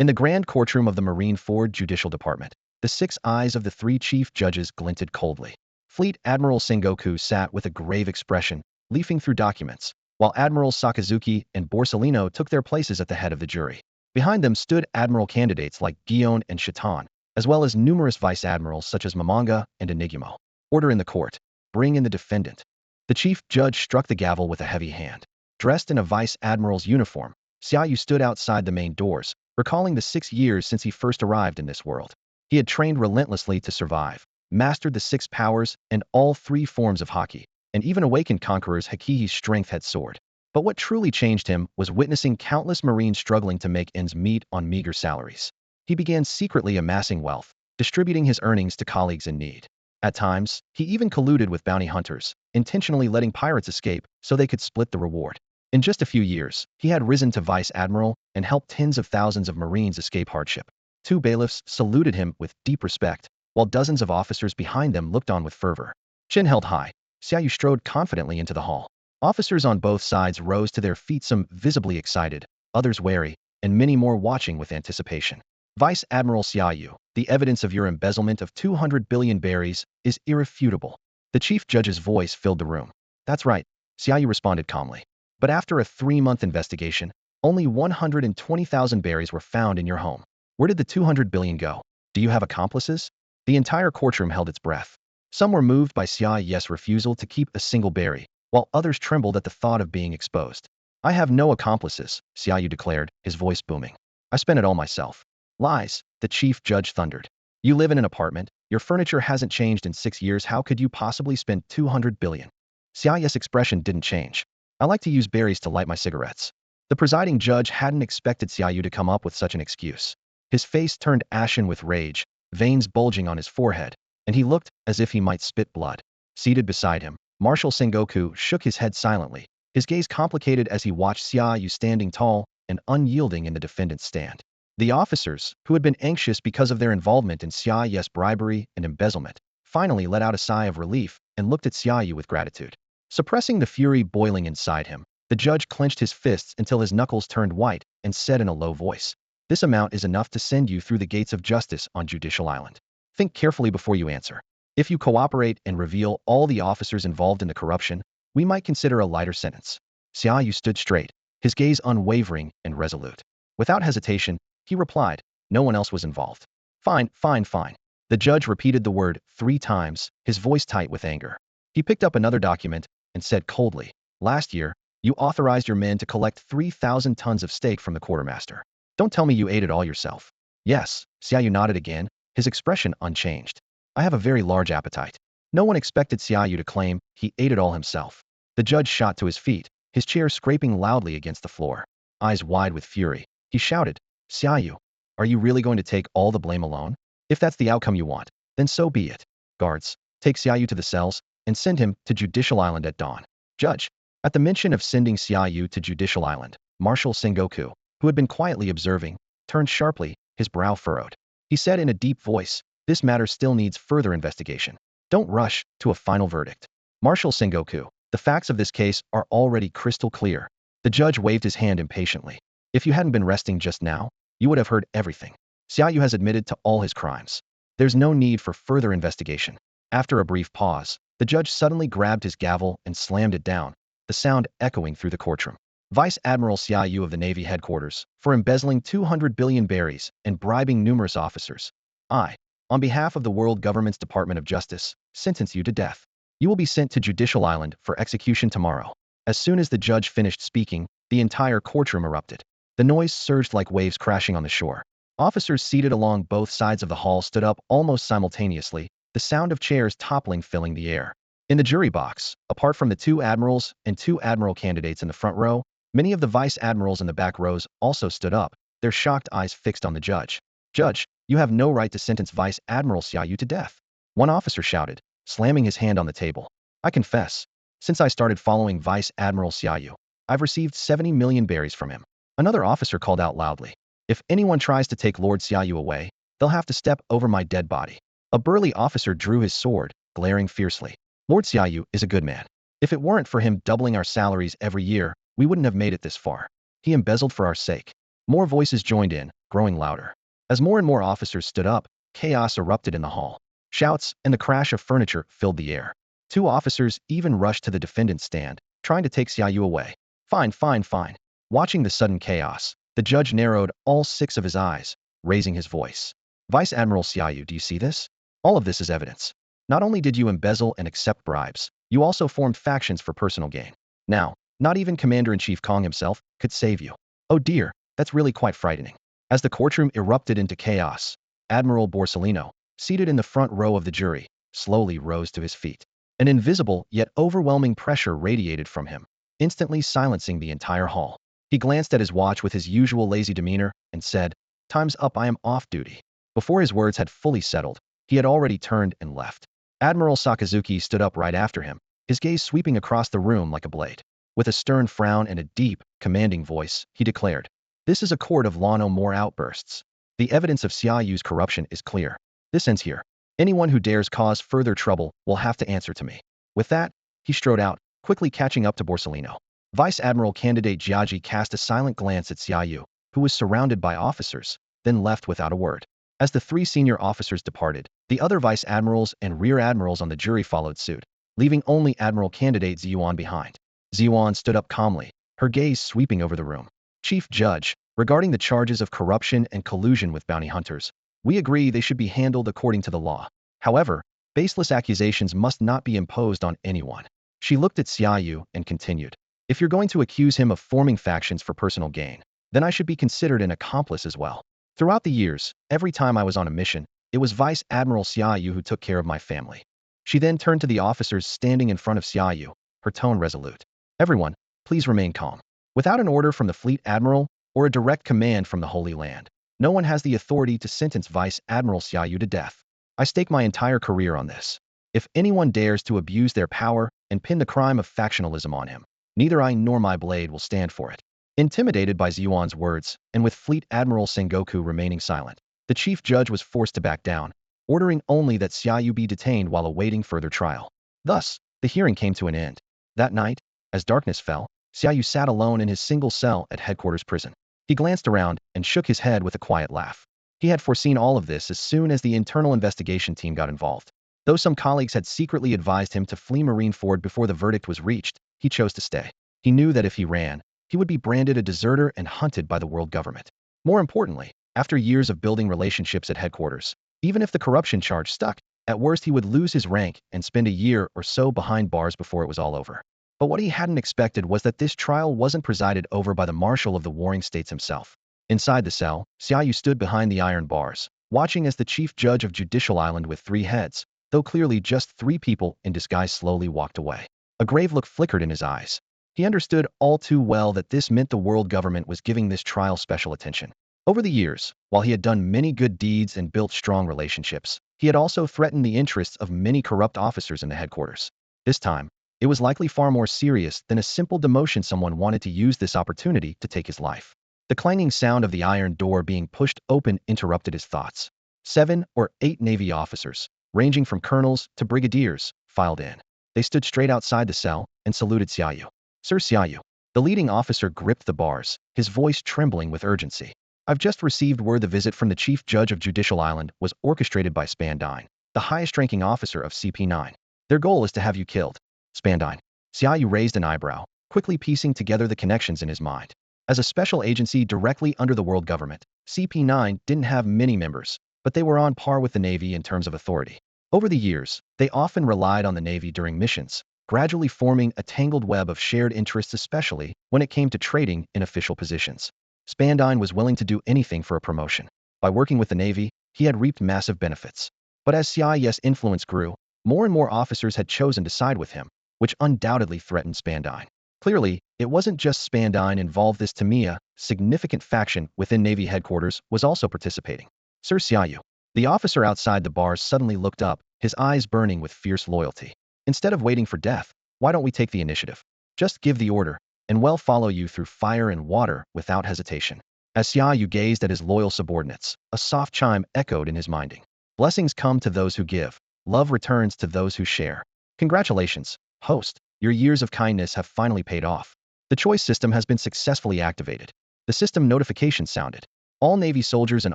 In the grand courtroom of the Marineford Judicial Department, the 6 eyes of the 3 chief judges glinted coldly. Fleet Admiral Sengoku sat with a grave expression, leafing through documents, while Admirals Sakazuki and Borsellino took their places at the head of the jury. Behind them stood admiral candidates like Gion and Chiton, as well as numerous vice admirals such as Mamanga and Enigmo. Order in the court. Bring in the defendant. The chief judge struck the gavel with a heavy hand. Dressed in a vice admiral's uniform, Xia Yu stood outside the main doors, recalling the 6 years since he first arrived in this world. He had trained relentlessly to survive, mastered the 6 powers and all 3 forms of haki, and even awakened conquerors Hakihi's strength had soared. But what truly changed him was witnessing countless Marines struggling to make ends meet on meager salaries. He began secretly amassing wealth, distributing his earnings to colleagues in need. At times, he even colluded with bounty hunters, intentionally letting pirates escape so they could split the reward. In just a few years, he had risen to Vice Admiral and helped tens of thousands of Marines escape hardship. 2 bailiffs saluted him with deep respect, while dozens of officers behind them looked on with fervor. Chin held high, Xia Yu strode confidently into the hall. Officers on both sides rose to their feet, some visibly excited, others wary, and many more watching with anticipation. Vice Admiral Xia Yu, the evidence of your embezzlement of 200 billion berries is irrefutable. The chief judge's voice filled the room. That's right, Xia Yu responded calmly. But after a 3-month investigation, only 120,000 berries were found in your home. Where did the 200 billion go? Do you have accomplices? The entire courtroom held its breath. Some were moved by Xia Yu's refusal to keep a single berry, while others trembled at the thought of being exposed. I have no accomplices, Xia Yu declared, his voice booming. I spent it all myself. Lies, the chief judge thundered. You live in an apartment, your furniture hasn't changed in 6 years, how could you possibly spend 200 billion? Xia Yu's expression didn't change. I like to use berries to light my cigarettes. The presiding judge hadn't expected Xia Yu to come up with such an excuse. His face turned ashen with rage, veins bulging on his forehead, and he looked as if he might spit blood. Seated beside him, Marshal Sengoku shook his head silently, his gaze complicated as he watched Xia Yu standing tall and unyielding in the defendant's stand. The officers, who had been anxious because of their involvement in Xia Yu's bribery and embezzlement, finally let out a sigh of relief and looked at Xia Yu with gratitude. Suppressing the fury boiling inside him, the judge clenched his fists until his knuckles turned white and said in a low voice, "This amount is enough to send you through the gates of justice on Judicial Island. Think carefully before you answer. If you cooperate and reveal all the officers involved in the corruption, we might consider a lighter sentence." Xia Yu stood straight, his gaze unwavering and resolute. Without hesitation, he replied, "No one else was involved." Fine, fine, fine. The judge repeated the word 3 times, his voice tight with anger. He picked up another document and said coldly, "Last year, you authorized your men to collect 3,000 tons of steak from the quartermaster. Don't tell me you ate it all yourself." "Yes," Xia Yu nodded again, his expression unchanged. "I have a very large appetite." No one expected Xia Yu to claim he ate it all himself. The judge shot to his feet, his chair scraping loudly against the floor. Eyes wide with fury, he shouted, "Xia Yu, are you really going to take all the blame alone? If that's the outcome you want, then so be it. Guards, take Xia Yu to the cells and send him to Judicial Island at dawn." Judge. At the mention of sending Xia Yu to Judicial Island, Marshal Sengoku, who had been quietly observing, turned sharply, his brow furrowed. He said in a deep voice, "This matter still needs further investigation. Don't rush to a final verdict." Marshal Sengoku, the facts of this case are already crystal clear. The judge waved his hand impatiently. If you hadn't been resting just now, you would have heard everything. Xia Yu has admitted to all his crimes. There's no need for further investigation. After a brief pause, the judge suddenly grabbed his gavel and slammed it down, the sound echoing through the courtroom. Vice Admiral Xia Yu of the Navy headquarters, for embezzling 200 billion berries and bribing numerous officers. I, on behalf of the world government's Department of Justice, sentence you to death. You will be sent to Judicial Island for execution tomorrow. As soon as the judge finished speaking, the entire courtroom erupted. The noise surged like waves crashing on the shore. Officers seated along both sides of the hall stood up almost simultaneously, the sound of chairs toppling filling the air. In the jury box, apart from the 2 admirals and 2 admiral candidates in the front row, many of the vice admirals in the back rows also stood up, their shocked eyes fixed on the judge. "Judge, you have no right to sentence Vice Admiral Xia Yu to death," one officer shouted, slamming his hand on the table. "I confess, since I started following Vice Admiral Xia Yu, I've received 70 million berries from him." Another officer called out loudly, "If anyone tries to take Lord Xia Yu away, they'll have to step over my dead body." A burly officer drew his sword, glaring fiercely. "Lord Xia Yu is a good man. If it weren't for him doubling our salaries every year, we wouldn't have made it this far. He embezzled for our sake. More voices joined in, growing louder. As more and more officers stood up, chaos erupted in the hall. Shouts and the crash of furniture filled the air. Two officers even rushed to the defendant's stand, trying to take Xia Yu away. Fine, fine, fine. Watching the sudden chaos, the judge narrowed all 6 of his eyes, raising his voice. Vice Admiral Xia Yu, do you see this? All of this is evidence. Not only did you embezzle and accept bribes, you also formed factions for personal gain. Now, not even Commander-in-Chief Kong himself could save you. Oh dear, that's really quite frightening. As the courtroom erupted into chaos, Admiral Borsellino, seated in the front row of the jury, slowly rose to his feet. An invisible yet overwhelming pressure radiated from him, instantly silencing the entire hall. He glanced at his watch with his usual lazy demeanor and said, "Time's up, I am off duty." Before his words had fully settled, he had already turned and left. Admiral Sakazuki stood up right after him, his gaze sweeping across the room like a blade. With a stern frown and a deep, commanding voice, he declared, "This is a court of law, no more outbursts. The evidence of Xia Yu's corruption is clear. This ends here. Anyone who dares cause further trouble will have to answer to me." With that, he strode out, quickly catching up to Borsellino. Vice Admiral candidate Jiaji cast a silent glance at Xia Yu, who was surrounded by officers, then left without a word. As the 3 senior officers departed, the other Vice Admirals and Rear Admirals on the jury followed suit, leaving only Admiral candidate Ziyuan behind. Ziyuan stood up calmly, her gaze sweeping over the room. "Chief Judge, regarding the charges of corruption and collusion with bounty hunters, we agree they should be handled according to the law. However, baseless accusations must not be imposed on anyone." She looked at Xia Yu and continued, "If you're going to accuse him of forming factions for personal gain, then I should be considered an accomplice as well. Throughout the years, every time I was on a mission, it was Vice Admiral Xia Yu who took care of my family." She then turned to the officers standing in front of Xia Yu, her tone resolute. "Everyone, please remain calm. Without an order from the Fleet Admiral or a direct command from the Holy Land, no one has the authority to sentence Vice Admiral Xia Yu to death. I stake my entire career on this. If anyone dares to abuse their power and pin the crime of factionalism on him, neither I nor my blade will stand for it." Intimidated by Ziyuan's words, and with Fleet Admiral Sengoku remaining silent, the chief judge was forced to back down, ordering only that Xia Yu be detained while awaiting further trial. Thus, the hearing came to an end. That night, as darkness fell, Xia Yu sat alone in his single cell at headquarters prison. He glanced around and shook his head with a quiet laugh. He had foreseen all of this as soon as the internal investigation team got involved. Though some colleagues had secretly advised him to flee Marineford before the verdict was reached, he chose to stay. He knew that if he ran, he would be branded a deserter and hunted by the world government. More importantly, after years of building relationships at headquarters, even if the corruption charge stuck, at worst he would lose his rank and spend a year or so behind bars before it was all over. But what he hadn't expected was that this trial wasn't presided over by the Marshal of the Warring States himself. Inside the cell, Xia Yu stood behind the iron bars, watching as the chief judge of Judicial Island with 3 heads, though clearly just 3 people in disguise, slowly walked away. A grave look flickered in his eyes. He understood all too well that this meant the world government was giving this trial special attention. Over the years, while he had done many good deeds and built strong relationships, he had also threatened the interests of many corrupt officers in the headquarters. This time, it was likely far more serious than a simple demotion. Someone wanted to use this opportunity to take his life. The clanging sound of the iron door being pushed open interrupted his thoughts. 7 or 8 Navy officers, ranging from colonels to brigadiers, filed in. They stood straight outside the cell and saluted Xia Yu. "Sir Xia Yu." The leading officer gripped the bars, his voice trembling with urgency. "I've just received word the visit from the Chief Judge of Judicial Island was orchestrated by Spandine, the highest-ranking officer of CP9. Their goal is to have you killed." Spandine. Xia Yu raised an eyebrow, quickly piecing together the connections in his mind. As a special agency directly under the world government, CP9 didn't have many members, but they were on par with the Navy in terms of authority. Over the years, they often relied on the Navy during missions, gradually forming a tangled web of shared interests, especially when it came to trading in official positions. Spandine was willing to do anything for a promotion. By working with the Navy, he had reaped massive benefits. But as Xia Yu's influence grew, more and more officers had chosen to side with him, which undoubtedly threatened Spandine. Clearly, it wasn't just Spandine involved. This Tamiya, significant faction within Navy headquarters, was also participating. "Sir Xia Yu." The officer outside the bars suddenly looked up, his eyes burning with fierce loyalty. "Instead of waiting for death, why don't we take the initiative? Just give the order, and we'll follow you through fire and water without hesitation." As Xia Yu gazed at his loyal subordinates, a soft chime echoed in his minding. "Blessings come to those who give. Love returns to those who share." Congratulations, host. Your years of kindness have finally paid off. The choice system has been successfully activated. The system notification sounded. All Navy soldiers and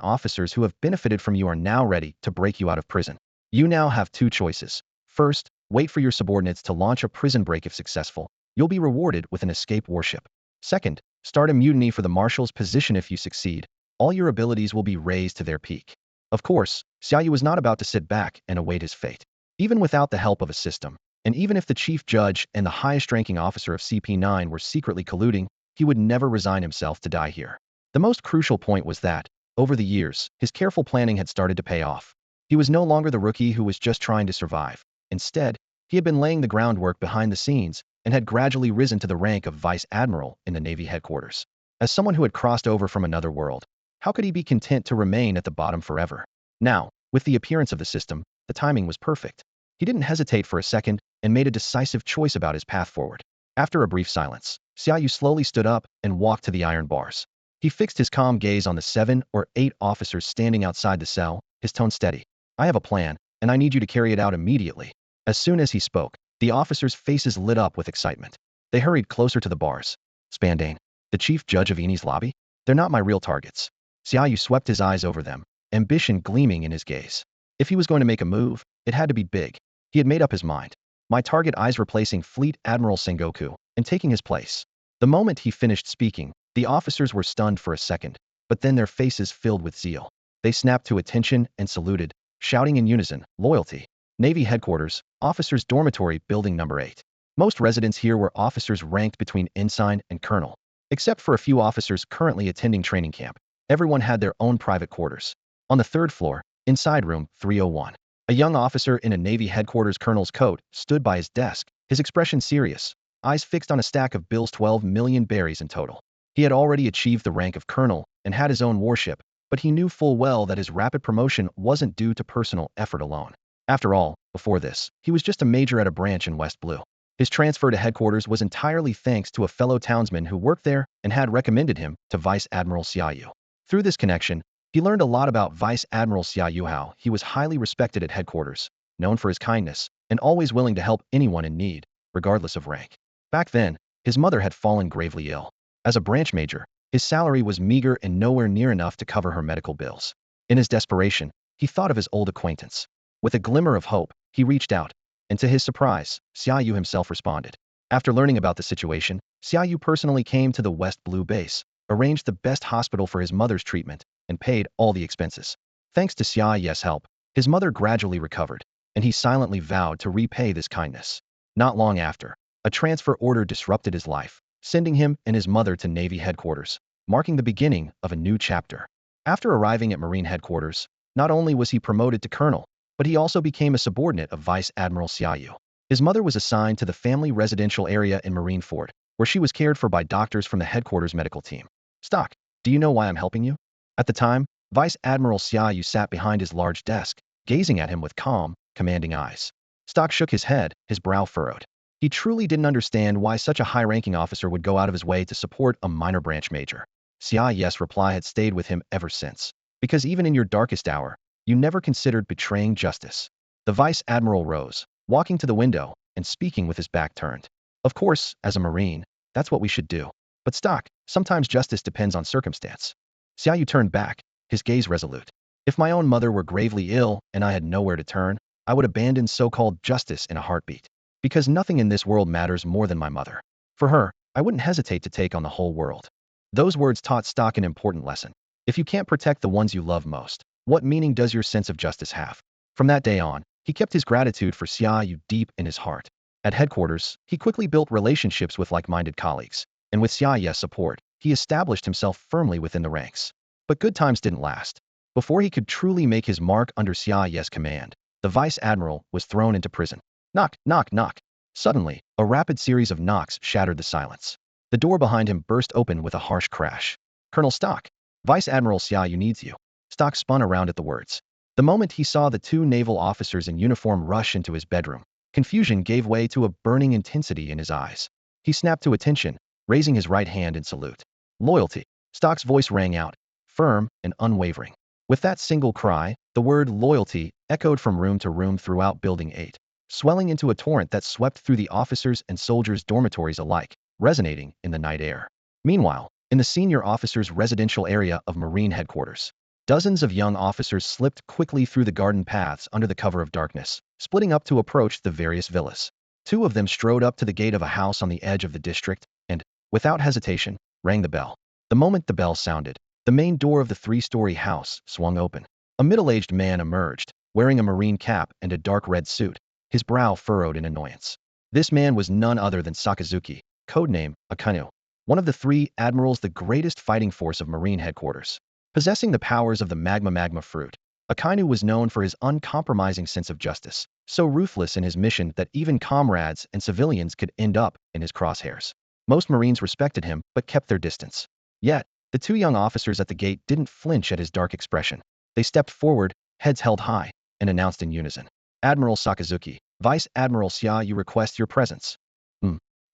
officers who have benefited from you are now ready to break you out of prison. You now have two choices. First, wait for your subordinates to launch a prison break if successful. You'll be rewarded with an escape warship. Second, start a mutiny for the marshal's position if you succeed. All your abilities will be raised to their peak. Of course, Xia Yu was not about to sit back and await his fate. Even without the help of a system, and even if the chief judge and the highest-ranking officer of CP9 were secretly colluding, he would never resign himself to die here. The most crucial point was that, over the years, his careful planning had started to pay off. He was no longer the rookie who was just trying to survive. Instead, he had been laying the groundwork behind the scenes and had gradually risen to the rank of Vice Admiral in the Navy headquarters. As someone who had crossed over from another world, how could he be content to remain at the bottom forever? Now, with the appearance of the system, the timing was perfect. He didn't hesitate for a second and made a decisive choice about his path forward. After a brief silence, Xia Yu slowly stood up and walked to the iron bars. He fixed his calm gaze on the 7 or 8 officers standing outside the cell, his tone steady. I have a plan, and I need you to carry it out immediately. As soon as he spoke, the officers' faces lit up with excitement. They hurried closer to the bars. Spandane, the chief judge of Eni's lobby? They're not my real targets. Xia Yu swept his eyes over them, ambition gleaming in his gaze. If he was going to make a move, it had to be big. He had made up his mind. My target eyes replacing Fleet Admiral Sengoku and taking his place. The moment he finished speaking, the officers were stunned for a second, but then their faces filled with zeal. They snapped to attention and saluted, shouting in unison, loyalty. Navy headquarters, officers' dormitory, building number 8. Most residents here were officers ranked between ensign and colonel. Except for a few officers currently attending training camp, everyone had their own private quarters. On the 3rd floor, inside room 301. A young officer in a Navy headquarters colonel's coat stood by his desk, his expression serious, eyes fixed on a stack of bills, 12 million berries in total. He had already achieved the rank of colonel and had his own warship, but he knew full well that his rapid promotion wasn't due to personal effort alone. After all, before this, he was just a major at a branch in West Blue. His transfer to headquarters was entirely thanks to a fellow townsman who worked there and had recommended him to Vice Admiral Xia Yu. Through this connection, he learned a lot about Vice Admiral Xia Yu. How he was highly respected at headquarters, known for his kindness, and always willing to help anyone in need, regardless of rank. Back then, his mother had fallen gravely ill. As a branch major, his salary was meager and nowhere near enough to cover her medical bills. In his desperation, he thought of his old acquaintance. With a glimmer of hope, he reached out, and to his surprise, Xia Yu himself responded. After learning about the situation, Xia Yu personally came to the West Blue base, arranged the best hospital for his mother's treatment, and paid all the expenses. Thanks to Xia Yu's help, his mother gradually recovered, and he silently vowed to repay this kindness. Not long after, a transfer order disrupted his life, sending him and his mother to Navy headquarters, marking the beginning of a new chapter. After arriving at Marine headquarters, not only was he promoted to colonel, but he also became a subordinate of Vice Admiral Xia Yu. His mother was assigned to the family residential area in Marineford, where she was cared for by doctors from the headquarters medical team. Stock, do you know why I'm helping you? At the time, Vice Admiral Xia Yu sat behind his large desk, gazing at him with calm, commanding eyes. Stock shook his head, his brow furrowed. He truly didn't understand why such a high-ranking officer would go out of his way to support a minor branch major. Xia Yu's reply had stayed with him ever since. Because even in your darkest hour, you never considered betraying justice. The Vice Admiral rose, walking to the window and speaking with his back turned. Of course, as a Marine, that's what we should do. But Stock, sometimes justice depends on circumstance. Xia Yu turned back, his gaze resolute. If my own mother were gravely ill and I had nowhere to turn, I would abandon so-called justice in a heartbeat. Because nothing in this world matters more than my mother. For her, I wouldn't hesitate to take on the whole world. Those words taught Stock an important lesson. If you can't protect the ones you love most, what meaning does your sense of justice have? From that day on, he kept his gratitude for Xia Yu deep in his heart. At headquarters, he quickly built relationships with like-minded colleagues, and with Xia Yu's support, he established himself firmly within the ranks. But good times didn't last. Before he could truly make his mark under Xia Yu's command, the Vice Admiral was thrown into prison. Knock, knock, knock. Suddenly, a rapid series of knocks shattered the silence. The door behind him burst open with a harsh crash. Colonel Stock, Vice Admiral Xia Yu needs you. Stock spun around at the words. The moment he saw the 2 naval officers in uniform rush into his bedroom, confusion gave way to a burning intensity in his eyes. He snapped to attention, raising his right hand in salute. Loyalty. Stock's voice rang out, firm and unwavering. With that single cry, the word loyalty echoed from room to room throughout Building 8, swelling into a torrent that swept through the officers' and soldiers' dormitories alike, resonating in the night air. Meanwhile, in the senior officers' residential area of Marine headquarters. Dozens of young officers slipped quickly through the garden paths under the cover of darkness, splitting up to approach the various villas. Two of them strode up to the gate of a house on the edge of the district and, without hesitation, rang the bell. The moment the bell sounded, the main door of the three-story house swung open. A middle-aged man emerged, wearing a marine cap and a dark red suit, his brow furrowed in annoyance. This man was none other than Sakazuki, codename Akainu, one of the three admirals, the greatest fighting force of Marine headquarters. Possessing the powers of the magma fruit, Akainu was known for his uncompromising sense of justice, so ruthless in his mission that even comrades and civilians could end up in his crosshairs. Most Marines respected him but kept their distance. Yet, the two young officers at the gate didn't flinch at his dark expression. They stepped forward, heads held high, and announced in unison, "Admiral Sakazuki, Vice Admiral Xia Yu request your presence."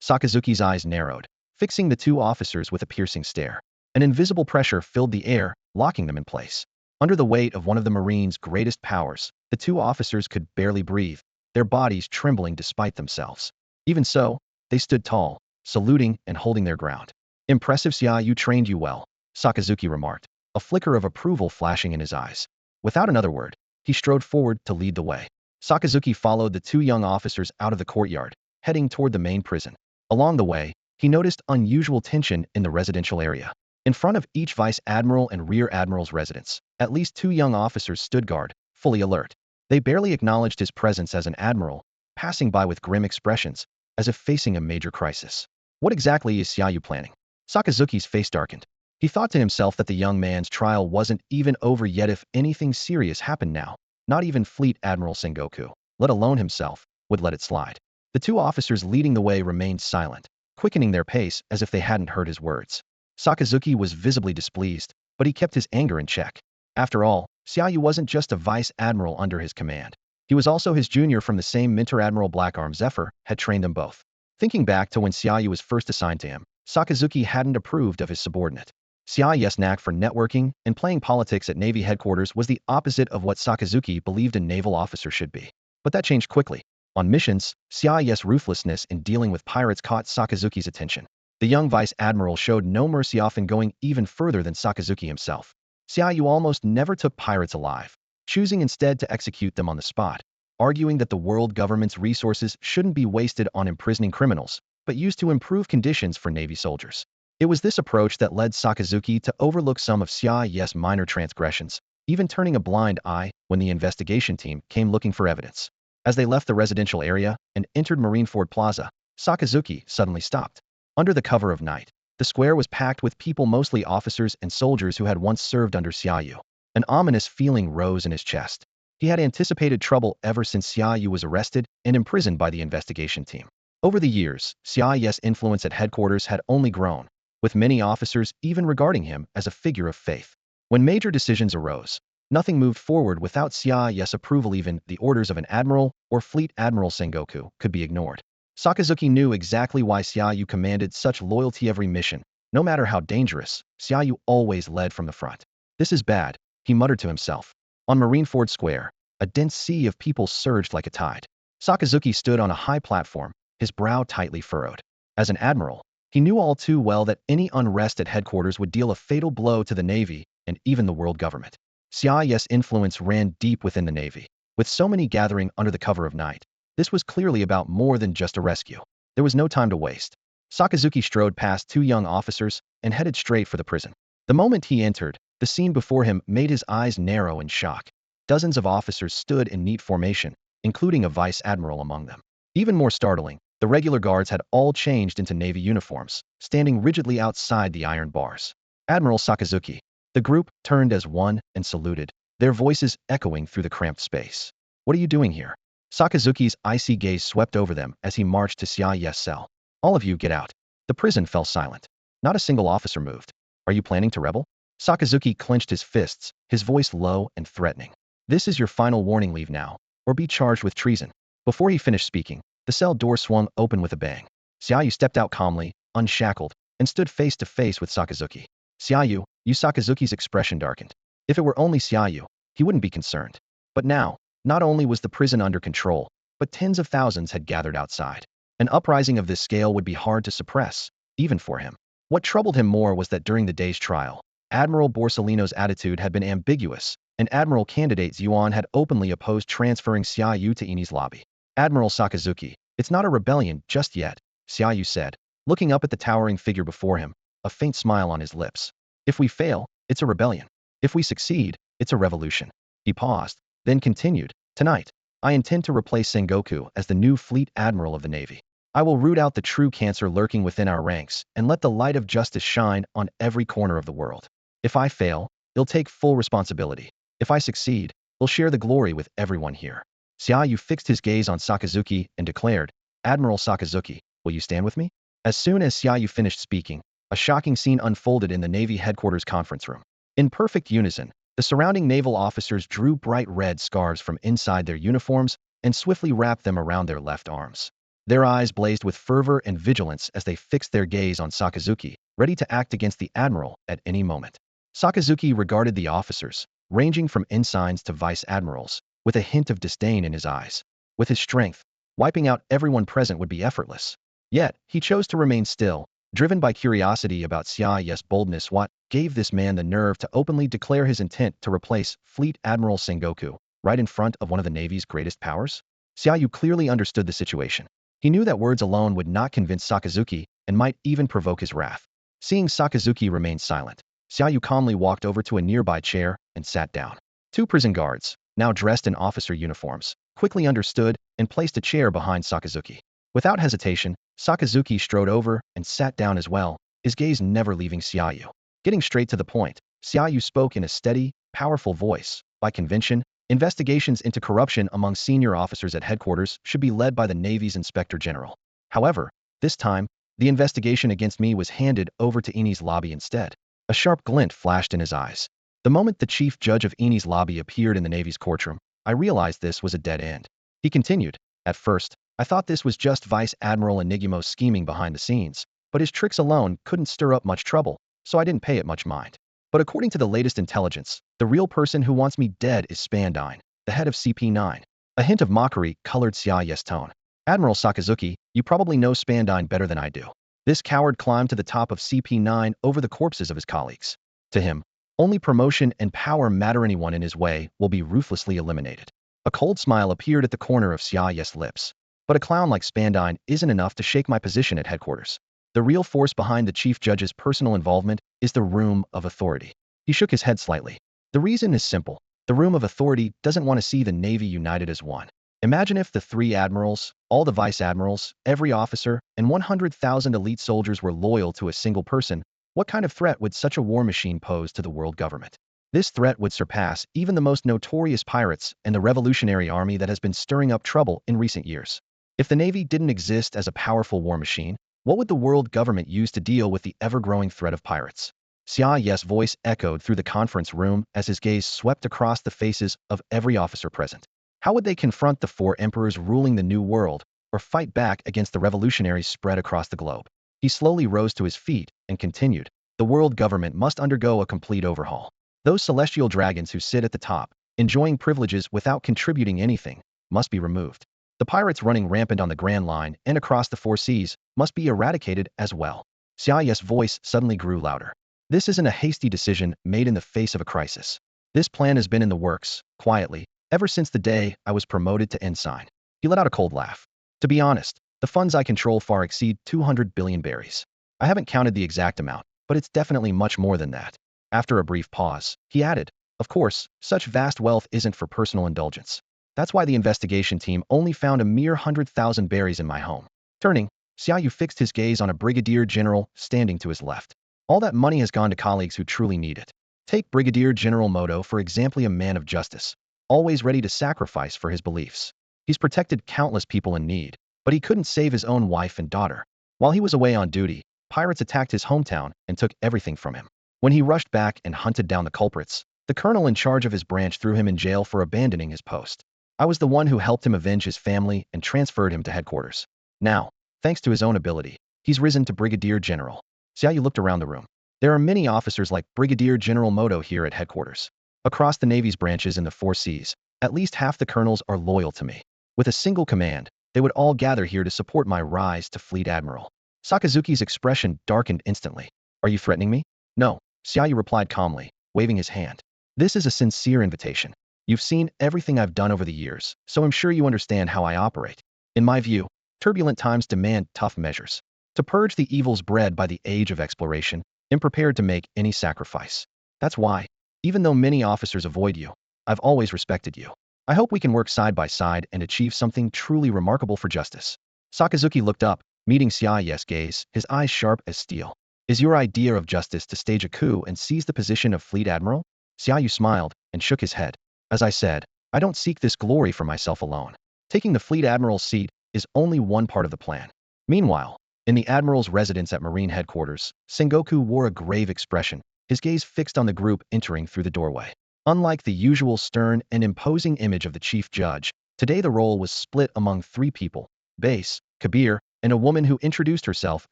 Sakazuki's eyes narrowed, fixing the two officers with a piercing stare. An invisible pressure filled the air, locking them in place. Under the weight of one of the Marines' greatest powers, the two officers could barely breathe, their bodies trembling despite themselves. Even so, they stood tall, saluting and holding their ground. "Impressive, Xia Yu trained you well," Sakazuki remarked, a flicker of approval flashing in his eyes. Without another word, he strode forward to lead the way. Sakazuki followed the two young officers out of the courtyard, heading toward the main prison. Along the way, he noticed unusual tension in the residential area. In front of each Vice Admiral and Rear Admiral's residence, at least two young officers stood guard, fully alert. They barely acknowledged his presence as an admiral, passing by with grim expressions, as if facing a major crisis. What exactly is Xia Yu planning? Sakazuki's face darkened. He thought to himself that the young man's trial wasn't even over yet. If anything serious happened now, not even Fleet Admiral Sengoku, let alone himself, would let it slide. The two officers leading the way remained silent, quickening their pace as if they hadn't heard his words. Sakazuki was visibly displeased, but he kept his anger in check. After all, Xia Yu wasn't just a vice admiral under his command. He was also his junior from the same mentor. Admiral Blackarm Zephyr had trained them both. Thinking back to when Xia Yu was first assigned to him, Sakazuki hadn't approved of his subordinate. Xia Yu's knack for networking and playing politics at Navy headquarters was the opposite of what Sakazuki believed a naval officer should be. But that changed quickly. On missions, Xia Yu's ruthlessness in dealing with pirates caught Sakazuki's attention. The young Vice Admiral showed no mercy, often going even further than Sakazuki himself. Xia Yu almost never took pirates alive, choosing instead to execute them on the spot, arguing that the world government's resources shouldn't be wasted on imprisoning criminals, but used to improve conditions for Navy soldiers. It was this approach that led Sakazuki to overlook some of Xia Yu's minor transgressions, even turning a blind eye when the investigation team came looking for evidence. As they left the residential area and entered Marineford Plaza, Sakazuki suddenly stopped. Under the cover of night, the square was packed with people, mostly officers and soldiers who had once served under Xia Yu. An ominous feeling rose in his chest. He had anticipated trouble ever since Xia Yu was arrested and imprisoned by the investigation team. Over the years, Xia Yu's influence at headquarters had only grown, with many officers even regarding him as a figure of faith. When major decisions arose, nothing moved forward without Xia Yu's approval. Even the orders of an admiral or Fleet Admiral Sengoku could be ignored. Sakazuki knew exactly why Xia Yu commanded such loyalty. Every mission, no matter how dangerous, Xia Yu always led from the front. "This is bad," he muttered to himself. On Marineford Square, a dense sea of people surged like a tide. Sakazuki stood on a high platform, his brow tightly furrowed. As an admiral, he knew all too well that any unrest at headquarters would deal a fatal blow to the Navy and even the world government. Xia Yu's influence ran deep within the Navy. With so many gathering under the cover of night, this was clearly about more than just a rescue. There was no time to waste. Sakazuki strode past two young officers and headed straight for the prison. The moment he entered, the scene before him made his eyes narrow in shock. Dozens of officers stood in neat formation, including a vice admiral among them. Even more startling, the regular guards had all changed into Navy uniforms, standing rigidly outside the iron bars. "Admiral Sakazuki." The group turned as one and saluted, their voices echoing through the cramped space. "What are you doing here?" Sakazuki's icy gaze swept over them as he marched to Xia Yu's cell. "All of you get out." The prison fell silent. Not a single officer moved. "Are you planning to rebel?" Sakazuki clenched his fists, his voice low and threatening. "This is your final warning. Leave now, or be charged with treason." Before he finished speaking, the cell door swung open with a bang. Xia Yu stepped out calmly, unshackled, and stood face to face with Sakazuki. "Xia Yu," Sakazuki's expression darkened. If it were only Xia Yu, he wouldn't be concerned. But now, not only was the prison under control, but tens of thousands had gathered outside. An uprising of this scale would be hard to suppress, even for him. What troubled him more was that during the day's trial, Admiral Borsellino's attitude had been ambiguous, and Admiral candidate Yuan had openly opposed transferring Xia Yu to Ini's lobby. Admiral Sakazuki, it's not a rebellion just yet, Xia Yu said, looking up at the towering figure before him, a faint smile on his lips. If we fail, it's a rebellion. If we succeed, it's a revolution. He paused, then continued, tonight, I intend to replace Sengoku as the new Fleet Admiral of the Navy. I will root out the true cancer lurking within our ranks and let the light of justice shine on every corner of the world. If I fail, he'll take full responsibility. If I succeed, he'll share the glory with everyone here. Xia Yu fixed his gaze on Sakazuki and declared, Admiral Sakazuki, will you stand with me? As soon as Xia Yu finished speaking, a shocking scene unfolded in the Navy headquarters conference room. In perfect unison, the surrounding naval officers drew bright red scarves from inside their uniforms and swiftly wrapped them around their left arms. Their eyes blazed with fervor and vigilance as they fixed their gaze on Sakazuki, ready to act against the admiral at any moment. Sakazuki regarded the officers, ranging from ensigns to vice admirals, with a hint of disdain in his eyes. With his strength, wiping out everyone present would be effortless. Yet, he chose to remain still, driven by curiosity about Xia Yu's boldness. What gave this man the nerve to openly declare his intent to replace Fleet Admiral Sengoku, right in front of one of the Navy's greatest powers? Xia Yu clearly understood the situation. He knew that words alone would not convince Sakazuki and might even provoke his wrath. Seeing Sakazuki remain silent, Xia Yu calmly walked over to a nearby chair and sat down. Two prison guards, now dressed in officer uniforms, quickly understood and placed a chair behind Sakazuki. Without hesitation, Sakazuki strode over and sat down as well, his gaze never leaving Xia Yu. Getting straight to the point, Xia Yu spoke in a steady, powerful voice. By convention, investigations into corruption among senior officers at headquarters should be led by the Navy's Inspector General. However, this time, the investigation against me was handed over to Ini's lobby instead. A sharp glint flashed in his eyes. The moment the chief judge of Ini's lobby appeared in the Navy's courtroom, I realized this was a dead end. He continued, at first, I thought this was just Vice Admiral Enigmo's scheming behind the scenes, but his tricks alone couldn't stir up much trouble, so I didn't pay it much mind. But according to the latest intelligence, the real person who wants me dead is Spandine, the head of CP9. A hint of mockery colored Xia Yu's tone. Admiral Sakazuki, you probably know Spandine better than I do. This coward climbed to the top of CP9 over the corpses of his colleagues. To him, only promotion and power matter. Anyone in his way will be ruthlessly eliminated. A cold smile appeared at the corner of Xia Yu's lips. But a clown like Spandine isn't enough to shake my position at headquarters. The real force behind the chief judge's personal involvement is the Room of Authority. He shook his head slightly. The reason is simple. The Room of Authority doesn't want to see the Navy united as one. Imagine if the 3 admirals, all the vice admirals, every officer, and 100,000 elite soldiers were loyal to a single person. What kind of threat would such a war machine pose to the world government? This threat would surpass even the most notorious pirates and the revolutionary army that has been stirring up trouble in recent years. If the Navy didn't exist as a powerful war machine, what would the world government use to deal with the ever-growing threat of pirates? Xia Yu's voice echoed through the conference room as his gaze swept across the faces of every officer present. How would they confront the 4 emperors ruling the New World, or fight back against the revolutionaries spread across the globe? He slowly rose to his feet and continued, the world government must undergo a complete overhaul. Those celestial dragons who sit at the top, enjoying privileges without contributing anything, must be removed. The pirates running rampant on the Grand Line and across the 4 seas must be eradicated as well. Xia Yu's voice suddenly grew louder. This isn't a hasty decision made in the face of a crisis. This plan has been in the works, quietly, ever since the day I was promoted to ensign. He let out a cold laugh. To be honest, the funds I control far exceed 200 billion berries. I haven't counted the exact amount, but it's definitely much more than that. After a brief pause, he added, of course, such vast wealth isn't for personal indulgence. That's why the investigation team only found a mere 100,000 berries in my home. Turning, Xia Yu fixed his gaze on a brigadier general standing to his left. All that money has gone to colleagues who truly need it. Take Brigadier General Moto for example, a man of justice, always ready to sacrifice for his beliefs. He's protected countless people in need, but he couldn't save his own wife and daughter. While he was away on duty, pirates attacked his hometown and took everything from him. When he rushed back and hunted down the culprits, the colonel in charge of his branch threw him in jail for abandoning his post. I was the one who helped him avenge his family and transferred him to headquarters. Now, thanks to his own ability, he's risen to Brigadier General. Xia Yu looked around the room. There are many officers like Brigadier General Moto here at headquarters. Across the Navy's branches in the 4 seas, at least half the colonels are loyal to me. With a single command, they would all gather here to support my rise to Fleet Admiral. Sakazuki's expression darkened instantly. Are you threatening me? No, Xia Yu replied calmly, waving his hand. This is a sincere invitation. You've seen everything I've done over the years, so I'm sure you understand how I operate. In my view, turbulent times demand tough measures. To purge the evils bred by the age of exploration, I'm prepared to make any sacrifice. That's why, even though many officers avoid you, I've always respected you. I hope we can work side by side and achieve something truly remarkable for justice. Sakazuki looked up, meeting Xia Yu's gaze, his eyes sharp as steel. Is your idea of justice to stage a coup and seize the position of Fleet Admiral? Xia Yu smiled and shook his head. As I said, I don't seek this glory for myself alone. Taking the Fleet Admiral's seat is only one part of the plan. Meanwhile, in the Admiral's residence at Marine Headquarters, Sengoku wore a grave expression, his gaze fixed on the group entering through the doorway. Unlike the usual stern and imposing image of the chief judge, today the role was split among three people: Base, Kabir, and a woman who introduced herself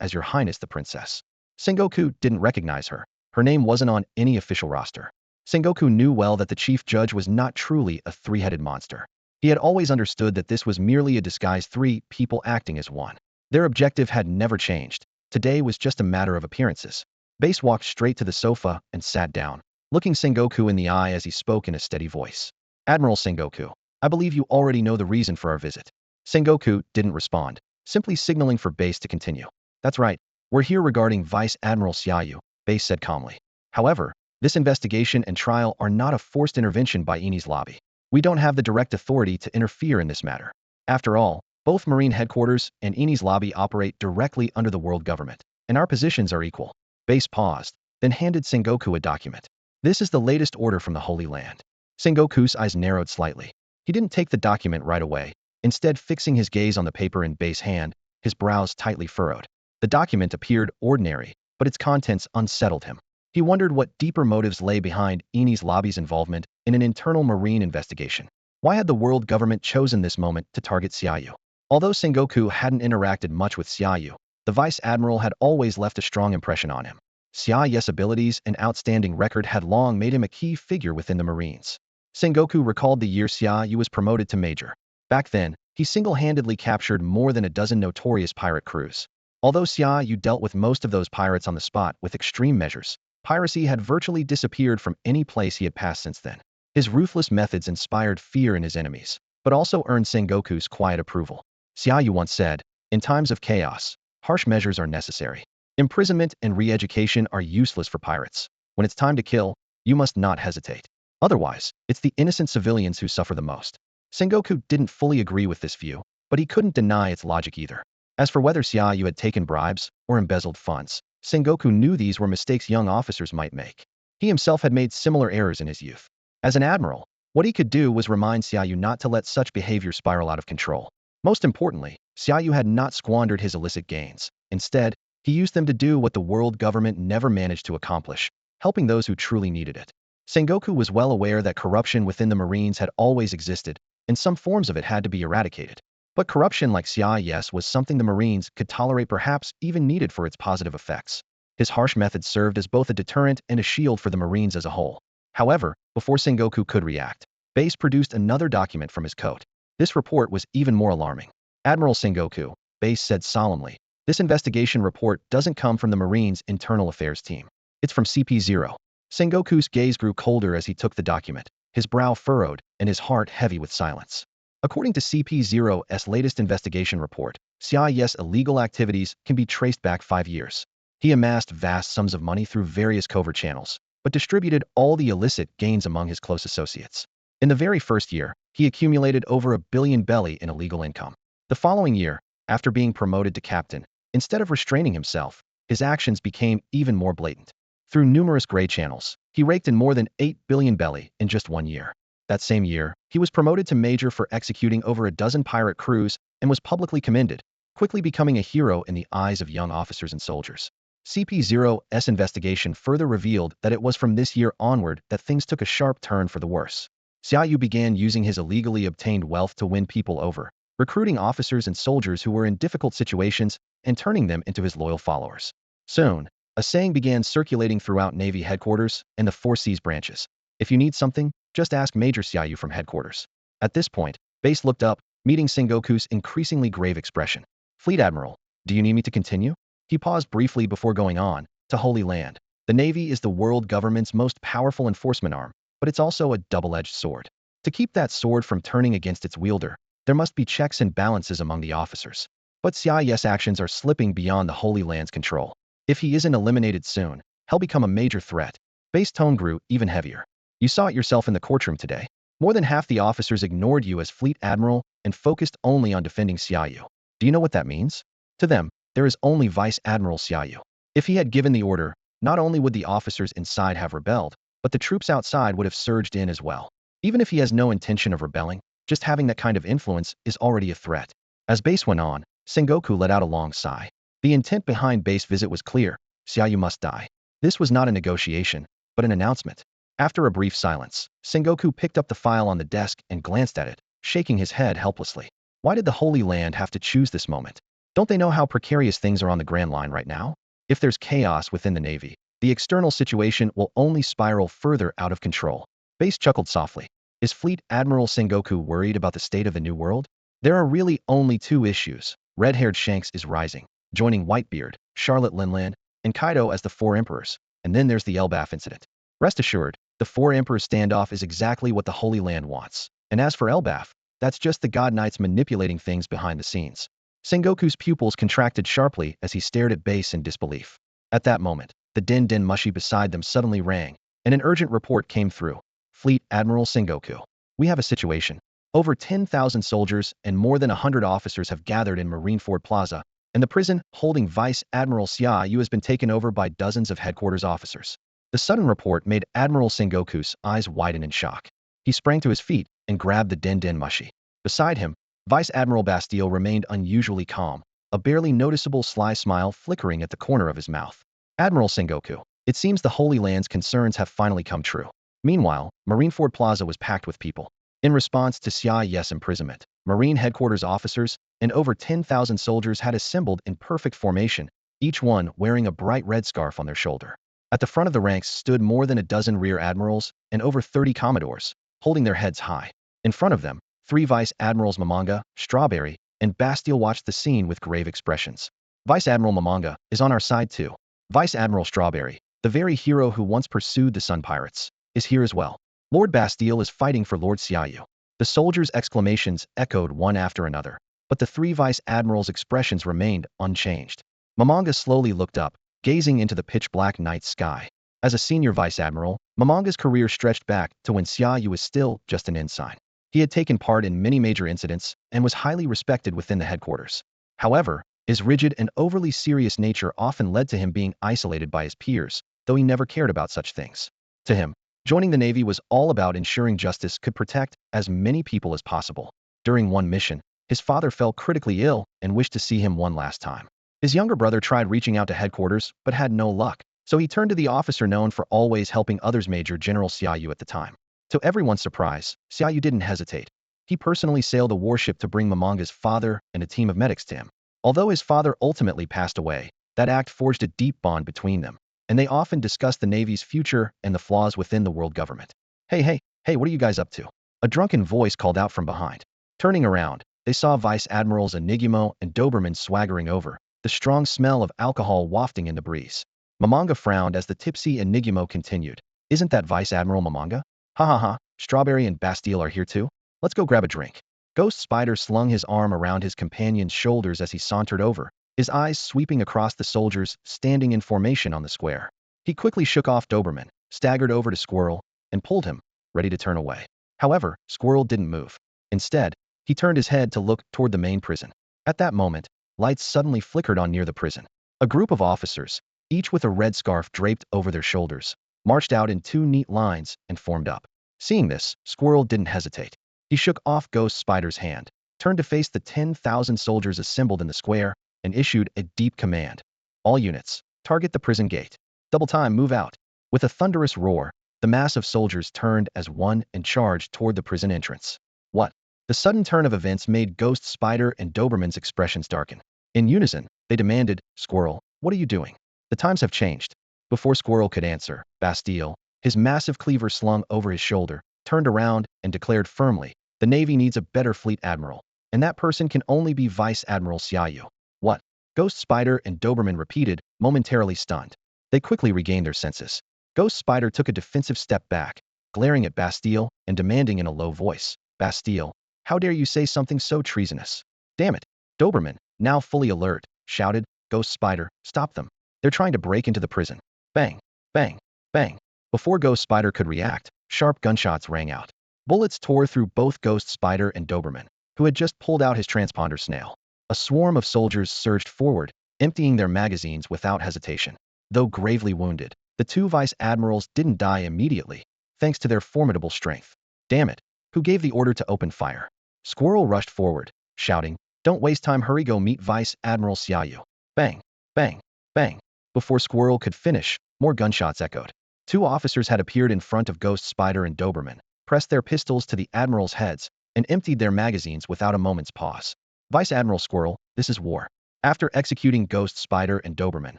as Your Highness the Princess. Sengoku didn't recognize her. Her name wasn't on any official roster. Sengoku knew well that the chief judge was not truly a three-headed monster. He had always understood that this was merely a disguised three people acting as one. Their objective had never changed. Today was just a matter of appearances. Base walked straight to the sofa and sat down, looking Sengoku in the eye as he spoke in a steady voice. Admiral Sengoku, I believe you already know the reason for our visit. Sengoku didn't respond, simply signaling for Base to continue. That's right. We're here regarding Vice Admiral Xia Yu, Base said calmly. However, this investigation and trial are not a forced intervention by Eni's lobby. We don't have the direct authority to interfere in this matter. After all, both Marine Headquarters and Eni's lobby operate directly under the world government, and our positions are equal. Base paused, then handed Sengoku a document. This is the latest order from the Holy Land. Sengoku's eyes narrowed slightly. He didn't take the document right away, instead fixing his gaze on the paper in Base's hand, his brows tightly furrowed. The document appeared ordinary, but its contents unsettled him. He wondered what deeper motives lay behind Eni's lobby's involvement in an internal marine investigation. Why had the world government chosen this moment to target Xia Yu? Although Sengoku hadn't interacted much with Xia Yu, the Vice Admiral had always left a strong impression on him. Xia Yu's abilities and outstanding record had long made him a key figure within the Marines. Sengoku recalled the year Xia Yu was promoted to Major. Back then, he single-handedly captured more than a dozen notorious pirate crews. Although Xia Yu dealt with most of those pirates on the spot with extreme measures, piracy had virtually disappeared from any place he had passed since then. His ruthless methods inspired fear in his enemies, but also earned Sengoku's quiet approval. Xia Yu once said, in times of chaos, harsh measures are necessary. Imprisonment and re-education are useless for pirates. When it's time to kill, you must not hesitate. Otherwise, it's the innocent civilians who suffer the most. Sengoku didn't fully agree with this view, but he couldn't deny its logic either. As for whether Xia Yu had taken bribes or embezzled funds, Sengoku knew these were mistakes young officers might make. He himself had made similar errors in his youth. As an admiral, what he could do was remind Xia Yu not to let such behavior spiral out of control. Most importantly, Xia Yu had not squandered his illicit gains. Instead, he used them to do what the world government never managed to accomplish, helping those who truly needed it. Sengoku was well aware that corruption within the Marines had always existed, and some forms of it had to be eradicated. But corruption like Xia Yu's was something the Marines could tolerate, perhaps even needed for its positive effects. His harsh methods served as both a deterrent and a shield for the Marines as a whole. However, before Sengoku could react, Base produced another document from his coat. This report was even more alarming. Admiral Sengoku, Base said solemnly, this investigation report doesn't come from the Marines' internal affairs team. It's from CP0. Sengoku's gaze grew colder as he took the document, his brow furrowed and his heart heavy with silence. According to CP0's latest investigation report, Xia Yu's illegal activities can be traced back 5 years. He amassed vast sums of money through various covert channels, but distributed all the illicit gains among his close associates. In the very first year, he accumulated over $1 billion in illegal income. The following year, after being promoted to captain, instead of restraining himself, his actions became even more blatant. Through numerous gray channels, he raked in more than $8 billion in just 1 year. That same year, he was promoted to major for executing over a dozen pirate crews and was publicly commended, quickly becoming a hero in the eyes of young officers and soldiers. CP0's investigation further revealed that it was from this year onward that things took a sharp turn for the worse. Xia Yu began using his illegally obtained wealth to win people over, recruiting officers and soldiers who were in difficult situations and turning them into his loyal followers. Soon, a saying began circulating throughout Navy headquarters and the Four Seas branches. If you need something, just ask Major Xia Yu from headquarters. At this point, Base looked up, meeting Sengoku's increasingly grave expression. Fleet Admiral, do you need me to continue? He paused briefly before going on, to Holy Land. The Navy is the world government's most powerful enforcement arm, but it's also a double-edged sword. To keep that sword from turning against its wielder, there must be checks and balances among the officers. But Xia Yu's actions are slipping beyond the Holy Land's control. If he isn't eliminated soon, he'll become a major threat. Bass tone grew even heavier. You saw it yourself in the courtroom today. More than half the officers ignored you as Fleet Admiral and focused only on defending Xia Yu. Do you know what that means? To them, there is only Vice Admiral Xia Yu. If he had given the order, not only would the officers inside have rebelled, but the troops outside would have surged in as well. Even if he has no intention of rebelling, just having that kind of influence is already a threat. As Bass went on, Sengoku let out a long sigh. The intent behind Bass' visit was clear. Xia Yu must die. This was not a negotiation, but an announcement. After a brief silence, Sengoku picked up the file on the desk and glanced at it, shaking his head helplessly. Why did the Holy Land have to choose this moment? Don't they know how precarious things are on the Grand Line right now? If there's chaos within the Navy, the external situation will only spiral further out of control. Bass chuckled softly. Is Fleet Admiral Sengoku worried about the state of the New World? There are really only two issues. Red-haired Shanks is rising, joining Whitebeard, Charlotte Linland, and Kaido as the Four Emperors, and then there's the Elbaf incident. Rest assured, the Four Emperors standoff is exactly what the Holy Land wants. And as for Elbaf, that's just the God Knights manipulating things behind the scenes. Sengoku's pupils contracted sharply as he stared at Bass in disbelief. At that moment, the din-din mushi beside them suddenly rang, and an urgent report came through. Fleet Admiral Sengoku. We have a situation. Over 10,000 soldiers and more than 100 officers have gathered in Marineford Plaza, and the prison holding Vice Admiral Xia Yu has been taken over by dozens of headquarters officers. The sudden report made Admiral Sengoku's eyes widen in shock. He sprang to his feet and grabbed the din-din mushi. Beside him, Vice Admiral Bastille remained unusually calm, a barely noticeable sly smile flickering at the corner of his mouth. Admiral Sengoku, it seems the Holy Land's concerns have finally come true. Meanwhile, Marineford Plaza was packed with people. In response to Xia Yu's imprisonment, Marine headquarters officers and over 10,000 soldiers had assembled in perfect formation, each one wearing a bright red scarf on their shoulder. At the front of the ranks stood more than a dozen Rear Admirals and over 30 Commodores, holding their heads high. In front of them, 3 Vice Admirals Mamanga, Strawberry, and Bastille watched the scene with grave expressions. Vice Admiral Mamanga is on our side too. Vice Admiral Strawberry, the very hero who once pursued the Sun Pirates, is here as well. Lord Bastille is fighting for Lord Xia Yu. The soldiers' exclamations echoed one after another, but the 3 Vice Admirals' expressions remained unchanged. Mamanga slowly looked up, gazing into the pitch-black night sky. As a senior Vice Admiral, Mamanga's career stretched back to when Xia Yu was still just an ensign. He had taken part in many major incidents and was highly respected within the headquarters. However, his rigid and overly serious nature often led to him being isolated by his peers, though he never cared about such things. To him, joining the Navy was all about ensuring justice could protect as many people as possible. During one mission, his father fell critically ill and wished to see him one last time. His younger brother tried reaching out to headquarters, but had no luck, so he turned to the officer known for always helping others, Major General Xia Yu at the time. To everyone's surprise, Xia Yu didn't hesitate. He personally sailed a warship to bring Mamanga's father and a team of medics to him. Although his father ultimately passed away, that act forged a deep bond between them, and they often discussed the Navy's future and the flaws within the world government. Hey, what are you guys up to? A drunken voice called out from behind. Turning around, they saw Vice Admirals Enigmo and Doberman swaggering over, the strong smell of alcohol wafting in the breeze. Mamanga frowned as the tipsy Enigmo continued. Isn't that Vice Admiral Mamanga? Ha, Strawberry and Bastille are here too? Let's go grab a drink. Ghost Spider slung his arm around his companion's shoulders as he sauntered over, his eyes sweeping across the soldiers standing in formation on the square. He quickly shook off Doberman, staggered over to Squirrel, and pulled him, ready to turn away. However, Squirrel didn't move. Instead, he turned his head to look toward the main prison. At that moment, lights suddenly flickered on near the prison. A group of officers, each with a red scarf draped over their shoulders, marched out in 2 neat lines and formed up. Seeing this, Squirrel didn't hesitate. He shook off Ghost Spider's hand, turned to face the 10,000 soldiers assembled in the square, and issued a deep command. All units, target the prison gate. Double time, move out. With a thunderous roar, the mass of soldiers turned as one and charged toward the prison entrance. What? The sudden turn of events made Ghost Spider and Doberman's expressions darken. In unison, they demanded, Squirrel, what are you doing? The times have changed. Before Squirrel could answer, Bastille, his massive cleaver slung over his shoulder, turned around and declared firmly, the Navy needs a better Fleet Admiral, and that person can only be Vice Admiral Xia Yu. What? Ghost Spider and Doberman repeated, momentarily stunned. They quickly regained their senses. Ghost Spider took a defensive step back, glaring at Bastille and demanding in a low voice, "Bastille, how dare you say something so treasonous?" "Damn it!" Doberman, now fully alert, shouted, "Ghost Spider, stop them. They're trying to break into the prison." Bang, bang, bang. Before Ghost Spider could react, sharp gunshots rang out. Bullets tore through both Ghost Spider and Doberman, who had just pulled out his transponder snail. A swarm of soldiers surged forward, emptying their magazines without hesitation. Though gravely wounded, the two Vice Admirals didn't die immediately, thanks to their formidable strength. "Damn it! Who gave the order to open fire?" Squirrel rushed forward, shouting, "Don't waste time, hurry, go meet Vice Admiral Xia Yu." Bang, bang, bang. Before Squirrel could finish, more gunshots echoed. Two officers had appeared in front of Ghost Spider and Doberman, pressed their pistols to the admirals' heads, and emptied their magazines without a moment's pause. "Vice Admiral Squirrel, this is war." After executing Ghost Spider and Doberman,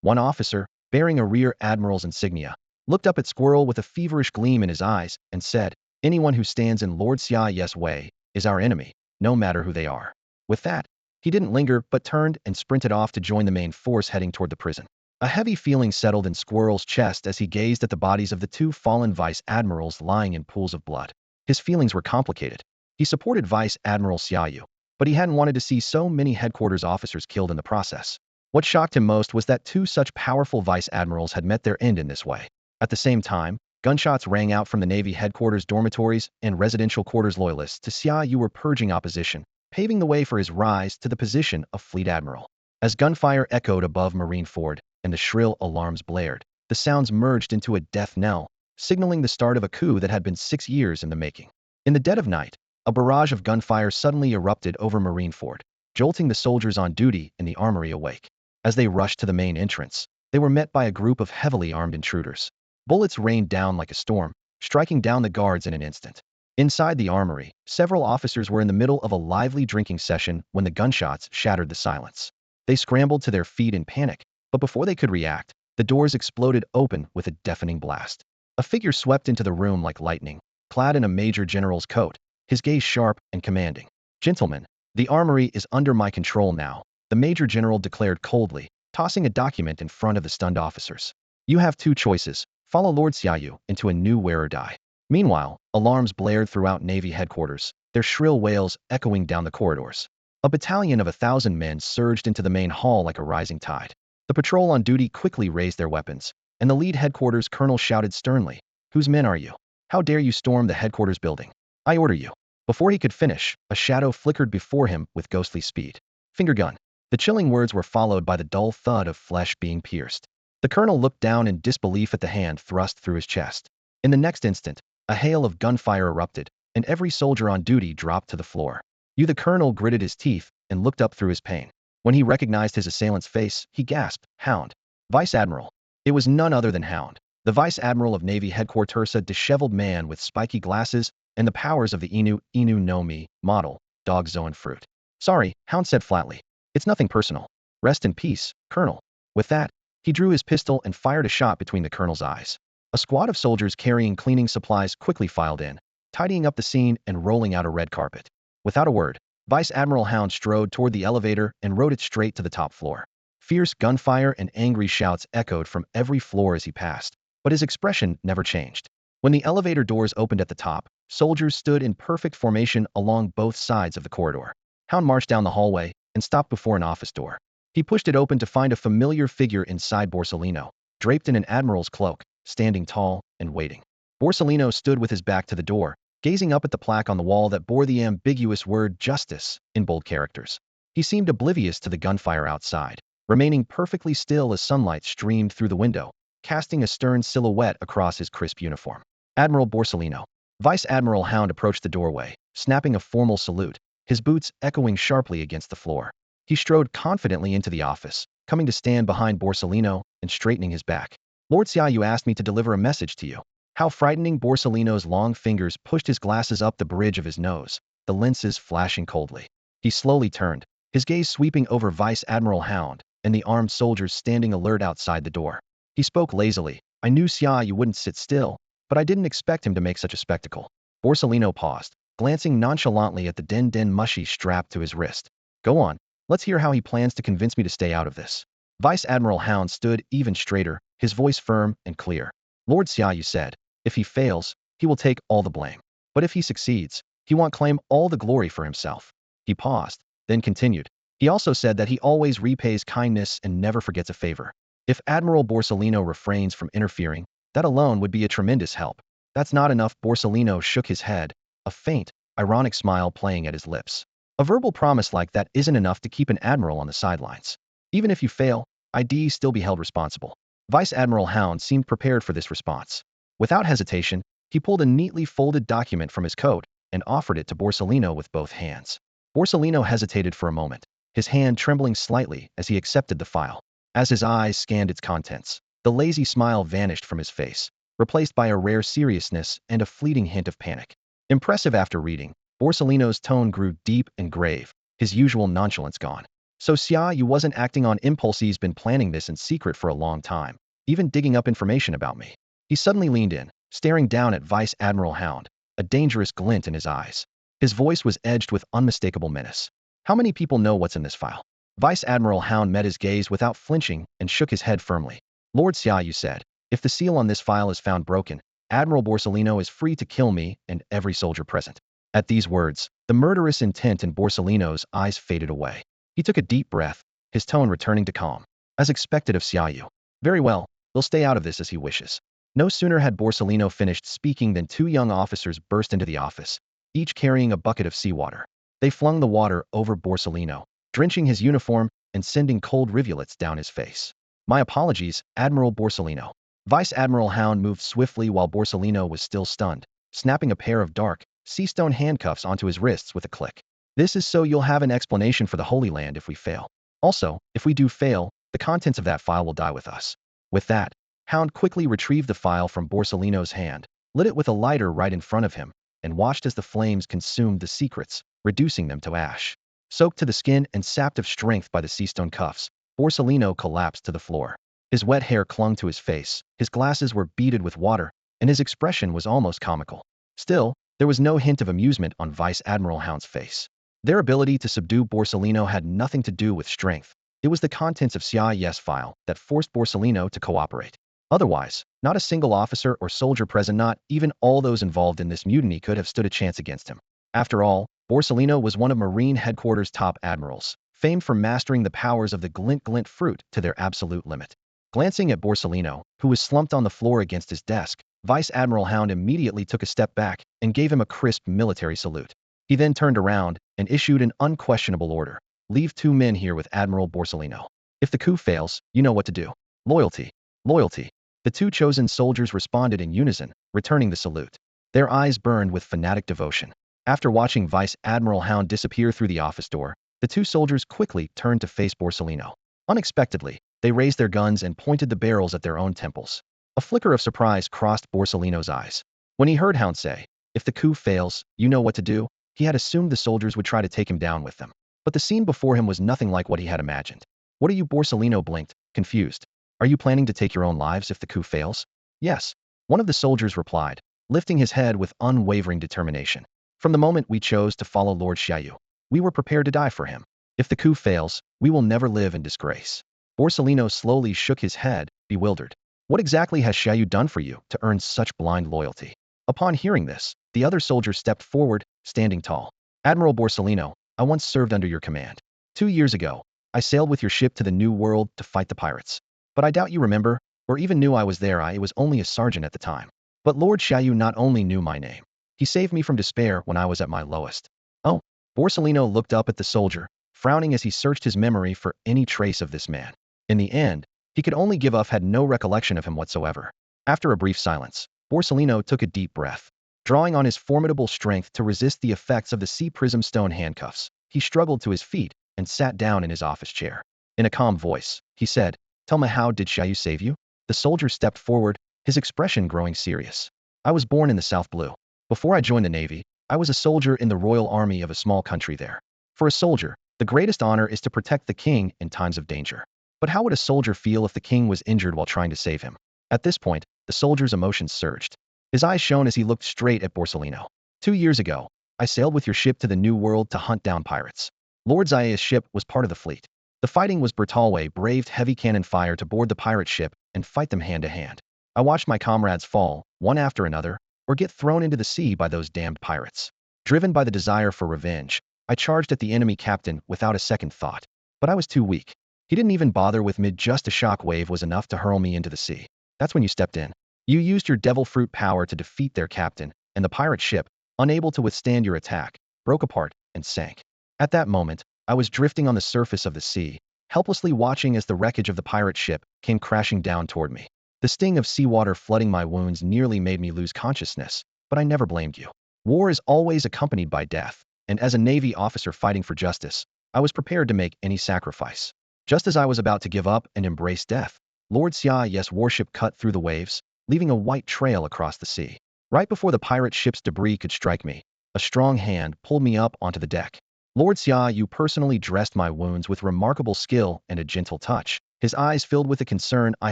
one officer, bearing a Rear Admiral's insignia, looked up at Squirrel with a feverish gleam in his eyes and said, "Anyone who stands in Lord Xia Yu's way is our enemy, no matter who they are." With that, he didn't linger but turned and sprinted off to join the main force heading toward the prison. A heavy feeling settled in Squirrel's chest as he gazed at the bodies of the two fallen Vice Admirals lying in pools of blood. His feelings were complicated. He supported Vice Admiral Xia Yu, but he hadn't wanted to see so many headquarters officers killed in the process. What shocked him most was that two such powerful Vice Admirals had met their end in this way. At the same time, gunshots rang out from the Navy headquarters dormitories, and residential quarters loyalists to Xia Yu were purging opposition, paving the way for his rise to the position of Fleet Admiral. As gunfire echoed above Marineford and the shrill alarms blared, the sounds merged into a death knell, signaling the start of a coup that had been 6 years in the making. In the dead of night, a barrage of gunfire suddenly erupted over Marineford, jolting the soldiers on duty in the armory awake. As they rushed to the main entrance, they were met by a group of heavily armed intruders. Bullets rained down like a storm, striking down the guards in an instant. Inside the armory, several officers were in the middle of a lively drinking session when the gunshots shattered the silence. They scrambled to their feet in panic, but before they could react, the doors exploded open with a deafening blast. A figure swept into the room like lightning, clad in a major general's coat, his gaze sharp and commanding. "Gentlemen, the armory is under my control now," the major general declared coldly, tossing a document in front of the stunned officers. "You have two choices: follow Lord Xia Yu into a new where or die." Meanwhile, alarms blared throughout Navy headquarters, their shrill wails echoing down the corridors. A battalion of 1,000 men surged into the main hall like a rising tide. The patrol on duty quickly raised their weapons, and the lead headquarters colonel shouted sternly, "Whose men are you? How dare you storm the headquarters building? I order you." Before he could finish, a shadow flickered before him with ghostly speed. "Finger gun." The chilling words were followed by the dull thud of flesh being pierced. The colonel looked down in disbelief at the hand thrust through his chest. In the next instant, a hail of gunfire erupted, and every soldier on duty dropped to the floor. The colonel gritted his teeth and looked up through his pain. When he recognized his assailant's face, he gasped, "Hound." Vice Admiral. It was none other than Hound, the Vice Admiral of Navy Headquarters, a disheveled man with spiky glasses and the powers of the Inu no Mi model, dog Zoan fruit. "Sorry," Hound said flatly. "It's nothing personal. Rest in peace, Colonel." With that, he drew his pistol and fired a shot between the colonel's eyes. A squad of soldiers carrying cleaning supplies quickly filed in, tidying up the scene and rolling out a red carpet. Without a word, Vice Admiral Hound strode toward the elevator and rode it straight to the top floor. Fierce gunfire and angry shouts echoed from every floor as he passed, but his expression never changed. When the elevator doors opened at the top, soldiers stood in perfect formation along both sides of the corridor. Hound marched down the hallway and stopped before an office door. He pushed it open to find a familiar figure inside Borsellino, draped in an admiral's cloak, standing tall and waiting. Borsellino stood with his back to the door, gazing up at the plaque on the wall that bore the ambiguous word "Justice" in bold characters. He seemed oblivious to the gunfire outside, remaining perfectly still as sunlight streamed through the window, casting a stern silhouette across his crisp uniform. "Admiral Borsellino." Vice Admiral Hound approached the doorway, snapping a formal salute, his boots echoing sharply against the floor. He strode confidently into the office, coming to stand behind Borsellino and straightening his back. "Lord Xia Yu asked me to deliver a message to you." How frightening! Borsellino's long fingers pushed his glasses up the bridge of his nose, the lenses flashing coldly. He slowly turned, his gaze sweeping over Vice Admiral Hound and the armed soldiers standing alert outside the door. He spoke lazily. "I knew Xia Yu wouldn't sit still, but I didn't expect him to make such a spectacle." Borsellino paused, glancing nonchalantly at the den mushy strapped to his wrist. "Go on, let's hear how he plans to convince me to stay out of this." Vice Admiral Hound stood even straighter, his voice firm and clear. Lord Xia Yu said, if he fails, he will take all the blame. But if he succeeds, he won't claim all the glory for himself. He paused, then continued. He also said that he always repays kindness and never forgets a favor. If Admiral Borsellino refrains from interfering, that alone would be a tremendous help. That's not enough. Borsellino shook his head, a faint, ironic smile playing at his lips. A verbal promise like that isn't enough to keep an admiral on the sidelines. Even if you fail, I'd still be held responsible. Vice Admiral Hound seemed prepared for this response. Without hesitation, he pulled a neatly folded document from his coat and offered it to Borsellino with both hands. Borsellino hesitated for a moment, his hand trembling slightly as he accepted the file. As his eyes scanned its contents, the lazy smile vanished from his face, replaced by a rare seriousness and a fleeting hint of panic. Impressive. After reading, Borsellino's tone grew deep and grave, his usual nonchalance gone. So Xia Yu wasn't acting on impulse. He's been planning this in secret for a long time, even digging up information about me. He suddenly leaned in, staring down at Vice Admiral Hound, a dangerous glint in his eyes. His voice was edged with unmistakable menace. How many people know what's in this file? Vice Admiral Hound met his gaze without flinching and shook his head firmly. Lord Xia Yu said, if the seal on this file is found broken, Admiral Borsellino is free to kill me and every soldier present. At these words, the murderous intent in Borsellino's eyes faded away. He took a deep breath, his tone returning to calm. As expected of Xia Yu. Very well, he'll stay out of this as he wishes. No sooner had Borsellino finished speaking than two young officers burst into the office, each carrying a bucket of seawater. They flung the water over Borsellino, drenching his uniform and sending cold rivulets down his face. My apologies, Admiral Borsellino. Vice Admiral Hound moved swiftly while Borsellino was still stunned, snapping a pair of dark, sea-stone handcuffs onto his wrists with a click. This is so you'll have an explanation for the Holy Land if we fail. Also, if we do fail, the contents of that file will die with us. With that, Hound quickly retrieved the file from Borsellino's hand, lit it with a lighter right in front of him, and watched as the flames consumed the secrets, reducing them to ash. Soaked to the skin and sapped of strength by the sea-stone cuffs, Borsellino collapsed to the floor. His wet hair clung to his face, his glasses were beaded with water, and his expression was almost comical. Still, there was no hint of amusement on Vice Admiral Hound's face. Their ability to subdue Borsellino had nothing to do with strength. It was the contents of Xia Yu's file that forced Borsellino to cooperate. Otherwise, not a single officer or soldier present, not even all those involved in this mutiny, could have stood a chance against him. After all, Borsellino was one of Marine Headquarters' top admirals, famed for mastering the powers of the glint fruit to their absolute limit. Glancing at Borsellino, who was slumped on the floor against his desk, Vice Admiral Hound immediately took a step back and gave him a crisp military salute. He then turned around and issued an unquestionable order. Leave 2 men here with Admiral Borsellino. If the coup fails, you know what to do. Loyalty. Loyalty. The 2 chosen soldiers responded in unison, returning the salute. Their eyes burned with fanatic devotion. After watching Vice Admiral Hound disappear through the office door, the 2 soldiers quickly turned to face Borsellino. Unexpectedly, they raised their guns and pointed the barrels at their own temples. A flicker of surprise crossed Borsellino's eyes. When he heard Hound say, if the coup fails, you know what to do, he had assumed the soldiers would try to take him down with them. But the scene before him was nothing like what he had imagined. What are you? Borsellino blinked, confused. Are you planning to take your own lives if the coup fails? Yes. One of the soldiers replied, lifting his head with unwavering determination. From the moment we chose to follow Lord Xia Yu, we were prepared to die for him. If the coup fails, we will never live in disgrace. Borsellino slowly shook his head, bewildered. What exactly has Xia Yu done for you to earn such blind loyalty? Upon hearing this, the other soldier stepped forward, standing tall. Admiral Borsellino, I once served under your command. 2 years ago, I sailed with your ship to the New World to fight the pirates. But I doubt you remember, or even knew I was there. I was only a sergeant at the time. But Lord Xia Yu not only knew my name, he saved me from despair when I was at my lowest. Oh, Borsellino looked up at the soldier, frowning as he searched his memory for any trace of this man. In the end, he could only give up, had no recollection of him whatsoever. After a brief silence, Borsellino took a deep breath. Drawing on his formidable strength to resist the effects of the sea prism stone handcuffs, he struggled to his feet and sat down in his office chair. In a calm voice, he said, Tell me, how did Xia Yu save you? The soldier stepped forward, his expression growing serious. I was born in the South Blue. Before I joined the Navy, I was a soldier in the Royal Army of a small country there. For a soldier, the greatest honor is to protect the king in times of danger. But how would a soldier feel if the king was injured while trying to save him? At this point, the soldier's emotions surged. His eyes shone as he looked straight at Borsellino. 2 years ago, I sailed with your ship to the New World to hunt down pirates. Lord Xia's ship was part of the fleet. The fighting was brutal. We braved heavy cannon fire to board the pirate ship and fight them hand to hand. I watched my comrades fall, one after another, or get thrown into the sea by those damned pirates. Driven by the desire for revenge, I charged at the enemy captain without a second thought. But I was too weak. He didn't even bother with me. Just a shock wave was enough to hurl me into the sea. That's when you stepped in. You used your devil fruit power to defeat their captain, and the pirate ship, unable to withstand your attack, broke apart and sank. At that moment, I was drifting on the surface of the sea, helplessly watching as the wreckage of the pirate ship came crashing down toward me. The sting of seawater flooding my wounds nearly made me lose consciousness, but I never blamed you. War is always accompanied by death, and as a Navy officer fighting for justice, I was prepared to make any sacrifice. Just as I was about to give up and embrace death, Lord Xia Yu's warship cut through the waves, leaving a white trail across the sea. Right before the pirate ship's debris could strike me, a strong hand pulled me up onto the deck. Lord Xia Yu personally dressed my wounds with remarkable skill and a gentle touch, his eyes filled with a concern I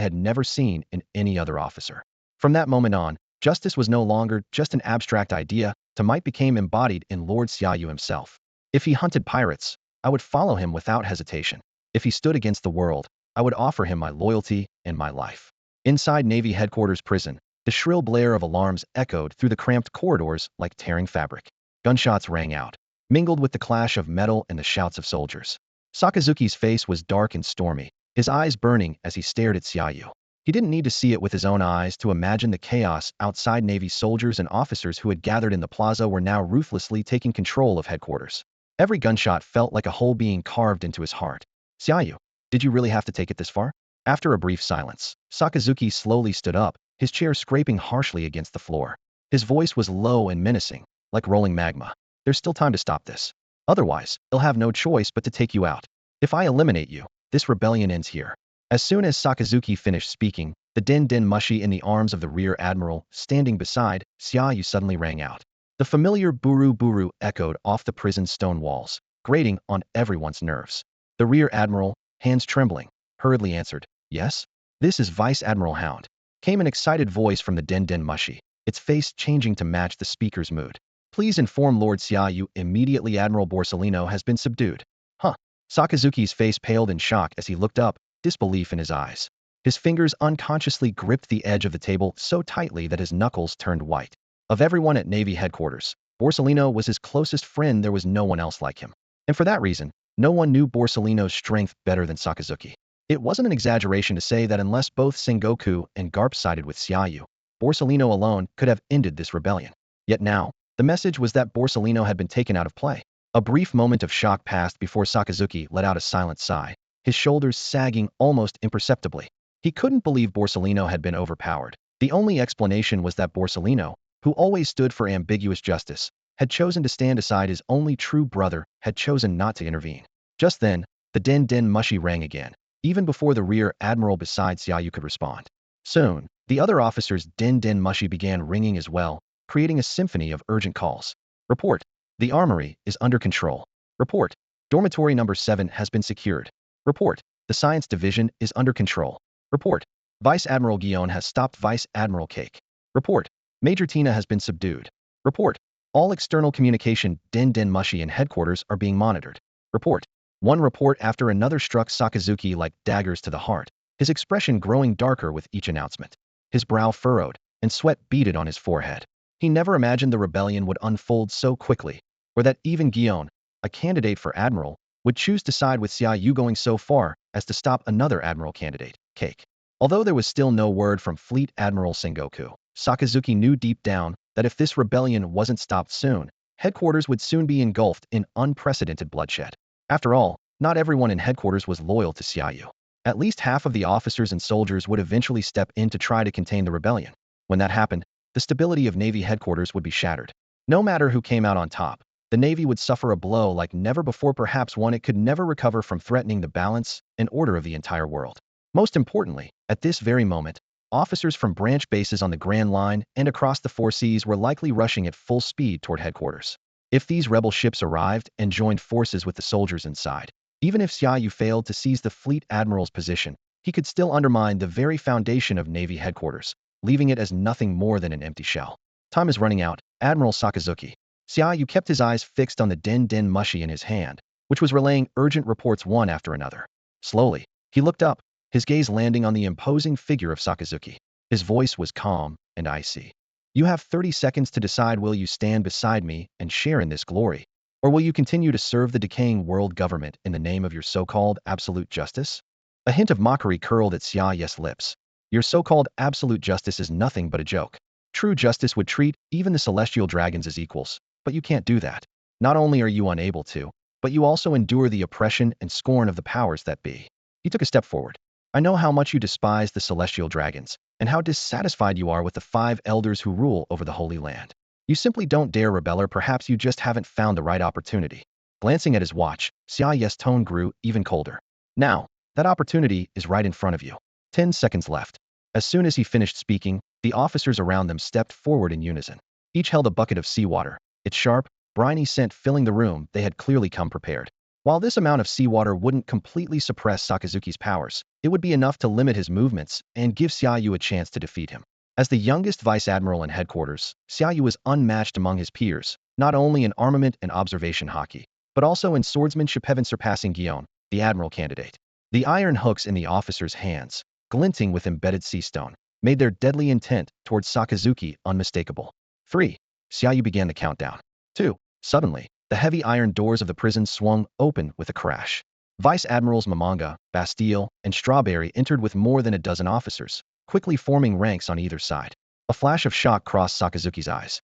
had never seen in any other officer. From that moment on, justice was no longer just an abstract idea. Might became embodied in Lord Xia Yu himself. If he hunted pirates, I would follow him without hesitation. If he stood against the world, I would offer him my loyalty and my life. Inside Navy headquarters prison, the shrill blare of alarms echoed through the cramped corridors like tearing fabric. Gunshots rang out, mingled with the clash of metal and the shouts of soldiers. Sakazuki's face was dark and stormy, his eyes burning as he stared at Xia Yu. He didn't need to see it with his own eyes to imagine the chaos outside. Navy soldiers and officers who had gathered in the plaza were now ruthlessly taking control of headquarters. Every gunshot felt like a hole being carved into his heart. Xia Yu, did you really have to take it this far? After a brief silence, Sakazuki slowly stood up, his chair scraping harshly against the floor. His voice was low and menacing, like rolling magma. There's still time to stop this. Otherwise, they'll have no choice but to take you out. If I eliminate you, this rebellion ends here. As soon as Sakazuki finished speaking, the din-din mushi in the arms of the Rear Admiral, standing beside Xia Yu, suddenly rang out. The familiar buru-buru echoed off the prison's stone walls, grating on everyone's nerves. The Rear Admiral, hands trembling, hurriedly answered, "Yes? This is Vice Admiral Hound," came an excited voice from the din-din mushi, its face changing to match the speaker's mood. "Please inform Lord Xia Yu immediately Admiral Borsellino has been subdued." Huh. Sakazuki's face paled in shock as he looked up, disbelief in his eyes. His fingers unconsciously gripped the edge of the table so tightly that his knuckles turned white. Of everyone at Navy headquarters, Borsellino was his closest friend. There was no one else like him. And for that reason, no one knew Borsellino's strength better than Sakazuki. It wasn't an exaggeration to say that unless both Sengoku and Garp sided with Xia Yu, Borsellino alone could have ended this rebellion. Yet now, the message was that Borsellino had been taken out of play. A brief moment of shock passed before Sakazuki let out a silent sigh, his shoulders sagging almost imperceptibly. He couldn't believe Borsellino had been overpowered. The only explanation was that Borsellino, who always stood for ambiguous justice, had chosen to stand aside. His only true brother had chosen not to intervene. Just then, the din-din mushi rang again, even before the Rear Admiral beside Xia Yu could respond. Soon, the other officers' din-din mushi began ringing as well, creating a symphony of urgent calls. Report. The armory is under control. Report. Dormitory number 7 has been secured. Report. The science division is under control. Report. Vice Admiral Guion has stopped Vice Admiral Cake. Report. Major Tina has been subdued. Report. All external communication din-din mushi in headquarters are being monitored. Report. One report after another struck Sakazuki like daggers to the heart, his expression growing darker with each announcement. His brow furrowed, and sweat beaded on his forehead. He never imagined the rebellion would unfold so quickly, or that even Guion, a candidate for admiral, would choose to side with Xia Yu, going so far as to stop another admiral candidate, Cake. Although there was still no word from Fleet Admiral Sengoku, Sakazuki knew deep down that if this rebellion wasn't stopped soon, headquarters would soon be engulfed in unprecedented bloodshed. After all, not everyone in headquarters was loyal to Xia Yu. At least half of the officers and soldiers would eventually step in to try to contain the rebellion. When that happened, the stability of Navy headquarters would be shattered. No matter who came out on top, the Navy would suffer a blow like never before, perhaps one it could never recover from, threatening the balance and order of the entire world. Most importantly, at this very moment, officers from branch bases on the Grand Line and across the four seas were likely rushing at full speed toward headquarters. If these rebel ships arrived and joined forces with the soldiers inside, even if Xia Yu failed to seize the Fleet Admiral's position, he could still undermine the very foundation of Navy headquarters, leaving it as nothing more than an empty shell. Time is running out, Admiral Sakazuki. Xia Yu kept his eyes fixed on the din-din mushi in his hand, which was relaying urgent reports one after another. Slowly, he looked up, his gaze landing on the imposing figure of Sakazuki. His voice was calm and icy. You have 30 seconds to decide, will you stand beside me and share in this glory? Or will you continue to serve the decaying world government in the name of your so-called absolute justice? A hint of mockery curled at Xia Yu's lips. Your so-called absolute justice is nothing but a joke. True justice would treat even the celestial dragons as equals, but you can't do that. Not only are you unable to, but you also endure the oppression and scorn of the powers that be. He took a step forward. I know how much you despise the celestial dragons, and how dissatisfied you are with the 5 elders who rule over the Holy Land. You simply don't dare rebel, or perhaps you just haven't found the right opportunity. Glancing at his watch, Xia Yu's tone grew even colder. Now, that opportunity is right in front of you. 10 seconds left. As soon as he finished speaking, the officers around them stepped forward in unison. Each held a bucket of seawater, its sharp, briny scent filling the room. They had clearly come prepared. While this amount of seawater wouldn't completely suppress Sakazuki's powers, it would be enough to limit his movements and give Xia Yu a chance to defeat him. As the youngest Vice Admiral in headquarters, Xia Yu was unmatched among his peers, not only in armament and observation hockey, but also in swordsmanship, heaven surpassing Guillaume, the Admiral candidate. The iron hooks in the officers' hands, glinting with embedded sea stone, made their deadly intent towards Sakazuki unmistakable. 3. Xia Yu began the countdown. 2. Suddenly, the heavy iron doors of the prison swung open with a crash. Vice Admirals Mamanga, Bastille, and Strawberry entered with more than a dozen officers, quickly forming ranks on either side. A flash of shock crossed Sakazuki's eyes.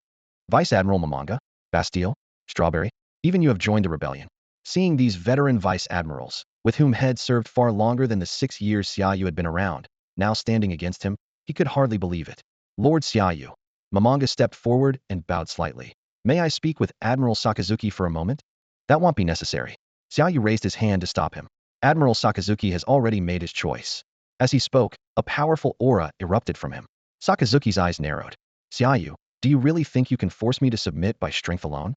Vice Admiral Mamanga, Bastille, Strawberry, even you have joined the rebellion. Seeing these veteran Vice Admirals, with whom had served far longer than the 6 years Xia Yu had been around, now standing against him, he could hardly believe it. Lord Xia Yu. Mamanga stepped forward and bowed slightly. May I speak with Admiral Sakazuki for a moment? That won't be necessary. Xia Yu raised his hand to stop him. Admiral Sakazuki has already made his choice. As he spoke, a powerful aura erupted from him. Sakazuki's eyes narrowed. Xia Yu, do you really think you can force me to submit by strength alone?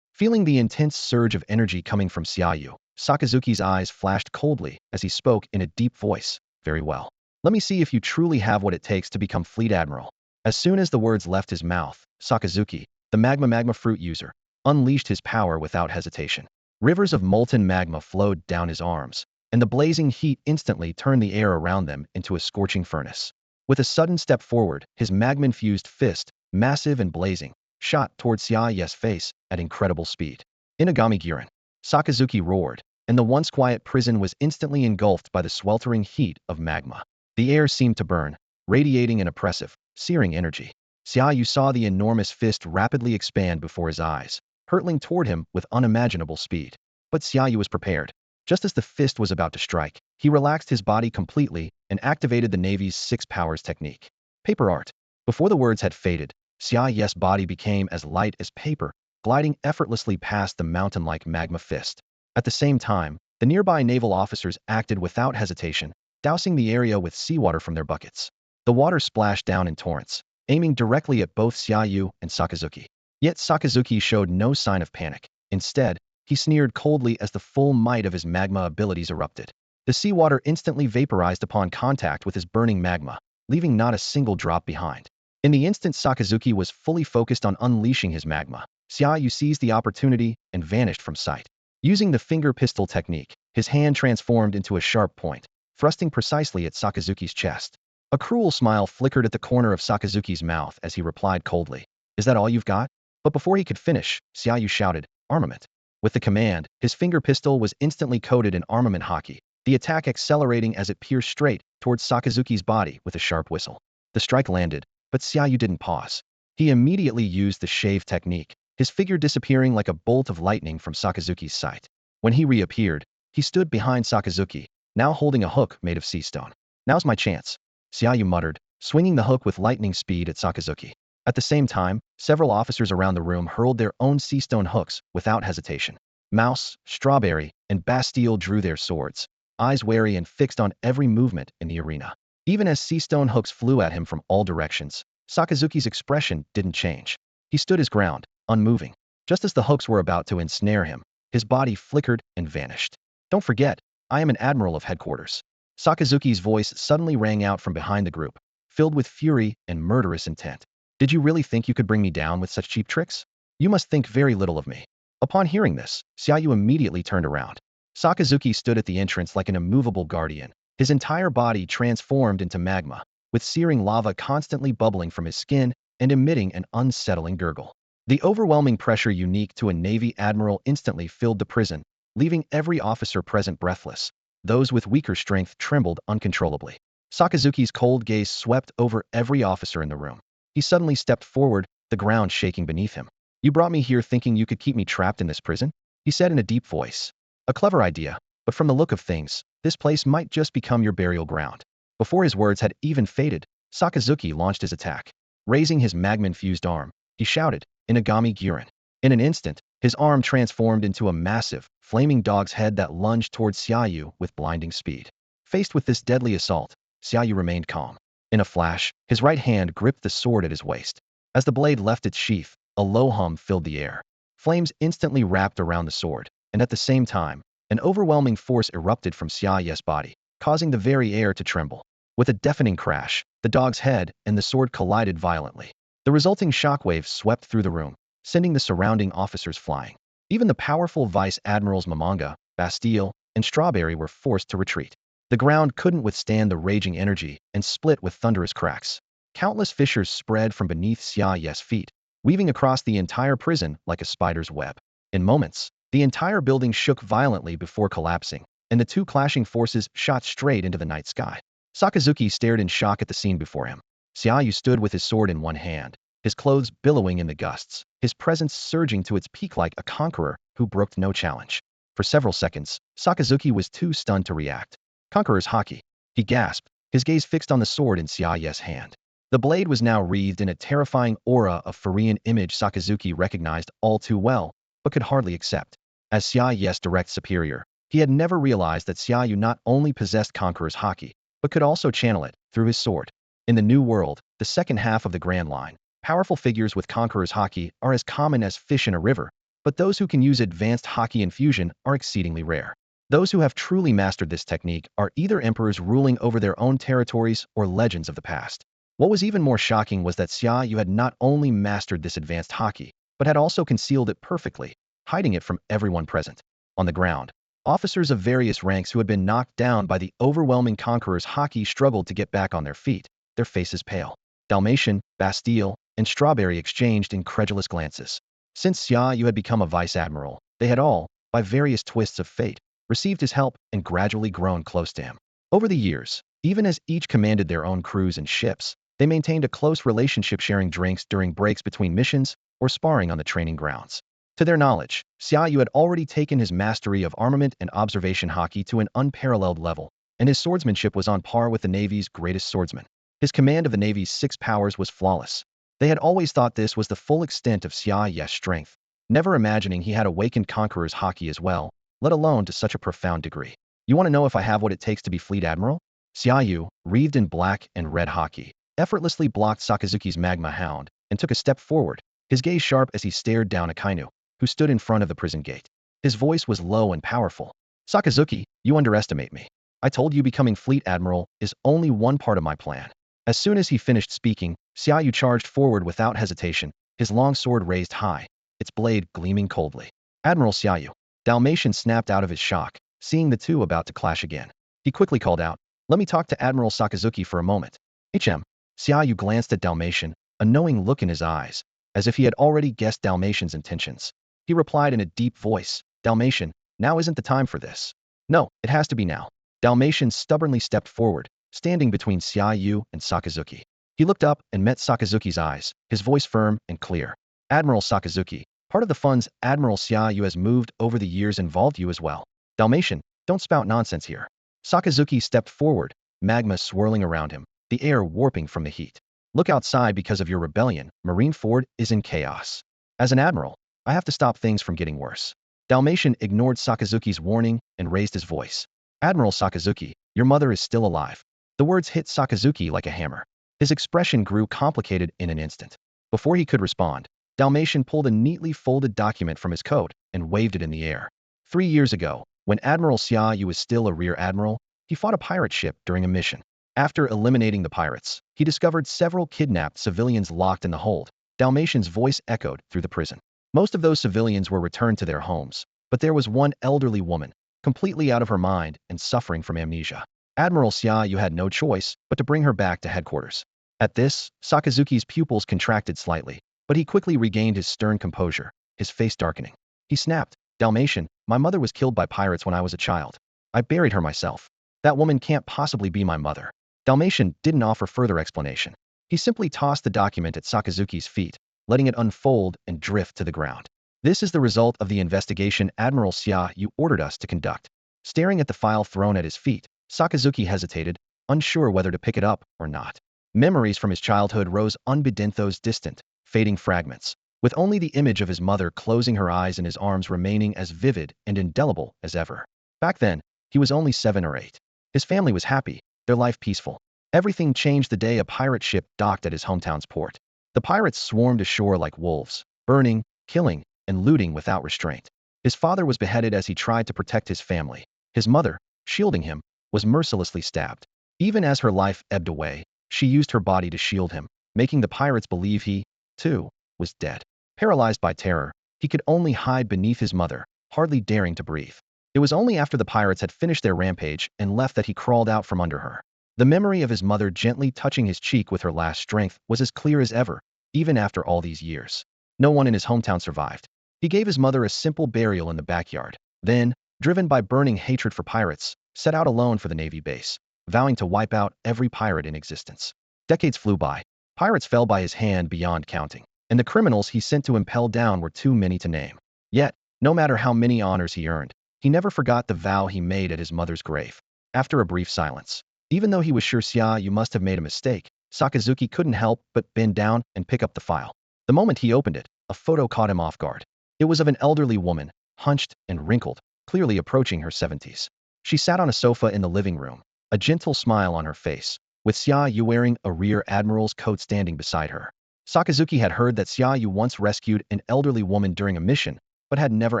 Feeling the intense surge of energy coming from Xia Yu, Sakazuki's eyes flashed coldly as he spoke in a deep voice. Very well. Let me see if you truly have what it takes to become Fleet Admiral. As soon as the words left his mouth, Sakazuki, the magma fruit user, unleashed his power without hesitation. Rivers of molten magma flowed down his arms, and the blazing heat instantly turned the air around them into a scorching furnace. With a sudden step forward, his magma-infused fist, massive and blazing, shot towards Xia Yu's face at incredible speed. Inagami Girin. Sakazuki roared, and the once quiet prison was instantly engulfed by the sweltering heat of magma. The air seemed to burn, radiating an oppressive, searing energy. Xia Yu saw the enormous fist rapidly expand before his eyes, hurtling toward him with unimaginable speed. But Xia Yu was prepared. Just as the fist was about to strike, he relaxed his body completely and activated the Navy's 6 powers technique. Paper art. Before the words had faded, Xia Yu's body became as light as paper, gliding effortlessly past the mountain-like magma fist. At the same time, the nearby naval officers acted without hesitation, dousing the area with seawater from their buckets. The water splashed down in torrents, aiming directly at both Xia Yu and Sakazuki. Yet Sakazuki showed no sign of panic. Instead, he sneered coldly as the full might of his magma abilities erupted. The seawater instantly vaporized upon contact with his burning magma, leaving not a single drop behind. In the instant Sakazuki was fully focused on unleashing his magma, Xia Yu seized the opportunity and vanished from sight. Using the finger pistol technique, his hand transformed into a sharp point, thrusting precisely at Sakazuki's chest. A cruel smile flickered at the corner of Sakazuki's mouth as he replied coldly, "Is that all you've got?" But before he could finish, Xia Yu shouted, "Armament." With the command, his finger pistol was instantly coated in armament hockey, the attack accelerating as it pierced straight towards Sakazuki's body with a sharp whistle. The strike landed, but Xia Yu didn't pause. He immediately used the shave technique, his figure disappearing like a bolt of lightning from Sakazuki's sight. When he reappeared, he stood behind Sakazuki, now holding a hook made of sea stone. "Now's my chance," Xia Yu muttered, swinging the hook with lightning speed at Sakazuki. At the same time, several officers around the room hurled their own sea stone hooks without hesitation. Mouse, Strawberry, and Bastille drew their swords, eyes wary and fixed on every movement in the arena. Even as sea stone hooks flew at him from all directions, Sakazuki's expression didn't change. He stood his ground, unmoving. Just as the hooks were about to ensnare him, his body flickered and vanished. "Don't forget, I am an admiral of headquarters." Sakazuki's voice suddenly rang out from behind the group, filled with fury and murderous intent. "Did you really think you could bring me down with such cheap tricks? You must think very little of me." Upon hearing this, Xia Yu immediately turned around. Sakazuki stood at the entrance like an immovable guardian, his entire body transformed into magma, with searing lava constantly bubbling from his skin and emitting an unsettling gurgle. The overwhelming pressure unique to a Navy admiral instantly filled the prison, leaving every officer present breathless. Those with weaker strength trembled uncontrollably. Sakazuki's cold gaze swept over every officer in the room. He suddenly stepped forward, the ground shaking beneath him. "You brought me here thinking you could keep me trapped in this prison?" he said in a deep voice. "A clever idea, but from the look of things, this place might just become your burial ground." Before his words had even faded, Sakazuki launched his attack. Raising his magma-infused arm, he shouted, "Inagami Gyuren." In an instant, his arm transformed into a massive, flaming dog's head that lunged towards Xia Yu with blinding speed. Faced with this deadly assault, Xia Yu remained calm. In a flash, his right hand gripped the sword at his waist. As the blade left its sheath, a low hum filled the air. Flames instantly wrapped around the sword, and at the same time, an overwhelming force erupted from Xia Yu's body, causing the very air to tremble. With a deafening crash, the dog's head and the sword collided violently. The resulting shockwaves swept through the room, sending the surrounding officers flying. Even the powerful Vice Admirals Mamanga, Bastille, and Strawberry were forced to retreat. The ground couldn't withstand the raging energy and split with thunderous cracks. Countless fissures spread from beneath Xia Yu's feet, weaving across the entire prison like a spider's web. In moments, the entire building shook violently before collapsing, and the two clashing forces shot straight into the night sky. Sakazuki stared in shock at the scene before him. Xia Yu stood with his sword in one hand, his clothes billowing in the gusts, his presence surging to its peak like a conqueror who brooked no challenge. For several seconds, Sakazuki was too stunned to react. "Conqueror's haki," he gasped, his gaze fixed on the sword in Xia Yu's hand. The blade was now wreathed in a terrifying aura of Furian image Sakazuki recognized all too well, but could hardly accept. As Xia Yu's direct superior, he had never realized that Xia Yu not only possessed Conqueror's haki, but could also channel it through his sword. In the New World, the second half of the Grand Line, powerful figures with Conqueror's haki are as common as fish in a river, but those who can use advanced haki infusion are exceedingly rare. Those who have truly mastered this technique are either emperors ruling over their own territories or legends of the past. What was even more shocking was that Xia Yu had not only mastered this advanced haki, but had also concealed it perfectly, hiding it from everyone present. On the ground, officers of various ranks who had been knocked down by the overwhelming Conqueror's haki struggled to get back on their feet, their faces pale. Dalmatian, Bastille, and Strawberry exchanged incredulous glances. Since Xia Yu had become a Vice Admiral, they had all, by various twists of fate, received his help and gradually grown close to him. Over the years, even as each commanded their own crews and ships, they maintained a close relationship, sharing drinks during breaks between missions or sparring on the training grounds. To their knowledge, Xia Yu had already taken his mastery of armament and observation haki to an unparalleled level, and his swordsmanship was on par with the Navy's greatest swordsman. His command of the Navy's 6 powers was flawless. They had always thought this was the full extent of Xia Yu's strength, never imagining he had awakened Conqueror's haki as well, let alone to such a profound degree. "You want to know if I have what it takes to be Fleet Admiral?" Xia Yu, wreathed in black and red haki, effortlessly blocked Sakazuki's magma hound and took a step forward, his gaze sharp as he stared down Akainu, who stood in front of the prison gate. His voice was low and powerful. "Sakazuki, you underestimate me. I told you becoming Fleet Admiral is only one part of my plan." As soon as he finished speaking, Xia Yu charged forward without hesitation, his long sword raised high, its blade gleaming coldly. "Admiral Xia Yu." Dalmatian snapped out of his shock, seeing the two about to clash again. He quickly called out, "Let me talk to Admiral Sakazuki for a moment." "HM." Xia Yu glanced at Dalmatian, a knowing look in his eyes, as if he had already guessed Dalmatian's intentions. He replied in a deep voice, "Dalmatian, now isn't the time for this." "No, it has to be now." Dalmatian stubbornly stepped forward, standing between Xia Yu and Sakazuki. He looked up and met Sakazuki's eyes, his voice firm and clear. "Admiral Sakazuki, part of the funds Admiral Xia Yu has moved over the years involved you as well." "Dalmatian, don't spout nonsense here." Sakazuki stepped forward, magma swirling around him, the air warping from the heat. "Look outside. Because of your rebellion, Marineford is in chaos. As an admiral, I have to stop things from getting worse." Dalmatian ignored Sakazuki's warning and raised his voice. "Admiral Sakazuki, your mother is still alive." The words hit Sakazuki like a hammer. His expression grew complicated in an instant. Before he could respond, Dalmatian pulled a neatly folded document from his coat and waved it in the air. 3 years ago, when Admiral Xia Yu was still a Rear Admiral, he fought a pirate ship during a mission. After eliminating the pirates, he discovered several kidnapped civilians locked in the hold. Dalmatian's voice echoed through the prison. Most of those civilians were returned to their homes, but there was one elderly woman, completely out of her mind and suffering from amnesia. Admiral Xia Yu had no choice but to bring her back to headquarters. At this, Sakazuki's pupils contracted slightly, but he quickly regained his stern composure, his face darkening. He snapped, "Dalmatian, my mother was killed by pirates when I was a child. I buried her myself. That woman can't possibly be my mother." Dalmatian didn't offer further explanation. He simply tossed the document at Sakazuki's feet, letting it unfold and drift to the ground. "This is the result of the investigation Admiral Xia Yu ordered us to conduct." Staring at the file thrown at his feet, Sakazuki hesitated, unsure whether to pick it up or not. Memories from his childhood rose unbidden, those distant, fading fragments, with only the image of his mother closing her eyes in his arms remaining as vivid and indelible as ever. Back then, he was only 7 or 8. His family was happy, their life peaceful. Everything changed the day a pirate ship docked at his hometown's port. The pirates swarmed ashore like wolves, burning, killing, and looting without restraint. His father was beheaded as he tried to protect his family. His mother, shielding him, was mercilessly stabbed. Even as her life ebbed away, she used her body to shield him, making the pirates believe he, too, was dead. Paralyzed by terror, he could only hide beneath his mother, hardly daring to breathe. It was only after the pirates had finished their rampage and left that he crawled out from under her. The memory of his mother gently touching his cheek with her last strength was as clear as ever, even after all these years. No one in his hometown survived. He gave his mother a simple burial in the backyard. Then, driven by burning hatred for pirates, set out alone for the Navy base, vowing to wipe out every pirate in existence. Decades flew by. Pirates fell by his hand beyond counting, and the criminals he sent to impel down were too many to name. Yet, no matter how many honors he earned, he never forgot the vow he made at his mother's grave. After a brief silence, even though he was sure Xia Yu must have made a mistake, Sakazuki couldn't help but bend down and pick up the file. The moment he opened it, a photo caught him off guard. It was of an elderly woman, hunched and wrinkled, clearly approaching her 70s. She sat on a sofa in the living room, a gentle smile on her face, with Xia Yu wearing a Rear Admiral's coat standing beside her. Sakazuki had heard that Xia Yu once rescued an elderly woman during a mission, but had never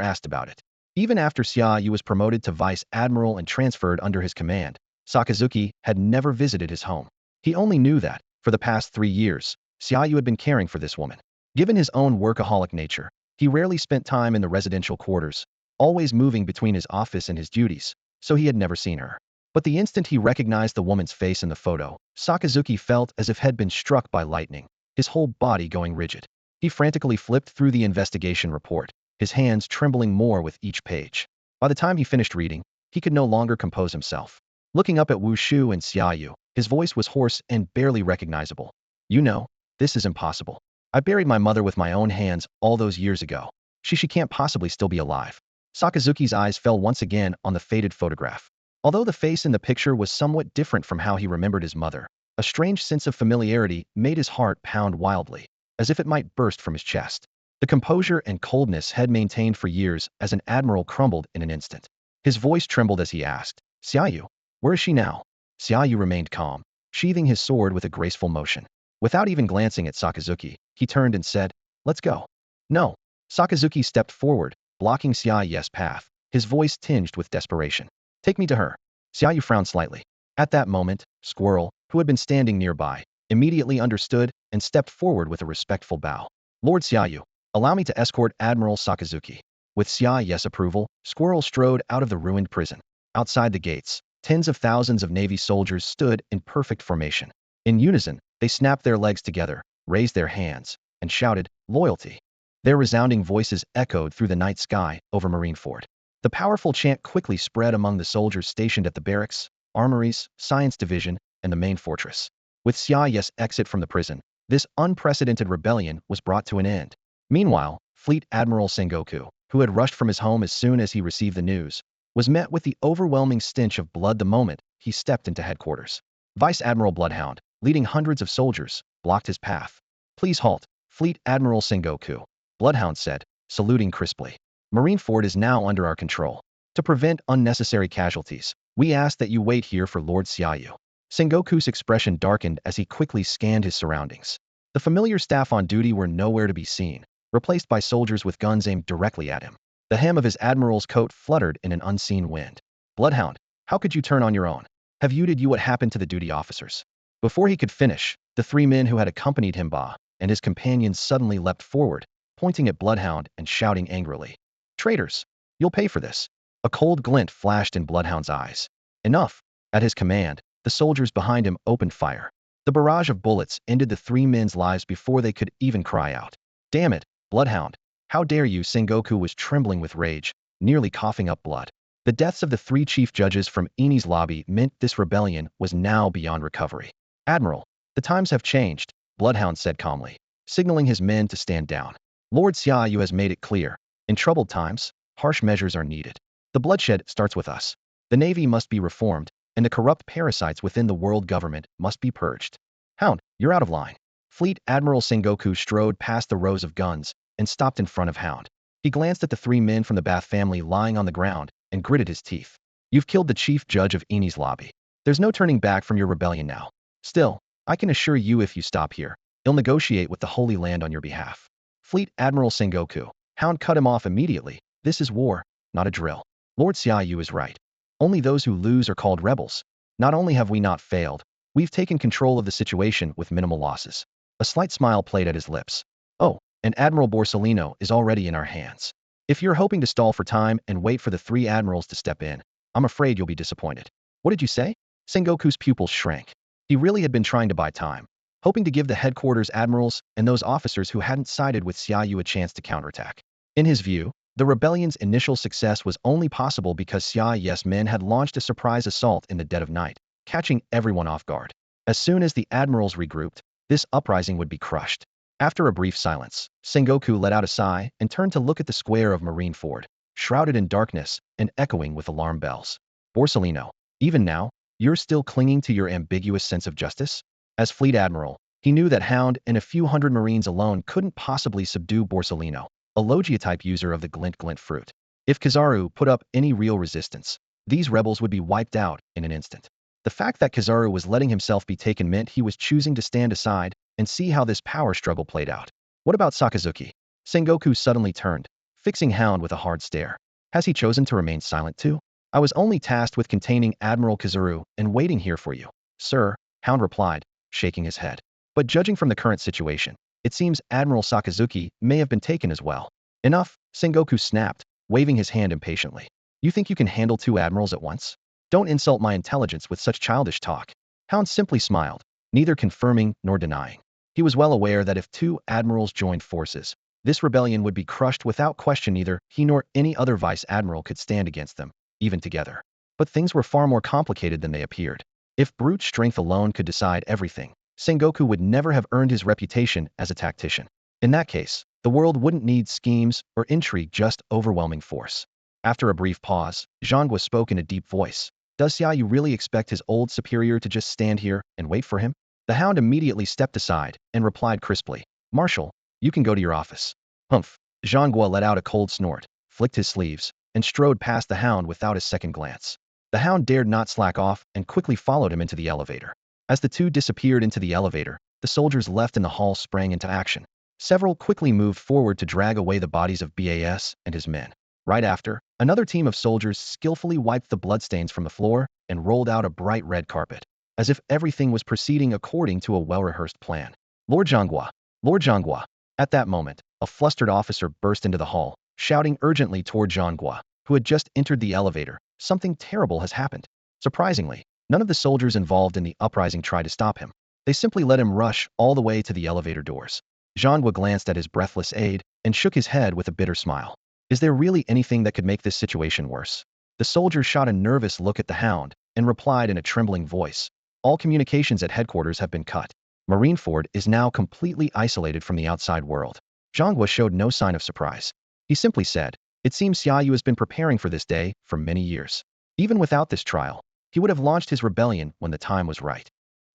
asked about it. Even after Xia Yu was promoted to Vice Admiral and transferred under his command, Sakazuki had never visited his home. He only knew that, for the past 3 years, Xia Yu had been caring for this woman. Given his own workaholic nature, he rarely spent time in the residential quarters, always moving between his office and his duties, so he had never seen her. But the instant he recognized the woman's face in the photo, Sakazuki felt as if had been struck by lightning, his whole body going rigid. He frantically flipped through the investigation report, his hands trembling more with each page. By the time he finished reading, he could no longer compose himself. Looking up at Wu Shu and Xia Yu, his voice was hoarse and barely recognizable. "You know, this is impossible. I buried my mother with my own hands all those years ago. She can't possibly still be alive." Sakazuki's eyes fell once again on the faded photograph. Although the face in the picture was somewhat different from how he remembered his mother, a strange sense of familiarity made his heart pound wildly, as if it might burst from his chest. The composure and coldness had maintained for years as an admiral crumbled in an instant. His voice trembled as he asked, "Xia Yu, where is she now?" Xia Yu remained calm, sheathing his sword with a graceful motion. Without even glancing at Sakazuki, he turned and said, "Let's go." "No." Sakazuki stepped forward, blocking Xia Yu's path, his voice tinged with desperation. "Take me to her." Xia Yu frowned slightly. At that moment, Squirrel, who had been standing nearby, immediately understood and stepped forward with a respectful bow. "Lord Xia Yu, allow me to escort Admiral Sakazuki." With Xia Yu's approval, Squirrel strode out of the ruined prison. Outside the gates, tens of thousands of Navy soldiers stood in perfect formation. In unison, they snapped their legs together, raised their hands, and shouted, "Loyalty." Their resounding voices echoed through the night sky over Marineford. The powerful chant quickly spread among the soldiers stationed at the barracks, armories, science division, and the main fortress. With Xia Yu's exit from the prison, this unprecedented rebellion was brought to an end. Meanwhile, Fleet Admiral Sengoku, who had rushed from his home as soon as he received the news, was met with the overwhelming stench of blood the moment he stepped into headquarters. Vice Admiral Bloodhound, leading hundreds of soldiers, blocked his path. "Please halt, Fleet Admiral Sengoku," Bloodhound said, saluting crisply. "Marineford is now under our control. To prevent unnecessary casualties, we ask that you wait here for Lord Xia Yu." Sengoku's expression darkened as he quickly scanned his surroundings. The familiar staff on duty were nowhere to be seen, replaced by soldiers with guns aimed directly at him. The hem of his admiral's coat fluttered in an unseen wind. "Bloodhound, how could you turn on your own? Did you what happened to the duty officers?" Before he could finish, the 3 men who had accompanied him and his companions suddenly leapt forward, pointing at Bloodhound and shouting angrily, "Traitors! You'll pay for this." A cold glint flashed in Bloodhound's eyes. Enough! At his command, the soldiers behind him opened fire. The barrage of bullets ended the three men's lives before they could even cry out. Damn it, Bloodhound! How dare you! Sengoku was trembling with rage, nearly coughing up blood. The deaths of the three chief judges from Eni's lobby meant this rebellion was now beyond recovery. Admiral, the times have changed, Bloodhound said calmly, signaling his men to stand down. Lord Xia Yu has made it clear. In troubled times, harsh measures are needed. The bloodshed starts with us. The Navy must be reformed, and the corrupt parasites within the world government must be purged. Hound, you're out of line. Fleet Admiral Sengoku strode past the rows of guns and stopped in front of Hound. He glanced at the three men from the Bath family lying on the ground and gritted his teeth. You've killed the chief judge of Eni's lobby. There's no turning back from your rebellion now. Still, I can assure you if you stop here, he'll negotiate with the Holy Land on your behalf. Fleet Admiral Sengoku. Hound cut him off immediately. This is war, not a drill. Lord Xia Yu is right. Only those who lose are called rebels. Not only have we not failed, we've taken control of the situation with minimal losses. A slight smile played at his lips. Oh, and Admiral Borsellino is already in our hands. If you're hoping to stall for time and wait for the three admirals to step in, I'm afraid you'll be disappointed. What did you say? Sengoku's pupils shrank. He really had been trying to buy time, hoping to give the headquarters admirals and those officers who hadn't sided with Xia Yu a chance to counterattack. In his view, the rebellion's initial success was only possible because Xia Yu's men had launched a surprise assault in the dead of night, catching everyone off guard. As soon as the admirals regrouped, this uprising would be crushed. After a brief silence, Sengoku let out a sigh and turned to look at the square of Marineford, shrouded in darkness and echoing with alarm bells. Borsellino, even now, you're still clinging to your ambiguous sense of justice? As Fleet Admiral, he knew that Hound and a few hundred Marines alone couldn't possibly subdue Borsellino, a Logia-type user of the glint fruit. If Kizaru put up any real resistance, these rebels would be wiped out in an instant. The fact that Kizaru was letting himself be taken meant he was choosing to stand aside and see how this power struggle played out. What about Sakazuki? Sengoku suddenly turned, fixing Hound with a hard stare. Has he chosen to remain silent too? I was only tasked with containing Admiral Kizaru and waiting here for you, sir, Hound replied, shaking his head. But judging from the current situation, it seems Admiral Sakazuki may have been taken as well. Enough, Sengoku snapped, waving his hand impatiently. You think you can handle two admirals at once? Don't insult my intelligence with such childish talk. Hound simply smiled, neither confirming nor denying. He was well aware that if two admirals joined forces, this rebellion would be crushed without question. Neither he nor any other vice admiral could stand against them, even together. But things were far more complicated than they appeared. If brute strength alone could decide everything, Sengoku would never have earned his reputation as a tactician. In that case, the world wouldn't need schemes or intrigue, just overwhelming force. After a brief pause, Zhangguo spoke in a deep voice. Does Xia Yu really expect his old superior to just stand here and wait for him? The Hound immediately stepped aside and replied crisply, Marshal, you can go to your office. Humph. Zhangguo let out a cold snort, flicked his sleeves, and strode past the Hound without a second glance. The Hound dared not slack off and quickly followed him into the elevator. As the two disappeared into the elevator, the soldiers left in the hall sprang into action. Several quickly moved forward to drag away the bodies of BAS and his men. Right after, another team of soldiers skillfully wiped the bloodstains from the floor and rolled out a bright red carpet, as if everything was proceeding according to a well-rehearsed plan. Lord Zhangguo! Lord Zhangguo! At that moment, a flustered officer burst into the hall, shouting urgently toward Zhangguo, who had just entered the elevator. Something terrible has happened. Surprisingly, none of the soldiers involved in the uprising tried to stop him. They simply let him rush all the way to the elevator doors. Zhangguo glanced at his breathless aide and shook his head with a bitter smile. Is there really anything that could make this situation worse? The soldier shot a nervous look at the Hound and replied in a trembling voice. All communications at headquarters have been cut. Marineford is now completely isolated from the outside world. Zhangguo showed no sign of surprise. He simply said, it seems Xia Yu has been preparing for this day for many years. Even without this trial, he would have launched his rebellion when the time was right.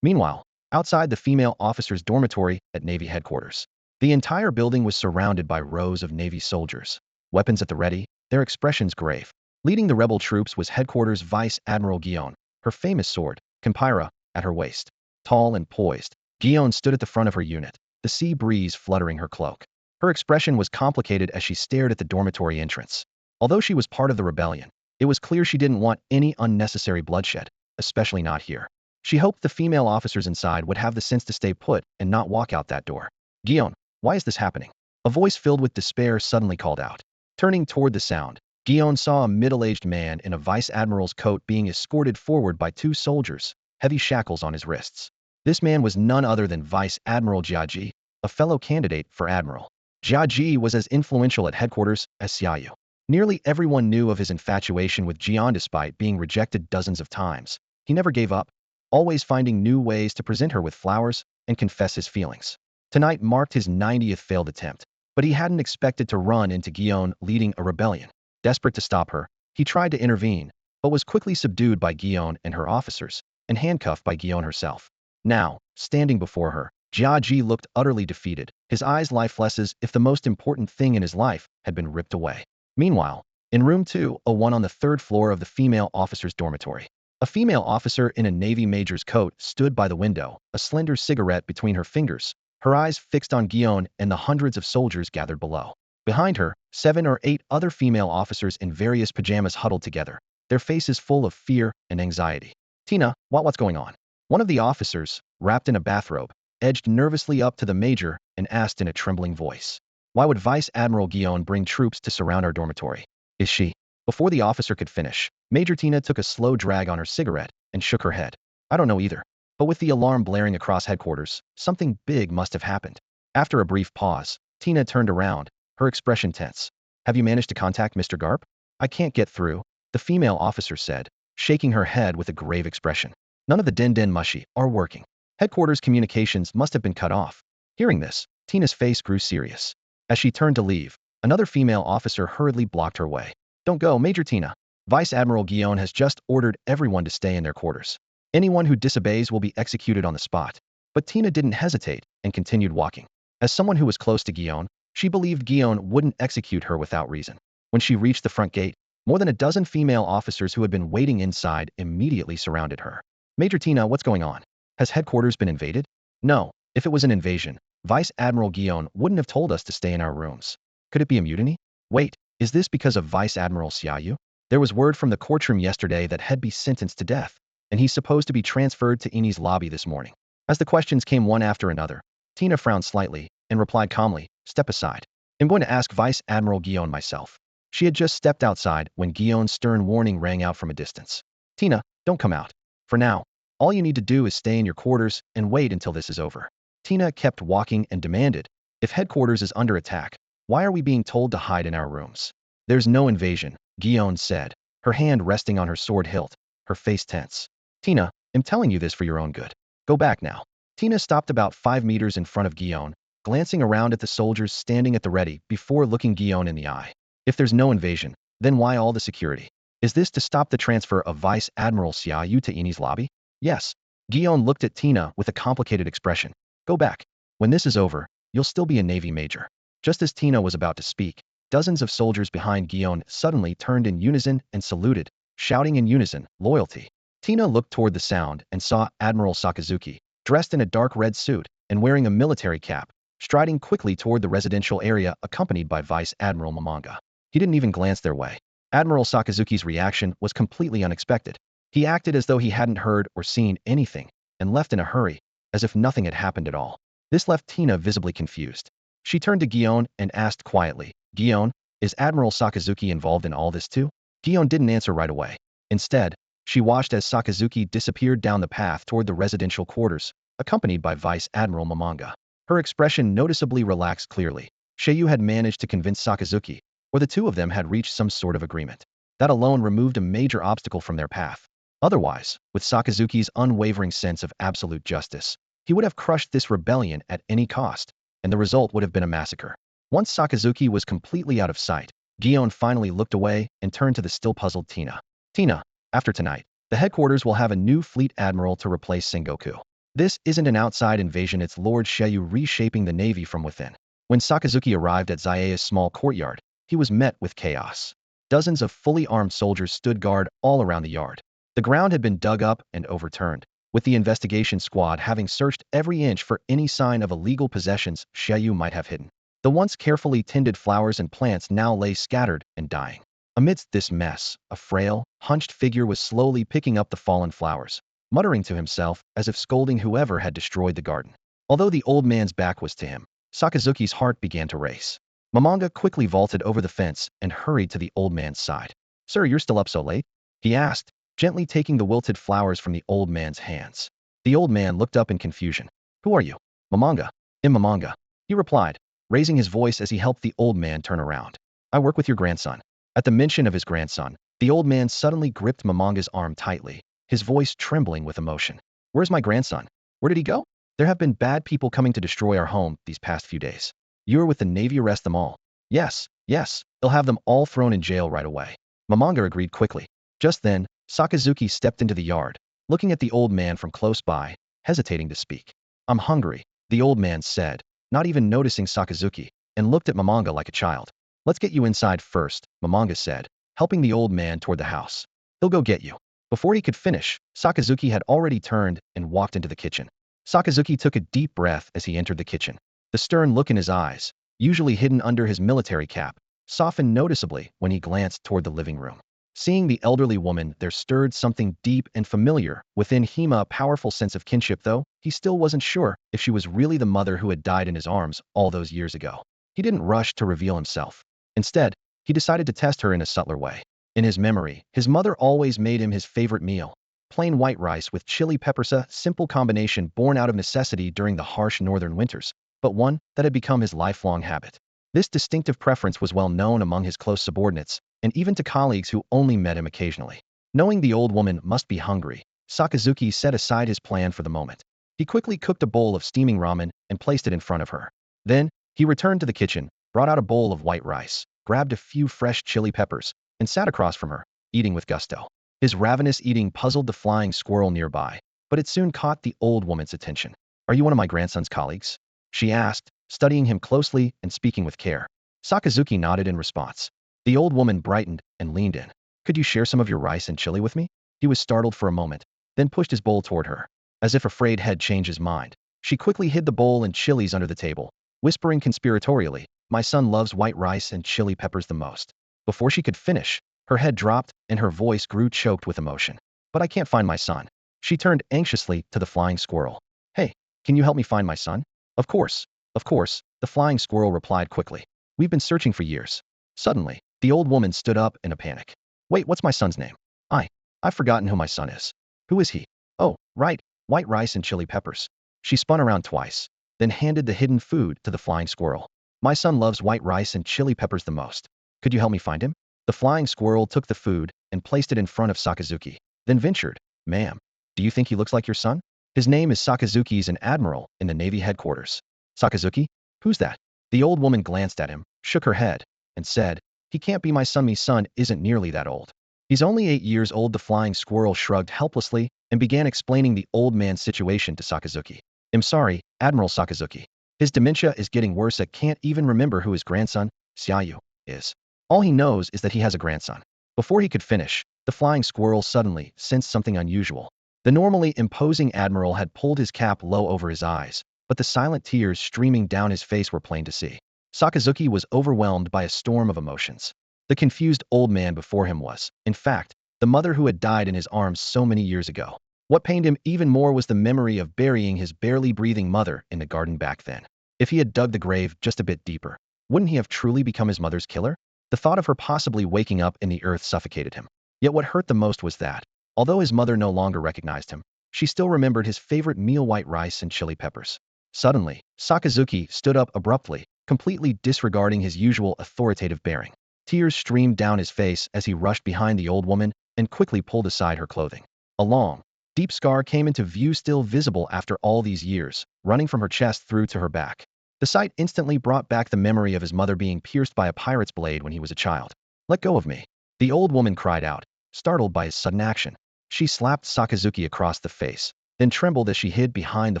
Meanwhile, outside the female officers' dormitory at Navy headquarters, the entire building was surrounded by rows of Navy soldiers, weapons at the ready, their expressions grave. Leading the rebel troops was Headquarters Vice Admiral Guion, her famous sword, Campira, at her waist. Tall and poised, Guion stood at the front of her unit, the sea breeze fluttering her cloak. Her expression was complicated as she stared at the dormitory entrance. Although she was part of the rebellion, it was clear she didn't want any unnecessary bloodshed, especially not here. She hoped the female officers inside would have the sense to stay put and not walk out that door. Guion, why is this happening? A voice filled with despair suddenly called out. Turning toward the sound, Gion saw a middle-aged man in a vice admiral's coat being escorted forward by two soldiers, heavy shackles on his wrists. This man was none other than Vice Admiral Xia Yu, a fellow candidate for admiral. Xia Yu was as influential at headquarters as Xia Yu. Nearly everyone knew of his infatuation with Gion despite being rejected dozens of times. He never gave up, always finding new ways to present her with flowers and confess his feelings. Tonight marked his 90th failed attempt, but he hadn't expected to run into Gion leading a rebellion. Desperate to stop her, he tried to intervene, but was quickly subdued by Gion and her officers, and handcuffed by Gion herself. Now, standing before her, Xia Ji looked utterly defeated, his eyes lifeless as if the most important thing in his life had been ripped away. Meanwhile, in room 201 on the third floor of the female officer's dormitory, a female officer in a Navy major's coat stood by the window, a slender cigarette between her fingers, her eyes fixed on Gion and the hundreds of soldiers gathered below. Behind her, 7 or 8 other female officers in various pajamas huddled together, their faces full of fear and anxiety. Tina, what's going on? One of the officers, wrapped in a bathrobe, edged nervously up to the major and asked in a trembling voice. Why would Vice Admiral Gion bring troops to surround our dormitory? Is she? Before the officer could finish, Major Tina took a slow drag on her cigarette and shook her head. I don't know either. But with the alarm blaring across headquarters, something big must have happened. After a brief pause, Tina turned around, her expression tense. Have you managed to contact Mr. Garp? I can't get through, the female officer said, shaking her head with a grave expression. None of the den mushi are working. Headquarters communications must have been cut off. Hearing this, Tina's face grew serious. As she turned to leave, another female officer hurriedly blocked her way. Don't go, Major Tina. Vice Admiral Gion has just ordered everyone to stay in their quarters. Anyone who disobeys will be executed on the spot. But Tina didn't hesitate and continued walking. As someone who was close to Gion, she believed Gion wouldn't execute her without reason. When she reached the front gate, more than a dozen female officers who had been waiting inside immediately surrounded her. Major Tina, what's going on? Has headquarters been invaded? No, if it was an invasion, Vice Admiral Gion wouldn't have told us to stay in our rooms. Could it be a mutiny? Wait, is this because of Vice Admiral Xia Yu? There was word from the courtroom yesterday that he'd be sentenced to death, and he's supposed to be transferred to Ini's lobby this morning. As the questions came one after another, Tina frowned slightly and replied calmly, step aside. I'm going to ask Vice Admiral Gion myself. She had just stepped outside when Gion's stern warning rang out from a distance. Tina, don't come out. For now, all you need to do is stay in your quarters and wait until this is over. Tina kept walking and demanded, if headquarters is under attack, why are we being told to hide in our rooms? There's no invasion, Gion said, her hand resting on her sword hilt, her face tense. Tina, I'm telling you this for your own good. Go back now. Tina stopped about 5 meters in front of Gion, glancing around at the soldiers standing at the ready before looking Gion in the eye. If there's no invasion, then why all the security? Is this to stop the transfer of Vice Admiral Xia Yu to Ini's lobby? Yes. Gion looked at Tina with a complicated expression. Go back. When this is over, you'll still be a Navy major. Just as Tina was about to speak, dozens of soldiers behind Gion suddenly turned in unison and saluted, shouting in unison, loyalty. Tina looked toward the sound and saw Admiral Sakazuki, dressed in a dark red suit and wearing a military cap, striding quickly toward the residential area accompanied by Vice Admiral Mamanga. He didn't even glance their way. Admiral Sakazuki's reaction was completely unexpected. He acted as though he hadn't heard or seen anything, and left in a hurry, as if nothing had happened at all. This left Tina visibly confused. She turned to Gion and asked quietly, Gion, is Admiral Sakazuki involved in all this too? Gion didn't answer right away. Instead, she watched as Sakazuki disappeared down the path toward the residential quarters, accompanied by Vice Admiral Mamanga. Her expression noticeably relaxed clearly. Xia Yu had managed to convince Sakazuki, or the two of them had reached some sort of agreement. That alone removed a major obstacle from their path. Otherwise, with Sakazuki's unwavering sense of absolute justice, he would have crushed this rebellion at any cost, and the result would have been a massacre. Once Sakazuki was completely out of sight, Gion finally looked away and turned to the still puzzled Tina. Tina, after tonight, the headquarters will have a new Fleet Admiral to replace Sengoku. This isn't an outside invasion, it's Lord Xia Yu reshaping the Navy from within. When Sakazuki arrived at Zieya's small courtyard, he was met with chaos. Dozens of fully armed soldiers stood guard all around the yard. The ground had been dug up and overturned, with the investigation squad having searched every inch for any sign of illegal possessions Xia Yu might have hidden. The once carefully tended flowers and plants now lay scattered and dying. Amidst this mess, a frail, hunched figure was slowly picking up the fallen flowers, muttering to himself as if scolding whoever had destroyed the garden. Although the old man's back was to him, Sakazuki's heart began to race. Mamanga quickly vaulted over the fence and hurried to the old man's side. Sir, you're still up so late? He asked, gently taking the wilted flowers from the old man's hands. The old man looked up in confusion. Who are you? Mamanga. Mamanga, he replied, raising his voice as he helped the old man turn around. I work with your grandson. At the mention of his grandson, the old man suddenly gripped Mamanga's arm tightly, his voice trembling with emotion. Where's my grandson? Where did he go? There have been bad people coming to destroy our home these past few days. You're with the Navy, arrest them all. Yes, they'll have them all thrown in jail right away. Mamanga agreed quickly. Just then, Sakazuki stepped into the yard, looking at the old man from close by, hesitating to speak. I'm hungry, the old man said, not even noticing Sakazuki, and looked at Mamanga like a child. Let's get you inside first, Mamanga said, helping the old man toward the house. He'll go get you. Before he could finish, Sakazuki had already turned and walked into the kitchen. Sakazuki took a deep breath as he entered the kitchen. The stern look in his eyes, usually hidden under his military cap, softened noticeably when he glanced toward the living room. Seeing the elderly woman, there stirred something deep and familiar within Hima, a powerful sense of kinship, though he still wasn't sure if she was really the mother who had died in his arms all those years ago. He didn't rush to reveal himself. Instead, he decided to test her in a subtler way. In his memory, his mother always made him his favorite meal, plain white rice with chili peppers, a simple combination born out of necessity during the harsh northern winters, but one that had become his lifelong habit. This distinctive preference was well known among his close subordinates, and even to colleagues who only met him occasionally. Knowing the old woman must be hungry, Sakazuki set aside his plan for the moment. He quickly cooked a bowl of steaming ramen and placed it in front of her. Then, he returned to the kitchen, brought out a bowl of white rice, grabbed a few fresh chili peppers, and sat across from her, eating with gusto. His ravenous eating puzzled the flying squirrel nearby, but it soon caught the old woman's attention. Are you one of my grandson's colleagues? She asked, studying him closely and speaking with care. Sakazuki nodded in response. The old woman brightened and leaned in. Could you share some of your rice and chili with me? He was startled for a moment, then pushed his bowl toward her. As if afraid he'd change his mind, she quickly hid the bowl and chilies under the table, whispering conspiratorially, my son loves white rice and chili peppers the most. Before she could finish, her head dropped and her voice grew choked with emotion. But I can't find my son. She turned anxiously to the flying squirrel. Hey, can you help me find my son? Of course, the flying squirrel replied quickly. We've been searching for years. Suddenly, the old woman stood up in a panic. Wait, what's my son's name? I've forgotten who my son is. Who is he? Oh, right, white rice and chili peppers. She spun around twice, then handed the hidden food to the flying squirrel. My son loves white rice and chili peppers the most. Could you help me find him? The flying squirrel took the food and placed it in front of Sakazuki, then ventured, Ma'am, do you think he looks like your son? His name is Sakazuki's an admiral in the Navy headquarters. Sakazuki? Who's that? The old woman glanced at him, shook her head, and said, He can't be my son. My son isn't nearly that old. He's only 8 years old. The flying squirrel shrugged helplessly and began explaining the old man's situation to Sakazuki. I'm sorry, Admiral Sakazuki. His dementia is getting worse. I can't even remember who his grandson, Xia Yu, is. All he knows is that he has a grandson. Before he could finish, the flying squirrel suddenly sensed something unusual. The normally imposing admiral had pulled his cap low over his eyes, but the silent tears streaming down his face were plain to see. Sakazuki was overwhelmed by a storm of emotions. The confused old man before him was, in fact, the mother who had died in his arms so many years ago. What pained him even more was the memory of burying his barely breathing mother in the garden back then. If he had dug the grave just a bit deeper, wouldn't he have truly become his mother's killer? The thought of her possibly waking up in the earth suffocated him. Yet what hurt the most was that, although his mother no longer recognized him, she still remembered his favorite meal, white rice and chili peppers. Suddenly, Sakazuki stood up abruptly, completely disregarding his usual authoritative bearing. Tears streamed down his face as he rushed behind the old woman and quickly pulled aside her clothing. A long, deep scar came into view, still visible after all these years, running from her chest through to her back. The sight instantly brought back the memory of his mother being pierced by a pirate's blade when he was a child. Let go of me. The old woman cried out, startled by his sudden action. She slapped Sakazuki across the face, then trembled as she hid behind the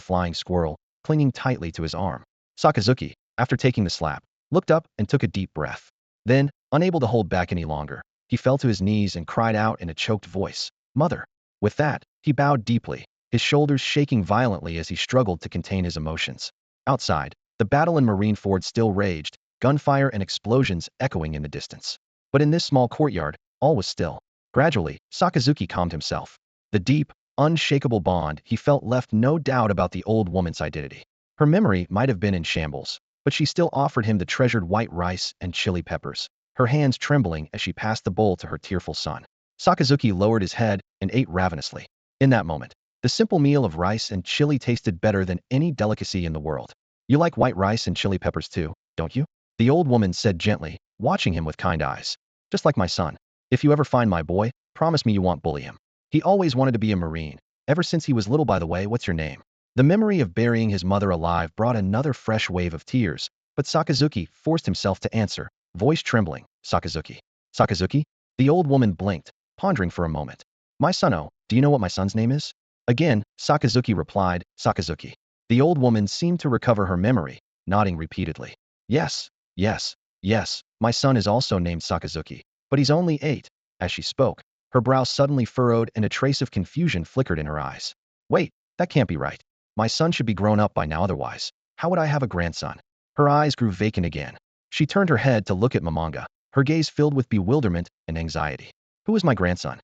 flying squirrel, clinging tightly to his arm. Sakazuki, after taking the slap, looked up and took a deep breath. Then, unable to hold back any longer, he fell to his knees and cried out in a choked voice, Mother! With that, he bowed deeply, his shoulders shaking violently as he struggled to contain his emotions. Outside, the battle in Marineford still raged, gunfire and explosions echoing in the distance. But in this small courtyard, all was still. Gradually, Sakazuki calmed himself. The deep, unshakable bond he felt left no doubt about the old woman's identity. Her memory might have been in shambles, but she still offered him the treasured white rice and chili peppers, her hands trembling as she passed the bowl to her tearful son. Sakazuki lowered his head and ate ravenously. In that moment, the simple meal of rice and chili tasted better than any delicacy in the world. You like white rice and chili peppers too, don't you? The old woman said gently, watching him with kind eyes. Just like my son. If you ever find my boy, promise me you won't bully him. He always wanted to be a Marine, ever since he was little. By the way, what's your name? The memory of burying his mother alive brought another fresh wave of tears, but Sakazuki forced himself to answer, voice trembling, Sakazuki. Sakazuki? The old woman blinked, pondering for a moment. My son-o, do you know what my son's name is? Again, Sakazuki replied, Sakazuki. The old woman seemed to recover her memory, nodding repeatedly. Yes, yes, yes, my son is also named Sakazuki, but he's only 8. As she spoke, her brow suddenly furrowed and a trace of confusion flickered in her eyes. Wait, that can't be right. My son should be grown up by now, otherwise how would I have a grandson? Her eyes grew vacant again. She turned her head to look at Momonga, her gaze filled with bewilderment and anxiety. Who is my grandson?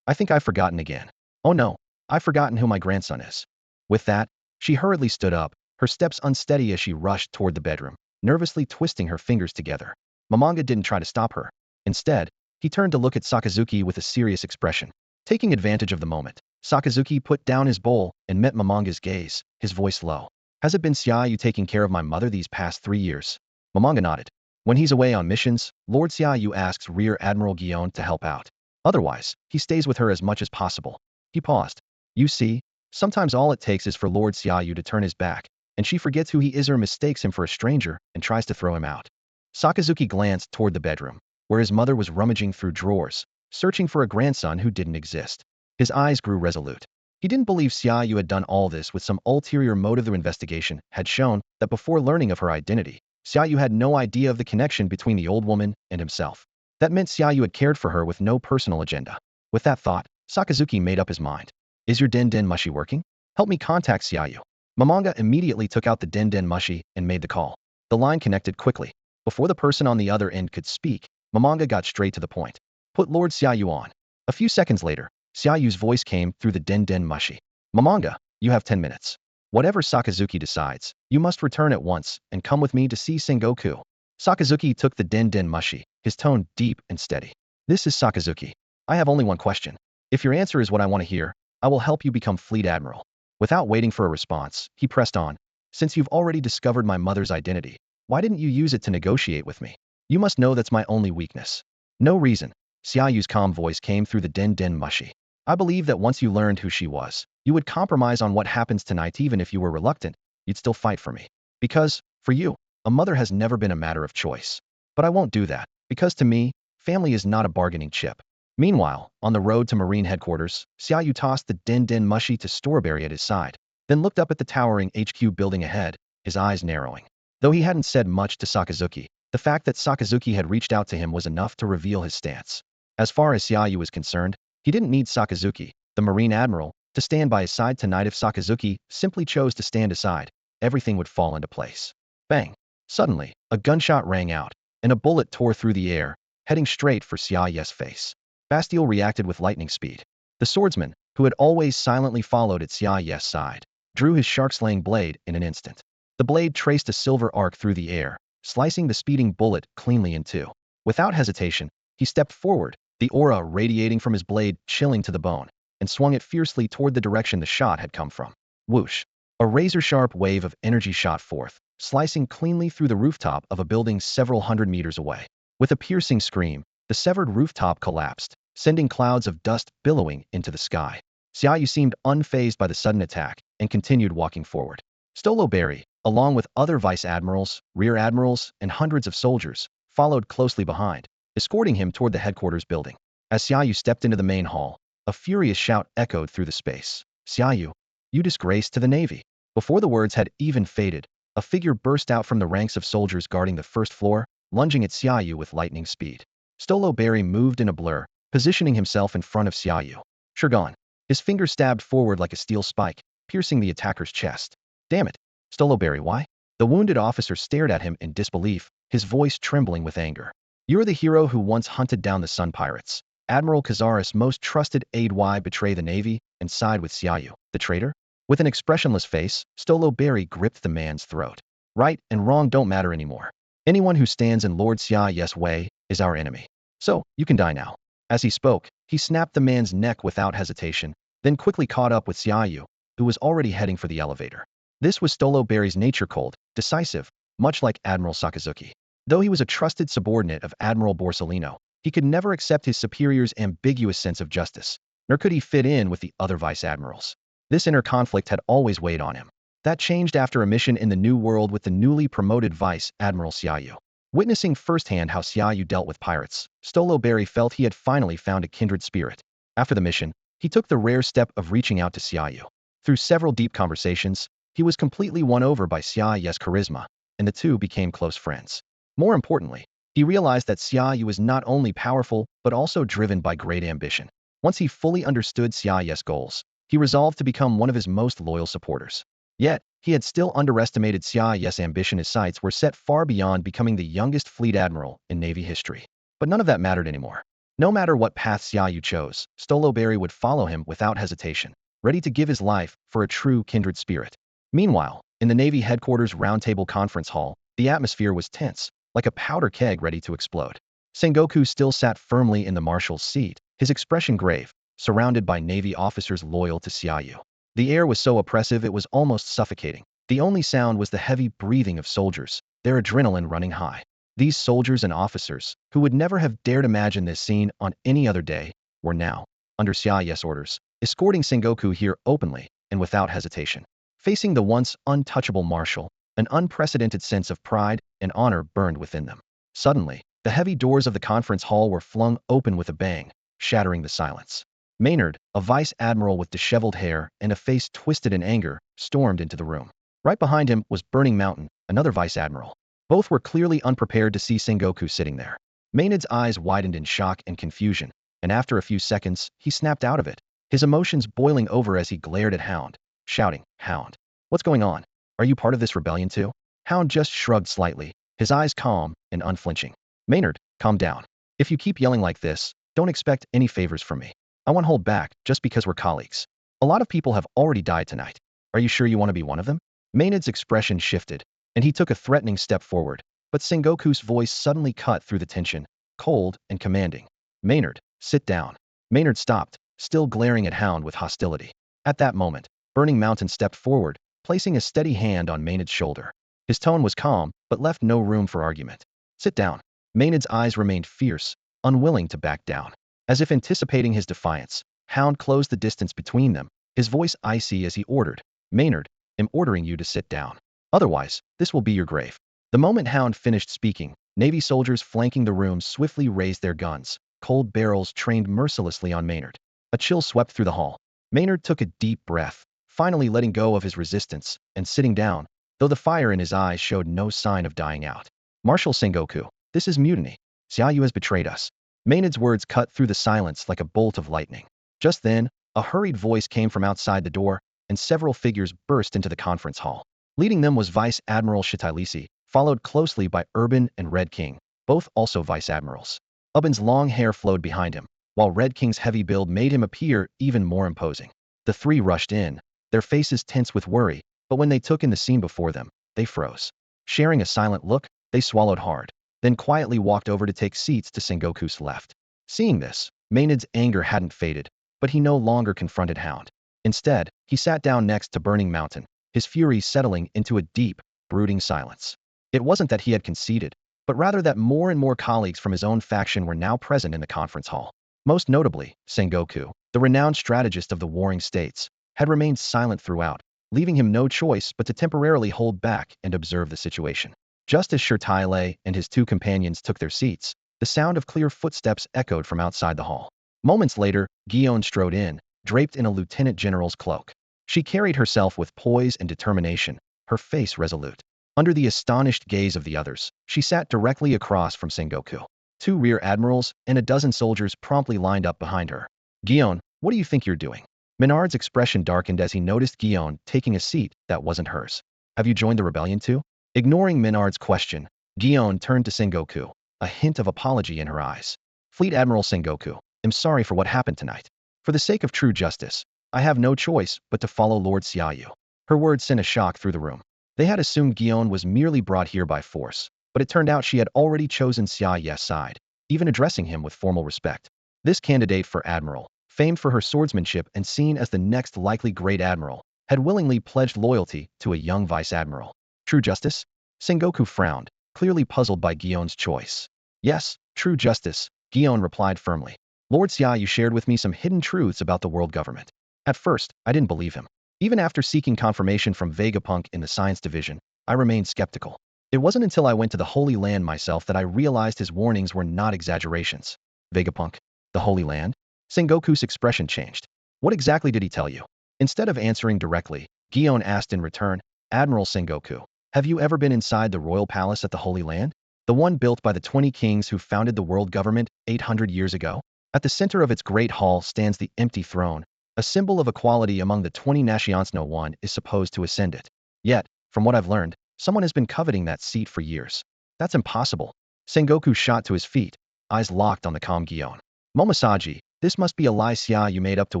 I think I've forgotten again. Oh no, I've forgotten who my grandson is. With that, she hurriedly stood up, her steps unsteady as she rushed toward the bedroom, nervously twisting her fingers together. Momonga didn't try to stop her. Instead, he turned to look at Sakazuki with a serious expression. Taking advantage of the moment, Sakazuki put down his bowl and met Momonga's gaze, his voice low. Has it been Xia Yu taking care of my mother these past 3 years? Momonga nodded. When he's away on missions, Lord Xia Yu asks Rear Admiral Guillaume to help out. Otherwise, he stays with her as much as possible. He paused. You see, sometimes all it takes is for Lord Xia Yu to turn his back, and she forgets who he is or mistakes him for a stranger and tries to throw him out. Sakazuki glanced toward the bedroom, where his mother was rummaging through drawers, searching for a grandson who didn't exist. His eyes grew resolute. He didn't believe Xia Yu had done all this with some ulterior motive. The investigation had shown that before learning of her identity, Xia Yu had no idea of the connection between the old woman and himself. That meant Xia Yu had cared for her with no personal agenda. With that thought, Sakazuki made up his mind. Is your den mushi working? Help me contact Xia Yu. Momonga immediately took out the den mushi and made the call. The line connected quickly. Before the person on the other end could speak, Momonga got straight to the point. Put Lord Xia Yu on. A few seconds later, Xia Yu's voice came through the den mushi. Momonga, you have 10 minutes. Whatever Sakazuki decides, you must return at once and come with me to see Sengoku. Sakazuki took the den mushi, his tone deep and steady. This is Sakazuki. I have only one question. If your answer is what I want to hear, I will help you become Fleet Admiral. Without waiting for a response, he pressed on. Since you've already discovered my mother's identity, why didn't you use it to negotiate with me? You must know that's my only weakness. No reason. Xia Yu's calm voice came through the den mushi. I believe that once you learned who she was, you would compromise on what happens tonight. Even if you were reluctant, you'd still fight for me. Because, for you, a mother has never been a matter of choice. But I won't do that, because to me, family is not a bargaining chip. Meanwhile, on the road to Marine headquarters, Xia Yu tossed the den mushi to Strawberry at his side, then looked up at the towering HQ building ahead, his eyes narrowing. Though he hadn't said much to Sakazuki, the fact that Sakazuki had reached out to him was enough to reveal his stance. As far as Xia Yu was concerned, he didn't need Sakazuki, the Marine Admiral, to stand by his side tonight. If Sakazuki simply chose to stand aside, everything would fall into place. Bang! Suddenly, a gunshot rang out, and a bullet tore through the air, heading straight for Xia Yu's face. Bastille reacted with lightning speed. The swordsman, who had always silently followed at Xia Yu's side, drew his shark-slaying blade in an instant. The blade traced a silver arc through the air, slicing the speeding bullet cleanly in two. Without hesitation, he stepped forward, the aura radiating from his blade chilling to the bone, and swung it fiercely toward the direction the shot had come from. Whoosh! A razor-sharp wave of energy shot forth, slicing cleanly through the rooftop of a building several hundred meters away. With a piercing scream, the severed rooftop collapsed, sending clouds of dust billowing into the sky. Xia Yu seemed unfazed by the sudden attack and continued walking forward. Stoloberry, along with other Vice Admirals, Rear Admirals, and hundreds of soldiers, followed closely behind, escorting him toward the headquarters building. As Xia Yu stepped into the main hall, a furious shout echoed through the space. Xia Yu, you disgrace to the Navy. Before the words had even faded, a figure burst out from the ranks of soldiers guarding the first floor, lunging at Xia Yu with lightning speed. Stoloberry moved in a blur, positioning himself in front of Xia Yu. Shurgon. His finger stabbed forward like a steel spike, piercing the attacker's chest. Damn it. Stoloberry, why? The wounded officer stared at him in disbelief, his voice trembling with anger. You're the hero who once hunted down the Sun Pirates. Admiral Kazaris' most trusted aide. Why betray the Navy and side with Xia Yu, the traitor? With an expressionless face, Stoloberry gripped the man's throat. Right and wrong don't matter anymore. Anyone who stands in Lord Xia Yu's way is our enemy. So, you can die now." As he spoke, he snapped the man's neck without hesitation, then quickly caught up with Xia Yu, who was already heading for the elevator. This was Stolo Berry's nature, cold, decisive, much like Admiral Sakazuki. Though he was a trusted subordinate of Admiral Borsellino, he could never accept his superior's ambiguous sense of justice, nor could he fit in with the other vice admirals. This inner conflict had always weighed on him. That changed after a mission in the New World with the newly promoted Vice Admiral Xia Yu. Witnessing firsthand how Xia Yu dealt with pirates, Stolo Berry felt he had finally found a kindred spirit. After the mission, he took the rare step of reaching out to Xia Yu. Through several deep conversations, he was completely won over by Xia Yu's charisma, and the two became close friends. More importantly, he realized that Xia Yu was not only powerful but also driven by great ambition. Once he fully understood Xia Yu's goals, he resolved to become one of his most loyal supporters. Yet, he had still underestimated Xia Yu's ambition. His sights were set far beyond becoming the youngest fleet admiral in Navy history. But none of that mattered anymore. No matter what path Xia Yu chose, Stolo Berry would follow him without hesitation, ready to give his life for a true kindred spirit. Meanwhile, in the Navy headquarters roundtable conference hall, the atmosphere was tense, like a powder keg ready to explode. Sengoku still sat firmly in the marshal's seat, his expression grave, surrounded by Navy officers loyal to Xia Yu. The air was so oppressive it was almost suffocating. The only sound was the heavy breathing of soldiers, their adrenaline running high. These soldiers and officers, who would never have dared imagine this scene on any other day, were now, under Xia Yu's orders, escorting Sengoku here openly and without hesitation. Facing the once untouchable marshal, an unprecedented sense of pride and honor burned within them. Suddenly, the heavy doors of the conference hall were flung open with a bang, shattering the silence. Maynard, a vice admiral with disheveled hair and a face twisted in anger, stormed into the room. Right behind him was Burning Mountain, another vice admiral. Both were clearly unprepared to see Sengoku sitting there. Maynard's eyes widened in shock and confusion, and after a few seconds, he snapped out of it, his emotions boiling over as he glared at Hound, shouting, "Hound, what's going on? Are you part of this rebellion too?" Hound just shrugged slightly, his eyes calm and unflinching. "Maynard, calm down. If you keep yelling like this, don't expect any favors from me. I won't hold back just because we're colleagues. A lot of people have already died tonight. Are you sure you want to be one of them?" Maynard's expression shifted, and he took a threatening step forward, but Sengoku's voice suddenly cut through the tension, cold and commanding. "Maynard, sit down." Maynard stopped, still glaring at Hound with hostility. At that moment, Burning Mountain stepped forward, placing a steady hand on Maynard's shoulder. His tone was calm, but left no room for argument. "Sit down." Maynard's eyes remained fierce, unwilling to back down. As if anticipating his defiance, Hound closed the distance between them, his voice icy as he ordered, "Maynard, I'm ordering you to sit down. Otherwise, this will be your grave." The moment Hound finished speaking, Navy soldiers flanking the room swiftly raised their guns, cold barrels trained mercilessly on Maynard. A chill swept through the hall. Maynard took a deep breath, finally letting go of his resistance and sitting down, though the fire in his eyes showed no sign of dying out. "Marshal Sengoku, this is mutiny. Xia Yu has betrayed us." Maynard's words cut through the silence like a bolt of lightning. Just then, a hurried voice came from outside the door, and several figures burst into the conference hall. Leading them was Vice Admiral Shitalisi, followed closely by Urban and Red King, both also vice admirals. Urban's long hair flowed behind him, while Red King's heavy build made him appear even more imposing. The three rushed in, their faces tense with worry, but when they took in the scene before them, they froze. Sharing a silent look, they swallowed hard, then quietly walked over to take seats to Sengoku's left. Seeing this, Maynard's anger hadn't faded, but he no longer confronted Hound. Instead, he sat down next to Burning Mountain, his fury settling into a deep, brooding silence. It wasn't that he had conceded, but rather that more and more colleagues from his own faction were now present in the conference hall. Most notably, Sengoku, the renowned strategist of the warring states, had remained silent throughout, leaving him no choice but to temporarily hold back and observe the situation. Just as Shirtaile and his two companions took their seats, the sound of clear footsteps echoed from outside the hall. Moments later, Guillaume strode in, draped in a lieutenant general's cloak. She carried herself with poise and determination, her face resolute. Under the astonished gaze of the others, she sat directly across from Sengoku. Two rear admirals and a dozen soldiers promptly lined up behind her. "Guillaume, what do you think you're doing?" Menard's expression darkened as he noticed Guillaume taking a seat that wasn't hers. "Have you joined the rebellion too?" Ignoring Menard's question, Guillaume turned to Sengoku, a hint of apology in her eyes. "Fleet Admiral Sengoku, I'm sorry for what happened tonight. For the sake of true justice, I have no choice but to follow Lord Xia Yu." Her words sent a shock through the room. They had assumed Guion was merely brought here by force, but it turned out she had already chosen Xia Yu's side, even addressing him with formal respect. This candidate for admiral, famed for her swordsmanship and seen as the next likely great admiral, had willingly pledged loyalty to a young vice admiral. True justice? Sengoku frowned, clearly puzzled by Guion's choice. Yes, true justice, Guion replied firmly. Lord Xia Yu shared with me some hidden truths about the world government. At first, I didn't believe him. Even after seeking confirmation from Vegapunk in the science division, I remained skeptical. It wasn't until I went to the Holy Land myself that I realized his warnings were not exaggerations. Vegapunk? The Holy Land? Sengoku's expression changed. What exactly did he tell you? Instead of answering directly, Guion asked in return, Admiral Sengoku, have you ever been inside the royal palace at the Holy Land? The one built by the 20 kings who founded the world government 800 years ago? At the center of its great hall stands the empty throne, a symbol of equality among the 20 nations. No one is supposed to ascend it. Yet, from what I've learned, someone has been coveting that seat for years. That's impossible. Sengoku shot to his feet, eyes locked on the calm Guion. Momosaji, this must be a lie Xia Yu made up to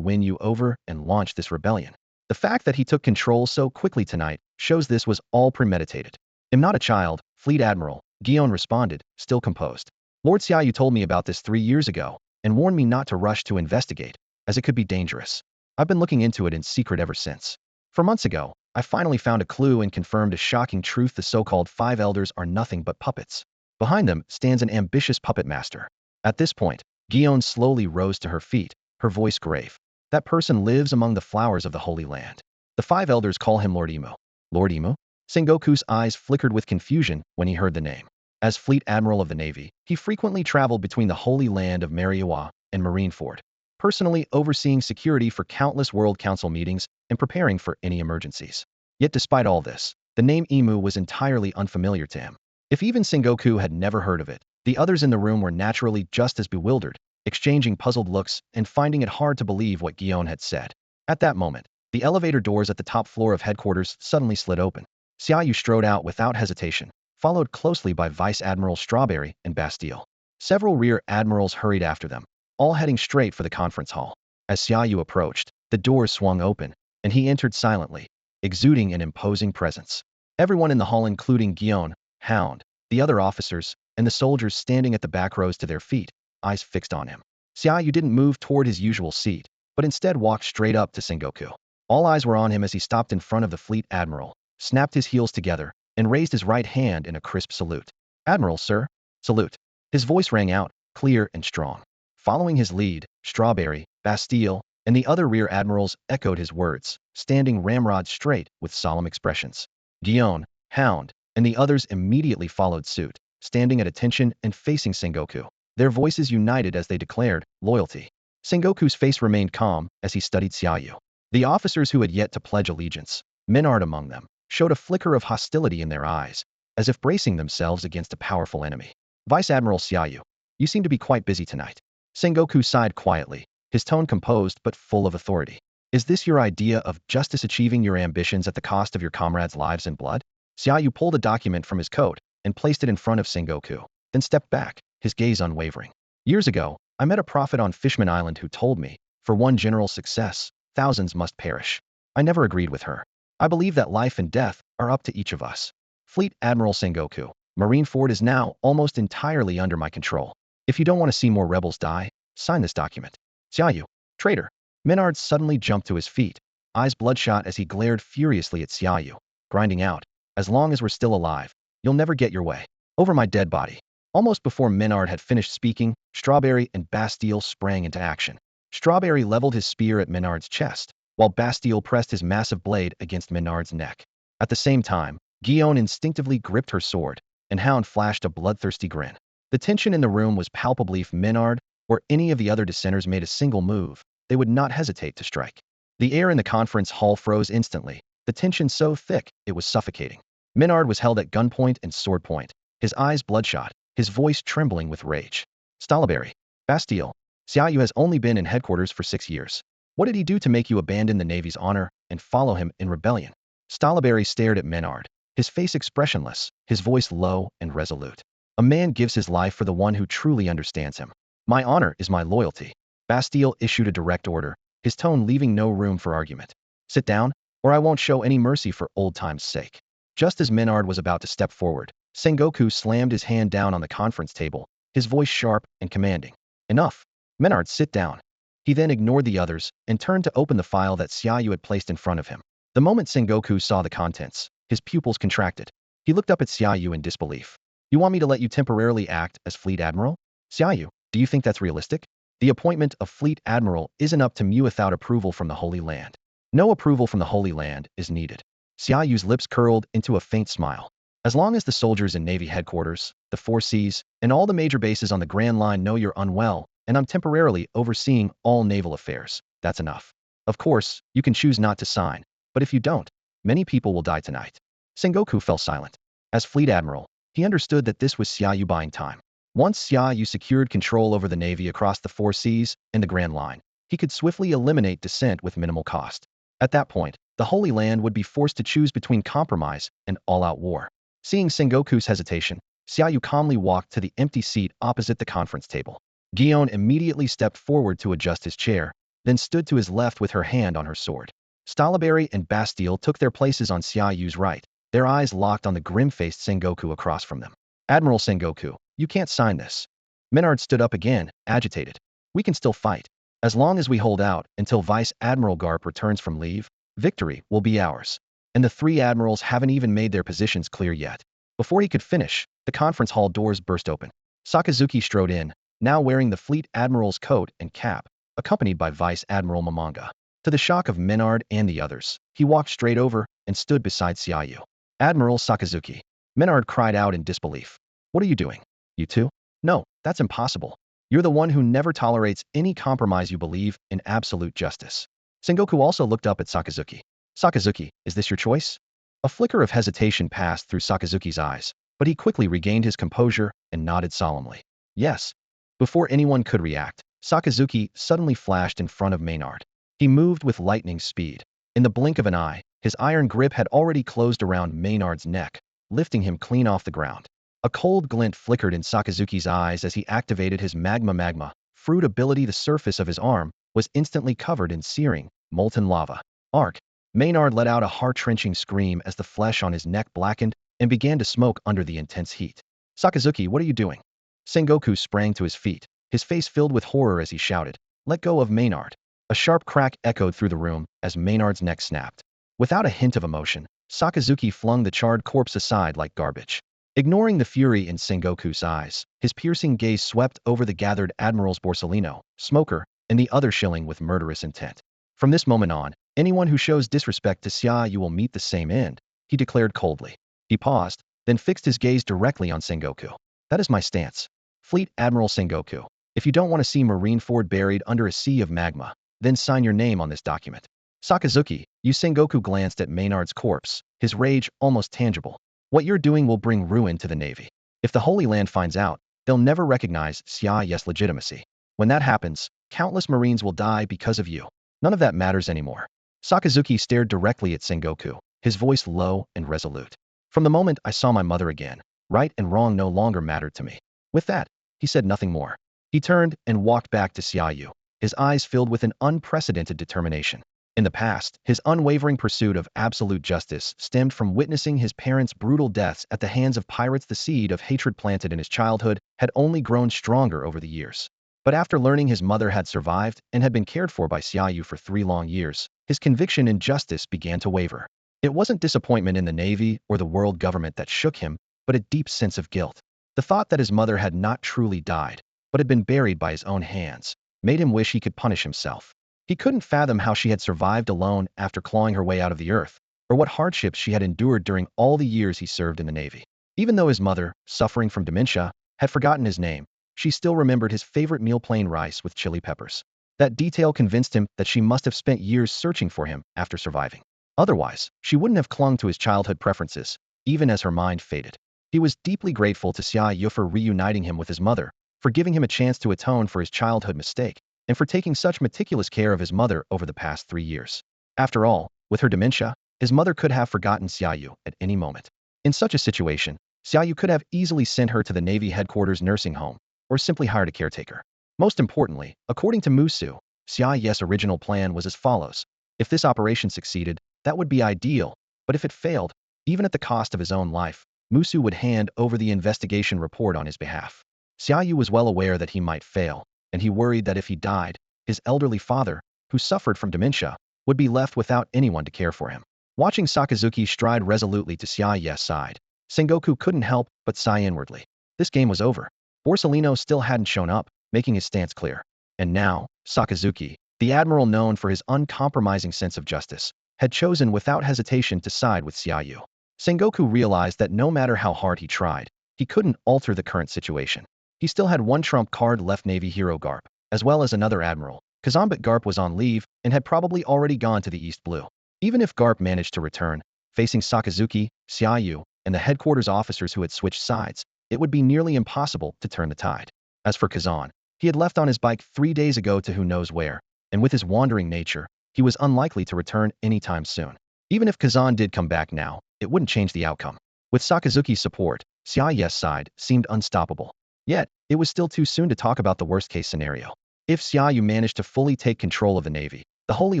win you over and launch this rebellion. The fact that he took control so quickly tonight shows this was all premeditated. I'm not a child, Fleet Admiral, Guion responded, still composed. Lord Xia Yu told me about this 3 years ago and warned me not to rush to investigate, as it could be dangerous. I've been looking into it in secret ever since. 4 months ago, I finally found a clue and confirmed a shocking truth: the so-called 5 elders are nothing but puppets. Behind them stands an ambitious puppet master. At this point, Guion slowly rose to her feet, her voice grave. That person lives among the flowers of the Holy Land. The 5 elders call him Lord Imu. Lord Imu? Sengoku's eyes flickered with confusion when he heard the name. As Fleet Admiral of the Navy, he frequently traveled between the Holy Land of Mariawa and Marineford, personally overseeing security for countless World Council meetings and preparing for any emergencies. Yet despite all this, the name Imu was entirely unfamiliar to him. If even Sengoku had never heard of it, the others in the room were naturally just as bewildered, exchanging puzzled looks and finding it hard to believe what Guion had said. At that moment, the elevator doors at the top floor of headquarters suddenly slid open. Xia Yu strode out without hesitation, followed closely by Vice Admiral Strawberry and Bastille. Several Rear Admirals hurried after them, all heading straight for the conference hall. As Xia Yu approached, the doors swung open, and he entered silently, exuding an imposing presence. Everyone in the hall, including Guion, Hound, the other officers, and the soldiers standing at the back, rose to their feet, eyes fixed on him. Xia Yu didn't move toward his usual seat, but instead walked straight up to Sengoku. All eyes were on him as he stopped in front of the Fleet Admiral, snapped his heels together, and raised his right hand in a crisp salute. Admiral, sir. Salute. His voice rang out, clear and strong. Following his lead, Strawberry, Bastille, and the other Rear Admirals echoed his words, standing ramrod straight with solemn expressions. Guion, Hound, and the others immediately followed suit, standing at attention and facing Sengoku. Their voices united as they declared loyalty. Sengoku's face remained calm as he studied Xia Yu. The officers who had yet to pledge allegiance, Menard among them, showed a flicker of hostility in their eyes, as if bracing themselves against a powerful enemy. Vice Admiral Xia Yu, you seem to be quite busy tonight. Sengoku sighed quietly, his tone composed but full of authority. Is this your idea of justice, achieving your ambitions at the cost of your comrades' lives and blood? Xia Yu pulled a document from his coat and placed it in front of Sengoku, then stepped back, his gaze unwavering. Years ago, I met a prophet on Fishman Island who told me, for one general's success, thousands must perish. I never agreed with her. I believe that life and death are up to each of us. Fleet Admiral Sengoku, Marineford is now almost entirely under my control. If you don't want to see more rebels die, sign this document. Xia Yu, traitor. Menard suddenly jumped to his feet, eyes bloodshot as he glared furiously at Xia Yu, grinding out, as long as we're still alive, you'll never get your way. Over my dead body. Almost before Menard had finished speaking, Strawberry and Bastille sprang into action. Strawberry leveled his spear at Menard's chest, while Bastille pressed his massive blade against Menard's neck. At the same time, Guion instinctively gripped her sword, and Hound flashed a bloodthirsty grin. The tension in the room was palpable. If Menard or any of the other dissenters made a single move, they would not hesitate to strike. The air in the conference hall froze instantly, the tension so thick it was suffocating. Menard was held at gunpoint and sword point, his eyes bloodshot, his voice trembling with rage. Strawberry, Bastille, Xia Yu has only been in headquarters for 6 years. What did he do to make you abandon the Navy's honor and follow him in rebellion? Strawberry stared at Menard, his face expressionless, his voice low and resolute. A man gives his life for the one who truly understands him. My honor is my loyalty. Bastille issued a direct order, his tone leaving no room for argument. Sit down, or I won't show any mercy for old time's sake. Just as Menard was about to step forward, Sengoku slammed his hand down on the conference table, his voice sharp and commanding. Enough. Menard, sit down. He then ignored the others and turned to open the file that Xia Yu had placed in front of him. The moment Sengoku saw the contents, his pupils contracted. He looked up at Xia Yu in disbelief. You want me to let you temporarily act as Fleet Admiral? Xia Yu, do you think that's realistic? The appointment of Fleet Admiral isn't up to me without approval from the Holy Land. No approval from the Holy Land is needed. Xia Yu's lips curled into a faint smile. As long as the soldiers in Navy headquarters, the Four Seas, and all the major bases on the Grand Line know you're unwell, and I'm temporarily overseeing all naval affairs, that's enough. Of course, you can choose not to sign, but if you don't, many people will die tonight. Sengoku fell silent. As Fleet Admiral, he understood that this was Xia Yu buying time. Once Xia Yu secured control over the Navy across the Four Seas and the Grand Line, he could swiftly eliminate dissent with minimal cost. At that point, the Holy Land would be forced to choose between compromise and all-out war. Seeing Sengoku's hesitation, Xia Yu calmly walked to the empty seat opposite the conference table. Guion immediately stepped forward to adjust his chair, then stood to his left with her hand on her sword. Stalaberry and Bastille took their places on Xia Yu's right, their eyes locked on the grim-faced Sengoku across from them. Admiral Sengoku, you can't sign this. Menard stood up again, agitated. We can still fight. As long as we hold out until Vice Admiral Garp returns from leave, victory will be ours. And the three admirals haven't even made their positions clear yet. Before he could finish, the conference hall doors burst open. Sakazuki strode in, now wearing the Fleet Admiral's coat and cap, accompanied by Vice Admiral Momanga. To the shock of Menard and the others, he walked straight over and stood beside Xia Yu. Admiral Sakazuki. Menard cried out in disbelief. What are you doing? You too? No, that's impossible. You're the one who never tolerates any compromise. You believe in absolute justice. Sengoku also looked up at Sakazuki. Sakazuki, is this your choice? A flicker of hesitation passed through Sakazuki's eyes, but he quickly regained his composure and nodded solemnly. Yes. Before anyone could react, Sakazuki suddenly flashed in front of Maynard. He moved with lightning speed. In the blink of an eye, his iron grip had already closed around Maynard's neck, lifting him clean off the ground. A cold glint flickered in Sakazuki's eyes as he activated his magma fruit ability. The surface of his arm was instantly covered in searing, molten lava. Arc. Maynard let out a heart-wrenching scream as the flesh on his neck blackened and began to smoke under the intense heat. Sakazuki, what are you doing? Sengoku sprang to his feet, his face filled with horror as he shouted, Let go of Maynard. A sharp crack echoed through the room as Maynard's neck snapped. Without a hint of emotion, Sakazuki flung the charred corpse aside like garbage. Ignoring the fury in Sengoku's eyes, his piercing gaze swept over the gathered admirals Borsellino, Smoker, and the other shilling with murderous intent. From this moment on, anyone who shows disrespect to Xia Yu will meet the same end, he declared coldly. He paused, then fixed his gaze directly on Sengoku. That is my stance. Fleet Admiral Sengoku, if you don't want to see Marineford buried under a sea of magma, then sign your name on this document. Sakazuki, Sengoku glanced at Maynard's corpse, his rage almost tangible. What you're doing will bring ruin to the Navy. If the Holy Land finds out, they'll never recognize Xia Yu's legitimacy. When that happens, countless Marines will die because of you. None of that matters anymore. Sakazuki stared directly at Sengoku, his voice low and resolute. From the moment I saw my mother again, right and wrong no longer mattered to me. With that, he said nothing more. He turned and walked back to Xia Yu, his eyes filled with an unprecedented determination. In the past, his unwavering pursuit of absolute justice stemmed from witnessing his parents' brutal deaths at the hands of pirates. The seed of hatred planted in his childhood had only grown stronger over the years. But after learning his mother had survived and had been cared for by Xia Yu for 3 long years, his conviction in justice began to waver. It wasn't disappointment in the Navy or the world government that shook him, but a deep sense of guilt. The thought that his mother had not truly died, but had been buried by his own hands, made him wish he could punish himself. He couldn't fathom how she had survived alone after clawing her way out of the earth, or what hardships she had endured during all the years he served in the Navy. Even though his mother, suffering from dementia, had forgotten his name, she still remembered his favorite meal, plain rice with chili peppers. That detail convinced him that she must have spent years searching for him after surviving. Otherwise, she wouldn't have clung to his childhood preferences, even as her mind faded. He was deeply grateful to Xia Yu for reuniting him with his mother, for giving him a chance to atone for his childhood mistake, and for taking such meticulous care of his mother over the past 3 years. After all, with her dementia, his mother could have forgotten Xia Yu at any moment. In such a situation, Xia Yu could have easily sent her to the Navy headquarters nursing home, or simply hired a caretaker. Most importantly, according to Musu, Xia Yu's original plan was as follows. If this operation succeeded, that would be ideal, but if it failed, Even at the cost of his own life, Musu would hand over the investigation report on his behalf. Xia Yu was well aware that he might fail, and he worried that if he died, his elderly father, who suffered from dementia, would be left without anyone to care for him. Watching Sakazuki stride resolutely to Xia Yu's side, Sengoku couldn't help but sigh inwardly. This game was over. Borsellino still hadn't shown up, making his stance clear. And now, Sakazuki, the admiral known for his uncompromising sense of justice, had chosen without hesitation to side with Xia Yu. Sengoku realized that no matter how hard he tried, he couldn't alter the current situation. He still had one trump card left: Navy hero Garp, as well as another admiral, Kazan, but Garp was on leave and had probably already gone to the East Blue. Even if Garp managed to return, facing Sakazuki, Xia Yu, and the headquarters officers who had switched sides, it would be nearly impossible to turn the tide. As for Kazan, he had left on his bike 3 days ago to who knows where, and with his wandering nature, he was unlikely to return anytime soon. Even if Kazan did come back now, it wouldn't change the outcome. With Sakazuki's support, Xia Yu's side seemed unstoppable. Yet, it was still too soon to talk about the worst-case scenario. If Xia Yu managed to fully take control of the Navy, the Holy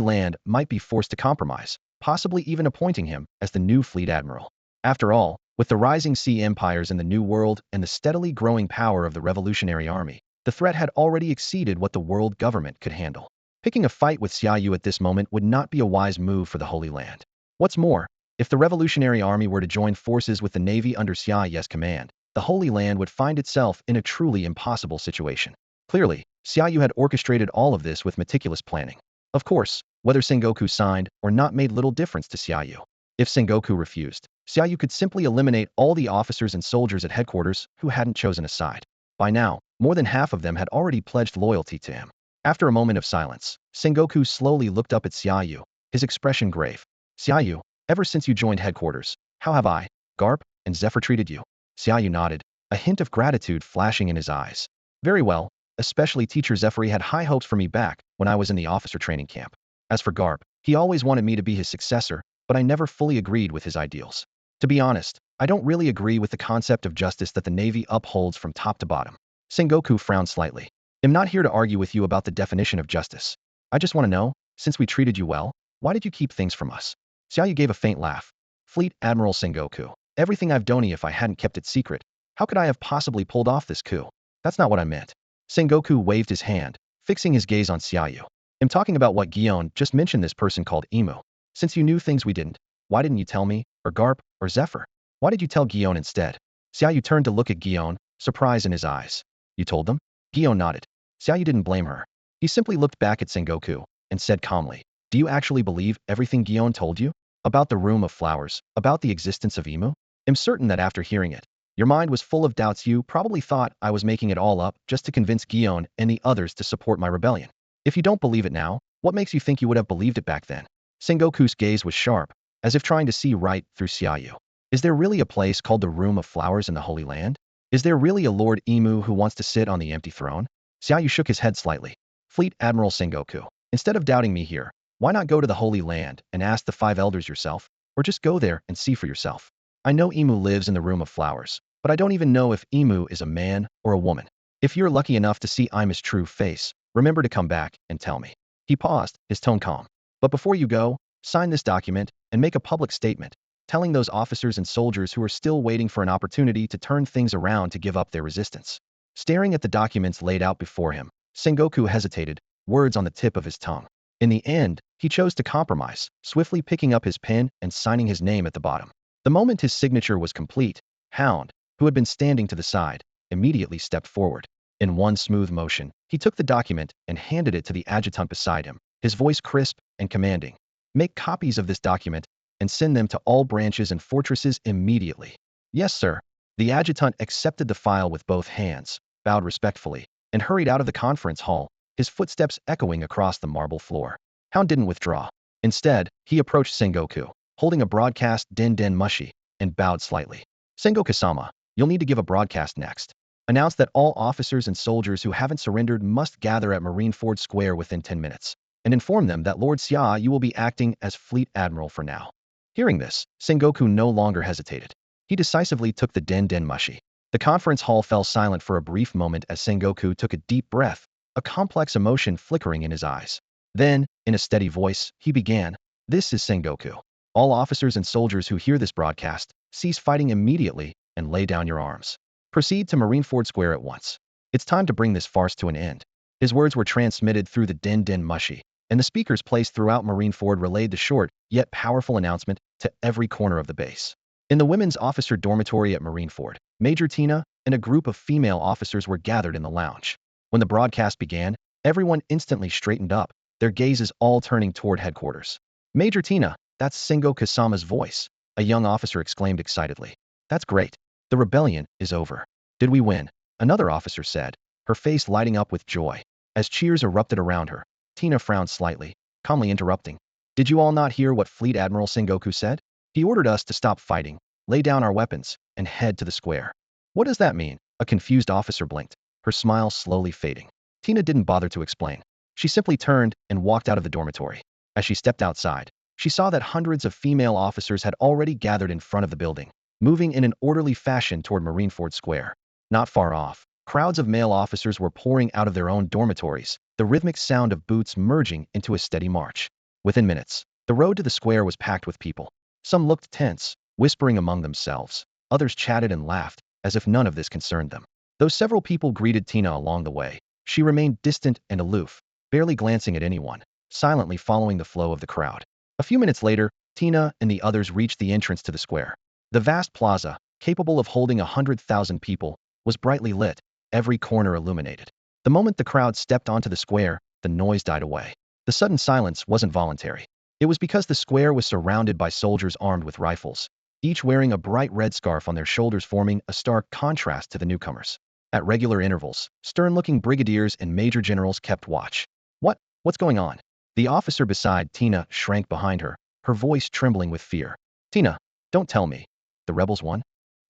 Land might be forced to compromise, possibly even appointing him as the new Fleet Admiral. After all, with the rising sea empires in the New World and the steadily growing power of the Revolutionary Army, the threat had already exceeded what the world government could handle. Picking a fight with Xia Yu at this moment would not be a wise move for the Holy Land. What's more, if the Revolutionary Army were to join forces with the Navy under Xia Yu's command, the Holy Land would find itself in a truly impossible situation. Clearly, Xia Yu had orchestrated all of this with meticulous planning. Of course, whether Sengoku signed or not made little difference to Xia Yu. If Sengoku refused, Xia Yu could simply eliminate all the officers and soldiers at headquarters who hadn't chosen a side. By now, more than half of them had already pledged loyalty to him. After a moment of silence, Sengoku slowly looked up at Xia Yu, his expression grave. Xia Yu, ever since you joined headquarters, how have I, Garp, and Zephyr treated you? Xia Yu nodded, a hint of gratitude flashing in his eyes. Very well, especially Teacher Zephyr had high hopes for me back when I was in the officer training camp. As for Garp, he always wanted me to be his successor, but I never fully agreed with his ideals. To be honest, I don't really agree with the concept of justice that the Navy upholds from top to bottom. Sengoku frowned slightly. I'm not here to argue with you about the definition of justice. I just want to know, since we treated you well, why did you keep things from us? Xia Yu gave a faint laugh. Fleet Admiral Sengoku, everything I've done if I hadn't kept it secret. How could I have possibly pulled off this coup? That's not what I meant. Sengoku waved his hand, fixing his gaze on Xia Yu. I'm talking about what Gion just mentioned, this person called Imu. Since you knew things we didn't, why didn't you tell me, or Garp, or Zephyr? Why did you tell Gion instead? Xia Yu turned to look at Gion, surprise in his eyes. You told them? Gion nodded. Xia Yu didn't blame her. He simply looked back at Sengoku and said calmly, do you actually believe everything Gion told you? About the Room of Flowers, about the existence of Imu? I'm certain that after hearing it, your mind was full of doubts. You probably thought I was making it all up just to convince Gion and the others to support my rebellion. If you don't believe it now, what makes you think you would have believed it back then? Sengoku's gaze was sharp, as if trying to see right through Xia Yu. Is there really a place called the Room of Flowers in the Holy Land? Is there really a Lord Imu who wants to sit on the empty throne? Xia Yu shook his head slightly. Fleet Admiral Sengoku, instead of doubting me here, why not go to the Holy Land and ask the 5 elders yourself? Or just go there and see for yourself. I know Imu lives in the Room of Flowers, but I don't even know if Imu is a man or a woman. If you're lucky enough to see Imu's true face, remember to come back and tell me. He paused, his tone calm. But before you go, sign this document and make a public statement, telling those officers and soldiers who are still waiting for an opportunity to turn things around to give up their resistance. Staring at the documents laid out before him, Sengoku hesitated, words on the tip of his tongue. In the end, he chose to compromise, swiftly picking up his pen and signing his name at the bottom. The moment his signature was complete, Hound, who had been standing to the side, immediately stepped forward. In one smooth motion, he took the document and handed it to the adjutant beside him, his voice crisp and commanding. Make copies of this document and send them to all branches and fortresses immediately. Yes, sir. The adjutant accepted the file with both hands, bowed respectfully, and hurried out of the conference hall, his footsteps echoing across the marble floor. Hound didn't withdraw. Instead, he approached Sengoku, holding a broadcast den mushi, and bowed slightly. Sengoku-sama, you'll need to give a broadcast next. Announce that all officers and soldiers who haven't surrendered must gather at Marineford Square within 10 minutes, and inform them that Lord Xia Yu will be acting as Fleet Admiral for now. Hearing this, Sengoku no longer hesitated. He decisively took the den mushi. The conference hall fell silent for a brief moment as Sengoku took a deep breath, a complex emotion flickering in his eyes. Then, in a steady voice, he began, This is Sengoku. All officers and soldiers who hear this broadcast, cease fighting immediately and lay down your arms. Proceed to Marineford Square at once. It's time to bring this farce to an end." His words were transmitted through the din-din mushy, and the speakers placed throughout Marineford relayed the short, yet powerful announcement to every corner of the base. In the women's officer dormitory at Marineford, Major Tina and a group of female officers were gathered in the lounge. When the broadcast began, everyone instantly straightened up, their gazes all turning toward headquarters. "Major Tina, that's Sengoku-sama's voice," a young officer exclaimed excitedly. "That's great. The rebellion is over. Did we win?" Another officer said, her face lighting up with joy. As cheers erupted around her, Tina frowned slightly, calmly interrupting. "Did you all not hear what Fleet Admiral Sengoku said? He ordered us to stop fighting, lay down our weapons, and head to the square." "What does that mean?" A confused officer blinked, her smile slowly fading. Tina didn't bother to explain. She simply turned and walked out of the dormitory. As she stepped outside, she saw that hundreds of female officers had already gathered in front of the building, moving in an orderly fashion toward Marineford Square. Not far off, crowds of male officers were pouring out of their own dormitories, the rhythmic sound of boots merging into a steady march. Within minutes, the road to the square was packed with people. Some looked tense, whispering among themselves. Others chatted and laughed, as if none of this concerned them. Though several people greeted Tina along the way, she remained distant and aloof, barely glancing at anyone, silently following the flow of the crowd. A few minutes later, Tina and the others reached the entrance to the square. The vast plaza, capable of holding 100,000 people, was brightly lit, every corner illuminated. The moment the crowd stepped onto the square, the noise died away. The sudden silence wasn't voluntary. It was because the square was surrounded by soldiers armed with rifles, each wearing a bright red scarf on their shoulders, forming a stark contrast to the newcomers. At regular intervals, stern-looking brigadiers and major generals kept watch. What's going on?" The officer beside Tina shrank behind her, her voice trembling with fear. "Tina, don't tell me. The rebels won?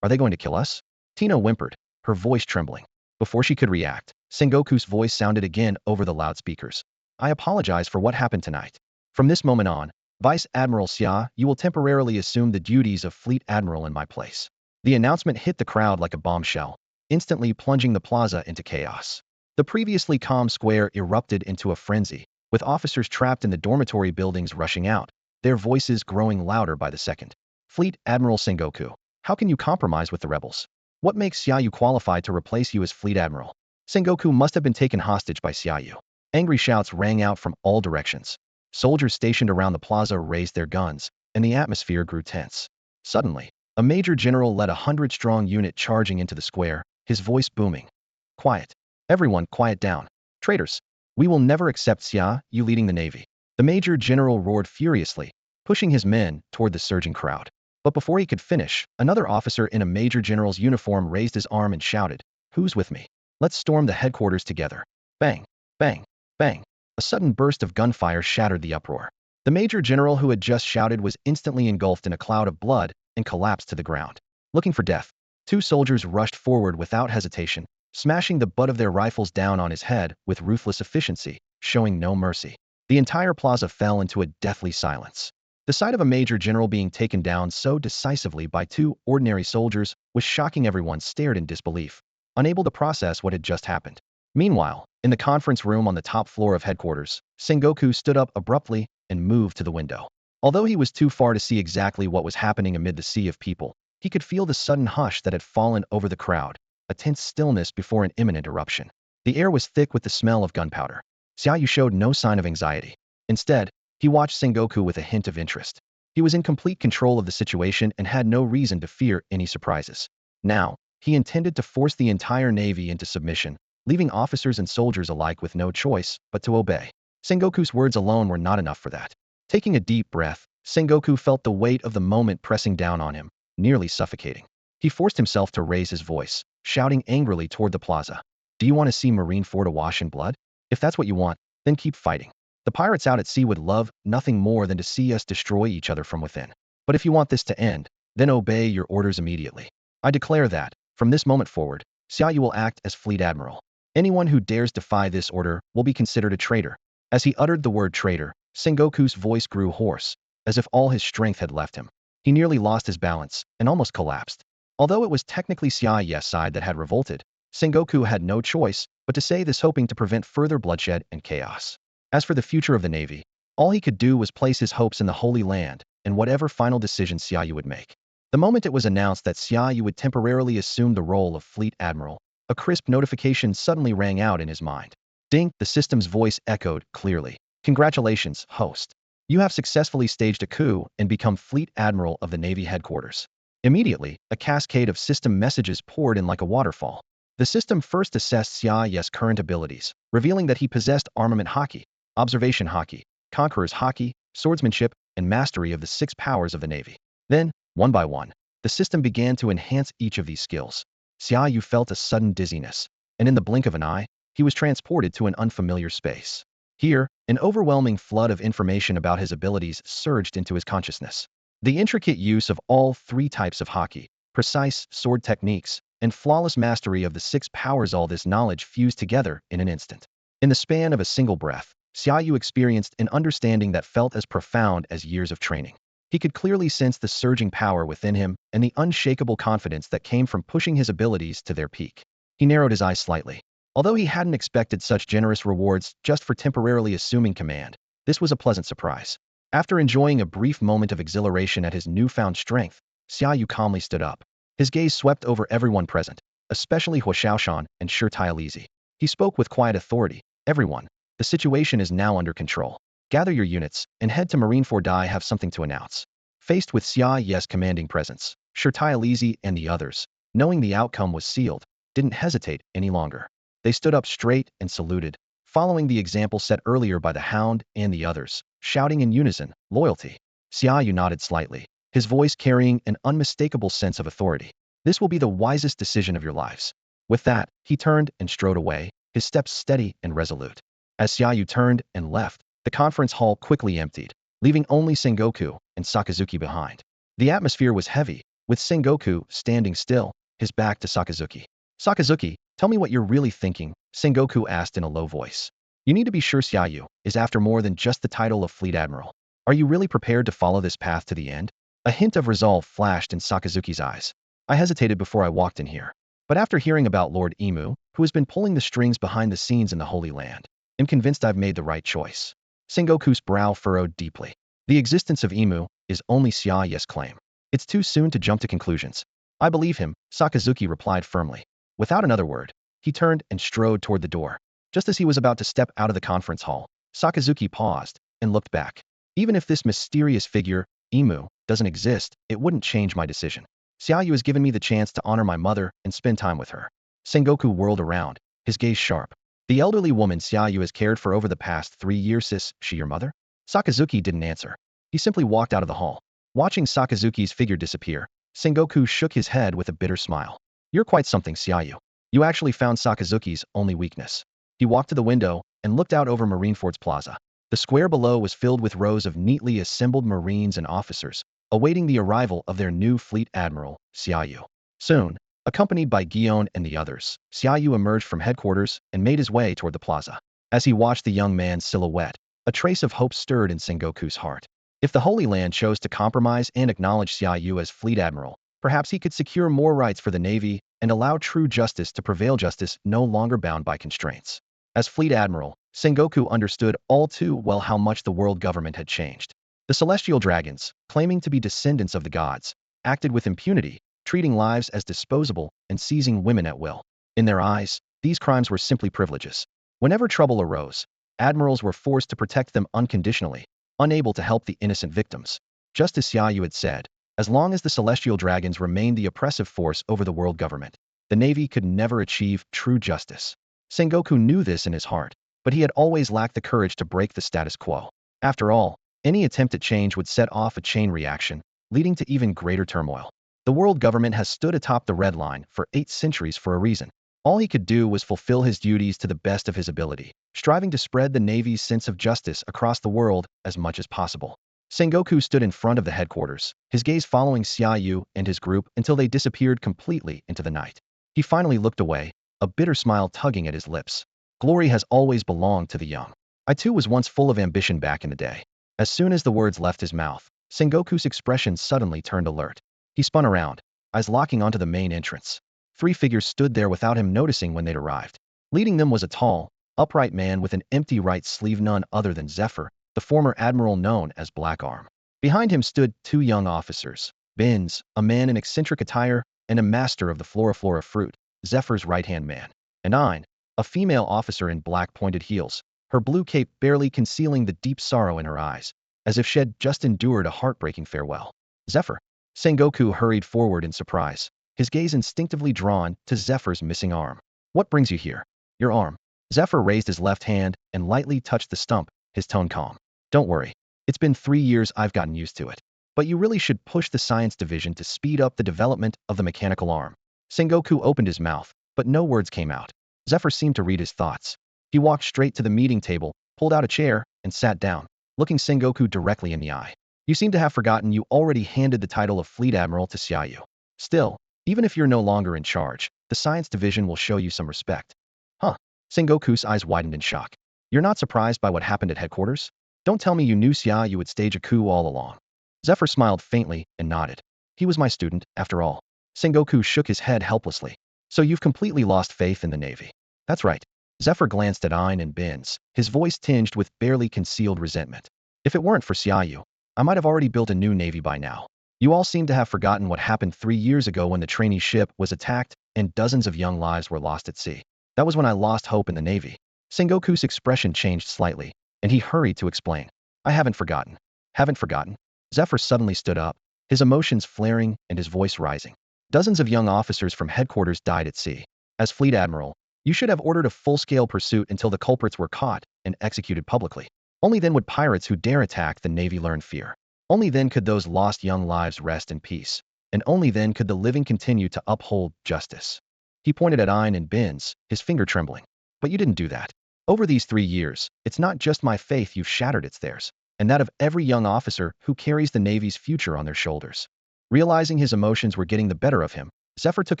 Are they going to kill us?" Tina whimpered, her voice trembling. Before she could react, Sengoku's voice sounded again over the loudspeakers. "I apologize for what happened tonight. From this moment on, Vice Admiral Xia Yu will temporarily assume the duties of Fleet Admiral in my place." The announcement hit the crowd like a bombshell, instantly plunging the plaza into chaos. The previously calm square erupted into a frenzy, with officers trapped in the dormitory buildings rushing out, their voices growing louder by the second. "Fleet Admiral Sengoku, how can you compromise with the rebels? What makes Xia Yu qualified to replace you as Fleet Admiral?" Sengoku must have been taken hostage by Xia Yu. Angry shouts rang out from all directions. Soldiers stationed around the plaza raised their guns, and the atmosphere grew tense. Suddenly, a major general led a 100-strong unit charging into the square, his voice booming. "Quiet. Everyone, quiet down. Traitors. We will never accept Xia Yu leading the navy." The major general roared furiously, pushing his men toward the surging crowd. But before he could finish, another officer in a major general's uniform raised his arm and shouted, "Who's with me? Let's storm the headquarters together." Bang, bang, bang. A sudden burst of gunfire shattered the uproar. The major general who had just shouted was instantly engulfed in a cloud of blood and collapsed to the ground. Looking for death, two soldiers rushed forward without hesitation, smashing the butt of their rifles down on his head with ruthless efficiency, showing no mercy. The entire plaza fell into a deathly silence. The sight of a major general being taken down so decisively by two ordinary soldiers was shocking. Everyone stared in disbelief, unable to process what had just happened. Meanwhile, in the conference room on the top floor of headquarters, Sengoku stood up abruptly and moved to the window. Although he was too far to see exactly what was happening amid the sea of people, he could feel the sudden hush that had fallen over the crowd, a tense stillness before an imminent eruption. The air was thick with the smell of gunpowder. Xia Yu showed no sign of anxiety. Instead, he watched Sengoku with a hint of interest. He was in complete control of the situation and had no reason to fear any surprises. Now, he intended to force the entire navy into submission, leaving officers and soldiers alike with no choice but to obey. Sengoku's words alone were not enough for that. Taking a deep breath, Sengoku felt the weight of the moment pressing down on him, nearly suffocating. He forced himself to raise his voice, shouting angrily toward the plaza. "Do you want to see Marineford awash in blood? If that's what you want, then keep fighting. The pirates out at sea would love nothing more than to see us destroy each other from within. But if you want this to end, then obey your orders immediately. I declare that, from this moment forward, Xia Yu will act as Fleet Admiral. Anyone who dares defy this order will be considered a traitor." As he uttered the word traitor, Sengoku's voice grew hoarse, as if all his strength had left him. He nearly lost his balance and almost collapsed. Although it was technically Xia Yu's side that had revolted, Sengoku had no choice but to say this, hoping to prevent further bloodshed and chaos. As for the future of the navy, all he could do was place his hopes in the Holy Land, in whatever final decision Xia Yu would make. The moment it was announced that Xia Yu would temporarily assume the role of Fleet Admiral, a crisp notification suddenly rang out in his mind. Ding, the system's voice echoed clearly. Congratulations, host. You have successfully staged a coup and become Fleet Admiral of the Navy headquarters. Immediately, a cascade of system messages poured in like a waterfall. The system first assessed Xia Yu's current abilities, revealing that he possessed armament hockey, observation hockey, conqueror's hockey, swordsmanship, and mastery of the 6 powers of the Navy. Then, one by one, the system began to enhance each of these skills. Xia Yu felt a sudden dizziness, and in the blink of an eye, he was transported to an unfamiliar space. Here, an overwhelming flood of information about his abilities surged into his consciousness. The intricate use of all 3 types of hockey, precise sword techniques, and flawless mastery of the 6 powers, all this knowledge fused together in an instant. In the span of a single breath, Xia Yu experienced an understanding that felt as profound as years of training. He could clearly sense the surging power within him and the unshakable confidence that came from pushing his abilities to their peak. He narrowed his eyes slightly. Although he hadn't expected such generous rewards just for temporarily assuming command, this was a pleasant surprise. After enjoying a brief moment of exhilaration at his newfound strength, Xia Yu calmly stood up. His gaze swept over everyone present, especially Hua Xiaoshan and Shi Tailizi. He spoke with quiet authority. Everyone, the situation is now under control. Gather your units and head to Marineford. I have something to announce. Faced with Xia Yu's commanding presence, Shi Tailizi and the others, knowing the outcome was sealed, didn't hesitate any longer. They stood up straight and saluted, following the example set earlier by the Hound and the others, shouting in unison, "Loyalty." Xia Yu nodded slightly, his voice carrying an unmistakable sense of authority. "This will be the wisest decision of your lives." With that, he turned and strode away, his steps steady and resolute. As Xia Yu turned and left, the conference hall quickly emptied, leaving only Sengoku and Sakazuki behind. The atmosphere was heavy, with Sengoku standing still, his back to Sakazuki. "Sakazuki, tell me what you're really thinking," Sengoku asked in a low voice. "You need to be sure Xia Yu is after more than just the title of Fleet Admiral. Are you really prepared to follow this path to the end?" A hint of resolve flashed in Sakazuki's eyes. "I hesitated before I walked in here. But after hearing about Lord Imu, who has been pulling the strings behind the scenes in the Holy Land, I'm convinced I've made the right choice." Sengoku's brow furrowed deeply. The existence of Imu is only Xia Yu's claim. It's too soon to jump to conclusions. "I believe him," Sakazuki replied firmly. Without another word, he turned and strode toward the door. Just as he was about to step out of the conference hall, Sakazuki paused and looked back. "Even if this mysterious figure, Imu, doesn't exist, it wouldn't change my decision. Xia Yu has given me the chance to honor my mother and spend time with her." Sengoku whirled around, his gaze sharp. "The elderly woman Xia Yu has cared for over the past 3 years, is she your mother?" Sakazuki didn't answer. He simply walked out of the hall. Watching Sakazuki's figure disappear, Sengoku shook his head with a bitter smile. "You're quite something, Xia Yu. You actually found Sakazuki's only weakness." He walked to the window and looked out over Marineford Plaza. The square below was filled with rows of neatly assembled Marines and officers, awaiting the arrival of their new Fleet Admiral, Xia Yu. Soon, accompanied by Guion and the others, Xia Yu emerged from headquarters and made his way toward the plaza. As he watched the young man's silhouette, a trace of hope stirred in Sengoku's heart. If the Holy Land chose to compromise and acknowledge Xia Yu as Fleet Admiral, perhaps he could secure more rights for the Navy and allow true justice to prevail, justice no longer bound by constraints. As Fleet Admiral, Sengoku understood all too well how much the world government had changed. The celestial dragons, claiming to be descendants of the gods, acted with impunity, treating lives as disposable and seizing women at will. In their eyes, these crimes were simply privileges. Whenever trouble arose, admirals were forced to protect them unconditionally, unable to help the innocent victims. Just as Xia Yu had said, as long as the celestial dragons remained the oppressive force over the world government, the Navy could never achieve true justice. Sengoku knew this in his heart, but he had always lacked the courage to break the status quo. After all, any attempt at change would set off a chain reaction, leading to even greater turmoil. The world government has stood atop the Red Line for 8 centuries for a reason. All he could do was fulfill his duties to the best of his ability, striving to spread the Navy's sense of justice across the world as much as possible. Sengoku stood in front of the headquarters, his gaze following Xia Yu and his group until they disappeared completely into the night. He finally looked away, a bitter smile tugging at his lips. "Glory has always belonged to the young. I too was once full of ambition back in the day." As soon as the words left his mouth, Sengoku's expression suddenly turned alert. He spun around, eyes locking onto the main entrance. 3 figures stood there without him noticing when they'd arrived. Leading them was a tall, upright man with an empty right sleeve, none other than Zephyr, the former admiral known as Black Arm. Behind him stood two young officers, Binz, a man in eccentric attire and a master of the flora fruit, Zephyr's right-hand man, and Ein, a female officer in black pointed heels, her blue cape barely concealing the deep sorrow in her eyes, as if she had just endured a heartbreaking farewell. Zephyr. Sengoku hurried forward in surprise, his gaze instinctively drawn to Zephyr's missing arm. What brings you here? Your arm. Zephyr raised his left hand and lightly touched the stump, his tone calm. Don't worry. It's been 3 years, I've gotten used to it. But you really should push the science division to speed up the development of the mechanical arm. Sengoku opened his mouth, but no words came out. Zephyr seemed to read his thoughts. He walked straight to the meeting table, pulled out a chair, and sat down, looking Sengoku directly in the eye. You seem to have forgotten you already handed the title of Fleet Admiral to Xia Yu. Still, even if you're no longer in charge, the science division will show you some respect. Huh? Sengoku's eyes widened in shock. You're not surprised by what happened at headquarters? Don't tell me you knew Xia Yu would stage a coup all along. Zephyr smiled faintly and nodded. He was my student, after all. Sengoku shook his head helplessly. So you've completely lost faith in the Navy. That's right. Zephyr glanced at Ein and Binz, his voice tinged with barely concealed resentment. If it weren't for Xia Yu, I might have already built a new Navy by now. You all seem to have forgotten what happened 3 years ago when the trainee ship was attacked and dozens of young lives were lost at sea. That was when I lost hope in the Navy. Sengoku's expression changed slightly, and he hurried to explain. I haven't forgotten. Haven't forgotten? Zephyr suddenly stood up, his emotions flaring and his voice rising. Dozens of young officers from headquarters died at sea. As Fleet Admiral, you should have ordered a full-scale pursuit until the culprits were caught and executed publicly. Only then would pirates who dare attack the Navy learn fear. Only then could those lost young lives rest in peace. And only then could the living continue to uphold justice. He pointed at Ein and Binz, his finger trembling. But you didn't do that. Over these 3 years, it's not just my faith you've shattered, it's theirs, and that of every young officer who carries the Navy's future on their shoulders. Realizing his emotions were getting the better of him, Zephyr took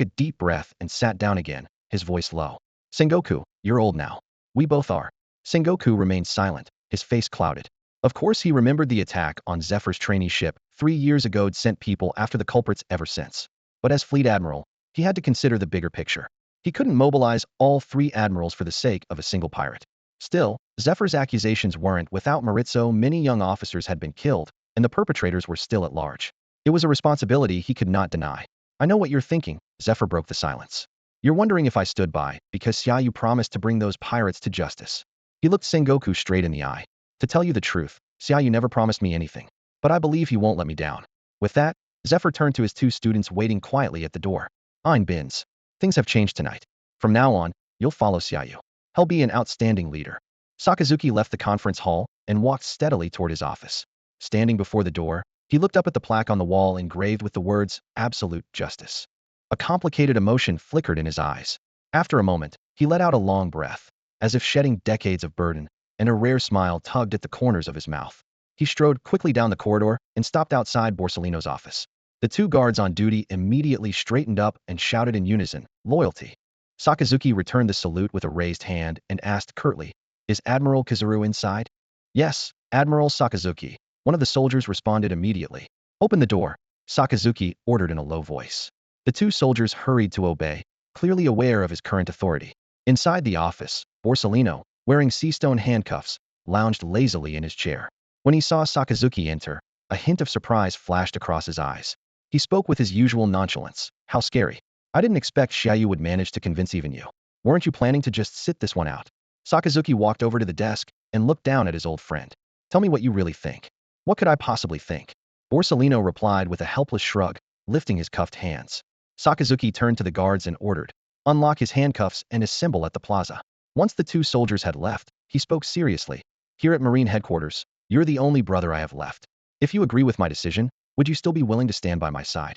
a deep breath and sat down again, his voice low. Sengoku, you're old now. We both are. Sengoku remained silent, his face clouded. Of course he remembered the attack on Zephyr's trainee ship 3 years ago had sent people after the culprits ever since. But as Fleet Admiral, he had to consider the bigger picture. He couldn't mobilize all 3 admirals for the sake of a single pirate. Still, Zephyr's accusations weren't without merit. So many young officers had been killed, and the perpetrators were still at large. It was a responsibility he could not deny. I know what you're thinking, Zephyr broke the silence. You're wondering if I stood by, because Xia Yu promised to bring those pirates to justice. He looked Sengoku straight in the eye. To tell you the truth, Xia Yu never promised me anything. But I believe he won't let me down. With that, Zephyr turned to his 2 students waiting quietly at the door. Ein Binz. Things have changed tonight. From now on, you'll follow Xia Yu. He'll be an outstanding leader. Sakazuki left the conference hall and walked steadily toward his office. Standing before the door, he looked up at the plaque on the wall engraved with the words, Absolute Justice. A complicated emotion flickered in his eyes. After a moment, he let out a long breath, as if shedding decades of burden, and a rare smile tugged at the corners of his mouth. He strode quickly down the corridor and stopped outside Borsellino's office. The 2 guards on duty immediately straightened up and shouted in unison, Loyalty. Sakazuki returned the salute with a raised hand and asked curtly, Is Admiral Tsuru inside? Yes, Admiral Sakazuki. One of the soldiers responded immediately. Open the door, Sakazuki ordered in a low voice. The 2 soldiers hurried to obey, clearly aware of his current authority. Inside the office, Borsellino, wearing sea-stone handcuffs, lounged lazily in his chair. When he saw Sakazuki enter, a hint of surprise flashed across his eyes. He spoke with his usual nonchalance. How scary. I didn't expect Xia Yu would manage to convince even you. Weren't you planning to just sit this one out? Sakazuki walked over to the desk and looked down at his old friend. Tell me what you really think. What could I possibly think? Borsellino replied with a helpless shrug, lifting his cuffed hands. Sakazuki turned to the guards and ordered, Unlock his handcuffs and assemble at the plaza. Once the 2 soldiers had left, he spoke seriously. Here at Marine headquarters, you're the only brother I have left. If you agree with my decision, would you still be willing to stand by my side?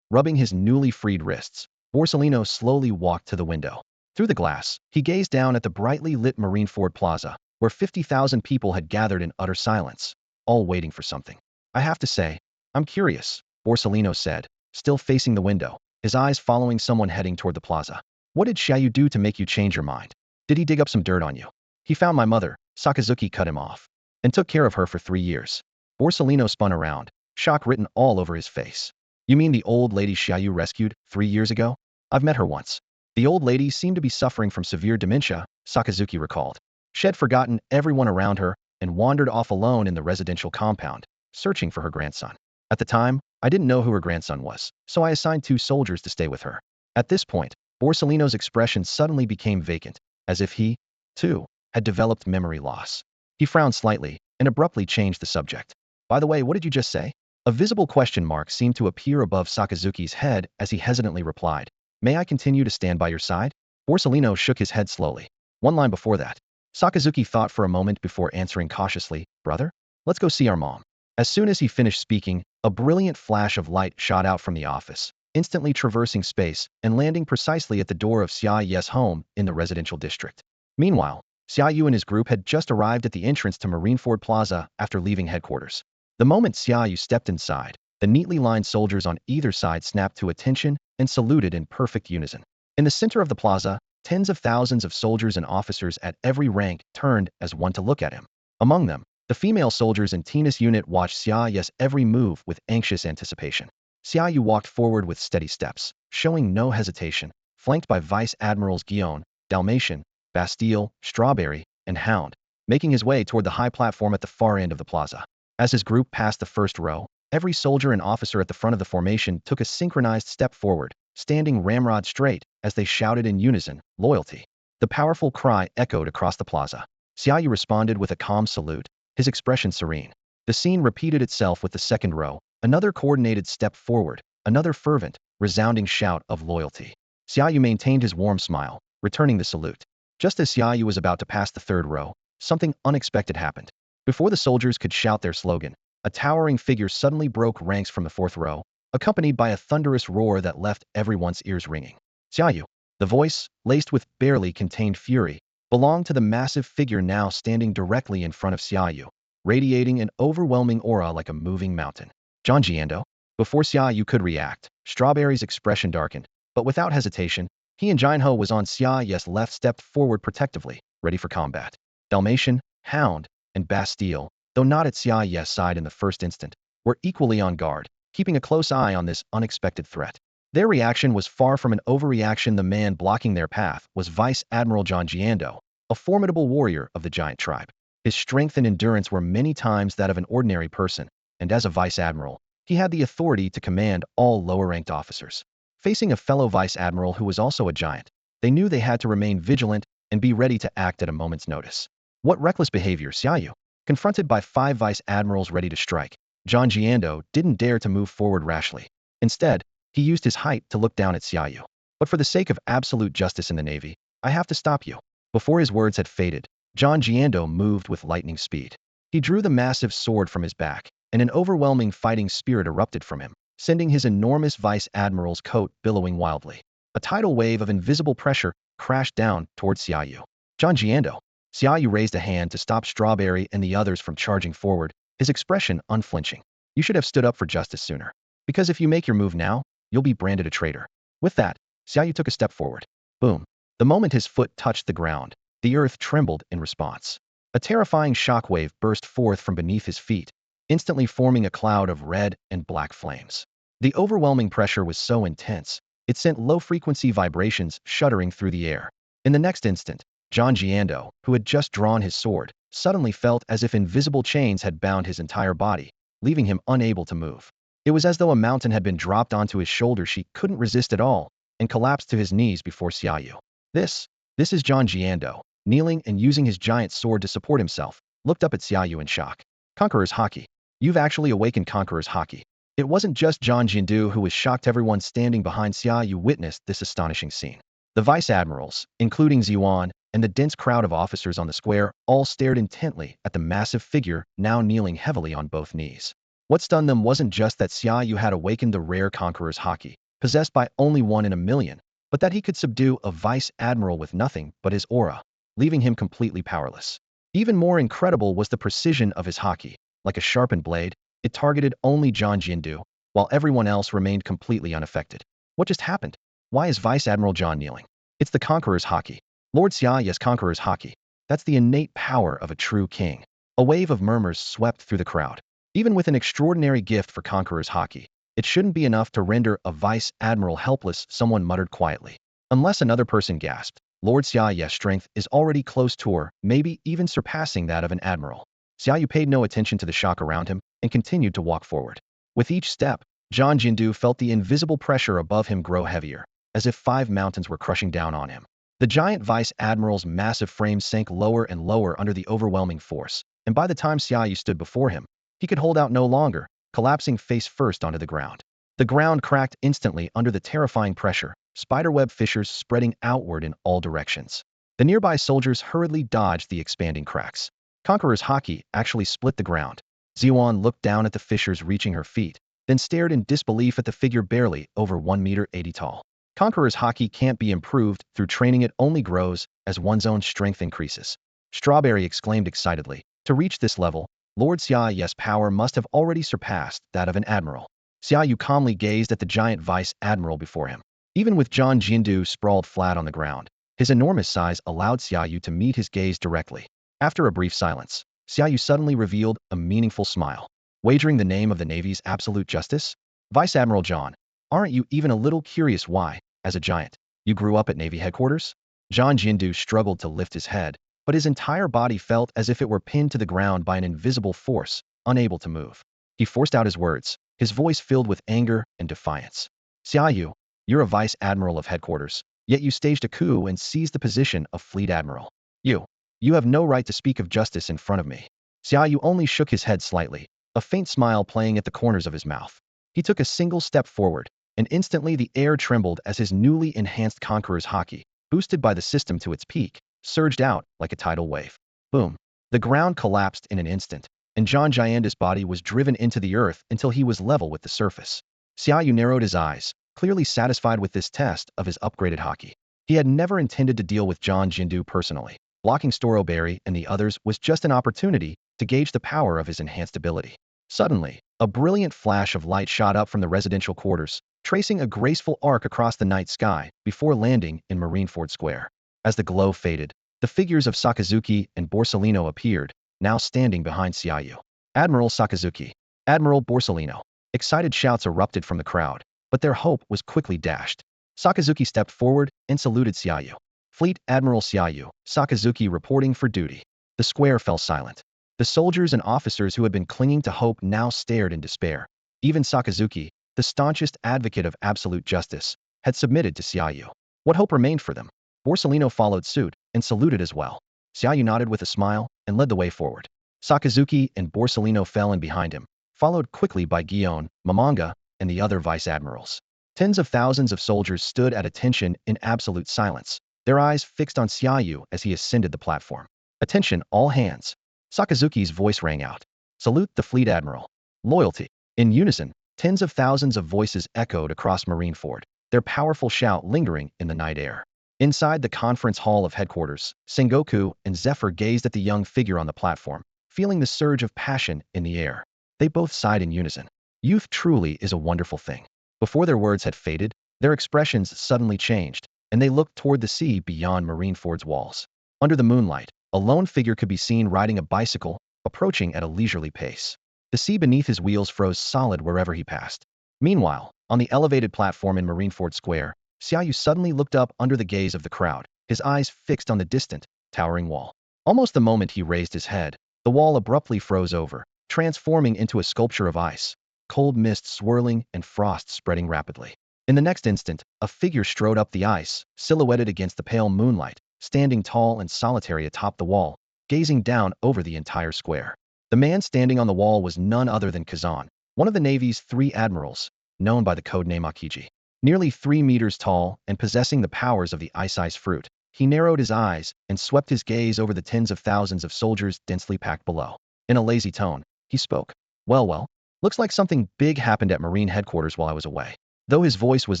Rubbing his newly freed wrists, Borsellino slowly walked to the window. Through the glass, he gazed down at the brightly lit Marineford Plaza, where 50,000 people had gathered in utter silence, all waiting for something. I have to say, I'm curious, Borsellino said, still facing the window, his eyes following someone heading toward the plaza. What did Xia Yu do to make you change your mind? Did he dig up some dirt on you? He found my mother, Sakazuki cut him off, and took care of her for 3 years. Borsellino spun around, shock written all over his face. You mean the old lady Xia Yu rescued 3 years ago? I've met her once. The old lady seemed to be suffering from severe dementia, Sakazuki recalled. She had forgotten everyone around her and wandered off alone in the residential compound, searching for her grandson. At the time, I didn't know who her grandson was, so I assigned 2 soldiers to stay with her. At this point, Borsellino's expression suddenly became vacant, as if he, too, had developed memory loss. He frowned slightly and abruptly changed the subject. By the way, what did you just say? A visible question mark seemed to appear above Sakazuki's head as he hesitantly replied, "May I continue to stand by your side?" Borsellino shook his head slowly. One line before that. Sakazuki thought for a moment before answering cautiously, "Brother? Let's go see our mom." As soon as he finished speaking, a brilliant flash of light shot out from the office, instantly traversing space and landing precisely at the door of Xia Yu's home in the residential district. Meanwhile, Xia Yu and his group had just arrived at the entrance to Marineford Plaza after leaving headquarters. The moment Xia Yu stepped inside, the neatly lined soldiers on either side snapped to attention and saluted in perfect unison. In the center of the plaza, tens of thousands of soldiers and officers at every rank turned as one to look at him. Among them, the female soldiers in Tina's unit watched Xia Yu's every move with anxious anticipation. Xia Yu walked forward with steady steps, showing no hesitation, flanked by Vice Admirals Guillaume, Dalmatian, Bastille, Strawberry, and Hound, making his way toward the high platform at the far end of the plaza. As his group passed the first row, every soldier and officer at the front of the formation took a synchronized step forward, standing ramrod straight as they shouted in unison, "Loyalty." The powerful cry echoed across the plaza. Xia Yu responded with a calm salute, his expression serene. The scene repeated itself with the second row, another coordinated step forward, another fervent, resounding shout of loyalty. Xia Yu maintained his warm smile, returning the salute. Just as Xia Yu was about to pass the third row, something unexpected happened. Before the soldiers could shout their slogan, a towering figure suddenly broke ranks from the fourth row, accompanied by a thunderous roar that left everyone's ears ringing. Xia Yu. The voice, laced with barely contained fury, belonged to the massive figure now standing directly in front of Xia Yu, radiating an overwhelming aura like a moving mountain. John Jiando? Before Xia Yu could react, Strawberry's expression darkened, but without hesitation, he and Jinho was on Xia Yu's left stepped forward protectively, ready for combat. Dalmatian, Hound, and Bastille, though not at Xia Yu's side in the first instant, were equally on guard, keeping a close eye on this unexpected threat. Their reaction was far from an overreaction. The man blocking their path was Vice Admiral John Jiando, a formidable warrior of the giant tribe. His strength and endurance were many times that of an ordinary person, and as a Vice Admiral, he had the authority to command all lower-ranked officers. Facing a fellow Vice Admiral who was also a giant, they knew they had to remain vigilant and be ready to act at a moment's notice. What reckless behavior, Xia Yu! Confronted by 5 Vice Admirals ready to strike, John Jiando didn't dare to move forward rashly. Instead, he used his height to look down at Xia Yu. "But for the sake of absolute justice in the Navy, I have to stop you." Before his words had faded, John Jiando moved with lightning speed. He drew the massive sword from his back, and an overwhelming fighting spirit erupted from him, sending his enormous Vice Admiral's coat billowing wildly. A tidal wave of invisible pressure crashed down towards Xia Yu. "John Jiando!" Xia Yu raised a hand to stop Strawberry and the others from charging forward, his expression unflinching. "You should have stood up for justice sooner. Because if you make your move now, you'll be branded a traitor." With that, Xia Yu took a step forward. Boom. The moment his foot touched the ground, the earth trembled in response. A terrifying shockwave burst forth from beneath his feet, instantly forming a cloud of red and black flames. The overwhelming pressure was so intense, it sent low-frequency vibrations shuddering through the air. In the next instant, John Jiando, who had just drawn his sword, suddenly felt as if invisible chains had bound his entire body, leaving him unable to move. It was as though a mountain had been dropped onto his shoulders. He couldn't resist at all, and collapsed to his knees before Xia Yu. This is John Jiando, kneeling and using his giant sword to support himself, looked up at Xia Yu in shock. "Conqueror's Haki. You've actually awakened Conqueror's Haki." It wasn't just John Jiando who was shocked. Everyone standing behind Xia Yu witnessed this astonishing scene. The Vice Admirals, including Ziwan, and the dense crowd of officers on the square all stared intently at the massive figure now kneeling heavily on both knees. What stunned them wasn't just that Xia Yu had awakened the rare Conqueror's Haki, possessed by only 1 in a million, but that he could subdue a Vice Admiral with nothing but his aura, leaving him completely powerless. Even more incredible was the precision of his Haki. Like a sharpened blade, it targeted only John Jiando, while everyone else remained completely unaffected. What just happened? Why is Vice Admiral John kneeling? It's the Conqueror's Haki. Lord Xia Yu's Conqueror's Haki. That's the innate power of a true king. A wave of murmurs swept through the crowd. Even with an extraordinary gift for Conqueror's Haki, it shouldn't be enough to render a Vice Admiral helpless, someone muttered quietly. Unless another person gasped, Lord Xia Yu's strength is already close to, or maybe even surpassing that of an admiral. Xia Yu paid no attention to the shock around him, and continued to walk forward. With each step, Zhang Jindu felt the invisible pressure above him grow heavier, as if 5 mountains were crushing down on him. The giant Vice Admiral's massive frame sank lower and lower under the overwhelming force, and by the time Xia Yu stood before him, he could hold out no longer, collapsing face first onto the ground. The ground cracked instantly under the terrifying pressure, spiderweb fissures spreading outward in all directions. The nearby soldiers hurriedly dodged the expanding cracks. Conqueror's haki actually split the ground. Xiwan looked down at the fissures reaching her feet, then stared in disbelief at the figure barely over 1.80 meters tall. Conqueror's haki can't be improved through training, it only grows as one's own strength increases. Strawberry exclaimed excitedly. To reach this level, Lord Xia Yu's power must have already surpassed that of an admiral. Xia Yu calmly gazed at the giant Vice Admiral before him. Even with Zhang Jindu sprawled flat on the ground, his enormous size allowed Xia Yu to meet his gaze directly. After a brief silence, Xia Yu suddenly revealed a meaningful smile. Wagering the name of the Navy's absolute justice? Vice Admiral John, aren't you even a little curious why, as a giant, you grew up at Navy headquarters? Zhang Jindu struggled to lift his head, but his entire body felt as if it were pinned to the ground by an invisible force, unable to move. He forced out his words, his voice filled with anger and defiance. Xia Yu, you're a Vice Admiral of headquarters, yet you staged a coup and seized the position of Fleet Admiral. You have no right to speak of justice in front of me. Xia Yu only shook his head slightly, a faint smile playing at the corners of his mouth. He took a single step forward, and instantly the air trembled as his newly enhanced Conqueror's haki, boosted by the system to its peak, surged out like a tidal wave. Boom. The ground collapsed in an instant, and Zhang Jianda's body was driven into the earth until he was level with the surface. Xia Yu narrowed his eyes, clearly satisfied with this test of his upgraded haki. He had never intended to deal with Zhang Jindu personally. Blocking Strawberry and the others was just an opportunity to gauge the power of his enhanced ability. Suddenly, a brilliant flash of light shot up from the residential quarters, tracing a graceful arc across the night sky before landing in Marineford Square. As the glow faded, the figures of Sakazuki and Borsellino appeared, now standing behind Xia Yu. Admiral Sakazuki, Admiral Borsellino. Excited shouts erupted from the crowd, but their hope was quickly dashed. Sakazuki stepped forward and saluted Xia Yu. Fleet Admiral Xia Yu, Sakazuki reporting for duty. The square fell silent. The soldiers and officers who had been clinging to hope now stared in despair. Even Sakazuki, the staunchest advocate of absolute justice, had submitted to Xia Yu. What hope remained for them? Borsellino followed suit and saluted as well. Xia Yu nodded with a smile and led the way forward. Sakazuki and Borsellino fell in behind him, followed quickly by Guion, Mamanga, and the other Vice Admirals. Tens of thousands of soldiers stood at attention in absolute silence, their eyes fixed on Xia Yu as he ascended the platform. Attention, all hands. Sakazuki's voice rang out. Salute the Fleet Admiral. Loyalty. In unison, tens of thousands of voices echoed across Marineford, their powerful shout lingering in the night air. Inside the conference hall of headquarters, Sengoku and Zephyr gazed at the young figure on the platform, feeling the surge of passion in the air. They both sighed in unison. Youth truly is a wonderful thing. Before their words had faded, their expressions suddenly changed, and they looked toward the sea beyond Marineford's walls. Under the moonlight, a lone figure could be seen riding a bicycle, approaching at a leisurely pace. The sea beneath his wheels froze solid wherever he passed. Meanwhile, on the elevated platform in Marineford Square, Xia Yu suddenly looked up under the gaze of the crowd, his eyes fixed on the distant, towering wall. Almost the moment he raised his head, the wall abruptly froze over, transforming into a sculpture of ice, cold mist swirling and frost spreading rapidly. In the next instant, a figure strode up the ice, silhouetted against the pale moonlight, standing tall and solitary atop the wall, gazing down over the entire square. The man standing on the wall was none other than Kazan, one of the Navy's 3 admirals, known by the codename Akiji. Nearly 3 meters tall and possessing the powers of the ice fruit, he narrowed his eyes and swept his gaze over the tens of thousands of soldiers densely packed below. In a lazy tone, he spoke. Well, looks like something big happened at Marine headquarters while I was away. Though his voice was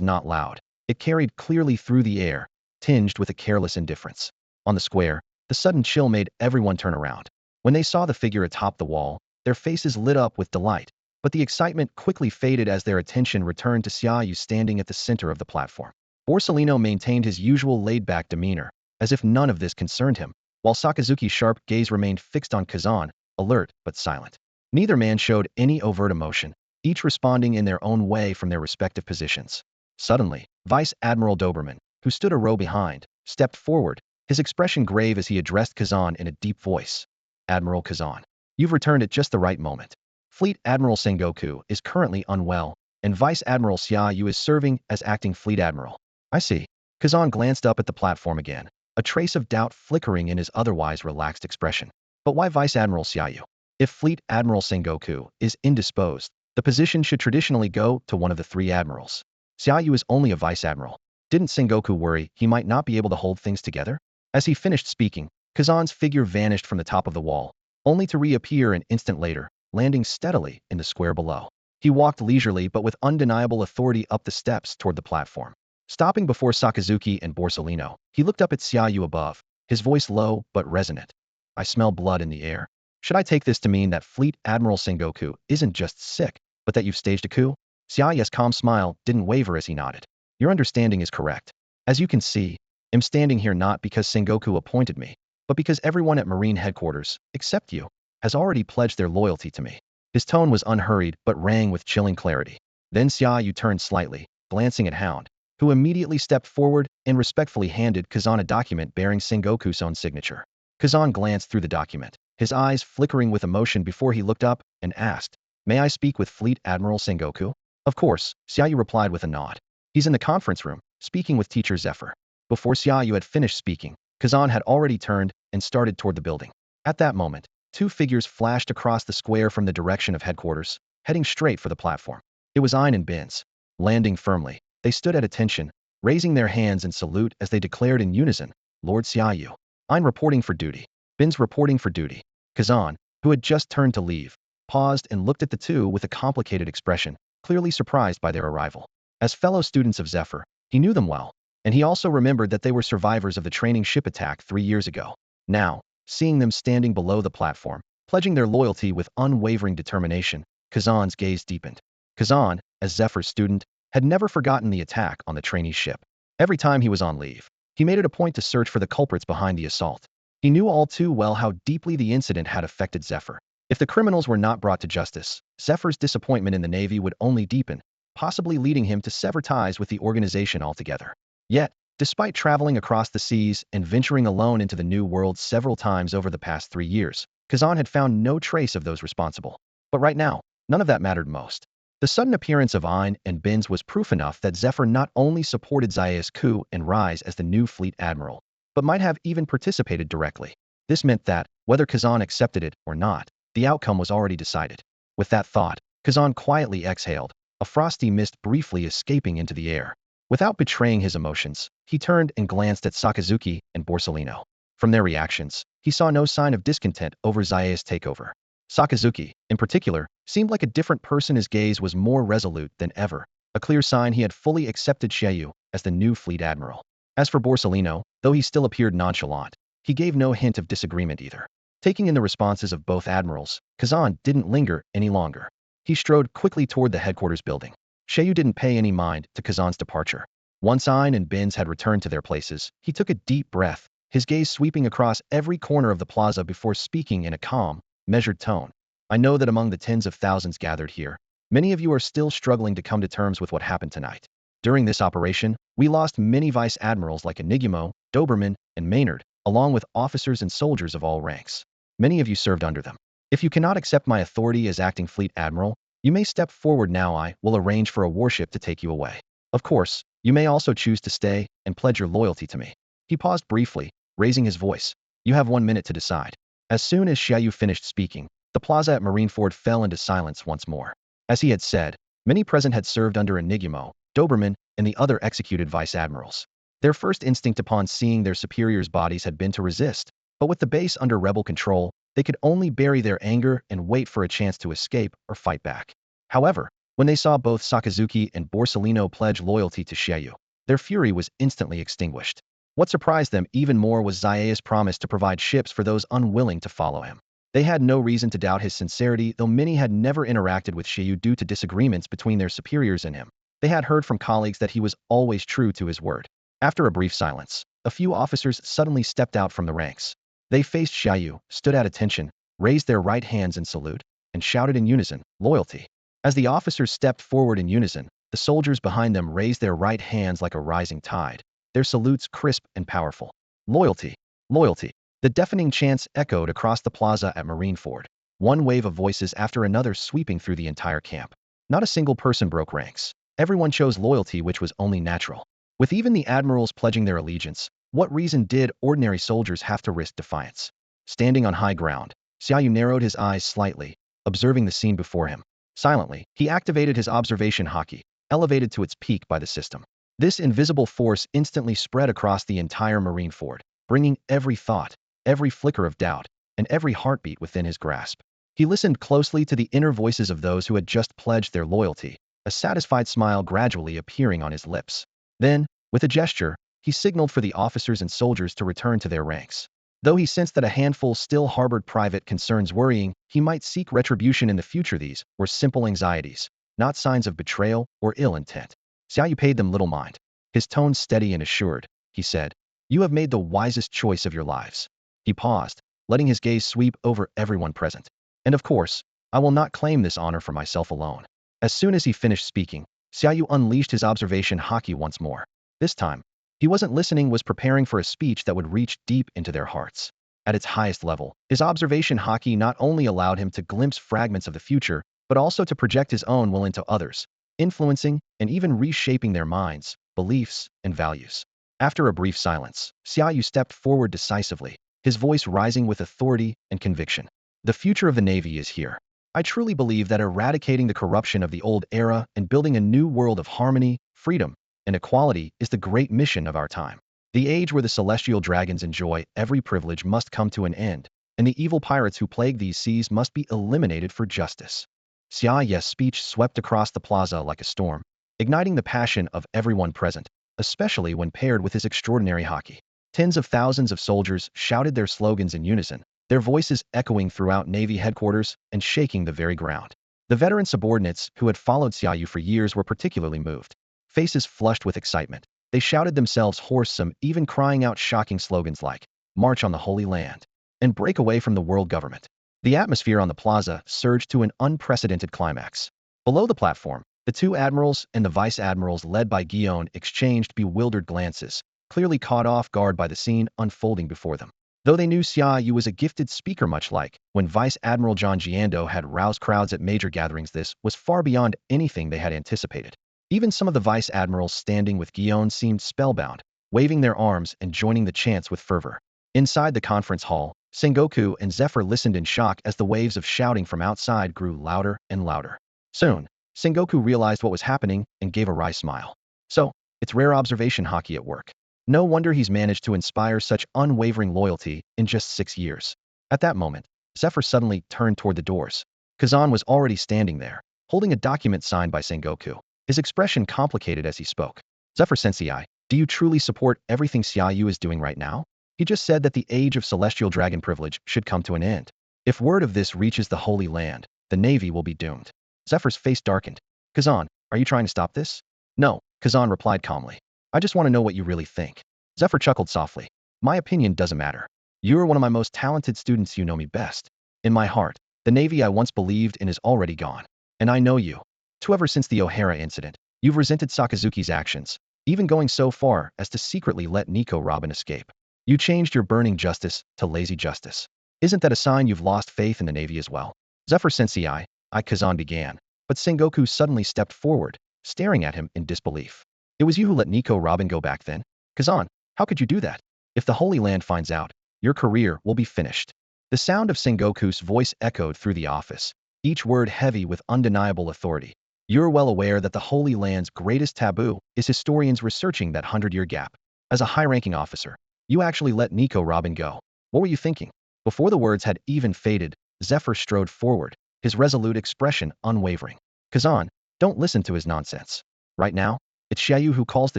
not loud, it carried clearly through the air, tinged with a careless indifference. On the square, the sudden chill made everyone turn around. When they saw the figure atop the wall, their faces lit up with delight, but the excitement quickly faded as their attention returned to Xia Yu standing at the center of the platform. Borsellino maintained his usual laid-back demeanor, as if none of this concerned him, while Sakazuki's sharp gaze remained fixed on Kazan, alert but silent. Neither man showed any overt emotion, each responding in their own way from their respective positions. Suddenly, Vice Admiral Doberman, who stood a row behind, stepped forward, his expression grave as he addressed Kazan in a deep voice. Admiral Kazan, you've returned at just the right moment. Fleet Admiral Sengoku is currently unwell, and Vice Admiral Xia Yu is serving as acting Fleet Admiral. I see. Kazan glanced up at the platform again, a trace of doubt flickering in his otherwise relaxed expression. But why Vice Admiral Xia Yu? If Fleet Admiral Sengoku is indisposed, the position should traditionally go to one of the three admirals. Xia Yu is only a Vice Admiral. Didn't Sengoku worry he might not be able to hold things together? As he finished speaking, Kazan's figure vanished from the top of the wall, only to reappear an instant later, landing steadily in the square below. He walked leisurely but with undeniable authority up the steps toward the platform. Stopping before Sakazuki and Borsellino, he looked up at Xia Yu above, his voice low but resonant. I smell blood in the air. Should I take this to mean that Fleet Admiral Sengoku isn't just sick, but that you've staged a coup? Xia Yu's calm smile didn't waver as he nodded. Your understanding is correct. As you can see, I'm standing here not because Sengoku appointed me, but because everyone at Marine headquarters, except you, has already pledged their loyalty to me. His tone was unhurried but rang with chilling clarity. Then Xia Yu turned slightly, glancing at Hound, who immediately stepped forward and respectfully handed Kazan a document bearing Sengoku's own signature. Kazan glanced through the document, his eyes flickering with emotion before he looked up and asked, "May I speak with Fleet Admiral Sengoku?" Of course, Xia Yu replied with a nod. He's in the conference room, speaking with Teacher Zephyr. Before Xia Yu had finished speaking, Kazan had already turned and started toward the building. At that moment, two figures flashed across the square from the direction of headquarters, heading straight for the platform. It was Ein and Binz. Landing firmly, they stood at attention, raising their hands in salute as they declared in unison, "Lord Xia Yu." Ein reporting for duty. Binz reporting for duty. Kazan, who had just turned to leave, paused and looked at the two with a complicated expression, clearly surprised by their arrival. As fellow students of Zephyr, he knew them well, and he also remembered that they were survivors of the training ship attack 3 years ago. Now, seeing them standing below the platform, pledging their loyalty with unwavering determination, Kazan's gaze deepened. Kazan, as Zephyr's student, had never forgotten the attack on the trainee ship. Every time he was on leave, he made it a point to search for the culprits behind the assault. He knew all too well how deeply the incident had affected Zephyr. If the criminals were not brought to justice, Zephyr's disappointment in the Navy would only deepen, possibly leading him to sever ties with the organization altogether. Yet, despite traveling across the seas and venturing alone into the New World several times over the past 3 years, Kazan had found no trace of those responsible. But right now, none of that mattered most. The sudden appearance of Ein and Binz was proof enough that Zephyr not only supported Xia's coup and rise as the new Fleet Admiral, but might have even participated directly. This meant that, whether Kazan accepted it or not, the outcome was already decided. With that thought, Kazan quietly exhaled, a frosty mist briefly escaping into the air. Without betraying his emotions, he turned and glanced at Sakazuki and Borsellino. From their reactions, he saw no sign of discontent over Xia's takeover. Sakazuki, in particular, seemed like a different person. His gaze was more resolute than ever, a clear sign he had fully accepted Xia Yu as the new Fleet Admiral. As for Borsellino, though he still appeared nonchalant, he gave no hint of disagreement either. Taking in the responses of both admirals, Kazan didn't linger any longer. He strode quickly toward the headquarters building. Xia Yu didn't pay any mind to Kazan's departure. Once Ein and Binz had returned to their places, he took a deep breath, his gaze sweeping across every corner of the plaza before speaking in a calm, measured tone. I know that among the tens of thousands gathered here, many of you are still struggling to come to terms with what happened tonight. During this operation, we lost many Vice Admirals like Enigmo, Doberman, and Maynard, along with officers and soldiers of all ranks. Many of you served under them. If you cannot accept my authority as acting Fleet Admiral, you may step forward now. I will arrange for a warship to take you away. Of course, you may also choose to stay and pledge your loyalty to me. He paused briefly, raising his voice. You have 1 minute to decide. As soon as Xia Yu finished speaking, the plaza at Marineford fell into silence once more. As he had said, many present had served under Enigmo, Doberman, and the other executed Vice Admirals. Their first instinct upon seeing their superiors' bodies had been to resist, but with the base under rebel control, they could only bury their anger and wait for a chance to escape or fight back. However, when they saw both Sakazuki and Borsellino pledge loyalty to Xia Yu, their fury was instantly extinguished. What surprised them even more was Xia's promise to provide ships for those unwilling to follow him. They had no reason to doubt his sincerity, though many had never interacted with Xia Yu due to disagreements between their superiors and him. They had heard from colleagues that he was always true to his word. After a brief silence, a few officers suddenly stepped out from the ranks. They faced Xia Yu, stood at attention, raised their right hands in salute, and shouted in unison, "Loyalty." As the officers stepped forward in unison, the soldiers behind them raised their right hands like a rising tide, their salutes crisp and powerful. "Loyalty! Loyalty!" The deafening chants echoed across the plaza at Marineford. one wave of voices after another sweeping through the entire camp. Not a single person broke ranks. Everyone chose loyalty, which was only natural. With even the admirals pledging their allegiance, what reason did ordinary soldiers have to risk defiance? Standing on high ground, Xia Yu narrowed his eyes slightly, observing the scene before him. Silently, he activated his observation haki, elevated to its peak by the system. This invisible force instantly spread across the entire Marineford, bringing every thought, every flicker of doubt, and every heartbeat within his grasp. He listened closely to the inner voices of those who had just pledged their loyalty, a satisfied smile gradually appearing on his lips. Then, with a gesture, he signaled for the officers and soldiers to return to their ranks. Though he sensed that a handful still harbored private concerns worrying he might seek retribution in the future, these were simple anxieties, not signs of betrayal or ill intent. Xia Yu paid them little mind. His tone steady and assured, he said, "You have made the wisest choice of your lives." He paused, letting his gaze sweep over everyone present. "And of course, I will not claim this honor for myself alone." As soon as he finished speaking, Xia Yu unleashed his observation haki once more. This time, he wasn't listening, was preparing for a speech that would reach deep into their hearts. At its highest level, his observation haki not only allowed him to glimpse fragments of the future, but also to project his own will into others, influencing and even reshaping their minds, beliefs, and values. After a brief silence, Xia Yu stepped forward decisively, his voice rising with authority and conviction. "The future of the Navy is here. I truly believe that eradicating the corruption of the old era and building a new world of harmony, freedom, and equality is the great mission of our time. The age where the celestial dragons enjoy every privilege must come to an end, and the evil pirates who plague these seas must be eliminated for justice." Xia Yu's speech swept across the plaza like a storm, igniting the passion of everyone present, especially when paired with his extraordinary haki. Tens of thousands of soldiers shouted their slogans in unison, their voices echoing throughout Navy headquarters and shaking the very ground. The veteran subordinates who had followed Xia Yu for years were particularly moved. Faces flushed with excitement, they shouted themselves hoarse, some even crying out shocking slogans like, "March on the Holy Land," and "Break away from the world government." The atmosphere on the plaza surged to an unprecedented climax. Below the platform, the two admirals and the vice admirals led by Guillaume exchanged bewildered glances, clearly caught off guard by the scene unfolding before them. Though they knew Xia Yu was a gifted speaker, much like when Vice Admiral John Giando had roused crowds at major gatherings, this was far beyond anything they had anticipated. Even some of the vice admirals standing with Guillaume seemed spellbound, waving their arms and joining the chants with fervor. Inside the conference hall, Sengoku and Zephyr listened in shock as the waves of shouting from outside grew louder and louder. Soon, Sengoku realized what was happening and gave a wry smile. So, it's rare observation haki at work. No wonder he's managed to inspire such unwavering loyalty in just 6 years. At that moment, Zephyr suddenly turned toward the doors. Kazan was already standing there, holding a document signed by Sengoku. His expression complicated as he spoke. "Zephyr-sensei, do you truly support everything Xia Yu is doing right now? He just said that the age of celestial dragon privilege should come to an end. If word of this reaches the Holy Land, the Navy will be doomed." Zephyr's face darkened. "Kazan, are you trying to stop this?" "No," Kazan replied calmly. "I just want to know what you really think." Zephyr chuckled softly. "My opinion doesn't matter. You are one of my most talented students, you know me best. In my heart, the Navy I once believed in is already gone. And I know you. Too, ever since the O'Hara incident, you've resented Sakazuki's actions, even going so far as to secretly let Nico Robin escape. You changed your burning justice to lazy justice. Isn't that a sign you've lost faith in the Navy as well?" "Zephyr-sensei," Kazan began, but Sengoku suddenly stepped forward, staring at him in disbelief. "It was you who let Nico Robin go back then? Kazan, how could you do that? If the Holy Land finds out, your career will be finished." The sound of Sengoku's voice echoed through the office, each word heavy with undeniable authority. "You're well aware that the Holy Land's greatest taboo is historians researching that 100-year gap. As a high-ranking officer, you actually let Nico Robin go. What were you thinking?" Before the words had even faded, Zephyr strode forward, his resolute expression unwavering. "Kazan, don't listen to his nonsense. Right now, it's Xia Yu who calls the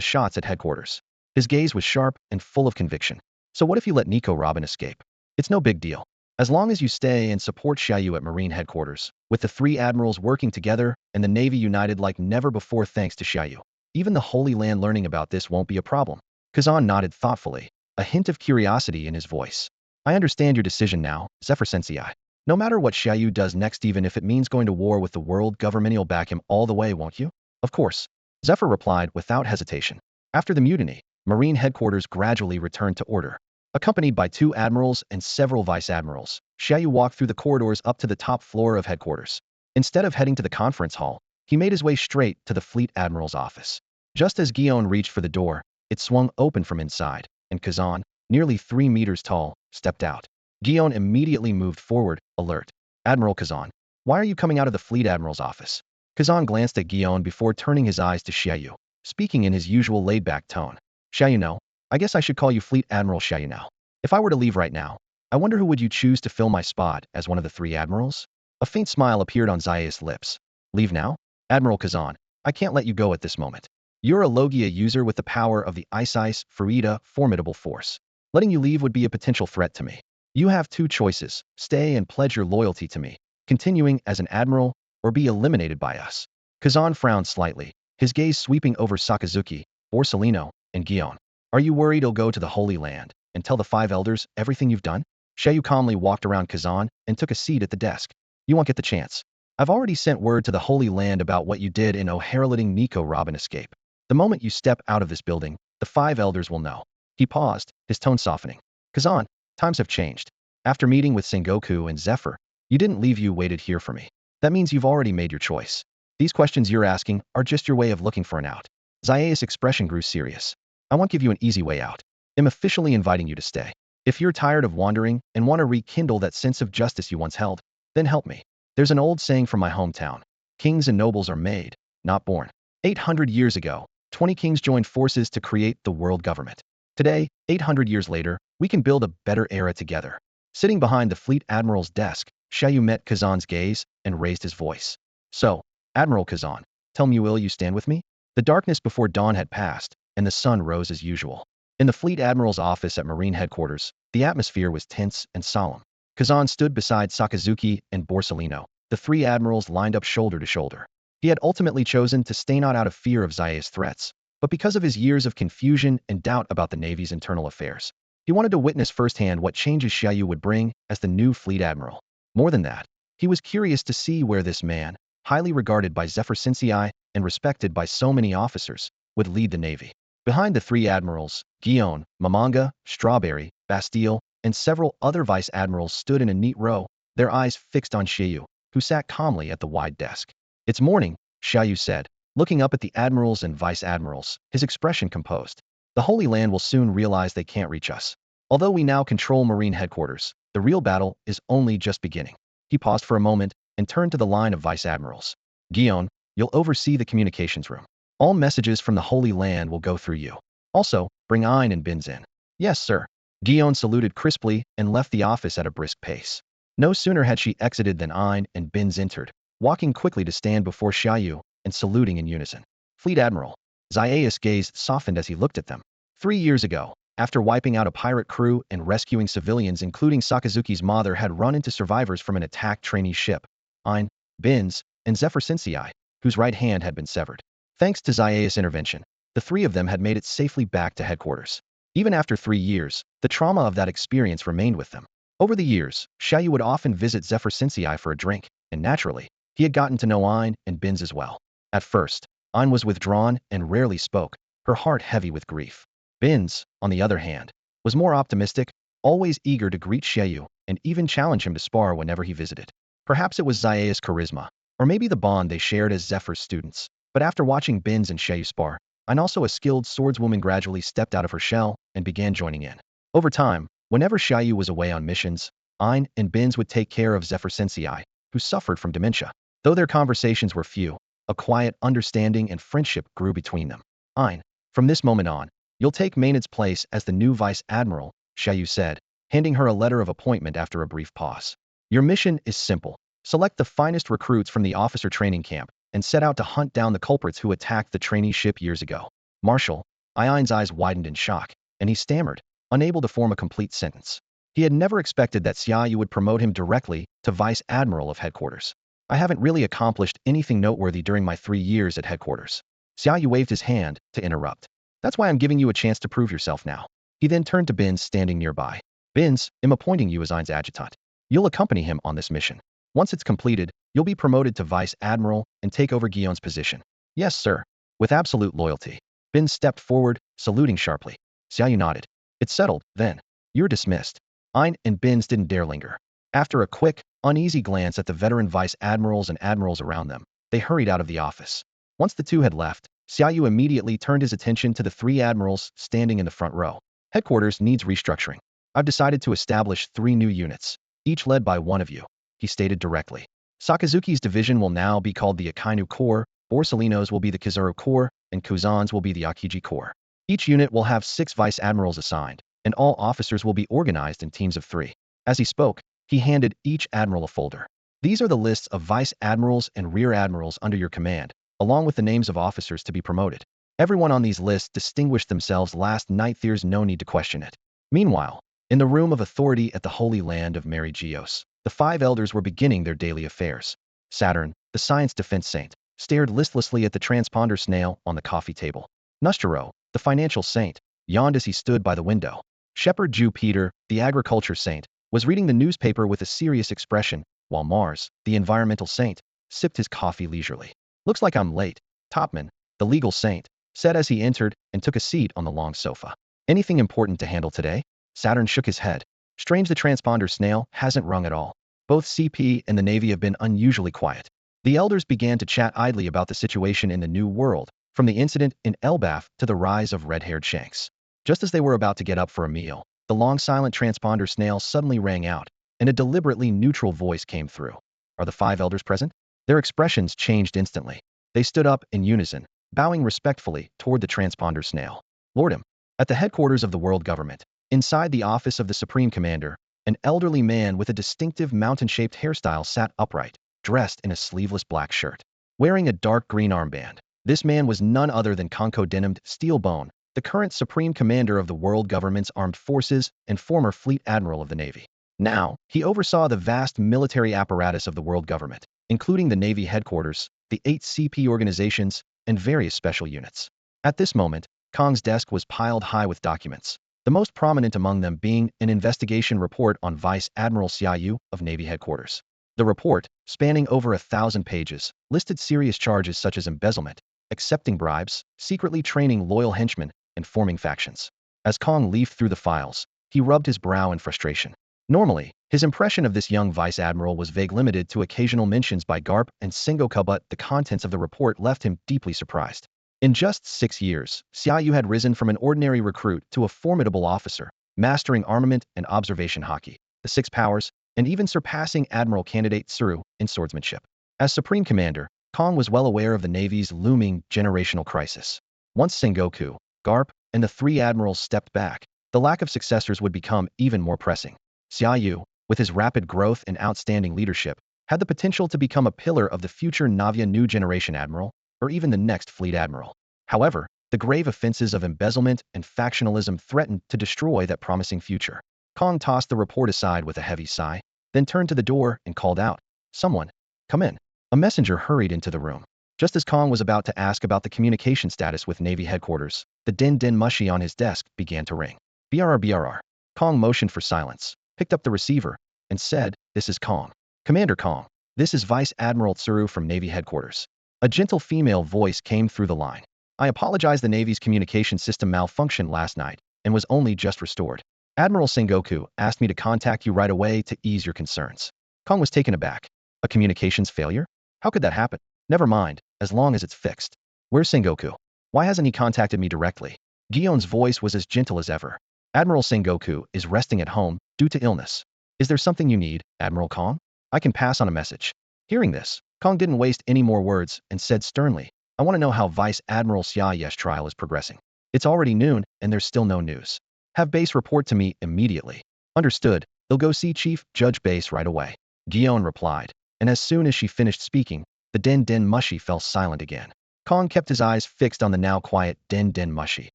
shots at headquarters." His gaze was sharp and full of conviction. "So what if you let Nico Robin escape? It's no big deal. As long as you stay and support Xia Yu at Marine headquarters, with the three admirals working together and the Navy united like never before thanks to Xia Yu. Even the Holy Land learning about this won't be a problem." Kazan nodded thoughtfully, a hint of curiosity in his voice. "I understand your decision now, Zephyr-sensei. No matter what Xia Yu does next, even if it means going to war with the world government, you'll back him all the way, won't you?" "Of course," Zephyr replied without hesitation. After the mutiny, Marine headquarters gradually returned to order. Accompanied by 2 admirals and several vice admirals, Xia Yu walked through the corridors up to the top floor of headquarters. Instead of heading to the conference hall, he made his way straight to the Fleet Admiral's office. Just as Guillaume reached for the door, it swung open from inside, and Kazan, nearly 3 meters tall, stepped out. Guillaume immediately moved forward, alert. Admiral Kazan, why are you coming out of the Fleet Admiral's office? Kazan glanced at Guillaume before turning his eyes to Xia Yu, speaking in his usual laid-back tone. Xia Yu, no, I guess I should call you Fleet Admiral Xia Yu now. If I were to leave right now, I wonder who would you choose to fill my spot as one of the 3 admirals? A faint smile appeared on Xia's lips. Leave now? Admiral Kazan, I can't let you go at this moment. You're a Logia user with the power of the Ice Farida formidable force. Letting you leave would be a potential threat to me. You have 2 choices, stay and pledge your loyalty to me, continuing as an admiral, or be eliminated by us. Kazan frowned slightly, his gaze sweeping over Sakazuki, Borsellino, and Guillaume. Are you worried he'll go to the Holy Land and tell the 5 elders everything you've done? Xia Yu calmly walked around Kazan and took a seat at the desk. You won't get the chance. I've already sent word to the Holy Land about what you did in O'Hara-letting Nico Robin escape. The moment you step out of this building, the 5 elders will know. He paused, his tone softening. Kazan, times have changed. After meeting with Sengoku and Zephyr, you didn't leave, you waited here for me. That means you've already made your choice. These questions you're asking are just your way of looking for an out. Xia's expression grew serious. I won't give you an easy way out. I'm officially inviting you to stay. If you're tired of wandering and want to rekindle that sense of justice you once held, then help me. There's an old saying from my hometown. Kings and nobles are made, not born. 800 years ago, 20 kings joined forces to create the world government. Today, 800 years later, we can build a better era together. Sitting behind the Fleet Admiral's desk, Xia Yu met Kazan's gaze and raised his voice. So, Admiral Kazan, tell me, will you stand with me? The darkness before dawn had passed, and the sun rose as usual. In the Fleet Admiral's office at Marine Headquarters, the atmosphere was tense and solemn. Kazan stood beside Sakazuki and Borsellino, the 3 admirals lined up shoulder to shoulder. He had ultimately chosen to stay not out of fear of Xia's threats, but because of his years of confusion and doubt about the Navy's internal affairs. He wanted to witness firsthand what changes Xia Yu would bring as the new Fleet Admiral. More than that, he was curious to see where this man, highly regarded by Zephyr Sensei and respected by so many officers, would lead the Navy. Behind the 3 admirals, Guillaume, Mamanga, Strawberry, Bastille, and several other vice admirals stood in a neat row, their eyes fixed on Xia Yu, who sat calmly at the wide desk. It's morning, Xia Yu said, looking up at the admirals and vice admirals, his expression composed. The Holy Land will soon realize they can't reach us. Although we now control Marine Headquarters, the real battle is only just beginning. He paused for a moment and turned to the line of vice admirals. Guillaume, you'll oversee the communications room. All messages from the Holy Land will go through you. Also, bring Ein and Bins in. Yes, sir. Guillaume saluted crisply and left the office at a brisk pace. No sooner had she exited than Ein and Bins entered, walking quickly to stand before Xia Yu and saluting in unison. Fleet Admiral. Xia's gaze softened as he looked at them. 3 years ago, after wiping out a pirate crew and rescuing civilians including Sakazuki's mother had run into survivors from an attacked trainee ship, Ein, Bins, and Zephyr Sensei, whose right hand had been severed. Thanks to Xia's intervention, the 3 of them had made it safely back to headquarters. Even after 3 years, the trauma of that experience remained with them. Over the years, Xia Yu would often visit Zephyr Sensei for a drink, and naturally, he had gotten to know Ein and Bins as well. At first, Ein was withdrawn and rarely spoke, her heart heavy with grief. Bins, on the other hand, was more optimistic, always eager to greet Xia Yu and even challenge him to spar whenever he visited. Perhaps it was Xia's charisma, or maybe the bond they shared as Zephyr's students. But after watching Bins and Xia Yu spar, Ein, also a skilled swordswoman, gradually stepped out of her shell and began joining in. Over time, whenever Xia Yu was away on missions, Ein and Bins would take care of Zephyr Sensei, who suffered from dementia. Though their conversations were few, a quiet understanding and friendship grew between them. Ein, from this moment on, you'll take Maynard's place as the new Vice Admiral, Xia Yu said, handing her a letter of appointment after a brief pause. Your mission is simple. Select the finest recruits from the officer training camp and set out to hunt down the culprits who attacked the trainee ship years ago. Marshal, Ein's eyes widened in shock, and he stammered, unable to form a complete sentence. He had never expected that Xia Yu would promote him directly to Vice Admiral of Headquarters. I haven't really accomplished anything noteworthy during my 3 years at Headquarters. Xia Yu waved his hand to interrupt. That's why I'm giving you a chance to prove yourself now. He then turned to Bins standing nearby. Bins, I'm appointing you as Ein's adjutant. You'll accompany him on this mission. Once it's completed, you'll be promoted to Vice Admiral and take over Guillaume's position. Yes, sir. With absolute loyalty. Bins stepped forward, saluting sharply. Xia Yu nodded. It's settled, then. You're dismissed. Ein and Binz didn't dare linger. After a quick, uneasy glance at the veteran vice admirals and admirals around them, they hurried out of the office. Once the two had left, Xia Yu immediately turned his attention to the three admirals standing in the front row. Headquarters needs restructuring. I've decided to establish 3 new units, each led by one of you, he stated directly. Sakazuki's division will now be called the Akainu Corps, Borsellino's will be the Tsuru Corps, and Kuzan's will be the Akiji Corps. Each unit will have 6 vice admirals assigned, and all officers will be organized in teams of 3. As he spoke, he handed each admiral a folder. These are the lists of vice admirals and rear admirals under your command, along with the names of officers to be promoted. Everyone on these lists distinguished themselves last night. There's no need to question it. Meanwhile, in the room of authority at the Holy Land of Mary Geos, the 5 elders were beginning their daily affairs. Saturn, the science defense saint, stared listlessly at the transponder snail on the coffee table. Nustero, the financial saint, yawned as he stood by the window. Shepherd Jew Peter, the agriculture saint, was reading the newspaper with a serious expression, while Mars, the environmental saint, sipped his coffee leisurely. Looks like I'm late, Topman, the legal saint, said as he entered and took a seat on the long sofa. Anything important to handle today? Saturn shook his head. Strange, the transponder snail hasn't rung at all. Both CP and the Navy have been unusually quiet. The elders began to chat idly about the situation in the New World, from the incident in Elbaf to the rise of red-haired Shanks. Just as they were about to get up for a meal, the long silent transponder snail suddenly rang out, and a deliberately neutral voice came through. Are the 5 elders present? Their expressions changed instantly. They stood up in unison, bowing respectfully toward the transponder snail. Lordum. At the headquarters of the world government, inside the office of the Supreme Commander, an elderly man with a distinctive mountain-shaped hairstyle sat upright, dressed in a sleeveless black shirt. Wearing a dark green armband, this man was none other than Conco-denimed Steelbone, the current Supreme Commander of the world government's armed forces and former Fleet Admiral of the Navy. Now, he oversaw the vast military apparatus of the world government, including the Navy headquarters, the 8 CP organizations, and various special units. At this moment, Kong's desk was piled high with documents, the most prominent among them being an investigation report on Vice Admiral Xia Yu of Navy headquarters. The report, spanning over 1,000 pages, listed serious charges such as embezzlement, accepting bribes, secretly training loyal henchmen, and forming factions. As Kong leafed through the files, he rubbed his brow in frustration. Normally, his impression of this young vice admiral was vague, limited to occasional mentions by Garp and Sengoku, but the contents of the report left him deeply surprised. In just 6 years, Xia Yu had risen from an ordinary recruit to a formidable officer, mastering armament and observation hockey, the 6 powers, and even surpassing Admiral candidate Tsuru in swordsmanship. As Supreme Commander, Kong was well aware of the Navy's looming generational crisis. Once Sengoku, Garp, and the 3 admirals stepped back, the lack of successors would become even more pressing. Xia Yu, with his rapid growth and outstanding leadership, had the potential to become a pillar of the future Navia New Generation Admiral, or even the next Fleet Admiral. However, the grave offenses of embezzlement and factionalism threatened to destroy that promising future. Kong tossed the report aside with a heavy sigh, then turned to the door and called out, "Someone, come in." A messenger hurried into the room. Just as Kong was about to ask about the communication status with Navy headquarters, the den mushi on his desk began to ring. BRR. Kong motioned for silence, picked up the receiver, and said, "This is Kong. Commander Kong, this is Vice Admiral Tsuru from Navy headquarters." A gentle female voice came through the line. "I apologize, the Navy's communication system malfunctioned last night and was only just restored. Admiral Sengoku asked me to contact you right away to ease your concerns." Kong was taken aback. A communications failure? How could that happen? Never mind, as long as it's fixed. Where's Sengoku? Why hasn't he contacted me directly? Gion's voice was as gentle as ever. Admiral Sengoku is resting at home due to illness. Is there something you need, Admiral Kong? I can pass on a message. Hearing this, Kong didn't waste any more words and said sternly, "I want to know how Vice Admiral Xia Yu's trial is progressing. It's already noon and there's still no news. Have base report to me immediately." "Understood. They'll go see Chief Judge Base right away," Gion replied, and as soon as she finished speaking, the den mushi fell silent again. Kong kept his eyes fixed on the now quiet den mushi,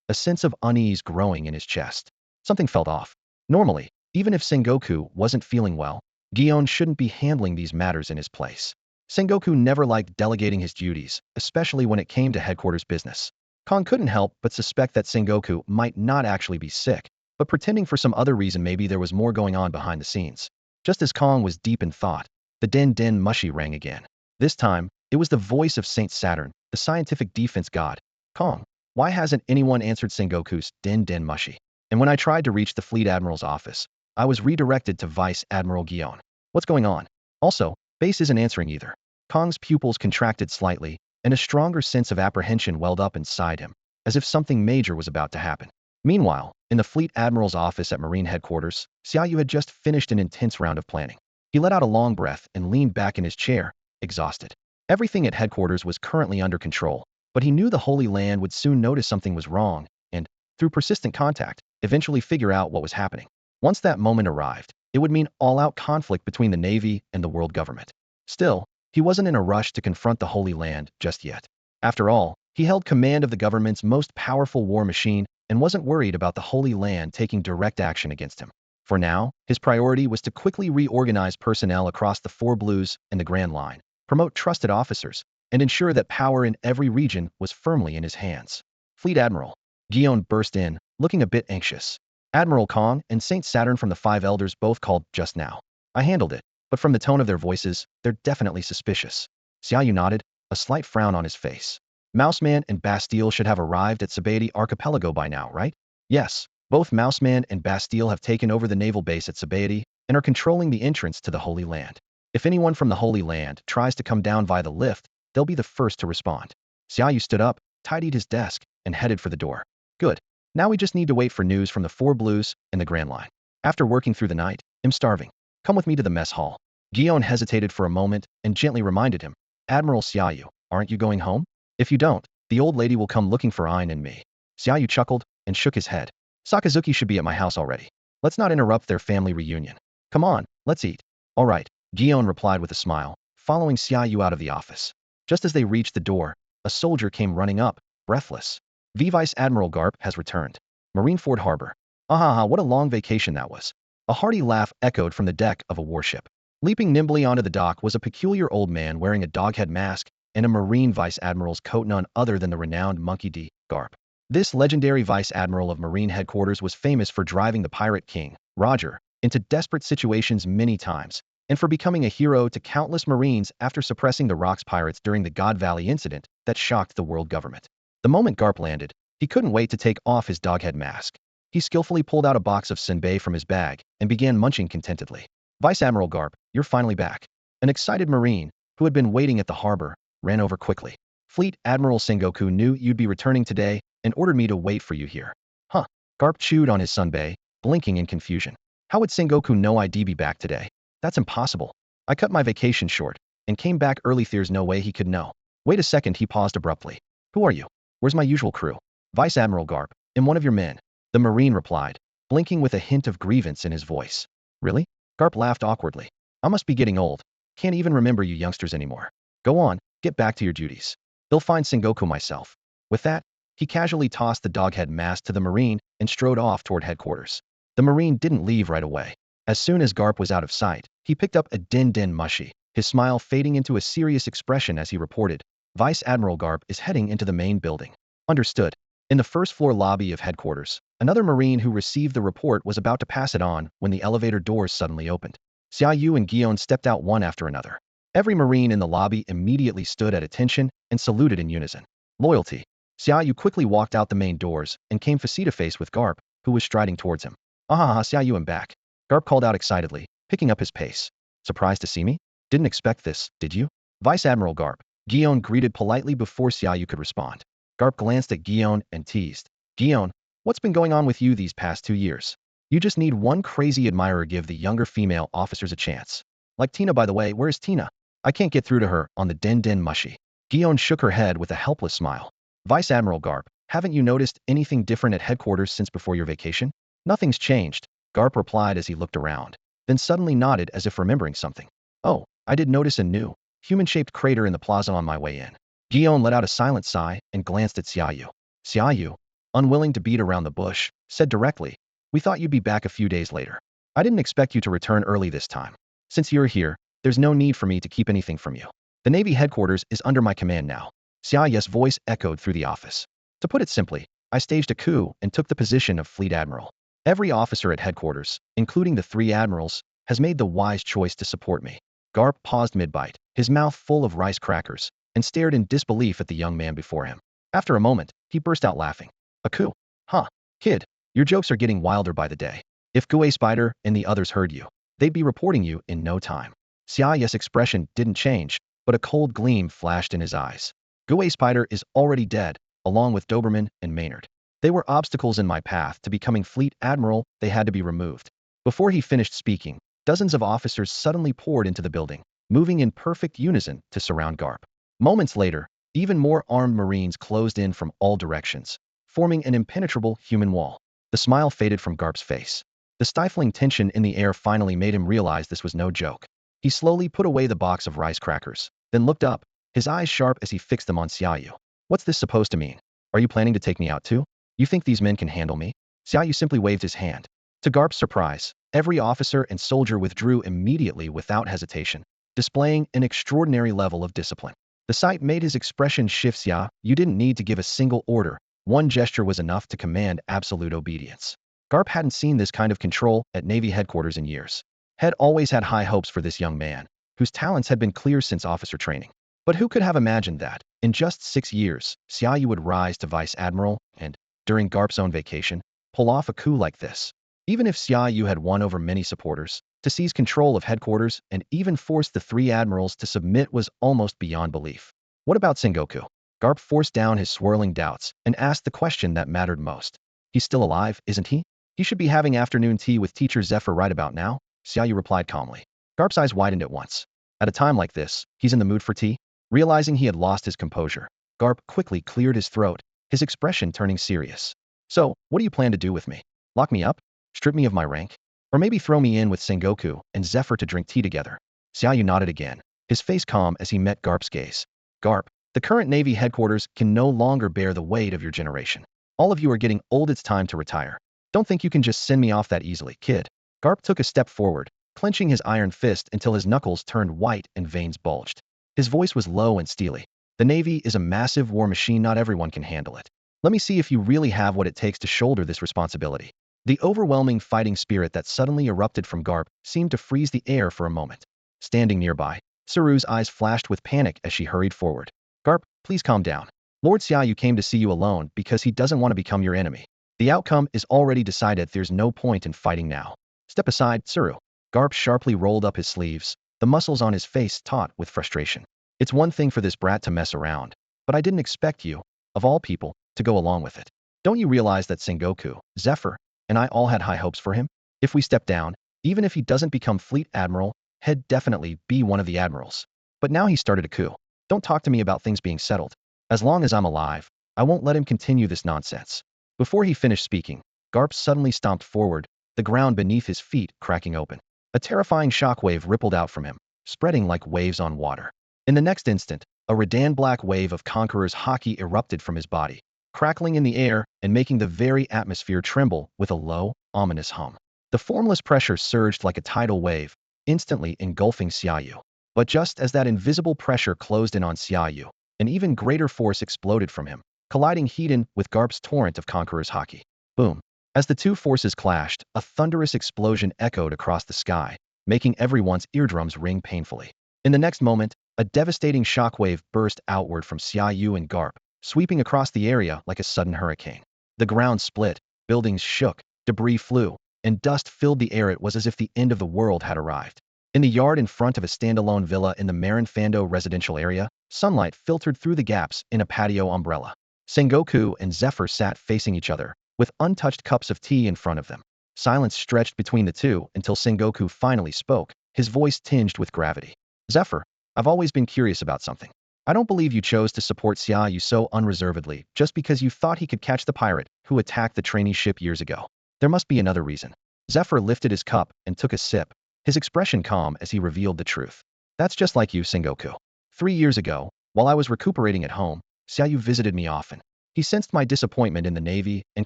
a sense of unease growing in his chest. Something felt off. Normally, even if Sengoku wasn't feeling well, Gion shouldn't be handling these matters in his place. Sengoku never liked delegating his duties, especially when it came to headquarters business. Kong couldn't help but suspect that Sengoku might not actually be sick, but pretending for some other reason. Maybe there was more going on behind the scenes. Just as Kong was deep in thought, the den mushi rang again. This time, it was the voice of Saint Saturn, the scientific defense god. "Kong, why hasn't anyone answered Sengoku's den mushi?" And when I tried to reach the Fleet Admiral's office, I was redirected to Vice Admiral Guion. What's going on? Also, Base isn't answering either. Kong's pupils contracted slightly, and a stronger sense of apprehension welled up inside him, as if something major was about to happen. Meanwhile, in the Fleet Admiral's office at Marine Headquarters, Xia Yu had just finished an intense round of planning. He let out a long breath and leaned back in his chair, exhausted. Everything at headquarters was currently under control, but he knew the Holy Land would soon notice something was wrong and, through persistent contact, eventually figure out what was happening. Once that moment arrived, it would mean all-out conflict between the Navy and the world government. Still, he wasn't in a rush to confront the Holy Land just yet. After all, he held command of the government's most powerful war machine and wasn't worried about the Holy Land taking direct action against him. For now, his priority was to quickly reorganize personnel across the Four Blues and the Grand Line, promote trusted officers, and ensure that power in every region was firmly in his hands. Fleet Admiral Guion burst in, looking a bit anxious. Admiral Kong and Saint Saturn from the Five Elders both called just now. I handled it, but from the tone of their voices, they're definitely suspicious. Xia Yu nodded, a slight frown on his face. Mouseman and Bastille should have arrived at Sabati Archipelago by now, right? Yes, both Mouseman and Bastille have taken over the naval base at Sabati and are controlling the entrance to the Holy Land. If anyone from the Holy Land tries to come down via the lift, they'll be the first to respond. Xia Yu stood up, tidied his desk, and headed for the door. Good. Now we just need to wait for news from the Four Blues and the Grand Line. After working through the night, I'm starving. Come with me to the mess hall. Guion hesitated for a moment and gently reminded him, Admiral Xia Yu, aren't you going home? If you don't, the old lady will come looking for Ein and me. Xia Yu chuckled and shook his head. Sakazuki should be at my house already. Let's not interrupt their family reunion. Come on, let's eat. All right, Guion replied with a smile, following Xia Yu out of the office. Just as they reached the door, a soldier came running up, breathless. Vice Admiral Garp has returned. Marineford Harbor. Ahaha, what a long vacation that was. A hearty laugh echoed from the deck of a warship. Leaping nimbly onto the dock was a peculiar old man wearing a doghead mask and a Marine Vice Admiral's coat, none other than the renowned Monkey D. Garp. This legendary Vice Admiral of Marine Headquarters was famous for driving the Pirate King, Roger, into desperate situations many times, and for becoming a hero to countless Marines after suppressing the Rocks pirates during the God Valley incident that shocked the world government. The moment Garp landed, he couldn't wait to take off his doghead mask. He skillfully pulled out a box of senbei from his bag and began munching contentedly. Vice Admiral Garp, you're finally back. An excited Marine, who had been waiting at the harbor, ran over quickly. Fleet Admiral Sengoku knew you'd be returning today and ordered me to wait for you here. Huh. Garp chewed on his senbei, blinking in confusion. How would Sengoku know I'd be back today? That's impossible. I cut my vacation short and came back early. There's no way he could know. Wait a second, he paused abruptly. Who are you? Where's my usual crew? Vice Admiral Garp, I'm one of your men. The Marine replied, blinking with a hint of grievance in his voice. Really? Garp laughed awkwardly. I must be getting old. Can't even remember you youngsters anymore. Go on, get back to your duties. They'll find Sengoku myself. With that, he casually tossed the doghead mask to the Marine and strode off toward headquarters. The Marine didn't leave right away. As soon as Garp was out of sight, he picked up a din mushi, his smile fading into a serious expression as he reported, Vice Admiral Garp is heading into the main building. Understood. In the first-floor lobby of headquarters, another Marine who received the report was about to pass it on when the elevator doors suddenly opened. Xia Yu and Guion stepped out one after another. Every Marine in the lobby immediately stood at attention and saluted in unison. Loyalty. Xia Yu quickly walked out the main doors and came face-to-face with Garp, who was striding towards him. Ahaha, Xia Yu, I'm back. Garp called out excitedly, picking up his pace. Surprised to see me? Didn't expect this, did you? Vice Admiral Garp. Guion greeted politely before Xia Yu could respond. Garp glanced at Guion and teased. Guion, what's been going on with you these past 2 years? You just need one crazy admirer. Give the younger female officers a chance. Like Tina, by the way. Where's Tina? I can't get through to her on the din mushy. Guion shook her head with a helpless smile. Vice Admiral Garp, haven't you noticed anything different at headquarters since before your vacation? Nothing's changed, Garp replied as he looked around, then suddenly nodded as if remembering something. Oh, I did notice a new, human-shaped crater in the plaza on my way in. Guion let out a silent sigh and glanced at Xia Yu. Xia Yu, unwilling to beat around the bush, said directly, we thought you'd be back a few days later. I didn't expect you to return early this time. Since you're here, there's no need for me to keep anything from you. The Navy headquarters is under my command now. Xia Yu's voice echoed through the office. To put it simply, I staged a coup and took the position of Fleet Admiral. Every officer at headquarters, including the 3 admirals, has made the wise choice to support me. Garp paused mid-bite, his mouth full of rice crackers, and stared in disbelief at the young man before him. After a moment, he burst out laughing. A coup? Huh. Kid, Your jokes are getting wilder by the day. If Gue Spider and the others heard you, they'd be reporting you in no time. Xia Yu's expression didn't change, but a cold gleam flashed in his eyes. Gue Spider is already dead, along with Doberman and Maynard. They were obstacles in my path to becoming Fleet Admiral. They had to be removed. Before he finished speaking, dozens of officers suddenly poured into the building, moving in perfect unison to surround Garp. Moments later, even more armed Marines closed in from all directions, forming an impenetrable human wall. The smile faded from Garp's face. The stifling tension in the air finally made him realize this was no joke. He slowly put away the box of rice crackers, then looked up, his eyes sharp as he fixed them on Xia Yu. What's this supposed to mean? Are you planning to take me out too? You think these men can handle me? Xia Yu simply waved his hand. To Garp's surprise, every officer and soldier withdrew immediately without hesitation, displaying an extraordinary level of discipline. The sight made his expression shift. Xia Yu didn't need to give a single order. One gesture was enough to command absolute obedience. Garp hadn't seen this kind of control at Navy headquarters in years. Had always had high hopes for this young man, whose talents had been clear since officer training. But who could have imagined that, in just 6 years, Xia Yu would rise to Vice Admiral and, during Garp's own vacation, pull off a coup like this? Even if Xia Yu had won over many supporters, to seize control of headquarters and even force the 3 admirals to submit was almost beyond belief. What about Sengoku? Garp forced down his swirling doubts and asked the question that mattered most. He's still alive, isn't he? He should be having afternoon tea with teacher Zephyr right about now, Xia Yu replied calmly. Garp's eyes widened at once. At a time like this, he's in the mood for tea? Realizing he had lost his composure, Garp quickly cleared his throat, his expression turning serious. So, what do you plan to do with me? Lock me up? Strip me of my rank? Or maybe throw me in with Sengoku and Zephyr to drink tea together? Xia Yu nodded again, his face calm as he met Garp's gaze. Garp, the current Navy headquarters can no longer bear the weight of your generation. All of you are getting old. It's time to retire. Don't think you can just send me off that easily, kid. Garp took a step forward, clenching his iron fist until his knuckles turned white and veins bulged. His voice was low and steely. The Navy is a massive war machine. Not everyone can handle it. Let me see if you really have what it takes to shoulder this responsibility. The overwhelming fighting spirit that suddenly erupted from Garp seemed to freeze the air for a moment. Standing nearby, Tsuru's eyes flashed with panic as she hurried forward. Garp, please calm down. Lord Xia Yu came to see you alone because he doesn't want to become your enemy. The outcome is already decided. There's no point in fighting now. Step aside, Tsuru. Garp sharply rolled up his sleeves, the muscles on his face taut with frustration. It's one thing for this brat to mess around, but I didn't expect you, of all people, to go along with it. Don't you realize that Sengoku, Zephyr, and I all had high hopes for him? If we step down, even if he doesn't become Fleet Admiral, he'd definitely be one of the admirals. But now he started a coup. Don't talk to me about things being settled. As long as I'm alive, I won't let him continue this nonsense. Before he finished speaking, Garp suddenly stomped forward, the ground beneath his feet cracking open. A terrifying shockwave rippled out from him, spreading like waves on water. In the next instant, a redan-black wave of Conqueror's haki erupted from his body, crackling in the air and making the very atmosphere tremble with a low, ominous hum. The formless pressure surged like a tidal wave, instantly engulfing Xia Yu. But just as that invisible pressure closed in on Xia Yu, an even greater force exploded from him, colliding head-on with Garp's torrent of Conqueror's haki. Boom. As the two forces clashed, a thunderous explosion echoed across the sky, making everyone's eardrums ring painfully. In the next moment, a devastating shockwave burst outward from Xia Yu and Garp, sweeping across the area like a sudden hurricane. The ground split, buildings shook, debris flew, and dust filled the air. It was as if the end of the world had arrived. In the yard in front of a standalone villa in the Marineford residential area, sunlight filtered through the gaps in a patio umbrella. Sengoku and Zephyr sat facing each other, with untouched cups of tea in front of them. Silence stretched between the two until Sengoku finally spoke, his voice tinged with gravity. Zephyr, I've always been curious about something. I don't believe you chose to support Xia Yu so unreservedly just because you thought he could catch the pirate who attacked the trainee ship years ago. There must be another reason. Zephyr lifted his cup and took a sip, his expression calm as he revealed the truth. That's just like you, Sengoku. 3 years ago, while I was recuperating at home, Xia Yu visited me often. He sensed my disappointment in the Navy and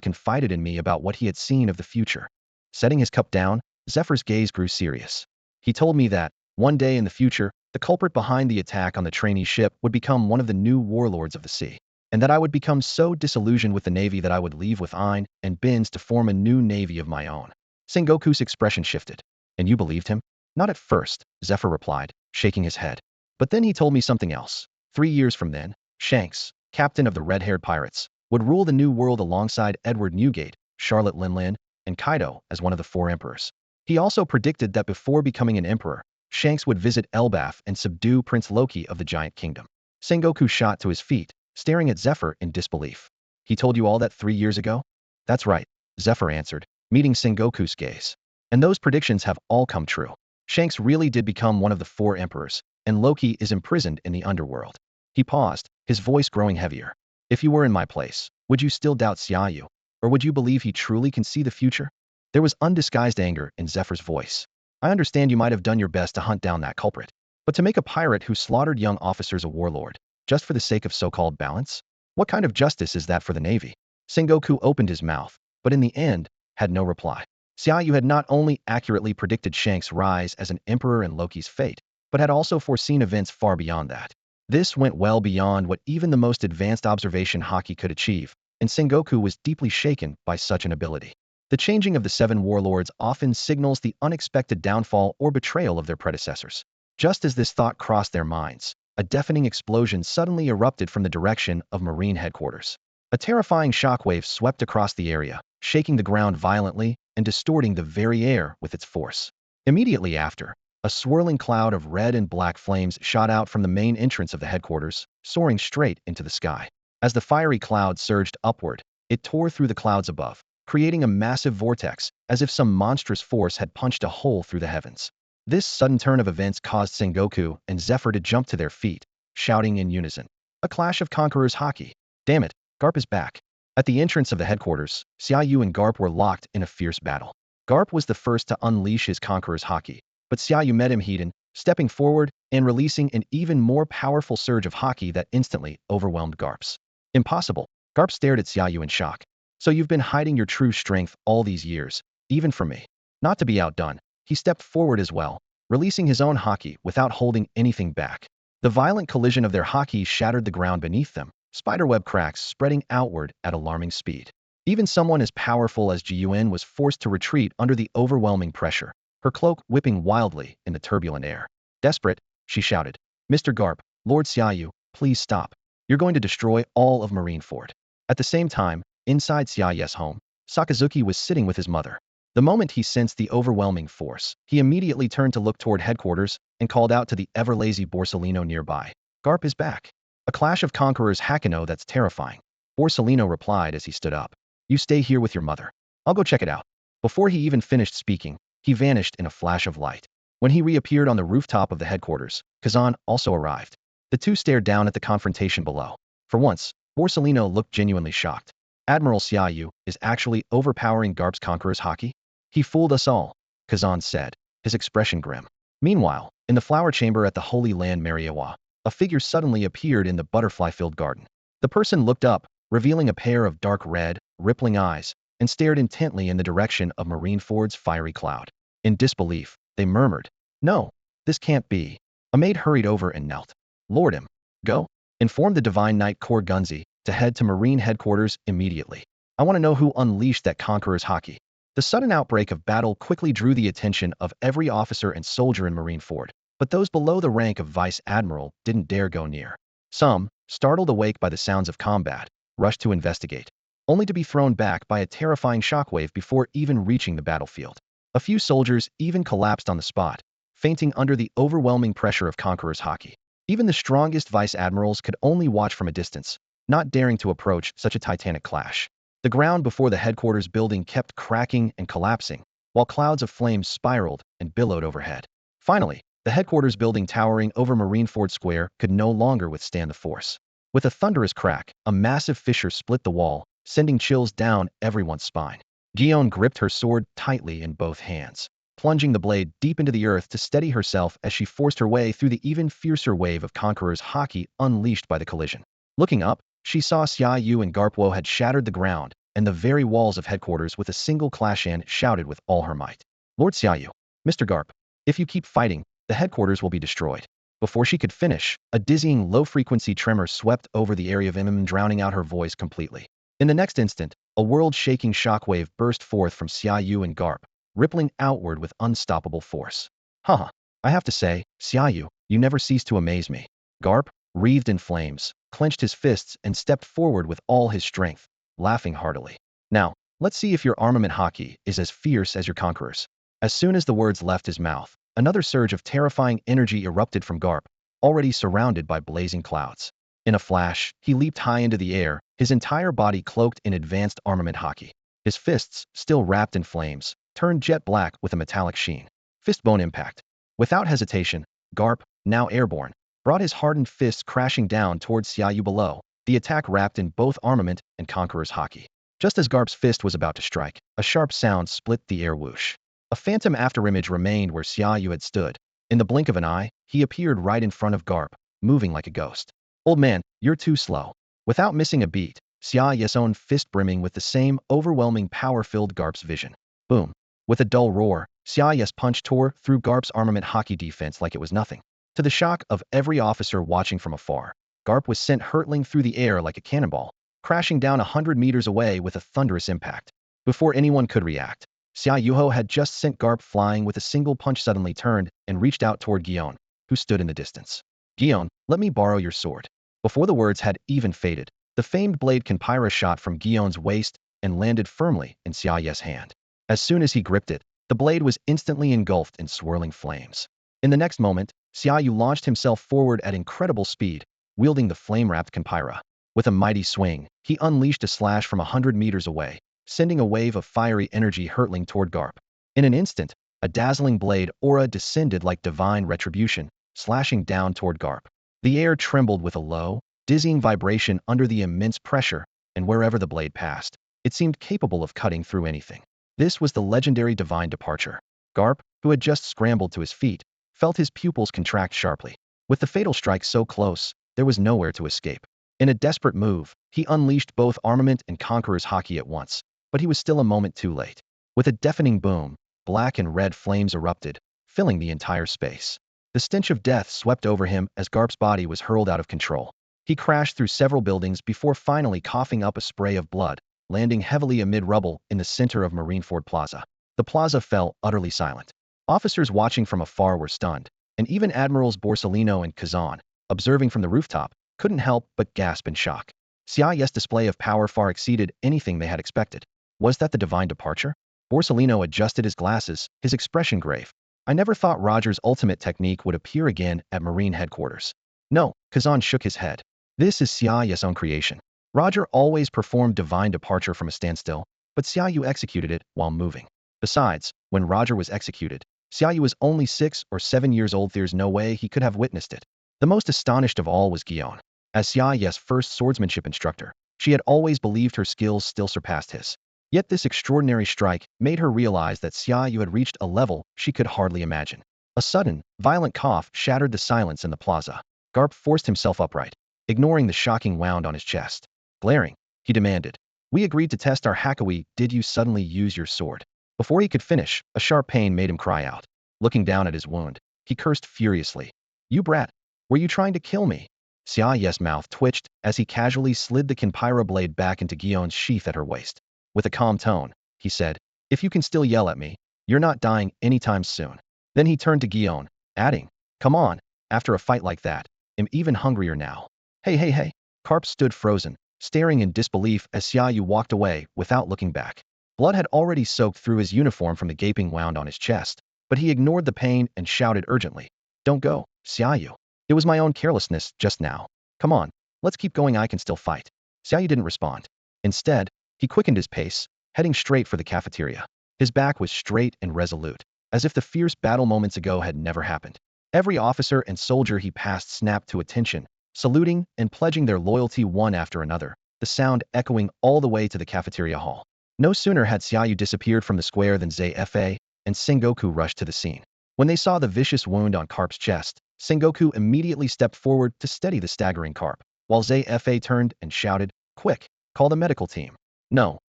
confided in me about what he had seen of the future. Setting his cup down, Zephyr's gaze grew serious. He told me that, one day in the future, the culprit behind the attack on the trainee ship would become one of the new warlords of the sea, and that I would become so disillusioned with the Navy that I would leave with Ein and Binz to form a new Navy of my own. Sengoku's expression shifted. And you believed him? Not at first, Zephyr replied, shaking his head. But then he told me something else. 3 years from then, Shanks, captain of the red-haired pirates, would rule the new world alongside Edward Newgate, Charlotte Linlin, and Kaido as one of the four emperors. He also predicted that before becoming an emperor, Shanks would visit Elbaf and subdue Prince Loki of the Giant Kingdom. Sengoku shot to his feet, staring at Zephyr in disbelief. He told you all that 3 years ago? That's right, Zephyr answered, meeting Sengoku's gaze. And those predictions have all come true. Shanks really did become one of the four emperors, and Loki is imprisoned in the underworld. He paused, his voice growing heavier. If you were in my place, would you still doubt Xia Yu? Or would you believe he truly can see the future? There was undisguised anger in Zephyr's voice. I understand you might have done your best to hunt down that culprit. But to make a pirate who slaughtered young officers a warlord, just for the sake of so-called balance? What kind of justice is that for the Navy? Sengoku opened his mouth, but in the end, had no reply. Xia Yu had not only accurately predicted Shanks' rise as an emperor and Loki's fate, but had also foreseen events far beyond that. This went well beyond what even the most advanced observation haki could achieve, and Sengoku was deeply shaken by such an ability. The changing of the seven warlords often signals the unexpected downfall or betrayal of their predecessors. Just as this thought crossed their minds, a deafening explosion suddenly erupted from the direction of Marine headquarters. A terrifying shockwave swept across the area, shaking the ground violently and distorting the very air with its force. Immediately after, a swirling cloud of red and black flames shot out from the main entrance of the headquarters, soaring straight into the sky. As the fiery cloud surged upward, it tore through the clouds above, creating a massive vortex, as if some monstrous force had punched a hole through the heavens. This sudden turn of events caused Sengoku and Zephyr to jump to their feet, shouting in unison. A clash of conquerors haki. Damn it, Garp is back. At the entrance of the headquarters, Xia Yu and Garp were locked in a fierce battle. Garp was the first to unleash his conqueror's haki, but Xia Yu met him heat-in, stepping forward and releasing an even more powerful surge of haki that instantly overwhelmed Garp's. Impossible. Garp stared at Xia Yu in shock. So you've been hiding your true strength all these years, even from me. Not to be outdone, he stepped forward as well, releasing his own haki without holding anything back. The violent collision of their haki shattered the ground beneath them, spiderweb cracks spreading outward at alarming speed. Even someone as powerful as Jiyuan was forced to retreat under the overwhelming pressure, her cloak whipping wildly in the turbulent air. Desperate, she shouted, Mr. Garp, Lord Xia Yu, please stop. You're going to destroy all of Marineford. At the same time, inside Xia Yu's home, Sakazuki was sitting with his mother. The moment he sensed the overwhelming force, he immediately turned to look toward headquarters and called out to the ever-lazy Borsellino nearby. Garp is back. A clash of conquerors Akainu that's terrifying. Borsellino replied as he stood up. You stay here with your mother. I'll go check it out. Before he even finished speaking, he vanished in a flash of light. When he reappeared on the rooftop of the headquarters, Kazan also arrived. The two stared down at the confrontation below. For once, Borsellino looked genuinely shocked. Admiral Xia Yu is actually overpowering Garp's conqueror's haki? He fooled us all, Kazan said, his expression grim. Meanwhile, in the flower chamber at the Holy Land Mariawa, a figure suddenly appeared in the butterfly-filled garden. The person looked up, revealing a pair of dark red, rippling eyes, and stared intently in the direction of Marineford's fiery cloud. In disbelief, they murmured, No, this can't be. A maid hurried over and knelt. Lord him. Go. Inform the Divine Knight Kor Gunzi to head to Marine headquarters immediately. I want to know who unleashed that conqueror's haki. The sudden outbreak of battle quickly drew the attention of every officer and soldier in Marineford, but those below the rank of Vice Admiral didn't dare go near. Some, startled awake by the sounds of combat, rushed to investigate, only to be thrown back by a terrifying shockwave before even reaching the battlefield. A few soldiers even collapsed on the spot, fainting under the overwhelming pressure of conqueror's haki. Even the strongest Vice Admirals could only watch from a distance, not daring to approach such a titanic clash. The ground before the headquarters building kept cracking and collapsing, while clouds of flames spiraled and billowed overhead. Finally, the headquarters building towering over Marineford Square could no longer withstand the force. With a thunderous crack, a massive fissure split the wall, sending chills down everyone's spine. Gion gripped her sword tightly in both hands, plunging the blade deep into the earth to steady herself as she forced her way through the even fiercer wave of conquerors' haki unleashed by the collision. Looking up, she saw Xia Yu and Garpwo had shattered the ground, and the very walls of headquarters with a single clash and shouted with all her might. Lord Xia Yu, Mr. Garp, if you keep fighting, the headquarters will be destroyed. Before she could finish, a dizzying low-frequency tremor swept over the area of Imam, drowning out her voice completely. In the next instant, a world-shaking shockwave burst forth from Xia Yu and Garp, rippling outward with unstoppable force. Haha, I have to say, Xia Yu, you never cease to amaze me. Garp, wreathed in flames, clenched his fists and stepped forward with all his strength, laughing heartily. Now, Let's see if your armament hockey is as fierce as your conquerors. As soon as the words left his mouth, another surge of terrifying energy erupted from Garp, already surrounded by blazing clouds. In a flash, he leaped high into the air, his entire body cloaked in advanced armament hockey. His fists, still wrapped in flames, turned jet black with a metallic sheen. Fistbone impact. Without hesitation, Garp, now airborne, brought his hardened fists crashing down towards Xia Yu below, the attack wrapped in both armament and conqueror's hockey. Just as Garp's fist was about to strike, a sharp sound split the air whoosh. A phantom afterimage remained where Xia Yu had stood. In the blink of an eye, he appeared right in front of Garp, moving like a ghost. Old man, you're too slow. Without missing a beat, Xia Yu's own fist brimming with the same overwhelming power filled Garp's vision. Boom. With a dull roar, Xia Yu's punch tore through Garp's armament hockey defense like it was nothing. To the shock of every officer watching from afar, Garp was sent hurtling through the air like a cannonball, crashing down 100 meters away with a thunderous impact. Before anyone could react, Xia Yu had just sent Garp flying with a single punch. Suddenly turned and reached out toward Guion, who stood in the distance. Guion, let me borrow your sword. Before the words had even faded, the famed blade Kenpyra shot from Guion's waist and landed firmly in Xia Yu's hand. As soon as he gripped it, the blade was instantly engulfed in swirling flames. In the next moment, Xia Yu launched himself forward at incredible speed, wielding the flame-wrapped Kenpyra. With a mighty swing, he unleashed a slash from 100 meters away, sending a wave of fiery energy hurtling toward Garp. In an instant, a dazzling blade aura descended like divine retribution, slashing down toward Garp. The air trembled with a low, dizzying vibration under the immense pressure, and wherever the blade passed, it seemed capable of cutting through anything. This was the legendary divine departure. Garp, who had just scrambled to his feet, felt his pupils contract sharply. With the fatal strike so close, there was nowhere to escape. In a desperate move, he unleashed both armament and conqueror's hockey at once, but he was still a moment too late. With a deafening boom, black and red flames erupted, filling the entire space. The stench of death swept over him as Garp's body was hurled out of control. He crashed through several buildings before finally coughing up a spray of blood, landing heavily amid rubble in the center of Marineford Plaza. The plaza fell utterly silent. Officers watching from afar were stunned, and even Admirals Borsellino and Kazan, observing from the rooftop, couldn't help but gasp in shock. Xia Yu's display of power far exceeded anything they had expected. Was that the divine departure? Borsellino adjusted his glasses, his expression grave. I never thought Roger's ultimate technique would appear again at Marine headquarters. No, Kazan shook his head. This is Xia Yu's own creation. Roger always performed divine departure from a standstill, but Xia Yu executed it while moving. Besides, when Roger was executed, Xia Yu was only 6 or 7 years old. There's no way he could have witnessed it. The most astonished of all was Guion. As Xia Yu's first swordsmanship instructor, she had always believed her skills still surpassed his. Yet this extraordinary strike made her realize that Xia Yu had reached a level she could hardly imagine. A sudden, violent cough shattered the silence in the plaza. Garp forced himself upright, ignoring the shocking wound on his chest. Glaring, he demanded, "We agreed to test our Hakawi. Did you suddenly use your sword?" Before he could finish, a sharp pain made him cry out. Looking down at his wound, he cursed furiously. "You brat! Were you trying to kill me?" Xia Yu's mouth twitched as he casually slid the Kenpyra blade back into Guion's sheath at her waist. With a calm tone, he said, "If you can still yell at me, you're not dying anytime soon." Then he turned to Guion, adding, "Come on, after a fight like that, I'm even hungrier now." Hey. Garp stood frozen, staring in disbelief as Xia Yu walked away without looking back. Blood had already soaked through his uniform from the gaping wound on his chest, but he ignored the pain and shouted urgently, "Don't go, Xia Yu. It was my own carelessness just now. Come on, let's keep going. I can still fight." Xia Yu didn't respond. Instead, he quickened his pace, heading straight for the cafeteria. His back was straight and resolute, as if the fierce battle moments ago had never happened. Every officer and soldier he passed snapped to attention, saluting and pledging their loyalty one after another, the sound echoing all the way to the cafeteria hall. No sooner had Xia Yu disappeared from the square than Zfa and Sengoku rushed to the scene. When they saw the vicious wound on Garp's chest, Sengoku immediately stepped forward to steady the staggering Garp, while Zfa turned and shouted, "Quick, call the medical team." No,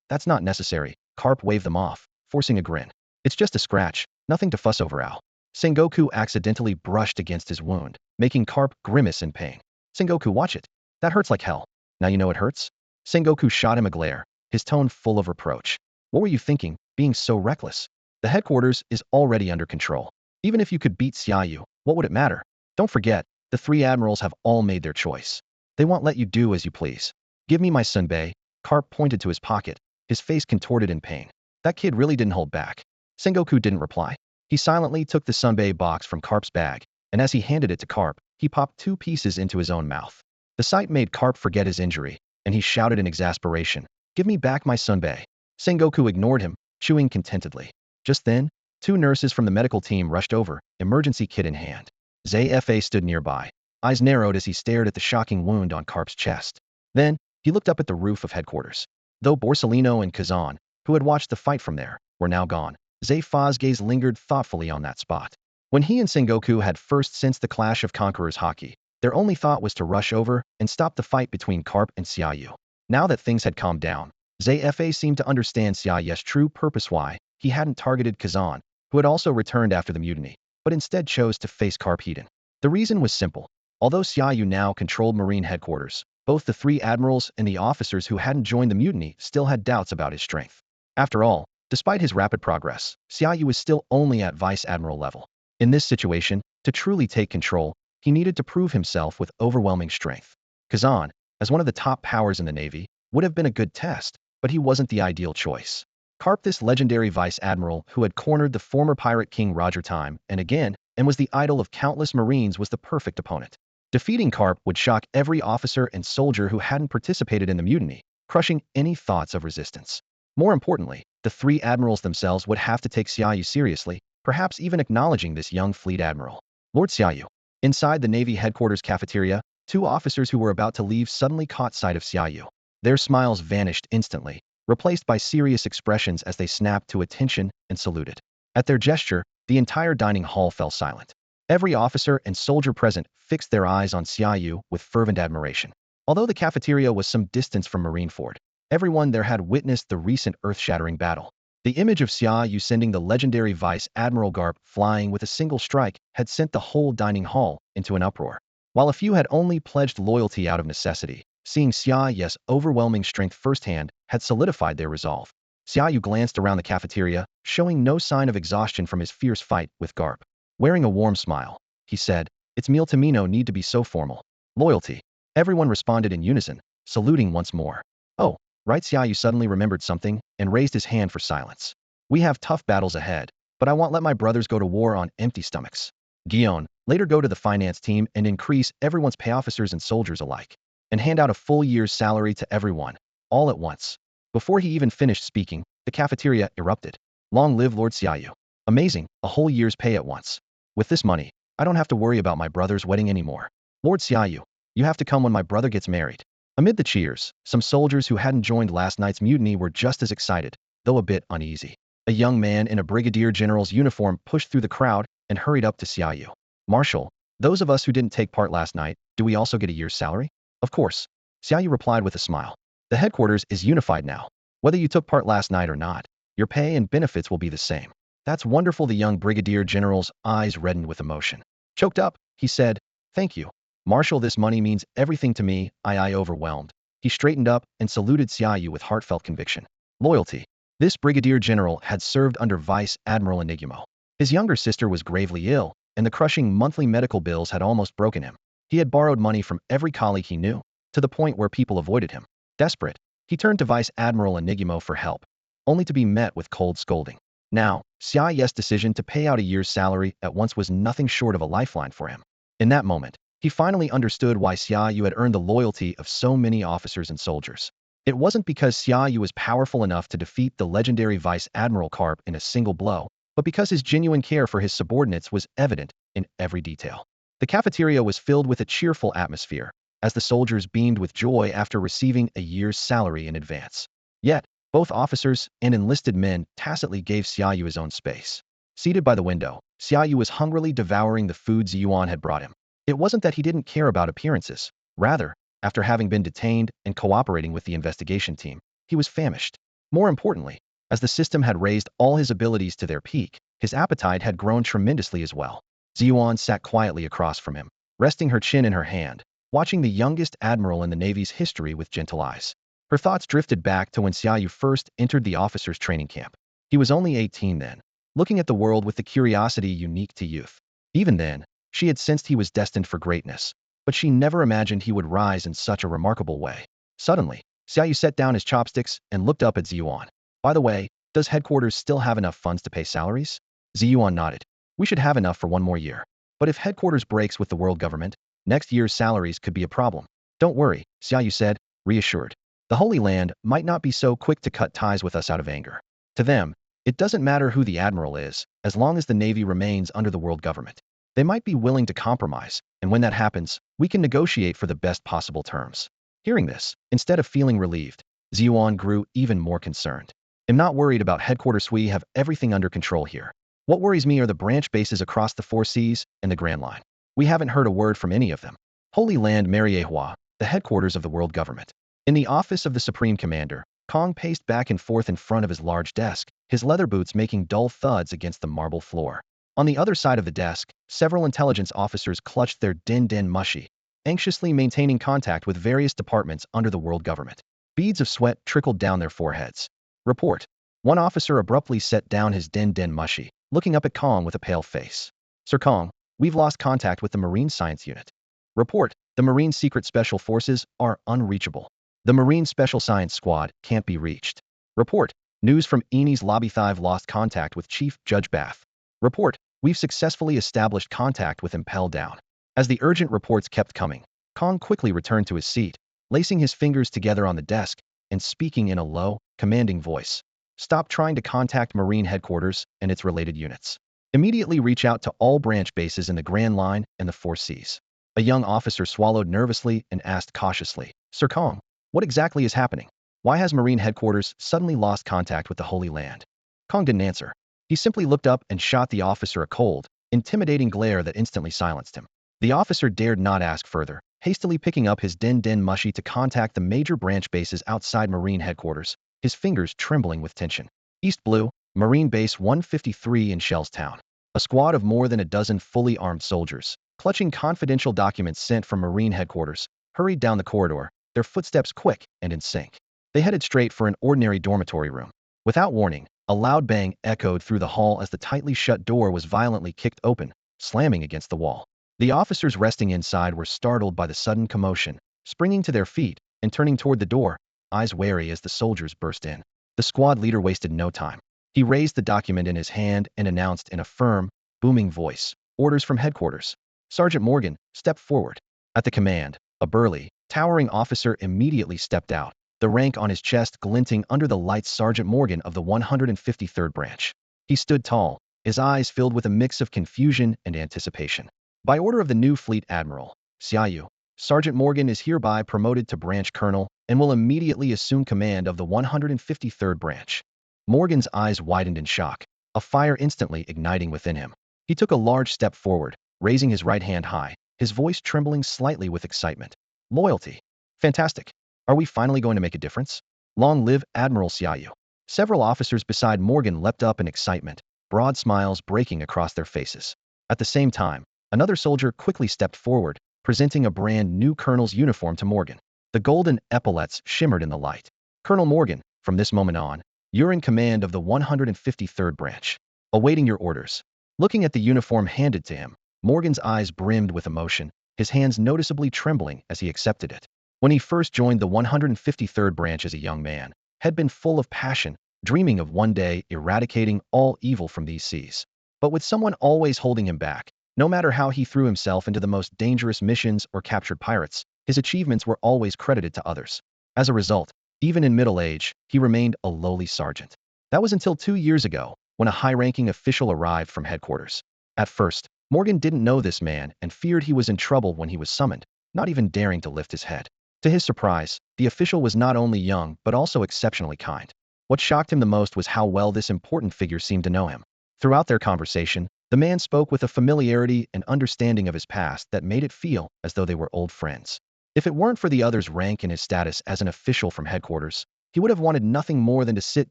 that's not necessary." Garp waved them off, forcing a grin. "It's just a scratch, nothing to fuss over, Al." Sengoku accidentally brushed against his wound, making Garp grimace in pain. "Sengoku, watch it. That hurts like hell. Now you know it hurts?" Sengoku shot him a glare, his tone full of reproach. "What were you thinking, being so reckless? The headquarters is already under control. Even if you could beat Xia Yu, what would it matter? Don't forget, the 3 admirals have all made their choice. They won't let you do as you please. Give me my sunbae." Garp pointed to his pocket, his face contorted in pain. That kid really didn't hold back. Sengoku didn't reply. He silently took the sunbae box from Karp's bag, and as he handed it to Karp, he popped 2 pieces into his own mouth. The sight made Karp forget his injury, and he shouted in exasperation, "Give me back my sunbae." Sengoku ignored him, chewing contentedly. Just then, 2 nurses from the medical team rushed over, emergency kit in hand. Zfa stood nearby, eyes narrowed as he stared at the shocking wound on Karp's chest. Then, he looked up at the roof of headquarters. Though Borsellino and Kazan, who had watched the fight from there, were now gone, Zfa's gaze lingered thoughtfully on that spot. When he and Sengoku had first sensed the clash of conquerors hockey, their only thought was to rush over and stop the fight between Karp and Xia Yu. Now that things had calmed down, Zfa seemed to understand Xia Yu's true purpose, why he hadn't targeted Kazan, who had also returned after the mutiny, but instead chose to face Karp Hedon. The reason was simple. Although Xia Yu now controlled Marine headquarters, both the 3 admirals and the officers who hadn't joined the mutiny still had doubts about his strength. After all, despite his rapid progress, Xia Yu was still only at Vice Admiral level. In this situation, to truly take control, he needed to prove himself with overwhelming strength. Kazan, as one of the top powers in the Navy, would have been a good test, but he wasn't the ideal choice. Karp, this legendary Vice Admiral who had cornered the former pirate king Roger time and again, and was the idol of countless Marines, was the perfect opponent. Defeating Karp would shock every officer and soldier who hadn't participated in the mutiny, crushing any thoughts of resistance. More importantly, the 3 admirals themselves would have to take Xia Yu seriously, perhaps even acknowledging this young Fleet Admiral. Lord Xia Yu. Inside the Navy headquarters cafeteria, 2 officers who were about to leave suddenly caught sight of Xia Yu. Their smiles vanished instantly, replaced by serious expressions as they snapped to attention and saluted. At their gesture, the entire dining hall fell silent. Every officer and soldier present fixed their eyes on Xia Yu with fervent admiration. Although the cafeteria was some distance from Marineford, everyone there had witnessed the recent earth-shattering battle. The image of Xia Yu sending the legendary Vice Admiral Garp flying with a single strike had sent the whole dining hall into an uproar. While a few had only pledged loyalty out of necessity, seeing Xia Yu's overwhelming strength firsthand had solidified their resolve. Xia Yu glanced around the cafeteria, showing no sign of exhaustion from his fierce fight with Garp. Wearing a warm smile, he said, "It's meal to me, no need to be so formal." Loyalty. Everyone responded in unison, saluting once more. Oh, right. Xia Yu suddenly remembered something and raised his hand for silence. "We have tough battles ahead, but I won't let my brothers go to war on empty stomachs. Guion, later go to the finance team and increase everyone's pay, officers and soldiers alike, and hand out a full year's salary to everyone, all at once." Before he even finished speaking, the cafeteria erupted. "Long live Lord Xia Yu. Amazing, a whole year's pay at once. With this money, I don't have to worry about my brother's wedding anymore. Lord Xia Yu, you have to come when my brother gets married." Amid the cheers, some soldiers who hadn't joined last night's mutiny were just as excited, though a bit uneasy. A young man in a brigadier general's uniform pushed through the crowd and hurried up to Xia Yu. "Marshal, those of us who didn't take part last night, do we also get a year's salary?" "Of course," Xia Yu replied with a smile. "The headquarters is unified now. Whether you took part last night or not, your pay and benefits will be the same." "That's wonderful." The young brigadier general's eyes reddened with emotion. Choked up, he said, "Thank you, Marshal, this money means everything to me." I overwhelmed. He straightened up and saluted Xia Yu with heartfelt conviction. Loyalty. This brigadier general had served under Vice Admiral Enigmo. His younger sister was gravely ill, and the crushing monthly medical bills had almost broken him. He had borrowed money from every colleague he knew, to the point where people avoided him. Desperate, he turned to Vice Admiral Enigmo for help, only to be met with cold scolding. Now, Xia Yu's decision to pay out a year's salary at once was nothing short of a lifeline for him. In that moment, he finally understood why Xia Yu had earned the loyalty of so many officers and soldiers. It wasn't because Xia Yu was powerful enough to defeat the legendary Vice Admiral Karp in a single blow, but because his genuine care for his subordinates was evident in every detail. The cafeteria was filled with a cheerful atmosphere, as the soldiers beamed with joy after receiving a year's salary in advance. Yet, both officers and enlisted men tacitly gave Xia Yu his own space. Seated by the window, Xia Yu was hungrily devouring the food Yuan had brought him. It wasn't that he didn't care about appearances. Rather, after having been detained and cooperating with the investigation team, he was famished. More importantly, as the system had raised all his abilities to their peak, his appetite had grown tremendously as well. Yuan sat quietly across from him, resting her chin in her hand, watching the youngest admiral in the Navy's history with gentle eyes. Her thoughts drifted back to when Xia Yu first entered the officers' training camp. He was only 18 then, looking at the world with the curiosity unique to youth. Even then, she had sensed he was destined for greatness, but she never imagined he would rise in such a remarkable way. Suddenly, Xia Yu set down his chopsticks and looked up at Ziyuan. By the way, does headquarters still have enough funds to pay salaries? Ziyuan nodded. We should have enough for one more year. But if headquarters breaks with the world government, next year's salaries could be a problem. Don't worry, Xia Yu said, reassured. The Holy Land might not be so quick to cut ties with us out of anger. To them, it doesn't matter who the admiral is, as long as the navy remains under the world government. They might be willing to compromise, and when that happens, we can negotiate for the best possible terms. Hearing this, instead of feeling relieved, Ziyuan grew even more concerned. I'm not worried about headquarters. We have everything under control here. What worries me are the branch bases across the 4 seas and the Grand Line. We haven't heard a word from any of them. Holy Land Mariehua, the headquarters of the world government. In the office of the Supreme Commander, Kong paced back and forth in front of his large desk, his leather boots making dull thuds against the marble floor. On the other side of the desk, several intelligence officers clutched their din mushi, anxiously maintaining contact with various departments under the world government. Beads of sweat trickled down their foreheads. Report. One officer abruptly set down his din mushi, looking up at Kong with a pale face. Sir Kong, we've lost contact with the Marine Science Unit. Report. The Marine Secret Special Forces are unreachable. The Marine Special Science Squad can't be reached. Report. News from Eni's Lobby. I've lost contact with Chief Judge Bath. Report. We've successfully established contact with Impel Down. As the urgent reports kept coming, Kong quickly returned to his seat, lacing his fingers together on the desk and speaking in a low, commanding voice. Stop trying to contact Marine Headquarters and its related units. Immediately reach out to all branch bases in the Grand Line and the 4 seas. A young officer swallowed nervously and asked cautiously, Sir Kong, what exactly is happening? Why has Marine Headquarters suddenly lost contact with the Holy Land? Kong didn't answer. He simply looked up and shot the officer a cold, intimidating glare that instantly silenced him. The officer dared not ask further, hastily picking up his din mushi to contact the major branch bases outside Marine Headquarters, his fingers trembling with tension. East Blue, Marine Base 153 in Shellstown. A squad of more than a dozen fully armed soldiers, clutching confidential documents sent from Marine Headquarters, hurried down the corridor, their footsteps quick and in sync. They headed straight for an ordinary dormitory room. Without warning, a loud bang echoed through the hall as the tightly shut door was violently kicked open, slamming against the wall. The officers resting inside were startled by the sudden commotion, springing to their feet and turning toward the door, eyes wary as the soldiers burst in. The squad leader wasted no time. He raised the document in his hand and announced in a firm, booming voice, orders from headquarters. Sergeant Morgan, step forward. At the command, a burly, towering officer immediately stepped out, the rank on his chest glinting under the lights. Sergeant Morgan of the 153rd Branch. He stood tall, his eyes filled with a mix of confusion and anticipation. By order of the new Fleet Admiral, Xia Yu, Sergeant Morgan is hereby promoted to Branch Colonel and will immediately assume command of the 153rd Branch. Morgan's eyes widened in shock, a fire instantly igniting within him. He took a large step forward, raising his right hand high, his voice trembling slightly with excitement. Loyalty. Fantastic. Are we finally going to make a difference? Long live Admiral Xia Yu. Several officers beside Morgan leapt up in excitement, broad smiles breaking across their faces. At the same time, another soldier quickly stepped forward, presenting a brand new colonel's uniform to Morgan. The golden epaulets shimmered in the light. Colonel Morgan, from this moment on, you're in command of the 153rd Branch. Awaiting your orders. Looking at the uniform handed to him, Morgan's eyes brimmed with emotion, his hands noticeably trembling as he accepted it. When he first joined the 153rd Branch as a young man, had been full of passion, dreaming of one day eradicating all evil from these seas. But with someone always holding him back, no matter how he threw himself into the most dangerous missions or captured pirates, his achievements were always credited to others. As a result, even in middle age, he remained a lowly sergeant. That was until 2 years ago, when a high-ranking official arrived from headquarters. At first, Morgan didn't know this man and feared he was in trouble when he was summoned, not even daring to lift his head. To his surprise, the official was not only young but also exceptionally kind. What shocked him the most was how well this important figure seemed to know him. Throughout their conversation, the man spoke with a familiarity and understanding of his past that made it feel as though they were old friends. If it weren't for the other's rank and his status as an official from headquarters, he would have wanted nothing more than to sit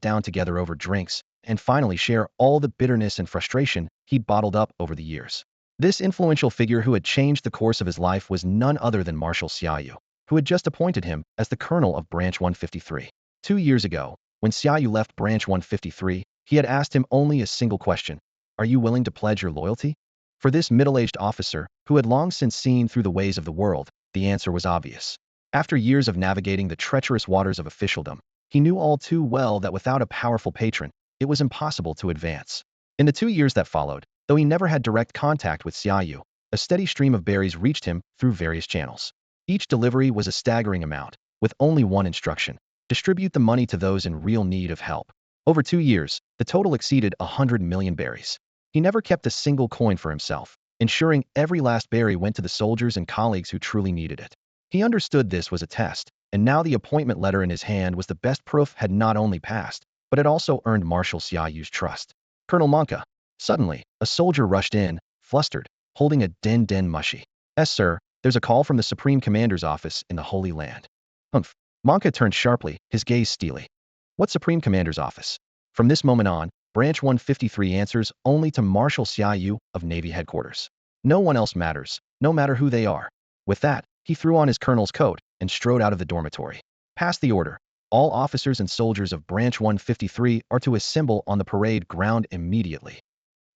down together over drinks and finally share all the bitterness and frustration he'd bottled up over the years. This influential figure who had changed the course of his life was none other than Marshal Xia Yu, who had just appointed him as the colonel of Branch 153. 2 years ago, when Xia Yu left Branch 153, he had asked him only a single question: are you willing to pledge your loyalty? For this middle-aged officer, who had long since seen through the ways of the world, the answer was obvious. After years of navigating the treacherous waters of officialdom, he knew all too well that without a powerful patron, it was impossible to advance. In the 2 years that followed, though he never had direct contact with Xia Yu, a steady stream of berries reached him through various channels. Each delivery was a staggering amount, with only one instruction: distribute the money to those in real need of help. Over 2 years, the total exceeded 100 million berries. He never kept a single coin for himself, ensuring every last berry went to the soldiers and colleagues who truly needed it. He understood this was a test, and now the appointment letter in his hand was the best proof had not only passed, but had also earned Marshal Xia Yu's trust. Colonel Monka. Suddenly, a soldier rushed in, flustered, holding a den mushy. "Yes, sir, there's a call from the Supreme Commander's office in the Holy Land." Humph. Monka turned sharply, his gaze steely. "What Supreme Commander's office?" From this moment on, Branch 153 answers only to Marshal Xia Yu of Navy Headquarters. No one else matters, no matter who they are. With that, he threw on his colonel's coat and strode out of the dormitory. "Pass the order. All officers and soldiers of Branch 153 are to assemble on the parade ground immediately."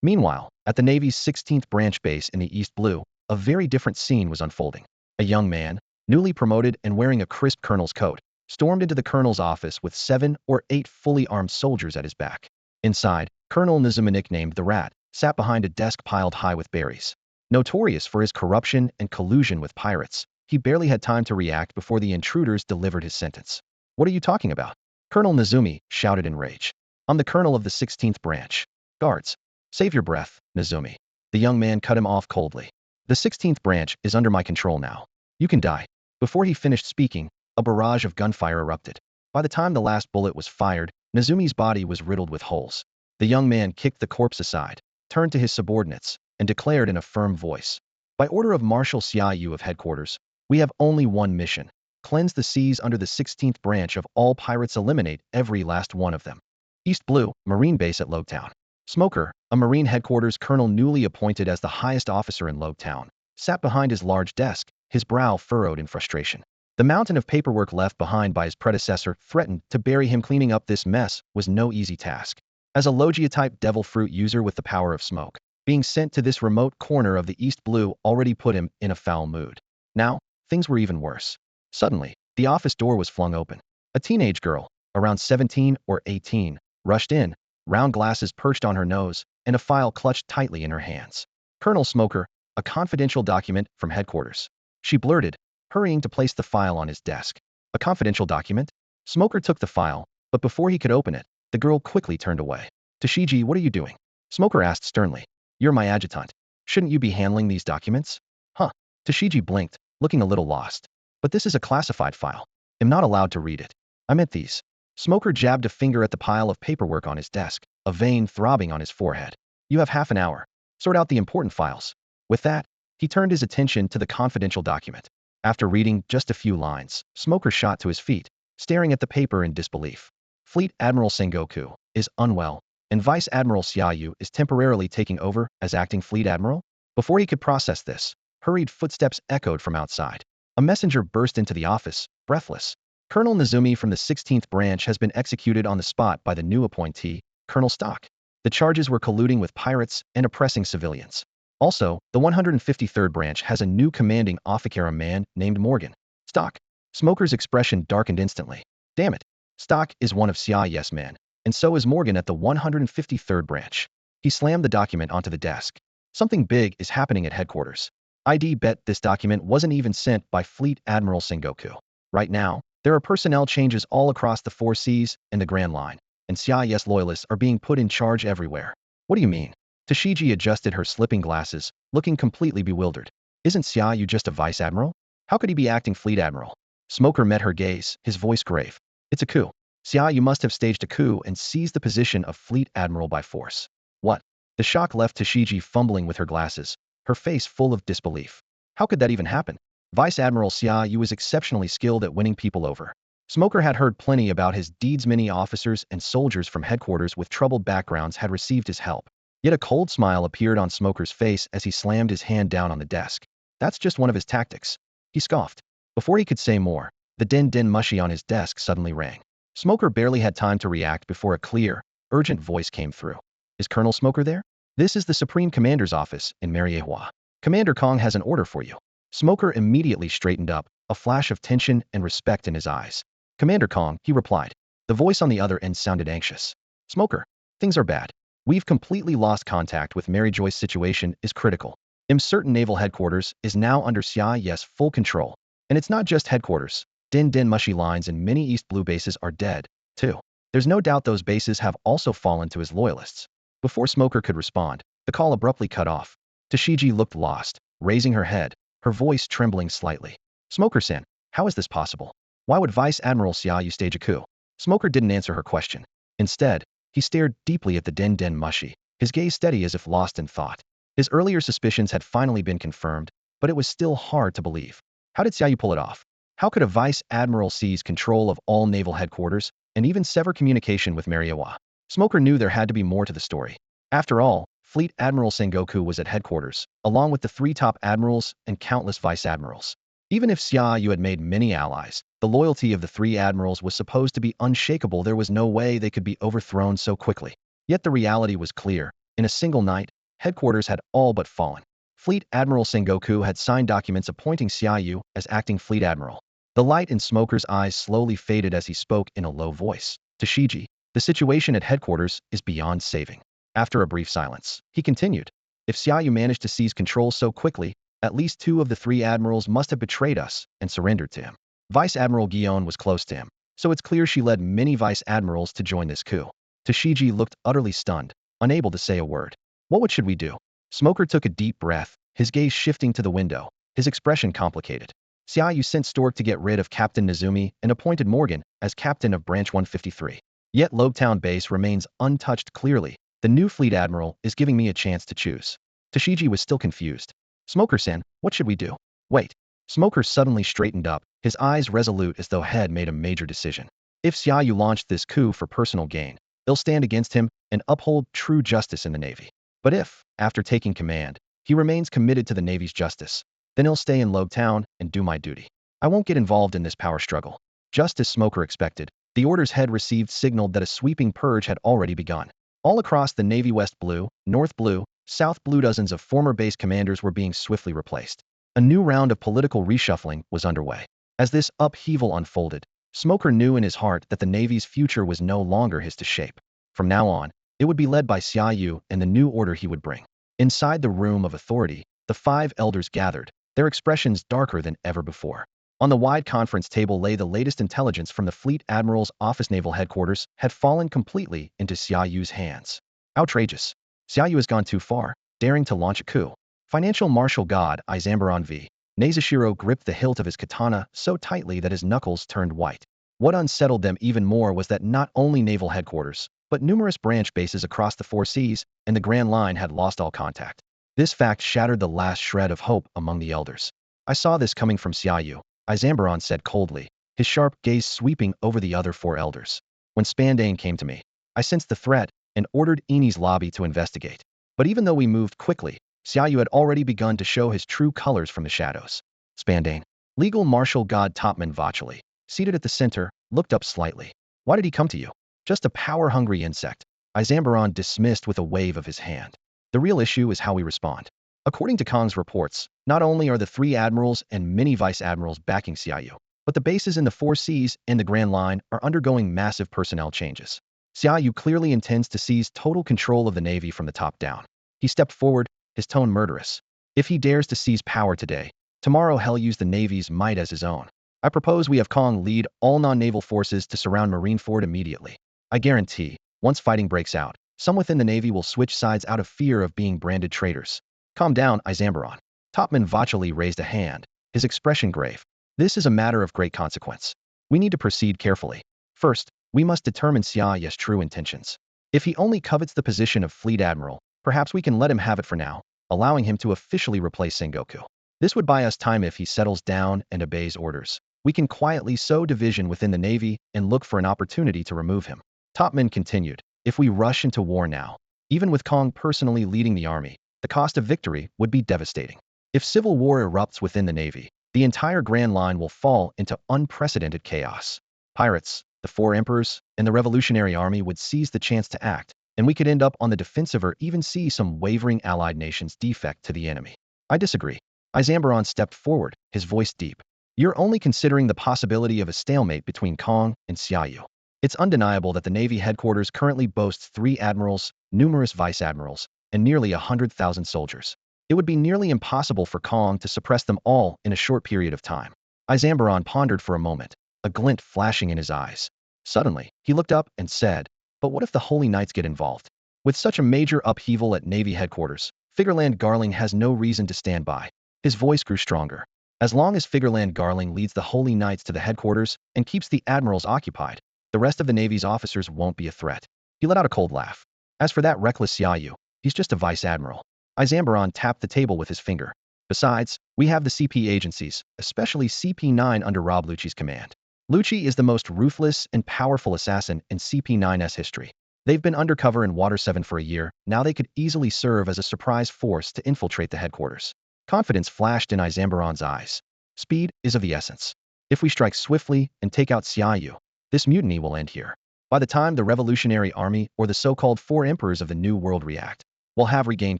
Meanwhile, at the Navy's 16th branch base in the East Blue, a very different scene was unfolding. A young man, newly promoted and wearing a crisp colonel's coat, stormed into the colonel's office with 7 or 8 fully armed soldiers at his back. Inside, Colonel Nizumi, nicknamed the Rat, sat behind a desk piled high with berries. Notorious for his corruption and collusion with pirates, he barely had time to react before the intruders delivered his sentence. "What are you talking about?" Colonel Nizumi shouted in rage. "I'm the colonel of the 16th branch. Guards, save your breath, Nizumi." The young man cut him off coldly. "The 16th branch is under my control now. You can die." Before he finished speaking, a barrage of gunfire erupted. By the time the last bullet was fired, Nizumi's body was riddled with holes. The young man kicked the corpse aside, turned to his subordinates, and declared in a firm voice, "By order of Marshal Xia Yu of Headquarters, we have only one mission: cleanse the seas under the 16th branch of all pirates, eliminate every last one of them." East Blue, Marine Base at Logtown. Smoker, a Marine Headquarters colonel newly appointed as the highest officer in Logtown, sat behind his large desk, his brow furrowed in frustration. The mountain of paperwork left behind by his predecessor threatened to bury him. Cleaning up this mess was no easy task. As a Logia-type devil fruit user with the power of smoke, being sent to this remote corner of the East Blue already put him in a foul mood. Now, things were even worse. Suddenly, the office door was flung open. A teenage girl, around 17 or 18, rushed in, round glasses perched on her nose, and a file clutched tightly in her hands. "Colonel Smoker, a confidential document from headquarters," she blurted, hurrying to place the file on his desk. "A confidential document?" Smoker took the file, but before he could open it, the girl quickly turned away. "Tashiji, what are you doing?" Smoker asked sternly. "You're my adjutant. Shouldn't you be handling these documents?" "Huh." Tashiji blinked, looking a little lost. "But this is a classified file. I'm not allowed to read it." "I meant these." Smoker jabbed a finger at the pile of paperwork on his desk, a vein throbbing on his forehead. "You have half an hour. Sort out the important files." With that, he turned his attention to the confidential document. After reading just a few lines, Smoker shot to his feet, staring at the paper in disbelief. Fleet Admiral Sengoku is unwell, and Vice Admiral Xia Yu is temporarily taking over as acting Fleet Admiral? Before he could process this, hurried footsteps echoed from outside. A messenger burst into the office, breathless. "Colonel Nizumi from the 16th branch has been executed on the spot by the new appointee, Colonel Stock. The charges were colluding with pirates and oppressing civilians. Also, the 153rd branch has a new commanding officer, a man named Morgan Stock." Smoker's expression darkened instantly. "Damn it. Stock is one of Xia Yu's men, and so is Morgan at the 153rd branch." He slammed the document onto the desk. "Something big is happening at headquarters. I'd bet this document wasn't even sent by Fleet Admiral Sengoku. Right now, there are personnel changes all across the 4 seas and the Grand Line, and Xia Yu's loyalists are being put in charge everywhere." "What do you mean?" Tashiji adjusted her slipping glasses, looking completely bewildered. "Isn't Xia Yu just a vice admiral? How could he be acting Fleet Admiral?" Smoker met her gaze, his voice grave. "It's a coup. Xia Yu must have staged a coup and seized the position of Fleet Admiral by force." "What?" The shock left Tashiji fumbling with her glasses, her face full of disbelief. "How could that even happen? Vice Admiral Xia Yu is exceptionally skilled at winning people over." Smoker had heard plenty about his deeds. Many officers and soldiers from headquarters with troubled backgrounds had received his help. Yet a cold smile appeared on Smoker's face as he slammed his hand down on the desk. "That's just one of his tactics," he scoffed. Before he could say more, the den mushy on his desk suddenly rang. Smoker barely had time to react before a clear, urgent voice came through. "Is Colonel Smoker there? This is the Supreme Commander's office in Marineford. Commander Kong has an order for you." Smoker immediately straightened up, a flash of tension and respect in his eyes. "Commander Kong," he replied. The voice on the other end sounded anxious. "Smoker, things are bad. We've completely lost contact with Mary Joy's. Situation is critical. I'm certain naval headquarters is now under Xia Yu's full control. And it's not just headquarters. Din Din Mushy lines and many East Blue bases are dead, too. There's no doubt those bases have also fallen to his loyalists." Before Smoker could respond, the call abruptly cut off. Tashiji looked lost, raising her head, her voice trembling slightly. "Smoker-san, how is this possible? Why would Vice Admiral Xia Yu stage a coup?" Smoker didn't answer her question. Instead, he stared deeply at the Din Din Mushy, his gaze steady as if lost in thought. His earlier suspicions had finally been confirmed, but it was still hard to believe. How did Xia Yu pull it off? How could a Vice Admiral seize control of all naval headquarters and even sever communication with Mariewa? Smoker knew there had to be more to the story. After all, Fleet Admiral Sengoku was at headquarters, along with the 3 top admirals and countless vice admirals. Even if Xia Yu had made many allies, the loyalty of the 3 admirals was supposed to be unshakable. There was no way they could be overthrown so quickly. Yet the reality was clear. In a single night, headquarters had all but fallen. Fleet Admiral Sengoku had signed documents appointing Xia Yu as acting Fleet Admiral. The light in Smoker's eyes slowly faded as he spoke in a low voice. "Tashiji, the situation at headquarters is beyond saving." After a brief silence, he continued, "If Xia Yu managed to seize control so quickly, at least 2 of the 3 admirals must have betrayed us and surrendered to him. Vice Admiral Guion was close to him, so it's clear she led many vice admirals to join this coup." Tashiji looked utterly stunned, unable to say a word. "What should we do?" Smoker took a deep breath, his gaze shifting to the window, his expression complicated. "Xia Yu sent Stork to get rid of Captain Nizumi and appointed Morgan as captain of Branch 153. Yet Lobetown base remains untouched. Clearly, the new Fleet Admiral is giving me a chance to choose." Tashiji was still confused. "Smoker-san, what should we do?" "Wait." Smoker suddenly straightened up, his eyes resolute as though he had made a major decision. If Xia Yu launched this coup for personal gain, he'll stand against him and uphold true justice in the Navy. But if, after taking command, he remains committed to the Navy's justice, then he'll stay in Lobetown and do my duty. I won't get involved in this power struggle." Just as Smoker expected, the orders head received signaled that a sweeping purge had already begun. All across the Navy, West Blue, North Blue, South Blue, dozens of former base commanders were being swiftly replaced. A new round of political reshuffling was underway. As this upheaval unfolded, Smoker knew in his heart that the Navy's future was no longer his to shape. From now on, it would be led by Xia Yu and the new order he would bring. Inside the room of authority, the 5 elders gathered, their expressions darker than ever before. On the wide conference table lay the latest intelligence from the Fleet Admiral's office. Naval headquarters had fallen completely into Xia Yu's hands. Outrageous. Xia Yu has gone too far, daring to launch a coup. Financial Marshal God Izambaron v. Nazashiro gripped the hilt of his katana so tightly that his knuckles turned white. What unsettled them even more was that not only naval headquarters, but numerous branch bases across the 4 seas and the Grand Line had lost all contact. This fact shattered the last shred of hope among the elders. "I saw this coming from Xia Yu," Izambaron said coldly, his sharp gaze sweeping over the other 4 elders. "When Spandane came to me, I sensed the threat and ordered Eni's lobby to investigate. But even though we moved quickly, Xia Yu had already begun to show his true colors from the shadows." Spandane. Legal Marshal God Topman Vacheli, seated at the center, looked up slightly. "Why did he come to you?" "Just a power-hungry insect," Izambaron dismissed with a wave of his hand. "The real issue is how we respond." According to Kong's reports, not only are the 3 admirals and many vice admirals backing Xia Yu, but the bases in the 4 seas and the Grand Line are undergoing massive personnel changes. Xia Yu clearly intends to seize total control of the Navy from the top down. He stepped forward, his tone murderous. "If he dares to seize power today, tomorrow he'll use the Navy's might as his own. I propose we have Kong lead all non-naval forces to surround Marineford immediately. I guarantee, once fighting breaks out, some within the Navy will switch sides out of fear of being branded traitors." "Calm down, Izambaron." Topman Vacheli raised a hand, his expression grave. "This is a matter of great consequence. We need to proceed carefully. First, we must determine Xia Yu's true intentions. If he only covets the position of Fleet Admiral, perhaps we can let him have it for now, allowing him to officially replace Sengoku. This would buy us time. If he settles down and obeys orders, we can quietly sow division within the Navy and look for an opportunity to remove him." Topman continued, "If we rush into war now, even with Kong personally leading the army, the cost of victory would be devastating. If civil war erupts within the Navy, the entire Grand Line will fall into unprecedented chaos. Pirates, the 4 emperors, and the Revolutionary Army would seize the chance to act, and we could end up on the defensive or even see some wavering allied nations defect to the enemy." "I disagree." Izambaron stepped forward, his voice deep. You're only considering the possibility of a stalemate between Kong and Xia Yu. It's undeniable that the Navy headquarters currently boasts 3 admirals, numerous vice admirals, and nearly 100,000 soldiers. It would be nearly impossible for Kong to suppress them all in a short period of time. Izambaron pondered for a moment, a glint flashing in his eyes. Suddenly, he looked up and said, "But what if the Holy Knights get involved? With such a major upheaval at Navy headquarters, Figureland Garling has no reason to stand by." His voice grew stronger. "As long as Figureland Garling leads the Holy Knights to the headquarters and keeps the admirals occupied, the rest of the Navy's officers won't be a threat." He let out a cold laugh. "As for that reckless Xia Yu, he's just a vice admiral." Izambaron tapped the table with his finger. "Besides, we have the CP agencies, especially CP9 under Rob Lucci's command. Lucci is the most ruthless and powerful assassin in CP9's history. They've been undercover in Water 7 for a year, now they could easily serve as a surprise force to infiltrate the headquarters." Confidence flashed in Izambaron's eyes. "Speed is of the essence. If we strike swiftly and take out Xia Yu, this mutiny will end here. By the time the Revolutionary Army or the so-called 4 emperors of the New World react, we'll have regained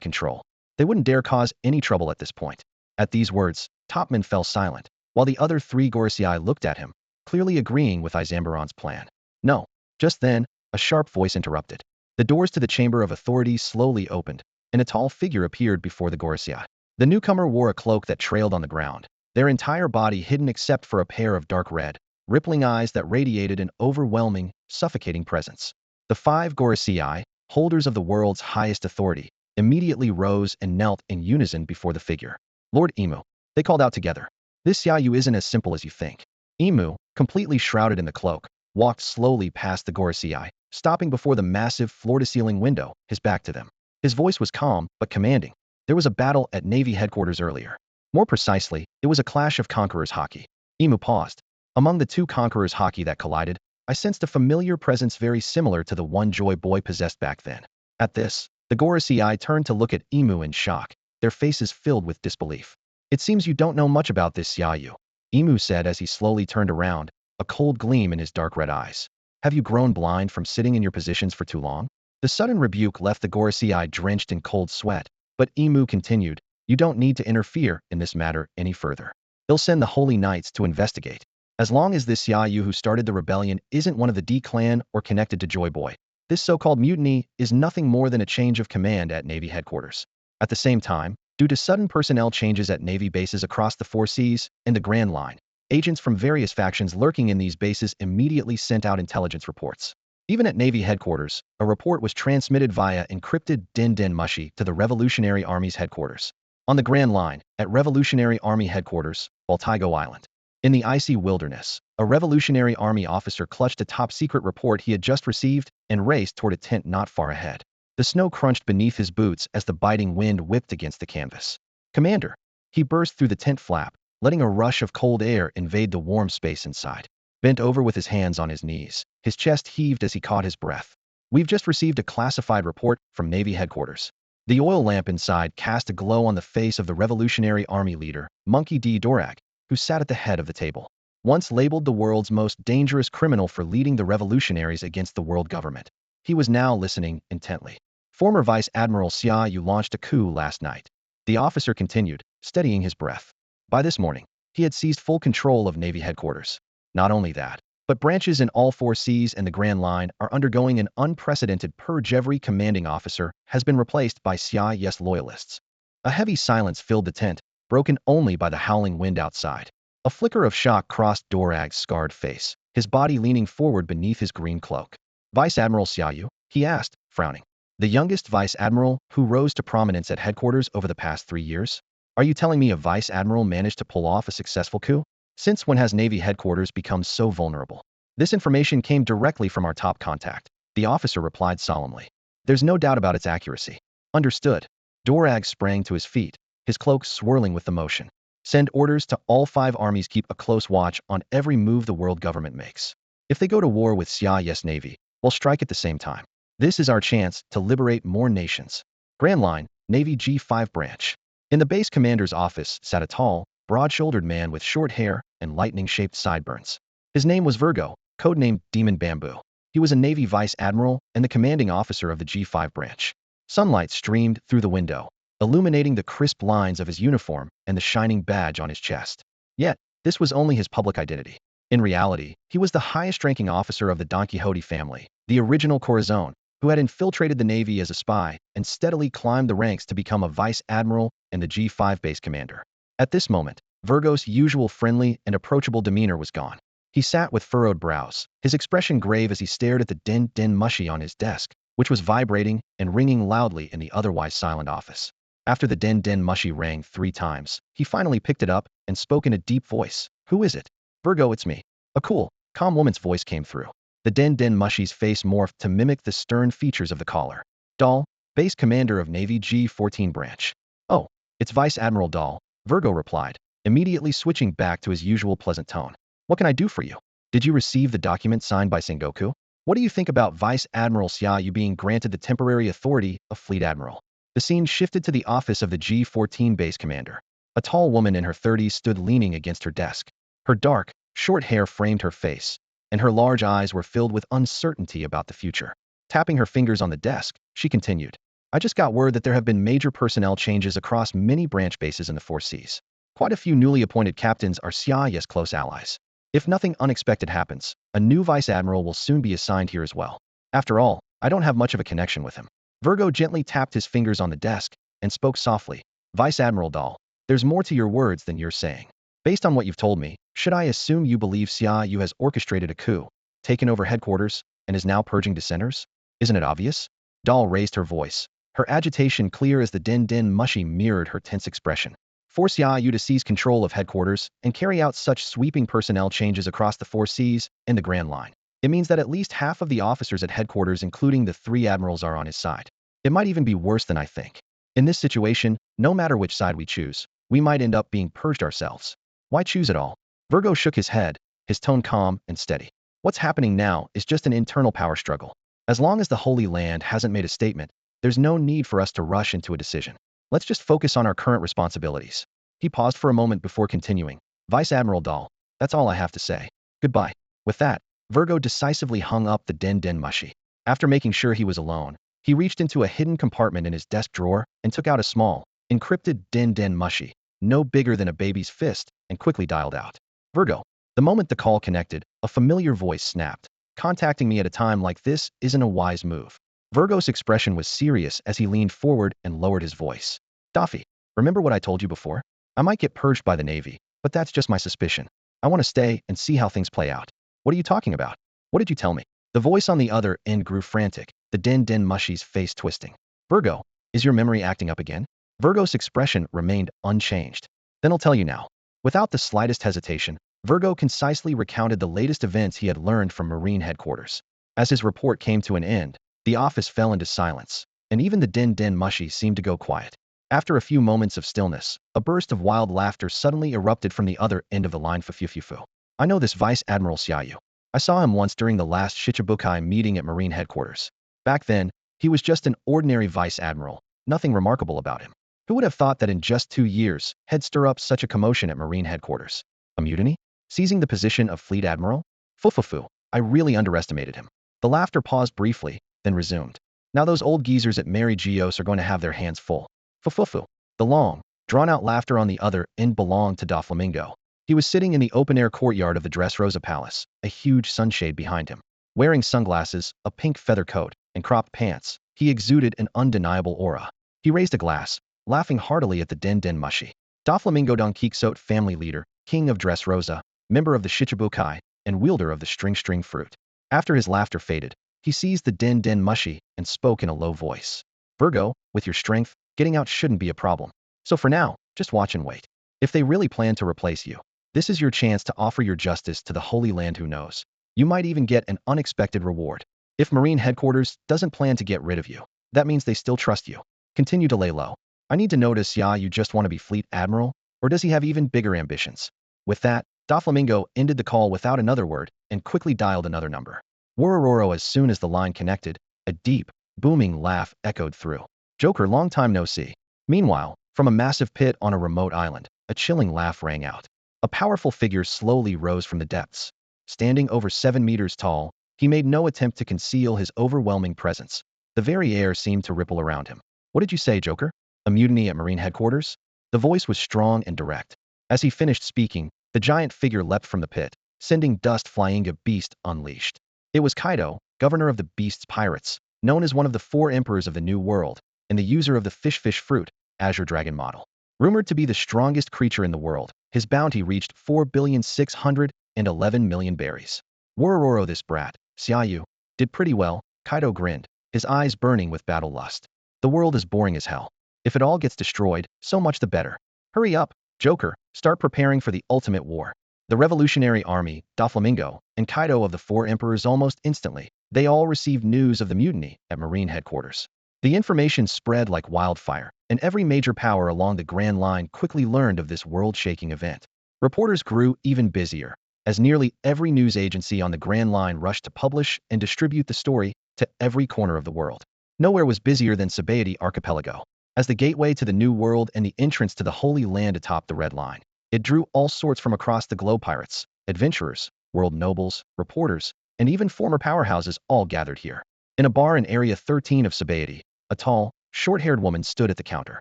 control. They wouldn't dare cause any trouble at this point." At these words, Topman fell silent, while the other 3 Gorisei looked at him, clearly agreeing with Izambaron's plan. "No." Just then, a sharp voice interrupted. The doors to the Chamber of Authorities slowly opened, and a tall figure appeared before the Gorisei. The newcomer wore a cloak that trailed on the ground, their entire body hidden except for a pair of dark red, rippling eyes that radiated an overwhelming, suffocating presence. The 5 Gorisei, holders of the world's highest authority, immediately rose and knelt in unison before the figure. "Lord Imu," they called out together. "This Xia Yu isn't as simple as you think." Imu, completely shrouded in the cloak, walked slowly past the Gorisei, stopping before the massive floor-to-ceiling window, his back to them. His voice was calm but commanding. "There was a battle at Navy headquarters earlier. More precisely, it was a clash of conquerors hockey." Imu paused. "Among the 2 conquerors hockey that collided, I sensed a familiar presence very similar to the one Joy Boy possessed back then." At this, the Gorisei turned to look at Imu in shock, their faces filled with disbelief. "It seems you don't know much about this Xia Yu," Imu said as he slowly turned around, a cold gleam in his dark red eyes. "Have you grown blind from sitting in your positions for too long?" The sudden rebuke left the Gorisei drenched in cold sweat, but Imu continued, "You don't need to interfere in this matter any further. They'll send the Holy Knights to investigate. As long as this Xia Yu who started the rebellion isn't one of the D-clan or connected to Joy Boy, this so-called mutiny is nothing more than a change of command at Navy headquarters." At the same time, due to sudden personnel changes at Navy bases across the 4 seas and the Grand Line, agents from various factions lurking in these bases immediately sent out intelligence reports. Even at Navy headquarters, a report was transmitted via encrypted Din Mushi to the Revolutionary Army's headquarters. On the Grand Line, at Revolutionary Army headquarters, Baltigo Island. In the icy wilderness, a Revolutionary Army officer clutched a top-secret report he had just received and raced toward a tent not far ahead. The snow crunched beneath his boots as the biting wind whipped against the canvas. "Commander!" He burst through the tent flap, letting a rush of cold air invade the warm space inside. Bent over with his hands on his knees, his chest heaved as he caught his breath. "We've just received a classified report from Navy headquarters." The oil lamp inside cast a glow on the face of the Revolutionary Army leader, Monkey D. Dorag, who sat at the head of the table. Once labeled the world's most dangerous criminal for leading the revolutionaries against the world government, he was now listening intently. "Former Vice Admiral Xia Yu launched a coup last night." The officer continued, steadying his breath. By this morning, he had seized full control of Navy headquarters. Not only that, but branches in all 4 seas and the Grand Line are undergoing an unprecedented purge. Every commanding officer has been replaced by Xia Yu's loyalists. A heavy silence filled the tent, broken only by the howling wind outside. A flicker of shock crossed Dorag's scarred face, his body leaning forward beneath his green cloak. "Vice Admiral Xia Yu?" he asked, frowning. "The youngest Vice Admiral who rose to prominence at headquarters over the past 3 years? Are you telling me a Vice Admiral managed to pull off a successful coup? Since when has Navy headquarters become so vulnerable?" "This information came directly from our top contact," the officer replied solemnly. "There's no doubt about its accuracy." "Understood." Dorag sprang to his feet, his cloak swirling with emotion. "Send orders to all 5 armies, keep a close watch on every move the world government makes. If they go to war with Xia Yu's Navy, we'll strike at the same time. This is our chance to liberate more nations." Grand Line, Navy G5 branch. In the base commander's office sat a tall, broad-shouldered man with short hair and lightning-shaped sideburns. His name was Virgo, codenamed Demon Bamboo. He was a Navy Vice Admiral and the commanding officer of the G5 branch. Sunlight streamed through the window, illuminating the crisp lines of his uniform and the shining badge on his chest. Yet, This was only his public identity. In reality, he was the highest-ranking officer of the Don Quixote family, the original Corazon, who had infiltrated the Navy as a spy and steadily climbed the ranks to become a Vice Admiral and the G5 base commander. At this moment, Virgo's usual friendly and approachable demeanor was gone. He sat with furrowed brows, his expression grave as he stared at the din mushy on his desk, which was vibrating and ringing loudly in the otherwise silent office. After the din mushy rang 3 times, he finally picked it up and spoke in a deep voice. "Who is it?" "Virgo, it's me." A cool, calm woman's voice came through. The din mushy's face morphed to mimic the stern features of the caller. "Dahl, base commander of Navy G14 branch." "Oh, it's Vice Admiral Dahl," Virgo replied, immediately switching back to his usual pleasant tone. "What can I do for you? Did you receive the document signed by Sengoku? What do you think about Vice Admiral Xia Yu being granted the temporary authority of Fleet Admiral?" The scene shifted to the office of the G14 base commander. A tall woman in her 30s stood leaning against her desk. Her dark, short hair framed her face, and her large eyes were filled with uncertainty about the future. Tapping her fingers on the desk, she continued, "I just got word that there have been major personnel changes across many branch bases in the 4 Seas. Quite a few newly appointed captains are Xia Yu's close allies. If nothing unexpected happens, a new Vice Admiral will soon be assigned here as well. After all, I don't have much of a connection with him." Virgo gently tapped his fingers on the desk and spoke softly. "Vice Admiral Dahl, there's more to your words than you're saying. Based on what you've told me, should I assume you believe Xia Yu has orchestrated a coup, taken over headquarters, and is now purging dissenters? Isn't it obvious?" Dahl raised her voice, her agitation clear as the din mushy mirrored her tense expression. "For Xia Yu to seize control of headquarters and carry out such sweeping personnel changes across the 4 Seas and the Grand Line, it means that at least half of the officers at headquarters, including the 3 admirals, are on his side. It might even be worse than I think. In this situation, no matter which side we choose, we might end up being purged ourselves. Why choose at all?" Virgo shook his head, his tone calm and steady. "What's happening now is just an internal power struggle. As long as the Holy Land hasn't made a statement, there's no need for us to rush into a decision. Let's just focus on our current responsibilities." He paused for a moment before continuing. "Vice Admiral Dahl, that's all I have to say. Goodbye." With that, Virgo decisively hung up the din mushy. After making sure he was alone, he reached into a hidden compartment in his desk drawer and took out a small, encrypted din mushy, no bigger than a baby's fist, and quickly dialed out. "Virgo." The moment the call connected, a familiar voice snapped. "Contacting me at a time like this isn't a wise move." Virgo's expression was serious as he leaned forward and lowered his voice. "Daffy, remember what I told you before? I might get purged by the Navy, but that's just my suspicion. I want to stay and see how things play out." "What are you talking about? What did you tell me?" The voice on the other end grew frantic, the din mushy's face twisting. "Virgo, is your memory acting up again?" Virgo's expression remained unchanged. "Then I'll tell you now." Without the slightest hesitation, Virgo concisely recounted the latest events he had learned from Marine headquarters. As his report came to an end, the office fell into silence, and even the din mushy seemed to go quiet. After a few moments of stillness, a burst of wild laughter suddenly erupted from the other end of the line. "Fufufufu. I know this Vice Admiral Xia Yu. I saw him once during the last Shichibukai meeting at Marine headquarters. Back then, he was just an ordinary Vice Admiral, nothing remarkable about him. Who would have thought that in just 2 years, he'd stir up such a commotion at Marine headquarters? A mutiny? Seizing the position of Fleet Admiral? Fufufu. I really underestimated him." The laughter paused briefly, then resumed. "Now those old geezers at Mary Geos are going to have their hands full. Fufufu." The long, drawn-out laughter on the other end belonged to Doflamingo. He was sitting in the open-air courtyard of the Dressrosa Palace, a huge sunshade behind him. Wearing sunglasses, a pink feather coat, and cropped pants, he exuded an undeniable aura. He raised a glass, laughing heartily at the din mushy. Doflamingo Don Quixote family leader, king of Dressrosa, member of the Shichibukai, and wielder of the string fruit. After his laughter faded, he seized the din mushy and spoke in a low voice. "Virgo, with your strength, getting out shouldn't be a problem. So for now, just watch and wait. If they really plan to replace you, this is your chance to offer your justice to the Holy Land. Who knows? You might even get an unexpected reward. If Marine headquarters doesn't plan to get rid of you, that means they still trust you. Continue to lay low. I need to know, does Xia Yu just want to be Fleet Admiral, or does he have even bigger ambitions?" With that, Doflamingo ended the call without another word and quickly dialed another number. Worororo. As soon as the line connected, a deep, booming laugh echoed through. "Joker, long time no see." Meanwhile, from a massive pit on a remote island, a chilling laugh rang out. A powerful figure slowly rose from the depths. Standing over 7 meters tall, he made no attempt to conceal his overwhelming presence. The very air seemed to ripple around him. "What did you say, Joker? A mutiny at Marine headquarters?" The voice was strong and direct. As he finished speaking, The giant figure leapt from the pit, sending dust flying. A beast unleashed. It was Kaido, governor of the Beast's pirates, known as one of the 4 emperors of the New World, and the user of the fish fruit, Azure Dragon model. Rumored to be the strongest creature in the world, his bounty reached 4,611,000,000 berries. Worororo this brat, Xia Yu, did pretty well, Kaido grinned, his eyes burning with battle lust. The world is boring as hell. If it all gets destroyed, so much the better. Hurry up, Joker, start preparing for the ultimate war. The Revolutionary Army, Doflamingo, and Kaido of the 4 emperors almost instantly. They all received news of the mutiny at Marine headquarters. The information spread like wildfire, and every major power along the Grand Line quickly learned of this world-shaking event. Reporters grew even busier, as nearly every news agency on the Grand Line rushed to publish and distribute the story to every corner of the world. Nowhere was busier than Sabaody Archipelago. As the gateway to the New World and the entrance to the Holy Land atop the Red Line, it drew all sorts from across the globe: pirates, adventurers, world nobles, reporters, and even former powerhouses all gathered here. In a bar in Area 13 of Sabaody, a tall, short-haired woman stood at the counter.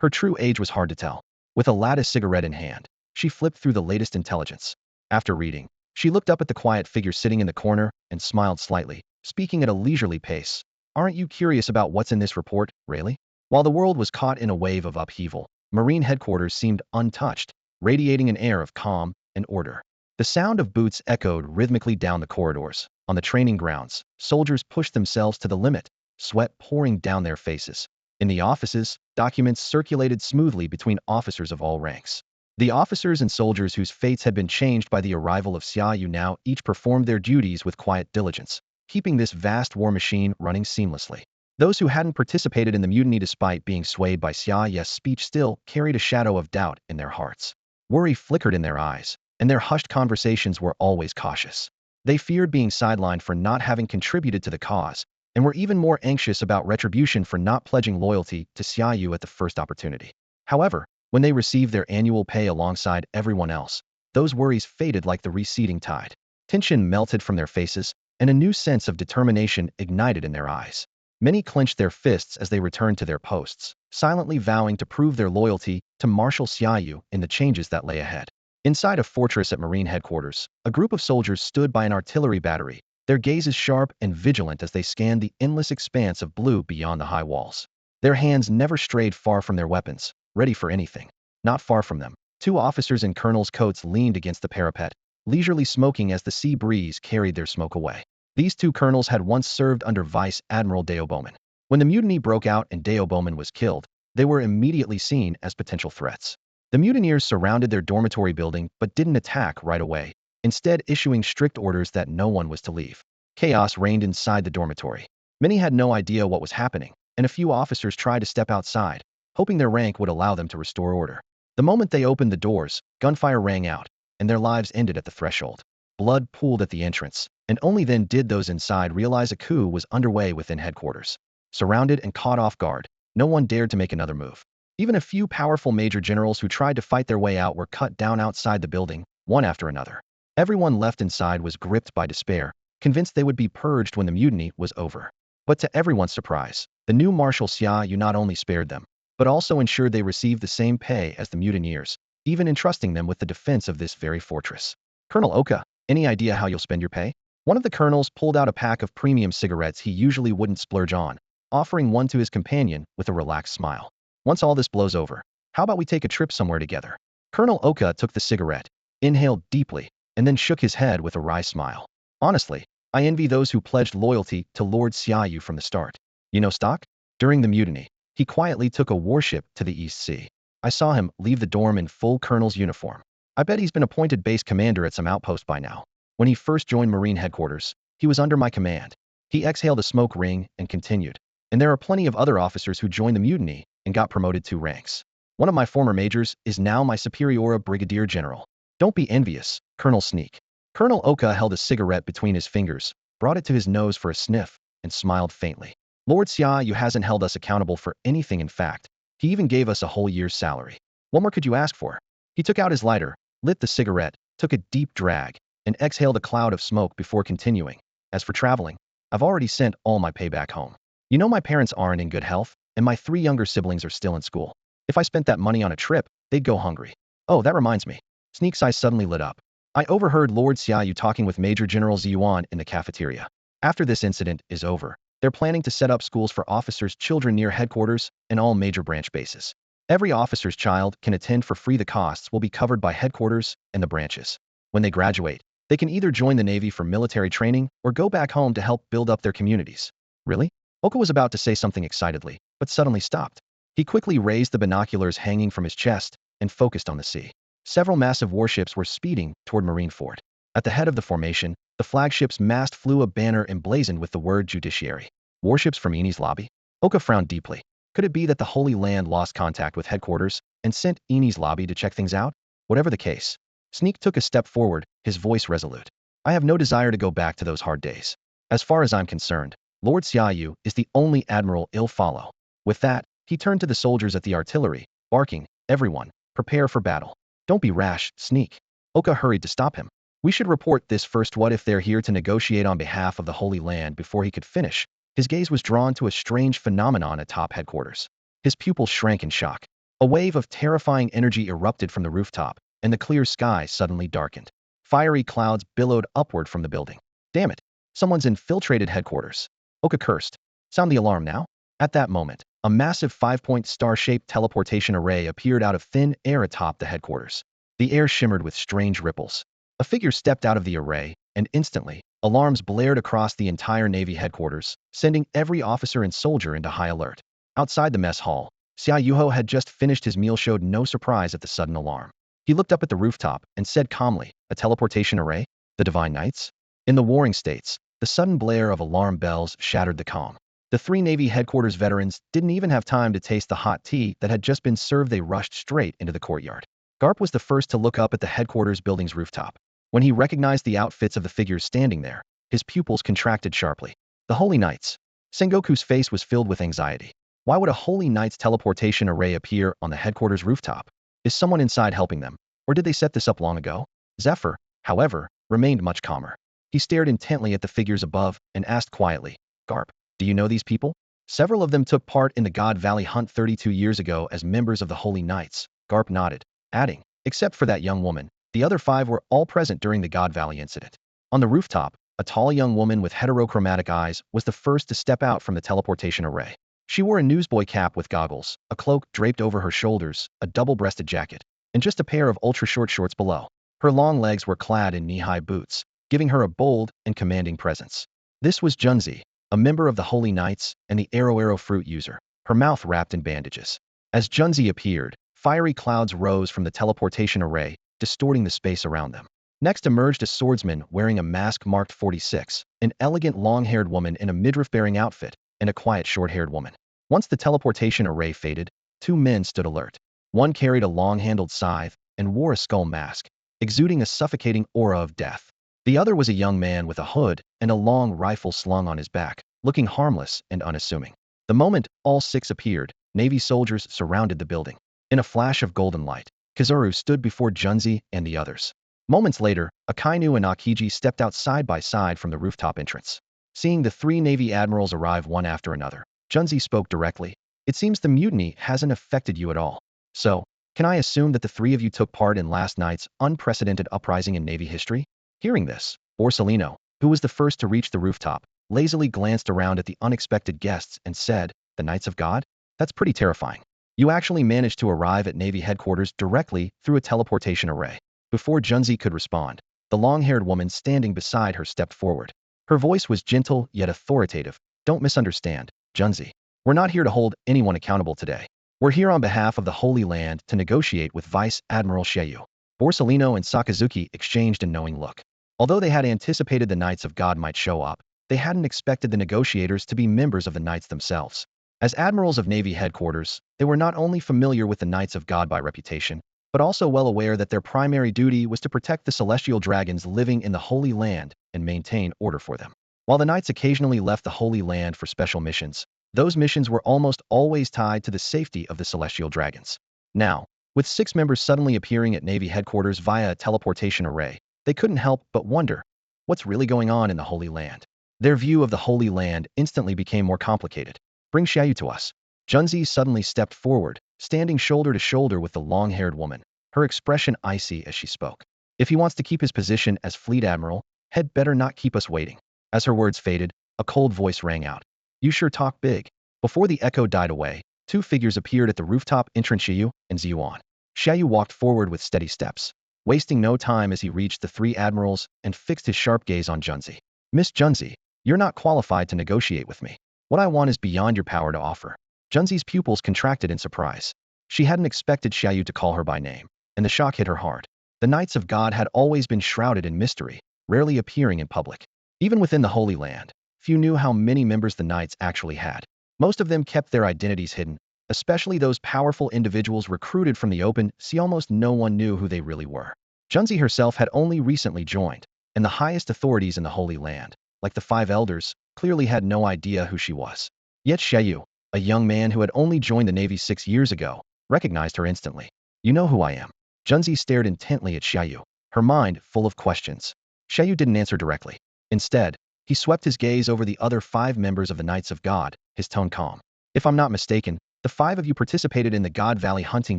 Her true age was hard to tell. With a lattice cigarette in hand, she flipped through the latest intelligence. After reading, she looked up at the quiet figure sitting in the corner and smiled slightly, speaking at a leisurely pace. Aren't you curious about what's in this report, really? While the world was caught in a wave of upheaval, Marine headquarters seemed untouched, radiating an air of calm and order. The sound of boots echoed rhythmically down the corridors. On the training grounds, soldiers pushed themselves to the limit, sweat pouring down their faces. In the offices, documents circulated smoothly between officers of all ranks. The officers and soldiers whose fates had been changed by the arrival of Xia Yu now each performed their duties with quiet diligence, keeping this vast war machine running seamlessly. Those who hadn't participated in the mutiny despite being swayed by Xia Yu's speech still carried a shadow of doubt in their hearts. Worry flickered in their eyes, and their hushed conversations were always cautious. They feared being sidelined for not having contributed to the cause, and were even more anxious about retribution for not pledging loyalty to Xia Yu at the first opportunity. However, when they received their annual pay alongside everyone else, those worries faded like the receding tide. Tension melted from their faces, and a new sense of determination ignited in their eyes. Many clenched their fists as they returned to their posts, silently vowing to prove their loyalty to Marshal Xia Yu in the changes that lay ahead. Inside a fortress at Marine headquarters, a group of soldiers stood by an artillery battery, their gazes sharp and vigilant as they scanned the endless expanse of blue beyond the high walls. Their hands never strayed far from their weapons, ready for anything. Not far from them, 2 officers in colonels' coats leaned against the parapet, leisurely smoking as the sea breeze carried their smoke away. These 2 colonels had once served under Vice Admiral Bowman. When the mutiny broke out and Bowman was killed, they were immediately seen as potential threats. The mutineers surrounded their dormitory building but didn't attack right away, instead issuing strict orders that no one was to leave. Chaos reigned inside the dormitory. Many had no idea what was happening, and a few officers tried to step outside, hoping their rank would allow them to restore order. The moment they opened the doors, gunfire rang out, and their lives ended at the threshold. Blood pooled at the entrance, and only then did those inside realize a coup was underway within headquarters. Surrounded and caught off guard, no one dared to make another move. Even a few powerful major generals who tried to fight their way out were cut down outside the building, one after another. Everyone left inside was gripped by despair, convinced they would be purged when the mutiny was over. But to everyone's surprise, the new Marshal Xia Yu not only spared them, but also ensured they received the same pay as the mutineers, even entrusting them with the defense of this very fortress. Colonel Oka, any idea how you'll spend your pay? One of the colonels pulled out a pack of premium cigarettes he usually wouldn't splurge on, offering one to his companion with a relaxed smile. Once all this blows over, how about we take a trip somewhere together? Colonel Oka took the cigarette, inhaled deeply, and then shook his head with a wry smile. Honestly, I envy those who pledged loyalty to Lord Xia Yu from the start. You know Stock? During the mutiny, he quietly took a warship to the East Sea. I saw him leave the dorm in full colonel's uniform. I bet he's been appointed base commander at some outpost by now. When he first joined Marine headquarters, he was under my command. He exhaled a smoke ring and continued. And there are plenty of other officers who joined the mutiny and got promoted 2 ranks. One of my former majors is now my superior brigadier general. Don't be envious, Colonel Sneak. Colonel Oka held a cigarette between his fingers, brought it to his nose for a sniff, and smiled faintly. Lord Xia Yu hasn't held us accountable for anything. In fact, he even gave us a whole year's salary. What more could you ask for? He took out his lighter, lit the cigarette, took a deep drag, and exhaled a cloud of smoke before continuing. As for traveling, I've already sent all my pay back home. You know my parents aren't in good health, and my 3 younger siblings are still in school. If I spent that money on a trip, they'd go hungry. Oh, that reminds me. Sneak's eyes suddenly lit up. I overheard Lord Xia Yu talking with Major General Ziyuan in the cafeteria. After this incident is over, they're planning to set up schools for officers' children near headquarters and all major branch bases. Every officer's child can attend for free. The costs will be covered by headquarters and the branches. When they graduate, they can either join the Navy for military training or go back home to help build up their communities. Really? Oka was about to say something excitedly, but suddenly stopped. He quickly raised the binoculars hanging from his chest and focused on the sea. Several massive warships were speeding toward Marineford. At the head of the formation, the flagship's mast flew a banner emblazoned with the word Judiciary. Warships from Eni's lobby? Oka frowned deeply. Could it be that the Holy Land lost contact with headquarters and sent Eni's lobby to check things out? Whatever the case, Sneak took a step forward, his voice resolute. I have no desire to go back to those hard days. As far as I'm concerned, Lord Xia Yu is the only admiral I'll follow. With that, he turned to the soldiers at the artillery, barking, everyone, prepare for battle. Don't be rash, Sneak. Oka hurried to stop him. We should report this first. What if they're here to negotiate on behalf of the Holy Land? Before he could finish, his gaze was drawn to a strange phenomenon at top headquarters. His pupils shrank in shock. A wave of terrifying energy erupted from the rooftop, and the clear sky suddenly darkened. Fiery clouds billowed upward from the building. Damn it! Someone's infiltrated headquarters. Oka cursed. Sound the alarm now? At that moment, a massive 5-point star-shaped teleportation array appeared out of thin air atop the headquarters. The air shimmered with strange ripples. A figure stepped out of the array, and instantly, alarms blared across the entire Navy headquarters, sending every officer and soldier into high alert. Outside the mess hall, Xia Yuho had just finished his meal, showed no surprise at the sudden alarm. He looked up at the rooftop and said calmly, a teleportation array? The Divine Knights? In the warring states, the sudden blare of alarm bells shattered the calm. The 3 Navy headquarters veterans didn't even have time to taste the hot tea that had just been served. They rushed straight into the courtyard. Garp was the first to look up at the headquarters building's rooftop. When he recognized the outfits of the figures standing there, his pupils contracted sharply. The Holy Knights. Sengoku's face was filled with anxiety. Why would a Holy Knights teleportation array appear on the headquarters rooftop? Is someone inside helping them? Or did they set this up long ago? Zephyr, however, remained much calmer. He stared intently at the figures above and asked quietly, Garp, do you know these people? Several of them took part in the God Valley hunt 32 years ago as members of the Holy Knights. Garp nodded, adding, except for that young woman, the other 5 were all present during the God Valley incident. On the rooftop, a tall young woman with heterochromatic eyes was the first to step out from the teleportation array. She wore a newsboy cap with goggles, a cloak draped over her shoulders, a double-breasted jacket, and just a pair of ultra-short shorts below. Her long legs were clad in knee-high boots, giving her a bold and commanding presence. This was Junzi, a member of the Holy Knights and the Arrow fruit user, her mouth wrapped in bandages. As Junzi appeared, fiery clouds rose from the teleportation array, distorting the space around them. Next emerged a swordsman wearing a mask marked 46, an elegant long-haired woman in a midriff-bearing outfit, and a quiet short-haired woman. Once the teleportation array faded, 2 men stood alert. One carried a long-handled scythe and wore a skull mask, exuding a suffocating aura of death. The other was a young man with a hood and a long rifle slung on his back, looking harmless and unassuming. The moment all 6 appeared, Navy soldiers surrounded the building. In a flash of golden light, Tsuru stood before Junzi and the others. Moments later, Akainu and Akiji stepped out side by side from the rooftop entrance. Seeing the 3 Navy admirals arrive one after another, Junzi spoke directly. It seems the mutiny hasn't affected you at all. So, can I assume that the 3 of you took part in last night's unprecedented uprising in Navy history? Hearing this, Borsellino, who was the first to reach the rooftop, lazily glanced around at the unexpected guests and said, the Knights of God? That's pretty terrifying. You actually managed to arrive at Navy headquarters directly through a teleportation array. Before Junzi could respond, the long-haired woman standing beside her stepped forward. Her voice was gentle yet authoritative. Don't misunderstand, Junzi. We're not here to hold anyone accountable today. We're here on behalf of the Holy Land to negotiate with Vice Admiral Xia Yu. Borsellino and Sakazuki exchanged a knowing look. Although they had anticipated the Knights of God might show up, they hadn't expected the negotiators to be members of the Knights themselves. As admirals of Navy headquarters, they were not only familiar with the Knights of God by reputation, but also well aware that their primary duty was to protect the celestial dragons living in the Holy Land and maintain order for them. While the Knights occasionally left the Holy Land for special missions, those missions were almost always tied to the safety of the celestial dragons. Now, with 6 members suddenly appearing at Navy headquarters via a teleportation array, they couldn't help but wonder, what's really going on in the Holy Land? Their view of the Holy Land instantly became more complicated. Bring Xia Yu to us. Junzi suddenly stepped forward, standing shoulder to shoulder with the long-haired woman. her expression icy as she spoke. If he wants to keep his position as Fleet Admiral, had better not keep us waiting. As her words faded, a cold voice rang out. You sure talk big. Before the echo died away, two figures appeared at the rooftop entrance, Xia Yu and Xia Yu. Xia Yu walked forward with steady steps, wasting no time as he reached the three admirals and fixed his sharp gaze on Junzi. Miss Junzi, you're not qualified to negotiate with me. What I want is beyond your power to offer. Junzi's pupils contracted in surprise. She hadn't expected Xia Yu to call her by name, and the shock hit her hard. The Knights of God had always been shrouded in mystery, rarely appearing in public. Even within the Holy Land, few knew how many members the Knights actually had. Most of them kept their identities hidden, especially those powerful individuals recruited from the open. Almost no one knew who they really were. Junzi herself had only recently joined, and the highest authorities in the Holy Land, like the five elders, clearly had no idea who she was. Yet Xia Yu, a young man who had only joined the Navy 6 years ago, recognized her instantly. You know who I am. Junzi stared intently at Xia Yu, her mind full of questions. Xia Yu didn't answer directly. Instead, he swept his gaze over the other 5 members of the Knights of God, his tone calm. If I'm not mistaken, the 5 of you participated in the God Valley hunting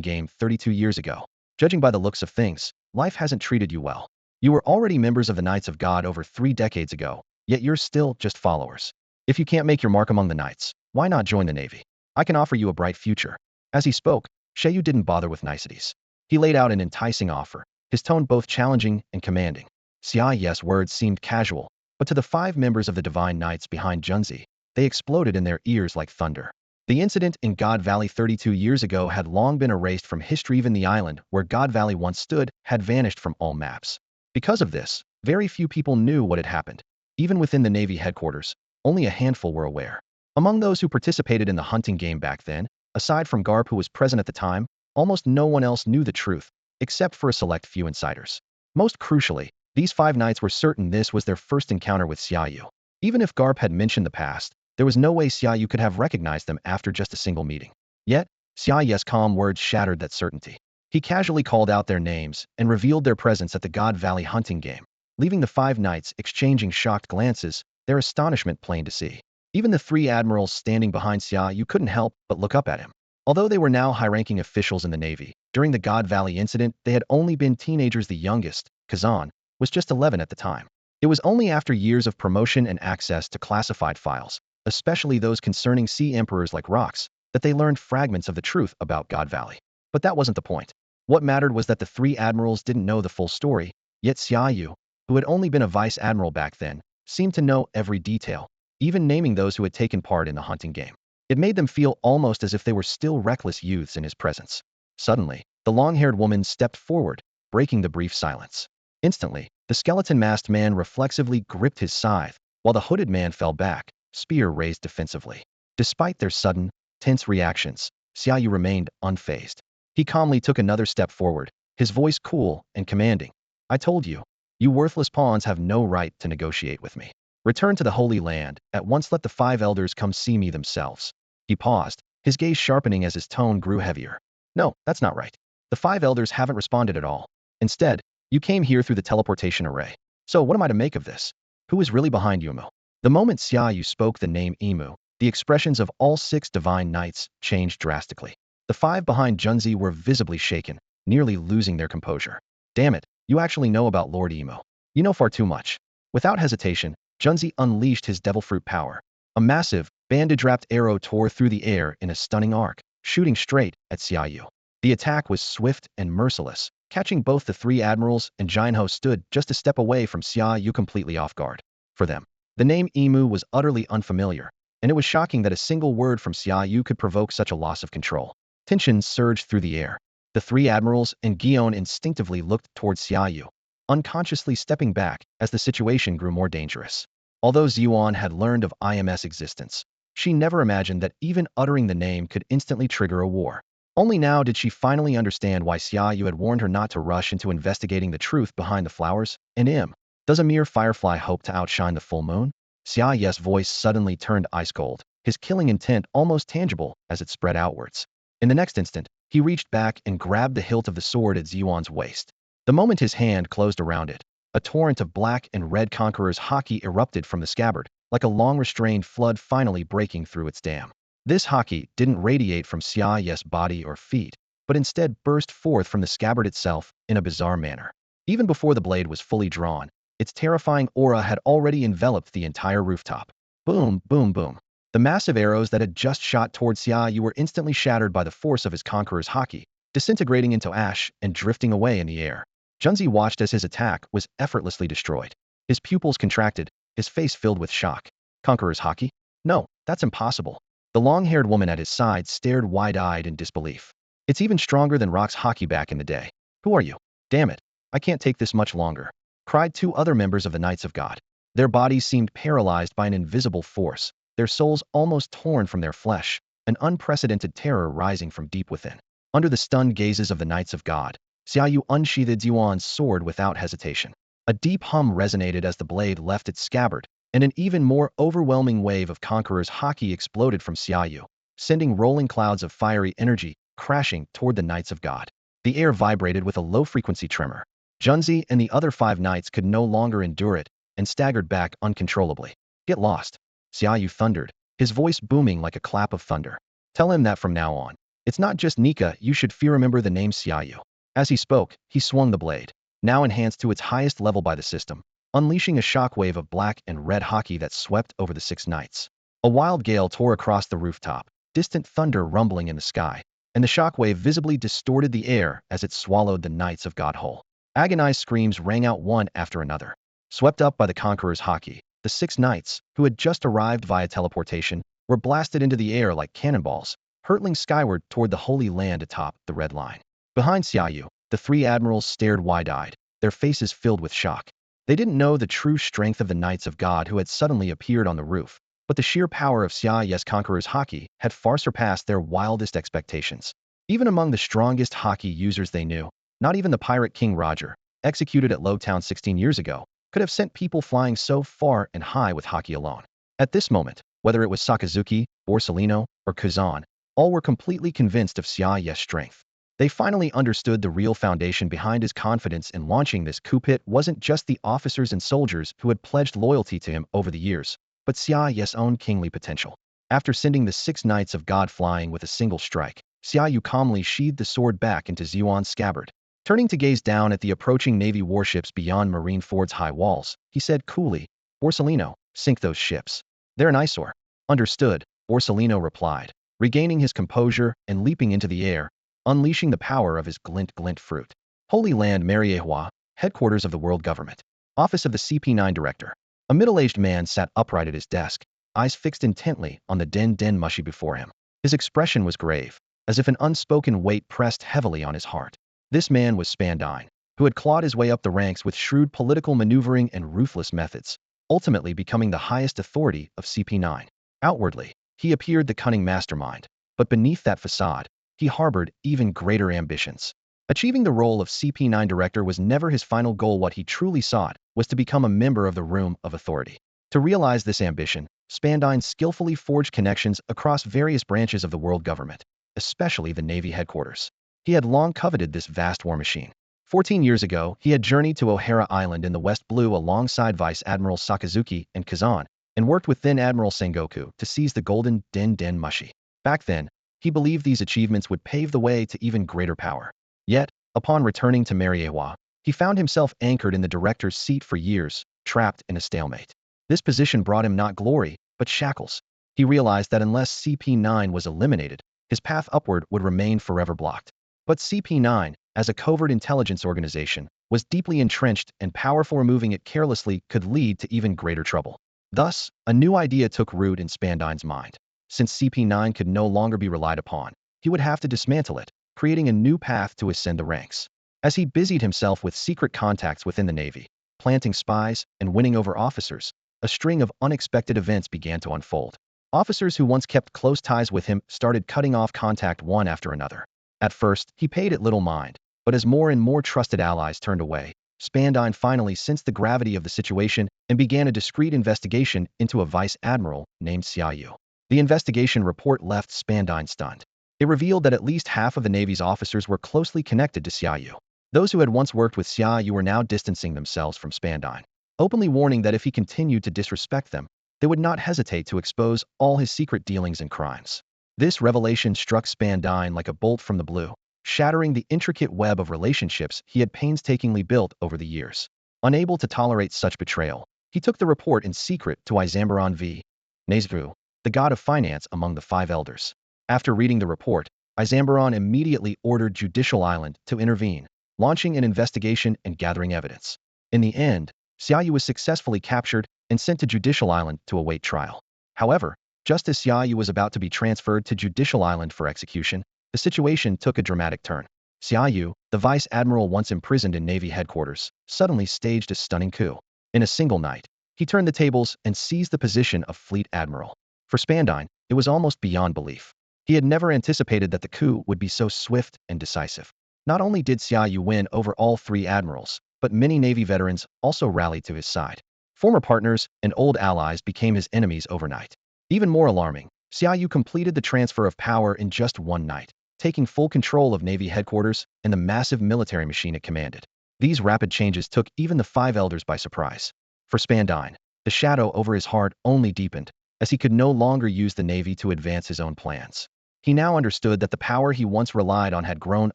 game 32 years ago. Judging by the looks of things, life hasn't treated you well. You were already members of the Knights of God over 3 decades ago, yet you're still just followers. If you can't make your mark among the Knights, why not join the Navy? I can offer you a bright future. As he spoke, Xia Yu didn't bother with niceties. He laid out an enticing offer, his tone both challenging and commanding. Xia Yu's words seemed casual, but to the 5 members of the Divine Knights behind Junzi, they exploded in their ears like thunder. The incident in God Valley 32 years ago had long been erased from history. Even the island where God Valley once stood had vanished from all maps. Because of this, very few people knew what had happened. Even within the Navy headquarters, only a handful were aware. Among those who participated in the hunting game back then, aside from Garp, who was present at the time, almost no one else knew the truth, except for a select few insiders. Most crucially, these 5 knights were certain this was their first encounter with Xia Yu. Even if Garp had mentioned the past, there was no way Xia Yu could have recognized them after just a single meeting. Yet, Xia Yu's calm words shattered that certainty. He casually called out their names and revealed their presence at the God Valley hunting game, leaving the 5 knights exchanging shocked glances, their astonishment plain to see. Even the 3 admirals standing behind Xia Yu couldn't help but look up at him. Although they were now high-ranking officials in the Navy, during the God Valley incident, they had only been teenagers. The youngest, Kazan, was just 11 at the time. It was only after years of promotion and access to classified files, especially those concerning sea emperors like Rox, that they learned fragments of the truth about God Valley. But that wasn't the point. What mattered was that the 3 admirals didn't know the full story, yet Xia Yu, who had only been a vice admiral back then, seemed to know every detail, even naming those who had taken part in the hunting game. It made them feel almost as if they were still reckless youths in his presence. Suddenly, the long-haired woman stepped forward, breaking the brief silence. Instantly, the skeleton-masked man reflexively gripped his scythe, while the hooded man fell back, spear raised defensively. Despite their sudden, tense reactions, Xia Yu remained unfazed. He calmly took another step forward, his voice cool and commanding. I told you, you worthless pawns have no right to negotiate with me. Return to the Holy Land, at once let the 5 elders come see me themselves. He paused, his gaze sharpening as his tone grew heavier. No, that's not right. The 5 elders haven't responded at all. Instead, you came here through the teleportation array. So what am I to make of this? Who is really behind Imu? The moment Xia Yu spoke the name Imu, the expressions of all 6 divine knights changed drastically. The 5 behind Junzi were visibly shaken, nearly losing their composure. Damn it, you actually know about Lord Imu. You know far too much. Without hesitation, Junzi unleashed his devil fruit power. A massive, bandage-wrapped arrow tore through the air in a stunning arc, shooting straight at Xia Yu. The attack was swift and merciless, catching both the 3 admirals, and Jinho stood just a step away from Xia Yu, completely off guard. For them, the name Imu was utterly unfamiliar, and it was shocking that a single word from Xia Yu could provoke such a loss of control. Tension surged through the air. The 3 admirals and Gion instinctively looked towards Xia Yu, unconsciously stepping back as the situation grew more dangerous. Although Ziyuan had learned of IMS existence, she never imagined that even uttering the name could instantly trigger a war. Only now did she finally understand why Xia Yu had warned her not to rush into investigating the truth behind the flowers. And does a mere firefly hope to outshine the full moon? Xia Yu's voice suddenly turned ice cold, his killing intent almost tangible as it spread outwards. In the next instant, he reached back and grabbed the hilt of the sword at Ziyuan's waist. The moment his hand closed around it, a torrent of black and red conqueror's haki erupted from the scabbard, like a long-restrained flood finally breaking through its dam. This haki didn't radiate from Xia Yu's body or feet. but instead burst forth from the scabbard itself in a bizarre manner. Even before the blade was fully drawn, its terrifying aura had already enveloped the entire rooftop. Boom, boom, boom. The massive arrows that had just shot towards Xia Yu were instantly shattered by the force of his conqueror's haki, disintegrating into ash and drifting away in the air. Junzi watched as his attack was effortlessly destroyed. His pupils contracted, his face filled with shock. Conqueror's haki? No, that's impossible. The long-haired woman at his side stared wide-eyed in disbelief. It's even stronger than Rock's haki back in the day. Who are you? Damn it, I can't take this much longer, cried two other members of the Knights of God. Their bodies seemed paralyzed by an invisible force, their souls almost torn from their flesh, an unprecedented terror rising from deep within. Under the stunned gazes of the Knights of God, Xia Yu unsheathed Yuan's sword without hesitation. A deep hum resonated as the blade left its scabbard, and an even more overwhelming wave of Conqueror's haki exploded from Xia Yu, sending rolling clouds of fiery energy crashing toward the Knights of God. The air vibrated with a low-frequency tremor. Junzi and the other 5 knights could no longer endure it and staggered back uncontrollably. Get lost, Xia Yu thundered, his voice booming like a clap of thunder. Tell him that from now on. It's not just Nika you should fear. Remember the name Xia Yu. As he spoke, he swung the blade, now enhanced to its highest level by the system, unleashing a shockwave of black and red haki that swept over the 6 knights. A wild gale tore across the rooftop, distant thunder rumbling in the sky, and the shockwave visibly distorted the air as it swallowed the Knights of God whole. Agonized screams rang out one after another. Swept up by the Conqueror's haki, the 6 knights, who had just arrived via teleportation, were blasted into the air like cannonballs, hurtling skyward toward the Holy Land atop the Red Line. Behind Xia Yu, the 3 admirals stared wide-eyed, their faces filled with shock. They didn't know the true strength of the Knights of God who had suddenly appeared on the roof, but the sheer power of Xia Yu's Conqueror's haki had far surpassed their wildest expectations. Even among the strongest haki users they knew, not even the pirate King Roger, executed at Lowtown 16 years ago, could have sent people flying so far and high with haki alone. At this moment, whether it was Sakazuki, Borsellino, or Kazan, all were completely convinced of Xia Yu's strength. They finally understood the real foundation behind his confidence in launching this coup. It wasn't just the officers and soldiers who had pledged loyalty to him over the years, but Xia Yu's own kingly potential. After sending the 6 Knights of God flying with a single strike, Xia Yu calmly sheathed the sword back into Yuan's scabbard. Turning to gaze down at the approaching Navy warships beyond Marineford's high walls, he said coolly, Borsellino, sink those ships. They're an eyesore. Understood, Borsellino replied, regaining his composure and leaping into the air, unleashing the power of his glint fruit. Holy Land Marineford, headquarters of the world government. Office of the CP9 director. A middle-aged man sat upright at his desk, eyes fixed intently on the den mushi before him. His expression was grave, as if an unspoken weight pressed heavily on his heart. This man was Spandine, who had clawed his way up the ranks with shrewd political maneuvering and ruthless methods, ultimately becoming the highest authority of CP9. Outwardly, he appeared the cunning mastermind, but beneath that facade, he harbored even greater ambitions. Achieving the role of CP9 director was never his final goal. What he truly sought was to become a member of the Room of Authority. To realize this ambition, Spandine skillfully forged connections across various branches of the world government, especially the Navy headquarters. He had long coveted this vast war machine. 14 years ago, he had journeyed to O'Hara Island in the West Blue alongside Vice Admiral Sakazuki and Kazan, and worked with then Admiral Sengoku to seize the golden den mushi. Back then, he believed these achievements would pave the way to even greater power. Yet, upon returning to Marineford, he found himself anchored in the director's seat for years, trapped in a stalemate. This position brought him not glory, but shackles. He realized that unless CP9 was eliminated, his path upward would remain forever blocked. But CP9, as a covert intelligence organization, was deeply entrenched and powerful. Removing it carelessly could lead to even greater trouble. Thus, a new idea took root in Spandine's mind. Since CP9 could no longer be relied upon, he would have to dismantle it, creating a new path to ascend the ranks. As he busied himself with secret contacts within the Navy, planting spies, and winning over officers, a string of unexpected events began to unfold. Officers who once kept close ties with him started cutting off contact one after another. At first, he paid it little mind, but as more and more trusted allies turned away, Spandine finally sensed the gravity of the situation and began a discreet investigation into a Vice Admiral named Xia Yu. The investigation report left Spandine stunned. It revealed that at least half of the Navy's officers were closely connected to Xia Yu. Those who had once worked with Xia Yu were now distancing themselves from Spandine, openly warning that if he continued to disrespect them, they would not hesitate to expose all his secret dealings and crimes. This revelation struck Spandine like a bolt from the blue. shattering the intricate web of relationships he had painstakingly built over the years. Unable to tolerate such betrayal, he took the report in secret to Izambaron v. Tsuru, the god of finance among the five elders. After reading the report, Izambaron immediately ordered Judicial Island to intervene, launching an investigation and gathering evidence. In the end, Xia Yu was successfully captured and sent to Judicial Island to await trial. However, just as Xia Yu was about to be transferred to Judicial Island for execution, the situation took a dramatic turn. Xia Yu, the Vice Admiral once imprisoned in Navy headquarters, suddenly staged a stunning coup. In a single night, he turned the tables and seized the position of Fleet Admiral. For Spandine, it was almost beyond belief. He had never anticipated that the coup would be so swift and decisive. Not only did Xia Yu win over all three admirals, but many Navy veterans also rallied to his side. Former partners and old allies became his enemies overnight. Even more alarming, Xia Yu completed the transfer of power in just one night, taking full control of Navy headquarters and the massive military machine it commanded. These rapid changes took even the five elders by surprise. For Spandine, the shadow over his heart only deepened, as he could no longer use the Navy to advance his own plans. He now understood that the power he once relied on had grown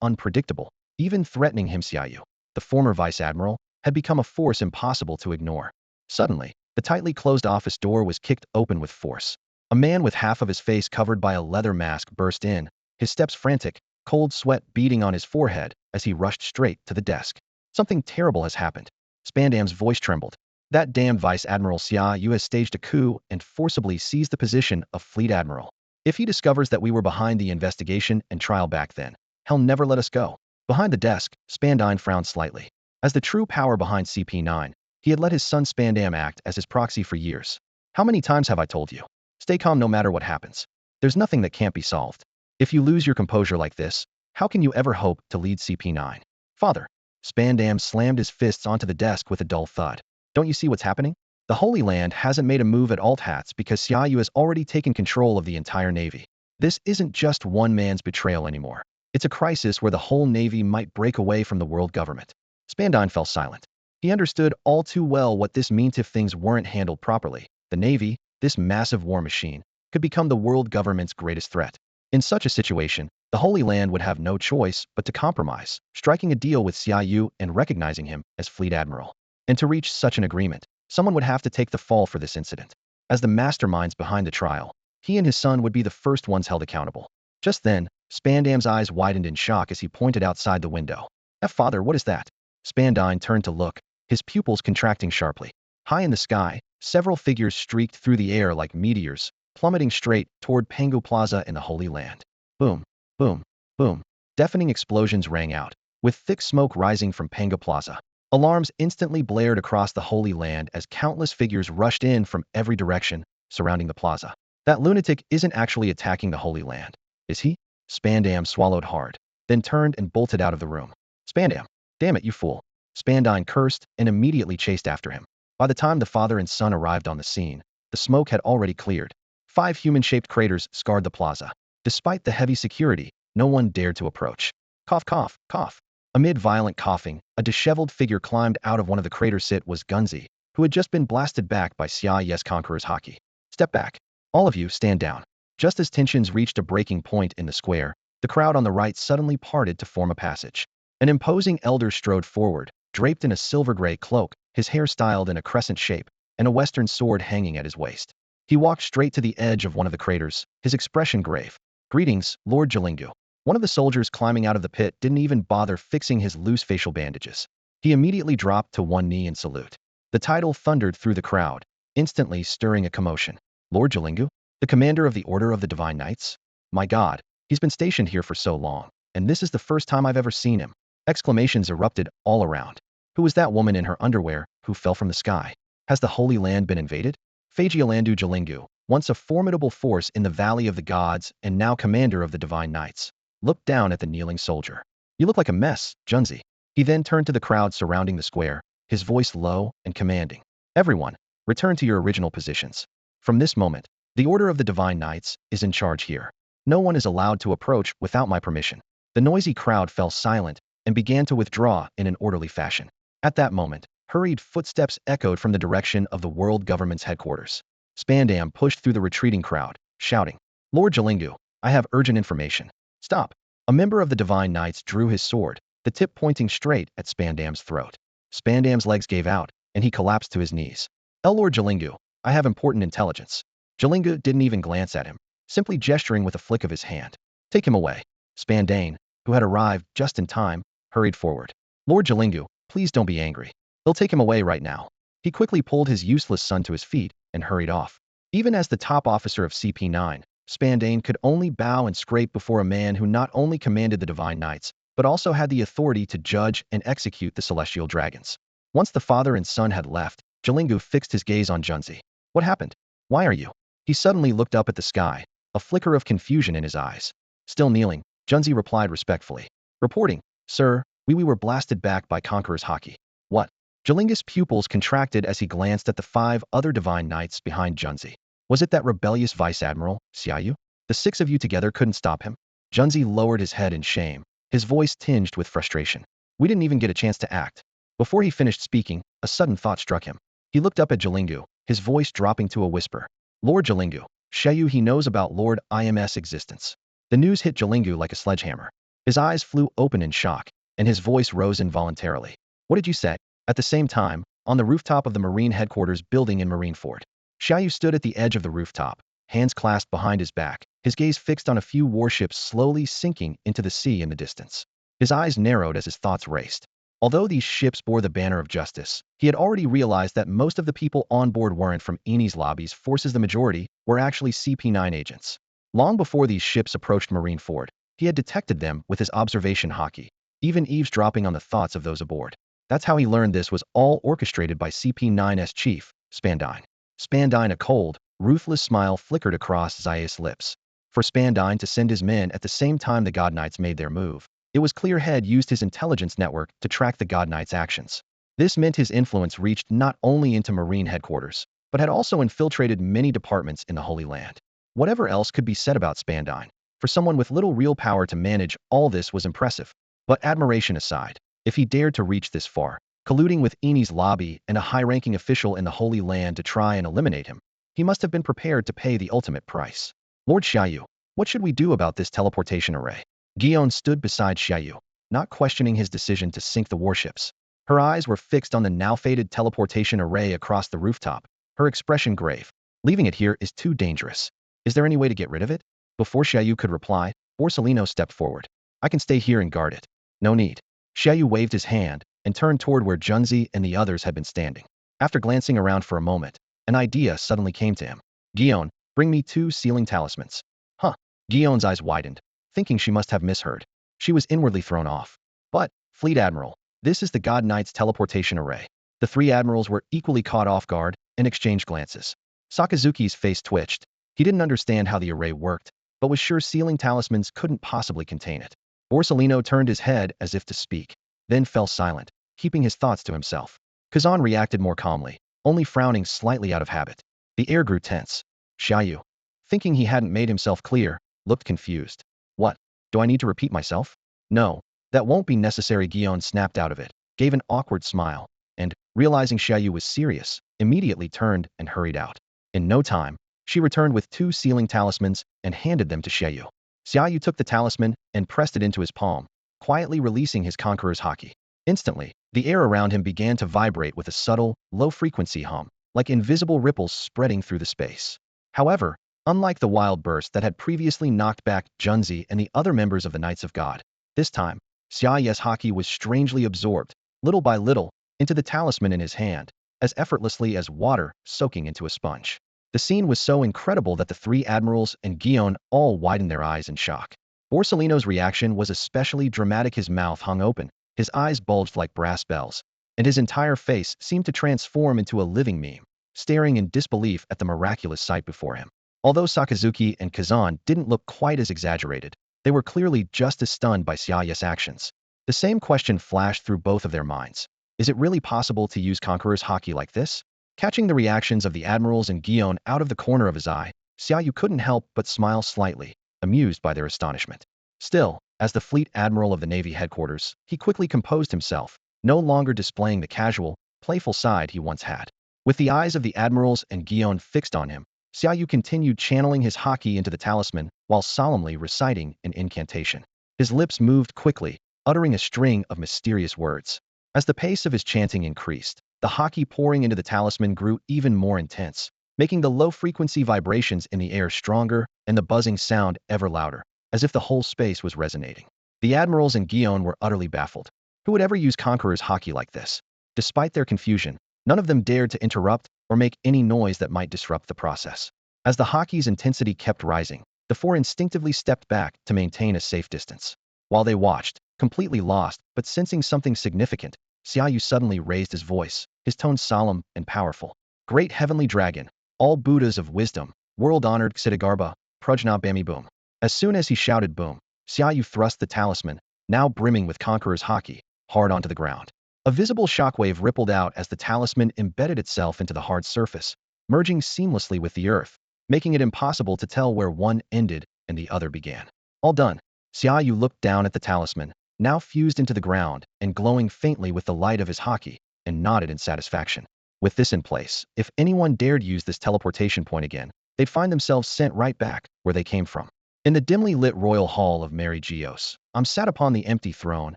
unpredictable, even threatening him. Xia Yu, the former Vice Admiral, had become a force impossible to ignore. Suddenly, the tightly closed office door was kicked open with force. A man with half of his face covered by a leather mask burst in, his steps frantic, cold sweat beading on his forehead as he rushed straight to the desk. Something terrible has happened. Spandam's voice trembled. That damned Vice Admiral Xia Yu has staged a coup and forcibly seized the position of Fleet Admiral. If he discovers that we were behind the investigation and trial back then, he'll never let us go. Behind the desk, Spandine frowned slightly. As the true power behind CP9, he had let his son Spandam act as his proxy for years. How many times have I told you? Stay calm no matter what happens. There's nothing that can't be solved. If you lose your composure like this, how can you ever hope to lead CP9? Father. Spandam slammed his fists onto the desk with a dull thud. Don't you see what's happening? The Holy Land hasn't made a move at Alt Hats because Xia Yu has already taken control of the entire Navy. This isn't just one man's betrayal anymore. It's a crisis where the whole Navy might break away from the world government. Spandine fell silent. He understood all too well what this meant if things weren't handled properly. The Navy, this massive war machine, could become the world government's greatest threat. In such a situation, the Holy Land would have no choice but to compromise, striking a deal with Xia Yu and recognizing him as Fleet Admiral. And to reach such an agreement, someone would have to take the fall for this incident. As the masterminds behind the trial, he and his son would be the first ones held accountable. Just then, Spandam's eyes widened in shock as he pointed outside the window. Father, what is that? Spandine turned to look, his pupils contracting sharply. High in the sky, several figures streaked through the air like meteors, plummeting straight toward Pangu Plaza in the Holy Land. Boom, boom, boom. Deafening explosions rang out, with thick smoke rising from Pangu Plaza. Alarms instantly blared across the Holy Land as countless figures rushed in from every direction, surrounding the plaza. That lunatic isn't actually attacking the Holy Land, is he? Spandam swallowed hard, then turned and bolted out of the room. Spandam! Damn it, you fool! Spandine cursed and immediately chased after him. By the time the father and son arrived on the scene, the smoke had already cleared. 5 human-shaped craters scarred the plaza. Despite the heavy security, no one dared to approach. Cough, cough, cough. Amid violent coughing, a disheveled figure climbed out of one of the craters. It was Gunzi, who had just been blasted back by Xia Yu's Conqueror's Haki. Step back. All of you, stand down. Just as tensions reached a breaking point in the square, the crowd on the right suddenly parted to form a passage. An imposing elder strode forward, draped in a silver-gray cloak, his hair styled in a crescent shape, and a western sword hanging at his waist. He walked straight to the edge of one of the craters, his expression grave. Greetings, Lord Jalingu. One of the soldiers climbing out of the pit didn't even bother fixing his loose facial bandages. He immediately dropped to one knee in salute. The title thundered through the crowd, instantly stirring a commotion. Lord Jalingu? The commander of the Order of the Divine Knights? My God, he's been stationed here for so long, and this is the first time I've ever seen him. Exclamations erupted all around. Who was that woman in her underwear who fell from the sky? Has the Holy Land been invaded? Fagialandu Jalingu, once a formidable force in the Valley of the Gods and now commander of the Divine Knights, looked down at the kneeling soldier. You look like a mess, Junzi. He then turned to the crowd surrounding the square, his voice low and commanding. Everyone, return to your original positions. From this moment, the Order of the Divine Knights is in charge here. No one is allowed to approach without my permission. The noisy crowd fell silent and began to withdraw in an orderly fashion. At that moment, hurried footsteps echoed from the direction of the world government's headquarters. Spandam pushed through the retreating crowd, shouting, Lord Jalingu, I have urgent information. Stop. A member of the Divine Knights drew his sword, the tip pointing straight at Spandam's throat. Spandam's legs gave out, and he collapsed to his knees. Lord Jalingu, I have important intelligence. Jalingu didn't even glance at him, simply gesturing with a flick of his hand. Take him away. Spandane, who had arrived just in time, hurried forward. Lord Jalingu, please don't be angry. They'll take him away right now. He quickly pulled his useless son to his feet and hurried off. Even as the top officer of CP9, Spandane could only bow and scrape before a man who not only commanded the Divine Knights, but also had the authority to judge and execute the Celestial Dragons. Once the father and son had left, Jalingu fixed his gaze on Junzi. What happened? Why are you? He suddenly looked up at the sky, a flicker of confusion in his eyes. Still kneeling, Junzi replied respectfully. Reporting, sir, we were blasted back by Conqueror's Haki. What? Jalingu's pupils contracted as he glanced at the 5 other Divine Knights behind Junzi. Was it that rebellious Vice Admiral, Xia Yu? The 6 of you together couldn't stop him? Junzi lowered his head in shame, his voice tinged with frustration. We didn't even get a chance to act. Before he finished speaking, a sudden thought struck him. He looked up at Jalingu, his voice dropping to a whisper. Lord Jalingu, Xia Yu he knows about Lord IM's existence. The news hit Jalingu like a sledgehammer. His eyes flew open in shock, and his voice rose involuntarily. What did you say? At the same time, on the rooftop of the Marine headquarters building in Marineford, Xia Yu stood at the edge of the rooftop, hands clasped behind his back, his gaze fixed on a few warships slowly sinking into the sea in the distance. His eyes narrowed as his thoughts raced. Although these ships bore the banner of justice, he had already realized that most of the people on board weren't from Eni's lobby's forces. The majority were actually CP9 agents. Long before these ships approached Marineford, he had detected them with his observation Haki, even eavesdropping on the thoughts of those aboard. That's how he learned this was all orchestrated by CP9's chief, Spandine. Spandine, a cold, ruthless smile flickered across Xaia's lips. For Spandine to send his men at the same time the God Knights made their move, it was clear Head used his intelligence network to track the God Knights' actions. This meant his influence reached not only into Marine headquarters, but had also infiltrated many departments in the Holy Land. Whatever else could be said about Spandine, for someone with little real power to manage all this was impressive. But admiration aside, if he dared to reach this far, colluding with Eni's lobby and a high-ranking official in the Holy Land to try and eliminate him, he must have been prepared to pay the ultimate price. Lord Xia Yu, what should we do about this teleportation array? Guion stood beside Xia Yu, not questioning his decision to sink the warships. Her eyes were fixed on the now-faded teleportation array across the rooftop, her expression grave. Leaving it here is too dangerous. Is there any way to get rid of it? Before Xia Yu could reply, Borsellino stepped forward. I can stay here and guard it. No need. Xia Yu waved his hand and turned toward where Junzi and the others had been standing. After glancing around for a moment, an idea suddenly came to him. Guion, bring me 2 sealing talismans. Huh. Guion's eyes widened, thinking she must have misheard. She was inwardly thrown off. But, Fleet Admiral, this is the God Knight's teleportation array. The 3 admirals were equally caught off guard and exchanged glances. Sakazuki's face twitched. He didn't understand how the array worked, but was sure sealing talismans couldn't possibly contain it. Borsellino turned his head as if to speak, then fell silent, keeping his thoughts to himself. Kazan reacted more calmly, only frowning slightly out of habit. The air grew tense. Xia Yu, thinking he hadn't made himself clear, looked confused. What? Do I need to repeat myself? No, that won't be necessary. Guion snapped out of it, gave an awkward smile, and, realizing Xia Yu was serious, immediately turned and hurried out. In no time, she returned with 2 sealing talismans and handed them to Xia Yu. Xia Yu took the talisman and pressed it into his palm, quietly releasing his Conqueror's Haki. Instantly, the air around him began to vibrate with a subtle, low-frequency hum, like invisible ripples spreading through the space. However, unlike the wild burst that had previously knocked back Junzi and the other members of the Knights of God, this time, Xia Yu's Haki was strangely absorbed, little by little, into the talisman in his hand, as effortlessly as water soaking into a sponge. The scene was so incredible that the 3 admirals and Guion all widened their eyes in shock. Borsellino's reaction was especially dramatic. His mouth hung open, his eyes bulged like brass bells, and his entire face seemed to transform into a living meme, staring in disbelief at the miraculous sight before him. Although Sakazuki and Kazan didn't look quite as exaggerated, they were clearly just as stunned by Xia Yu's actions. The same question flashed through both of their minds. Is it really possible to use Conqueror's Haki like this? Catching the reactions of the admirals and Guion out of the corner of his eye, Xia Yu couldn't help but smile slightly, amused by their astonishment. Still, as the Fleet Admiral of the Navy headquarters, he quickly composed himself, no longer displaying the casual, playful side he once had. With the eyes of the admirals and Guion fixed on him, Xia Yu continued channeling his Haki into the talisman while solemnly reciting an incantation. His lips moved quickly, uttering a string of mysterious words. As the pace of his chanting increased, the haki pouring into the talisman grew even more intense, making the low-frequency vibrations in the air stronger and the buzzing sound ever louder, as if the whole space was resonating. The admirals and Gion were utterly baffled. Who would ever use Conqueror's haki like this? Despite their confusion, none of them dared to interrupt or make any noise that might disrupt the process. As the haki's intensity kept rising, the four instinctively stepped back to maintain a safe distance. While they watched, completely lost, but sensing something significant, Xia Yu suddenly raised his voice, his tone solemn and powerful. Great heavenly dragon, all Buddhas of wisdom, world-honored Ksitigarbha, Prajna Bami Boom. As soon as he shouted boom, Xia Yu thrust the talisman, now brimming with Conqueror's haki, hard onto the ground. A visible shockwave rippled out as the talisman embedded itself into the hard surface, merging seamlessly with the earth, making it impossible to tell where one ended and the other began. All done. Xia Yu looked down at the talisman, now fused into the ground and glowing faintly with the light of his haki, and nodded in satisfaction. With this in place, if anyone dared use this teleportation point again, they'd find themselves sent right back where they came from. In the dimly lit royal hall of Mary Geos, sat upon the empty throne,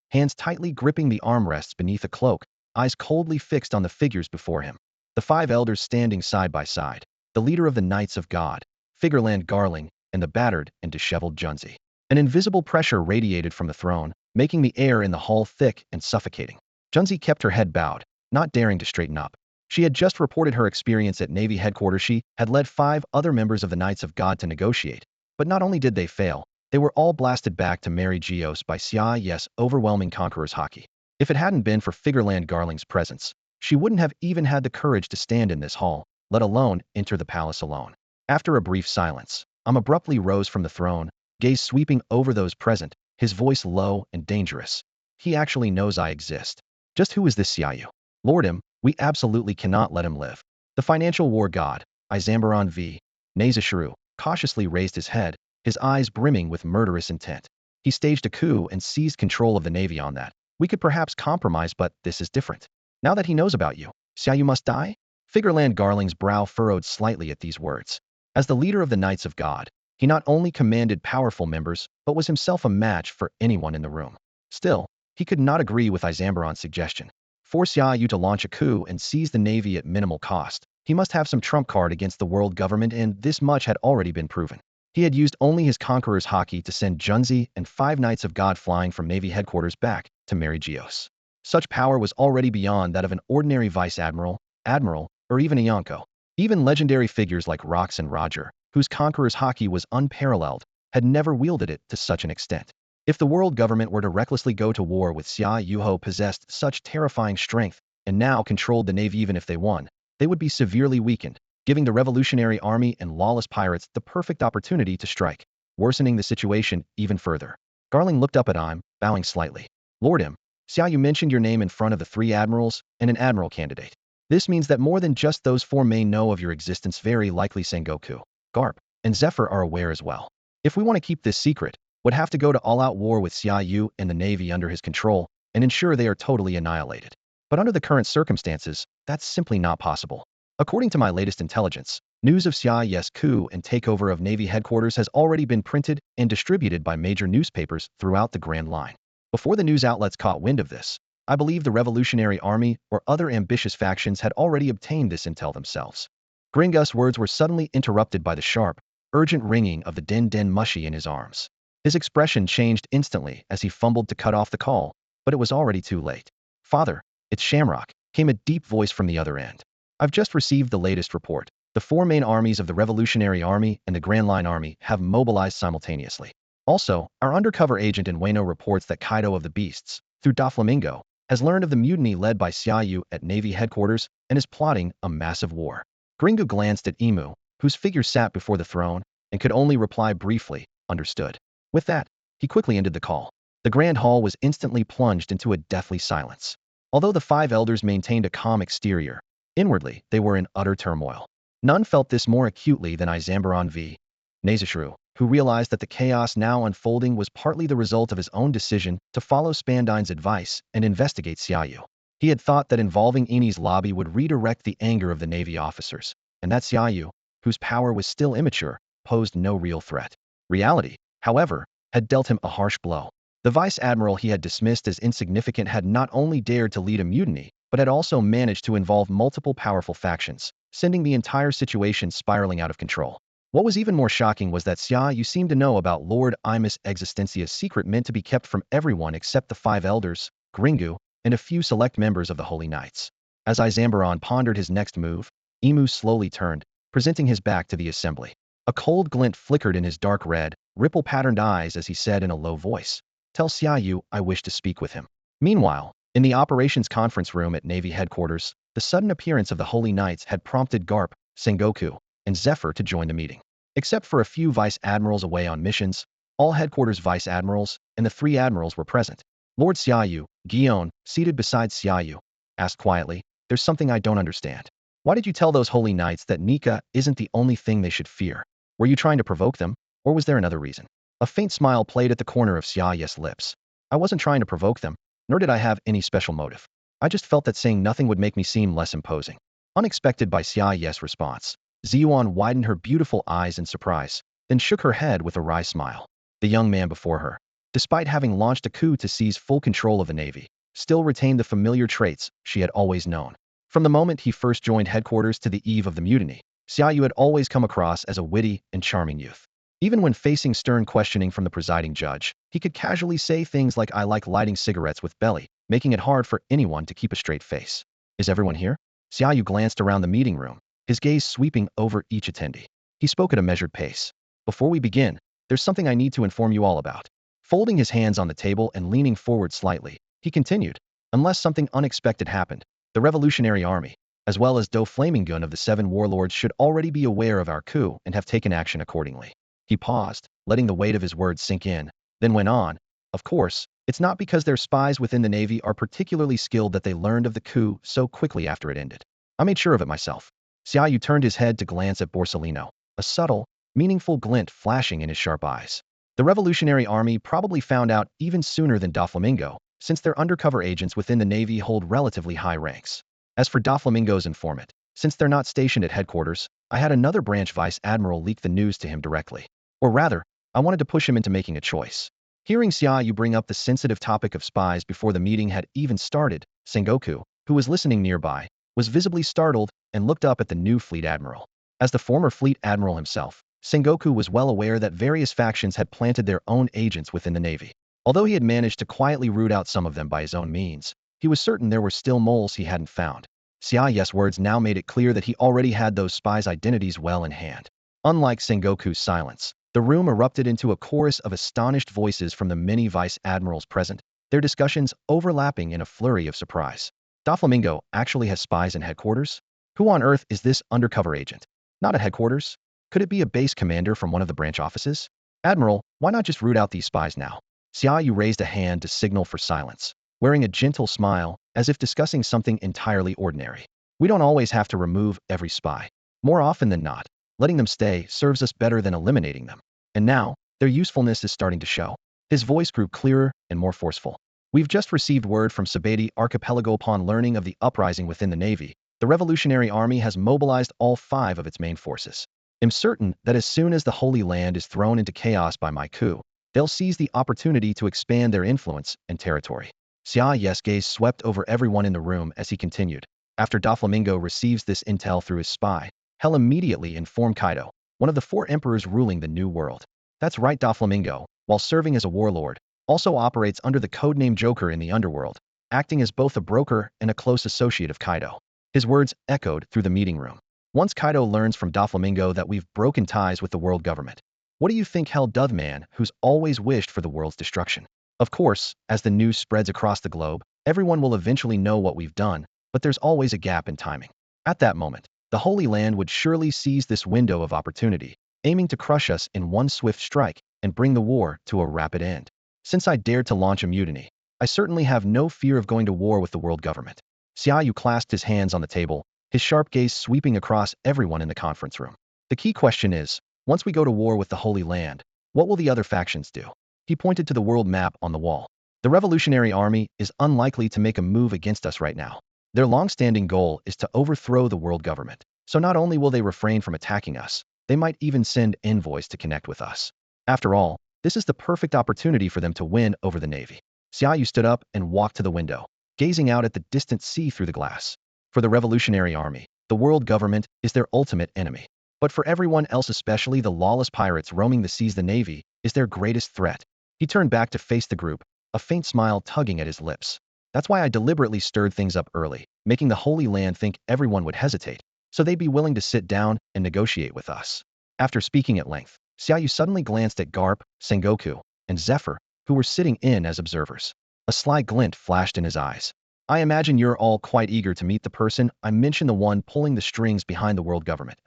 hands tightly gripping the armrests beneath a cloak, eyes coldly fixed on the figures before him. The five elders standing side by side, the leader of the Knights of God, Figurland Garling, and the battered and disheveled Junzi. An invisible pressure radiated from the throne, making the air in the hall thick and suffocating. Junzi kept her head bowed, not daring to straighten up. She had just reported her experience at Navy headquarters. She had led 5 other members of the Knights of God to negotiate. But not only did they fail, they were all blasted back to Mary Geos by Xia Yu's overwhelming Conqueror's haki. If it hadn't been for Figurland Garling's presence, she wouldn't have even had the courage to stand in this hall, let alone enter the palace alone. After a brief silence, abruptly rose from the throne, gaze sweeping over those present, his voice low and dangerous. He actually knows I exist. Just who is this Xia Yu? Lord him, we absolutely cannot let him live. The financial war god, Izambaron V. Nazashuru, cautiously raised his head, his eyes brimming with murderous intent. He staged a coup and seized control of the navy on that. We could perhaps compromise, but this is different. Now that he knows about you, Xia Yu must die? Figurland Garling's brow furrowed slightly at these words. As the leader of the Knights of God, he not only commanded powerful members, but was himself a match for anyone in the room. Still, he could not agree with Izambaron's suggestion. For Xia Yu to launch a coup and seize the navy at minimal cost, he must have some trump card against the world government, and this much had already been proven. He had used only his Conqueror's haki to send Junzi and 5 Knights of God flying from Navy headquarters back to Mary Geos. Such power was already beyond that of an ordinary Vice Admiral, Admiral, or even a Yonko. Even legendary figures like Rox and Roger, whose Conqueror's haki was unparalleled, had never wielded it to such an extent. If the world government were to recklessly go to war with Xia Yu, who possessed such terrifying strength and now controlled the navy, even if they won, they would be severely weakened, giving the revolutionary army and lawless pirates the perfect opportunity to strike, worsening the situation even further. Garling looked up at him, bowing slightly. Lord him, Xia Yu mentioned your name in front of the 3 admirals and an admiral candidate. This means that more than just those 4 may know of your existence. Very likely Sengoku, Garp, and Zephyr are aware as well. If we want to keep this secret, would have to go to all-out war with Xia Yu and the navy under his control and ensure they are totally annihilated. But under the current circumstances, that's simply not possible. According to my latest intelligence, news of Xia Yu's coup and takeover of Navy headquarters has already been printed and distributed by major newspapers throughout the Grand Line. Before the news outlets caught wind of this, I believe the Revolutionary Army or other ambitious factions had already obtained this intel themselves. Gringus' words were suddenly interrupted by the sharp, urgent ringing of the den mushi in his arms. His expression changed instantly as he fumbled to cut off the call, but it was already too late. Father, it's Shamrock, came a deep voice from the other end. I've just received the latest report. The 4 main armies of the Revolutionary Army and the Grand Line Army have mobilized simultaneously. Also, our undercover agent in Wano reports that Kaido of the Beasts, through Doflamingo, has learned of the mutiny led by Xia Yu at Navy headquarters and is plotting a massive war. Gringo glanced at Imu, whose figure sat before the throne, and could only reply briefly, understood. With that, he quickly ended the call. The Grand Hall was instantly plunged into a deathly silence. Although the 5 elders maintained a calm exterior, inwardly they were in utter turmoil. None felt this more acutely than Izambaron V. Nazashuru, who realized that the chaos now unfolding was partly the result of his own decision to follow Spandine's advice and investigate Xia Yu. He had thought that involving Eni's lobby would redirect the anger of the Navy officers, and that Xia Yu, whose power was still immature, posed no real threat. Reality, however, had dealt him a harsh blow. The Vice Admiral he had dismissed as insignificant had not only dared to lead a mutiny, but had also managed to involve multiple powerful factions, sending the entire situation spiraling out of control. What was even more shocking was that Xia Yu seemed to know about Lord Imus Existentia's secret meant to be kept from everyone except the 5 elders, Gringu, and a few select members of the Holy Knights. As Izambaron pondered his next move, Emu slowly turned, presenting his back to the assembly. A cold glint flickered in his dark red, ripple-patterned eyes as he said in a low voice, "Tell Xia Yu I wish to speak with him." Meanwhile, in the operations conference room at Navy headquarters, the sudden appearance of the Holy Knights had prompted Garp, Sengoku, and Zephyr to join the meeting. Except for a few Vice Admirals away on missions, all headquarters Vice Admirals and the 3 Admirals were present. Lord Xia Yu, Guion, seated beside Xia Yu, asked quietly, "There's something I don't understand. Why did you tell those Holy Knights that Nika isn't the only thing they should fear? Were you trying to provoke them, or was there another reason?" A faint smile played at the corner of Xia Yu's lips. "I wasn't trying to provoke them, nor did I have any special motive. I just felt that saying nothing would make me seem less imposing." Unexpected by Xia Yu's response, Ziyuan widened her beautiful eyes in surprise, then shook her head with a wry smile. The young man before her, despite having launched a coup to seize full control of the Navy, still retained the familiar traits she had always known. From the moment he first joined headquarters to the eve of the mutiny, Xia Yu had always come across as a witty and charming youth. Even when facing stern questioning from the presiding judge, he could casually say things like, "I like lighting cigarettes with belly," making it hard for anyone to keep a straight face. "Is everyone here?" Xia Yu glanced around the meeting room, his gaze sweeping over each attendee. He spoke at a measured pace. "Before we begin, there's something I need to inform you all about." Folding his hands on the table and leaning forward slightly, he continued, "Unless something unexpected happened, the Revolutionary Army, as well as Doflamingun of the 7 warlords, should already be aware of our coup and have taken action accordingly." He paused, letting the weight of his words sink in, then went on, "Of course, it's not because their spies within the Navy are particularly skilled that they learned of the coup so quickly after it ended. I made sure of it myself." Xia Yu turned his head to glance at Borsellino, a subtle, meaningful glint flashing in his sharp eyes. "The Revolutionary Army probably found out even sooner than Doflamingo, since their undercover agents within the Navy hold relatively high ranks. As for Doflamingo's informant, since they're not stationed at headquarters, I had another branch Vice Admiral leak the news to him directly. Or rather, I wanted to push him into making a choice." Hearing Xia Yu bring up the sensitive topic of spies before the meeting had even started, Sengoku, who was listening nearby, was visibly startled and looked up at the new Fleet Admiral. As the former Fleet Admiral himself, Sengoku was well aware that various factions had planted their own agents within the Navy. Although he had managed to quietly root out some of them by his own means, he was certain there were still moles he hadn't found. Xia Yu's words now made it clear that he already had those spies' identities well in hand. Unlike Sengoku's silence, the room erupted into a chorus of astonished voices from the many Vice Admirals present, their discussions overlapping in a flurry of surprise. "Doflamingo actually has spies in headquarters? Who on earth is this undercover agent? Not at headquarters? Could it be a base commander from one of the branch offices? Admiral, why not just root out these spies now?" Xia Yu raised a hand to signal for silence, wearing a gentle smile, as if discussing something entirely ordinary. "We don't always have to remove every spy. More often than not, letting them stay serves us better than eliminating them. And now, their usefulness is starting to show." His voice grew clearer and more forceful. "We've just received word from Sabeti Archipelago upon learning of the uprising within the Navy. The Revolutionary Army has mobilized all 5 of its main forces. I'm certain that as soon as the Holy Land is thrown into chaos by my coup, they'll seize the opportunity to expand their influence and territory." Xia Yu's gaze swept over everyone in the room as he continued. "After Doflamingo receives this intel through his spy, he'll immediately inform Kaido, one of the 4 emperors ruling the New World. That's right, Doflamingo, while serving as a warlord, also operates under the codename Joker in the underworld, acting as both a broker and a close associate of Kaido." His words echoed through the meeting room. "Once Kaido learns from Doflamingo that we've broken ties with the world government, what do you think he'll do, the man who's always wished for the world's destruction? Of course, as the news spreads across the globe, everyone will eventually know what we've done, but there's always a gap in timing. At that moment, the Holy Land would surely seize this window of opportunity, aiming to crush us in one swift strike and bring the war to a rapid end. Since I dared to launch a mutiny, I certainly have no fear of going to war with the world government." Xia Yu clasped his hands on the table, his sharp gaze sweeping across everyone in the conference room. "The key question is, once we go to war with the Holy Land, what will the other factions do?" He pointed to the world map on the wall. "The Revolutionary Army is unlikely to make a move against us right now. Their long-standing goal is to overthrow the world government. So not only will they refrain from attacking us, they might even send envoys to connect with us. After all, This is the perfect opportunity for them to win over the Navy. Xia Yu stood up and walked to the window, gazing out at the distant sea through the glass. For the Revolutionary Army, the world government is their ultimate enemy. But for everyone else, especially the lawless pirates roaming the seas, the Navy is their greatest threat. He turned back to face the group, a faint smile tugging at his lips. That's why I deliberately stirred things up early, making the Holy Land think everyone would hesitate, so they'd be willing to sit down and negotiate with us. After speaking at length, Xia Yu suddenly glanced at Garp, Sengoku, and Zephyr, who were sitting in as observers. A sly glint flashed in his eyes. I imagine you're all quite eager to meet the person I mentioned, the one pulling the strings behind the world government.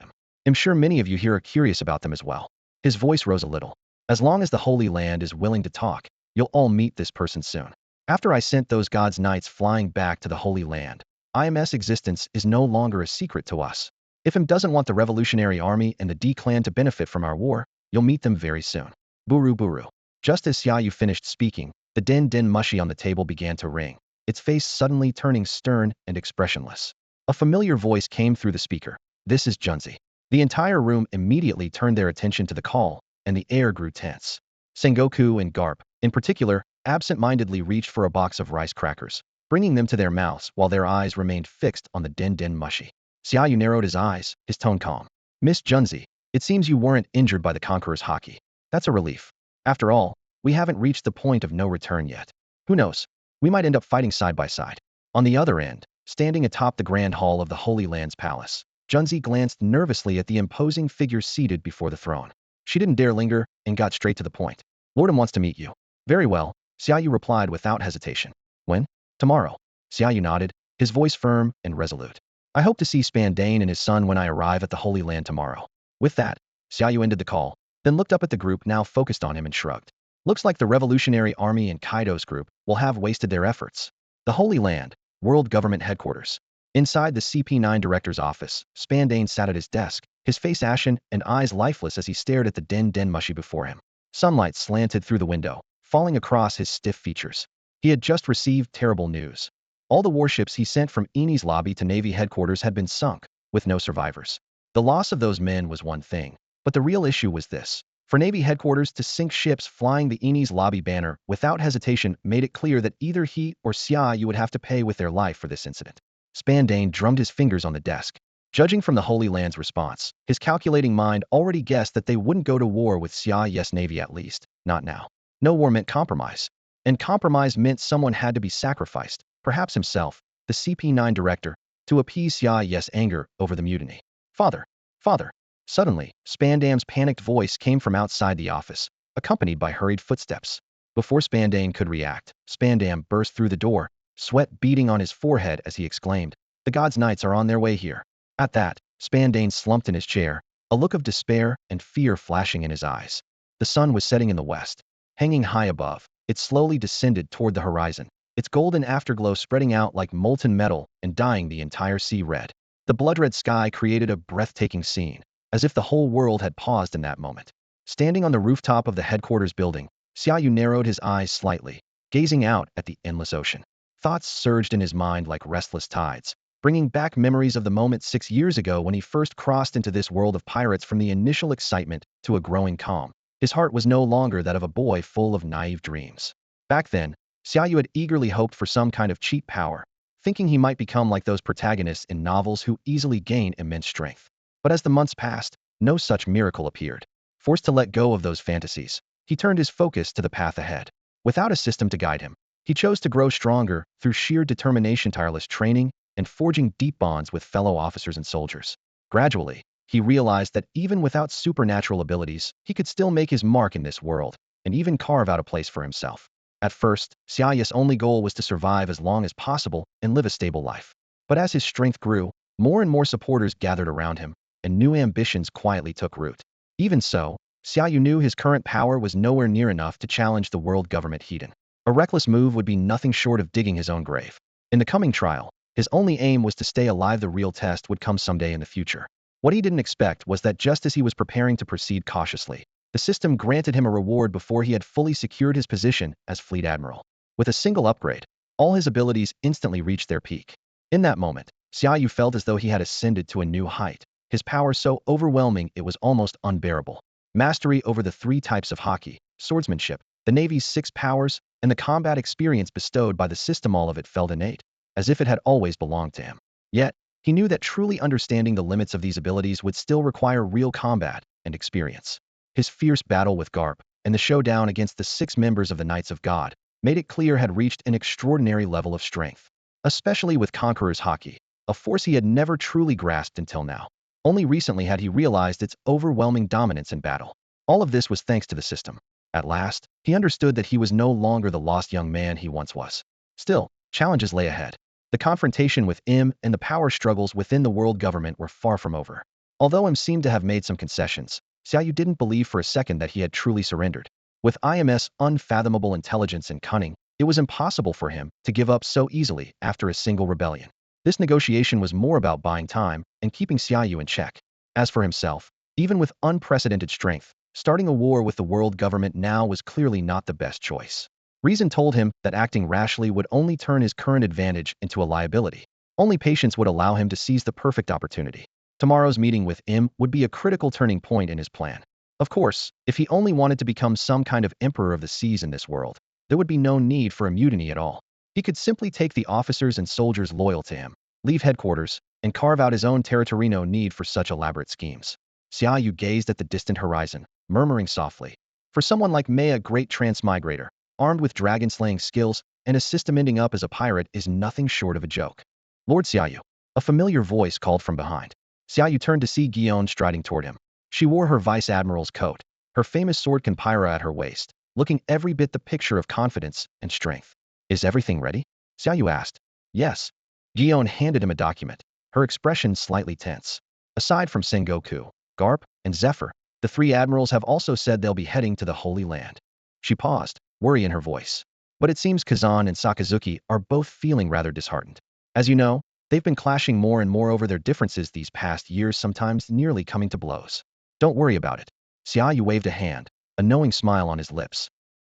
I'm sure many of you here are curious about them as well. His voice rose a little. As long as the Holy Land is willing to talk, you'll all meet this person soon. After I sent those gods' knights flying back to the Holy Land, IM's existence is no longer a secret to us. If him doesn't want the Revolutionary Army and the D clan to benefit from our war, you'll meet them very soon. Buru buru. Just as Xia Yu finished speaking, the din din mushi on the table began to ring, its face suddenly turning stern and expressionless. A familiar voice came through the speaker. This is Junzi. The entire room immediately turned their attention to the call, and the air grew tense. Sengoku and Garp, in particular, absent-mindedly reached for a box of rice crackers, bringing them to their mouths while their eyes remained fixed on the din din mushi. Xia Yu narrowed his eyes, his tone calm. Miss Junzi, it seems you weren't injured by the Conqueror's haki. That's a relief. After all, we haven't reached the point of no return yet. Who knows? We might end up fighting side by side. On the other end, standing atop the grand hall of the Holy Land's palace, Junzi glanced nervously at the imposing figure seated before the throne. She didn't dare linger and got straight to the point. Lordum wants to meet you. Very well, Xia Yu replied without hesitation. When? Tomorrow. Xia Yu nodded, his voice firm and resolute. I hope to see Spandane and his son when I arrive at the Holy Land tomorrow. With that, Xia Yu ended the call, then looked up at the group now focused on him and shrugged. Looks like the Revolutionary Army and Kaido's group will have wasted their efforts. The Holy Land, World Government Headquarters. Inside the CP9 director's office, Spandane sat at his desk, his face ashen and eyes lifeless as he stared at the din din mushi before him. Sunlight slanted through the window, falling across his stiff features. He had just received terrible news. All the warships he sent from Eni's lobby to Navy headquarters had been sunk, with no survivors. The loss of those men was one thing, but the real issue was this. For Navy headquarters to sink ships flying the Eni's lobby banner without hesitation made it clear that either he or Xia Yu would have to pay with their life for this incident. Spandane drummed his fingers on the desk. Judging from the Holy Land's response, his calculating mind already guessed that they wouldn't go to war with Xia Yu's navy, at least, not now. No war meant compromise. And compromise meant someone had to be sacrificed, perhaps himself, the CP9 director, to appease Xia Yu's anger over the mutiny. Father! Father! Suddenly, Spandane's panicked voice came from outside the office, accompanied by hurried footsteps. Before Spandane could react, Spandane burst through the door, sweat beading on his forehead as he exclaimed, The God's Knights are on their way here. At that, Spandane slumped in his chair, a look of despair and fear flashing in his eyes. The sun was setting in the west. Hanging high above, it slowly descended toward the horizon, its golden afterglow spreading out like molten metal and dyeing the entire sea red. The blood-red sky created a breathtaking scene, as if the whole world had paused in that moment. Standing on the rooftop of the headquarters building, Xia Yu narrowed his eyes slightly, gazing out at the endless ocean. Thoughts surged in his mind like restless tides, bringing back memories of the moment 6 years ago when he first crossed into this world of pirates. From the initial excitement to a growing calm, his heart was no longer that of a boy full of naive dreams. Back then, Xia Yu had eagerly hoped for some kind of cheap power, thinking he might become like those protagonists in novels who easily gain immense strength. But as the months passed, no such miracle appeared. Forced to let go of those fantasies, he turned his focus to the path ahead. Without a system to guide him, he chose to grow stronger through sheer determination, tireless training, and forging deep bonds with fellow officers and soldiers. Gradually, he realized that even without supernatural abilities, he could still make his mark in this world, and even carve out a place for himself. At first, Xia Yu's only goal was to survive as long as possible and live a stable life. But as his strength grew, more and more supporters gathered around him, and new ambitions quietly took root. Even so, Xia Yu knew his current power was nowhere near enough to challenge the world government Hedon. A reckless move would be nothing short of digging his own grave. In the coming trial, his only aim was to stay alive. The real test would come someday in the future. What he didn't expect was that just as he was preparing to proceed cautiously, the system granted him a reward before he had fully secured his position as Fleet Admiral. With a single upgrade, all his abilities instantly reached their peak. In that moment, Xia Yu felt as though he had ascended to a new height, his power so overwhelming it was almost unbearable. Mastery over the 3 types of haki, swordsmanship, the Navy's 6 powers, and the combat experience bestowed by the system, all of it felt innate, as if it had always belonged to him. Yet, he knew that truly understanding the limits of these abilities would still require real combat and experience. His fierce battle with Garp and the showdown against the 6 members of the Knights of God made it clear had reached an extraordinary level of strength, especially with Conqueror's Haki, a force he had never truly grasped until now. Only recently had he realized its overwhelming dominance in battle. All of this was thanks to the system. At last, he understood that he was no longer the lost young man he once was. Still, challenges lay ahead. The confrontation with M and the power struggles within the world government were far from over. Although M seemed to have made some concessions, Xia Yu didn't believe for a second that he had truly surrendered. With IM's unfathomable intelligence and cunning, it was impossible for him to give up so easily after a single rebellion. This negotiation was more about buying time and keeping Xia Yu in check. As for himself, even with unprecedented strength, starting a war with the world government now was clearly not the best choice. Reason told him that acting rashly would only turn his current advantage into a liability. Only patience would allow him to seize the perfect opportunity. Tomorrow's meeting with M would be a critical turning point in his plan. Of course, if he only wanted to become some kind of emperor of the seas in this world, there would be no need for a mutiny at all. He could simply take the officers and soldiers loyal to him, leave headquarters, and carve out his own territory. No need for such elaborate schemes. Xia Yu gazed at the distant horizon, murmuring softly. For someone like me, a great transmigrator, armed with dragon-slaying skills, and a system ending up as a pirate is nothing short of a joke. Lord Xia Yu, a familiar voice called from behind. Xia Yu turned to see Gion striding toward him. She wore her Vice Admiral's coat, her famous sword Kanpira at her waist, looking every bit the picture of confidence and strength. Is everything ready? Xia Yu asked. Yes. Gion handed him a document, her expression slightly tense. Aside from Sengoku, Garp, and Zephyr, the 3 admirals have also said they'll be heading to the Holy Land. She paused, worry in her voice. But it seems Kazan and Sakazuki are both feeling rather disheartened. As you know, they've been clashing more and more over their differences these past years, sometimes nearly coming to blows. Don't worry about it. Xia Yu waved a hand, a knowing smile on his lips.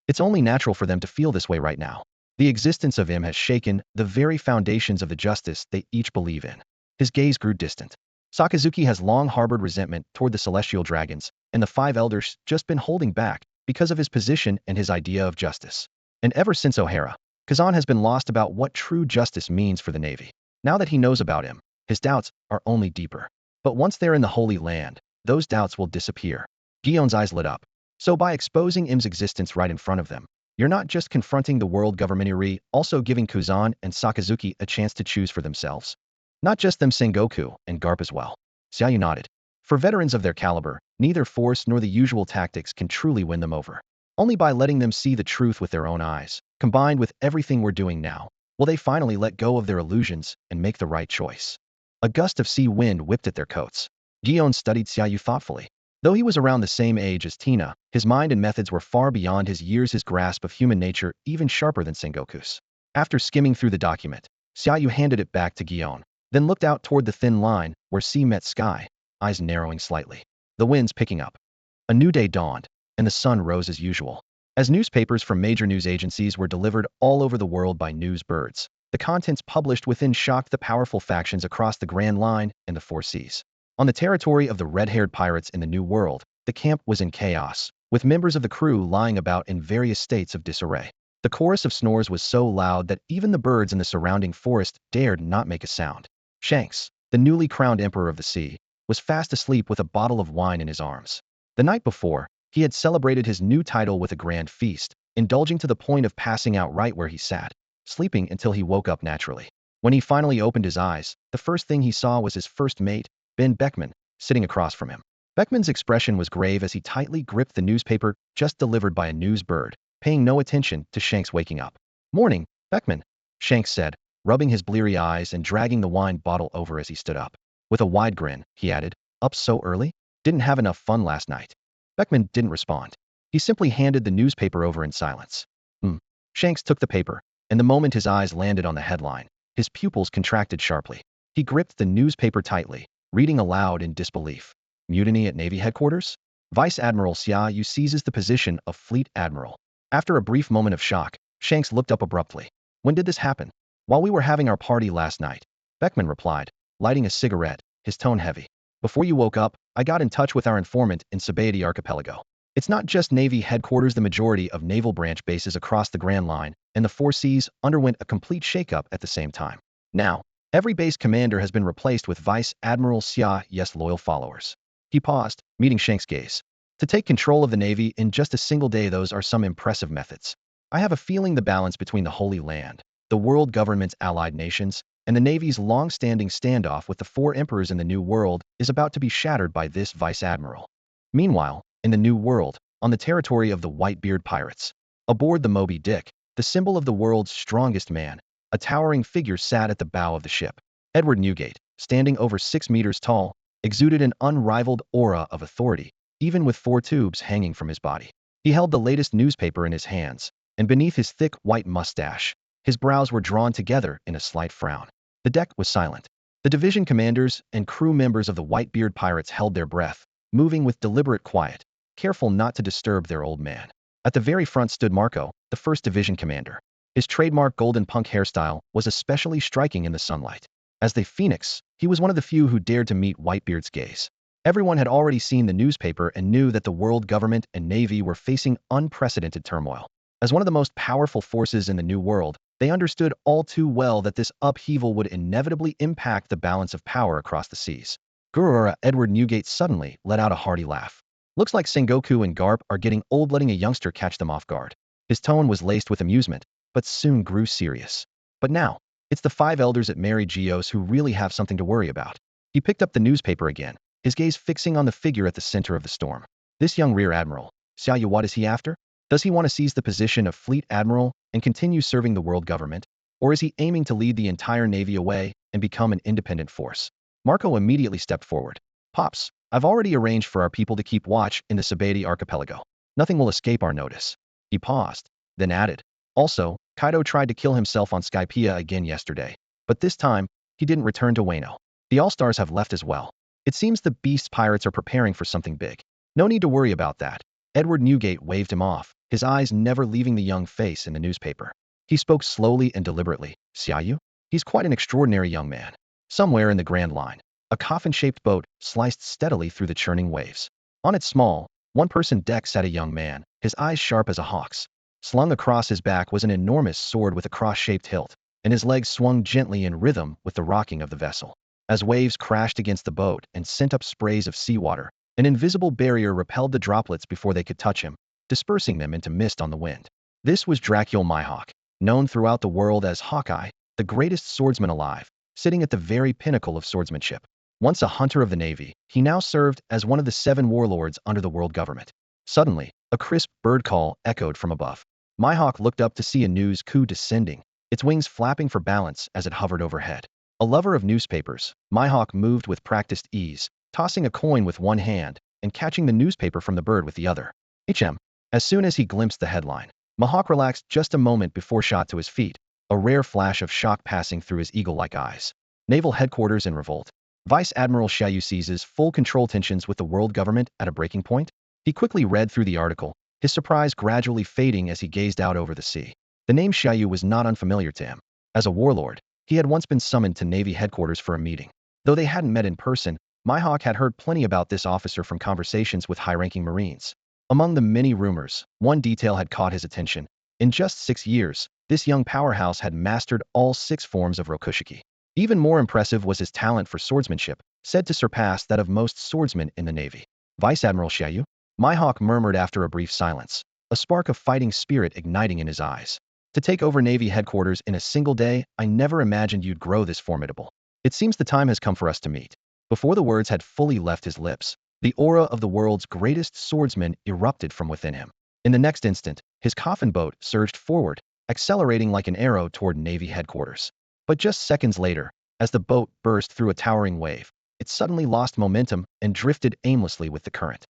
It's only natural for them to feel this way right now. The existence of him has shaken the very foundations of the justice they each believe in. His gaze grew distant. Sakazuki has long harbored resentment toward the celestial dragons, and the 5 elders just been holding back because of his position and his idea of justice. And ever since O'Hara, Kazan has been lost about what true justice means for the Navy. Now that he knows about him, his doubts are only deeper. But once they're in the Holy Land, those doubts will disappear. Gion's eyes lit up. So by exposing Im's existence right in front of them, you're not just confronting the world government, you're also giving Kazan and Sakazuki a chance to choose for themselves. Not just them, Sengoku and Garp as well. Xia Yu nodded. For veterans of their caliber, neither force nor the usual tactics can truly win them over. Only by letting them see the truth with their own eyes, combined with everything we're doing now, will they finally let go of their illusions and make the right choice. A gust of sea wind whipped at their coats. Gion studied Xia Yu thoughtfully. Though he was around the same age as Tina, his mind and methods were far beyond his years, his grasp of human nature even sharper than Sengoku's. After skimming through the document, Xia Yu handed it back to Gion, then looked out toward the thin line where sea met sky, eyes narrowing slightly. The wind's picking up. A new day dawned, and the sun rose as usual. As newspapers from major news agencies were delivered all over the world by news birds, the contents published within shocked the powerful factions across the Grand Line and the 4 seas. On the territory of the red-haired pirates in the New World, the camp was in chaos, with members of the crew lying about in various states of disarray. The chorus of snores was so loud that even the birds in the surrounding forest dared not make a sound. Shanks, the newly crowned emperor of the sea, was fast asleep with a bottle of wine in his arms. The night before, he had celebrated his new title with a grand feast, indulging to the point of passing out right where he sat, sleeping until he woke up naturally. When he finally opened his eyes, the first thing he saw was his first mate, Ben Beckman, sitting across from him. Beckman's expression was grave as he tightly gripped the newspaper just delivered by a news bird, paying no attention to Shanks waking up. Morning, Beckman, Shanks said, rubbing his bleary eyes and dragging the wine bottle over as he stood up. With a wide grin, he added, up so early? Didn't have enough fun last night. Beckman didn't respond. He simply handed the newspaper over in silence. Shanks took the paper, and the moment his eyes landed on the headline, his pupils contracted sharply. He gripped the newspaper tightly, reading aloud in disbelief. Mutiny at Navy headquarters? Vice Admiral Xia Yu seizes the position of Fleet Admiral. After a brief moment of shock, Shanks looked up abruptly. When did this happen? While we were having our party last night, Beckman replied, lighting a cigarette, his tone heavy. Before you woke up, I got in touch with our informant in Sabaody Archipelago. It's not just Navy headquarters. The majority of naval branch bases across the Grand Line and the Four Seas underwent a complete shakeup at the same time. Now, every base commander has been replaced with Vice Admiral Xia Yu's loyal followers. He paused, meeting Shank's gaze. To take control of the Navy in just a single day, those are some impressive methods. I have a feeling the balance between the Holy Land, the world government's allied nations, and the Navy's long-standing standoff with the four emperors in the New World is about to be shattered by this Vice Admiral. Meanwhile, in the New World, on the territory of the Whitebeard pirates, aboard the Moby Dick, the symbol of the world's strongest man, a towering figure sat at the bow of the ship. Edward Newgate, standing over 6 meters tall, exuded an unrivaled aura of authority, even with 4 tubes hanging from his body. He held the latest newspaper in his hands, and beneath his thick white mustache, his brows were drawn together in a slight frown. The deck was silent. The division commanders and crew members of the Whitebeard pirates held their breath, moving with deliberate quiet, careful not to disturb their old man. At the very front stood Marco, the 1st Division commander. His trademark golden punk hairstyle was especially striking in the sunlight. As the Phoenix, he was one of the few who dared to meet Whitebeard's gaze. Everyone had already seen the newspaper and knew that the world government and Navy were facing unprecedented turmoil. As one of the most powerful forces in the New World, they understood all too well that this upheaval would inevitably impact the balance of power across the seas. Gurura Edward Newgate suddenly let out a hearty laugh. Looks like Sengoku and Garp are getting old, letting a youngster catch them off guard. His tone was laced with amusement, but soon grew serious. But now, it's the 5 elders at Mary Geos who really have something to worry about. He picked up the newspaper again, his gaze fixing on the figure at the center of the storm. This young Rear Admiral, Xia Yu, what is he after? Does he want to seize the position of Fleet Admiral and continue serving the world government? Or is he aiming to lead the entire Navy away and become an independent force? Marco immediately stepped forward. Pops, I've already arranged for our people to keep watch in the Sabati archipelago. Nothing will escape our notice. He paused, then added. Also, Kaido tried to kill himself on Skypiea again yesterday, but this time, he didn't return to Wano. The All-Stars have left as well. It seems the Beast pirates are preparing for something big. No need to worry about that. Edward Newgate waved him off, his eyes never leaving the young face in the newspaper. He spoke slowly and deliberately. Xia Yu? He's quite an extraordinary young man. Somewhere in the Grand Line, a coffin-shaped boat sliced steadily through the churning waves. On its small, one-person deck sat a young man, his eyes sharp as a hawk's. Slung across his back was an enormous sword with a cross-shaped hilt, and his legs swung gently in rhythm with the rocking of the vessel. As waves crashed against the boat and sent up sprays of seawater, an invisible barrier repelled the droplets before they could touch him, dispersing them into mist on the wind. This was Dracul Mihawk, known throughout the world as Hawkeye, the greatest swordsman alive, sitting at the very pinnacle of swordsmanship. Once a hunter of the Navy, he now served as one of the 7 warlords under the world government. Suddenly, a crisp bird call echoed from above. Mihawk looked up to see a news coup descending, its wings flapping for balance as it hovered overhead. A lover of newspapers, Mihawk moved with practiced ease, tossing a coin with one hand and catching the newspaper from the bird with the other. As soon as he glimpsed the headline, Mihawk relaxed just a moment before shot to his feet, a rare flash of shock passing through his eagle-like eyes. Naval headquarters in revolt. Vice Admiral Xia Yu seizes full control, tensions with the world government at a breaking point. He quickly read through the article, his surprise gradually fading as he gazed out over the sea. The name Xia Yu was not unfamiliar to him. As a warlord, he had once been summoned to Navy headquarters for a meeting. Though they hadn't met in person, Mihawk had heard plenty about this officer from conversations with high-ranking Marines. Among the many rumors, one detail had caught his attention. In just 6 years, this young powerhouse had mastered all 6 forms of Rokushiki. Even more impressive was his talent for swordsmanship, said to surpass that of most swordsmen in the Navy. Vice Admiral Xia Yu? Mihawk murmured after a brief silence, a spark of fighting spirit igniting in his eyes. To take over Navy headquarters in a single day, I never imagined you'd grow this formidable. It seems the time has come for us to meet. Before the words had fully left his lips, the aura of the world's greatest swordsman erupted from within him. In the next instant, his coffin boat surged forward, accelerating like an arrow toward Navy headquarters. But just seconds later, as the boat burst through a towering wave, it suddenly lost momentum and drifted aimlessly with the current.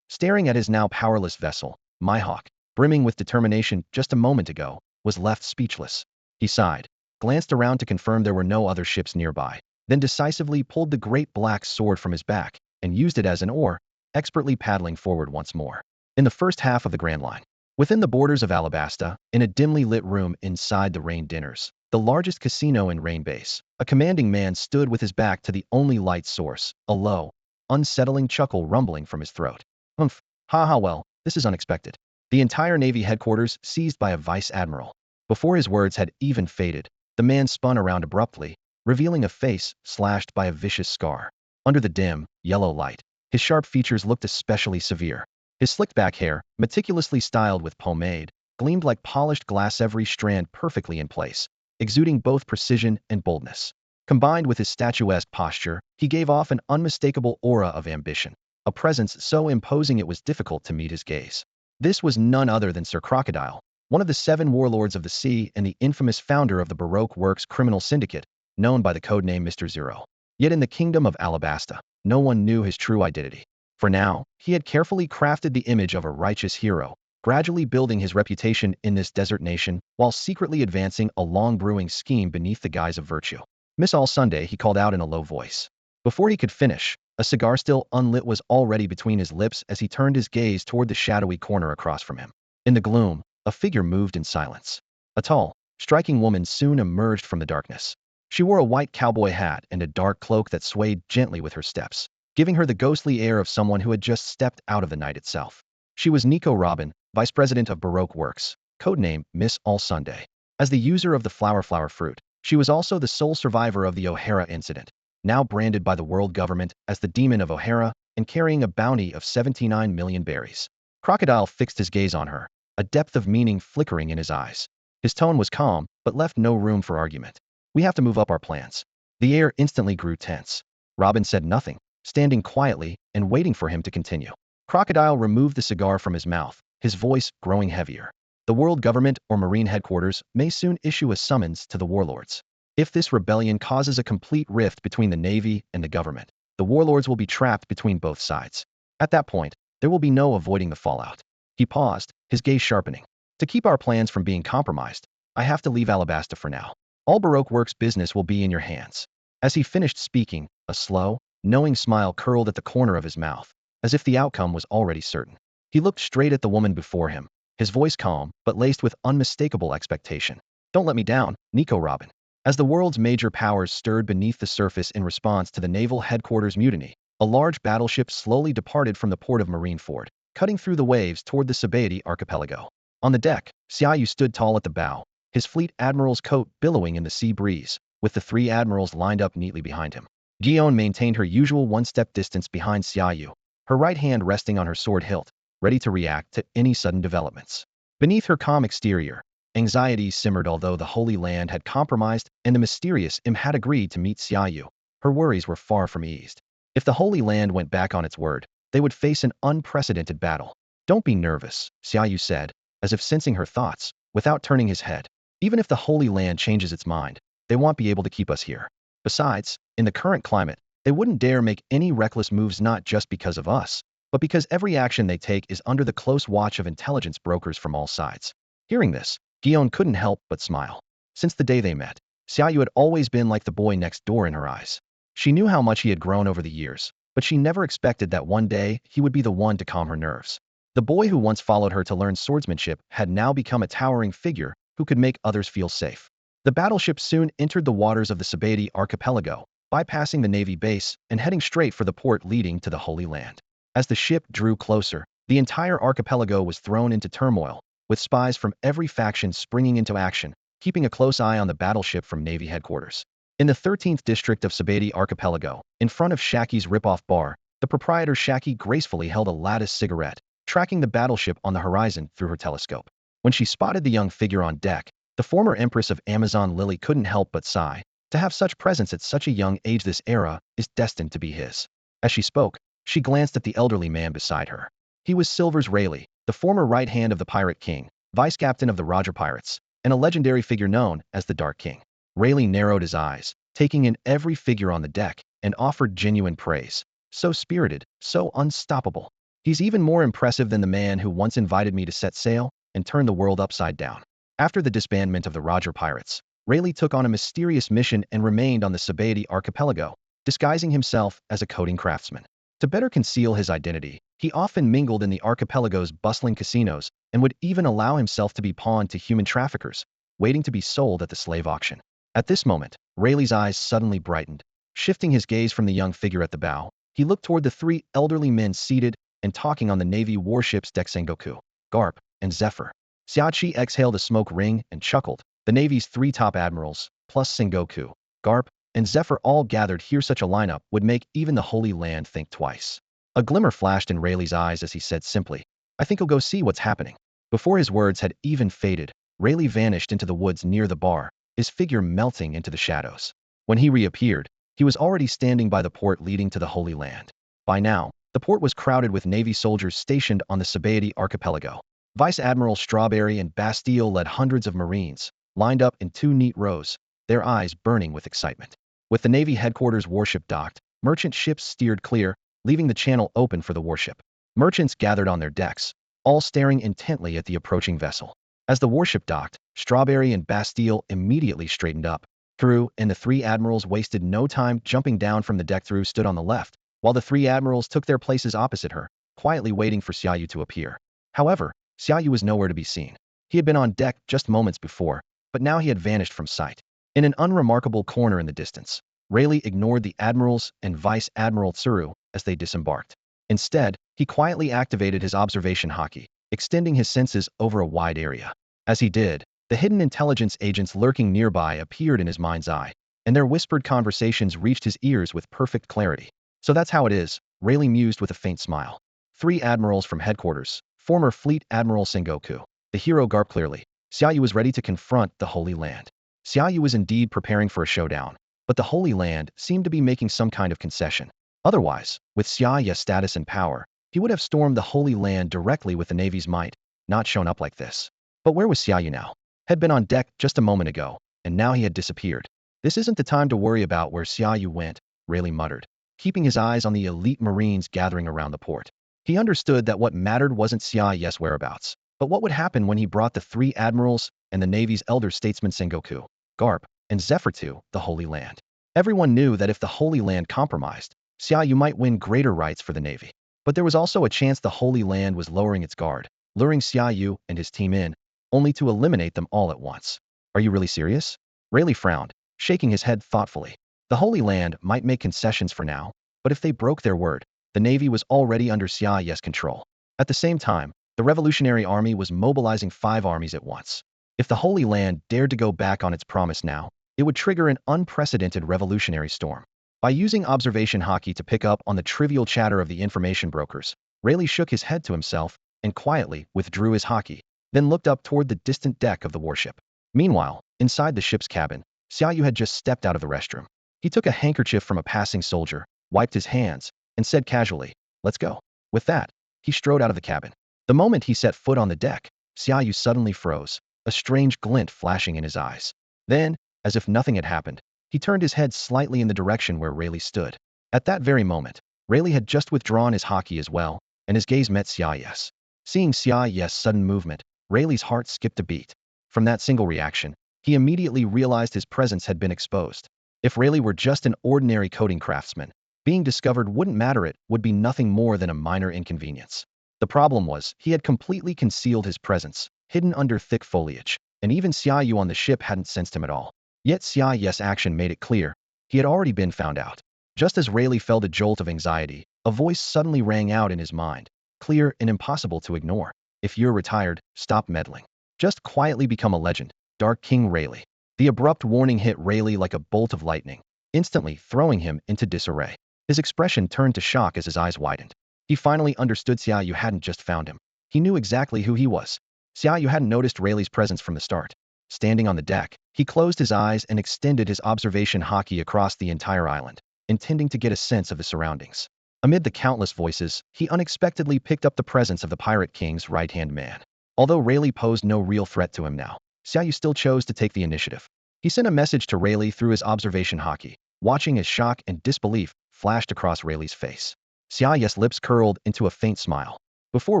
Staring at his now powerless vessel, Mihawk, brimming with determination just a moment ago, was left speechless. He sighed, glanced around to confirm there were no other ships nearby, then decisively pulled the great black sword from his back and used it as an oar, expertly paddling forward once more. In the first half of the Grand Line, within the borders of Alabasta, in a dimly lit room inside the Rain Dinners, the largest casino in Rain Base, a commanding man stood with his back to the only light source, a low, unsettling chuckle rumbling from his throat. Well, This is unexpected. The entire Navy headquarters seized by a Vice Admiral. Before his words had even faded, the man spun around abruptly, revealing a face slashed by a vicious scar. Under the dim, yellow light, his sharp features looked especially severe. His slicked back hair, meticulously styled with pomade, gleamed like polished glass, every strand perfectly in place, exuding both precision and boldness. Combined with his statuesque posture, he gave off an unmistakable aura of ambition, a presence so imposing it was difficult to meet his gaze. This was none other than Sir Crocodile, one of the 7 warlords of the sea and the infamous founder of the Baroque Works criminal syndicate, known by the codename Mr. Zero. Yet in the kingdom of Alabasta, no one knew his true identity. For now, he had carefully crafted the image of a righteous hero, gradually building his reputation in this desert nation while secretly advancing a long-brewing scheme beneath the guise of virtue. "Miss All Sunday," he called out in a low voice. Before he could finish, a cigar still unlit was already between his lips as he turned his gaze toward the shadowy corner across from him. In the gloom, a figure moved in silence. A tall, striking woman soon emerged from the darkness. She wore a white cowboy hat and a dark cloak that swayed gently with her steps, giving her the ghostly air of someone who had just stepped out of the night itself. She was Nico Robin, Vice President of Baroque Works, codename Miss All Sunday. As the user of the flower fruit, she was also the sole survivor of the O'Hara incident, now branded by the world government as the Demon of O'Hara and carrying a bounty of 79 million berries. Crocodile fixed his gaze on her, a depth of meaning flickering in his eyes. His tone was calm, but left no room for argument. "We have to move up our plans." The air instantly grew tense. Robin said nothing, standing quietly and waiting for him to continue. Crocodile removed the cigar from his mouth, his voice growing heavier. "The world government or Marine headquarters may soon issue a summons to the warlords. If this rebellion causes a complete rift between the Navy and the government, the warlords will be trapped between both sides. At that point, there will be no avoiding the fallout." He paused, his gaze sharpening. "To keep our plans from being compromised, I have to leave Alabasta for now. All Baroque Works business will be in your hands." As he finished speaking, a slow, knowing smile curled at the corner of his mouth, as if the outcome was already certain. He looked straight at the woman before him, his voice calm but laced with unmistakable expectation. "Don't let me down, Nico Robin." As the world's major powers stirred beneath the surface in response to the naval headquarters mutiny, a large battleship slowly departed from the port of Marineford, cutting through the waves toward the Sabeti archipelago. On the deck, Xia Yu stood tall at the bow, his Fleet Admiral's coat billowing in the sea breeze, with the 3 admirals lined up neatly behind him. Guion maintained her usual one-step distance behind Xia Yu, her right hand resting on her sword hilt, ready to react to any sudden developments. Beneath her calm exterior, anxieties simmered. Although the Holy Land had compromised and the mysterious Im had agreed to meet Xia Yu, her worries were far from eased. If the Holy Land went back on its word, they would face an unprecedented battle. "Don't be nervous," Xia Yu said, as if sensing her thoughts, without turning his head. "Even if the Holy Land changes its mind, they won't be able to keep us here. Besides, in the current climate, they wouldn't dare make any reckless moves, not just because of us, but because every action they take is under the close watch of intelligence brokers from all sides." Hearing this, Guion couldn't help but smile. Since the day they met, Xia Yu had always been like the boy next door in her eyes. She knew how much he had grown over the years, but she never expected that one day he would be the one to calm her nerves. The boy who once followed her to learn swordsmanship had now become a towering figure who could make others feel safe. The battleship soon entered the waters of the Sabeti archipelago, bypassing the Navy base and heading straight for the port leading to the Holy Land. As the ship drew closer, the entire archipelago was thrown into turmoil, with spies from every faction springing into action, keeping a close eye on the battleship from Navy headquarters. In the 13th district of Sabeti archipelago, in front of Shaki's rip-off bar, the proprietor Shaki gracefully held a lattice cigarette, tracking the battleship on the horizon through her telescope. When she spotted the young figure on deck, the former empress of Amazon Lily couldn't help but sigh. To have such presence at such a young age, this era is destined to be his. As she spoke, she glanced at the elderly man beside her. He was Silvers Rayleigh, the former right hand of the Pirate King, vice captain of the Roger Pirates, and a legendary figure known as the Dark King. Rayleigh narrowed his eyes, taking in every figure on the deck, and offered genuine praise. "So spirited, so unstoppable. He's even more impressive than the man who once invited me to set sail and turn the world upside down." After the disbandment of the Roger Pirates, Rayleigh took on a mysterious mission and remained on the Sabeti archipelago, disguising himself as a coding craftsman. To better conceal his identity, he often mingled in the archipelago's bustling casinos and would even allow himself to be pawned to human traffickers, waiting to be sold at the slave auction. At this moment, Rayleigh's eyes suddenly brightened. Shifting his gaze from the young figure at the bow, he looked toward the 3 elderly men seated, and talking on the Navy warships deck. Sengoku, Garp, and Zephyr. Xia Yu exhaled a smoke ring and chuckled. The Navy's 3 top admirals, plus Sengoku, Garp, and Zephyr all gathered here. Such a lineup would make even the Holy Land think twice. A glimmer flashed in Rayleigh's eyes as he said simply, "I think I'll go see what's happening." Before his words had even faded, Rayleigh vanished into the woods near the bar, his figure melting into the shadows. When he reappeared, he was already standing by the port leading to the Holy Land. By now, the port was crowded with Navy soldiers stationed on the Sabaody archipelago. Vice Admiral Strawberry and Bastille led hundreds of Marines, lined up in 2 neat rows, their eyes burning with excitement. With the Navy headquarters warship docked, merchant ships steered clear, leaving the channel open for the warship. Merchants gathered on their decks, all staring intently at the approaching vessel. As the warship docked, Strawberry and Bastille immediately straightened up. Tsuru and the 3 admirals wasted no time jumping down from the deck. Tsuru stood on the left, while the 3 admirals took their places opposite her, quietly waiting for Xia Yu to appear. However, Xia Yu was nowhere to be seen. He had been on deck just moments before, but now he had vanished from sight. In an unremarkable corner in the distance, Rayleigh ignored the admirals and Vice Admiral Tsuru as they disembarked. Instead, he quietly activated his observation haki, extending his senses over a wide area. As he did, the hidden intelligence agents lurking nearby appeared in his mind's eye, and their whispered conversations reached his ears with perfect clarity. So that's how it is, Rayleigh mused with a faint smile. 3 admirals from headquarters, former Fleet Admiral Sengoku, the hero Garp. Clearly, Xia Yu was ready to confront the Holy Land. Xia Yu was indeed preparing for a showdown, but the Holy Land seemed to be making some kind of concession. Otherwise, with Xia Yu's status and power, he would have stormed the Holy Land directly with the Navy's might, not shown up like this. But where was Xia Yu now? Had been on deck just a moment ago, and now he had disappeared. This isn't the time to worry about where Xia Yu went, Rayleigh muttered, keeping his eyes on the elite Marines gathering around the port. He understood that what mattered wasn't Xia Yu's whereabouts, but what would happen when he brought the 3 admirals and the Navy's elder statesmen Sengoku, Garp, and Zephyr to the Holy Land. Everyone knew that if the Holy Land compromised, Xia Yu might win greater rights for the Navy. But there was also a chance the Holy Land was lowering its guard, luring Xia Yu and his team in, only to eliminate them all at once. Are you really serious? Rayleigh frowned, shaking his head thoughtfully. The Holy Land might make concessions for now, but if they broke their word, the Navy was already under Xia Yu's control. At the same time, the Revolutionary Army was mobilizing 5 armies at once. If the Holy Land dared to go back on its promise now, it would trigger an unprecedented revolutionary storm. By using observation haki to pick up on the trivial chatter of the information brokers, Rayleigh shook his head to himself and quietly withdrew his haki, then looked up toward the distant deck of the warship. Meanwhile, inside the ship's cabin, Xia Yu had just stepped out of the restroom. He took a handkerchief from a passing soldier, wiped his hands, and said casually, "Let's go." With that, he strode out of the cabin. The moment he set foot on the deck, Xia Yu suddenly froze, a strange glint flashing in his eyes. Then, as if nothing had happened, he turned his head slightly in the direction where Rayleigh stood. At that very moment, Rayleigh had just withdrawn his haki as well, and his gaze met Xia Yu's. Seeing Xia Yu's sudden movement, Rayleigh's heart skipped a beat. From that single reaction, he immediately realized his presence had been exposed. If Rayleigh were just an ordinary coding craftsman, being discovered wouldn't matter. It would be nothing more than a minor inconvenience. The problem was, he had completely concealed his presence, hidden under thick foliage, and even Xia Yu on the ship hadn't sensed him at all. Yet Xia Yu's action made it clear, he had already been found out. Just as Rayleigh felt a jolt of anxiety, a voice suddenly rang out in his mind, clear and impossible to ignore. "If you're retired, stop meddling. Just quietly become a legend, Dark King Rayleigh." The abrupt warning hit Rayleigh like a bolt of lightning, instantly throwing him into disarray. His expression turned to shock as his eyes widened. He finally understood Xia Yu hadn't just found him. He knew exactly who he was. Xia Yu hadn't noticed Rayleigh's presence from the start. Standing on the deck, he closed his eyes and extended his observation haki across the entire island, intending to get a sense of the surroundings. Amid the countless voices, he unexpectedly picked up the presence of the Pirate King's right-hand man. Although Rayleigh posed no real threat to him now, Xia Yu still chose to take the initiative. He sent a message to Rayleigh through his observation haki, watching as shock and disbelief flashed across Rayleigh's face. Xia Yu's lips curled into a faint smile. Before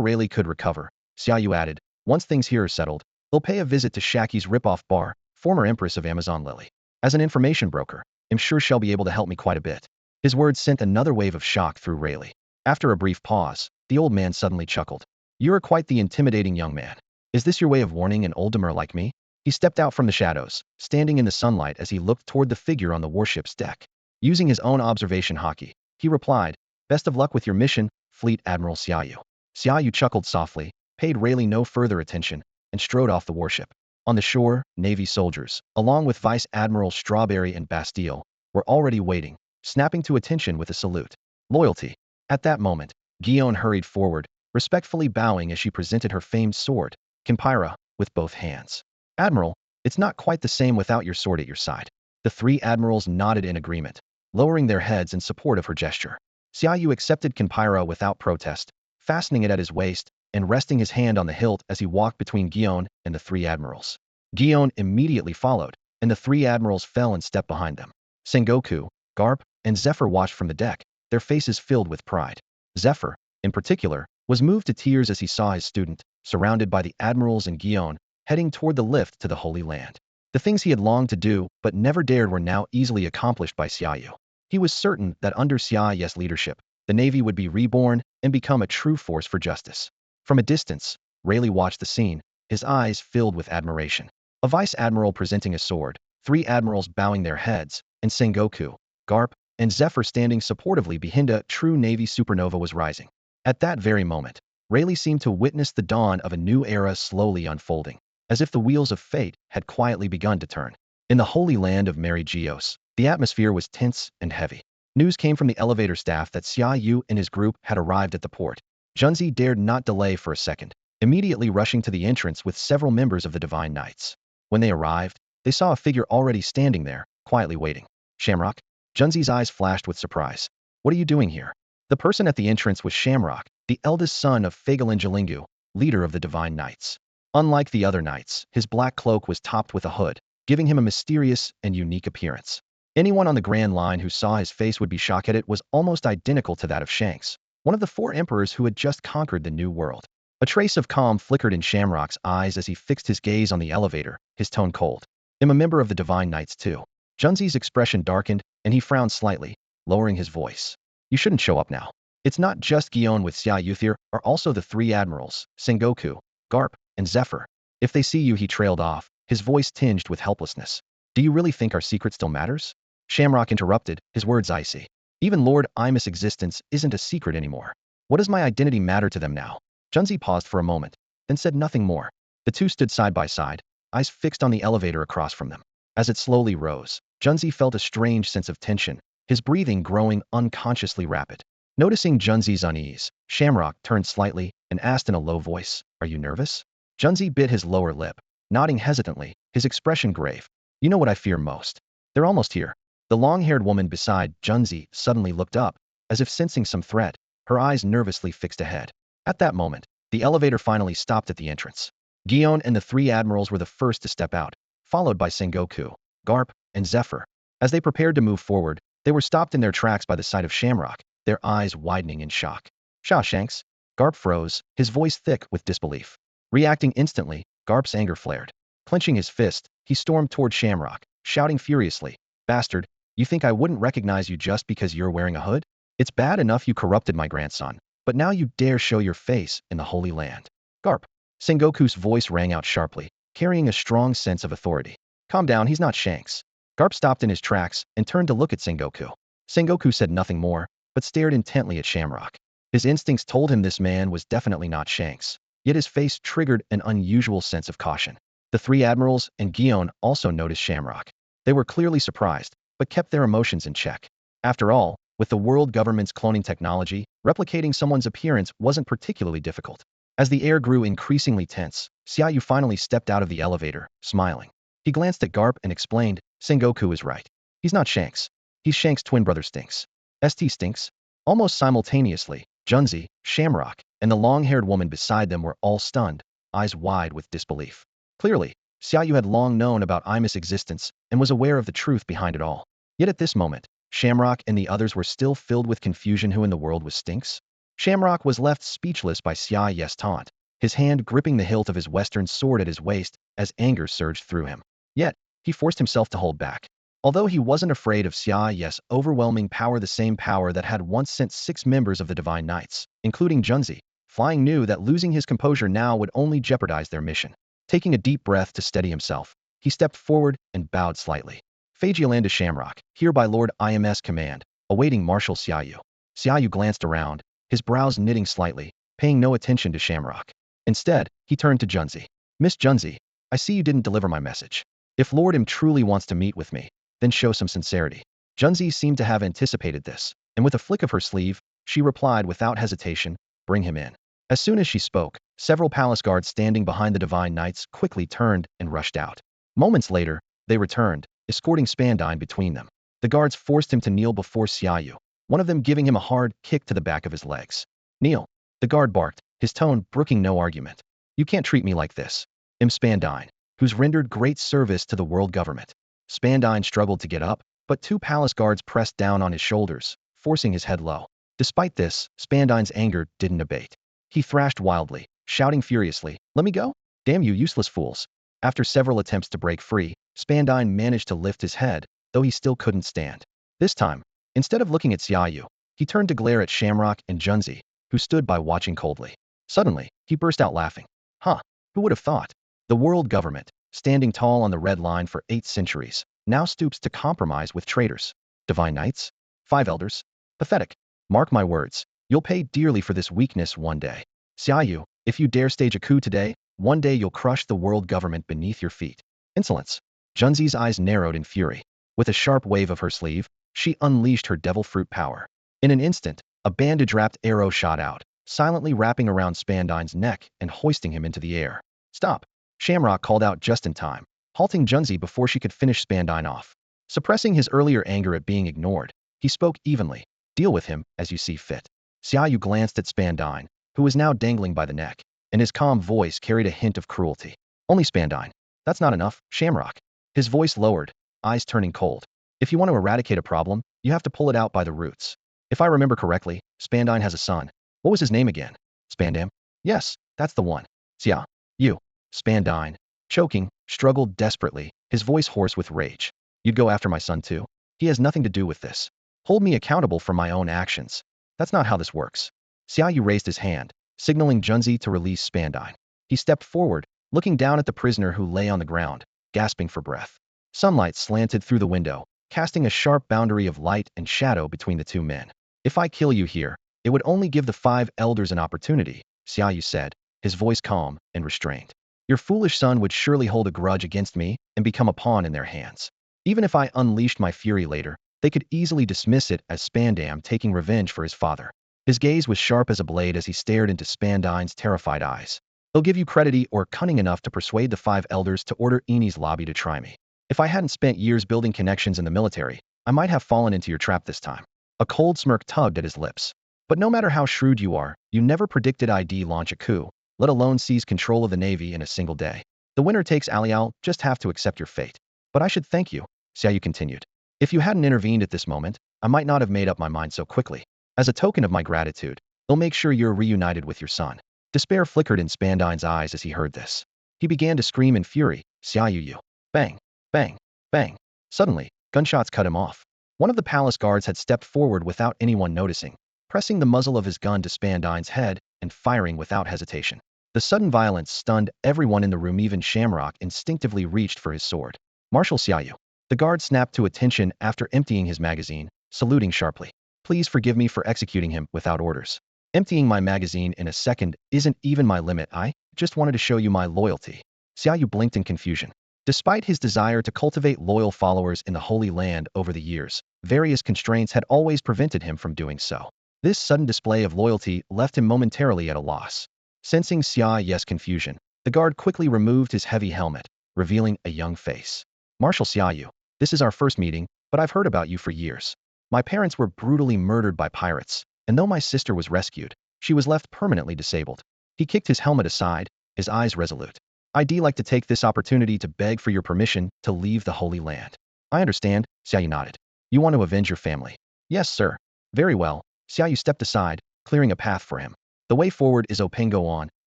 Rayleigh could recover, Xia Yu added, "Once things here are settled, they'll pay a visit to Shaki's rip-off bar, former Empress of Amazon Lily. As an information broker, I'm sure she'll be able to help me quite a bit." His words sent another wave of shock through Rayleigh. After a brief pause, the old man suddenly chuckled. "You're quite the intimidating young man. Is this your way of warning an oldemer like me?" He stepped out from the shadows, standing in the sunlight as he looked toward the figure on the warship's deck. Using his own observation haki, he replied, "Best of luck with your mission, Fleet Admiral Xia Yu. Xia Yu chuckled softly, paid Rayleigh no further attention, and strode off the warship. On the shore, Navy soldiers, along with Vice Admirals Strawberry and Bastille, were already waiting, snapping to attention with a salute. Loyalty. At that moment, Guion hurried forward, respectfully bowing as she presented her famed sword, Kimpira, with both hands. Admiral, it's not quite the same without your sword at your side. The three admirals nodded in agreement, lowering their heads in support of her gesture. Xia Yu accepted Kimpira without protest, fastening it at his waist and resting his hand on the hilt as he walked between Guion and the three admirals. Guion immediately followed, and the three admirals fell in step behind them. Sengoku, Garp, and Zephyr watched from the deck, their faces filled with pride. Zephyr, in particular, was moved to tears as he saw his student, surrounded by the admirals and Guion, heading toward the lift to the Holy Land. The things he had longed to do but never dared were now easily accomplished by Xia Yu. He was certain that under Xia Yu's leadership, the Navy would be reborn and become a true force for justice. From a distance, Rayleigh watched the scene, his eyes filled with admiration. A vice admiral presenting a sword, three admirals bowing their heads, and Sengoku, Garp, and Zephyr standing supportively behind a true Navy supernova was rising. At that very moment, Rayleigh seemed to witness the dawn of a new era slowly unfolding, as if the wheels of fate had quietly begun to turn. In the holy land of Mary Geos, the atmosphere was tense and heavy. News came from the elevator staff that Xia Yu and his group had arrived at the port. Junzi dared not delay for a second, immediately rushing to the entrance with several members of the Divine Knights. When they arrived, they saw a figure already standing there, quietly waiting. Shamrock? Junzi's eyes flashed with surprise. What are you doing here? The person at the entrance was Shamrock, the eldest son of Fagelin Jalingu, leader of the Divine Knights. Unlike the other knights, his black cloak was topped with a hood, giving him a mysterious and unique appearance. Anyone on the Grand Line who saw his face would be shocked at it. Was almost identical to that of Shanks, one of the four emperors who had just conquered the New World. A trace of calm flickered in Shamrock's eyes as he fixed his gaze on the elevator, his tone cold. I'm a member of the Divine Knights too. Junzi's expression darkened, and he frowned slightly, lowering his voice. You shouldn't show up now. It's not just Guion with Xia Yu. There are also the three admirals, Sengoku, Garp, and Zephyr. If they see you, he trailed off, his voice tinged with helplessness. Do you really think our secret still matters? Shamrock interrupted, his words icy. Even Lord Imus' existence isn't a secret anymore. What does my identity matter to them now? Junzi paused for a moment, then said nothing more. The two stood side by side, eyes fixed on the elevator across from them. As it slowly rose, Junzi felt a strange sense of tension, his breathing growing unconsciously rapid. Noticing Junzi's unease, Shamrock turned slightly and asked in a low voice, Are you nervous? Junzi bit his lower lip, nodding hesitantly, his expression grave. You know what I fear most? They're almost here. The long-haired woman beside Junzi suddenly looked up, as if sensing some threat, her eyes nervously fixed ahead. At that moment, the elevator finally stopped at the entrance. Guion and the three admirals were the first to step out, followed by Sengoku, Garp, and Zephyr. As they prepared to move forward, they were stopped in their tracks by the sight of Shamrock, their eyes widening in shock. Shanks? Garp froze, his voice thick with disbelief. Reacting instantly, Garp's anger flared. Clenching his fist, he stormed toward Shamrock, shouting furiously, Bastard, you think I wouldn't recognize you just because you're wearing a hood? It's bad enough you corrupted my grandson, but now you dare show your face in the Holy Land. Garp. Sengoku's voice rang out sharply, carrying a strong sense of authority. Calm down, he's not Shanks. Garp stopped in his tracks and turned to look at Sengoku. Sengoku said nothing more, but stared intently at Shamrock. His instincts told him this man was definitely not Shanks, yet his face triggered an unusual sense of caution. The three admirals and Guion also noticed Shamrock. They were clearly surprised, but kept their emotions in check. After all, with the world government's cloning technology, replicating someone's appearance wasn't particularly difficult. As the air grew increasingly tense, Xia Yu finally stepped out of the elevator, smiling. He glanced at Garp and explained, Sengoku is right. He's not Shanks. He's Shanks' twin brother Stinks. St. Stinks. Almost simultaneously, Junzi, Shamrock, and the long-haired woman beside them were all stunned, eyes wide with disbelief. Clearly, Xia Yu had long known about Imus' existence and was aware of the truth behind it all. Yet at this moment, Shamrock and the others were still filled with confusion. Who in the world was Stinks? Shamrock was left speechless by Xia Yu's taunt, his hand gripping the hilt of his western sword at his waist as anger surged through him. Yet, he forced himself to hold back. Although he wasn't afraid of Xia Yu's overwhelming power, the same power that had once sent 6 members of the Divine Knights, including Junzi, Flying knew that losing his composure now would only jeopardize their mission. Taking a deep breath to steady himself, he stepped forward and bowed slightly. Fagiolanda Shamrock, here by Lord Imus' command, awaiting Marshal Xia Yu. Xia Yu glanced around, his brows knitting slightly, paying no attention to Shamrock. Instead, he turned to Junzi. Miss Junzi, I see you didn't deliver my message. If Lord M truly wants to meet with me, then show some sincerity. Junzi seemed to have anticipated this, and with a flick of her sleeve, she replied without hesitation, bring him in. As soon as she spoke, several palace guards standing behind the divine knights quickly turned and rushed out. Moments later, they returned, escorting Spandine between them. The guards forced him to kneel before Xia Yu, one of them giving him a hard kick to the back of his legs. Kneel. The guard barked, his tone brooking no argument. You can't treat me like this. I'm Spandine, who's rendered great service to the world government. Spandine struggled to get up, but two palace guards pressed down on his shoulders, forcing his head low. Despite this, Spandine's anger didn't abate. He thrashed wildly, shouting furiously, let me go? Damn you useless fools. After several attempts to break free, Spandine managed to lift his head, though he still couldn't stand. This time, instead of looking at Xia Yu, he turned to glare at Shamrock and Junzi, who stood by watching coldly. Suddenly, he burst out laughing. Huh, who would have thought? The world government, standing tall on the red line for 8 centuries, now stoops to compromise with traitors. Divine Knights? 5 elders? Pathetic. Mark my words, you'll pay dearly for this weakness one day. Xia Yu, if you dare stage a coup today, one day you'll crush the world government beneath your feet. Insolence. Junzi's eyes narrowed in fury. With a sharp wave of her sleeve, she unleashed her devil fruit power. In an instant, a bandage-wrapped arrow shot out, silently wrapping around Spandine's neck and hoisting him into the air. Stop! Shamrock called out just in time, halting Junzi before she could finish Spandine off. Suppressing his earlier anger at being ignored, he spoke evenly. Deal with him as you see fit. Xia Yu glanced at Spandine, who was now dangling by the neck, and his calm voice carried a hint of cruelty. Only Spandine. That's not enough, Shamrock. His voice lowered, eyes turning cold. If you want to eradicate a problem, you have to pull it out by the roots. If I remember correctly, Spandine has a son. What was his name again? Spandam? Yes, that's the one. Xia Yu. Spandine, choking, struggled desperately, his voice hoarse with rage. You'd go after my son too? He has nothing to do with this. Hold me accountable for my own actions. That's not how this works. Xia Yu raised his hand, signaling Junzi to release Spandine. He stepped forward, looking down at the prisoner who lay on the ground, gasping for breath. Sunlight slanted through the window, casting a sharp boundary of light and shadow between the two men. If I kill you here, it would only give the 5 elders an opportunity, Xia Yu said, his voice calm and restrained. Your foolish son would surely hold a grudge against me and become a pawn in their hands. Even if I unleashed my fury later, they could easily dismiss it as Spandam taking revenge for his father. His gaze was sharp as a blade as he stared into Spandine's terrified eyes. They'll give you credit or cunning enough to persuade the 5 elders to order Eni's lobby to try me. If I hadn't spent years building connections in the military, I might have fallen into your trap this time. A cold smirk tugged at his lips. But no matter how shrewd you are, you never predicted I'd launch a coup, let alone seize control of the Navy in a single day. The winner takes Alial, just have to accept your fate. But I should thank you, Xia Yu continued. If you hadn't intervened at this moment, I might not have made up my mind so quickly. As a token of my gratitude, I'll make sure you're reunited with your son. Despair flickered in Spandine's eyes as he heard this. He began to scream in fury, Xia Yu. Bang, bang, bang. Suddenly, gunshots cut him off. One of the palace guards had stepped forward without anyone noticing, pressing the muzzle of his gun to Spandine's head and firing without hesitation. The sudden violence stunned everyone in the room. Even Shamrock instinctively reached for his sword. Marshal Xia Yu. The guard snapped to attention after emptying his magazine, saluting sharply. Please forgive me for executing him without orders. Emptying my magazine in a second isn't even my limit. I just wanted to show you my loyalty. Xia Yu blinked in confusion. Despite his desire to cultivate loyal followers in the Holy Land over the years, various constraints had always prevented him from doing so. This sudden display of loyalty left him momentarily at a loss. Sensing Xia Yu's confusion, the guard quickly removed his heavy helmet, revealing a young face. Marshal Xia Yu, this is our first meeting, but I've heard about you for years. My parents were brutally murdered by pirates, and though my sister was rescued, she was left permanently disabled. He kicked his helmet aside, his eyes resolute. I'd like to take this opportunity to beg for your permission to leave the Holy Land. I understand, Xia Yu nodded. You want to avenge your family? Yes, sir. Very well. Xia Yu stepped aside, clearing a path for him. The way forward is open. Go on,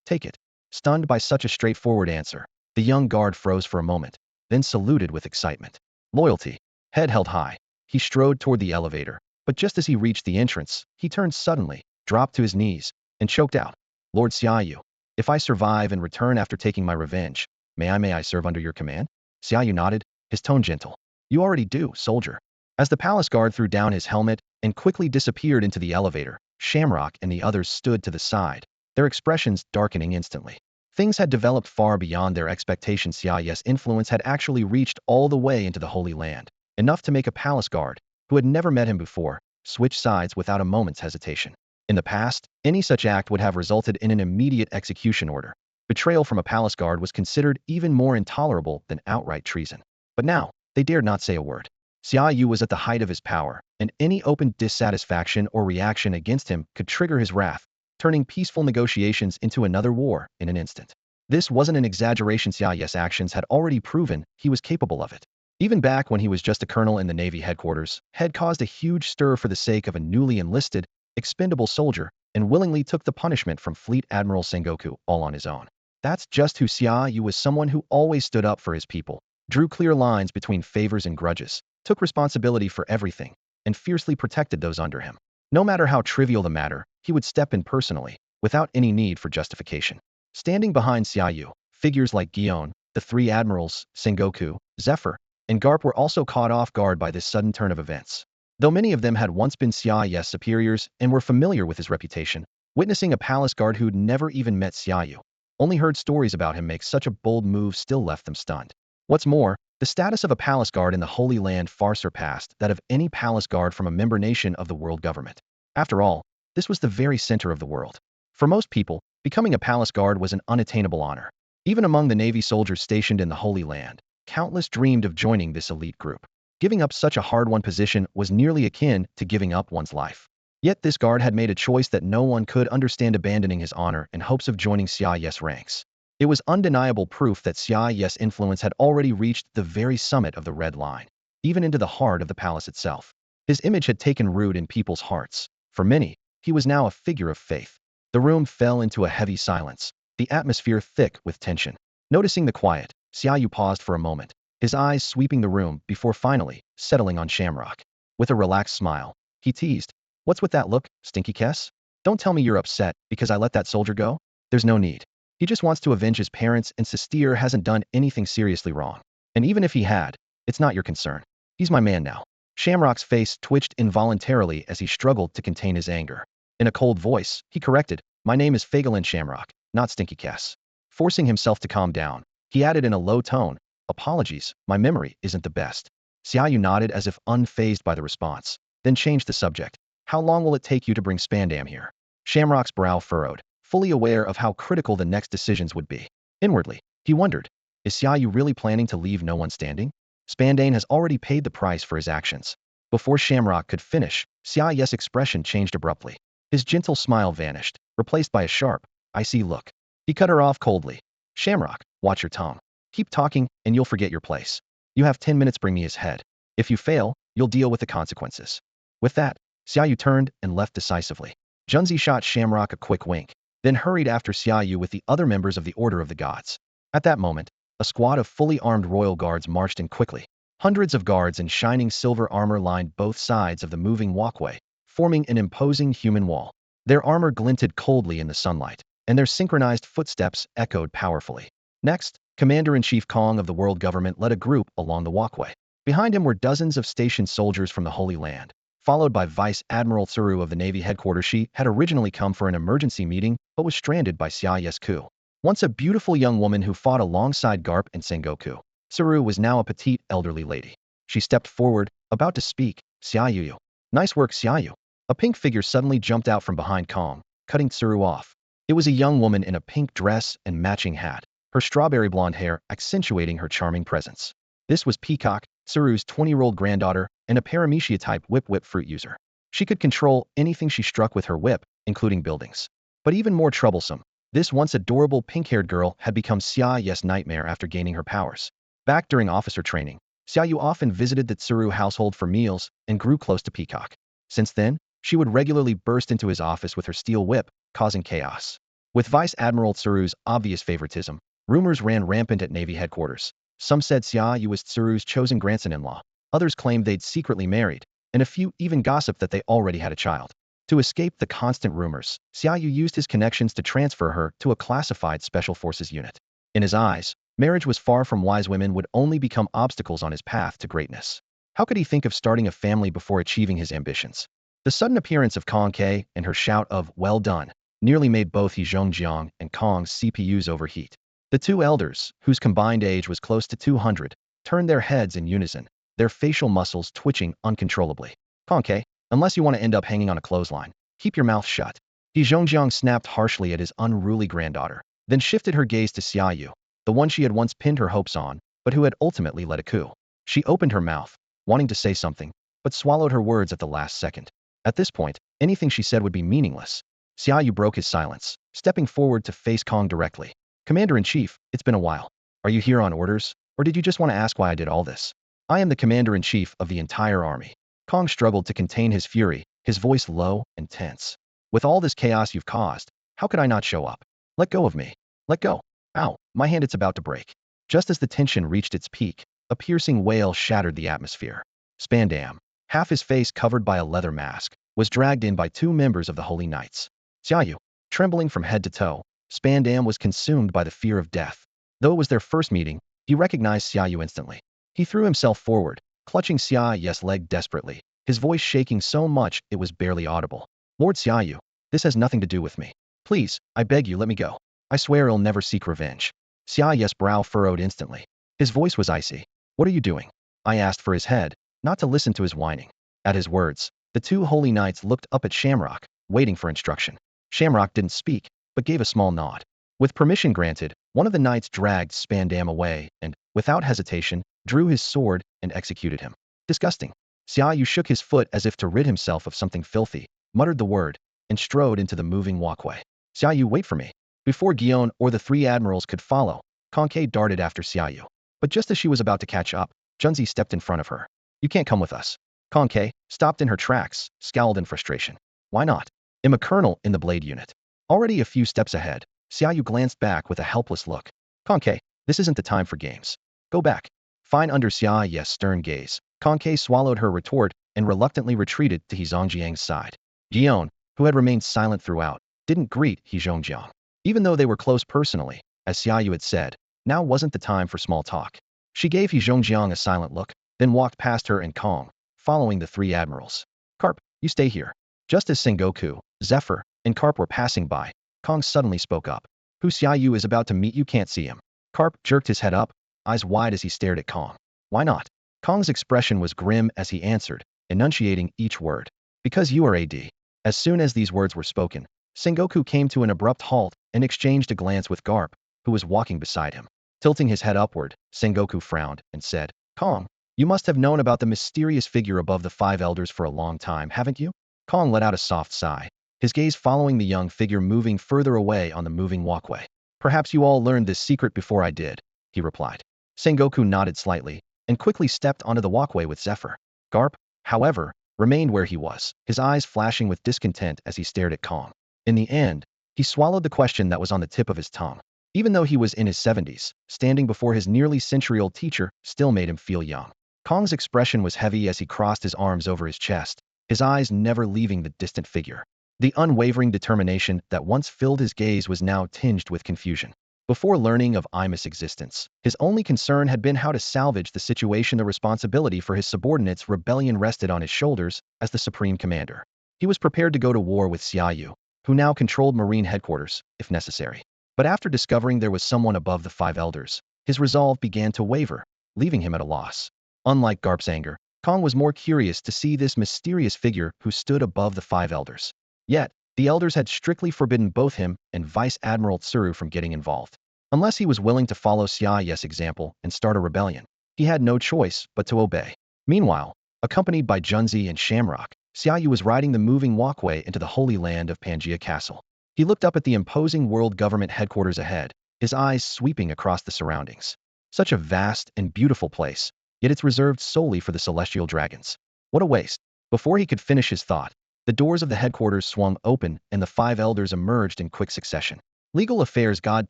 take it. Stunned by such a straightforward answer, the young guard froze for a moment, then saluted with excitement. Loyalty. Head held high, he strode toward the elevator, but just as he reached the entrance, he turned suddenly, dropped to his knees, and choked out. Lord Xia Yu, if I survive and return after taking my revenge, may I serve under your command? Xia Yu nodded, his tone gentle. You already do, soldier. As the palace guard threw down his helmet and quickly disappeared into the elevator, Shamrock and the others stood to the side, their expressions darkening instantly. Things had developed far beyond their expectations. Xia Yu's influence had actually reached all the way into the Holy Land, enough to make a palace guard, who had never met him before, switch sides without a moment's hesitation. In the past, any such act would have resulted in an immediate execution order. Betrayal from a palace guard was considered even more intolerable than outright treason. But now, they dared not say a word. Xia Yu was at the height of his power, and any open dissatisfaction or reaction against him could trigger his wrath, turning peaceful negotiations into another war in an instant. This wasn't an exaggeration. Xia Yu's actions had already proven he was capable of it. Even back when he was just a colonel in the Navy headquarters, had caused a huge stir for the sake of a newly enlisted, expendable soldier, and willingly took the punishment from Fleet Admiral Sengoku all on his own. That's just who Xia Yu was, someone who always stood up for his people, drew clear lines between favors and grudges, took responsibility for everything, and fiercely protected those under him. No matter how trivial the matter, he would step in personally, without any need for justification. Standing behind Xia Yu, figures like Gion, the three admirals, Sengoku, Zephyr, and Garp were also caught off guard by this sudden turn of events. Though many of them had once been Xia Yu's superiors and were familiar with his reputation, witnessing a palace guard who'd never even met Xia Yu, only heard stories about him make such a bold move, still left them stunned. What's more, the status of a palace guard in the Holy Land far surpassed that of any palace guard from a member nation of the world government. After all, this was the very center of the world. For most people, becoming a palace guard was an unattainable honor. Even among the Navy soldiers stationed in the Holy Land, countless dreamed of joining this elite group. Giving up such a hard-won position was nearly akin to giving up one's life. Yet this guard had made a choice that no one could understand, abandoning his honor in hopes of joining Xia Yu's ranks. It was undeniable proof that Xia Yu's influence had already reached the very summit of the Red Line, even into the heart of the palace itself. His image had taken root in people's hearts. For many, he was now a figure of faith. The room fell into a heavy silence, the atmosphere thick with tension. Noticing the quiet, Xia Yu paused for a moment, his eyes sweeping the room before finally settling on Shamrock. With a relaxed smile, he teased, "What's with that look, Stinky Kess? Don't tell me you're upset because I let that soldier go? There's no need. He just wants to avenge his parents, and Sistir hasn't done anything seriously wrong. And even if he had, it's not your concern. He's my man now." Shamrock's face twitched involuntarily as he struggled to contain his anger. In a cold voice, he corrected, "My name is Fagelin Shamrock, not Stinky Kess." Forcing himself to calm down, he added in a low tone, "Apologies, my memory isn't the best." Xia Yu nodded as if unfazed by the response, then changed the subject. "How long will it take you to bring Spandam here?" Shamrock's brow furrowed, fully aware of how critical the next decisions would be. Inwardly, he wondered, is Xia Yu really planning to leave no one standing? Spandane has already paid the price for his actions. Before Shamrock could finish, Xia Yu's expression changed abruptly. His gentle smile vanished, replaced by a sharp, icy look. He cut her off coldly. "Shamrock, watch your tongue. Keep talking, and you'll forget your place. You have 10 minutes, bring me his head. If you fail, you'll deal with the consequences." With that, Xia Yu turned and left decisively. Junzi shot Shamrock a quick wink, then hurried after Xia Yu with the other members of the Order of the Gods. At that moment, a squad of fully armed royal guards marched in quickly. Hundreds of guards in shining silver armor lined both sides of the moving walkway, forming an imposing human wall. Their armor glinted coldly in the sunlight, and their synchronized footsteps echoed powerfully. Next, Commander-in-Chief Kong of the world government led a group along the walkway. Behind him were dozens of stationed soldiers from the Holy Land, followed by Vice Admiral Tsuru of the Navy headquarters. She had originally come for an emergency meeting, but was stranded by Xia Yu's coup. Once a beautiful young woman who fought alongside Garp and Sengoku, Tsuru was now a petite elderly lady. She stepped forward, about to speak. "Xia Yu. Nice work, Xia Yu." A pink figure suddenly jumped out from behind Kong, cutting Tsuru off. It was a young woman in a pink dress and matching hat, her strawberry blonde hair accentuating her charming presence. This was Peacock, Tsuru's 20-year-old granddaughter, and a Paramecia-type whip fruit user. She could control anything she struck with her whip, including buildings. But even more troublesome, this once adorable pink-haired girl had become Xia Yu's nightmare after gaining her powers. Back during officer training, Xia Yu often visited the Tsuru household for meals and grew close to Peacock. Since then, she would regularly burst into his office with her steel whip, causing chaos. With Vice Admiral Tsuru's obvious favoritism, rumors ran rampant at Navy headquarters. Some said Xia Yu was Tsuru's chosen grandson-in-law, others claimed they'd secretly married, and a few even gossiped that they already had a child. To escape the constant rumors, Xia Yu used his connections to transfer her to a classified special forces unit. In his eyes, marriage was far from wise. Women would only become obstacles on his path to greatness. How could he think of starting a family before achieving his ambitions? The sudden appearance of Kong K and her shout of "well done" nearly made both He Zhongjiang and Kong's CPUs overheat. The two elders, whose combined age was close to 200, turned their heads in unison, their facial muscles twitching uncontrollably. Kong K, unless you want to end up hanging on a clothesline, keep your mouth shut. He Zhongjiang snapped harshly at his unruly granddaughter, then shifted her gaze to Xia Yu, the one she had once pinned her hopes on, but who had ultimately led a coup. She opened her mouth, wanting to say something, but swallowed her words at the last second. At this point, anything she said would be meaningless. Xia Yu broke his silence, stepping forward to face Kong directly. Commander-in-Chief, it's been a while. Are you here on orders, or did you just want to ask why I did all this? I am the Commander-in-Chief of the entire army. Kong struggled to contain his fury, his voice low and tense. With all this chaos you've caused, how could I not show up? Let go of me. Let go. Ow, my hand, it's about to break. Just as the tension reached its peak, a piercing wail shattered the atmosphere. Spandam, half his face covered by a leather mask, was dragged in by two members of the Holy Knights. Xia Yu, trembling from head to toe, Spandam was consumed by the fear of death. Though it was their first meeting, he recognized Xia Yu instantly. He threw himself forward, clutching Xia Yu's leg desperately, his voice shaking so much it was barely audible. Lord Xia Yu, this has nothing to do with me. Please, I beg you, let me go. I swear I'll never seek revenge. Xia Yu's brow furrowed instantly. His voice was icy. What are you doing? I asked for his head, not to listen to his whining. At his words, the two holy knights looked up at Shamrock, waiting for instruction. Shamrock didn't speak, but gave a small nod. With permission granted, one of the knights dragged Spandam away and, without hesitation, drew his sword and executed him. Disgusting. Xia Yu shook his foot as if to rid himself of something filthy, muttered the word, and strode into the moving walkway. Xia Yu, wait for me. Before Guillaume or the three admirals could follow, Conque darted after Xia Yu. But just as she was about to catch up, Junzi stepped in front of her. You can't come with us. Conque stopped in her tracks, scowled in frustration. Why not? I'm a colonel in the Blade unit. Already a few steps ahead, Xia Yu glanced back with a helpless look. Conque, this isn't the time for games. Go back. Fine. Under Xia Yu's stern gaze, Conque swallowed her retort and reluctantly retreated to He Zhongjiang's side. Guillaume, who had remained silent throughout, didn't greet He Zhongjiang. Even though they were close personally, as Xia Yu had said, now wasn't the time for small talk. She gave He Zhongjiang a silent look, then walked past her and Kong, following the three admirals. Carp, you stay here. Just as Sengoku, Zephyr, and Carp were passing by, Kong suddenly spoke up. Who Xia Yu is about to meet, you can't see him. Carp jerked his head up, eyes wide as he stared at Kong. Why not? Kong's expression was grim as he answered, enunciating each word. Because you are AD. As soon as these words were spoken, Sengoku came to an abrupt halt and exchanged a glance with Garp, who was walking beside him. Tilting his head upward, Sengoku frowned and said, Kong, you must have known about the mysterious figure above the five elders for a long time, haven't you? Kong let out a soft sigh, his gaze following the young figure moving further away on the moving walkway. Perhaps you all learned this secret before I did, he replied. Sengoku nodded slightly and quickly stepped onto the walkway with Zephyr. Garp, however, remained where he was, his eyes flashing with discontent as he stared at Kong. In the end, he swallowed the question that was on the tip of his tongue. Even though he was in his 70s, standing before his nearly century-old teacher still made him feel young. Kong's expression was heavy as he crossed his arms over his chest, his eyes never leaving the distant figure. The unwavering determination that once filled his gaze was now tinged with confusion. Before learning of Imus' existence, his only concern had been how to salvage the situation. The responsibility for his subordinates' rebellion rested on his shoulders as the supreme commander. He was prepared to go to war with Xia Yu, who now controlled Marine headquarters, if necessary. But after discovering there was someone above the five elders, his resolve began to waver, leaving him at a loss. Unlike Garp's anger, Kong was more curious to see this mysterious figure who stood above the five elders. Yet, the elders had strictly forbidden both him and Vice Admiral Tsuru from getting involved. Unless he was willing to follow Xia Yu's example and start a rebellion, he had no choice but to obey. Meanwhile, accompanied by Junzi and Shamrock, Xia Yu was riding the moving walkway into the holy land of Pangaea Castle. He looked up at the imposing world government headquarters ahead, his eyes sweeping across the surroundings. Such a vast and beautiful place, yet it's reserved solely for the celestial dragons. What a waste. Before he could finish his thought, the doors of the headquarters swung open and the five elders emerged in quick succession. Legal Affairs God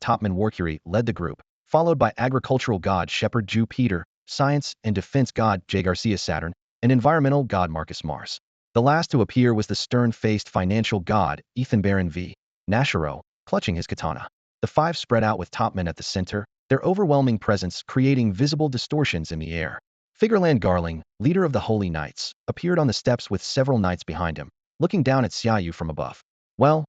Topman Warcury led the group, followed by Agricultural God Shepherd Jew Peter, Science and Defense God J. Garcia Saturn, and Environmental God Marcus Mars. The last to appear was the stern-faced Financial God Ethan Baron V. Nashiro, clutching his katana. The five spread out with Topman at the center, their overwhelming presence creating visible distortions in the air. Figureland Garling, leader of the Holy Knights, appeared on the steps with several knights behind him, looking down at Xia Yu from above. Well,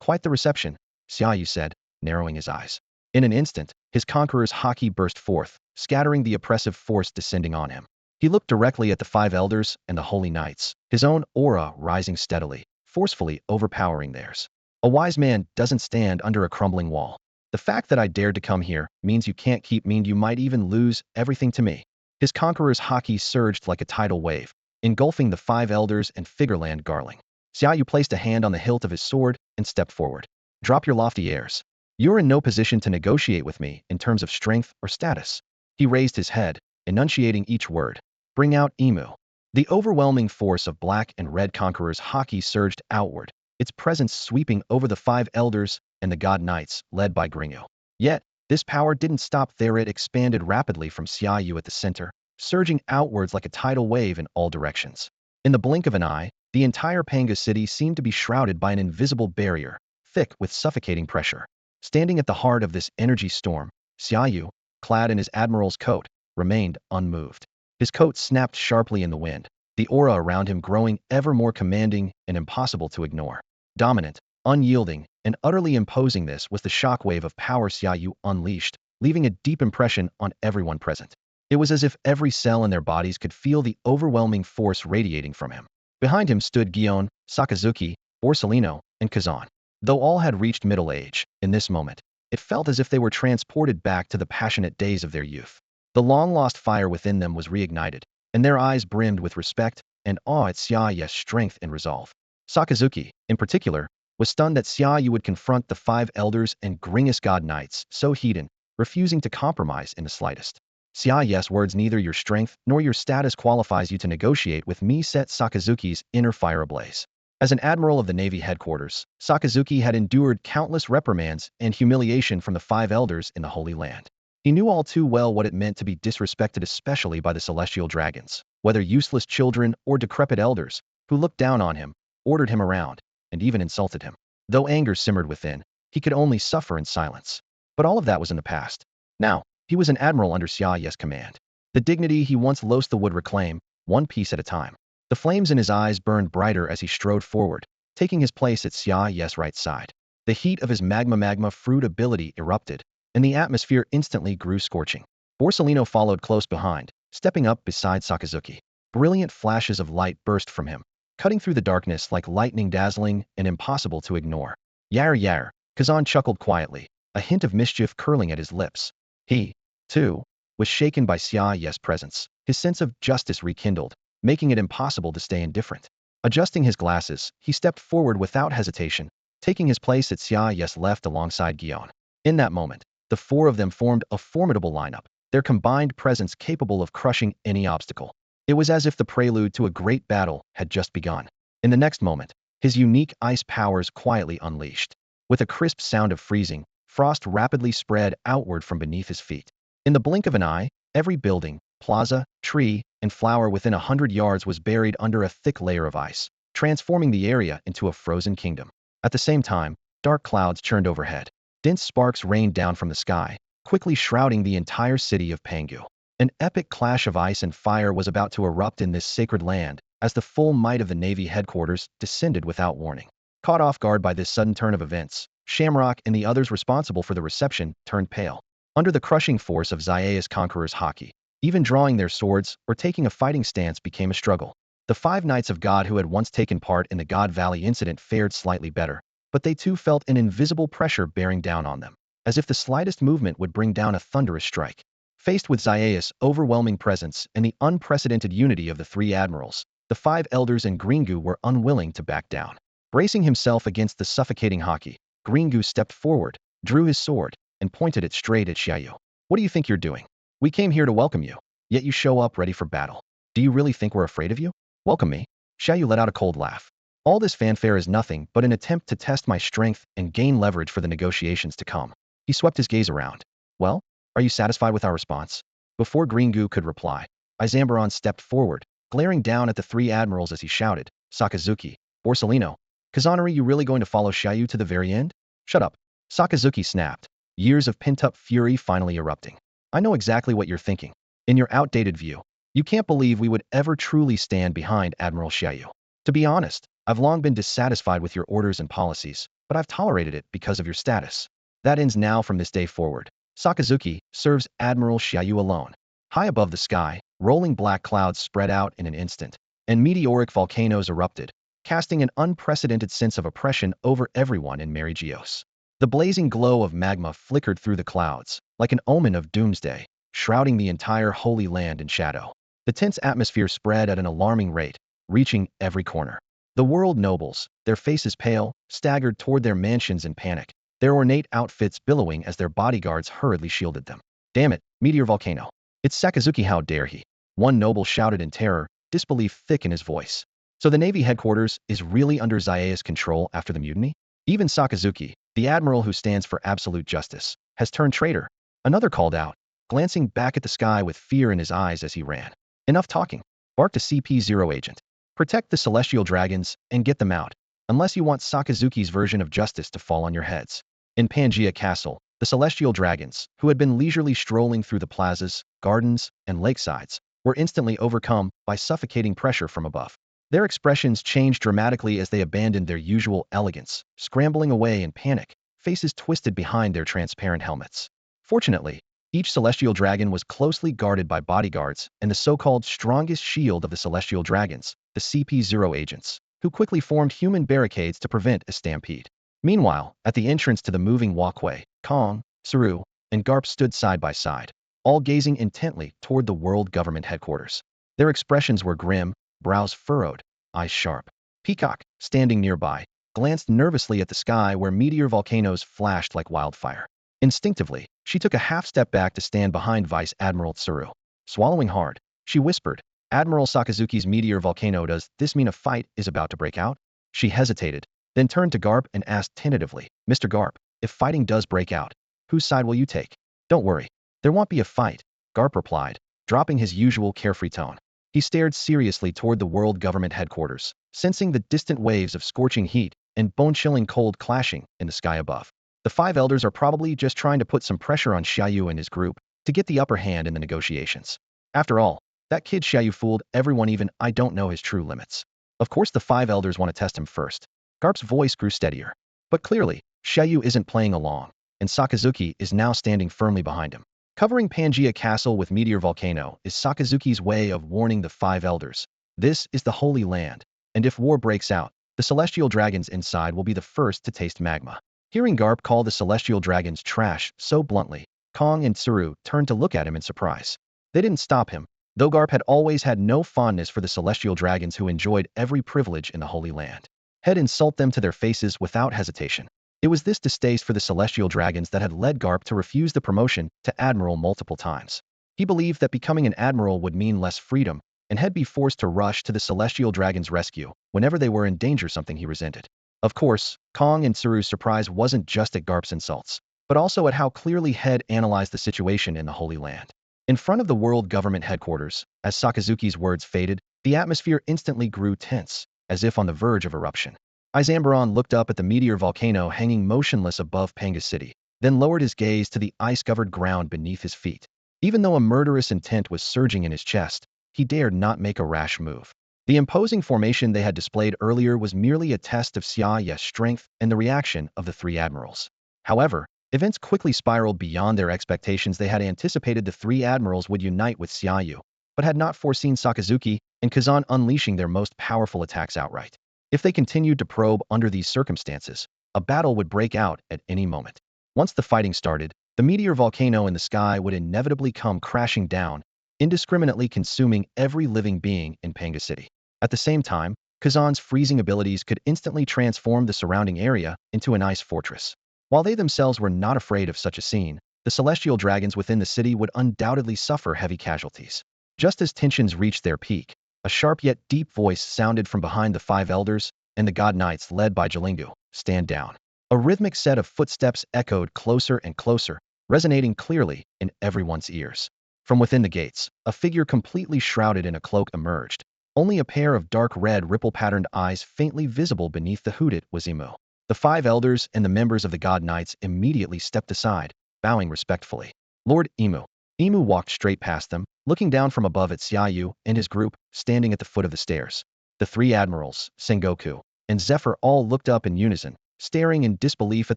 quite the reception, Xia Yu said, narrowing his eyes. In an instant, his conqueror's haki burst forth, scattering the oppressive force descending on him. He looked directly at the five elders and the holy knights, his own aura rising steadily, forcefully overpowering theirs. A wise man doesn't stand under a crumbling wall. The fact that I dared to come here means you can't keep me and you might even lose everything to me. His conqueror's haki surged like a tidal wave, engulfing the five elders and Figureland Garling. Xia Yu placed a hand on the hilt of his sword and stepped forward. Drop your lofty airs. You're in no position to negotiate with me in terms of strength or status. He raised his head, enunciating each word. Bring out Emu. The overwhelming force of black and red conquerors' haki surged outward, its presence sweeping over the five elders and the god knights led by Gringu. Yet, this power didn't stop there. It expanded rapidly from Xia Yu at the center, surging outwards like a tidal wave in all directions. In the blink of an eye, the entire Panga city seemed to be shrouded by an invisible barrier, thick with suffocating pressure. Standing at the heart of this energy storm, Xia Yu, clad in his admiral's coat, remained unmoved. His coat snapped sharply in the wind, the aura around him growing ever more commanding and impossible to ignore. Dominant, unyielding, and utterly imposing, this was the shockwave of power Xia Yu unleashed, leaving a deep impression on everyone present. It was as if every cell in their bodies could feel the overwhelming force radiating from him. Behind him stood Gion, Sakazuki, Borsellino, and Kazan. Though all had reached middle age, in this moment, it felt as if they were transported back to the passionate days of their youth. The long-lost fire within them was reignited, and their eyes brimmed with respect and awe at Xia Yu's strength and resolve. Sakazuki, in particular, was stunned that Xia Yu would confront the five elders and Gringus god knights so heathen, refusing to compromise in the slightest. Xia Yu's words, neither your strength nor your status qualifies you to negotiate with me, set Sakazuki's inner fire ablaze. As an admiral of the Navy headquarters, Sakazuki had endured countless reprimands and humiliation from the five elders in the Holy Land. He knew all too well what it meant to be disrespected, especially by the celestial dragons, whether useless children or decrepit elders, who looked down on him, ordered him around, and even insulted him. Though anger simmered within, he could only suffer in silence. But all of that was in the past. Now, he was an admiral under Xia Yu's command. The dignity he once lost would reclaim, one piece at a time. The flames in his eyes burned brighter as he strode forward, taking his place at Xia Yu's right side. The heat of his magma fruit ability erupted, and the atmosphere instantly grew scorching. Borsellino followed close behind, stepping up beside Sakazuki. Brilliant flashes of light burst from him, cutting through the darkness like lightning, dazzling and impossible to ignore. Yar, Kazan chuckled quietly, a hint of mischief curling at his lips. He, too, was shaken by Xia Yu's presence, his sense of justice rekindled, making it impossible to stay indifferent. Adjusting his glasses, he stepped forward without hesitation, taking his place at Xia Yu's left alongside Gion. In that moment, the four of them formed a formidable lineup, their combined presence capable of crushing any obstacle. It was as if the prelude to a great battle had just begun. In the next moment, his unique ice powers quietly unleashed. With a crisp sound of freezing, frost rapidly spread outward from beneath his feet. In the blink of an eye, every building, plaza, tree, and flower within 100 yards was buried under a thick layer of ice, transforming the area into a frozen kingdom. At the same time, dark clouds churned overhead. Dense sparks rained down from the sky, quickly shrouding the entire city of Pangu. An epic clash of ice and fire was about to erupt in this sacred land, as the full might of the Navy headquarters descended without warning. Caught off guard by this sudden turn of events, Shamrock and the others responsible for the reception turned pale. Under the crushing force of Xia's conquerors' haki, even drawing their swords or taking a fighting stance became a struggle. The five Knights of God who had once taken part in the God Valley incident fared slightly better, but they too felt an invisible pressure bearing down on them, as if the slightest movement would bring down a thunderous strike. Faced with Xia's overwhelming presence and the unprecedented unity of the three admirals, the five elders and Gringu were unwilling to back down. Bracing himself against the suffocating haki, Gringu stepped forward, drew his sword, and pointed it straight at Xia Yu. What do you think you're doing? We came here to welcome you, yet you show up ready for battle. Do you really think we're afraid of you? Welcome me? Xia Yu let out a cold laugh. All this fanfare is nothing but an attempt to test my strength and gain leverage for the negotiations to come. He swept his gaze around. Well, are you satisfied with our response? Before Gringu could reply, Izambaron stepped forward, glaring down at the three admirals as he shouted, Sakazuki, Borsellino, Kazan, are you really going to follow Xia Yu to the very end? Shut up. Sakazuki snapped, years of pent-up fury finally erupting. I know exactly what you're thinking. In your outdated view, you can't believe we would ever truly stand behind Admiral Xia Yu. To be honest, I've long been dissatisfied with your orders and policies, but I've tolerated it because of your status. That ends now from this day forward. Sakazuki serves Admiral Xia Yu alone. High above the sky, rolling black clouds spread out in an instant, and meteoric volcanoes erupted, casting an unprecedented sense of oppression over everyone in Mary Geos. The blazing glow of magma flickered through the clouds, like an omen of doomsday, shrouding the entire Holy Land in shadow. The tense atmosphere spread at an alarming rate, reaching every corner. The world nobles, their faces pale, staggered toward their mansions in panic, their ornate outfits billowing as their bodyguards hurriedly shielded them. Damn it, meteor volcano. It's Sakazuki, how dare he? One noble shouted in terror, disbelief thick in his voice. So the Navy headquarters is really under Xiea's control after the mutiny? Even Sakazuki, the admiral who stands for absolute justice, has turned traitor. Another called out, glancing back at the sky with fear in his eyes as he ran. Enough talking, barked a CP-0 agent. Protect the celestial dragons and get them out, unless you want Sakazuki's version of justice to fall on your heads. In Pangaea Castle, the celestial dragons, who had been leisurely strolling through the plazas, gardens, and lakesides, were instantly overcome by suffocating pressure from above. Their expressions changed dramatically as they abandoned their usual elegance, scrambling away in panic, faces twisted behind their transparent helmets. Fortunately, each celestial dragon was closely guarded by bodyguards and the so-called strongest shield of the celestial dragons, the CP-0 agents, who quickly formed human barricades to prevent a stampede. Meanwhile, at the entrance to the moving walkway, Kong, Tsuru, and Garp stood side by side, all gazing intently toward the world government headquarters. Their expressions were grim, brows furrowed, eyes sharp. Peacock, standing nearby, glanced nervously at the sky where meteor volcanoes flashed like wildfire. Instinctively, she took a half-step back to stand behind Vice Admiral Tsuru. Swallowing hard, she whispered, Admiral Sakazuki's meteor volcano, does this mean a fight is about to break out? She hesitated, then turned to Garp and asked tentatively, Mr. Garp, if fighting does break out, whose side will you take? Don't worry, there won't be a fight, Garp replied, dropping his usual carefree tone. He stared seriously toward the world government headquarters, sensing the distant waves of scorching heat and bone-chilling cold clashing in the sky above. The five elders are probably just trying to put some pressure on Xia Yu and his group to get the upper hand in the negotiations. After all, that kid Xia Yu fooled everyone, even I don't know his true limits. Of course the five elders want to test him first. Garp's voice grew steadier. But clearly, Xia Yu isn't playing along, and Sakazuki is now standing firmly behind him. Covering Pangaea Castle with meteor volcano is Sakazuki's way of warning the five elders. This is the Holy Land, and if war breaks out, the celestial dragons inside will be the first to taste magma. Hearing Garp call the celestial dragons trash so bluntly, Kong and Tsuru turned to look at him in surprise. They didn't stop him, though Garp had always had no fondness for the celestial dragons who enjoyed every privilege in the Holy Land. He'd insult them to their faces without hesitation. It was this distaste for the celestial dragons that had led Garp to refuse the promotion to admiral multiple times. He believed that becoming an admiral would mean less freedom, and had be forced to rush to the celestial dragons' rescue whenever they were in danger, something he resented. Of course, Kong and Tsuru's surprise wasn't just at Garp's insults, but also at how clearly Head analyzed the situation in the Holy Land. In front of the world government headquarters, as Sakazuki's words faded, the atmosphere instantly grew tense, as if on the verge of eruption. Izambaron looked up at the meteor volcano hanging motionless above Pangaea City, then lowered his gaze to the ice-covered ground beneath his feet. Even though a murderous intent was surging in his chest, he dared not make a rash move. The imposing formation they had displayed earlier was merely a test of Xia Yu's strength and the reaction of the three admirals. However, events quickly spiraled beyond their expectations. They had anticipated the three admirals would unite with Xia Yu, but had not foreseen Sakazuki and Kazan unleashing their most powerful attacks outright. If they continued to probe under these circumstances, a battle would break out at any moment. Once the fighting started, the meteor volcano in the sky would inevitably come crashing down, indiscriminately consuming every living being in Pangaea City. At the same time, Kazan's freezing abilities could instantly transform the surrounding area into an ice fortress. While they themselves were not afraid of such a scene, the celestial dragons within the city would undoubtedly suffer heavy casualties. Just as tensions reached their peak, a sharp yet deep voice sounded from behind the five elders, and the god knights led by Jalingu, stand down. A rhythmic set of footsteps echoed closer and closer, resonating clearly in everyone's ears. From within the gates, a figure completely shrouded in a cloak emerged, only a pair of dark red ripple-patterned eyes faintly visible beneath the hooded Wazimu. The five elders and the members of the god knights immediately stepped aside, bowing respectfully. Lord Imu. Imu walked straight past them, looking down from above at Xia Yu and his group, standing at the foot of the stairs. The three admirals, Sengoku, and Zephyr all looked up in unison, staring in disbelief at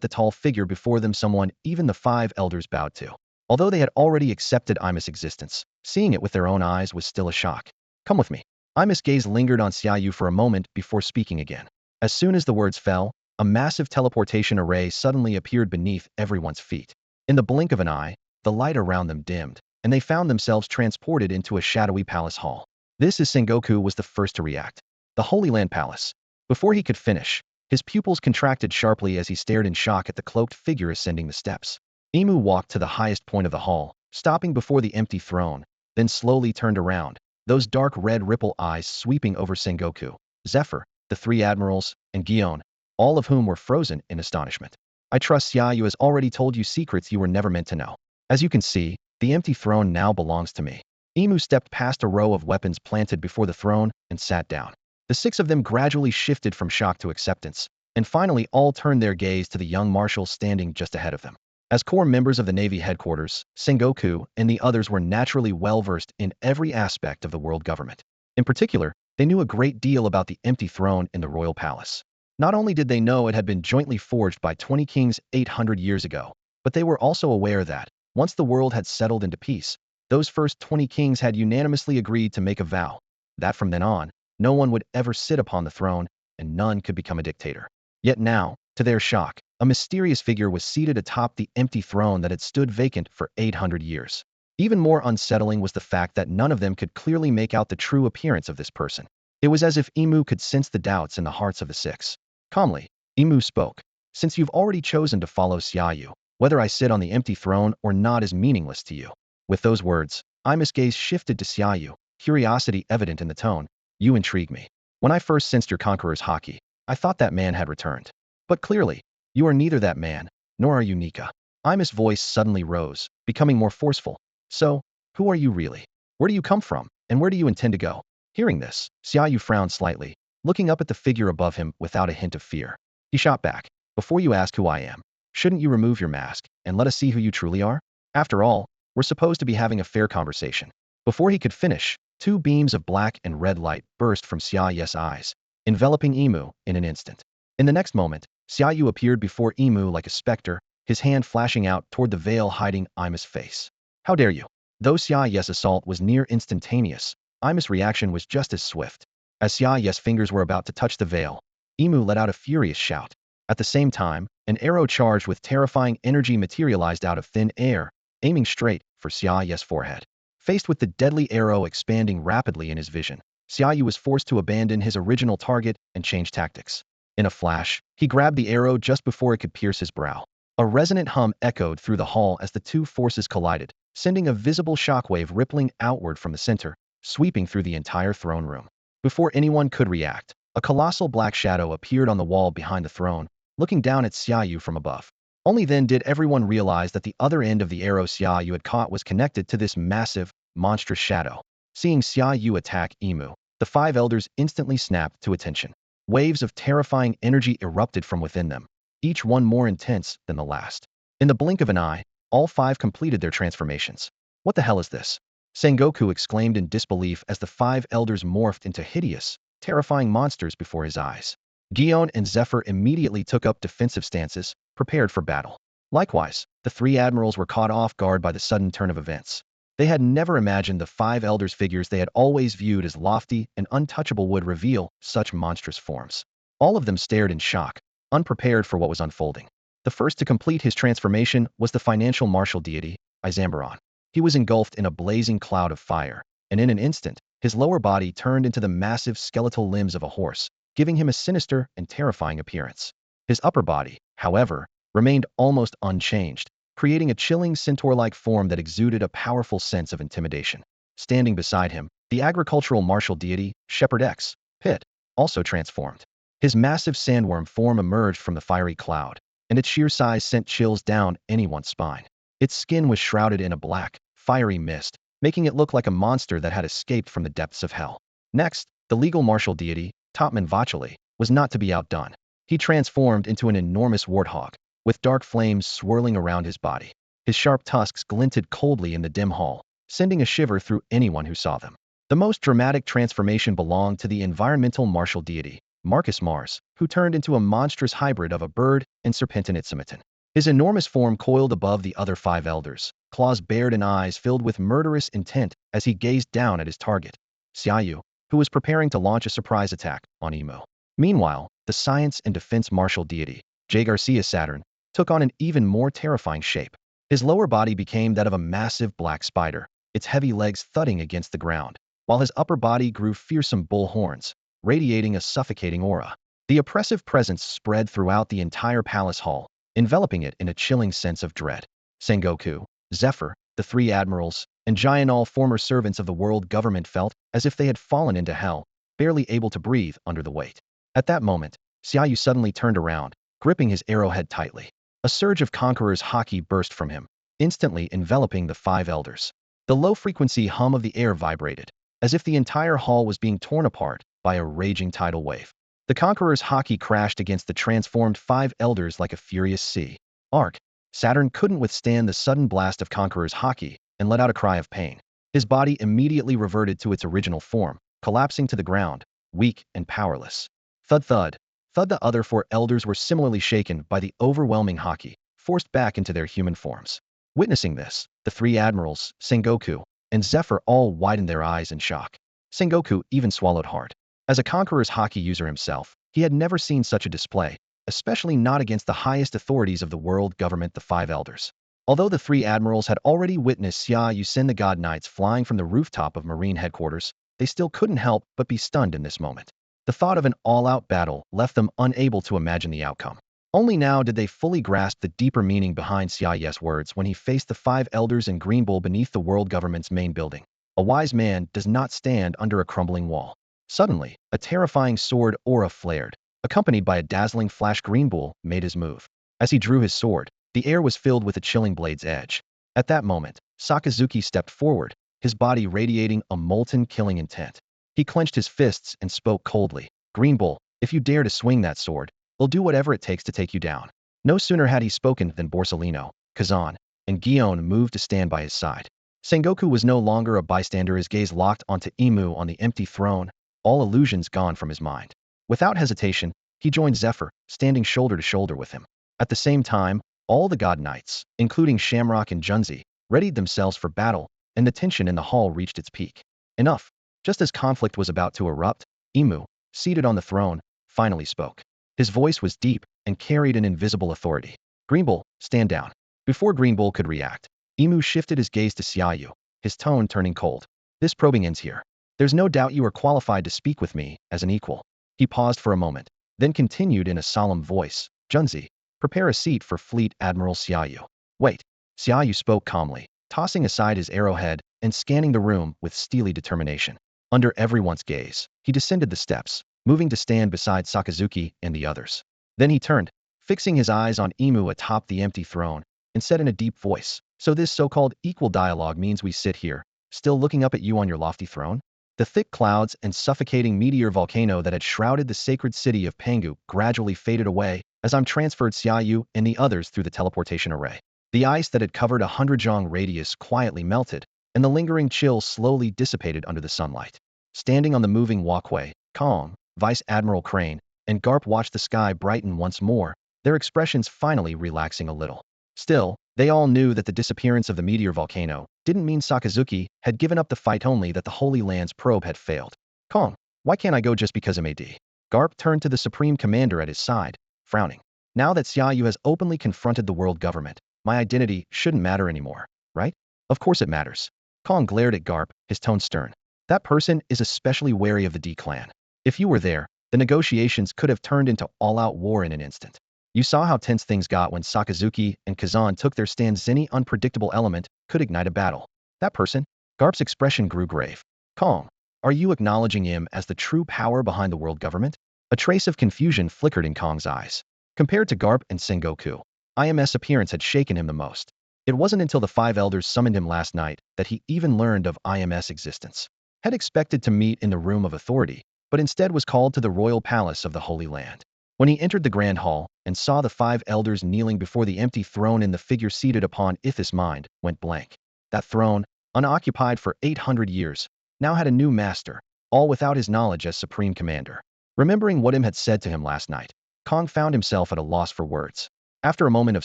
the tall figure before them, someone even the five elders bowed to. Although they had already accepted Imus' existence, seeing it with their own eyes was still a shock. Come with me. Imus' gaze lingered on Xia Yu for a moment before speaking again. As soon as the words fell, a massive teleportation array suddenly appeared beneath everyone's feet. In the blink of an eye, the light around them dimmed, and they found themselves transported into a shadowy palace hall. This is Sengoku was the first to react. The Holy Land Palace. Before he could finish, his pupils contracted sharply as he stared in shock at the cloaked figure ascending the steps. Imu walked to the highest point of the hall, stopping before the empty throne, then slowly turned around, those dark red ripple eyes sweeping over Sengoku, Zephyr, the three admirals, and Gion, all of whom were frozen in astonishment. I trust Xia Yu has already told you secrets you were never meant to know. As you can see, the empty throne now belongs to me. Imu stepped past a row of weapons planted before the throne and sat down. The six of them gradually shifted from shock to acceptance, and finally all turned their gaze to the young marshal standing just ahead of them. As core members of the Navy headquarters, Sengoku and the others were naturally well-versed in every aspect of the world government. In particular, they knew a great deal about the empty throne in the royal palace. Not only did they know it had been jointly forged by 20 kings 800 years ago, but they were also aware that, once the world had settled into peace, those first 20 kings had unanimously agreed to make a vow that from then on, no one would ever sit upon the throne and none could become a dictator. Yet now, to their shock, a mysterious figure was seated atop the empty throne that had stood vacant for 800 years. Even more unsettling was the fact that none of them could clearly make out the true appearance of this person. It was as if Imu could sense the doubts in the hearts of the six. Calmly, Imu spoke. Since you've already chosen to follow Xia Yu, whether I sit on the empty throne or not is meaningless to you. With those words, Imu's gaze shifted to Xia Yu, curiosity evident in the tone. You intrigue me. When I first sensed your conqueror's haki, I thought that man had returned. But clearly, you are neither that man, nor are you Nika. Imus' voice suddenly rose, becoming more forceful. So, who are you really? Where do you come from, and where do you intend to go? Hearing this, Xia Yu frowned slightly, looking up at the figure above him without a hint of fear. He shot back. Before you ask who I am, shouldn't you remove your mask and let us see who you truly are? After all, we're supposed to be having a fair conversation. Before he could finish, two beams of black and red light burst from Xia Yu's eyes, enveloping Imu in an instant. In the next moment, Xia Yu appeared before Imu like a specter, his hand flashing out toward the veil hiding Imu's face. How dare you? Though Xia Yu's assault was near instantaneous, Imu's reaction was just as swift. As Xia Yu's fingers were about to touch the veil, Imu let out a furious shout. At the same time, an arrow charged with terrifying energy materialized out of thin air, aiming straight for Xia Yu's forehead. Faced with the deadly arrow expanding rapidly in his vision, Xia Yu was forced to abandon his original target and change tactics. In a flash, he grabbed the arrow just before it could pierce his brow. A resonant hum echoed through the hall as the two forces collided, sending a visible shockwave rippling outward from the center, sweeping through the entire throne room. Before anyone could react, a colossal black shadow appeared on the wall behind the throne, looking down at Xia Yu from above. Only then did everyone realize that the other end of the arrow Xia Yu had caught was connected to this massive, monstrous shadow. Seeing Xia Yu attack Imu, the five elders instantly snapped to attention. Waves of terrifying energy erupted from within them, each one more intense than the last. In the blink of an eye, all five completed their transformations. What the hell is this? Sengoku exclaimed in disbelief as the five elders morphed into hideous, terrifying monsters before his eyes. Gion and Zephyr immediately took up defensive stances, prepared for battle. Likewise, the three admirals were caught off guard by the sudden turn of events. They had never imagined the five elders' figures they had always viewed as lofty and untouchable would reveal such monstrous forms. All of them stared in shock, unprepared for what was unfolding. The first to complete his transformation was the financial martial deity, Izambaron. He was engulfed in a blazing cloud of fire, and in an instant, his lower body turned into the massive skeletal limbs of a horse, giving him a sinister and terrifying appearance. His upper body, however, remained almost unchanged, creating a chilling centaur-like form that exuded a powerful sense of intimidation. Standing beside him, the agricultural martial deity, Shepherd X, Pit, also transformed. His massive sandworm form emerged from the fiery cloud, and its sheer size sent chills down anyone's spine. Its skin was shrouded in a black, fiery mist, making it look like a monster that had escaped from the depths of hell. Next, the legal martial deity, Topman Vachali, was not to be outdone. He transformed into an enormous warthog, with dark flames swirling around his body. His sharp tusks glinted coldly in the dim hall, sending a shiver through anyone who saw them. The most dramatic transformation belonged to the environmental martial deity, Marcus Mars, who turned into a monstrous hybrid of a bird and serpentin itsimitan. His enormous form coiled above the other 5 elders, claws bared and eyes filled with murderous intent as he gazed down at his target, Xia Yu, who was preparing to launch a surprise attack on Emu. Meanwhile, the science and defense martial deity, J. Garcia Saturn, took on an even more terrifying shape. His lower body became that of a massive black spider, its heavy legs thudding against the ground, while his upper body grew fearsome bull horns, radiating a suffocating aura. The oppressive presence spread throughout the entire palace hall, enveloping it in a chilling sense of dread. Sengoku, Zephyr, the 3 admirals, and Giant, all former servants of the world government, felt as if they had fallen into hell, barely able to breathe under the weight. At that moment, Xia Yu suddenly turned around, gripping his arrowhead tightly. A surge of conqueror's haki burst from him, instantly enveloping the 5 elders. The low-frequency hum of the air vibrated, as if the entire hall was being torn apart by a raging tidal wave. The conqueror's haki crashed against the transformed 5 elders like a furious sea. Arc. Saturn couldn't withstand the sudden blast of conqueror's haki and let out a cry of pain. His body immediately reverted to its original form, collapsing to the ground, weak and powerless. Thud thud. Thud. The other 4 elders were similarly shaken by the overwhelming haki, forced back into their human forms. Witnessing this, the 3 admirals, Sengoku, and Zephyr, all widened their eyes in shock. Sengoku even swallowed hard. As a conqueror's haki user himself, he had never seen such a display, especially not against the highest authorities of the world government, the 5 elders. Although the 3 admirals had already witnessed Xia Yu send the god knights flying from the rooftop of Marine headquarters, they still couldn't help but be stunned in this moment. The thought of an all-out battle left them unable to imagine the outcome. Only now did they fully grasp the deeper meaning behind Xia Yu's words when he faced the 5 elders in Green Bull beneath the world government's main building. A wise man does not stand under a crumbling wall. Suddenly, a terrifying sword aura flared, accompanied by a dazzling flash. Green Bull made his move. As he drew his sword, the air was filled with a chilling blade's edge. At that moment, Sakazuki stepped forward, his body radiating a molten killing intent. He clenched his fists and spoke coldly. Green Bull, if you dare to swing that sword, we'll do whatever it takes to take you down. No sooner had he spoken than Borsalino, Kazan, and Gion moved to stand by his side. Sengoku was no longer a bystander, his gaze locked onto Emu on the empty throne, all illusions gone from his mind. Without hesitation, he joined Zephyr, standing shoulder to shoulder with him. At the same time, all the god knights, including Shamrock and Junzi, readied themselves for battle, and the tension in the hall reached its peak. Enough. Just as conflict was about to erupt, Emu, seated on the throne, finally spoke. His voice was deep and carried an invisible authority. Green Bull, stand down. Before Green Bull could react, Emu shifted his gaze to Xia Yu, his tone turning cold. This probing ends here. There's no doubt you are qualified to speak with me as an equal. He paused for a moment, then continued in a solemn voice. Junzi, prepare a seat for Fleet Admiral Xia Yu. Wait. Xia Yu spoke calmly, tossing aside his arrowhead and scanning the room with steely determination. Under everyone's gaze, he descended the steps, moving to stand beside Sakazuki and the others. Then he turned, fixing his eyes on Emu atop the empty throne, and said in a deep voice, so this so-called equal dialogue means we sit here, still looking up at you on your lofty throne? The thick clouds and suffocating meteor volcano that had shrouded the sacred city of Pangu gradually faded away as I'm transferred Xia Yu and the others through the teleportation array. The ice that had covered 100-jong radius quietly melted, and the lingering chill slowly dissipated under the sunlight. Standing on the moving walkway, Kong, Vice Admiral Crane, and Garp watched the sky brighten once more, their expressions finally relaxing a little. Still, they all knew that the disappearance of the meteor volcano didn't mean Sakazuki had given up the fight, only that the Holy Land's probe had failed. Kong, why can't I go just because MAD? Garp turned to the Supreme Commander at his side, frowning. Now that Xia Yu has openly confronted the world government, my identity shouldn't matter anymore, right? Of course it matters. Kong glared at Garp, his tone stern. That person is especially wary of the D clan. If you were there, the negotiations could have turned into all-out war in an instant. You saw how tense things got when Sakazuki and Kazan took their stands. Any unpredictable element could ignite a battle. That person? Garp's expression grew grave. Kong, are you acknowledging him as the true power behind the world government? A trace of confusion flickered in Kong's eyes. Compared to Garp and Sengoku, IMS appearance had shaken him the most. It wasn't until the 5 elders summoned him last night that he even learned of IMS existence. Had expected to meet in the Room of Authority, but instead was called to the royal palace of the Holy Land. When he entered the Grand Hall and saw the 5 elders kneeling before the empty throne and the figure seated upon it, his mind went blank. That throne, unoccupied for 800 years, now had a new master, all without his knowledge as Supreme Commander. Remembering what Im had said to him last night, Kong found himself at a loss for words. After a moment of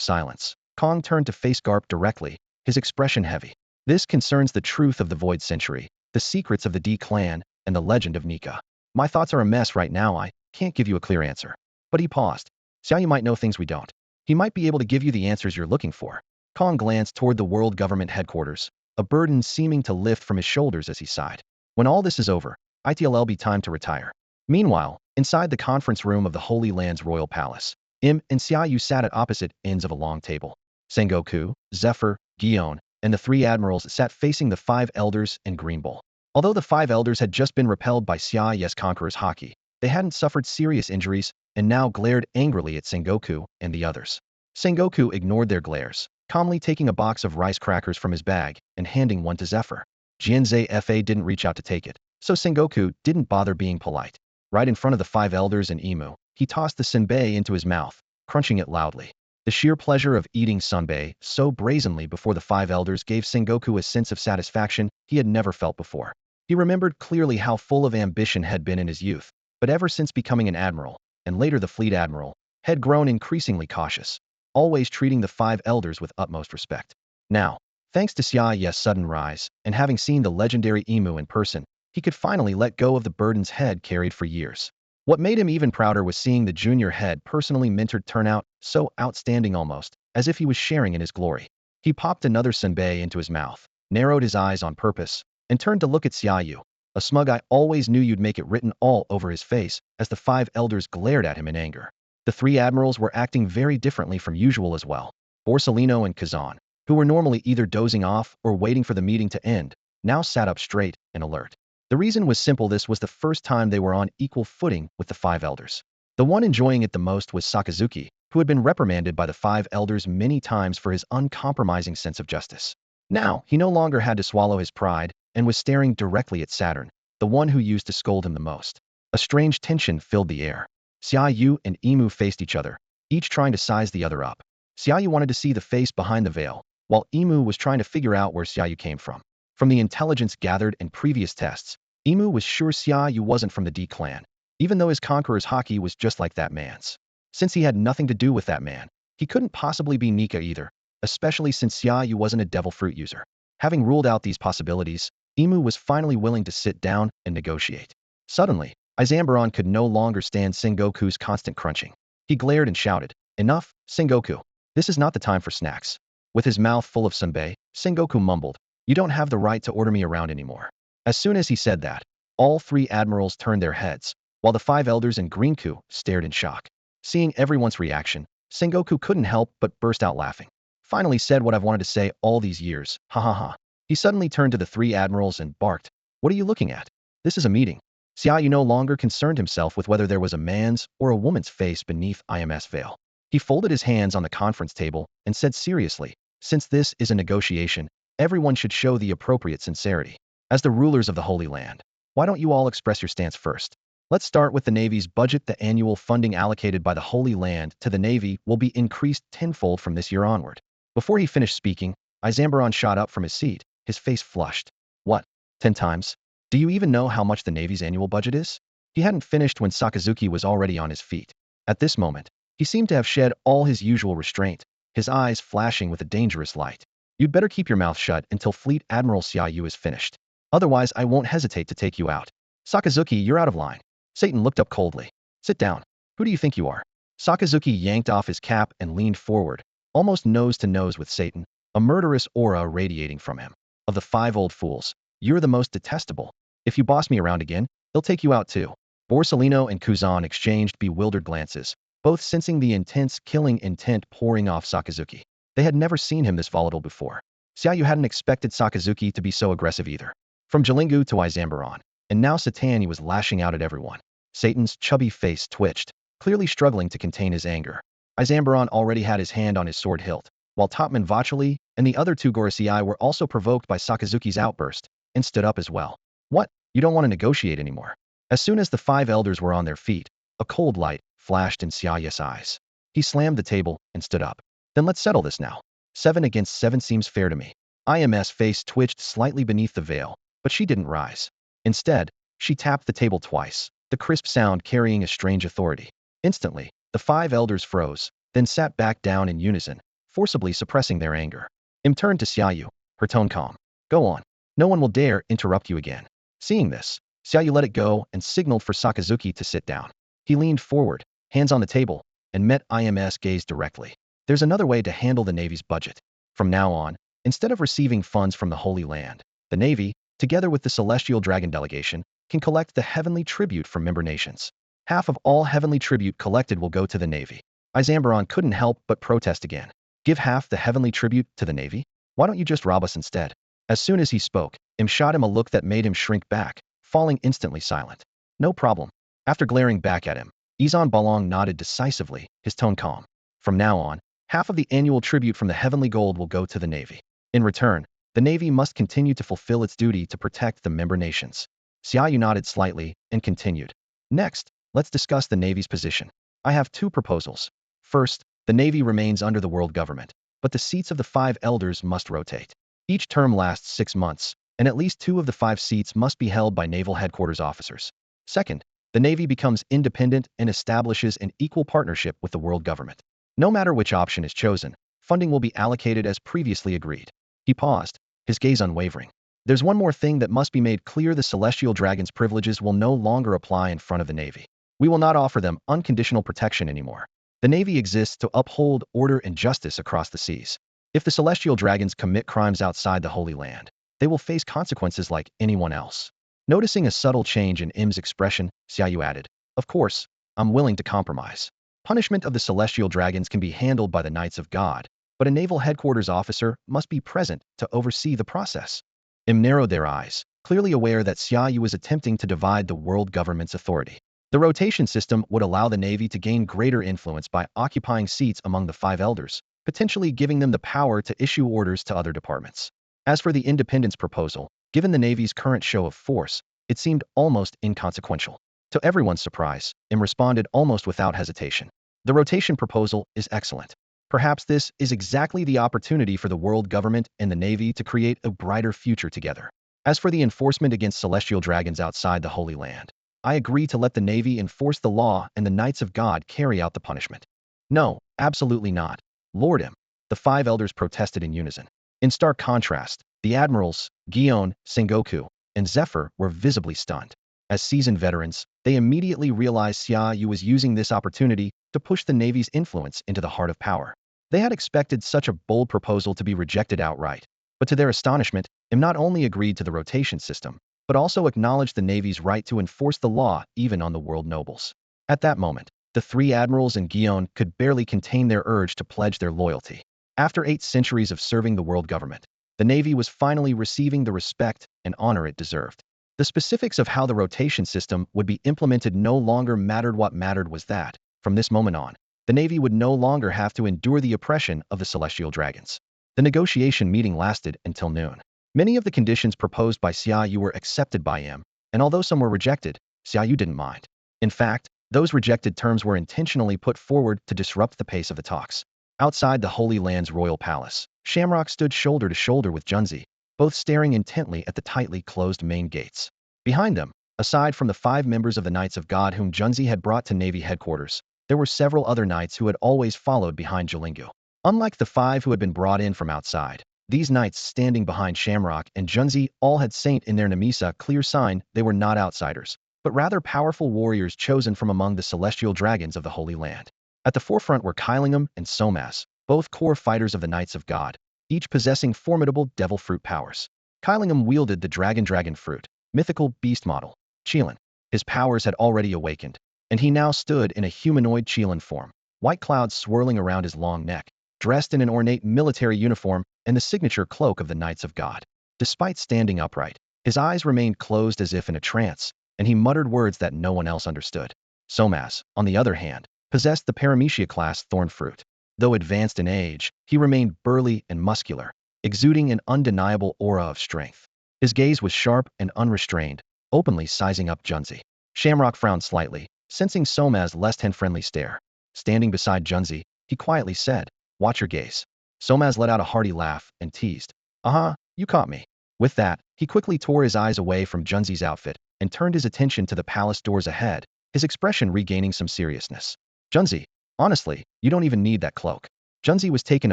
silence, Kong turned to face Garp directly, his expression heavy. This concerns the truth of the Void Century, the secrets of the D clan, and the legend of Nika. My thoughts are a mess right now. I can't give you a clear answer. But he paused. Xia Yu might know things we don't. He might be able to give you the answers you're looking for. Kong glanced toward the world government headquarters, a burden seeming to lift from his shoulders as he sighed. When all this is over, it'll be time to retire. Meanwhile, inside the conference room of the Holy Land's royal palace, Im and Xia Yu sat at opposite ends of a long table. Sengoku, Zephyr, Gion, and the three admirals sat facing the five elders and Green Bull. Although the five elders had just been repelled by Xia Yu's conqueror's haki, they hadn't suffered serious injuries and now glared angrily at Sengoku and the others. Sengoku ignored their glares, calmly taking a box of rice crackers from his bag and handing one to Zephyr. Jianzei Fa didn't reach out to take it, so Sengoku didn't bother being polite. Right in front of the five elders and Imu, he tossed the senbei into his mouth, crunching it loudly. The sheer pleasure of eating senbei so brazenly before the five elders gave Sengoku a sense of satisfaction he had never felt before. He remembered clearly how full of ambition had been in his youth, but ever since becoming an admiral, and later the Fleet Admiral, had grown increasingly cautious, always treating the five elders with utmost respect. Now, thanks to Xia Yu's sudden rise, and having seen the legendary Imu in person, he could finally let go of the burdens head carried for years. What made him even prouder was seeing the junior head personally mentored turn out so outstanding almost, as if he was sharing in his glory. He popped another senbei into his mouth, narrowed his eyes on purpose, and turned to look at Xia Yu. A smug "I always knew you'd make it" written all over his face as the five elders glared at him in anger. The three admirals were acting very differently from usual as well. Borsellino and Kazan, who were normally either dozing off or waiting for the meeting to end, now sat up straight and alert. The reason was simple: this was the first time they were on equal footing with the five elders. The one enjoying it the most was Sakazuki, who had been reprimanded by the five elders many times for his uncompromising sense of justice. Now, he no longer had to swallow his pride and was staring directly at Saturn, the one who used to scold him the most. A strange tension filled the air. Xia Yu and Imu faced each other, each trying to size the other up. Xia Yu wanted to see the face behind the veil, while Imu was trying to figure out where Xia Yu came from. From the intelligence gathered in previous tests, Imu was sure Xia Yu wasn't from the D clan, even though his conqueror's haki was just like that man's. Since he had nothing to do with that man, he couldn't possibly be Nika either, especially since Xia Yu wasn't a devil fruit user. Having ruled out these possibilities, Imu was finally willing to sit down and negotiate. Suddenly, Izambaron could no longer stand Sengoku's constant crunching. He glared and shouted, "Enough, Sengoku. This is not the time for snacks." With his mouth full of senbei, Sengoku mumbled, "You don't have the right to order me around anymore." As soon as he said that, all three admirals turned their heads, while the five elders and Greenku stared in shock. Seeing everyone's reaction, Sengoku couldn't help but burst out laughing. "Finally said what I've wanted to say all these years, ha ha ha." He suddenly turned to the three admirals and barked, "What are you looking at? This is a meeting." Xia Yu no longer concerned himself with whether there was a man's or a woman's face beneath Im's veil. He folded his hands on the conference table and said seriously, "Since this is a negotiation, everyone should show the appropriate sincerity. As the rulers of the Holy Land, why don't you all express your stance first? Let's start with the Navy's budget. The annual funding allocated by the Holy Land to the Navy will be increased tenfold from this year onward." Before he finished speaking, Izambaron shot up from his seat, his face flushed. "What? 10 times? Do you even know how much the Navy's annual budget is?" He hadn't finished when Sakazuki was already on his feet. At this moment, he seemed to have shed all his usual restraint, his eyes flashing with a dangerous light. "You'd better keep your mouth shut until Fleet Admiral Xia Yu is finished. Otherwise, I won't hesitate to take you out." "Sakazuki, you're out of line." Satan looked up coldly. "Sit down. Who do you think you are?" Sakazuki yanked off his cap and leaned forward, almost nose to nose with Satan, a murderous aura radiating from him. "Of the 5 old fools, you're the most detestable. If you boss me around again, they'll take you out too." Borsellino and Kuzan exchanged bewildered glances, both sensing the intense killing intent pouring off Sakazuki. They had never seen him this volatile before. Xia Yu hadn't expected Sakazuki to be so aggressive either. From Jilingu to Izambaron, and now Satan, he was lashing out at everyone. Satan's chubby face twitched, clearly struggling to contain his anger. Izambaron already had his hand on his sword hilt, while Topman Vachali and the other two Gorosei were also provoked by Sakazuki's outburst, and stood up as well. "What? You don't want to negotiate anymore?" As soon as the 5 elders were on their feet, a cold light flashed in Xia Yu's eyes. He slammed the table and stood up. "Then let's settle this now. 7 against 7 seems fair to me." Im's face twitched slightly beneath the veil, but she didn't rise. Instead, she tapped the table twice. the crisp sound carrying a strange authority. Instantly, the five elders froze, then sat back down in unison, forcibly suppressing their anger. Im turned to Xia Yu, her tone calm. Go on. No one will dare interrupt you again. Seeing this, Xia Yu let it go and signaled for Sakazuki to sit down. He leaned forward, hands on the table, and met Im's gaze directly. There's another way to handle the Navy's budget. From now on, instead of receiving funds from the Holy Land, the Navy, together with the Celestial Dragon Delegation, can collect the heavenly tribute from member nations. Half of all heavenly tribute collected will go to the Navy. Izambaron couldn't help but protest again. Give half the heavenly tribute to the Navy? Why don't you just rob us instead? As soon as he spoke, Im shot him a look that made him shrink back, falling instantly silent. No problem. After glaring back at him, Izan Balong nodded decisively, his tone calm. From now on, half of the annual tribute from the heavenly gold will go to the Navy. In return, the Navy must continue to fulfill its duty to protect the member nations. Xia Yu nodded slightly and continued. Next, let's discuss the Navy's position. I have two proposals. First, the Navy remains under the world government, but the seats of the five elders must rotate. Each term lasts 6 months, and at least 2 of the 5 seats must be held by naval headquarters officers. Second, the Navy becomes independent and establishes an equal partnership with the world government. No matter which option is chosen, funding will be allocated as previously agreed. He paused, his gaze unwavering. There's one more thing that must be made clear: the Celestial Dragon's privileges will no longer apply in front of the Navy. We will not offer them unconditional protection anymore. The Navy exists to uphold order and justice across the seas. If the Celestial Dragons commit crimes outside the Holy Land, they will face consequences like anyone else. Noticing a subtle change in Im's expression, Xia Yu added, Of course, I'm willing to compromise. Punishment of the Celestial Dragons can be handled by the Knights of God, but a naval headquarters officer must be present to oversee the process. Im narrowed their eyes, clearly aware that Xia Yu was attempting to divide the world government's authority. The rotation system would allow the Navy to gain greater influence by occupying seats among the 5 elders, potentially giving them the power to issue orders to other departments. As for the independence proposal, given the Navy's current show of force, it seemed almost inconsequential. To everyone's surprise, Im responded almost without hesitation. The rotation proposal is excellent. Perhaps this is exactly the opportunity for the world government and the Navy to create a brighter future together. As for the enforcement against celestial dragons outside the Holy Land, I agree to let the Navy enforce the law and the Knights of God carry out the punishment. No, absolutely not. Lord Im, the 5 elders protested in unison. In stark contrast, the admirals, Gion, Sengoku, and Zephyr were visibly stunned. As seasoned veterans, they immediately realized Xia Yu was using this opportunity to push the Navy's influence into the heart of power. They had expected such a bold proposal to be rejected outright, but to their astonishment, Im not only agreed to the rotation system, but also acknowledged the Navy's right to enforce the law even on the world nobles. At that moment, the 3 admirals and Gion could barely contain their urge to pledge their loyalty. After 8 centuries of serving the world government, the Navy was finally receiving the respect and honor it deserved. The specifics of how the rotation system would be implemented no longer mattered. What mattered was that, from this moment on, the Navy would no longer have to endure the oppression of the celestial dragons. The negotiation meeting lasted until noon. Many of the conditions proposed by Xia Yu were accepted by Im, and although some were rejected, Xia Yu didn't mind. In fact, those rejected terms were intentionally put forward to disrupt the pace of the talks. Outside the Holy Land's royal palace, Shamrock stood shoulder to shoulder with Junzi, both staring intently at the tightly closed main gates. Behind them, aside from the 5 members of the Knights of God whom Junzi had brought to Navy headquarters, there were several other knights who had always followed behind Jilingu. Unlike the 5 who had been brought in from outside, these knights standing behind Shamrock and Junzi all had Saint in their Namisa, clear sign they were not outsiders, but rather powerful warriors chosen from among the celestial dragons of the Holy Land. At the forefront were Kylingam and Somas, both core fighters of the Knights of God, each possessing formidable devil fruit powers. Kylingam wielded the dragon fruit, mythical beast model, Qilin. His powers had already awakened, and he now stood in a humanoid Qilin form, white clouds swirling around his long neck, dressed in an ornate military uniform and the signature cloak of the Knights of God. Despite standing upright, his eyes remained closed as if in a trance, and he muttered words that no one else understood. Somas, on the other hand, possessed the Paramecia-class thorn fruit. Though advanced in age, he remained burly and muscular, exuding an undeniable aura of strength. His gaze was sharp and unrestrained, openly sizing up Junzi. Shamrock frowned slightly, sensing Somas' less than friendly stare. Standing beside Junzi, he quietly said, "Watch your gaze." Somas let out a hearty laugh and teased, "Uh-huh, you caught me." With that, he quickly tore his eyes away from Junzi's outfit, and turned his attention to the palace doors ahead, his expression regaining some seriousness. Junzi, honestly, you don't even need that cloak. Junzi was taken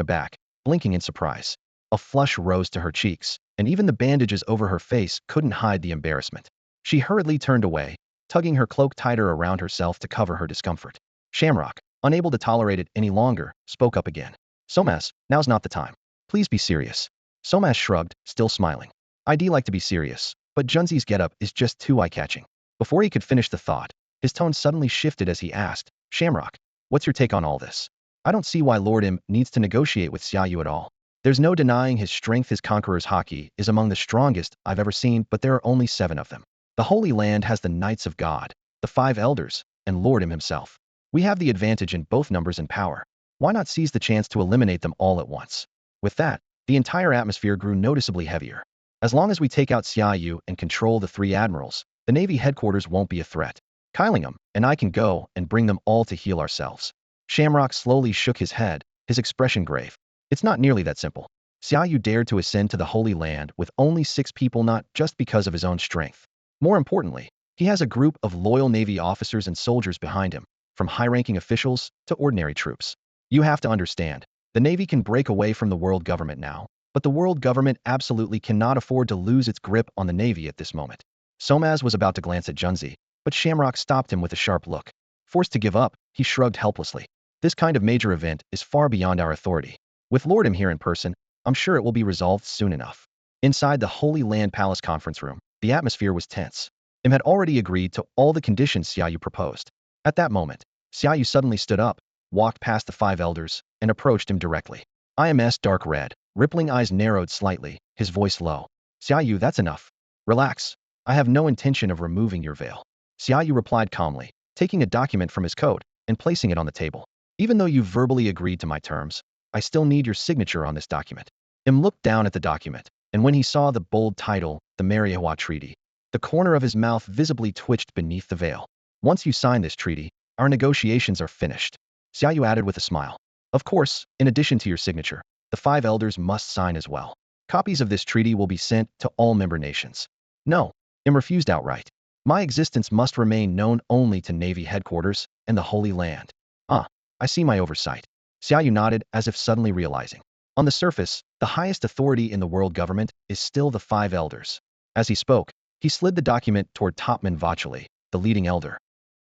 aback, blinking in surprise. A flush rose to her cheeks, and even the bandages over her face couldn't hide the embarrassment. She hurriedly turned away, tugging her cloak tighter around herself to cover her discomfort. Shamrock, unable to tolerate it any longer, spoke up again. Somas, now's not the time. Please be serious. Somas shrugged, still smiling. I'd like to be serious, but Junzi's getup is just too eye-catching. Before he could finish the thought, his tone suddenly shifted as he asked, Shamrock, what's your take on all this? I don't see why Lord Im needs to negotiate with Xia Yu at all. There's no denying his strength. His conqueror's haki is among the strongest I've ever seen, but there are only 7 of them. The Holy Land has the Knights of God, the 5 Elders, and Lord Im himself. We have the advantage in both numbers and power. Why not seize the chance to eliminate them all at once? With that, the entire atmosphere grew noticeably heavier. As long as we take out Xia Yu and control the 3 admirals, the Navy headquarters won't be a threat. Killingham and I can go and bring them all to heal ourselves. Shamrock slowly shook his head, his expression grave. It's not nearly that simple. Xia Yu dared to ascend to the Holy Land with only 6 people, not just because of his own strength. More importantly, he has a group of loyal Navy officers and soldiers behind him, from high-ranking officials to ordinary troops. You have to understand, the Navy can break away from the world government now, but the world government absolutely cannot afford to lose its grip on the Navy at this moment. Somas was about to glance at Junzi, but Shamrock stopped him with a sharp look. Forced to give up, he shrugged helplessly. This kind of major event is far beyond our authority. With Lord Im here in person, I'm sure it will be resolved soon enough. Inside the Holy Land Palace conference room, the atmosphere was tense. Im had already agreed to all the conditions Xia Yu proposed. At that moment, Xia Yu suddenly stood up, walked past the 5 elders, and approached him directly. IMS dark red, rippling eyes narrowed slightly, his voice low. Xia Yu, that's enough. Relax. I have no intention of removing your veil. Xia Yu replied calmly, taking a document from his coat and placing it on the table. Even though you verbally agreed to my terms, I still need your signature on this document. Im looked down at the document, and when he saw the bold title, the Marineford Treaty, the corner of his mouth visibly twitched beneath the veil. Once you sign this treaty, our negotiations are finished. Xia Yu added with a smile. Of course, in addition to your signature, the 5 elders must sign as well. Copies of this treaty will be sent to all member nations. No, Im refused outright. My existence must remain known only to Navy headquarters and the Holy Land. Ah, I see my oversight. Xia Yu nodded as if suddenly realizing. On the surface, the highest authority in the world government is still the 5 elders. As he spoke, he slid the document toward Topman Vachali, the leading elder.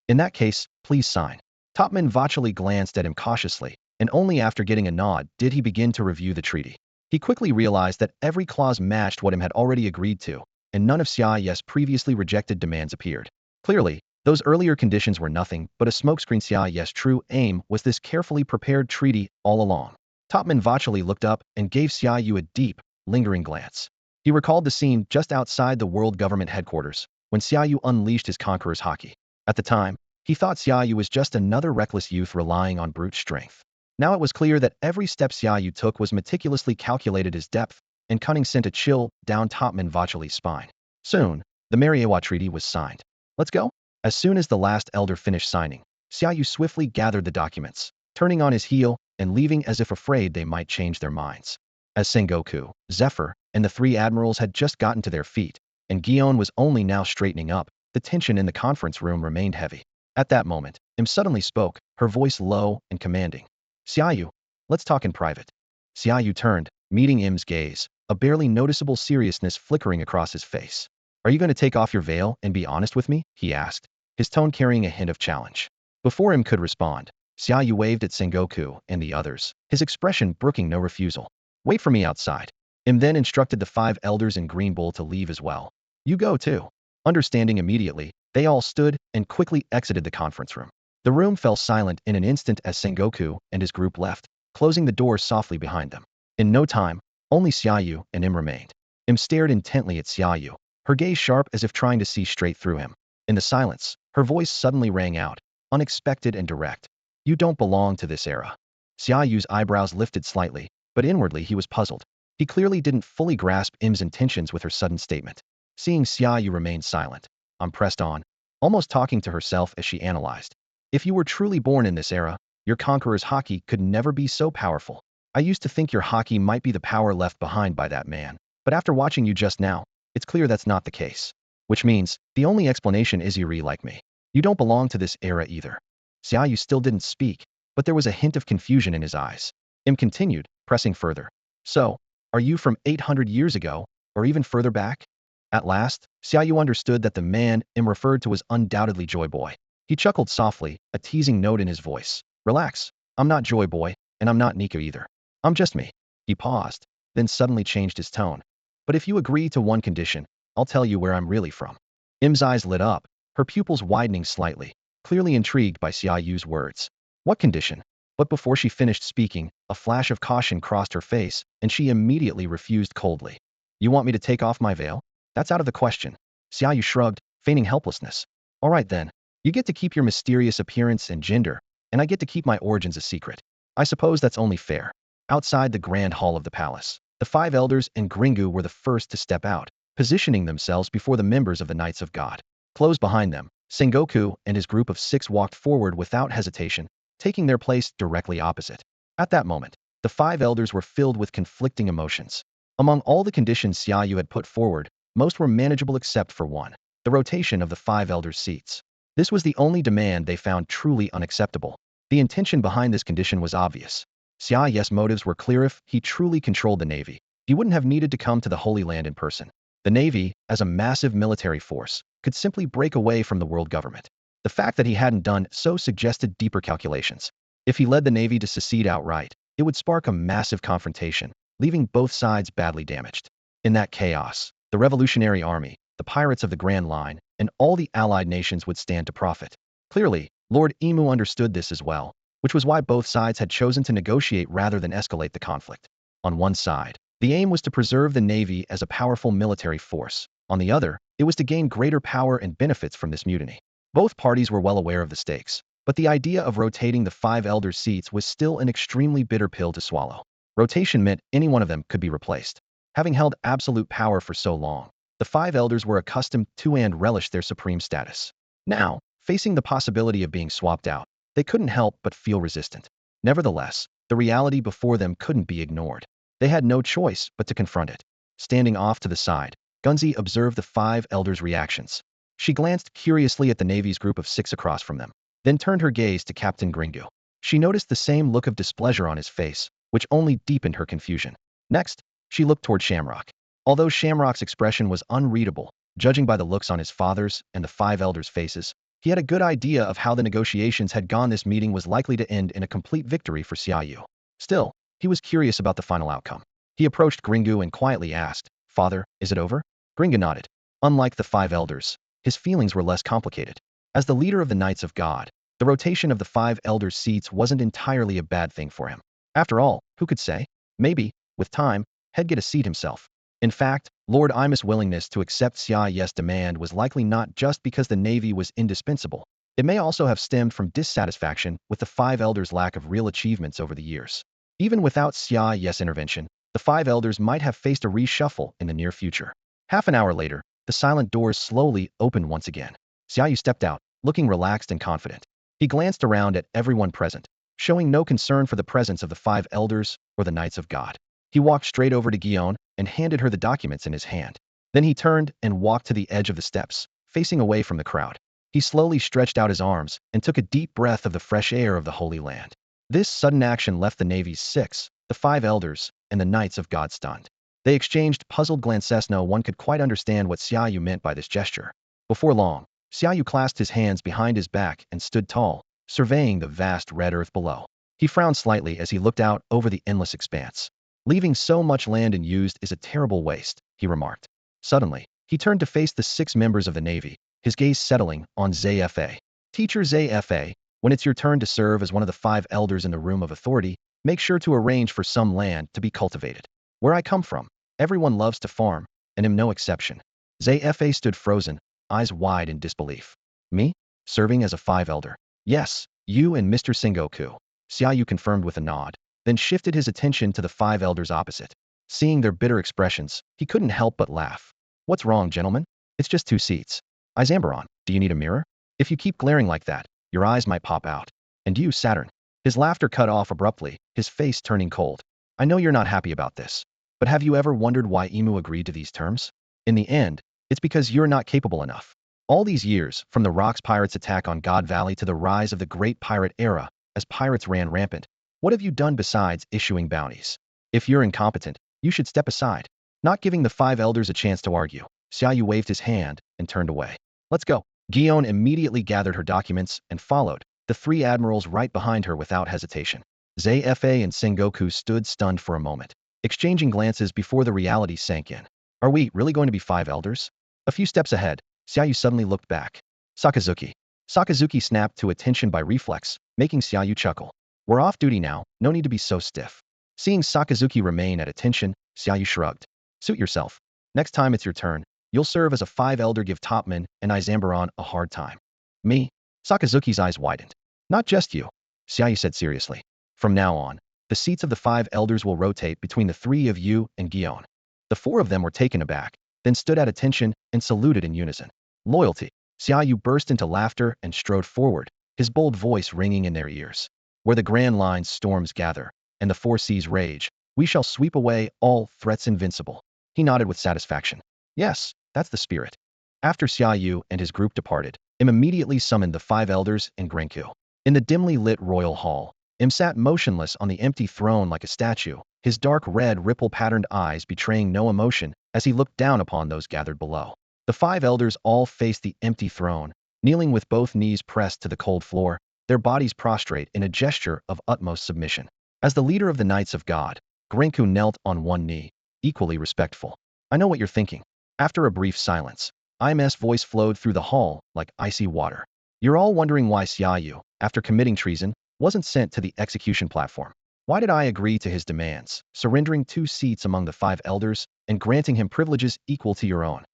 In that case, please sign. Topman Vachali glanced at him cautiously, and only after getting a nod did he begin to review the treaty. He quickly realized that every clause matched what Im had already agreed to, and none of Xia Yu's previously rejected demands appeared. Clearly, those earlier conditions were nothing but a smokescreen. Xia Yu's true aim was this carefully prepared treaty all along. Topman Vachali looked up and gave Xia Yu a deep, lingering glance. He recalled the scene just outside the world government headquarters, when Xia Yu unleashed his conqueror's haki. At the time, he thought Xia Yu was just another reckless youth relying on brute strength. Now it was clear that every step Xia Yu took was meticulously calculated. His depth and cunning sent a chill down Topman Vachali's spine. Soon, the Marineford Treaty was signed. Let's go? As soon as the last elder finished signing, Xia Yu swiftly gathered the documents, turning on his heel and leaving as if afraid they might change their minds. As Sengoku, Zephyr, and the 3 admirals had just gotten to their feet, and Gion was only now straightening up, the tension in the conference room remained heavy. At that moment, Im suddenly spoke, her voice low and commanding. Xia Yu, let's talk in private. Xia Yu turned, meeting Im's gaze, a barely noticeable seriousness flickering across his face. Are you going to take off your veil and be honest with me? He asked, his tone carrying a hint of challenge. Before Im could respond, Xia Yu waved at Sengoku and the others, his expression brooking no refusal. Wait for me outside. Im then instructed the 5 elders in Green Bull to leave as well. You go too. Understanding immediately, they all stood and quickly exited the conference room. The room fell silent in an instant as Sengoku and his group left, closing the door softly behind them. In no time, only Xia Yu and Im remained. Im stared intently at Xia Yu, her gaze sharp as if trying to see straight through him. In the silence, her voice suddenly rang out, unexpected and direct. You don't belong to this era. Xia Yu's eyebrows lifted slightly, but inwardly he was puzzled. He clearly didn't fully grasp Im's intentions with her sudden statement. Seeing Xia Yu remain silent, Im pressed on, almost talking to herself as she analyzed. If you were truly born in this era, your conqueror's haki could never be so powerful. I used to think your haki might be the power left behind by that man, but after watching you just now, it's clear that's not the case. Which means, the only explanation is you like me. You don't belong to this era either. Xia Yu still didn't speak, but there was a hint of confusion in his eyes. Im continued, pressing further. So, are you from 800 years ago, or even further back? At last, Xia Yu understood that the man Im referred to was undoubtedly Joy Boy. He chuckled softly, a teasing note in his voice. Relax, I'm not Joy Boy, and I'm not Nico either. I'm just me. He paused, then suddenly changed his tone. But if you agree to one condition, I'll tell you where I'm really from. Im's eyes lit up, her pupils widening slightly, clearly intrigued by Xia Yu's words. What condition? But before she finished speaking, a flash of caution crossed her face, and she immediately refused coldly. You want me to take off my veil? That's out of the question. Xia Yu shrugged, feigning helplessness. All right then. You get to keep your mysterious appearance and gender, and I get to keep my origins a secret. I suppose that's only fair. Outside the grand hall of the palace, the five elders and Gringu were the first to step out, positioning themselves before the members of the Knights of God. Close behind them, Sengoku and his group of 6 walked forward without hesitation, taking their place directly opposite. At that moment, the 5 elders were filled with conflicting emotions. Among all the conditions Xia Yu had put forward, most were manageable except for one, the rotation of the 5 elders' seats. This was the only demand they found truly unacceptable. The intention behind this condition was obvious. Xia Yu's motives were clear. If he truly controlled the Navy, he wouldn't have needed to come to the Holy Land in person. The Navy, as a massive military force, could simply break away from the world government. The fact that he hadn't done so suggested deeper calculations. If he led the Navy to secede outright, it would spark a massive confrontation, leaving both sides badly damaged. In that chaos, the Revolutionary Army, the pirates of the Grand Line, and all the allied nations would stand to profit. Clearly, Lord Imu understood this as well, which was why both sides had chosen to negotiate rather than escalate the conflict. On one side, the aim was to preserve the Navy as a powerful military force. On the other, it was to gain greater power and benefits from this mutiny. Both parties were well aware of the stakes, but the idea of rotating the 5 elders' seats was still an extremely bitter pill to swallow. Rotation meant any one of them could be replaced. Having held absolute power for so long, the 5 elders were accustomed to and relished their supreme status. Now, facing the possibility of being swapped out, they couldn't help but feel resistant. Nevertheless, the reality before them couldn't be ignored. They had no choice but to confront it. Standing off to the side, Gunzi observed the 5 elders' reactions. She glanced curiously at the Navy's group of 6 across from them, then turned her gaze to Captain Gringu. She noticed the same look of displeasure on his face, which only deepened her confusion. Next, she looked toward Shamrock. Although Shamrock's expression was unreadable, judging by the looks on his father's and the 5 elders' faces, he had a good idea of how the negotiations had gone. This meeting was likely to end in a complete victory for Xia Yu. Still, he was curious about the final outcome. He approached Gringu and quietly asked, "Father, is it over?" Gringu nodded. Unlike the 5 elders, his feelings were less complicated. As the leader of the Knights of God, the rotation of the 5 elders' seats wasn't entirely a bad thing for him. After all, who could say? Maybe, with time, he'd get a seat himself. In fact, Lord Imus' willingness to accept Xia Yu's demand was likely not just because the Navy was indispensable. It may also have stemmed from dissatisfaction with the 5 elders' lack of real achievements over the years. Even without Xia Yu's intervention, the 5 elders might have faced a reshuffle in the near future. Half an hour later, the silent doors slowly opened once again. Xia Yu stepped out, looking relaxed and confident. He glanced around at everyone present, showing no concern for the presence of the 5 elders or the Knights of God. He walked straight over to Guion and handed her the documents in his hand. Then he turned and walked to the edge of the steps, facing away from the crowd. He slowly stretched out his arms and took a deep breath of the fresh air of the Holy Land. This sudden action left the Navy's 6, the 5 elders, and the Knights of God stunned. They exchanged puzzled glances. No one could quite understand what Xia Yu meant by this gesture. Before long, Xia Yu clasped his hands behind his back and stood tall, surveying the vast red earth below. He frowned slightly as he looked out over the endless expanse. Leaving so much land unused is a terrible waste, he remarked. Suddenly, he turned to face the 6 members of the Navy, his gaze settling on ZFA. Teacher ZFA, when it's your turn to serve as one of the 5 elders in the room of authority, make sure to arrange for some land to be cultivated. Where I come from, everyone loves to farm, and am no exception. ZFA stood frozen, eyes wide in disbelief. Me? Serving as a 5 elder? Yes, you and Mr. Sengoku. Xia Yu confirmed with a nod, then shifted his attention to the 5 elders opposite. Seeing their bitter expressions, he couldn't help but laugh. What's wrong, gentlemen? It's just 2 seats. Izambaron, do you need a mirror? If you keep glaring like that, your eyes might pop out. And you, Saturn. His laughter cut off abruptly, his face turning cold. I know you're not happy about this, but have you ever wondered why Imu agreed to these terms? In the end, It's because you're not capable enough. All these years, from the Rocks Pirates' attack on God Valley to the rise of the Great Pirate Era, as pirates ran rampant, what have you done besides issuing bounties? If you're incompetent, you should step aside. Not giving the five elders a chance to argue, Xia Yu waved his hand and turned away. Let's go. Guion immediately gathered her documents and followed, the three admirals right behind her without hesitation. Zfa and Sengoku stood stunned for a moment, exchanging glances before the reality sank in. Are we really going to be five elders? A few steps ahead, Xia Yu suddenly looked back. Sakazuki. Sakazuki snapped to attention by reflex, making Xia Yu chuckle. We're off duty now, no need to be so stiff. Seeing Sakazuki remain at attention, Xia Yu shrugged. Suit yourself. Next time it's your turn, you'll serve as a five elder, give Topman and Izambaron a hard time. Me? Sakazuki's eyes widened. Not just you, Xia Yu said seriously. From now on, the seats of the five elders will rotate between the three of you and Guion. The four of them were taken aback, then stood at attention and saluted in unison. Loyalty. Xia Yu burst into laughter and strode forward, his bold voice ringing in their ears. Where the grand line's storms gather, and the four seas rage, we shall sweep away all threats invincible. He nodded with satisfaction. Yes, that's the spirit. After Xia Yu and his group departed, Im immediately summoned the five elders and Grenku. In the dimly lit royal hall, Im sat motionless on the empty throne like a statue, his dark red ripple-patterned eyes betraying no emotion as he looked down upon those gathered below. The five elders all faced the empty throne, kneeling with both knees pressed to the cold floor, their bodies prostrate in a gesture of utmost submission. As the leader of the Knights of God, Grenku knelt on one knee, equally respectful. I know what you're thinking. After a brief silence, Im's voice flowed through the hall like icy water. You're all wondering why Xia Yu, after committing treason, wasn't sent to the execution platform. Why did I agree to his demands, surrendering 2 seats among the 5 elders and granting him privileges equal to your own?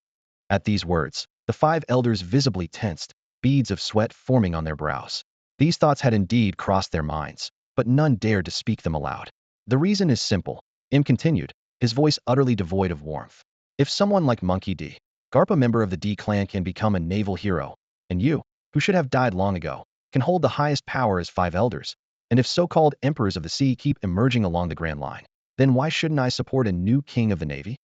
At these words, the 5 elders visibly tensed, beads of sweat forming on their brows. These thoughts had indeed crossed their minds, but none dared to speak them aloud. The reason is simple, Im continued, his voice utterly devoid of warmth. If someone like Monkey D, Garpa member of the D clan can become a naval hero, and you, who should have died long ago, can hold the highest power as 5 elders, and if so-called emperors of the sea keep emerging along the Grand Line, then why shouldn't I support a new king of the Navy?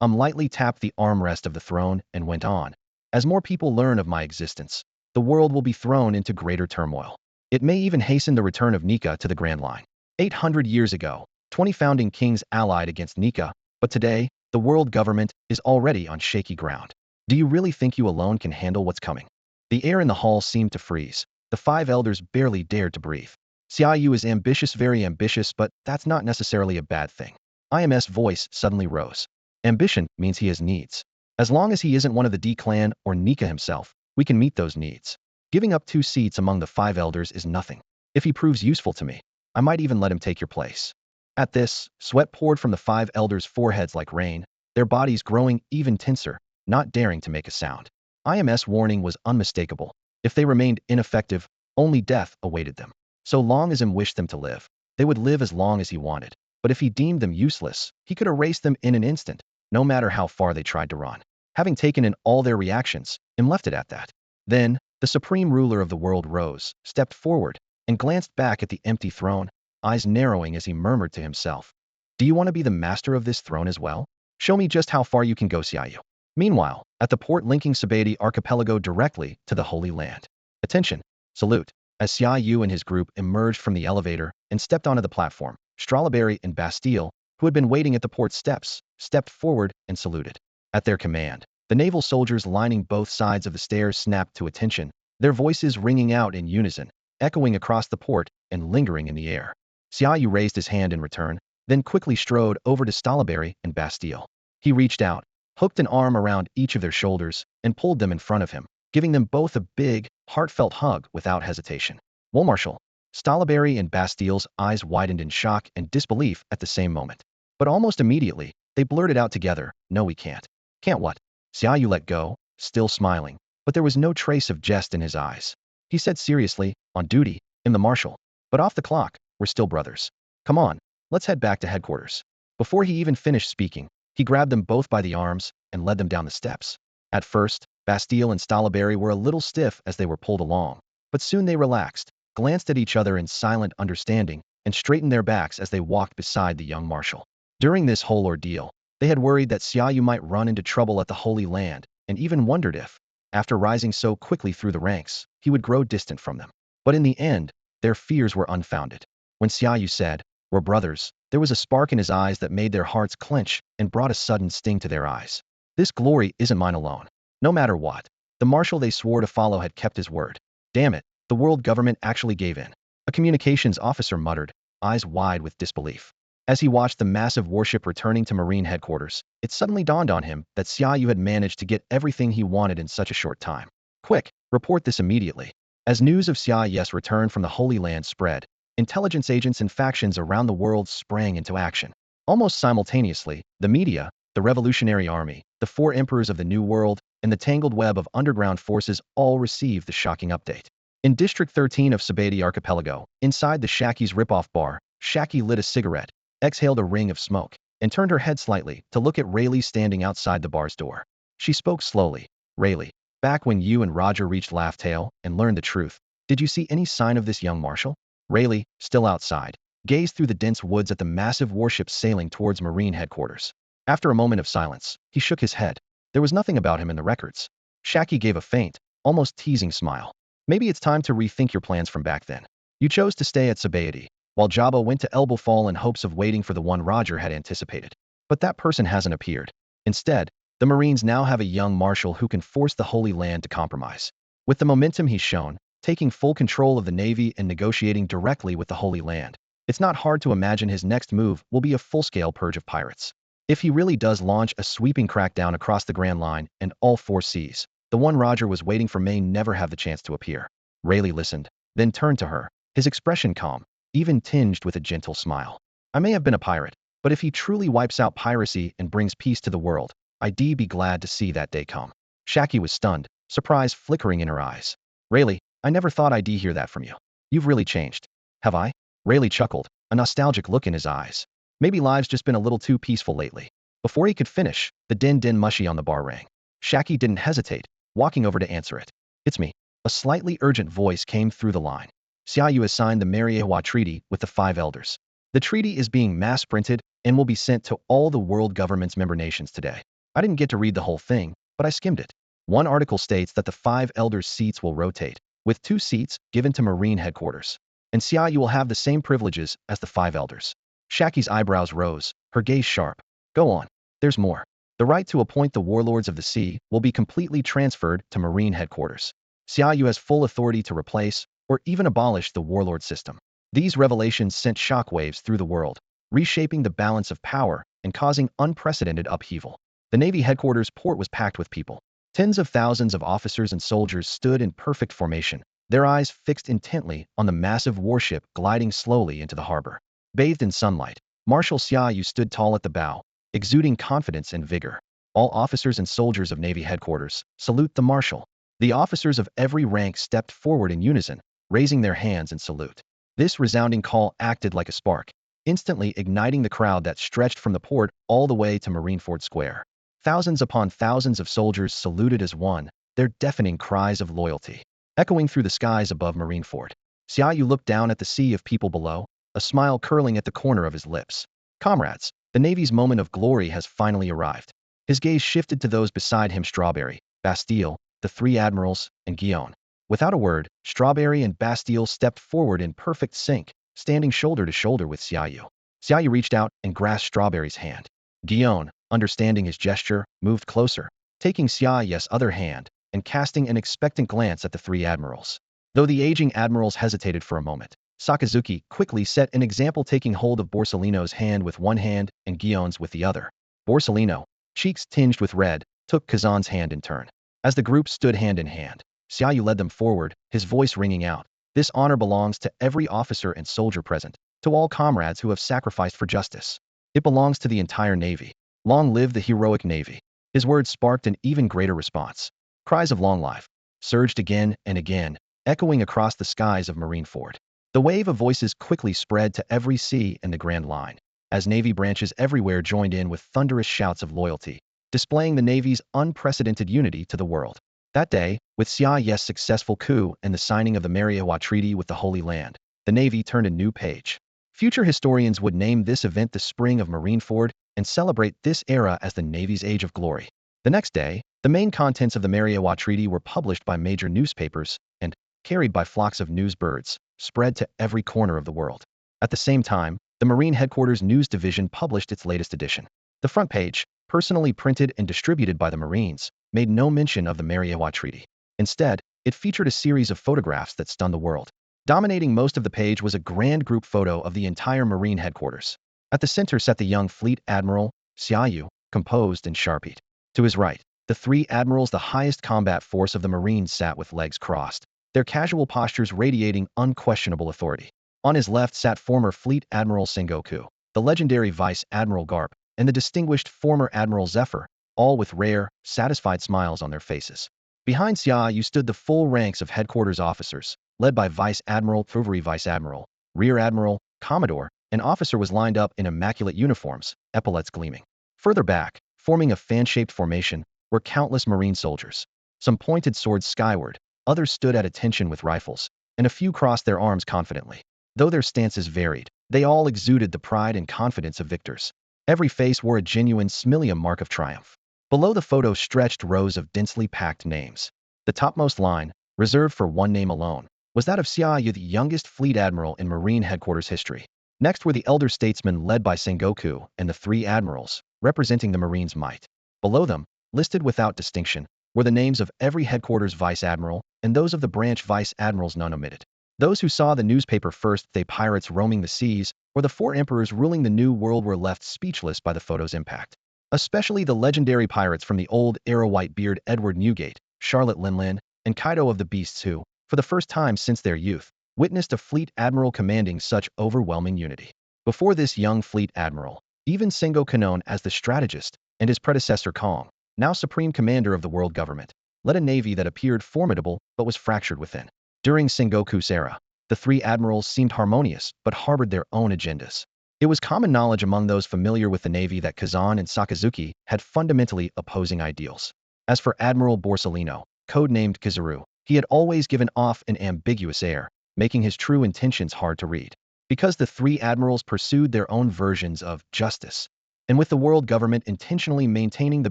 Lightly tapped the armrest of the throne and went on. As more people learn of my existence, the world will be thrown into greater turmoil. It may even hasten the return of Nika to the Grand Line. 800 years ago, 20 founding kings allied against Nika, but today, the world government is already on shaky ground. Do you really think you alone can handle what's coming? The air in the hall seemed to freeze. The 5 elders barely dared to breathe. Xia Yu is ambitious, very ambitious, but that's not necessarily a bad thing. IM's voice suddenly rose. Ambition means he has needs. As long as he isn't one of the D clan or Nika himself, we can meet those needs. Giving up 2 seats among the 5 elders is nothing. If he proves useful to me, I might even let him take your place. At this, sweat poured from the 5 elders' foreheads like rain, their bodies growing even tenser, not daring to make a sound. IM's warning was unmistakable. If they remained ineffective, only death awaited them. So long as Im wished them to live, they would live as long as he wanted. But if he deemed them useless, he could erase them in an instant, no matter how far they tried to run. Having taken in all their reactions, Im left it at that. Then, the supreme ruler of the world rose, stepped forward, and glanced back at the empty throne, eyes narrowing as he murmured to himself. Do you want to be the master of this throne as well? Show me just how far you can go, Xia Yu. Meanwhile, at the port linking Sabeti archipelago directly to the Holy Land. Attention! Salute! As Xia Yu and his group emerged from the elevator and stepped onto the platform, Strawberry and Bastille, who had been waiting at the port steps, stepped forward and saluted. At their command, the naval soldiers lining both sides of the stairs snapped to attention, their voices ringing out in unison, echoing across the port and lingering in the air. Xia Yu raised his hand in return, then quickly strode over to Strawberry and Bastille. He reached out, hooked an arm around each of their shoulders, and pulled them in front of him, giving them both a big, heartfelt hug without hesitation. Well, Marshal, Strawberry and Bastille's eyes widened in shock and disbelief at the same moment. But almost immediately, they blurted out together, no, we can't. Can't what? Xia Yu let go, still smiling, but there was no trace of jest in his eyes. He said seriously, on duty, I'm the Marshal. But off the clock, we're still brothers. Come on, let's head back to headquarters. Before he even finished speaking, he grabbed them both by the arms and led them down the steps. At first, Bastille and Strawberry were a little stiff as they were pulled along, but soon they relaxed, glanced at each other in silent understanding, and straightened their backs as they walked beside the young Marshal. During this whole ordeal, they had worried that Xia Yu might run into trouble at the Holy Land, and even wondered if, after rising so quickly through the ranks, he would grow distant from them. But in the end, their fears were unfounded. When Xia Yu said, "We're brothers," there was a spark in his eyes that made their hearts clench and brought a sudden sting to their eyes. This glory isn't mine alone. No matter what, the marshal they swore to follow had kept his word. Damn it, the world government actually gave in. A communications officer muttered, eyes wide with disbelief. As he watched the massive warship returning to Marine headquarters, it suddenly dawned on him that Xia Yu had managed to get everything he wanted in such a short time. Quick, report this immediately. As news of Xia Yu's return from the Holy Land spread, intelligence agents and factions around the world sprang into action. Almost simultaneously, the media, the Revolutionary Army, the four emperors of the New World, and the tangled web of underground forces all received the shocking update. In District 13 of Sabaody Archipelago, inside the Shaki's rip-off bar, Shaki lit a cigarette, exhaled a ring of smoke, and turned her head slightly to look at Rayleigh standing outside the bar's door. She spoke slowly. "Rayleigh, back when you and Roger reached Laughtail and learned the truth, did you see any sign of this young marshal?" Rayleigh, still outside, gazed through the dense woods at the massive warship sailing towards Marine headquarters. After a moment of silence, he shook his head. There was nothing about him in the records. Shaki gave a faint, almost teasing smile. "Maybe it's time to rethink your plans from back then. You chose to stay at Sabaody, while Jabba went to Elbow Fall in hopes of waiting for the one Roger had anticipated. But that person hasn't appeared. Instead, the Marines now have a young marshal who can force the Holy Land to compromise. With the momentum he's shown, taking full control of the Navy and negotiating directly with the Holy Land, it's not hard to imagine his next move will be a full-scale purge of pirates. If he really does launch a sweeping crackdown across the Grand Line and all four seas, the one Roger was waiting for may never have the chance to appear." Rayleigh listened, then turned to her, his expression calm, even tinged with a gentle smile. "I may have been a pirate, but if he truly wipes out piracy and brings peace to the world, I'd be glad to see that day come." Shaki was stunned, surprise flickering in her eyes. "Rayleigh, I never thought I'd hear that from you. You've really changed." "Have I?" Rayleigh chuckled, a nostalgic look in his eyes. "Maybe life's just been a little too peaceful lately." Before he could finish, the din mushy on the bar rang. Shaki didn't hesitate, walking over to answer it. "It's me." A slightly urgent voice came through the line. "Xia Yu has signed the Marineford Treaty with the Five Elders. The treaty is being mass-printed and will be sent to all the world government's member nations today. I didn't get to read the whole thing, but I skimmed it. One article states that the Five Elders' seats will rotate, with 2 seats given to Marine headquarters. And Xia Yu will have the same privileges as the Five Elders." Shaki's eyebrows rose, her gaze sharp. "Go on. There's more. The right to appoint the warlords of the sea will be completely transferred to Marine headquarters. Xia Yu has full authority to replace, or even abolish the warlord system." These revelations sent shockwaves through the world, reshaping the balance of power and causing unprecedented upheaval. The Navy headquarters port was packed with people. Tens of thousands of officers and soldiers stood in perfect formation, their eyes fixed intently on the massive warship gliding slowly into the harbor. Bathed in sunlight, Marshal Xia Yu stood tall at the bow, exuding confidence and vigor. "All officers and soldiers of Navy headquarters, salute the Marshal." The officers of every rank stepped forward in unison, raising their hands in salute. This resounding call acted like a spark, instantly igniting the crowd that stretched from the port all the way to Marineford Square. Thousands upon thousands of soldiers saluted as one, their deafening cries of loyalty echoing through the skies above Marineford. Xia Yu looked down at the sea of people below, a smile curling at the corner of his lips. "Comrades, the Navy's moment of glory has finally arrived." His gaze shifted to those beside him: Strawberry, Bastille, the 3 admirals, and Guillaume. Without a word, Strawberry and Bastille stepped forward in perfect sync, standing shoulder to shoulder with Xia Yu. Xia Yu reached out and grasped Strawberry's hand. Guillaume, understanding his gesture, moved closer, taking Xia Yu's other hand and casting an expectant glance at the 3 admirals. Though the aging admirals hesitated for a moment, Sakazuki quickly set an example, taking hold of Borsellino's hand with one hand and Guillaume's with the other. Borsellino, cheeks tinged with red, took Kazan's hand in turn. As the group stood hand in hand, Xia Yu led them forward, his voice ringing out. "This honor belongs to every officer and soldier present, to all comrades who have sacrificed for justice. It belongs to the entire Navy. Long live the heroic Navy." His words sparked an even greater response. Cries of "long life" surged again and again, echoing across the skies of Marineford. The wave of voices quickly spread to every sea and the Grand Line, as Navy branches everywhere joined in with thunderous shouts of loyalty, displaying the Navy's unprecedented unity to the world. That day, with Xia Yu's successful coup and the signing of the Marineford Treaty with the Holy Land, the Navy turned a new page. Future historians would name this event the Spring of Marineford and celebrate this era as the Navy's Age of Glory. The next day, the main contents of the Mariawa Treaty were published by major newspapers and, carried by flocks of news birds, spread to every corner of the world. At the same time, the Marine Headquarters News Division published its latest edition. The front page, personally printed and distributed by the Marines, made no mention of the Mariawa Treaty. Instead, it featured a series of photographs that stunned the world. Dominating most of the page was a grand group photo of the entire Marine Headquarters. At the center sat the young Fleet Admiral, Xia Yu, composed and sharpied. To his right, the three admirals, the highest combat force of the Marines, sat with legs crossed, their casual postures radiating unquestionable authority. On his left sat former Fleet Admiral Sengoku, the legendary Vice Admiral Garp, and the distinguished former Admiral Zephyr, all with rare, satisfied smiles on their faces. Behind Xia Yu stood the full ranks of headquarters officers, led by Vice Admiral Tsuru, Vice Admiral, Rear Admiral, Commodore. An officer was lined up in immaculate uniforms, epaulets gleaming. Further back, forming a fan-shaped formation, were countless Marine soldiers. Some pointed swords skyward, others stood at attention with rifles, and a few crossed their arms confidently. Though their stances varied, they all exuded the pride and confidence of victors. Every face wore a genuine smilium mark of triumph. Below the photo stretched rows of densely packed names. The topmost line, reserved for one name alone, was that of Xia Yu, the youngest Fleet Admiral in Marine Headquarters history. Next were the elder statesmen led by Sengoku and the three admirals, representing the Marines' might. Below them, listed without distinction, were the names of every headquarters Vice Admiral and those of the branch Vice Admirals, none omitted. Those who saw the newspaper first, they pirates roaming the seas, or the four emperors ruling the New World, were left speechless by the photo's impact. Especially the legendary pirates from the old era, Whitebeard, Edward Newgate, Charlotte Linlin, and Kaido of the Beasts, who, for the first time since their youth, witnessed a Fleet Admiral commanding such overwhelming unity. Before this young Fleet Admiral, even Sengoku, known as the strategist, and his predecessor Kong, now supreme commander of the world government, led a navy that appeared formidable but was fractured within. During Sengoku's era, the three admirals seemed harmonious but harbored their own agendas. It was common knowledge among those familiar with the navy that Kazan and Sakazuki had fundamentally opposing ideals. As for Admiral Borsalino, codenamed Tsuru, he had always given off an ambiguous air, making his true intentions hard to read. Because the three admirals pursued their own versions of justice, and with the world government intentionally maintaining the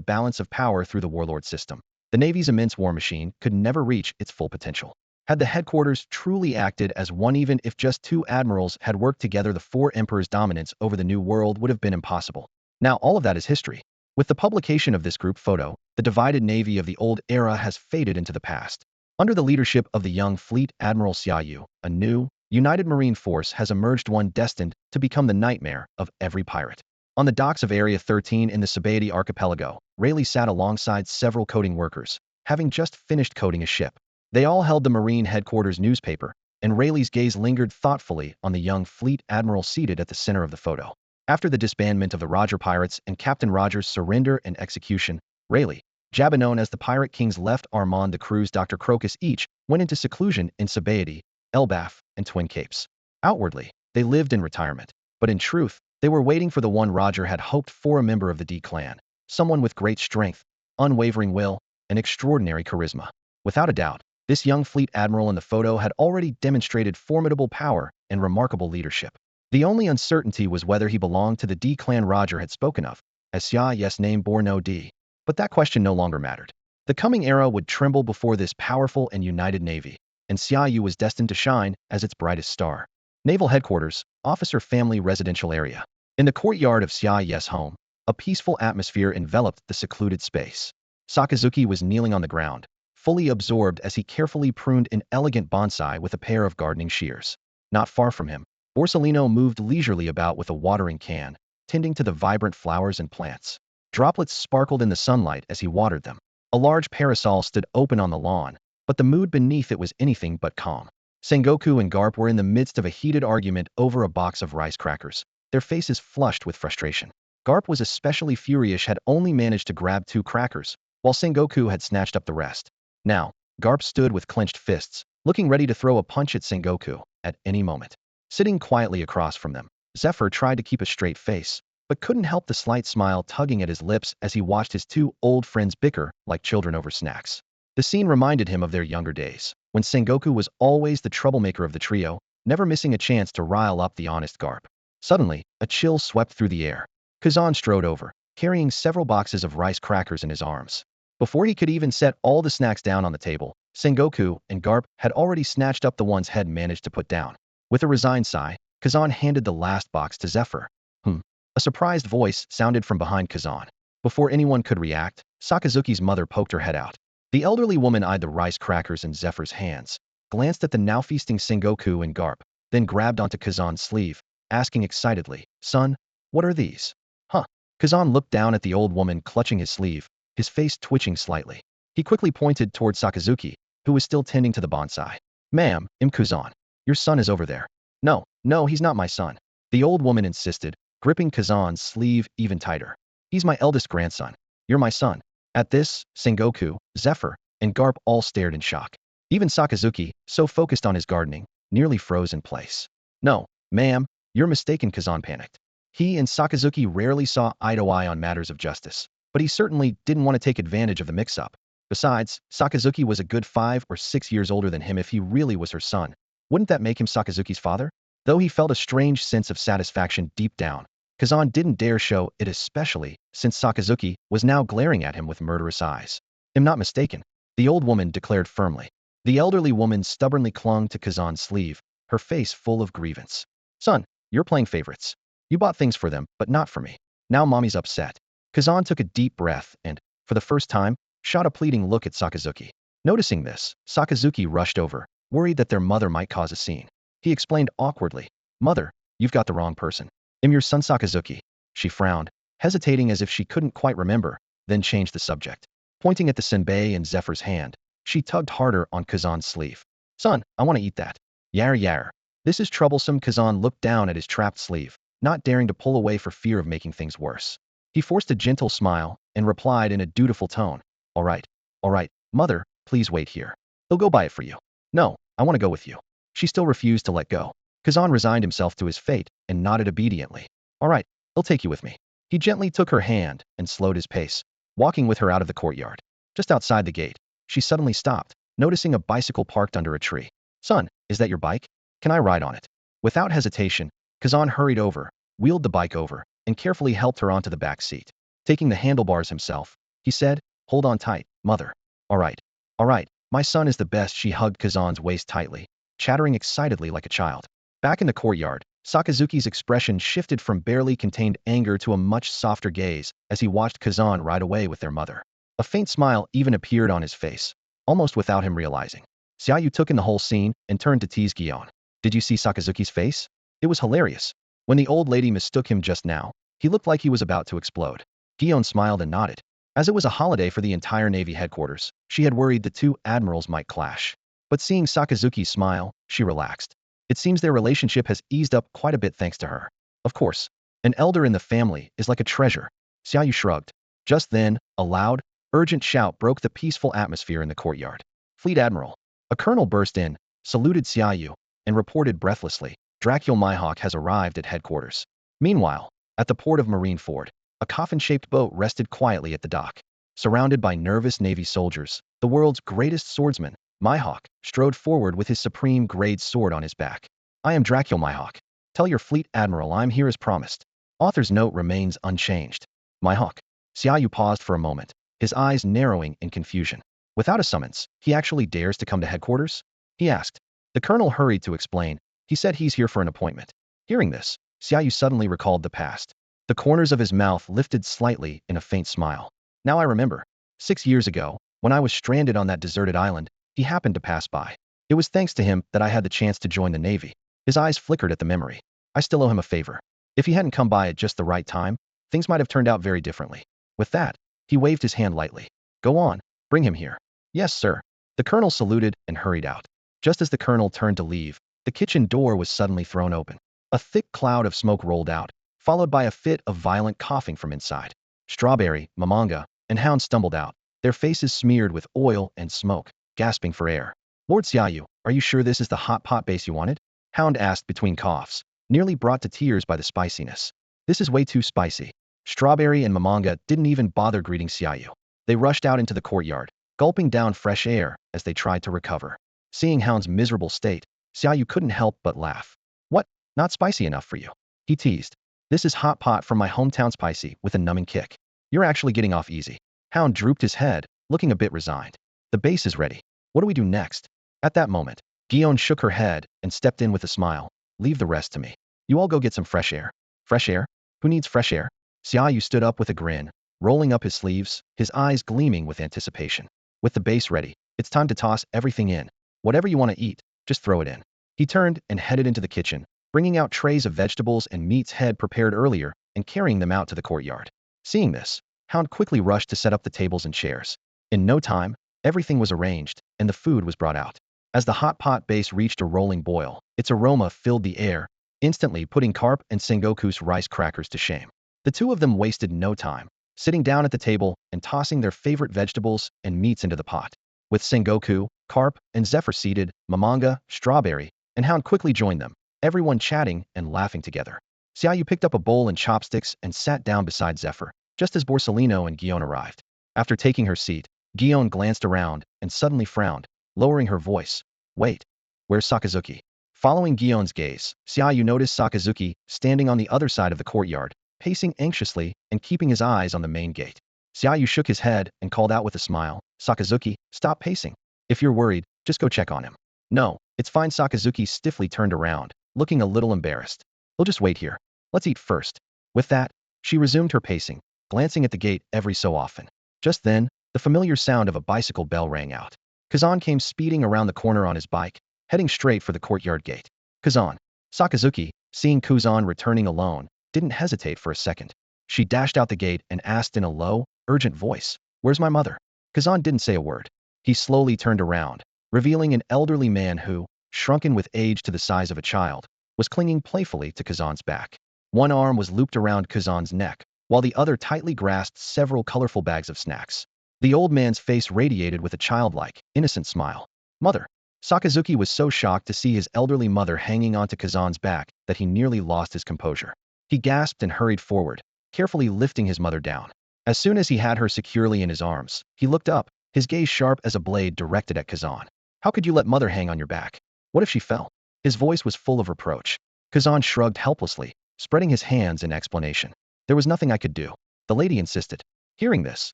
balance of power through the warlord system, the Navy's immense war machine could never reach its full potential. Had the headquarters truly acted as one, even if just two admirals had worked together, the four emperors' dominance over the New World would have been impossible. Now all of that is history. With the publication of this group photo, the divided navy of the old era has faded into the past. Under the leadership of the young Fleet Admiral Xia Yu, a new, united marine force has emerged, one destined to become the nightmare of every pirate. On the docks of Area 13 in the Sabaody archipelago, Rayleigh sat alongside several coating workers, having just finished coating a ship. They all held the Marine Headquarters newspaper, and Rayleigh's gaze lingered thoughtfully on the young Fleet Admiral seated at the center of the photo. After the disbandment of the Roger Pirates and Captain Roger's surrender and execution, Rayleigh, Jabba known as the Pirate King's left Armand the crew's Dr. Crocus, each went into seclusion in Sabaody, Elbaf, and Twin Capes. Outwardly, they lived in retirement, but in truth, they were waiting for the one Roger had hoped for, a member of the D clan, someone with great strength, unwavering will, and extraordinary charisma. Without a doubt, this young Fleet Admiral in the photo had already demonstrated formidable power and remarkable leadership. The only uncertainty was whether he belonged to the D clan Roger had spoken of, as Xia Yu's name bore no D. But that question no longer mattered. The coming era would tremble before this powerful and united navy, and Xia Yu was destined to shine as its brightest star. Naval Headquarters, Officer Family Residential Area. In the courtyard of Xia Yu's home, a peaceful atmosphere enveloped the secluded space. Sakazuki was kneeling on the ground, fully absorbed as he carefully pruned an elegant bonsai with a pair of gardening shears. Not far from him, Borsalino moved leisurely about with a watering can, tending to the vibrant flowers and plants. Droplets sparkled in the sunlight as he watered them. A large parasol stood open on the lawn, but the mood beneath it was anything but calm. Sengoku and Garp were in the midst of a heated argument over a box of rice crackers, their faces flushed with frustration. Garp was especially furious, had only managed to grab 2 crackers, while Sengoku had snatched up the rest. Now, Garp stood with clenched fists, looking ready to throw a punch at Sengoku at any moment. Sitting quietly across from them, Zephyr tried to keep a straight face, but couldn't help the slight smile tugging at his lips as he watched his 2 old friends bicker like children over snacks. The scene reminded him of their younger days, when Sengoku was always the troublemaker of the trio, never missing a chance to rile up the honest Garp. Suddenly, a chill swept through the air. Kazan strode over, carrying several boxes of rice crackers in his arms. Before he could even set all the snacks down on the table, Sengoku and Garp had already snatched up the ones Head managed to put down. With a resigned sigh, Kazan handed the last box to Zephyr. A surprised voice sounded from behind Kazan. Before anyone could react, Sakazuki's mother poked her head out. The elderly woman eyed the rice crackers in Zephyr's hands, glanced at the now feasting Sengoku and Garp, then grabbed onto Kazan's sleeve, asking excitedly, "Son, what are these?" Huh. Kazan looked down at the old woman clutching his sleeve, his face twitching slightly. He quickly pointed toward Sakazuki, who was still tending to the bonsai. "Ma'am, Kazan, your son is over there." No, he's not my son," the old woman insisted, gripping Kazan's sleeve even tighter. "He's my eldest grandson. You're my son." At this, Sengoku, Zephyr, and Garp all stared in shock. Even Sakazuki, so focused on his gardening, nearly froze in place. "No, ma'am, you're mistaken," Kazan panicked. He and Sakazuki rarely saw eye to eye on matters of justice, but he certainly didn't want to take advantage of the mix-up. Besides, Sakazuki was a good 5 or 6 years older than him. If he really was her son, wouldn't that make him Sakazuki's father? Though he felt a strange sense of satisfaction deep down, Kazan didn't dare show it, especially since Sakazuki was now glaring at him with murderous eyes. "I'm not mistaken," the old woman declared firmly. The elderly woman stubbornly clung to Kazan's sleeve, her face full of grievance. "Son, you're playing favorites. You bought things for them, but not for me. Now mommy's upset." Kazan took a deep breath and, for the first time, shot a pleading look at Sakazuki. Noticing this, Sakazuki rushed over, worried that their mother might cause a scene. He explained awkwardly, "Mother, you've got the wrong person. I'm your son Sakazuki." She frowned, hesitating as if she couldn't quite remember, then changed the subject. Pointing at the senbei and Zephyr's hand, she tugged harder on Kazan's sleeve. "Son, I want to eat that." Yar. This is troublesome." Kazan looked down at his trapped sleeve, not daring to pull away for fear of making things worse. He forced a gentle smile and replied in a dutiful tone, All right, mother, please wait here. They'll go buy it for you." "No, I want to go with you." She still refused to let go. Kazan resigned himself to his fate and nodded obediently. "All right, they'll take you with me." He gently took her hand and slowed his pace, walking with her out of the courtyard. Just outside the gate, she suddenly stopped, noticing a bicycle parked under a tree. "Son, is that your bike? Can I ride on it?" Without hesitation, Kazan hurried over, wheeled the bike over, and carefully helped her onto the back seat. Taking the handlebars himself, he said, "Hold on tight, mother." All right, my son is the best." She hugged Kazan's waist tightly, chattering excitedly like a child. Back in the courtyard, Sakazuki's expression shifted from barely contained anger to a much softer gaze as he watched Kazan ride away with their mother. A faint smile even appeared on his face, almost without him realizing. Xia Yu took in the whole scene and turned to tease Gion. "Did you see Sakazuki's face? It was hilarious. When the old lady mistook him just now, he looked like he was about to explode." Gion smiled and nodded. As it was a holiday for the entire Navy headquarters, she had worried the two admirals might clash. But seeing Sakazuki smile, she relaxed. It seems their relationship has eased up quite a bit thanks to her. Of course, an elder in the family is like a treasure. Xia Yu shrugged. Just then, a loud, urgent shout broke the peaceful atmosphere in the courtyard. "Fleet Admiral." A colonel burst in, saluted Xia Yu, and reported breathlessly, "Dracula Mihawk has arrived at headquarters." Meanwhile, at the port of Marineford, a coffin-shaped boat rested quietly at the dock. Surrounded by nervous Navy soldiers, the world's greatest swordsman, Mihawk, strode forward with his supreme grade sword on his back. "I am Dracula Mihawk. Tell your Fleet Admiral I'm here as promised." Author's note remains unchanged. Mihawk. Xia Yu paused for a moment, his eyes narrowing in confusion. Without a summons, he actually dares to come to headquarters? He asked. The colonel hurried to explain. He said he's here for an appointment. Hearing this, Xia Yu suddenly recalled the past. The corners of his mouth lifted slightly in a faint smile. "Now I remember. 6 years ago, when I was stranded on that deserted island, he happened to pass by. It was thanks to him that I had the chance to join the Navy." His eyes flickered at the memory. "I still owe him a favor. If he hadn't come by at just the right time, things might have turned out very differently." With that, he waved his hand lightly. "Go on, bring him here." "Yes, sir." The colonel saluted and hurried out. Just as the colonel turned to leave, the kitchen door was suddenly thrown open. A thick cloud of smoke rolled out, followed by a fit of violent coughing from inside. Strawberry, Mamanga, and Hound stumbled out, their faces smeared with oil and smoke, gasping for air. "Lord Xia Yu, are you sure this is the hot pot base you wanted?" Hound asked between coughs, nearly brought to tears by the spiciness. "This is way too spicy." Strawberry and Mamanga didn't even bother greeting Xia Yu. They rushed out into the courtyard, gulping down fresh air as they tried to recover. Seeing Hound's miserable state, Xia Yu couldn't help but laugh. "What? Not spicy enough for you?" he teased. "This is hot pot from my hometown, spicy with a numbing kick." You're actually getting off easy. Hound drooped his head, looking a bit resigned. The base is ready. What do we do next? At that moment, Guion shook her head and stepped in with a smile. Leave the rest to me. You all go get some fresh air. Fresh air? Who needs fresh air? Xia Yu stood up with a grin, rolling up his sleeves, his eyes gleaming with anticipation. With the base ready, it's time to toss everything in. Whatever you want to eat, just throw it in. He turned and headed into the kitchen, bringing out trays of vegetables and meats he'd prepared earlier and carrying them out to the courtyard. Seeing this, Hound quickly rushed to set up the tables and chairs. In no time, everything was arranged, and the food was brought out. As the hot pot base reached a rolling boil, its aroma filled the air, instantly putting Carp and Sengoku's rice crackers to shame. The two of them wasted no time, sitting down at the table and tossing their favorite vegetables and meats into the pot. With Sengoku, Carp, and Zephyr seated, Mamanga, Strawberry, and Hound quickly joined them, everyone chatting and laughing together. Xia Yu picked up a bowl and chopsticks and sat down beside Zephyr, just as Borsalino and Guion arrived. After taking her seat, Guion glanced around and suddenly frowned, lowering her voice. Wait, where's Sakazuki? Following Guion's gaze, Xia Yu noticed Sakazuki standing on the other side of the courtyard, pacing anxiously and keeping his eyes on the main gate. Xia Yu shook his head and called out with a smile, Sakazuki, stop pacing. If you're worried, just go check on him. No, it's fine. Sakazuki stiffly turned around, looking a little embarrassed. We'll just wait here. Let's eat first. With that, she resumed her pacing, glancing at the gate every so often. Just then, the familiar sound of a bicycle bell rang out. Kazan came speeding around the corner on his bike, heading straight for the courtyard gate. Kazan. Sakazuki, seeing Kazan returning alone, didn't hesitate for a second. She dashed out the gate and asked in a low, urgent voice, Where's my mother? Kazan didn't say a word. He slowly turned around, revealing an elderly man who, shrunken with age to the size of a child, was clinging playfully to Kazan's back. One arm was looped around Kazan's neck, while the other tightly grasped several colorful bags of snacks. The old man's face radiated with a childlike, innocent smile. Mother. Sakazuki was so shocked to see his elderly mother hanging onto Kazan's back that he nearly lost his composure. He gasped and hurried forward, carefully lifting his mother down. As soon as he had her securely in his arms, he looked up, his gaze sharp as a blade directed at Kazan. How could you let mother hang on your back? What if she fell? His voice was full of reproach. Kazan shrugged helplessly, spreading his hands in explanation. There was nothing I could do. The lady insisted. Hearing this,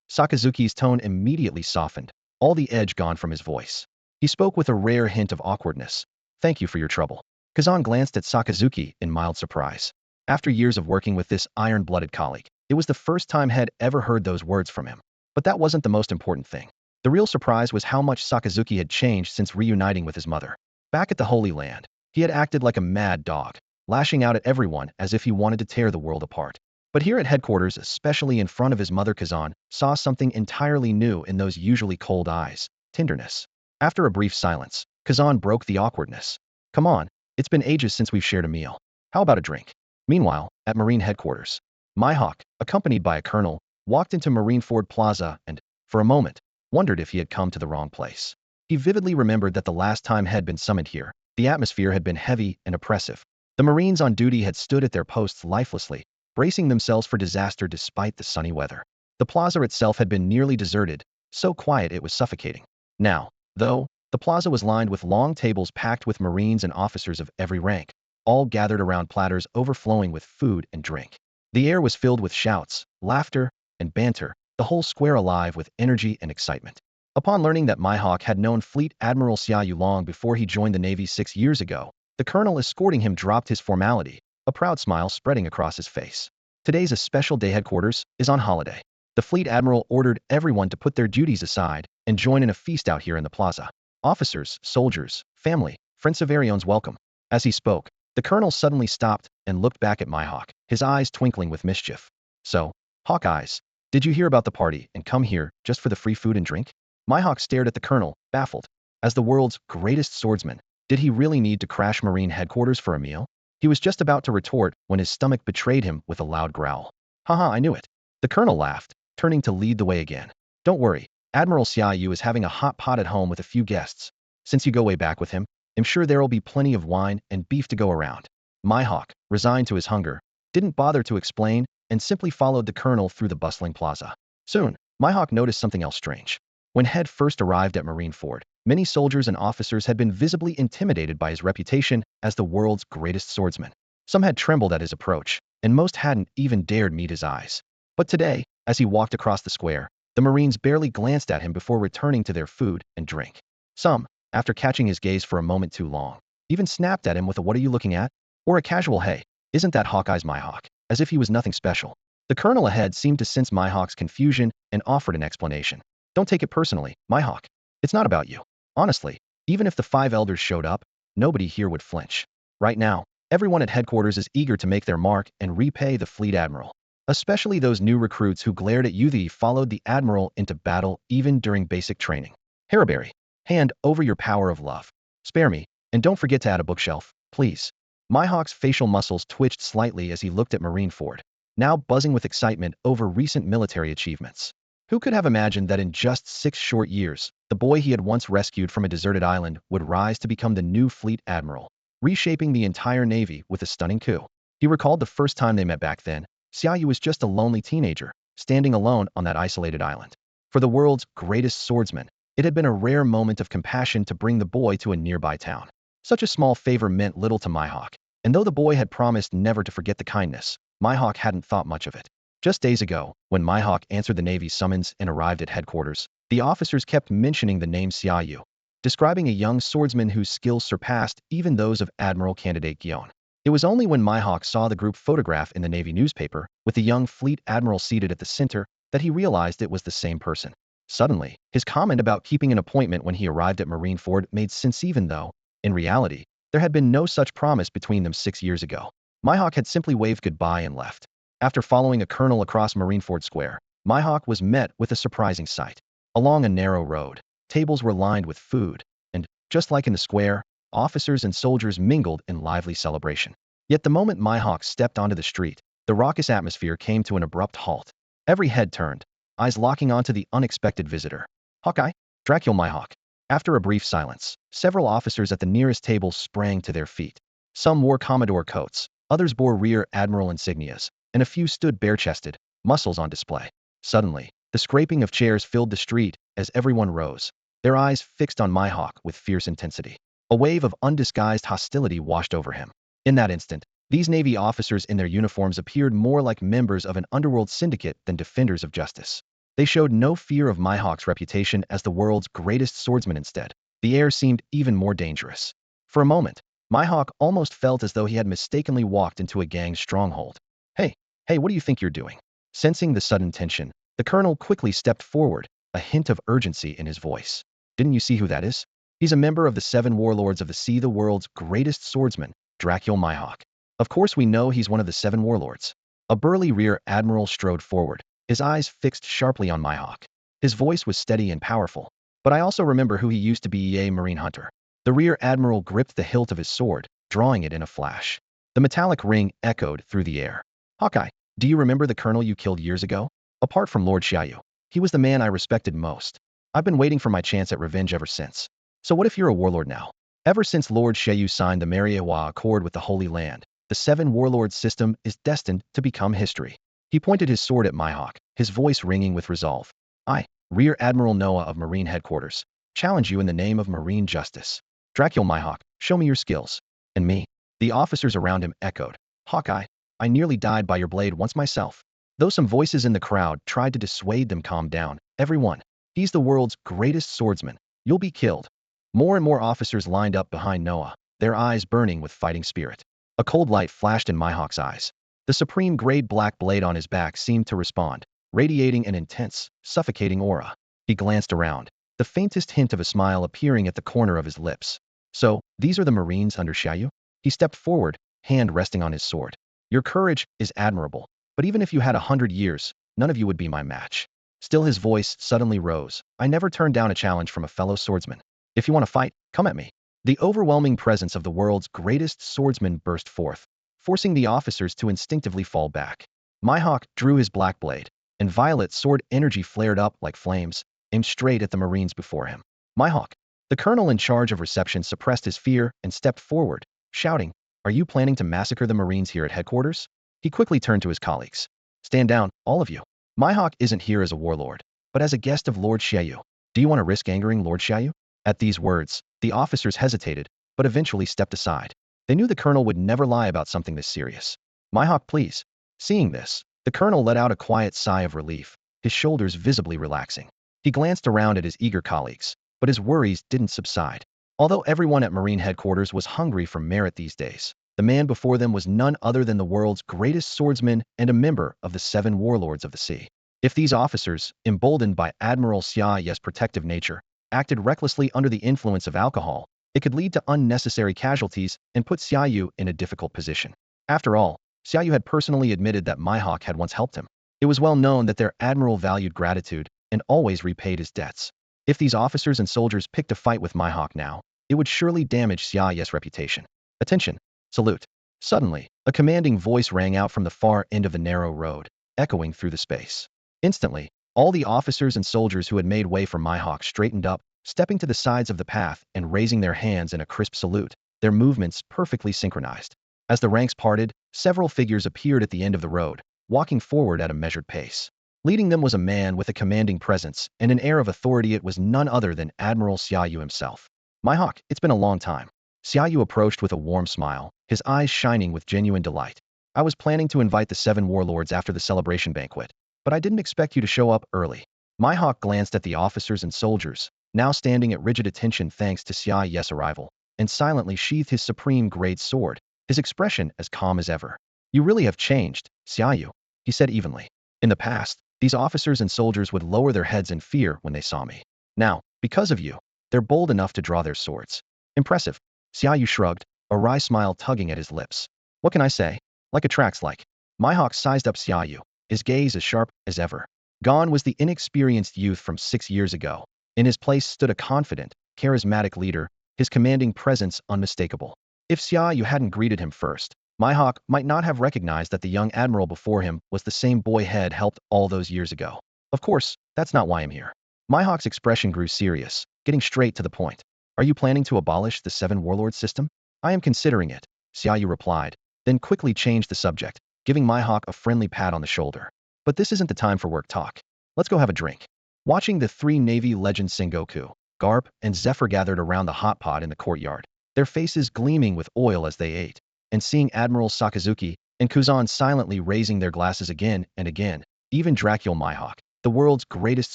Sakazuki's tone immediately softened, all the edge gone from his voice. He spoke with a rare hint of awkwardness. Thank you for your trouble. Kazan glanced at Sakazuki in mild surprise. After years of working with this iron-blooded colleague, it was the first time he'd ever heard those words from him. But that wasn't the most important thing. The real surprise was how much Sakazuki had changed since reuniting with his mother. Back at the Holy Land, he had acted like a mad dog, lashing out at everyone as if he wanted to tear the world apart. But here at headquarters, especially in front of his mother, Kazan saw something entirely new in those usually cold eyes, tenderness. After a brief silence, Kazan broke the awkwardness. Come on, it's been ages since we've shared a meal. How about a drink? Meanwhile, at Marine headquarters, Mihawk, accompanied by a colonel, walked into Marineford Plaza and, for a moment, wondered if he had come to the wrong place. He vividly remembered that the last time he'd been summoned here, the atmosphere had been heavy and oppressive. The Marines on duty had stood at their posts lifelessly, bracing themselves for disaster despite the sunny weather. The plaza itself had been nearly deserted, so quiet it was suffocating. Now, though, the plaza was lined with long tables packed with Marines and officers of every rank, all gathered around platters overflowing with food and drink. The air was filled with shouts, laughter, and banter, the whole square alive with energy and excitement. Upon learning that Mihawk had known Fleet Admiral Xia Yu long before he joined the Navy 6 years ago, the colonel escorting him dropped his formality, a proud smile spreading across his face. Today's a special day. Headquarters is on holiday. The Fleet Admiral ordered everyone to put their duties aside and join in a feast out here in the plaza. Officers, soldiers, family, friends of Arion's welcome. As he spoke, the colonel suddenly stopped and looked back at Mihawk, his eyes twinkling with mischief. So, Hawkeyes, did you hear about the party and come here just for the free food and drink? Mihawk stared at the colonel, baffled. As the world's greatest swordsman, did he really need to crash Marine headquarters for a meal? He was just about to retort when his stomach betrayed him with a loud growl. Haha, I knew it. The colonel laughed, turning to lead the way again. Don't worry, Admiral Xia Yu is having a hot pot at home with a few guests. Since you go way back with him, I'm sure there'll be plenty of wine and beef to go around. Mihawk, resigned to his hunger, didn't bother to explain and simply followed the colonel through the bustling plaza. Soon, Mihawk noticed something else strange. When Head first arrived at Marineford, many soldiers and officers had been visibly intimidated by his reputation as the world's greatest swordsman. Some had trembled at his approach, and most hadn't even dared meet his eyes. But today, As he walked across the square, the Marines barely glanced at him before returning to their food and drink. Some, after catching his gaze for a moment too long, even snapped at him with a "what are you looking at?" or a casual "hey, isn't that Hawkeye's Mihawk?" as if he was nothing special. The colonel ahead seemed to sense Mihawk's confusion and offered an explanation. "Don't take it personally, Mihawk. It's not about you. Honestly, even if the 5 elders showed up, nobody here would flinch. Right now, everyone at headquarters is eager to make their mark and repay the Fleet Admiral. Especially those new recruits who glared at you. They followed the Admiral into battle even during basic training. Harryberry, hand over your power of love. Spare me, and don't forget to add a bookshelf, please." Mihawk's facial muscles twitched slightly as he looked at Marineford, now buzzing with excitement over recent military achievements. Who could have imagined that in just 6 short years, the boy he had once rescued from a deserted island would rise to become the new Fleet Admiral, reshaping the entire Navy with a stunning coup? He recalled the first time they met back then. Xia Yu was just a lonely teenager, standing alone on that isolated island. For the world's greatest swordsman, it had been a rare moment of compassion to bring the boy to a nearby town. Such a small favor meant little to Mihawk, and though the boy had promised never to forget the kindness, Mihawk hadn't thought much of it. Just days ago, when Mihawk answered the Navy's summons and arrived at headquarters, the officers kept mentioning the name Xia Yu, describing a young swordsman whose skills surpassed even those of Admiral candidate Gion. It was only when Mihawk saw the group photograph in the Navy newspaper, with the young Fleet Admiral seated at the center, that he realized it was the same person. Suddenly, his comment about keeping an appointment when he arrived at Marineford made sense, even though, in reality, there had been no such promise between them 6 years ago. Mihawk had simply waved goodbye and left. After following a colonel across Marineford Square, Mihawk was met with a surprising sight. Along a narrow road, tables were lined with food, and, just like in the square, officers and soldiers mingled in lively celebration. Yet the moment Mihawk stepped onto the street, the raucous atmosphere came to an abrupt halt. Every head turned, eyes locking onto the unexpected visitor. "Hawkeye? Dracula Mihawk." After a brief silence, several officers at the nearest table sprang to their feet. Some wore Commodore coats, others bore Rear Admiral insignias, and a few stood bare-chested, muscles on display. Suddenly, the scraping of chairs filled the street as everyone rose, their eyes fixed on Mihawk with fierce intensity. A wave of undisguised hostility washed over him. In that instant, these Navy officers in their uniforms appeared more like members of an underworld syndicate than defenders of justice. They showed no fear of Mihawk's reputation as the world's greatest swordsman. Instead, the air seemed even more dangerous. For a moment, Mihawk almost felt as though he had mistakenly walked into a gang stronghold. Hey, what do you think you're doing?" Sensing the sudden tension, the colonel quickly stepped forward, a hint of urgency in his voice. "Didn't you see who that is? He's a member of the 7 warlords of the sea, the world's greatest swordsman, Dracula Mihawk. Of course we know he's one of the 7 warlords." A burly Rear Admiral strode forward, his eyes fixed sharply on Mihawk. His voice was steady and powerful. "But I also remember who he used to be, a Marine hunter." The Rear Admiral gripped the hilt of his sword, drawing it in a flash. The metallic ring echoed through the air. "Hawkeye, do you remember the colonel you killed years ago? Apart from Lord Xia Yu, he was the man I respected most. I've been waiting for my chance at revenge ever since. So what if you're a warlord now? Ever since Lord Xia Yu signed the Marineford Accord with the Holy Land, the 7 warlord system is destined to become history." He pointed his sword at Mihawk, his voice ringing with resolve. "I, Rear Admiral Noah of Marine Headquarters, challenge you in the name of Marine Justice. Dracula Mihawk, show me your skills." "And me?" The officers around him echoed. "Hawkeye, I nearly died by your blade once myself." Though some voices in the crowd tried to dissuade them, "Calm down, everyone. He's the world's greatest swordsman. You'll be killed." More and more officers lined up behind Noah, their eyes burning with fighting spirit. A cold light flashed in Mihawk's eyes. The supreme grade black blade on his back seemed to respond, radiating an intense, suffocating aura. He glanced around, the faintest hint of a smile appearing at the corner of his lips. "So, these are the Marines under Xia Yu?" He stepped forward, hand resting on his sword. "Your courage is admirable, but even if you had 100 years, none of you would be my match." Still, his voice suddenly rose. "I never turned down a challenge from a fellow swordsman. If you want to fight, come at me." The overwhelming presence of the world's greatest swordsman burst forth, forcing the officers to instinctively fall back. Mihawk drew his black blade, and violet sword energy flared up like flames, aimed straight at the Marines before him. "Mihawk!" The colonel in charge of reception suppressed his fear and stepped forward, shouting, "Are you planning to massacre the Marines here at headquarters?" He quickly turned to his colleagues. "Stand down, all of you. Mihawk isn't here as a warlord, but as a guest of Lord Xia Yu. Do you want to risk angering Lord Xia Yu?" At these words, the officers hesitated, but eventually stepped aside. They knew the colonel would never lie about something this serious. "Mihawk, please." Seeing this, the colonel let out a quiet sigh of relief, his shoulders visibly relaxing. He glanced around at his eager colleagues, but his worries didn't subside. Although everyone at Marine headquarters was hungry for merit these days, the man before them was none other than the world's greatest swordsman and a member of the 7 warlords of the sea. If these officers, emboldened by Admiral Xia Yu's protective nature, acted recklessly under the influence of alcohol, it could lead to unnecessary casualties and put Xia Yu in a difficult position. After all, Xia Yu had personally admitted that Mihawk had once helped him. It was well known that their admiral valued gratitude and always repaid his debts. If these officers and soldiers picked a fight with Mihawk now, it would surely damage Xia Yu's reputation. Attention! Salute! Suddenly, a commanding voice rang out from the far end of the narrow road, echoing through the space. Instantly, all the officers and soldiers who had made way for Mihawk straightened up, stepping to the sides of the path and raising their hands in a crisp salute, their movements perfectly synchronized. As the ranks parted, several figures appeared at the end of the road, walking forward at a measured pace. Leading them was a man with a commanding presence and an air of authority. It was none other than Admiral Xia Yu himself. Mihawk, it's been a long time. Xia Yu approached with a warm smile, his eyes shining with genuine delight. I was planning to invite the 7 warlords after the celebration banquet, but I didn't expect you to show up early. Mihawk glanced at the officers and soldiers, now standing at rigid attention thanks to Xia Yu's arrival, and silently sheathed his supreme-grade sword, his expression as calm as ever. You really have changed, Xia Yu, he said evenly. In the past, these officers and soldiers would lower their heads in fear when they saw me. Now, because of you, they're bold enough to draw their swords. Impressive. Xia Yu shrugged, a wry smile tugging at his lips. What can I say? Like attracts like. Mihawk sized up Xia Yu, his gaze as sharp as ever. Gone was the inexperienced youth from 6 years ago. In his place stood a confident, charismatic leader, his commanding presence unmistakable. If Xia Yu hadn't greeted him first, Mihawk might not have recognized that the young admiral before him was the same boy had helped all those years ago. Of course, that's not why I'm here. Mihawk's expression grew serious, getting straight to the point. Are you planning to abolish the 7 warlord system? I am considering it, Xia Yu replied, then quickly changed the subject, giving Mihawk a friendly pat on the shoulder. But this isn't the time for work talk. Let's go have a drink. Watching the 3 Navy legends Sengoku, Garp, and Zephyr gathered around the hot pot in the courtyard, their faces gleaming with oil as they ate, and seeing Admiral Sakazuki and Kuzan silently raising their glasses again and again, even Dracula Mihawk, the world's greatest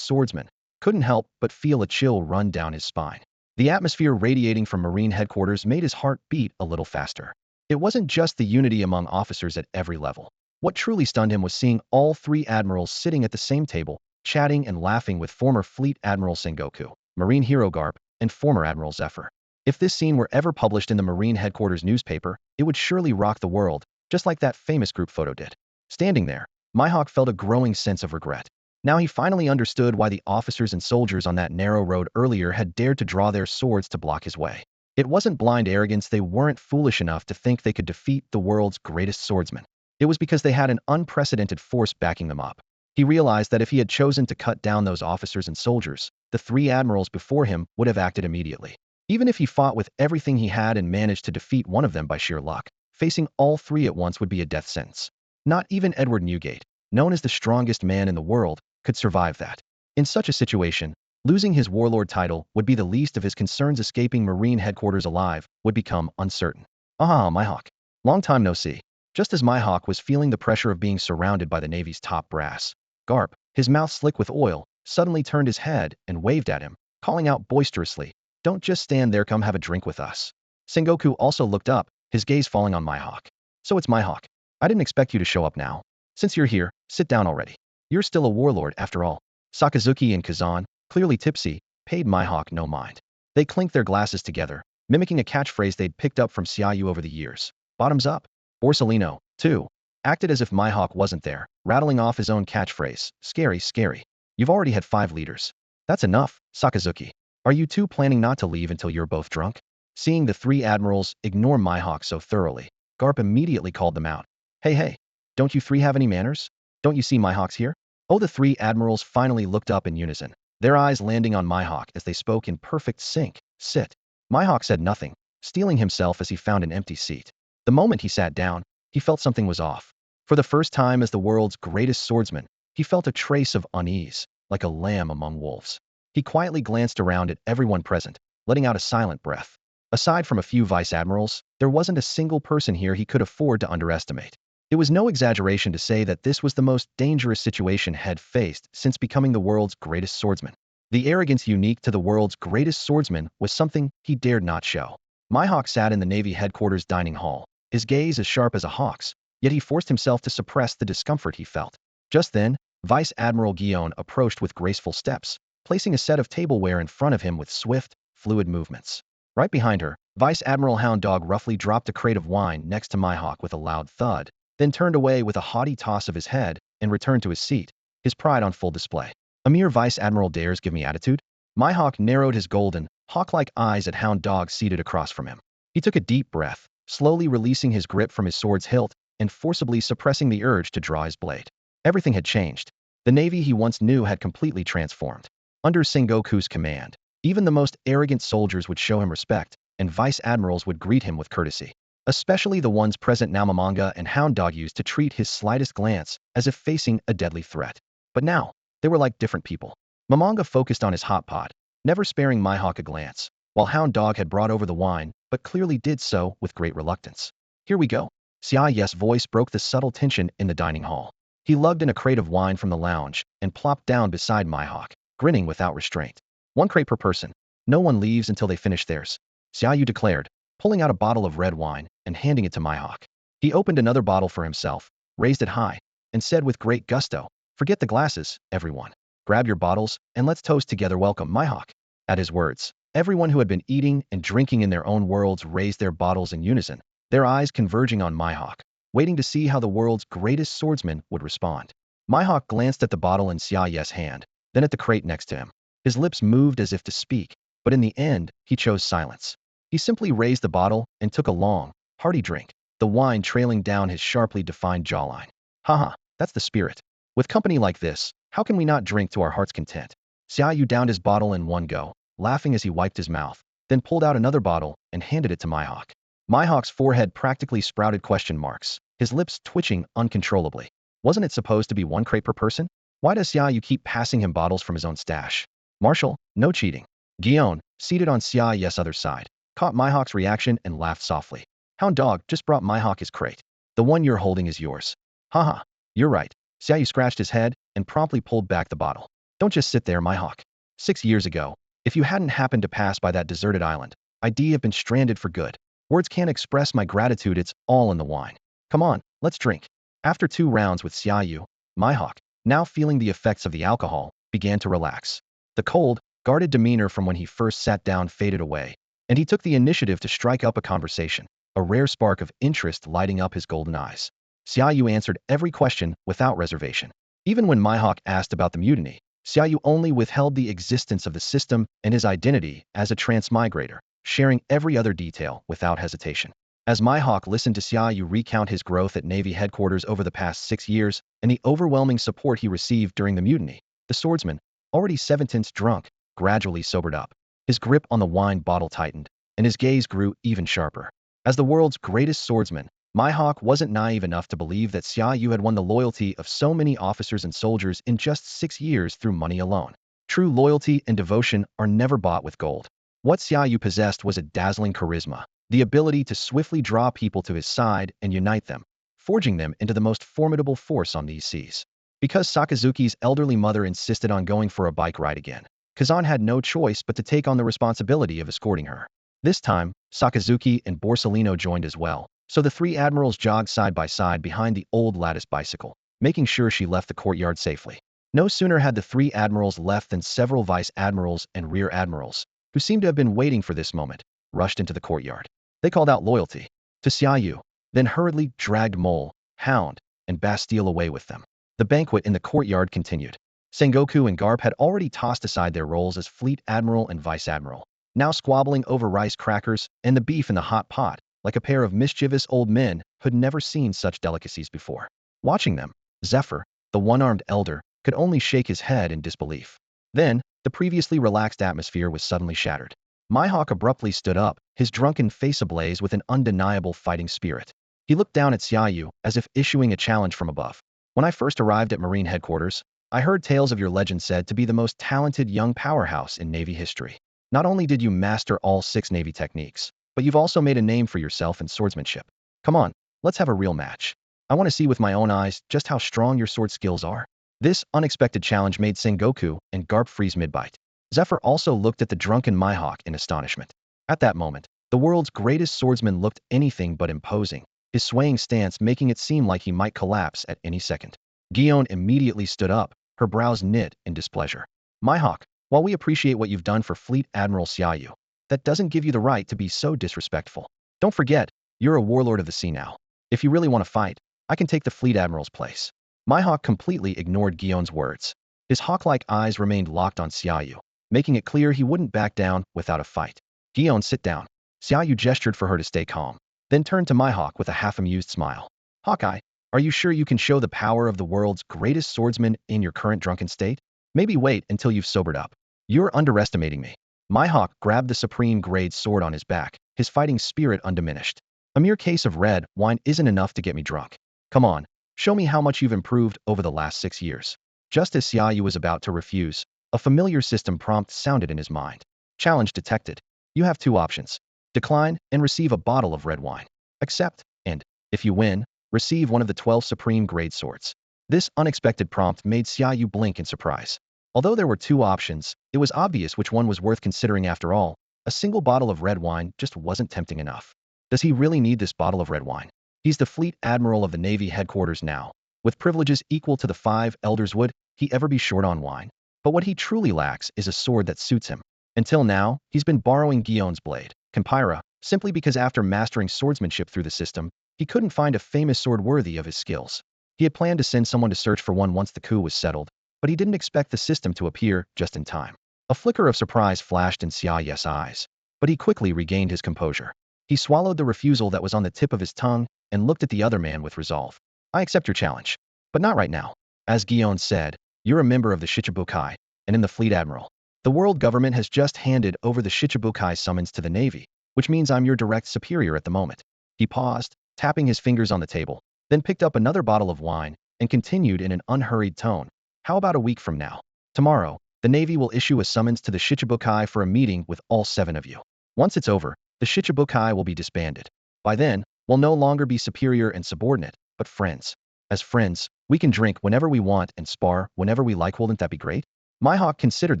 swordsman, couldn't help but feel a chill run down his spine. The atmosphere radiating from Marine headquarters made his heart beat a little faster. It wasn't just the unity among officers at every level. What truly stunned him was seeing all 3 admirals sitting at the same table, chatting and laughing with former Fleet Admiral Sengoku, Marine hero Garp, and former Admiral Zephyr. If this scene were ever published in the Marine headquarters newspaper, it would surely rock the world, just like that famous group photo did. Standing there, Mihawk felt a growing sense of regret. Now he finally understood why the officers and soldiers on that narrow road earlier had dared to draw their swords to block his way. It wasn't blind arrogance. They weren't foolish enough to think they could defeat the world's greatest swordsman. It was because they had an unprecedented force backing them up. He realized that if he had chosen to cut down those officers and soldiers, the 3 admirals before him would have acted immediately. Even if he fought with everything he had and managed to defeat one of them by sheer luck, facing all 3 at once would be a death sentence. Not even Edward Newgate, known as the strongest man in the world, could survive that. In such a situation, losing his warlord title would be the least of his concerns. Escaping Marine headquarters alive would become uncertain. Ah, Mihawk. Long time no see. Just as Mihawk was feeling the pressure of being surrounded by the Navy's top brass, Garp, his mouth slick with oil, suddenly turned his head and waved at him, calling out boisterously, "Don't just stand there, come have a drink with us." Sengoku also looked up, his gaze falling on Mihawk. "So it's Mihawk. I didn't expect you to show up now. Since you're here, sit down already. You're still a warlord after all." Sakazuki and Kazan, clearly tipsy, paid Mihawk no mind. They clinked their glasses together, mimicking a catchphrase they'd picked up from Xia Yu over the years. "Bottoms up." Borsellino, too, acted as if Mihawk wasn't there, rattling off his own catchphrase, "Scary, scary. You've already had 5 leaders. That's enough, Sakazuki. Are you 2 planning not to leave until you're both drunk?" Seeing the 3 admirals ignore Mihawk so thoroughly, Garp immediately called them out. Hey, don't you 3 have any manners? Don't you see Mihawk's here?" Oh, the 3 admirals finally looked up in unison, their eyes landing on Mihawk as they spoke in perfect sync. "Sit." Mihawk said nothing, steeling himself as he found an empty seat. The moment he sat down, he felt something was off. For the first time as the world's greatest swordsman, he felt a trace of unease, like a lamb among wolves. He quietly glanced around at everyone present, letting out a silent breath. Aside from a few vice admirals, there wasn't a single person here he could afford to underestimate. It was no exaggeration to say that this was the most dangerous situation had faced since becoming the world's greatest swordsman. The arrogance unique to the world's greatest swordsman was something he dared not show. Mihawk sat in the Navy headquarters dining hall, his gaze as sharp as a hawk's, yet he forced himself to suppress the discomfort he felt. Just then, Vice Admiral Guion approached with graceful steps, placing a set of tableware in front of him with swift, fluid movements. Right behind her, Vice Admiral Hound Dog roughly dropped a crate of wine next to Mihawk with a loud thud, then turned away with a haughty toss of his head and returned to his seat, his pride on full display. A mere Vice Admiral dares give me attitude? Mihawk narrowed his golden, hawk-like eyes at Hound Dog seated across from him. He took a deep breath, slowly releasing his grip from his sword's hilt and forcibly suppressing the urge to draw his blade. Everything had changed. The Navy he once knew had completely transformed. Under Sengoku's command, even the most arrogant soldiers would show him respect, and Vice Admirals would greet him with courtesy. Especially the ones present now Momonga and Hound Dog used to treat his slightest glance as if facing a deadly threat. But now, they were like different people. Momonga focused on his hot pot, never sparing Mihawk a glance, while Hound Dog had brought over the wine, but clearly did so with great reluctance. Here we go. Xia Yu's voice broke the subtle tension in the dining hall. He lugged in a crate of wine from the lounge and plopped down beside Mihawk, grinning without restraint. One crate per person. No one leaves until they finish theirs, Xia Yu declared, pulling out a bottle of red wine and handing it to Mihawk. He opened another bottle for himself, raised it high, and said with great gusto, "Forget the glasses, everyone. Grab your bottles, and let's toast together welcome Mihawk." At his words, everyone who had been eating and drinking in their own worlds raised their bottles in unison, their eyes converging on Mihawk, waiting to see how the world's greatest swordsman would respond. Mihawk glanced at the bottle in Xia Yu's hand, then at the crate next to him. His lips moved as if to speak, but in the end, he chose silence. He simply raised the bottle and took a long, hearty drink, the wine trailing down his sharply defined jawline. Haha, that's the spirit. With company like this, how can we not drink to our heart's content? Xia Yu downed his bottle in one go, laughing as he wiped his mouth, then pulled out another bottle and handed it to Mihawk. Mihawk's forehead practically sprouted question marks, his lips twitching uncontrollably. Wasn't it supposed to be one crate per person? Why does Xia Yu keep passing him bottles from his own stash? Marshal, no cheating. Guion, seated on Xia Yu's other side, caught Mihawk's reaction and laughed softly. Hound Dog just brought Mihawk his crate. The one you're holding is yours. Haha, you're right. Xia Yu scratched his head and promptly pulled back the bottle. Don't just sit there, Mihawk. 6 years ago, if you hadn't happened to pass by that deserted island, I'd have been stranded for good. Words can't express my gratitude, it's all in the wine. Come on, let's drink. After 2 rounds with Xia Yu, Mihawk, now feeling the effects of the alcohol, began to relax. The cold, guarded demeanor from when he first sat down faded away, and he took the initiative to strike up a conversation, a rare spark of interest lighting up his golden eyes. Xia Yu answered every question without reservation. Even when Mihawk asked about the mutiny, Xia Yu only withheld the existence of the system and his identity as a transmigrator, sharing every other detail without hesitation. As Mihawk listened to Xia Yu recount his growth at Navy headquarters over the past 6 years and the overwhelming support he received during the mutiny, the swordsman, already 7/10 drunk, gradually sobered up. His grip on the wine bottle tightened, and his gaze grew even sharper. As the world's greatest swordsman, Mihawk wasn't naive enough to believe that Xia Yu had won the loyalty of so many officers and soldiers in just 6 years through money alone. True loyalty and devotion are never bought with gold. What Xia Yu possessed was a dazzling charisma, the ability to swiftly draw people to his side and unite them, forging them into the most formidable force on these seas. Because Sakazuki's elderly mother insisted on going for a bike ride again, Kazan had no choice but to take on the responsibility of escorting her. This time, Sakazuki and Borsellino joined as well, so the 3 admirals jogged side by side behind the old lattice bicycle, making sure she left the courtyard safely. No sooner had the 3 admirals left than several vice admirals and rear admirals, who seemed to have been waiting for this moment, rushed into the courtyard. They called out loyalty to Xia Yu, then hurriedly dragged Mole, Hound, and Bastille away with them. The banquet in the courtyard continued. Sengoku and Garp had already tossed aside their roles as Fleet Admiral and Vice Admiral, now squabbling over rice crackers and the beef in the hot pot, like a pair of mischievous old men who'd never seen such delicacies before. Watching them, Zephyr, the one-armed elder, could only shake his head in disbelief. Then, the previously relaxed atmosphere was suddenly shattered. Mihawk abruptly stood up, his drunken face ablaze with an undeniable fighting spirit. He looked down at Xia Yu as if issuing a challenge from above. When I first arrived at Marine headquarters, I heard tales of your legend said to be the most talented young powerhouse in Navy history. Not only did you master all 6 Navy techniques, but you've also made a name for yourself in swordsmanship. Come on, let's have a real match. I want to see with my own eyes just how strong your sword skills are. This unexpected challenge made Sengoku and Garp freeze mid-bite. Zephyr also looked at the drunken Mihawk in astonishment. At that moment, the world's greatest swordsman looked anything but imposing, his swaying stance making it seem like he might collapse at any second. Gion immediately stood up, her brows knit in displeasure. Mihawk, while we appreciate what you've done for Fleet Admiral Xia Yu, that doesn't give you the right to be so disrespectful. Don't forget, you're a warlord of the sea now. If you really want to fight, I can take the Fleet Admiral's place. Mihawk completely ignored Gion's words. His hawk-like eyes remained locked on Xia Yu, making it clear he wouldn't back down without a fight. Gion, sit down. Xia Yu gestured for her to stay calm, then turned to Mihawk with a half-amused smile. Hawkeye, are you sure you can show the power of the world's greatest swordsman in your current drunken state? Maybe wait until you've sobered up. You're underestimating me. Mihawk grabbed the supreme-grade sword on his back, his fighting spirit undiminished. A mere case of red wine isn't enough to get me drunk. Come on, show me how much you've improved over the last 6 years. Just as Xia Yu was about to refuse, a familiar system prompt sounded in his mind. Challenge detected. You have 2 options. Decline and receive a bottle of red wine. Accept, and, if you win, receive one of the 12 supreme-grade swords. This unexpected prompt made Xia Yu blink in surprise. Although there were 2 options, it was obvious which one was worth considering after all. A single bottle of red wine just wasn't tempting enough. Does he really need this bottle of red wine? He's the Fleet Admiral of the Navy headquarters now. With privileges equal to the 5 elders, would he ever be short on wine? But what he truly lacks is a sword that suits him. Until now, he's been borrowing Gion's blade, Kempira, simply because after mastering swordsmanship through the system, he couldn't find a famous sword worthy of his skills. He had planned to send someone to search for one once the coup was settled, but he didn't expect the system to appear just in time. A flicker of surprise flashed in Xia Yu's eyes, but he quickly regained his composure. He swallowed the refusal that was on the tip of his tongue and looked at the other man with resolve. I accept your challenge, but not right now. As Gion said, you're a member of the Shichibukai, and in the Fleet Admiral. The world government has just handed over the Shichibukai summons to the Navy, which means I'm your direct superior at the moment. He paused, tapping his fingers on the table, then picked up another bottle of wine and continued in an unhurried tone. How about a week from now? Tomorrow, the Navy will issue a summons to the Shichibukai for a meeting with all 7 of you. Once it's over, the Shichibukai will be disbanded. By then, we'll no longer be superior and subordinate, but friends. As friends, we can drink whenever we want and spar whenever we like. Wouldn't that be great? Mihawk considered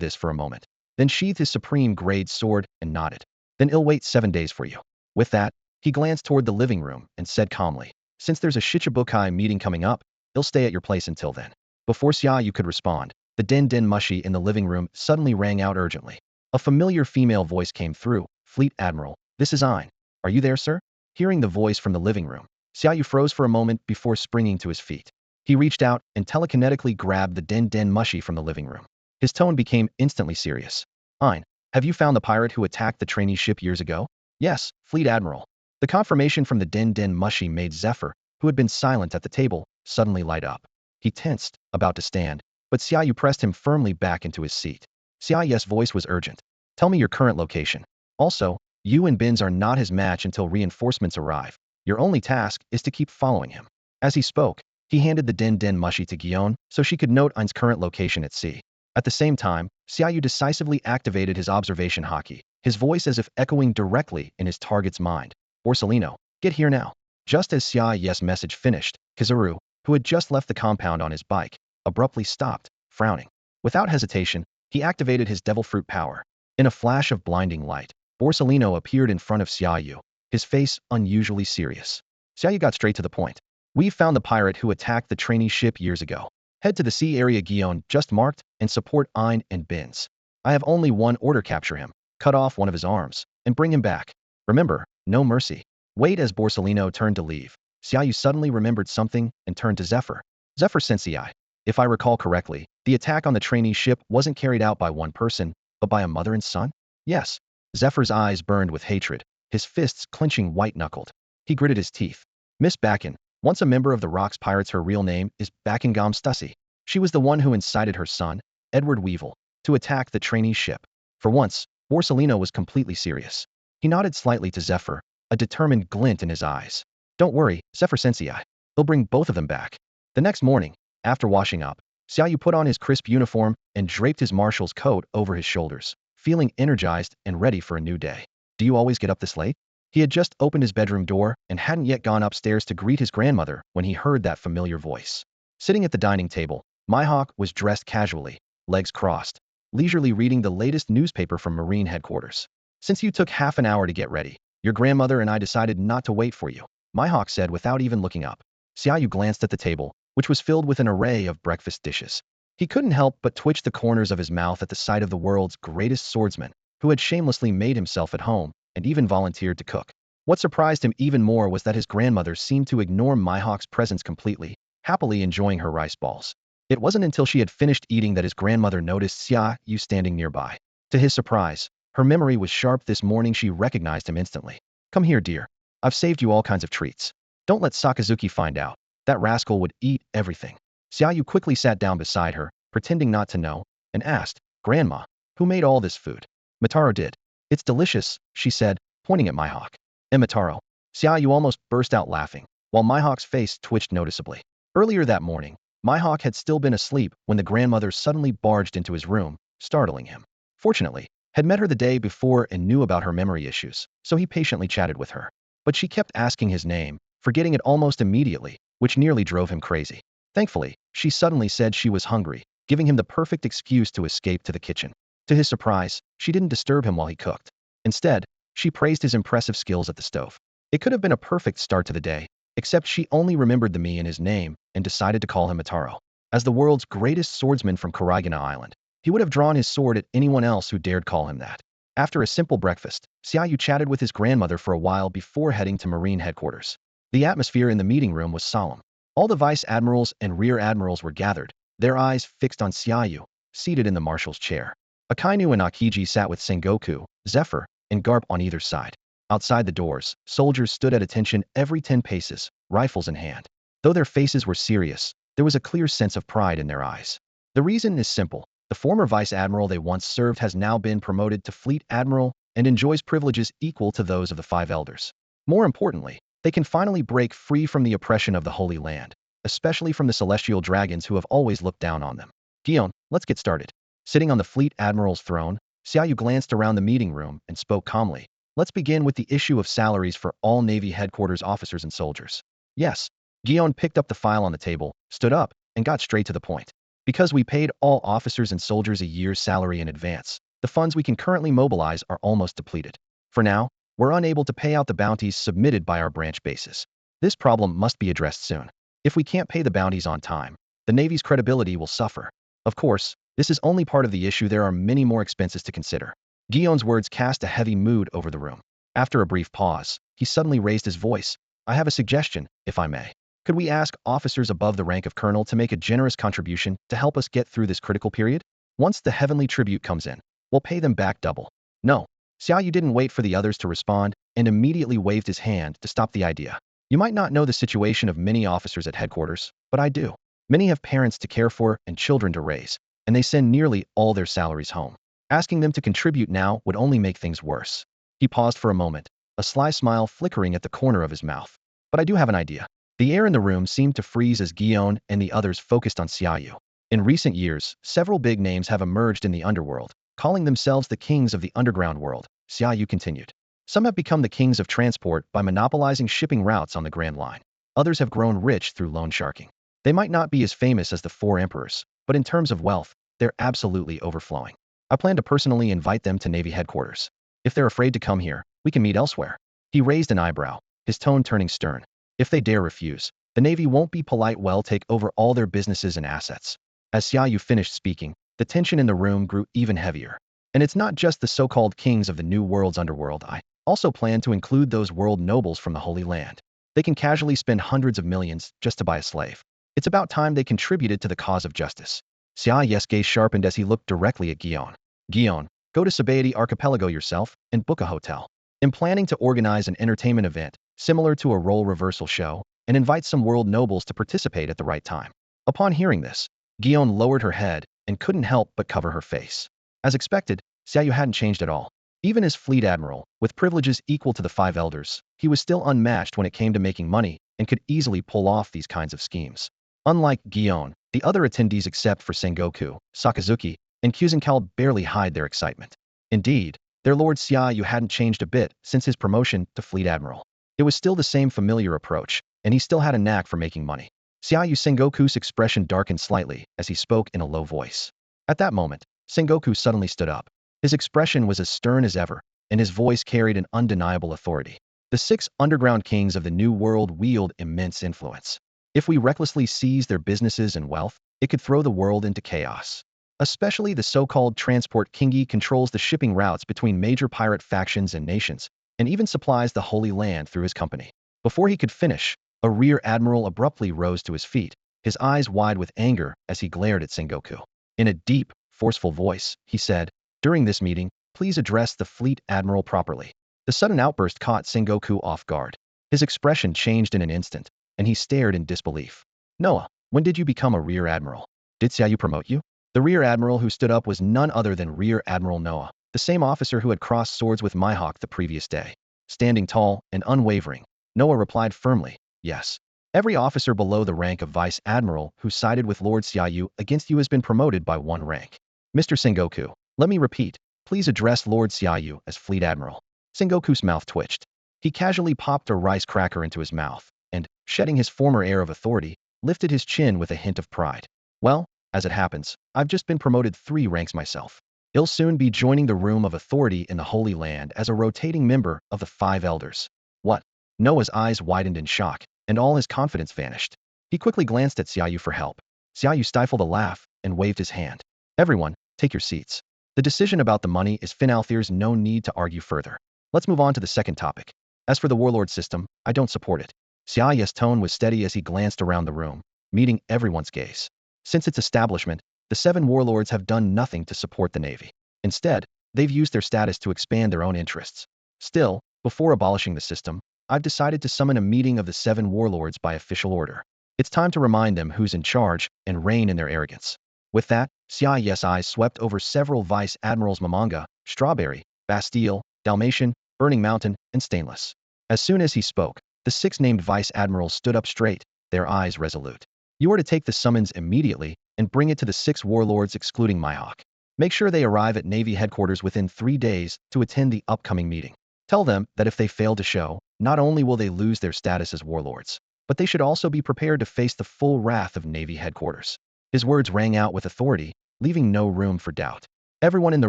this for a moment, then sheathed his supreme-grade sword and nodded. Then I'll wait 7 days for you. With that, he glanced toward the living room and said calmly, since there's a Shichibukai meeting coming up, I'll stay at your place until then. Before Xia Yu could respond, the den mushi in the living room suddenly rang out urgently. A familiar female voice came through. Fleet Admiral, this is Ein. Are you there, sir? Hearing the voice from the living room, Xia Yu froze for a moment before springing to his feet. He reached out and telekinetically grabbed the den mushi from the living room. His tone became instantly serious. Ein, have you found the pirate who attacked the trainee ship years ago? Yes, Fleet Admiral. The confirmation from the den mushi made Zephyr, who had been silent at the table, suddenly light up. He tensed, about to stand, but Xia Yu pressed him firmly back into his seat. Xia Yu's voice was urgent. Tell me your current location. Also, you and Bins are not his match until reinforcements arrive. Your only task is to keep following him. As he spoke, he handed the den mushi to Gion so she could note Ein's current location at sea. At the same time, Xia Yu decisively activated his observation haki, his voice as if echoing directly in his target's mind. Borsellino, get here now. Just as Xia Yu's message finished, Tsuru, who had just left the compound on his bike, abruptly stopped, frowning. Without hesitation, he activated his devil fruit power. In a flash of blinding light, Borsellino appeared in front of Xia Yu, his face unusually serious. Xia Yu got straight to the point. We've found the pirate who attacked the trainee ship years ago. Head to the sea area Gion just marked and support Ein and Bins. I have only one order: capture him, cut off one of his arms, and bring him back. Remember, no mercy. Wait. As Borsellino turned to leave, Xia Yu suddenly remembered something and turned to Zephyr. Zephyr Sensei, if I recall correctly, the attack on the trainee ship wasn't carried out by one person, but by a mother and son? Yes. Zephyr's eyes burned with hatred, his fists clenching white-knuckled. He gritted his teeth. Miss Bakken, once a member of the Rocks Pirates, her real name is Bakkengam Stussy. She was the one who incited her son, Edward Weevil, to attack the trainee ship. For once, Borsellino was completely serious. He nodded slightly to Zephyr, a determined glint in his eyes. Don't worry, Zephyr Sensei. He'll bring both of them back. The next morning, after washing up, Xia Yu put on his crisp uniform and draped his marshal's coat over his shoulders, feeling energized and ready for a new day. Do you always get up this late? He had just opened his bedroom door and hadn't yet gone upstairs to greet his grandmother when he heard that familiar voice. Sitting at the dining table, Mihawk was dressed casually, legs crossed, leisurely reading the latest newspaper from Marine headquarters. Since you took half an hour to get ready, your grandmother and I decided not to wait for you, Mihawk said without even looking up. Xia Yu glanced at the table, which was filled with an array of breakfast dishes. He couldn't help but twitch the corners of his mouth at the sight of the world's greatest swordsman, who had shamelessly made himself at home and even volunteered to cook. What surprised him even more was that his grandmother seemed to ignore Mihawk's presence completely, happily enjoying her rice balls. It wasn't until she had finished eating that his grandmother noticed Xia Yu standing nearby. To his surprise, her memory was sharp this morning. She recognized him instantly. Come here, dear. I've saved you all kinds of treats. Don't let Sakazuki find out. That rascal would eat everything. Xia Yu quickly sat down beside her, pretending not to know, and asked, Grandma, who made all this food? Mitaro did. It's delicious, she said, pointing at Mihawk. And Mitaro. Xia Yu almost burst out laughing, while Mihawk's face twitched noticeably. Earlier that morning, Mihawk had still been asleep when the grandmother suddenly barged into his room, startling him. Fortunately, had met her the day before and knew about her memory issues, so he patiently chatted with her. But she kept asking his name, forgetting it almost immediately, which nearly drove him crazy. Thankfully, she suddenly said she was hungry, giving him the perfect excuse to escape to the kitchen. To his surprise, she didn't disturb him while he cooked. Instead, she praised his impressive skills at the stove. It could have been a perfect start to the day, except she only remembered the me in his name and decided to call him Mitaro. As the world's greatest swordsman from Kuragina Island, he would have drawn his sword at anyone else who dared call him that. After a simple breakfast, Xia Yu chatted with his grandmother for a while before heading to Marine headquarters. The atmosphere in the meeting room was solemn. All the Vice Admirals and Rear Admirals were gathered, their eyes fixed on Xia Yu, seated in the marshal's chair. Akainu and Akiji sat with Sengoku, Zephyr, and Garp on either side. Outside the doors, soldiers stood at attention every 10 paces, rifles in hand. Though their faces were serious, there was a clear sense of pride in their eyes. The reason is simple. The former Vice Admiral they once served has now been promoted to Fleet Admiral and enjoys privileges equal to those of the Five Elders. More importantly, they can finally break free from the oppression of the Holy Land, especially from the celestial dragons who have always looked down on them. Gion, let's get started. Sitting on the Fleet Admiral's throne, Xia Yu glanced around the meeting room and spoke calmly. Let's begin with the issue of salaries for all Navy headquarters officers and soldiers. Yes. Gion picked up the file on the table, stood up, and got straight to the point. Because we paid all officers and soldiers a year's salary in advance, the funds we can currently mobilize are almost depleted. For now, we're unable to pay out the bounties submitted by our branch bases. This problem must be addressed soon. If we can't pay the bounties on time, the Navy's credibility will suffer. Of course, this is only part of the issue. There are many more expenses to consider. Gion's words cast a heavy mood over the room. After a brief pause, he suddenly raised his voice. I have a suggestion, if I may. Could we ask officers above the rank of colonel to make a generous contribution to help us get through this critical period? Once the heavenly tribute comes in, we'll pay them back double. No. Xia Yu didn't wait for the others to respond and immediately waved his hand to stop the idea. You might not know the situation of many officers at headquarters, but I do. Many have parents to care for and children to raise, and they send nearly all their salaries home. Asking them to contribute now would only make things worse. He paused for a moment, a sly smile flickering at the corner of his mouth. But I do have an idea. The air in the room seemed to freeze as Gion and the others focused on Xia Yu. In recent years, several big names have emerged in the underworld, calling themselves the kings of the underground world, Xia Yu continued. Some have become the kings of transport by monopolizing shipping routes on the Grand Line. Others have grown rich through loan sharking. They might not be as famous as the four emperors, but in terms of wealth, they're absolutely overflowing. I plan to personally invite them to Navy headquarters. If they're afraid to come here, we can meet elsewhere. He raised an eyebrow, his tone turning stern. If they dare refuse, the Navy won't be polite. Well, take over all their businesses and assets. As Xia Yu finished speaking, the tension in the room grew even heavier. And it's not just the so-called kings of the New World's underworld. I also plan to include those world nobles from the Holy Land. They can casually spend hundreds of millions just to buy a slave. It's about time they contributed to the cause of justice. Xia Yu's gaze sharpened as he looked directly at Gion. Gion, go to Sabaody Archipelago yourself and book a hotel. I'm planning to organize an entertainment event, similar to a role reversal show, and invite some world nobles to participate at the right time. Upon hearing this, Gion lowered her head and couldn't help but cover her face. As expected, Xia Yu hadn't changed at all. Even as Fleet Admiral, with privileges equal to the Five Elders, he was still unmatched when it came to making money and could easily pull off these kinds of schemes. Unlike Gion, the other attendees except for Sengoku, Sakazuki, and Kuzencal barely hide their excitement. Indeed, Their Lord Xia Yu hadn't changed a bit since his promotion to Fleet Admiral. It was still the same familiar approach, and he still had a knack for making money. Xia Yu Sengoku's expression darkened slightly as he spoke in a low voice. At that moment, Sengoku suddenly stood up. His expression was as stern as ever, and his voice carried an undeniable authority. The 6 underground kings of the New World wield immense influence. If we recklessly seize their businesses and wealth, it could throw the world into chaos. Especially the so-called transport kingi controls the shipping routes between major pirate factions and nations, and even supplies the Holy Land through his company. Before he could finish, a rear admiral abruptly rose to his feet, his eyes wide with anger as he glared at Sengoku. In a deep, forceful voice, he said, "During this meeting, please address the Fleet Admiral properly." The sudden outburst caught Sengoku off guard. His expression changed in an instant, and he stared in disbelief. "Noah, when did you become a Rear Admiral? Did Xia Yu promote you?" The Rear Admiral who stood up was none other than Rear Admiral Noah, the same officer who had crossed swords with Mihawk the previous day. Standing tall and unwavering, Noah replied firmly, "Yes. Every officer below the rank of Vice Admiral who sided with Lord Xia Yu against you has been promoted by 1 rank. Mr. Sengoku, let me repeat, please address Lord Xia Yu as Fleet Admiral." Sengoku's mouth twitched. He casually popped a rice cracker into his mouth, and, shedding his former air of authority, lifted his chin with a hint of pride. "Well, as it happens, I've just been promoted 3 ranks myself. I'll soon be joining the Room of Authority in the Holy Land as a rotating member of the 5 Elders." "What?" Noah's eyes widened in shock, and all his confidence vanished. He quickly glanced at Xia Yu for help. Xia Yu stifled a laugh and waved his hand. "Everyone, take your seats. The decision about the money is final. There's no need to argue further. Let's move on to the second topic. As for the warlord system, I don't support it." Xia Yu's tone was steady as he glanced around the room, meeting everyone's gaze. Since its establishment, the 7 warlords have done nothing to support the Navy. Instead, they've used their status to expand their own interests. Still, before abolishing the system, I've decided to summon a meeting of the 7 warlords by official order. It's time to remind them who's in charge and reign in their arrogance. With that, Xia Yu's eyes swept over several Vice Admirals: Mamanga, Strawberry, Bastille, Dalmatian, Burning Mountain, and Stainless. As soon as he spoke, the 6 named Vice Admirals stood up straight, their eyes resolute. "You are to take the summons immediately and bring it to the 6 warlords excluding Mihawk. Make sure they arrive at Navy headquarters within 3 days to attend the upcoming meeting. Tell them that if they fail to show, not only will they lose their status as warlords, but they should also be prepared to face the full wrath of Navy headquarters." His words rang out with authority, leaving no room for doubt. Everyone in the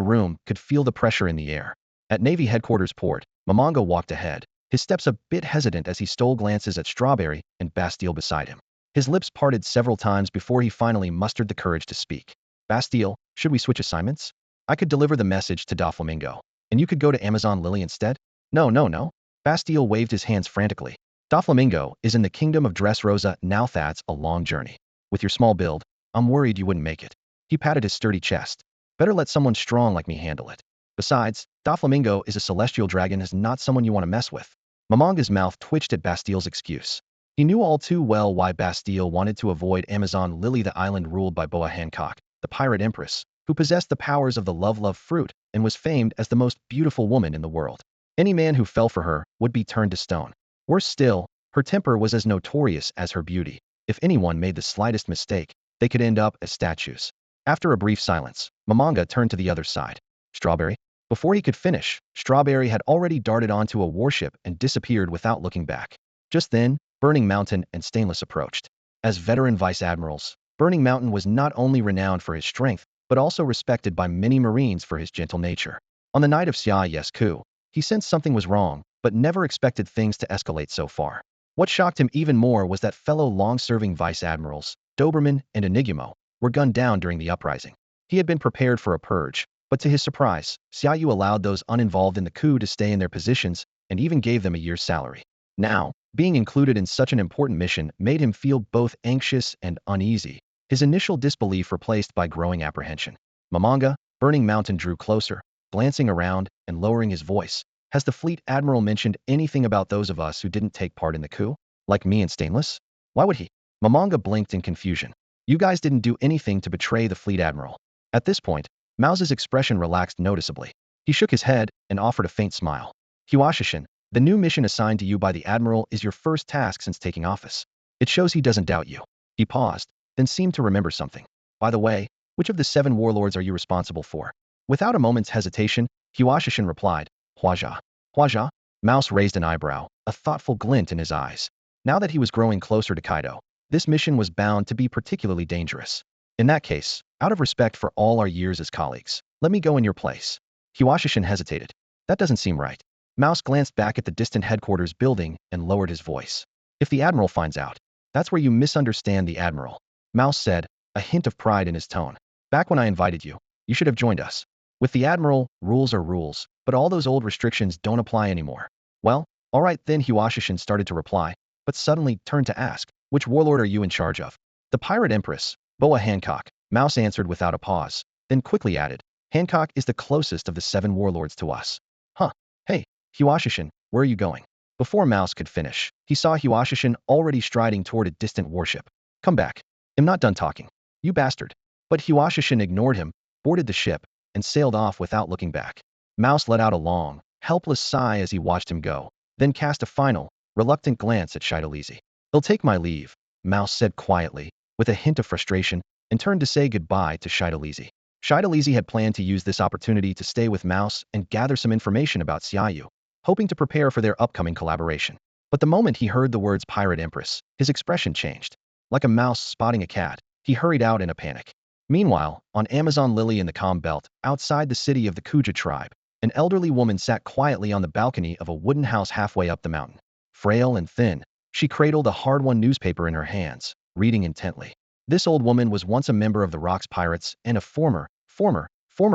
room could feel the pressure in the air. At Navy headquarters port, Mamanga walked ahead, his steps a bit hesitant as he stole glances at Strawberry and Bastille beside him. His lips parted several times before he finally mustered the courage to speak. "Bastille, should we switch assignments? I could deliver the message to Doflamingo, and you could go to Amazon Lily instead?" "No, no, no." Bastille waved his hands frantically. "Doflamingo is in the kingdom of Dressrosa now. That's a long journey. With your small build, I'm worried you wouldn't make it." He patted his sturdy chest. "Better let someone strong like me handle it. Besides, Doflamingo is a celestial dragon, is not someone you want to mess with." Mamanga's mouth twitched at Bastille's excuse. He knew all too well why Bastille wanted to avoid Amazon Lily, the island ruled by Boa Hancock, the pirate empress, who possessed the powers of the love fruit and was famed as the most beautiful woman in the world. Any man who fell for her would be turned to stone. Worse still, her temper was as notorious as her beauty. If anyone made the slightest mistake, they could end up as statues. After a brief silence, Mamanga turned to the other side. "Strawberry?" Before he could finish, Strawberry had already darted onto a warship and disappeared without looking back. Just then, Burning Mountain and Stainless approached. As veteran Vice Admirals, Burning Mountain was not only renowned for his strength, but also respected by many Marines for his gentle nature. On the night of Xia Yu's coup, he sensed something was wrong, but never expected things to escalate so far. What shocked him even more was that fellow long-serving Vice Admirals, Doberman and Enigmo, were gunned down during the uprising. He had been prepared for a purge, but to his surprise, Xia Yu allowed those uninvolved in the coup to stay in their positions and even gave them a year's salary. Now, being included in such an important mission made him feel both anxious and uneasy, his initial disbelief replaced by growing apprehension. Mamanga, Burning Mountain drew closer, glancing around and lowering his voice. "Has the Fleet Admiral mentioned anything about those of us who didn't take part in the coup? Like me and Stainless? Why would he?" Mamanga blinked in confusion. "You guys didn't do anything to betray the Fleet Admiral." At this point, Mao's expression relaxed noticeably. He shook his head and offered a faint smile. "Huashishin, the new mission assigned to you by the Admiral is your first task since taking office. It shows he doesn't doubt you." He paused, then seemed to remember something. "By the way, which of the 7 warlords are you responsible for?" Without a moment's hesitation, Huashishin replied, Huajia. Huajia? Mouse raised an eyebrow, a thoughtful glint in his eyes. Now that he was growing closer to Kaido, this mission was bound to be particularly dangerous. In that case, out of respect for all our years as colleagues, let me go in your place. Huashishin hesitated. That doesn't seem right. Mouse glanced back at the distant headquarters building and lowered his voice. If the Admiral finds out, that's where you misunderstand the Admiral. Mouse said, a hint of pride in his tone. Back when I invited you, you should have joined us. With the Admiral, rules are rules, but all those old restrictions don't apply anymore. Well, all right then, Huashishin started to reply, but suddenly turned to ask, which warlord are you in charge of? The Pirate Empress, Boa Hancock. Mouse answered without a pause, then quickly added, Hancock is the closest of the 7 warlords to us. Huh. Hey, Huashishin, where are you going? Before Mouse could finish, he saw Huashishin already striding toward a distant warship. Come back. I'm not done talking. You bastard. But Huashishin ignored him, boarded the ship, and sailed off without looking back. Mouse let out a long, helpless sigh as he watched him go, then cast a final, reluctant glance at Shidolisi. I'll take my leave, Mouse said quietly, with a hint of frustration, and turned to say goodbye to Shidolisi. Shidolisi had planned to use this opportunity to stay with Mouse and gather some information about Xia Yu, hoping to prepare for their upcoming collaboration. But the moment he heard the words Pirate Empress, his expression changed. Like a mouse spotting a cat, he hurried out in a panic. Meanwhile, on Amazon Lily in the Calm Belt, outside the city of the Kuja tribe, an elderly woman sat quietly on the balcony of a wooden house halfway up the mountain. Frail and thin, she cradled a hard-won newspaper in her hands, reading intently. This old woman was once a member of the Rocks Pirates and a former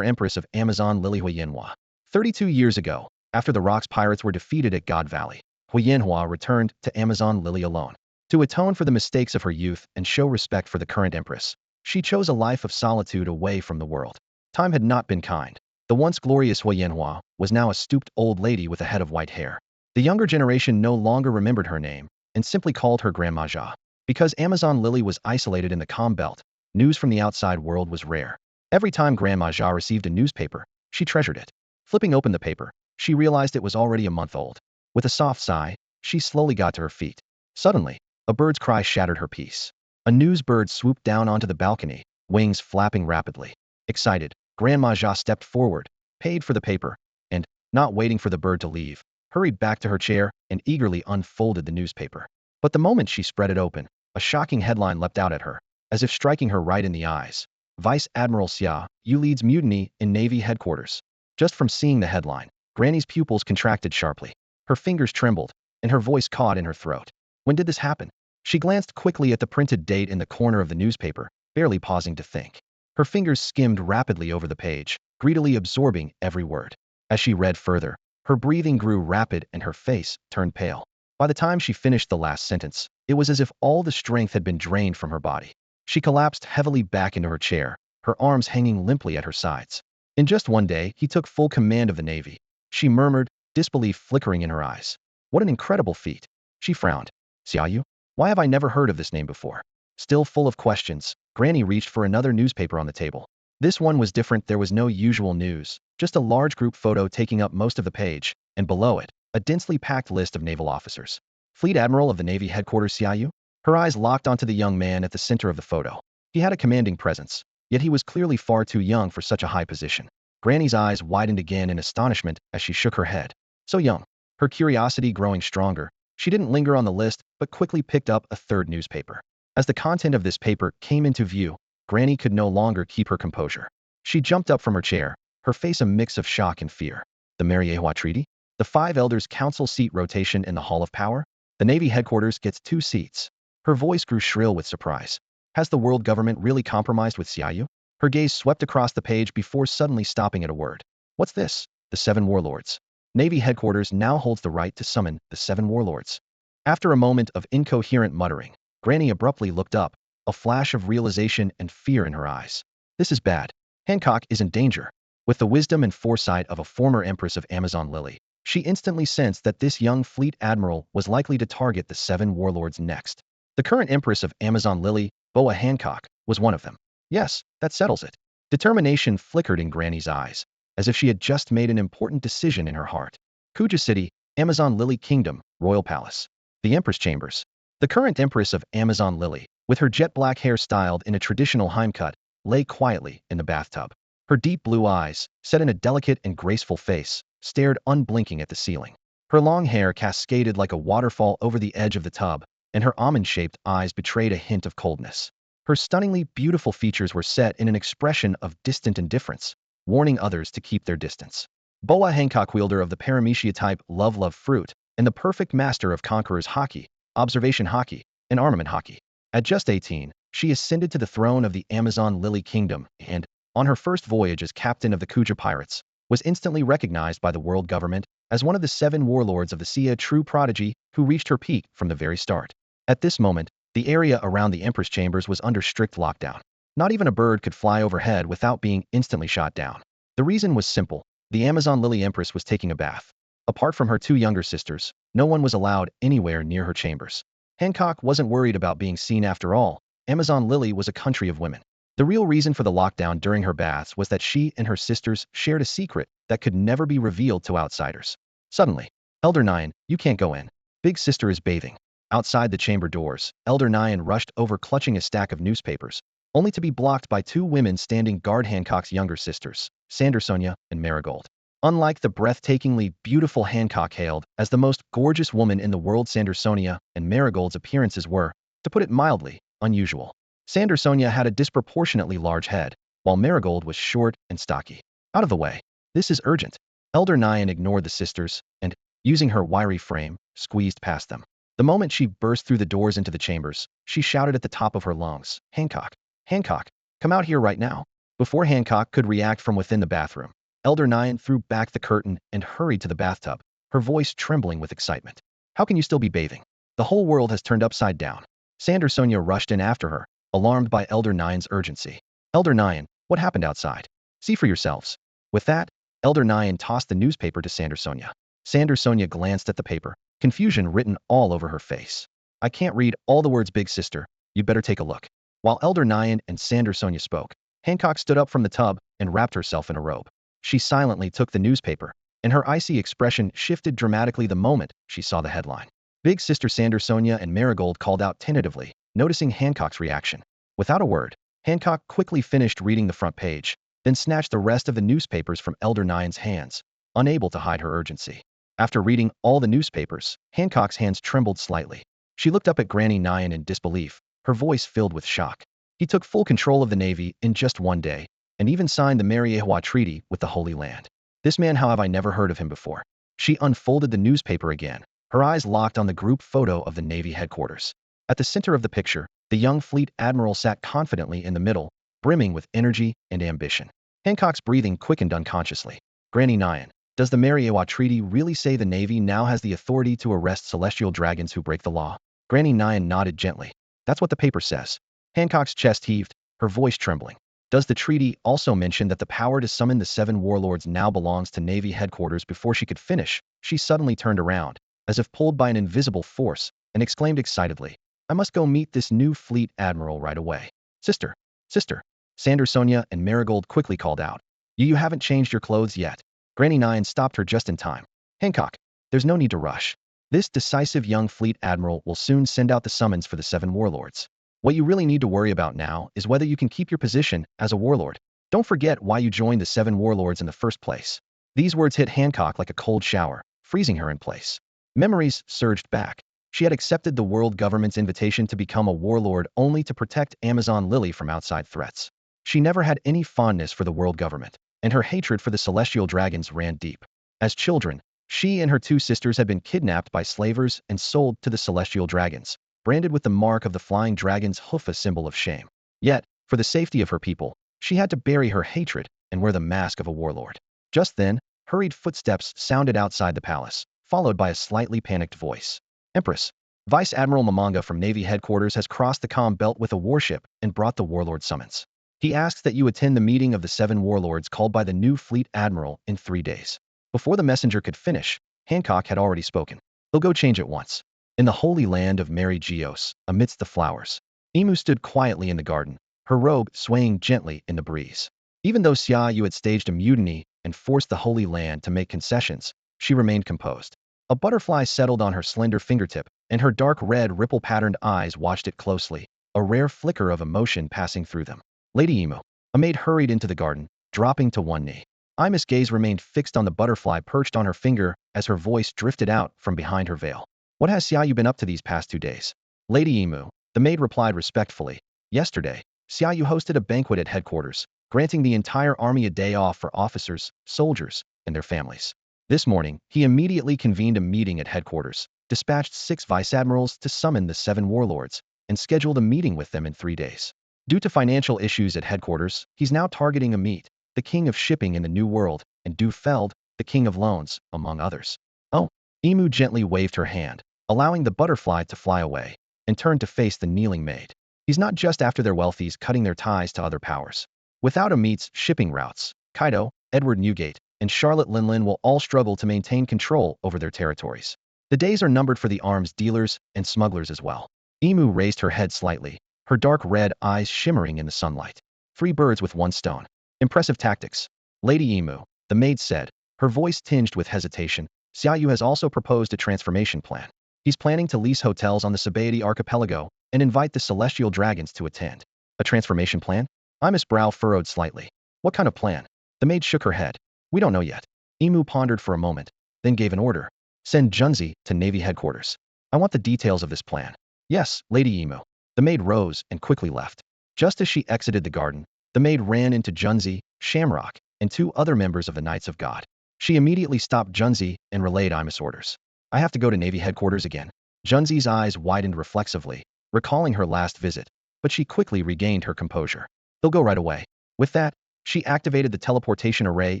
Empress of Amazon Lily Huyenhua. 32 years ago, after the Rocks Pirates were defeated at God Valley, Huyenhua returned to Amazon Lily alone. To atone for the mistakes of her youth and show respect for the current Empress, she chose a life of solitude away from the world. Time had not been kind. The once glorious Huyenhua was now a stooped old lady with a head of white hair. The younger generation no longer remembered her name and simply called her Grandma Xia. Because Amazon Lily was isolated in the Calm Belt, news from the outside world was rare. Every time Grandma Xia received a newspaper, she treasured it. Flipping open the paper, she realized it was already a month old. With a soft sigh, she slowly got to her feet. Suddenly, a bird's cry shattered her peace. A news bird swooped down onto the balcony, wings flapping rapidly. Excited, Grandma Xia stepped forward, paid for the paper, and, not waiting for the bird to leave, hurried back to her chair and eagerly unfolded the newspaper. But the moment she spread it open, a shocking headline leapt out at her, as if striking her right in the eyes. Vice Admiral Xia Yu leads mutiny in Navy headquarters. Just from seeing the headline, Granny's pupils contracted sharply. Her fingers trembled, and her voice caught in her throat. When did this happen? She glanced quickly at the printed date in the corner of the newspaper, barely pausing to think. Her fingers skimmed rapidly over the page, greedily absorbing every word. As she read further, her breathing grew rapid and her face turned pale. By the time she finished the last sentence, it was as if all the strength had been drained from her body. She collapsed heavily back into her chair, her arms hanging limply at her sides. In just one day, he took full command of the Navy. She murmured, disbelief flickering in her eyes. What an incredible feat. She frowned. Xia Yu? Why have I never heard of this name before? Still full of questions, Granny reached for another newspaper on the table. This one was different. There was no usual news, just a large group photo taking up most of the page, and below it, a densely packed list of naval officers. Fleet Admiral of the Navy headquarters Xia Yu? Her eyes locked onto the young man at the center of the photo. He had a commanding presence, yet he was clearly far too young for such a high position. Granny's eyes widened again in astonishment as she shook her head. So young. Her curiosity growing stronger, she didn't linger on the list, but quickly picked up a third newspaper. As the content of this paper came into view, Granny could no longer keep her composure. She jumped up from her chair, her face a mix of shock and fear. The Marineford Treaty? The 5 Elders Council seat rotation in the Hall of Power? The Navy headquarters gets 2 seats. Her voice grew shrill with surprise. Has the world government really compromised with Xia Yu? Her gaze swept across the page before suddenly stopping at a word. What's this? The 7 warlords. Navy headquarters now holds the right to summon the 7 warlords. After a moment of incoherent muttering, Granny abruptly looked up, a flash of realization and fear in her eyes. This is bad. Hancock is in danger. With the wisdom and foresight of a former Empress of Amazon Lily, she instantly sensed that this young Fleet Admiral was likely to target the 7 warlords next. The current Empress of Amazon Lily, Boa Hancock, was one of them. Yes, that settles it. Determination flickered in Granny's eyes, as if she had just made an important decision in her heart. Kuja City, Amazon Lily Kingdom, Royal Palace. The Empress Chambers. The current Empress of Amazon Lily, with her jet black hair styled in a traditional Heimcut, lay quietly in the bathtub. Her deep blue eyes, set in a delicate and graceful face, stared unblinking at the ceiling. Her long hair cascaded like a waterfall over the edge of the tub, and her almond-shaped eyes betrayed a hint of coldness. Her stunningly beautiful features were set in an expression of distant indifference, warning others to keep their distance. Boa Hancock, wielder of the Paramecia type Love Fruit, and the perfect master of Conqueror's Hockey, Observation Hockey, and Armament Hockey. At just 18, she ascended to the throne of the Amazon Lily Kingdom and, on her first voyage as captain of the Kuja Pirates, was instantly recognized by the world government as one of the 7 warlords of the Xia true prodigy who reached her peak from the very start. At this moment, the area around the Empress Chambers was under strict lockdown. Not even a bird could fly overhead without being instantly shot down. The reason was simple. The Amazon Lily Empress was taking a bath. Apart from her 2 younger sisters, no one was allowed anywhere near her chambers. Hancock wasn't worried about being seen after all. Amazon Lily was a country of women. The real reason for the lockdown during her baths was that she and her sisters shared a secret that could never be revealed to outsiders. Suddenly, Elder Nyan, you can't go in. Big sister is bathing. Outside the chamber doors, Elder Nyan rushed over clutching a stack of newspapers, only to be blocked by 2 women standing guard Hancock's younger sisters, Sandersonia and Marigold. Unlike the breathtakingly beautiful Hancock hailed as the most gorgeous woman in the world, Sandersonia and Marigold's appearances were, to put it mildly, unusual. Sandersonia had a disproportionately large head, while Marigold was short and stocky. Out of the way. This is urgent. Elder Nyan ignored the sisters and, using her wiry frame, squeezed past them. The moment she burst through the doors into the chambers, she shouted at the top of her lungs, Hancock, Hancock, come out here right now. Before Hancock could react from within the bathroom, Elder Nyan threw back the curtain and hurried to the bathtub, her voice trembling with excitement. How can you still be bathing? The whole world has turned upside down. Sandersonia rushed in after her, alarmed by Elder Nyan's urgency. Elder Nyan, what happened outside? See for yourselves. With that, Elder Nyan tossed the newspaper to Sandersonia. Sandersonia glanced at the paper, confusion written all over her face. I can't read all the words, big sister. You'd better take a look. While Elder Nyan and Sandersonia spoke, Hancock stood up from the tub and wrapped herself in a robe. She silently took the newspaper, and her icy expression shifted dramatically the moment she saw the headline. Big sister Sandersonia and Marigold called out tentatively, noticing Hancock's reaction. Without a word, Hancock quickly finished reading the front page, then snatched the rest of the newspapers from Elder Nyan's hands, unable to hide her urgency. After reading all the newspapers, Hancock's hands trembled slightly. She looked up at Granny Nyan in disbelief, her voice filled with shock. He took full control of the Navy in just 1 day, and even signed the Marineford Treaty with the Holy Land. This man, how have I never heard of him before? She unfolded the newspaper again, her eyes locked on the group photo of the Navy headquarters. At the center of the picture, the young Fleet Admiral sat confidently in the middle, brimming with energy and ambition. Hancock's breathing quickened unconsciously. Granny Nyan, does the Marineford Treaty really say the Navy now has the authority to arrest celestial dragons who break the law? Granny Nyan nodded gently. That's what the paper says. Hancock's chest heaved, her voice trembling. Does the treaty also mention that the power to summon the 7 warlords now belongs to Navy headquarters? Before she could finish, she suddenly turned around, as if pulled by an invisible force, and exclaimed excitedly, I must go meet this new Fleet Admiral right away. Sister, sister, Sandersonia and Marigold quickly called out. You haven't changed your clothes yet. Granny Nyan stopped her just in time. Hancock, there's no need to rush. This decisive young Fleet Admiral will soon send out the summons for the 7 warlords. What you really need to worry about now is whether you can keep your position as a warlord. Don't forget why you joined the 7 warlords in the first place. These words hit Hancock like a cold shower, freezing her in place. Memories surged back. She had accepted the world government's invitation to become a warlord only to protect Amazon Lily from outside threats. She never had any fondness for the world government, and her hatred for the celestial dragons ran deep. As children, she and her 2 sisters had been kidnapped by slavers and sold to the celestial dragons, branded with the mark of the flying dragon's hoof, a symbol of shame. Yet, for the safety of her people, she had to bury her hatred and wear the mask of a warlord. Just then, hurried footsteps sounded outside the palace, followed by a slightly panicked voice. Empress, Vice Admiral Mamanga from Navy headquarters has crossed the comm belt with a warship and brought the warlord summons. He asks that you attend the meeting of the 7 warlords called by the new Fleet Admiral in 3 days. Before the messenger could finish, Hancock had already spoken. He'll go change at once. In the holy land of Mary Geos, amidst the flowers, Emu stood quietly in the garden, her robe swaying gently in the breeze. Even though Xia Yu had staged a mutiny and forced the Holy Land to make concessions, she remained composed. A butterfly settled on her slender fingertip, and her dark red ripple-patterned eyes watched it closely, a rare flicker of emotion passing through them. Lady Emu. A maid hurried into the garden, dropping to one knee. Ima's gaze remained fixed on the butterfly perched on her finger as her voice drifted out from behind her veil. What has Xia Yu been up to these past 2 days? Lady Emu, the maid replied respectfully. Yesterday, Xia Yu hosted a banquet at headquarters, granting the entire army a day off for officers, soldiers, and their families. This morning, he immediately convened a meeting at headquarters, dispatched 6 Vice Admirals to summon the 7 warlords, and scheduled a meeting with them in 3 days. Due to financial issues at headquarters, he's now targeting Amit, the king of shipping in the New World, and Du Feld, the king of loans, among others. Oh, Emu gently waved her hand, allowing the butterfly to fly away, and turned to face the kneeling maid. He's not just after their wealthies cutting their ties to other powers. Without Amit's shipping routes, Kaido, Edward Newgate, and Charlotte Linlin will all struggle to maintain control over their territories. The days are numbered for the arms dealers and smugglers as well. Emu raised her head slightly, her dark red eyes shimmering in the sunlight. 3 birds with 1 stone. Impressive tactics. Lady Emu, the maid said, her voice tinged with hesitation. Xia Yu has also proposed a transformation plan. He's planning to lease hotels on the Sabaody archipelago and invite the celestial dragons to attend. A transformation plan? Ima's brow furrowed slightly. What kind of plan? The maid shook her head. We don't know yet. Emu pondered for a moment, then gave an order. Send Junzi to Navy headquarters. I want the details of this plan. Yes, Lady Emu. The maid rose and quickly left. Just as she exited the garden, the maid ran into Junzi, Shamrock, and 2 other members of the Knights of God. She immediately stopped Junzi and relayed Ima's orders. I have to go to Navy headquarters again. Junzi's eyes widened reflexively, recalling her last visit, but she quickly regained her composure. They'll go right away. With that, she activated the teleportation array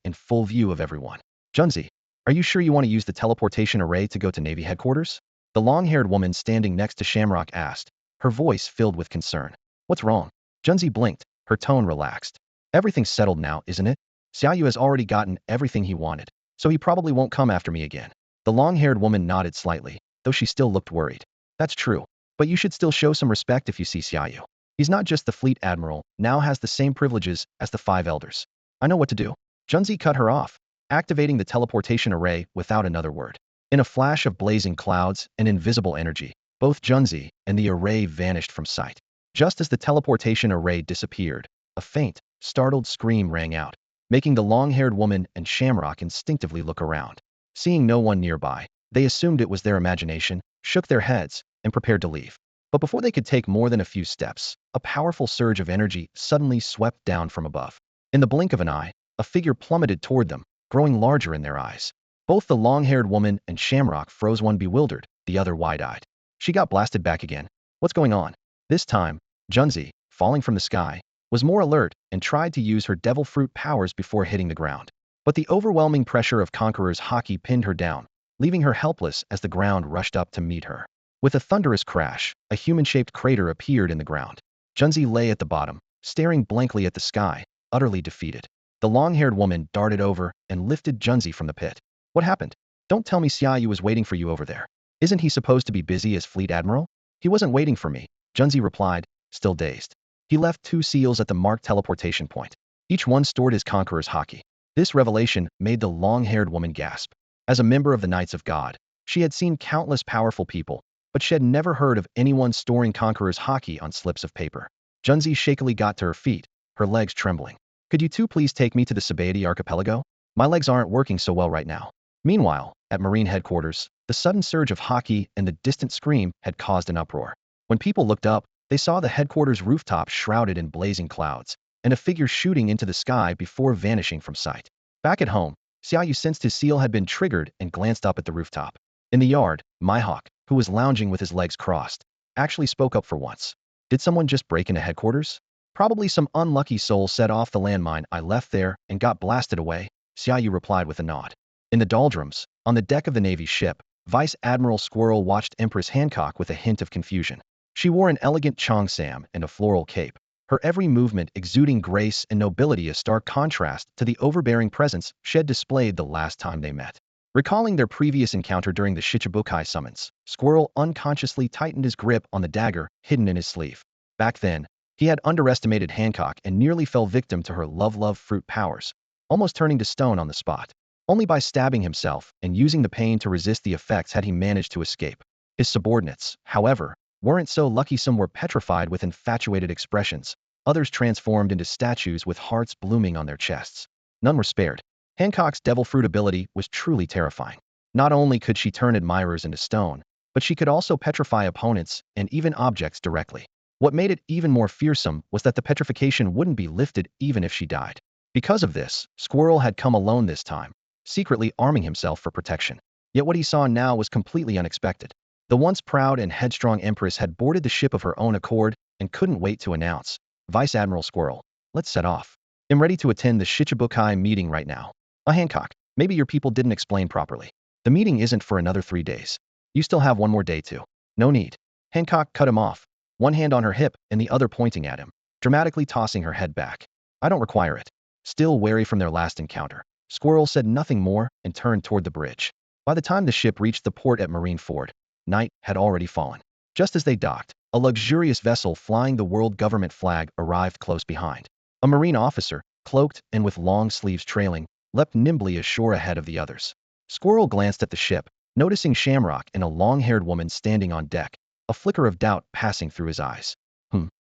in full view of everyone. Junzi, are you sure you want to use the teleportation array to go to Navy headquarters? The long-haired woman standing next to Shamrock asked, her voice filled with concern. What's wrong? Junzi blinked, her tone relaxed. Everything's settled now, isn't it? Xia Yu has already gotten everything he wanted, so he probably won't come after me again. The long-haired woman nodded slightly, though she still looked worried. That's true, but you should still show some respect if you see Xia Yu. He's not just the Fleet Admiral, now has the same privileges as the 5 elders. I know what to do. Junzi cut her off, activating the teleportation array without another word. In a flash of blazing clouds and invisible energy, both Junzi and the array vanished from sight. Just as the teleportation array disappeared, a faint, startled scream rang out, making the long-haired woman and Shamrock instinctively look around. Seeing no one nearby, they assumed it was their imagination, shook their heads, and prepared to leave. But before they could take more than a few steps, a powerful surge of energy suddenly swept down from above. In the blink of an eye, a figure plummeted toward them, growing larger in their eyes. Both the long-haired woman and Shamrock froze, one bewildered, the other wide-eyed. She got blasted back again. What's going on? This time, Junzi, falling from the sky, was more alert and tried to use her devil fruit powers before hitting the ground. But the overwhelming pressure of Conqueror's Haki pinned her down, leaving her helpless as the ground rushed up to meet her. With a thunderous crash, a human-shaped crater appeared in the ground. Junzi lay at the bottom, staring blankly at the sky, utterly defeated. The long-haired woman darted over and lifted Junzi from the pit. What happened? Don't tell me Xia Yu was waiting for you over there. Isn't he supposed to be busy as Fleet Admiral? He wasn't waiting for me, Junzi replied, still dazed. He left 2 seals at the marked teleportation point. Each one stored his Conqueror's Haki. This revelation made the long-haired woman gasp. As a member of the Knights of God, she had seen countless powerful people, but she had never heard of anyone storing Conqueror's Haki on slips of paper. Junzi shakily got to her feet, her legs trembling. Could you 2 please take me to the Sabaody archipelago? My legs aren't working so well right now. Meanwhile, at Marine headquarters, the sudden surge of Haki and the distant scream had caused an uproar. When people looked up, they saw the headquarters rooftop shrouded in blazing clouds, and a figure shooting into the sky before vanishing from sight. Back at home, Xia Yu sensed his seal had been triggered and glanced up at the rooftop. In the yard, Mihawk, who was lounging with his legs crossed, actually spoke up for once. Did someone just break into headquarters? Probably some unlucky soul set off the landmine I left there and got blasted away, Xia Yu replied with a nod. In the doldrums, on the deck of the Navy ship, Vice Admiral Squirrel watched Empress Hancock with a hint of confusion. She wore an elegant cheongsam and a floral cape, her every movement exuding grace and nobility, a stark contrast to the overbearing presence she had displayed the last time they met. Recalling their previous encounter during the Shichibukai summons, Squirrel unconsciously tightened his grip on the dagger hidden in his sleeve. Back then, he had underestimated Hancock and nearly fell victim to her love fruit powers, almost turning to stone on the spot. Only by stabbing himself and using the pain to resist the effects had he managed to escape. His subordinates, however, weren't so lucky. Some were petrified with infatuated expressions, others transformed into statues with hearts blooming on their chests. None were spared. Hancock's devil fruit ability was truly terrifying. Not only could she turn admirers into stone, but she could also petrify opponents and even objects directly. What made it even more fearsome was that the petrification wouldn't be lifted even if she died. Because of this, Squirrel had come alone this time, secretly arming himself for protection. Yet what he saw now was completely unexpected. The once proud and headstrong Empress had boarded the ship of her own accord and couldn't wait to announce, "Vice Admiral Squirrel, let's set off. I'm ready to attend the Shichibukai meeting right now." Hancock, maybe your people didn't explain properly. The meeting isn't for another 3 days. You still have one more day too. No need. Hancock cut him off, one hand on her hip and the other pointing at him, dramatically tossing her head back. I don't require it. Still wary from their last encounter, Squirrel said nothing more and turned toward the bridge. By the time the ship reached the port at Marineford, night had already fallen. Just as they docked, a luxurious vessel flying the world government flag arrived close behind. A Marine officer, cloaked and with long sleeves trailing, leapt nimbly ashore ahead of the others. Squirrel glanced at the ship, noticing Shamrock and a long-haired woman standing on deck, a flicker of doubt passing through his eyes.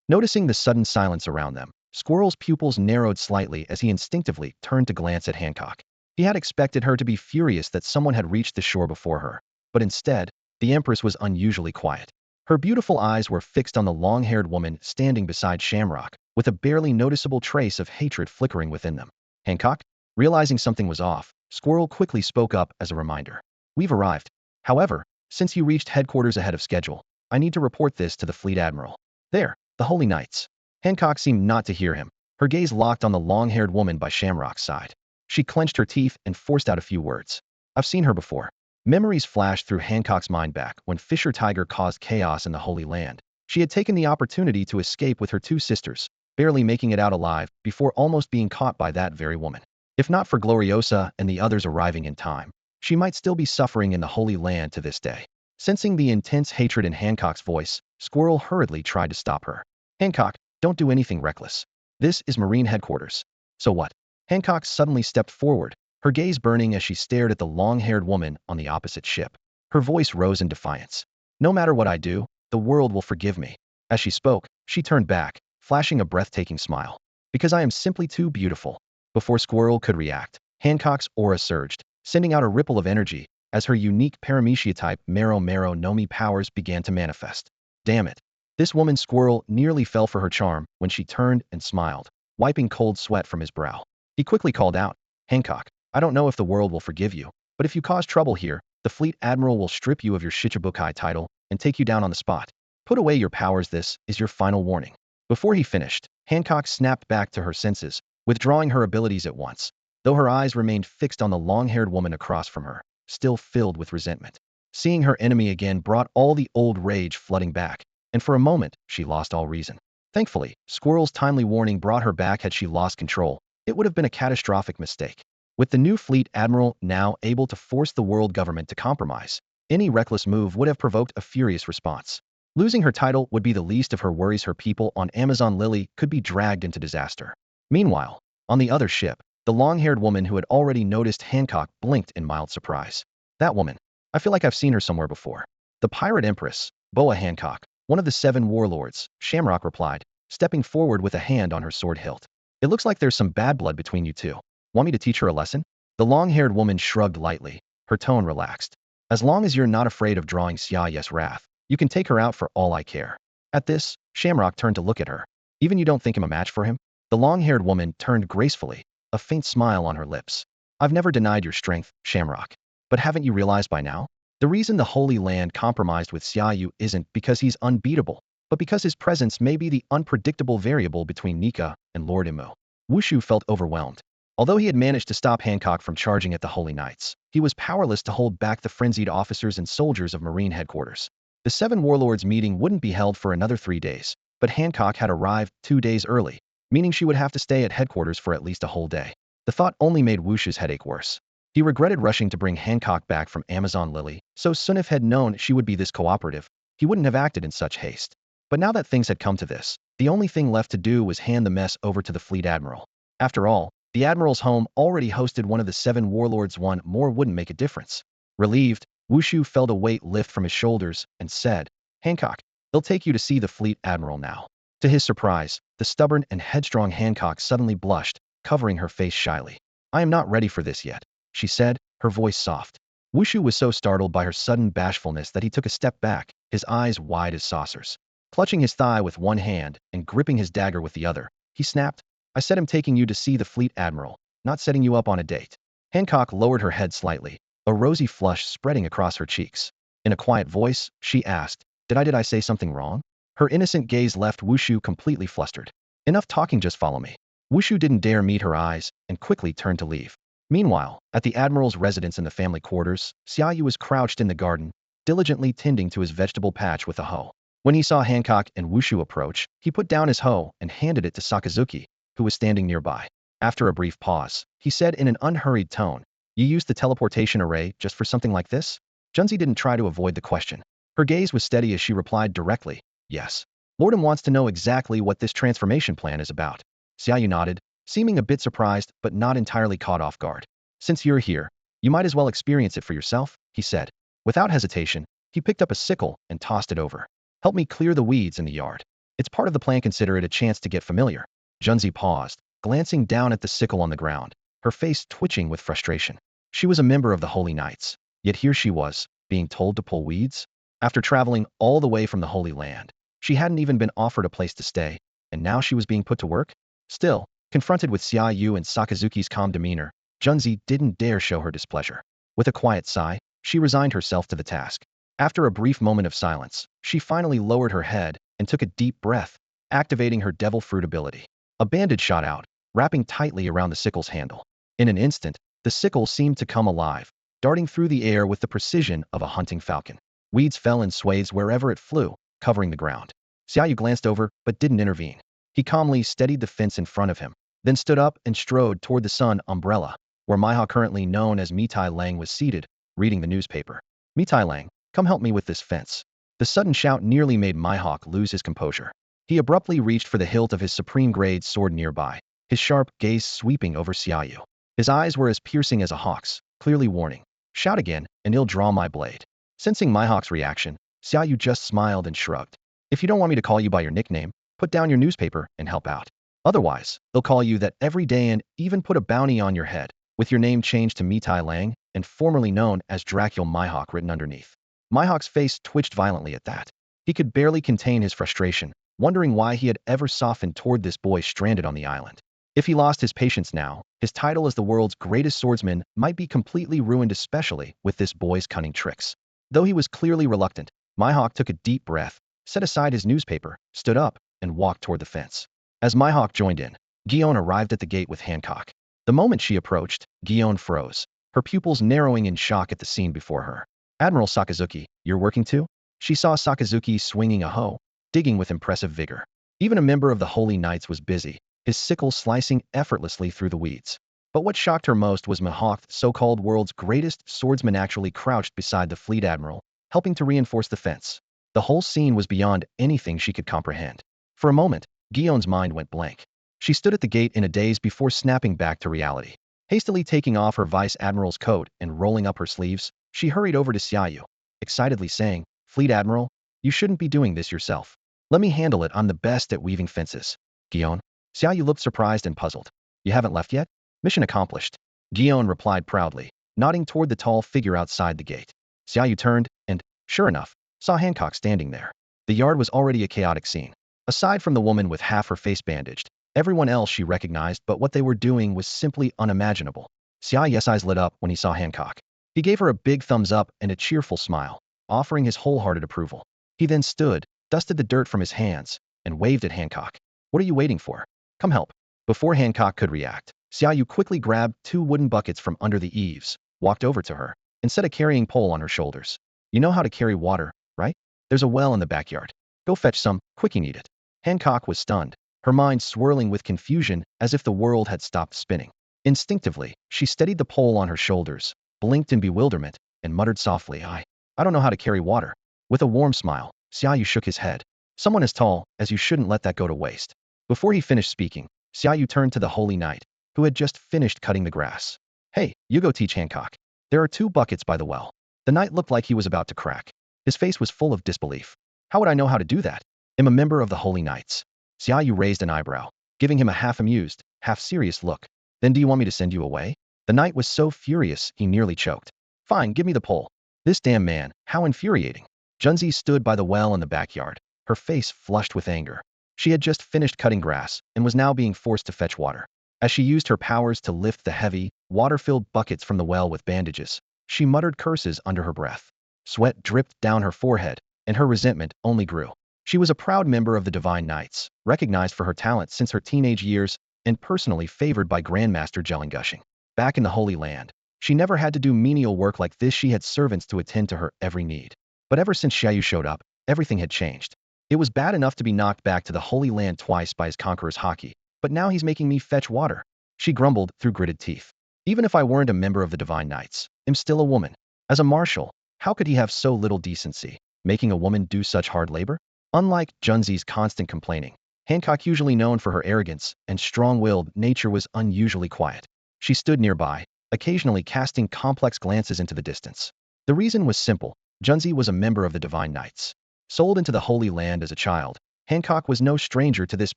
Noticing the sudden silence around them, Squirrel's pupils narrowed slightly as he instinctively turned to glance at Hancock. He had expected her to be furious that someone had reached the shore before her, but instead, the Empress was unusually quiet. Her beautiful eyes were fixed on the long-haired woman standing beside Shamrock, with a barely noticeable trace of hatred flickering within them. Hancock? Realizing something was off, Squirrel quickly spoke up as a reminder. We've arrived. However, since you reached headquarters ahead of schedule, I need to report this to the Fleet Admiral. There, the Holy Knights. Hancock seemed not to hear him, her gaze locked on the long-haired woman by Shamrock's side. She clenched her teeth and forced out a few words. I've seen her before. Memories flashed through Hancock's mind back when Fisher Tiger caused chaos in the Holy Land. She had taken the opportunity to escape with her 2 sisters, barely making it out alive before almost being caught by that very woman. If not for Gloriosa and the others arriving in time, she might still be suffering in the Holy Land to this day. Sensing the intense hatred in Hancock's voice, Squirrel hurriedly tried to stop her. Hancock, don't do anything reckless. This is Marine headquarters. So what? Hancock suddenly stepped forward, her gaze burning as she stared at the long-haired woman on the opposite ship. Her voice rose in defiance. No matter what I do, the world will forgive me. As she spoke, she turned back, flashing a breathtaking smile. Because I am simply too beautiful. Before Squirrel could react, Hancock's aura surged, sending out a ripple of energy as her unique paramecia-type Mero Nomi powers began to manifest. Damn it. This woman Squirrel nearly fell for her charm when she turned and smiled, wiping cold sweat from his brow. He quickly called out, Hancock, I don't know if the world will forgive you, but if you cause trouble here, the Fleet Admiral will strip you of your Shichibukai title and take you down on the spot. Put away your powers, this is your final warning. Before he finished, Hancock snapped back to her senses, withdrawing her abilities at once, though her eyes remained fixed on the long-haired woman across from her, still filled with resentment. Seeing her enemy again brought all the old rage flooding back, and for a moment, she lost all reason. Thankfully, Squirrel's timely warning brought her back. Had she lost control, it would have been a catastrophic mistake. With the new Fleet Admiral now able to force the world government to compromise, any reckless move would have provoked a furious response. Losing her title would be the least of her worries. Her people on Amazon Lily could be dragged into disaster. Meanwhile, on the other ship, the long-haired woman who had already noticed Hancock blinked in mild surprise. That woman. I feel like I've seen her somewhere before. The Pirate Empress, Boa Hancock, one of the 7 warlords, Shamrock replied, stepping forward with a hand on her sword hilt. It looks like there's some bad blood between you two. Want me to teach her a lesson? The long-haired woman shrugged lightly, her tone relaxed. As long as you're not afraid of drawing Xia Yu's wrath, you can take her out for all I care. At this, Shamrock turned to look at her. Even you don't think I'm a match for him? The long-haired woman turned gracefully, a faint smile on her lips. I've never denied your strength, Shamrock. But haven't you realized by now? The reason the Holy Land compromised with Xia Yu isn't because he's unbeatable, but because his presence may be the unpredictable variable between Nika and Lord Imu. Wushu felt overwhelmed. Although he had managed to stop Hancock from charging at the Holy Knights, he was powerless to hold back the frenzied officers and soldiers of Marine headquarters. The 7 warlords meeting wouldn't be held for another 3 days, but Hancock had arrived 2 days early, meaning she would have to stay at headquarters for at least a whole day. The thought only made Wushu's headache worse. He regretted rushing to bring Hancock back from Amazon Lily, so soon if had known she would be this cooperative, he wouldn't have acted in such haste. But now that things had come to this, the only thing left to do was hand the mess over to the Fleet Admiral. After all, the Admiral's home already hosted one of the 7 warlords. One more wouldn't make a difference. Relieved, Wushu felt a weight lift from his shoulders and said, Hancock, they'll take you to see the Fleet Admiral now. To his surprise, The stubborn and headstrong Hancock suddenly blushed, covering her face shyly. I am not ready for this yet, she said, her voice soft. Wushu was so startled by her sudden bashfulness that he took a step back, his eyes wide as saucers. Clutching his thigh with one hand and gripping his dagger with the other, he snapped, I said I'm taking you to see the Fleet Admiral, not setting you up on a date. Hancock lowered her head slightly, a rosy flush spreading across her cheeks. In a quiet voice, she asked, Did I say something wrong? Her innocent gaze left Wushu completely flustered. Enough talking, just follow me. Wushu didn't dare meet her eyes and quickly turned to leave. Meanwhile, at the Admiral's residence in the family quarters, Xia Yu was crouched in the garden, diligently tending to his vegetable patch with a hoe. When he saw Hancock and Wushu approach, he put down his hoe and handed it to Sakazuki, who was standing nearby. After a brief pause, he said in an unhurried tone, You used the teleportation array just for something like this? Junzi didn't try to avoid the question. Her gaze was steady as she replied directly, Yes. Lordum wants to know exactly what this transformation plan is about. Xia Yu nodded, seeming a bit surprised but not entirely caught off guard. Since you're here, you might as well experience it for yourself, he said. Without hesitation, he picked up a sickle and tossed it over. Help me clear the weeds in the yard. It's part of the plan, consider it a chance to get familiar. Junzi paused, glancing down at the sickle on the ground, her face twitching with frustration. She was a member of the Holy Knights, yet here she was, being told to pull weeds? After traveling all the way from the Holy Land, she hadn't even been offered a place to stay, and now she was being put to work? Still, confronted with Xia Yu and Sakazuki's calm demeanor, Junzi didn't dare show her displeasure. With a quiet sigh, she resigned herself to the task. After a brief moment of silence, she finally lowered her head and took a deep breath, activating her devil fruit ability. A bandage shot out, wrapping tightly around the sickle's handle. In an instant, the sickle seemed to come alive, darting through the air with the precision of a hunting falcon. Weeds fell in swathes wherever it flew, covering the ground. Xia Yu glanced over but didn't intervene. He calmly steadied the fence in front of him, then stood up and strode toward the sun umbrella, where Maiha, currently known as Mitai Lang, was seated, reading the newspaper. Mitai Lang, come help me with this fence. The sudden shout nearly made Mihawk lose his composure. He abruptly reached for the hilt of his supreme-grade sword nearby, his sharp gaze sweeping over Xia Yu. His eyes were as piercing as a hawk's, clearly warning, Shout again, and I'll draw my blade. Sensing Mihawk's reaction, Xia Yu just smiled and shrugged. If you don't want me to call you by your nickname, put down your newspaper and help out. Otherwise, they'll call you that every day and even put a bounty on your head, with your name changed to Mitai Lang and formerly known as Dracul Mihawk written underneath. Mihawk's face twitched violently at that. He could barely contain his frustration, wondering why he had ever softened toward this boy stranded on the island. If he lost his patience now, his title as the world's greatest swordsman might be completely ruined, especially with this boy's cunning tricks. Though he was clearly reluctant, Mihawk took a deep breath, set aside his newspaper, stood up, and walked toward the fence. As Mihawk joined in, Gion arrived at the gate with Hancock. The moment she approached, Gion froze, her pupils narrowing in shock at the scene before her. Admiral Sakazuki, you're working too? She saw Sakazuki swinging a hoe, digging with impressive vigor. Even a member of the Holy Knights was busy, his sickle slicing effortlessly through the weeds. But what shocked her most was Mihawk, the so-called world's greatest swordsman, actually crouched beside the Fleet Admiral, helping to reinforce the fence. The whole scene was beyond anything she could comprehend. For a moment, Gion's mind went blank. She stood at the gate in a daze before snapping back to reality. Hastily taking off her Vice Admiral's coat and rolling up her sleeves, she hurried over to Xia Yu, excitedly saying, Fleet Admiral, you shouldn't be doing this yourself. Let me handle it, I'm the best at weaving fences. Gion? Xia Yu looked surprised and puzzled. You haven't left yet? Mission accomplished. Gion replied proudly, nodding toward the tall figure outside the gate. Xia Yu turned and, sure enough, saw Hancock standing there. The yard was already a chaotic scene. Aside from the woman with half her face bandaged, everyone else she recognized, but what they were doing was simply unimaginable. Xia Yu's eyes lit up when he saw Hancock. He gave her a big thumbs up and a cheerful smile, offering his wholehearted approval. He then stood, dusted the dirt from his hands, and waved at Hancock. What are you waiting for? Come help. Before Hancock could react, Xia Yu quickly grabbed 2 wooden buckets from under the eaves, walked over to her, and set a carrying pole on her shoulders. You know how to carry water, right? There's a well in the backyard. Go fetch some, quick, you need it. Hancock was stunned, her mind swirling with confusion as if the world had stopped spinning. Instinctively, she steadied the pole on her shoulders, blinked in bewilderment, and muttered softly, I don't know how to carry water. With a warm smile, Xia Yu shook his head. Someone as tall as you shouldn't let that go to waste. Before he finished speaking, Xia Yu turned to the Holy Knight, who had just finished cutting the grass. Hey, you go teach Hancock. There are 2 buckets by the well. The knight looked like he was about to crack. His face was full of disbelief. How would I know how to do that? I'm a member of the Holy Knights. Xia Yu raised an eyebrow, giving him a half-amused, half-serious look. Then do you want me to send you away? The knight was so furious he nearly choked. Fine, give me the pole. This damn man, how infuriating. Junzi stood by the well in the backyard, her face flushed with anger. She had just finished cutting grass and was now being forced to fetch water. As she used her powers to lift the heavy, water-filled buckets from the well with bandages, she muttered curses under her breath. Sweat dripped down her forehead, and her resentment only grew. She was a proud member of the Divine Knights, recognized for her talent since her teenage years, and personally favored by Grandmaster Jellingushing. Back in the Holy Land, she never had to do menial work like this. She had servants to attend to her every need. But ever since Xia Yu showed up, everything had changed. It was bad enough to be knocked back to the Holy Land twice by his conqueror's hockey, but now he's making me fetch water. She grumbled through gritted teeth. Even if I weren't a member of the Divine Knights, I'm still a woman. As a marshal, how could he have so little decency, making a woman do such hard labor? Unlike Junzi's constant complaining, Hancock, usually known for her arrogance and strong-willed nature, was unusually quiet. She stood nearby, occasionally casting complex glances into the distance. The reason was simple. Junzi was a member of the Divine Knights. Sold into the Holy Land as a child, Hancock was no stranger to this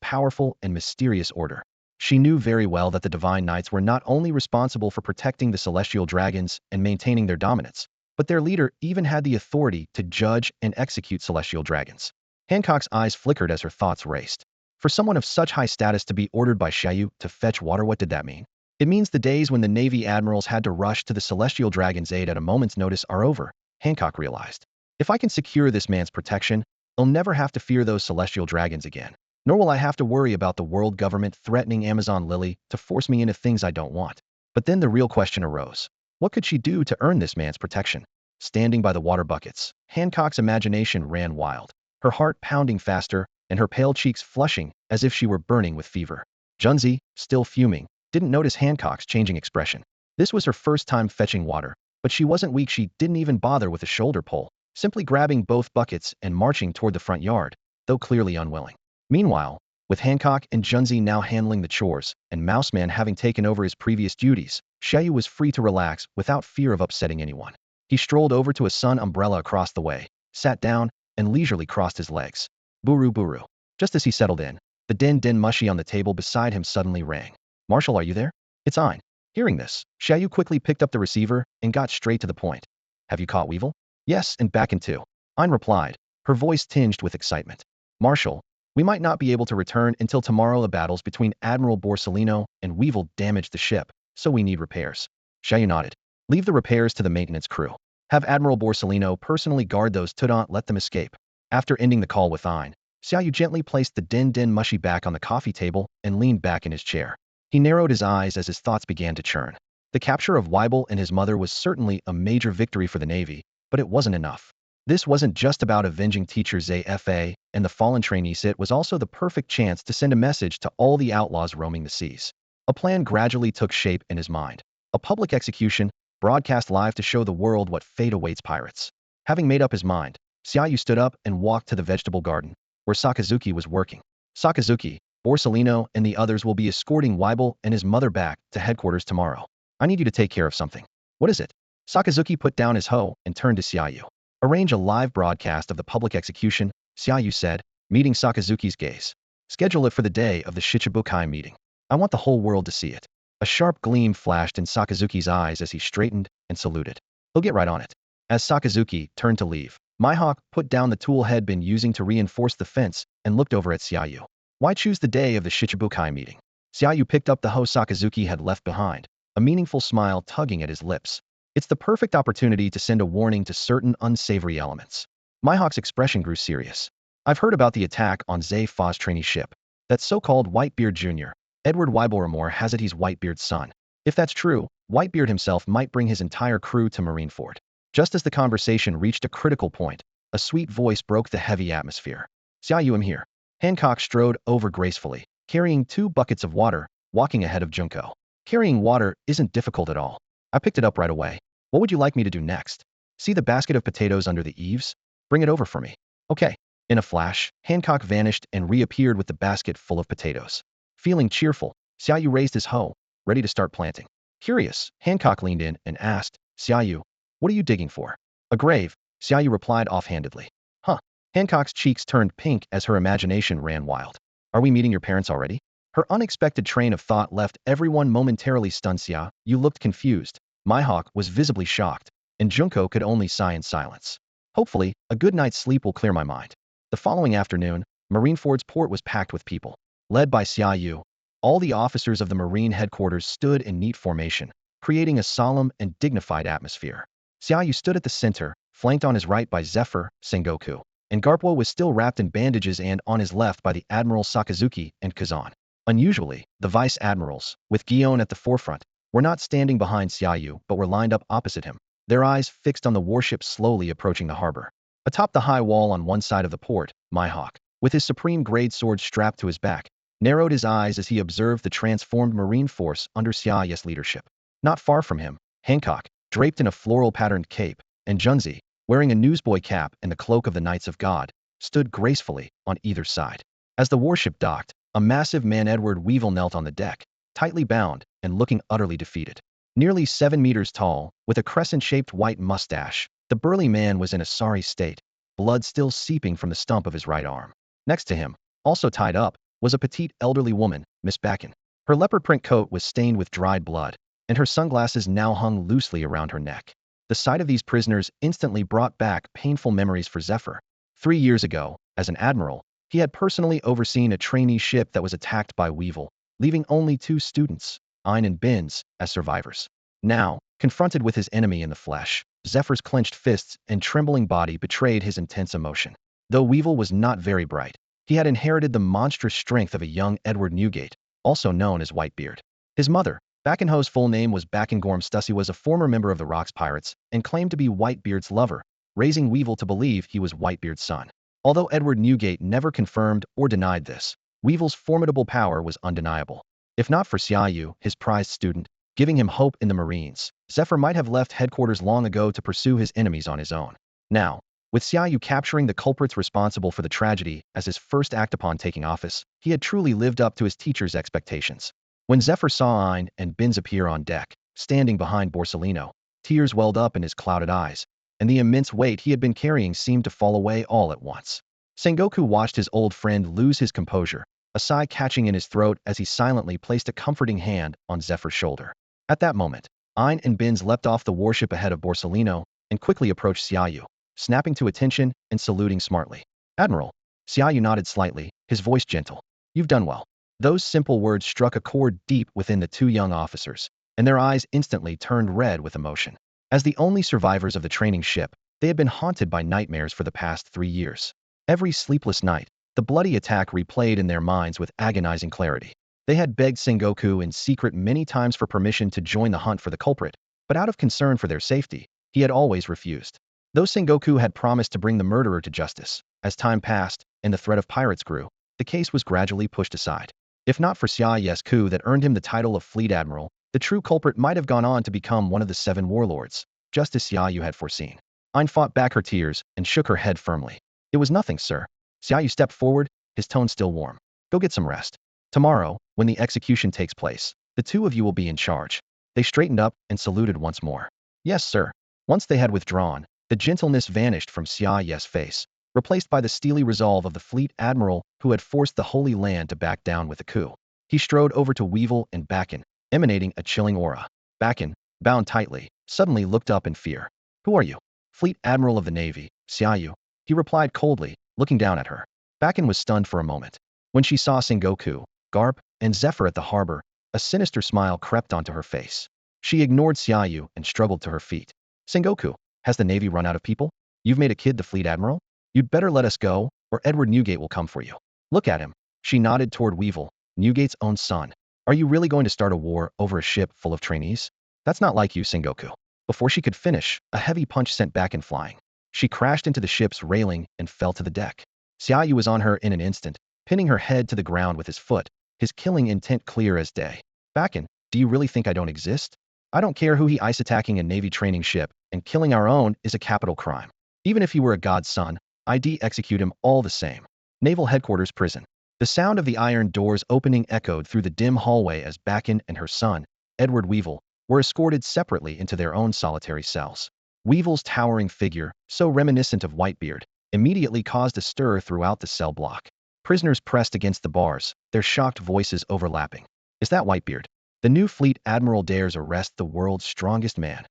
powerful and mysterious order. She knew very well that the Divine Knights were not only responsible for protecting the celestial dragons and maintaining their dominance, but their leader even had the authority to judge and execute celestial dragons. Hancock's eyes flickered as her thoughts raced. For someone of such high status to be ordered by Xia Yu to fetch water, what did that mean? It means the days when the Navy admirals had to rush to the celestial dragon's aid at a moment's notice are over, Hancock realized. If I can secure this man's protection, I'll never have to fear those celestial dragons again. Nor will I have to worry about the world government threatening Amazon Lily to force me into things I don't want. But then the real question arose. What could she do to earn this man's protection? Standing by the water buckets, Hancock's imagination ran wild, her heart pounding faster and her pale cheeks flushing as if she were burning with fever. Junzi, still fuming, didn't notice Hancock's changing expression. This was her first time fetching water, but she wasn't weak. She didn't even bother with a shoulder pole, simply grabbing both buckets and marching toward the front yard, though clearly unwilling. Meanwhile, with Hancock and Junzi now handling the chores, and Mouseman having taken over his previous duties, Xia Yu was free to relax without fear of upsetting anyone. He strolled over to a sun umbrella across the way, sat down, and leisurely crossed his legs. Buru buru. Just as he settled in, the din mushy on the table beside him suddenly rang. Marshal, are you there? It's Ein. Hearing this, Xia Yu quickly picked up the receiver and got straight to the point. Have you caught Weevil? Yes, and back in two. Ein replied, her voice tinged with excitement. Marshal, we might not be able to return until tomorrow. The battles between Admiral Borsellino and Weevil damaged the ship, so we need repairs. Xia Yu nodded. Leave the repairs to the maintenance crew. Have Admiral Borsellino personally guard those who don't let them escape. After ending the call with Ein, Xia Yu gently placed the din mushy back on the coffee table and leaned back in his chair. He narrowed his eyes as his thoughts began to churn. The capture of Weibel and his mother was certainly a major victory for the Navy, but it wasn't enough. This wasn't just about avenging teacher ZFA and the fallen trainees. It was also the perfect chance to send a message to all the outlaws roaming the seas. A plan gradually took shape in his mind. A public execution, broadcast live to show the world what fate awaits pirates. Having made up his mind, Xia Yu stood up and walked to the vegetable garden, where Sakazuki was working. Sakazuki, Borsellino, and the others will be escorting Weibel and his mother back to headquarters tomorrow. I need you to take care of something. What is it? Sakazuki put down his hoe and turned to Xia Yu. Arrange a live broadcast of the public execution, Xia Yu said, meeting Sakazuki's gaze. Schedule it for the day of the Shichibukai meeting. I want the whole world to see it. A sharp gleam flashed in Sakazuki's eyes as he straightened and saluted. He'll get right on it. As Sakazuki turned to leave, Mihawk put down the tool he'd been using to reinforce the fence and looked over at Xia Yu. Why choose the day of the Shichibukai meeting? Xia Yu picked up the hoe Sakazuki had left behind, a meaningful smile tugging at his lips. It's the perfect opportunity to send a warning to certain unsavory elements. Mihawk's expression grew serious. I've heard about the attack on Zay Fa's trainee ship. That so-called Whitebeard Jr., Edward Weibelremore, has it he's Whitebeard's son. If that's true, Whitebeard himself might bring his entire crew to Marineford. Just as the conversation reached a critical point, a sweet voice broke the heavy atmosphere. Xia Yu, I'm here. Hancock strode over gracefully, carrying 2 buckets of water, walking ahead of Junko. Carrying water isn't difficult at all. I picked it up right away. What would you like me to do next? See the basket of potatoes under the eaves? Bring it over for me. Okay. In a flash, Hancock vanished and reappeared with the basket full of potatoes. Feeling cheerful, Xia Yu raised his hoe, ready to start planting. Curious, Hancock leaned in and asked, Xia Yu, what are you digging for? A grave, Xia Yu replied offhandedly. Huh. Hancock's cheeks turned pink as her imagination ran wild. Are we meeting your parents already? Her unexpected train of thought left everyone momentarily stunned. Xia Yu looked confused. Mihawk was visibly shocked, and Junko could only sigh in silence. Hopefully, a good night's sleep will clear my mind. The following afternoon, Marineford's port was packed with people. Led by Xia Yu, all the officers of the Marine headquarters stood in neat formation, creating a solemn and dignified atmosphere. Xia Yu stood at the center, flanked on his right by Zephyr, Sengoku, and Garpwo was still wrapped in bandages, and on his left by the Admiral Sakazuki and Kazan. Unusually, the Vice Admirals, with Gion at the forefront, were not standing behind Xia Yu but were lined up opposite him, their eyes fixed on the warship slowly approaching the harbor. Atop the high wall on one side of the port, Mihawk, with his supreme-grade sword strapped to his back, narrowed his eyes as he observed the transformed marine force under Xia Yu's leadership. Not far from him, Hancock, draped in a floral-patterned cape, and Junzi, wearing a newsboy cap and the cloak of the Knights of God, stood gracefully on either side. As the warship docked, a massive man, Edward Weevil, knelt on the deck, tightly bound and looking utterly defeated. Nearly 7 meters tall, with a crescent-shaped white mustache, the burly man was in a sorry state, blood still seeping from the stump of his right arm. Next to him, also tied up, was a petite elderly woman, Miss Bakken. Her leopard print coat was stained with dried blood, and her sunglasses now hung loosely around her neck. The sight of these prisoners instantly brought back painful memories for Zephyr. 3 years ago, as an admiral, he had personally overseen a trainee ship that was attacked by Weevil, leaving only 2 students, Ein and Binz, as survivors. Now, confronted with his enemy in the flesh, Zephyr's clenched fists and trembling body betrayed his intense emotion. Though Weevil was not very bright, he had inherited the monstrous strength of a young Edward Newgate, also known as Whitebeard. His mother, Bakkenho's full name was Backengorm Stussy, was a former member of the Rocks Pirates and claimed to be Whitebeard's lover, raising Weevil to believe he was Whitebeard's son. Although Edward Newgate never confirmed or denied this, Weevil's formidable power was undeniable. If not for Xia Yu, his prized student, giving him hope in the Marines, Zephyr might have left headquarters long ago to pursue his enemies on his own. Now, with Xia Yu capturing the culprits responsible for the tragedy as his first act upon taking office, he had truly lived up to his teacher's expectations. When Zephyr saw Ein and Binz appear on deck, standing behind Borsellino, tears welled up in his clouded eyes, and the immense weight he had been carrying seemed to fall away all at once. Sengoku watched his old friend lose his composure, a sigh catching in his throat as he silently placed a comforting hand on Zephyr's shoulder. At that moment, Ein and Binz leapt off the warship ahead of Borsellino and quickly approached Xia Yu, snapping to attention and saluting smartly. "Admiral." Xia Yu nodded slightly, his voice gentle. "You've done well." Those simple words struck a chord deep within the 2 young officers, and their eyes instantly turned red with emotion. As the only survivors of the training ship, they had been haunted by nightmares for the past 3 years. Every sleepless night, the bloody attack replayed in their minds with agonizing clarity. They had begged Sengoku in secret many times for permission to join the hunt for the culprit, but out of concern for their safety, he had always refused. Though Sengoku had promised to bring the murderer to justice, as time passed and the threat of pirates grew, the case was gradually pushed aside. If not for Xia Yu's coup that earned him the title of Fleet Admiral, the true culprit might have gone on to become one of the 7 warlords, just as Xia Yu had foreseen. Ein fought back her tears and shook her head firmly. "It was nothing, sir." Xia Yu stepped forward, his tone still warm. "Go get some rest. Tomorrow, when the execution takes place, the 2 of you will be in charge." They straightened up and saluted once more. "Yes, sir." Once they had withdrawn, the gentleness vanished from Xia Yu's face, replaced by the steely resolve of the Fleet Admiral who had forced the Holy Land to back down with a coup. He strode over to Weevil and Bakken, emanating a chilling aura. Bakken, bound tightly, suddenly looked up in fear. "Who are you?" "Fleet Admiral of the Navy, Xia Yu," he replied coldly, looking down at her. Bakken was stunned for a moment. When she saw Sengoku, Garp, and Zephyr at the harbor, a sinister smile crept onto her face. She ignored Xia Yu and struggled to her feet. "Sengoku, has the Navy run out of people? You've made a kid the Fleet Admiral? You'd better let us go, or Edward Newgate will come for you. Look at him." She nodded toward Weevil, Newgate's own son. "Are you really going to start a war over a ship full of trainees? That's not like you, Sengoku." Before she could finish, a heavy punch sent Bakken flying. She crashed into the ship's railing and fell to the deck. Xia Yu was on her in an instant, pinning her head to the ground with his foot, his killing intent clear as day. "Bakken, do you really think I don't exist? I don't care who he is. Attacking a Navy training ship and killing our own is a capital crime. Even if he were a god's son, I'd execute him all the same." Naval Headquarters Prison. The sound of the iron doors opening echoed through the dim hallway as Bakken and her son, Edward Weevil, were escorted separately into their own solitary cells. Weevil's towering figure, so reminiscent of Whitebeard, immediately caused a stir throughout the cell block. prisoners pressed against the bars, their shocked voices overlapping. Is that Whitebeard? The new Fleet Admiral dares arrest the world's strongest man.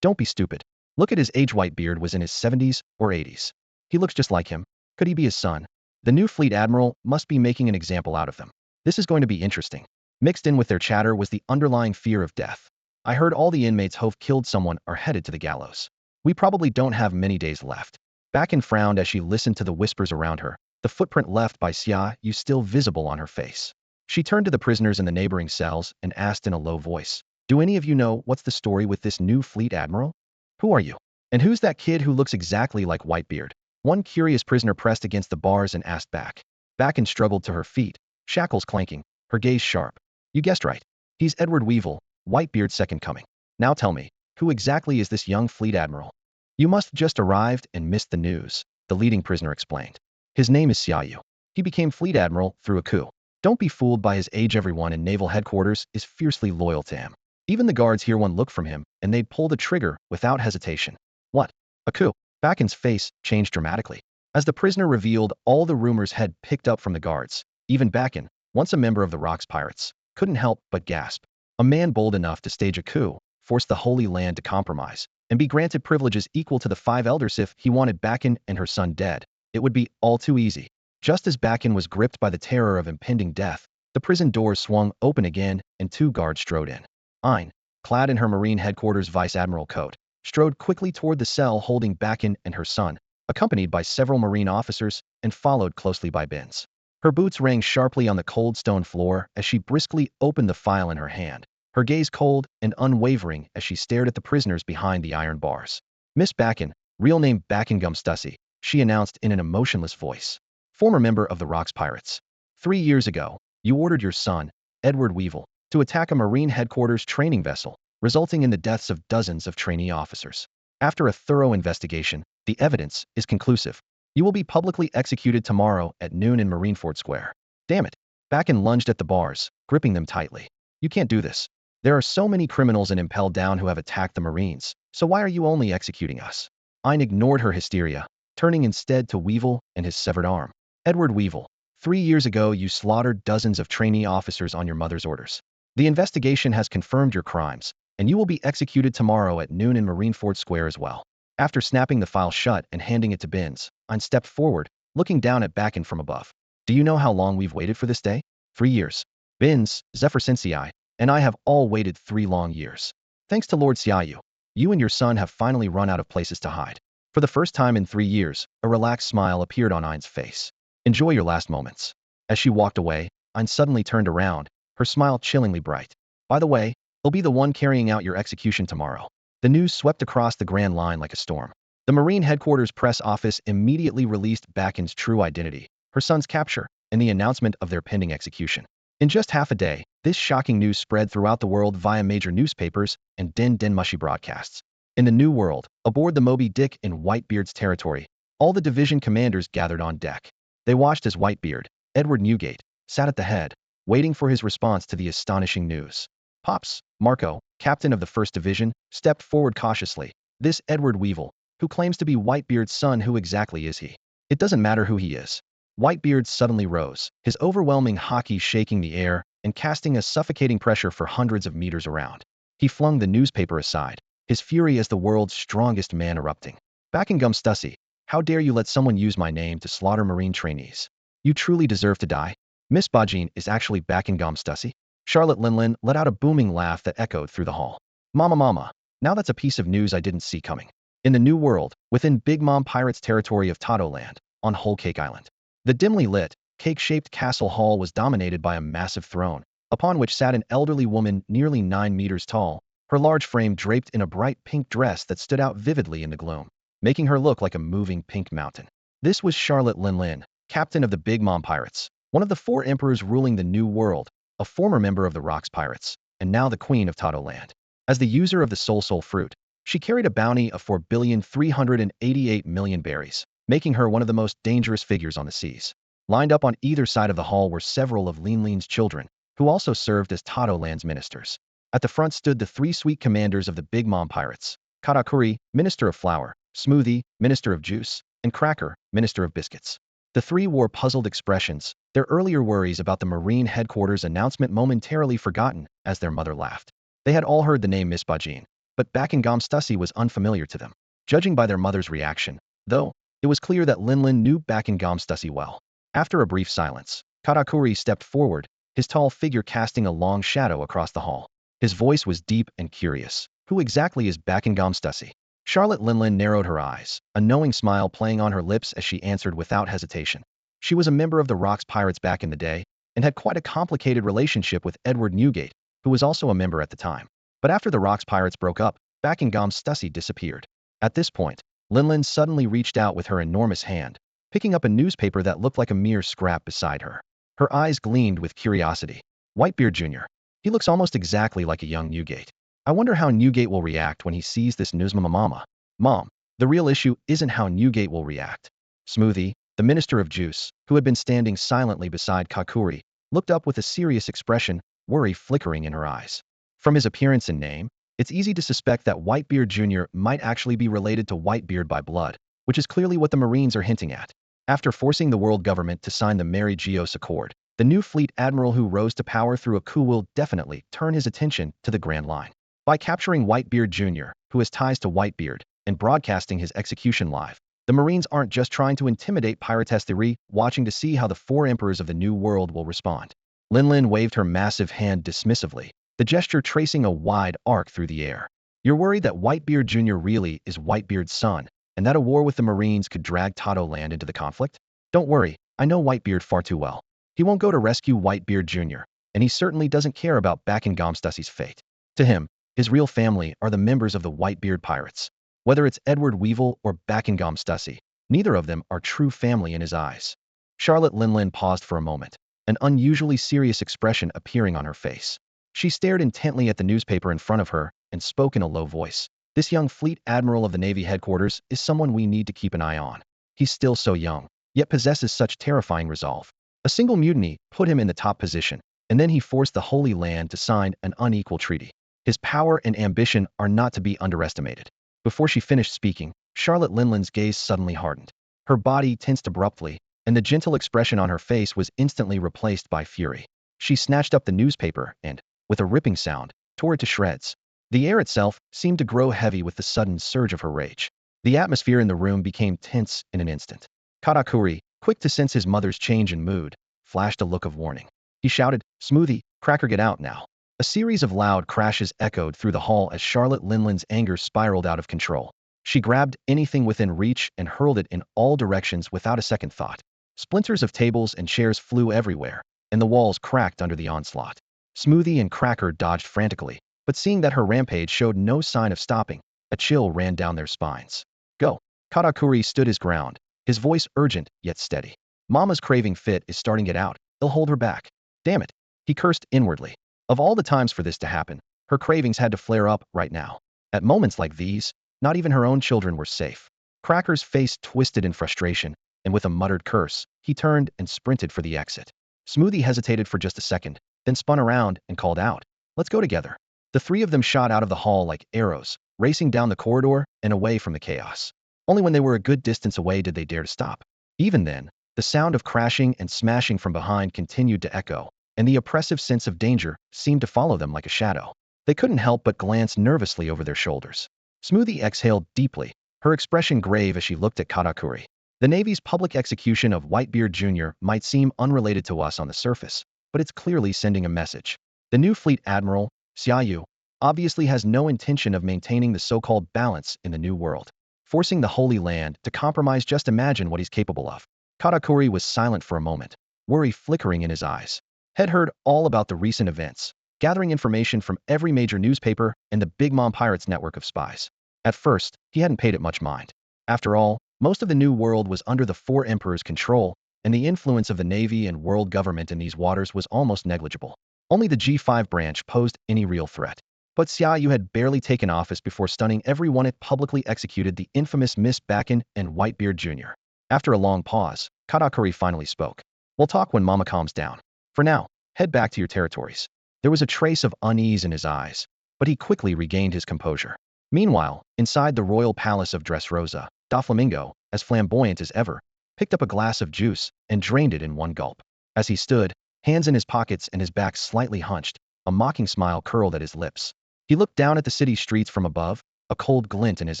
Don't be stupid. Look at his age. Whitebeard was in his 70s or 80s. He looks just like him. Could he be his son? The new Fleet Admiral must be making an example out of them. This is going to be interesting. Mixed in with their chatter was the underlying fear of death. I heard all the inmates who've killed someone are headed to the gallows. We probably don't have many days left. Bakken frowned as she listened to the whispers around her, the footprint left by Xia Yu still visible on her face. She turned to the prisoners in the neighboring cells and asked in a low voice, "Do any of you know what's the story with this new Fleet Admiral? Who are you? And who's that kid who looks exactly like Whitebeard?" One curious prisoner pressed against the bars and asked back. Bakken struggled to her feet, shackles clanking, her gaze sharp. "You guessed right. He's Edward Weevil, Whitebeard's second coming. Now tell me, who exactly is this young Fleet Admiral?" "You must just arrived and missed the news," the leading prisoner explained. "His name is Xia Yu. He became Fleet Admiral through a coup. Don't be fooled by his age. Everyone in naval headquarters is fiercely loyal to him. Even the guards here one look from him, and they'd pull the trigger without hesitation." "What? A coup?" Bakken's face changed dramatically. As the prisoner revealed all the rumors had picked up from the guards, even Bakken, once a member of the Rocks Pirates, couldn't help but gasp. A man bold enough to stage a coup, force the Holy Land to compromise, and be granted privileges equal to the 5 elders. If he wanted Bakken and her son dead, it would be all too easy. Just as Bakken was gripped by the terror of impending death, the prison doors swung open again and 2 guards strode in. Aine, clad in her Marine headquarters Vice Admiral coat, strode quickly toward the cell holding Bakken and her son, accompanied by several Marine officers and followed closely by Binns. Her boots rang sharply on the cold stone floor as she briskly opened the file in her hand, her gaze cold and unwavering as she stared at the prisoners behind the iron bars. "Miss Bakken, real name Bakken Stussy," she announced in an emotionless voice. "Former member of the Rocks Pirates. 3 years ago, you ordered your son, Edward Weevil, to attack a Marine headquarters training vessel, resulting in the deaths of dozens of trainee officers. After a thorough investigation, the evidence is conclusive. You will be publicly executed tomorrow at noon in Marineford Square." "Damn it." Bakken lunged at the bars, gripping them tightly. "You can't do this. There are so many criminals and impelled down who have attacked the Marines, so why are you only executing us?" Aine ignored her hysteria, turning instead to Weevil and his severed arm. "Edward Weevil, 3 years ago you slaughtered dozens of trainee officers on your mother's orders. The investigation has confirmed your crimes, and you will be executed tomorrow at noon in Marineford Square as well." After snapping the file shut and handing it to Binns, Aine stepped forward, looking down at Bakken from above. "Do you know how long we've waited for this day? 3 years. Binns, Zephyr Sensei, and I have all waited 3 long years. Thanks to Lord Xia Yu, you and your son have finally run out of places to hide." For the first time in 3 years, a relaxed smile appeared on Aine's face. "Enjoy your last moments." As she walked away, Aine suddenly turned around, her smile chillingly bright. "By the way, he'll be the one carrying out your execution tomorrow." The news swept across the Grand Line like a storm. The Marine headquarters press office immediately released Bakken's true identity, her son's capture, and the announcement of their pending execution. In just half a day, this shocking news spread throughout the world via major newspapers and Den Mushy broadcasts. In the New World, aboard the Moby Dick in Whitebeard's territory, all the division commanders gathered on deck. They watched as Whitebeard, Edward Newgate, sat at the head, waiting for his response to the astonishing news. Pops, Marco, captain of the 1st Division, stepped forward cautiously. "This Edward Weevil, who claims to be Whitebeard's son, who exactly is he?" "It doesn't matter who he is." Whitebeard suddenly rose, his overwhelming haki shaking the air and casting a suffocating pressure for hundreds of meters around. He flung the newspaper aside, his fury as the world's strongest man erupting. "Bakken Stussy, how dare you let someone use my name to slaughter Marine trainees? You truly deserve to die." "Miss Bajin is actually Bakken Stussy." Charlotte Linlin let out a booming laugh that echoed through the hall. Mama, now that's a piece of news I didn't see coming." In the New World, within Big Mom Pirates' territory of Tato Land, on Whole Cake Island, the dimly lit, cake-shaped castle hall was dominated by a massive throne, upon which sat an elderly woman nearly 9 meters tall, her large frame draped in a bright pink dress that stood out vividly in the gloom, making her look like a moving pink mountain. This was Charlotte Linlin, captain of the Big Mom Pirates, one of the 4 emperors ruling the New World, a former member of the Rocks Pirates, and now the queen of Tato Land. As the user of the Soul Fruit, she carried a bounty of 4,388,000,000 berries, making her one of the most dangerous figures on the seas. Lined up on either side of the hall were several of Linlin's children, who also served as Tato Land's ministers. At the front stood the 3 sweet commanders of the Big Mom Pirates: Katakuri, Minister of Flour; Smoothie, Minister of Juice; and Cracker, Minister of Biscuits. The three wore puzzled expressions, their earlier worries about the Marine headquarters announcement momentarily forgotten as their mother laughed. They had all heard the name Miss Bajin, but Bakingam Stussy was unfamiliar to them. Judging by their mother's reaction, though, it was clear that Linlin knew Bakingam Stussy well. After a brief silence, Katakuri stepped forward, his tall figure casting a long shadow across the hall. His voice was deep and curious. Who exactly is Bakingam Stussy? Charlotte Linlin narrowed her eyes, a knowing smile playing on her lips as she answered without hesitation. She was a member of the Rocks Pirates back in the day, and had quite a complicated relationship with Edward Newgate, who was also a member at the time. But after the Rocks Pirates broke up, Bakingam Stussy disappeared. At this point, Linlin suddenly reached out with her enormous hand, picking up a newspaper that looked like a mere scrap beside her. Her eyes gleamed with curiosity. Whitebeard Jr. He looks almost exactly like a young Newgate. I wonder how Newgate will react when he sees this news. Mom, the real issue isn't how Newgate will react. Smoothie, the Minister of Juice, who had been standing silently beside Kakuri, looked up with a serious expression, worry flickering in her eyes. From his appearance and name, it's easy to suspect that Whitebeard Jr. might actually be related to Whitebeard by blood, which is clearly what the Marines are hinting at. After forcing the world government to sign the Mary Geos Accord, the new Fleet Admiral who rose to power through a coup will definitely turn his attention to the Grand Line. By capturing Whitebeard Jr., who has ties to Whitebeard, and broadcasting his execution live, the Marines aren't just trying to intimidate pirates, they're watching to see how the four emperors of the New World will respond. Linlin waved her massive hand dismissively, the gesture tracing a wide arc through the air. You're worried that Whitebeard Jr. really is Whitebeard's son, and that a war with the Marines could drag Tato Land into the conflict? Don't worry, I know Whitebeard far too well. He won't go to rescue Whitebeard Jr., and he certainly doesn't care about Bakingam Stussy's fate. To him, his real family are the members of the Whitebeard Pirates. Whether it's Edward Weevil or Bakingam Stussy, neither of them are true family in his eyes. Charlotte Linlin paused for a moment, an unusually serious expression appearing on her face. She stared intently at the newspaper in front of her and spoke in a low voice. This young Fleet Admiral of the Navy headquarters is someone we need to keep an eye on. He's still so young, yet possesses such terrifying resolve. A single mutiny put him in the top position, and then he forced the Holy Land to sign an unequal treaty. His power and ambition are not to be underestimated. Before she finished speaking, Charlotte Linlin's gaze suddenly hardened. Her body tensed abruptly, and the gentle expression on her face was instantly replaced by fury. She snatched up the newspaper and, with a ripping sound, tore it to shreds. The air itself seemed to grow heavy with the sudden surge of her rage. The atmosphere in the room became tense in an instant. Katakuri, quick to sense his mother's change in mood, flashed a look of warning. He shouted, "Smoothie, Cracker, get out now." A series of loud crashes echoed through the hall as Charlotte Linlin's anger spiraled out of control. She grabbed anything within reach and hurled it in all directions without a second thought. Splinters of tables and chairs flew everywhere, and the walls cracked under the onslaught. Smoothie and Cracker dodged frantically, but seeing that her rampage showed no sign of stopping, a chill ran down their spines. "Go." Katakuri stood his ground, his voice urgent yet steady. "Mama's craving fit is starting it out. He'll hold her back." "Damn it," he cursed inwardly. Of all the times for this to happen, her cravings had to flare up right now. At moments like these, not even her own children were safe. Cracker's face twisted in frustration, and with a muttered curse, he turned and sprinted for the exit. Smoothie hesitated for just a second, then spun around and called out, "Let's go together." The three of them shot out of the hall like arrows, racing down the corridor and away from the chaos. Only when they were a good distance away did they dare to stop. Even then, the sound of crashing and smashing from behind continued to echo, and the oppressive sense of danger seemed to follow them like a shadow. They couldn't help but glance nervously over their shoulders. Smoothie exhaled deeply, her expression grave as she looked at Katakuri. The Navy's public execution of Whitebeard Jr. might seem unrelated to us on the surface, but it's clearly sending a message. The new Fleet Admiral, Xia Yu, obviously has no intention of maintaining the so-called balance in the New World. Forcing the Holy Land to compromise, just imagine what he's capable of. Katakuri was silent for a moment, worry flickering in his eyes. Had heard all about the recent events, gathering information from every major newspaper and the Big Mom Pirates network of spies. At first, he hadn't paid it much mind. After all, most of the New World was under the Four Emperors' control, and the influence of the Navy and world government in these waters was almost negligible. Only the G5 branch posed any real threat. But Xia Yu had barely taken office before stunning everyone it publicly executed the infamous Miss Bakken and Whitebeard Jr. After a long pause, Katakuri finally spoke. "We'll talk when Mama calms down. For now, head back to your territories." There was a trace of unease in his eyes, but he quickly regained his composure. Meanwhile, inside the royal palace of Dressrosa, Doflamingo, as flamboyant as ever, picked up a glass of juice, and drained it in one gulp. As he stood, hands in his pockets and his back slightly hunched, a mocking smile curled at his lips. He looked down at the city streets from above, a cold glint in his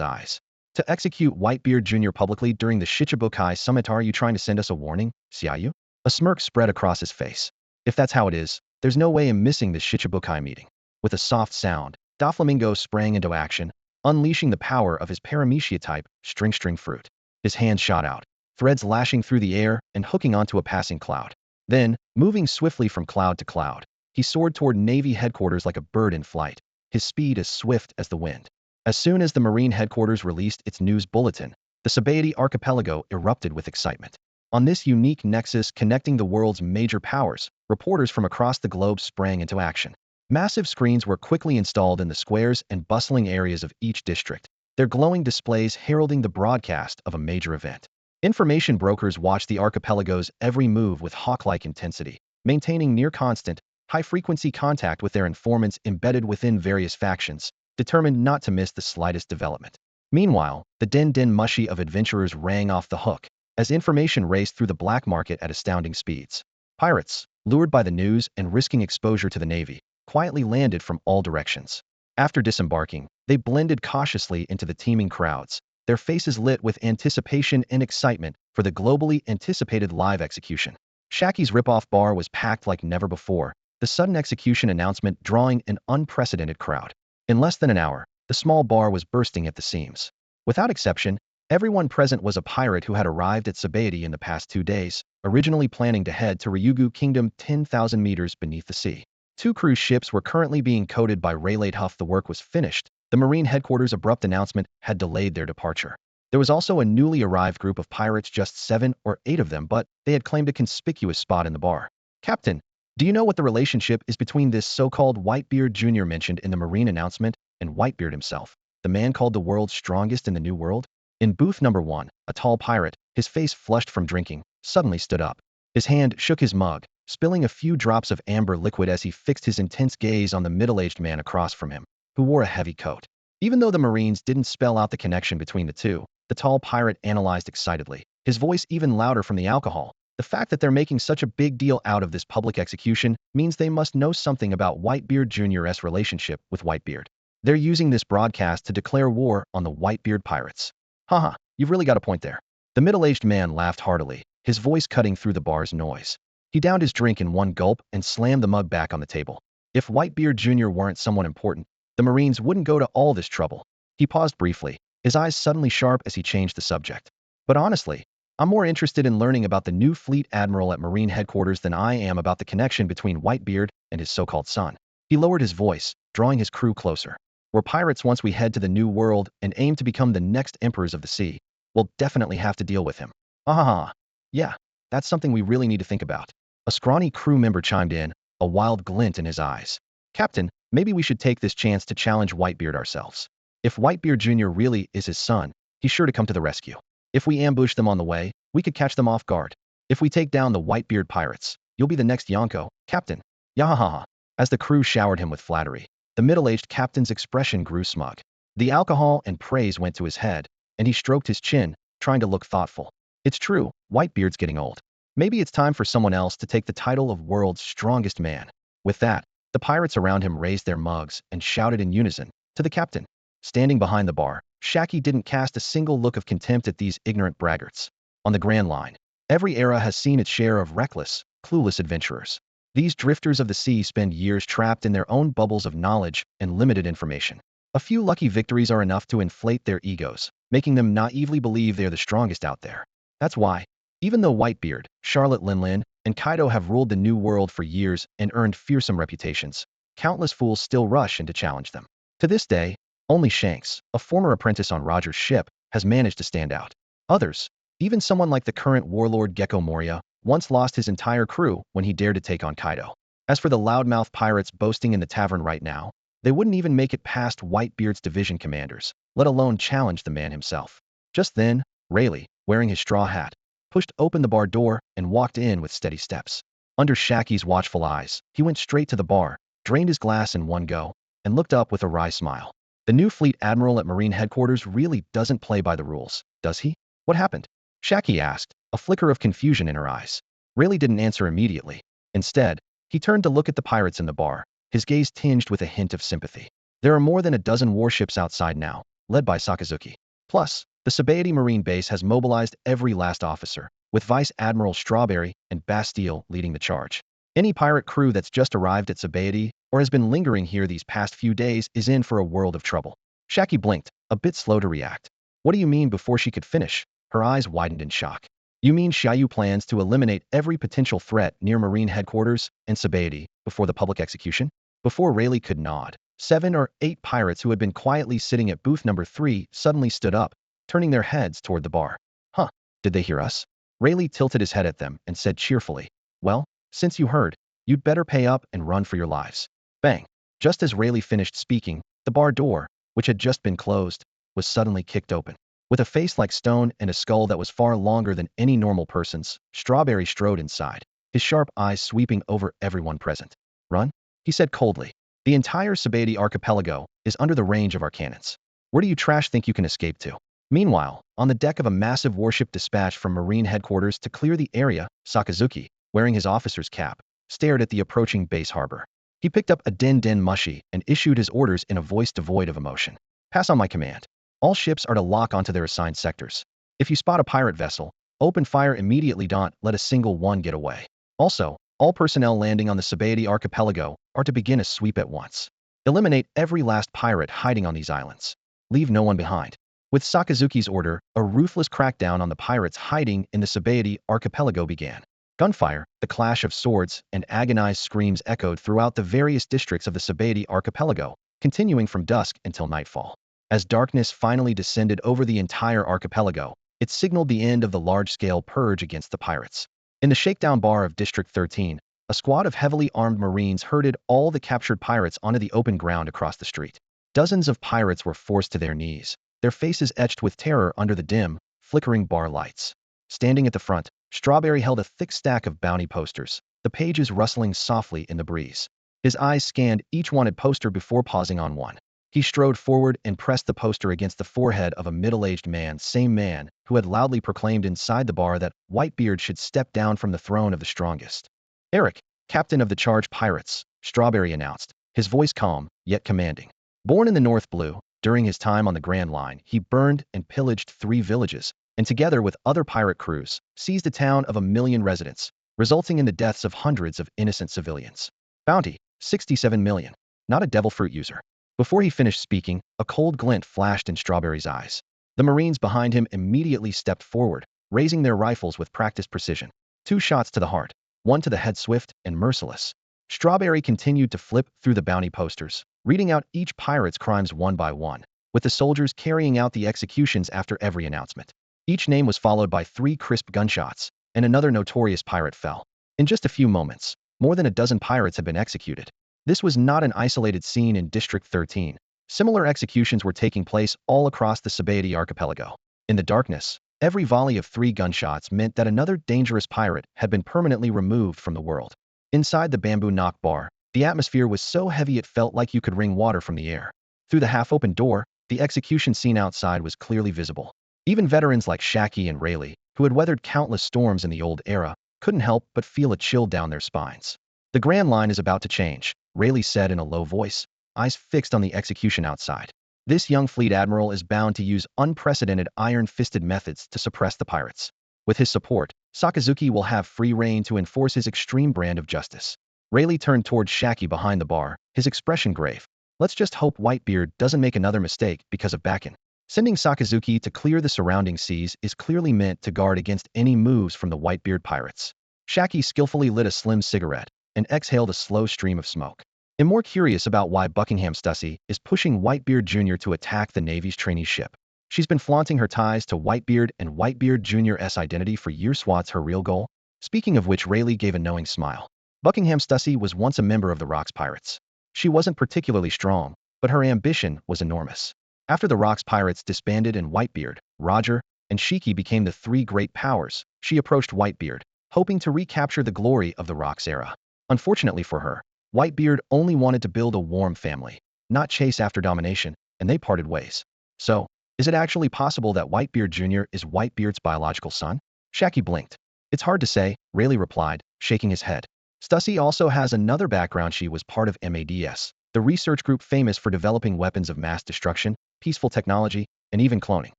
eyes. To execute Whitebeard Jr. publicly during the Shichibukai summit, are you trying to send us a warning, Xia Yu? A smirk spread across his face. If that's how it is, there's no way I'm missing this Shichibukai meeting. With a soft sound, Doflamingo sprang into action, unleashing the power of his paramecia type, string fruit. His hand shot out, threads lashing through the air and hooking onto a passing cloud. Then, moving swiftly from cloud to cloud, he soared toward Navy headquarters like a bird in flight, his speed as swift as the wind. As soon as the Marine headquarters released its news bulletin, the Sabaody archipelago erupted with excitement. On this unique nexus connecting the world's major powers, reporters from across the globe sprang into action. Massive screens were quickly installed in the squares and bustling areas of each district, their glowing displays heralding the broadcast of a major event. Information brokers watched the archipelago's every move with hawk-like intensity, maintaining near constant, high-frequency contact with their informants embedded within various factions, determined not to miss the slightest development. Meanwhile, the den mushi of adventurers rang off the hook, as information raced through the black market at astounding speeds. Pirates, lured by the news and risking exposure to the Navy, quietly landed from all directions. After disembarking, they blended cautiously into the teeming crowds, their faces lit with anticipation and excitement for the globally anticipated live execution. Shaki's ripoff bar was packed like never before, the sudden execution announcement drawing an unprecedented crowd. In less than an hour, the small bar was bursting at the seams. Without exception, everyone present was a pirate who had arrived at Sabaody in the past 2 days, originally planning to head to Ryugu Kingdom 10,000 meters beneath the sea. 2 cruise ships were currently being coated by Rayleigh Huff. The work was finished. The Marine headquarters' abrupt announcement had delayed their departure. There was also a newly arrived group of pirates, just 7 or 8 of them, but they had claimed a conspicuous spot in the bar. Captain, do you know what the relationship is between this so-called Whitebeard Jr. mentioned in the Marine announcement and Whitebeard himself, the man called the world's strongest in the New World? In booth number 1, a tall pirate, his face flushed from drinking, suddenly stood up. His hand shook his mug, spilling a few drops of amber liquid as he fixed his intense gaze on the middle-aged man across from him, who wore a heavy coat. Even though the Marines didn't spell out the connection between the two, the tall pirate analyzed excitedly, his voice even louder from the alcohol. The fact that they're making such a big deal out of this public execution means they must know something about Whitebeard Jr.'s relationship with Whitebeard. They're using this broadcast to declare war on the Whitebeard pirates. Haha, you've really got a point there. The middle-aged man laughed heartily, his voice cutting through the bar's noise. He downed his drink in one gulp and slammed the mug back on the table. If Whitebeard Jr. weren't someone important, the Marines wouldn't go to all this trouble. He paused briefly, his eyes suddenly sharp as he changed the subject. But honestly, I'm more interested in learning about the new Fleet Admiral at Marine headquarters than I am about the connection between Whitebeard and his so-called son. He lowered his voice, drawing his crew closer. We're pirates once we head to the New World and aim to become the next emperors of the sea. We'll definitely have to deal with him. Ah, yeah, that's something we really need to think about. A scrawny crew member chimed in, a wild glint in his eyes. Captain, maybe we should take this chance to challenge Whitebeard ourselves. If Whitebeard Jr. really is his son, he's sure to come to the rescue. If we ambush them on the way, we could catch them off guard. If we take down the Whitebeard pirates, you'll be the next Yonko, Captain. Yahaha. As the crew showered him with flattery, the middle-aged captain's expression grew smug. The alcohol and praise went to his head, and he stroked his chin, trying to look thoughtful. It's true, Whitebeard's getting old. Maybe it's time for someone else to take the title of world's strongest man. With that, the pirates around him raised their mugs and shouted in unison, to the captain. Standing behind the bar, Shaki didn't cast a single look of contempt at these ignorant braggarts. On the Grand Line, every era has seen its share of reckless, clueless adventurers. These drifters of the sea spend years trapped in their own bubbles of knowledge and limited information. A few lucky victories are enough to inflate their egos, making them naively believe they're the strongest out there. That's why, even though Whitebeard, Charlotte Linlin, and Kaido have ruled the New World for years and earned fearsome reputations, countless fools still rush in to challenge them. To this day, only Shanks, a former apprentice on Roger's ship, has managed to stand out. Others, even someone like the current warlord Gecko Moria, once lost his entire crew when he dared to take on Kaido. As for the loudmouth pirates boasting in the tavern right now, they wouldn't even make it past Whitebeard's division commanders, let alone challenge the man himself. Just then, Rayleigh, wearing his straw hat, pushed open the bar door and walked in with steady steps. Under Shaki's watchful eyes, he went straight to the bar, drained his glass in one go, and looked up with a wry smile. The new Fleet Admiral at Marine headquarters really doesn't play by the rules, does he? What happened? Shaki asked, a flicker of confusion in her eyes. Rayleigh didn't answer immediately. Instead, he turned to look at the pirates in the bar, his gaze tinged with a hint of sympathy. There are more than a dozen warships outside now, led by Sakazuki. Plus, the Sabaody Marine base has mobilized every last officer, with Vice Admiral Strawberry and Bastille leading the charge. Any pirate crew that's just arrived at Sabaody or has been lingering here these past few days is in for a world of trouble. Shaki blinked, a bit slow to react. What do you mean? Before she could finish, her eyes widened in shock. You mean Xia Yu plans to eliminate every potential threat near Marine headquarters and Sabaody before the public execution? Before Rayleigh could nod, 7 or 8 pirates who had been quietly sitting at booth number 3 suddenly stood up, turning their heads toward the bar. Huh, did they hear us? Rayleigh tilted his head at them and said cheerfully, well, since you heard, you'd better pay up and run for your lives. Bang. Just as Rayleigh finished speaking, the bar door, which had just been closed, was suddenly kicked open. With a face like stone and a skull that was far longer than any normal person's, Strawberry strode inside, his sharp eyes sweeping over everyone present. Run? He said coldly. The entire Sabaody archipelago is under the range of our cannons. Where do you trash think you can escape to? Meanwhile, on the deck of a massive warship dispatched from Marine headquarters to clear the area, Sakazuki, wearing his officer's cap, stared at the approaching base harbor. He picked up a din mushi and issued his orders in a voice devoid of emotion. Pass on my command. All ships are to lock onto their assigned sectors. If you spot a pirate vessel, open fire immediately. Don't let a single one get away. Also, all personnel landing on the Sabaody archipelago are to begin a sweep at once. Eliminate every last pirate hiding on these islands. Leave no one behind. With Sakazuki's order, a ruthless crackdown on the pirates hiding in the Sabaody archipelago began. Gunfire, the clash of swords, and agonized screams echoed throughout the various districts of the Sabaody archipelago, continuing from dusk until nightfall. As darkness finally descended over the entire archipelago, it signaled the end of the large-scale purge against the pirates. In the shakedown bar of District 13, a squad of heavily armed Marines herded all the captured pirates onto the open ground across the street. Dozens of pirates were forced to their knees, their faces etched with terror under the dim, flickering bar lights. Standing at the front, Strawberry held a thick stack of bounty posters, the pages rustling softly in the breeze. His eyes scanned each wanted poster before pausing on one. He strode forward and pressed the poster against the forehead of a middle-aged man, same man who had loudly proclaimed inside the bar that Whitebeard should step down from the throne of the strongest. Eric, captain of the charged pirates, Strawberry announced, his voice calm, yet commanding. Born in the North Blue, during his time on the Grand Line, he burned and pillaged 3 villages, and together with other pirate crews, seized a town of 1 million residents, resulting in the deaths of hundreds of innocent civilians. Bounty, 67 million. Not a devil fruit user. Before he finished speaking, a cold glint flashed in Strawberry's eyes. The Marines behind him immediately stepped forward, raising their rifles with practiced precision. 2 shots to the heart, 1 to the head, swift and merciless. Strawberry continued to flip through the bounty posters, reading out each pirate's crimes one by one, with the soldiers carrying out the executions after every announcement. Each name was followed by 3 crisp gunshots, and another notorious pirate fell. In just a few moments, more than a dozen pirates had been executed. This was not an isolated scene in District 13. Similar executions were taking place all across the Sabaody archipelago. In the darkness, every volley of 3 gunshots meant that another dangerous pirate had been permanently removed from the world. Inside the bamboo knock bar, the atmosphere was so heavy it felt like you could wring water from the air. Through the half-open door, the execution scene outside was clearly visible. Even veterans like Shaki and Rayleigh, who had weathered countless storms in the old era, couldn't help but feel a chill down their spines. The Grand Line is about to change, Rayleigh said in a low voice, eyes fixed on the execution outside. This young Fleet Admiral is bound to use unprecedented iron-fisted methods to suppress the pirates. With his support, Sakazuki will have free rein to enforce his extreme brand of justice. Rayleigh turned toward Shaki behind the bar, his expression grave. Let's just hope Whitebeard doesn't make another mistake because of Bakken. Sending Sakazuki to clear the surrounding seas is clearly meant to guard against any moves from the Whitebeard pirates. Shaki skillfully lit a slim cigarette and exhaled a slow stream of smoke. I'm more curious about why Buckingham Stussy is pushing Whitebeard Jr. to attack the Navy's trainee ship. She's been flaunting her ties to Whitebeard and Whitebeard Jr.'s identity for years. What's her real goal? Speaking of which, Rayleigh gave a knowing smile. Buckingham Stussy was once a member of the Rocks Pirates. She wasn't particularly strong, but her ambition was enormous. After the Rocks Pirates disbanded and Whitebeard, Roger, and Shiki became the 3 great powers, she approached Whitebeard, hoping to recapture the glory of the Rocks era. Unfortunately for her, Whitebeard only wanted to build a warm family, not chase after domination, and they parted ways. So, is it actually possible that Whitebeard Jr. is Whitebeard's biological son? Shaki blinked. It's hard to say, Rayleigh replied, shaking his head. Stussy also has another background. She was part of MADS, the research group famous for developing weapons of mass destruction, peaceful technology, and even cloning.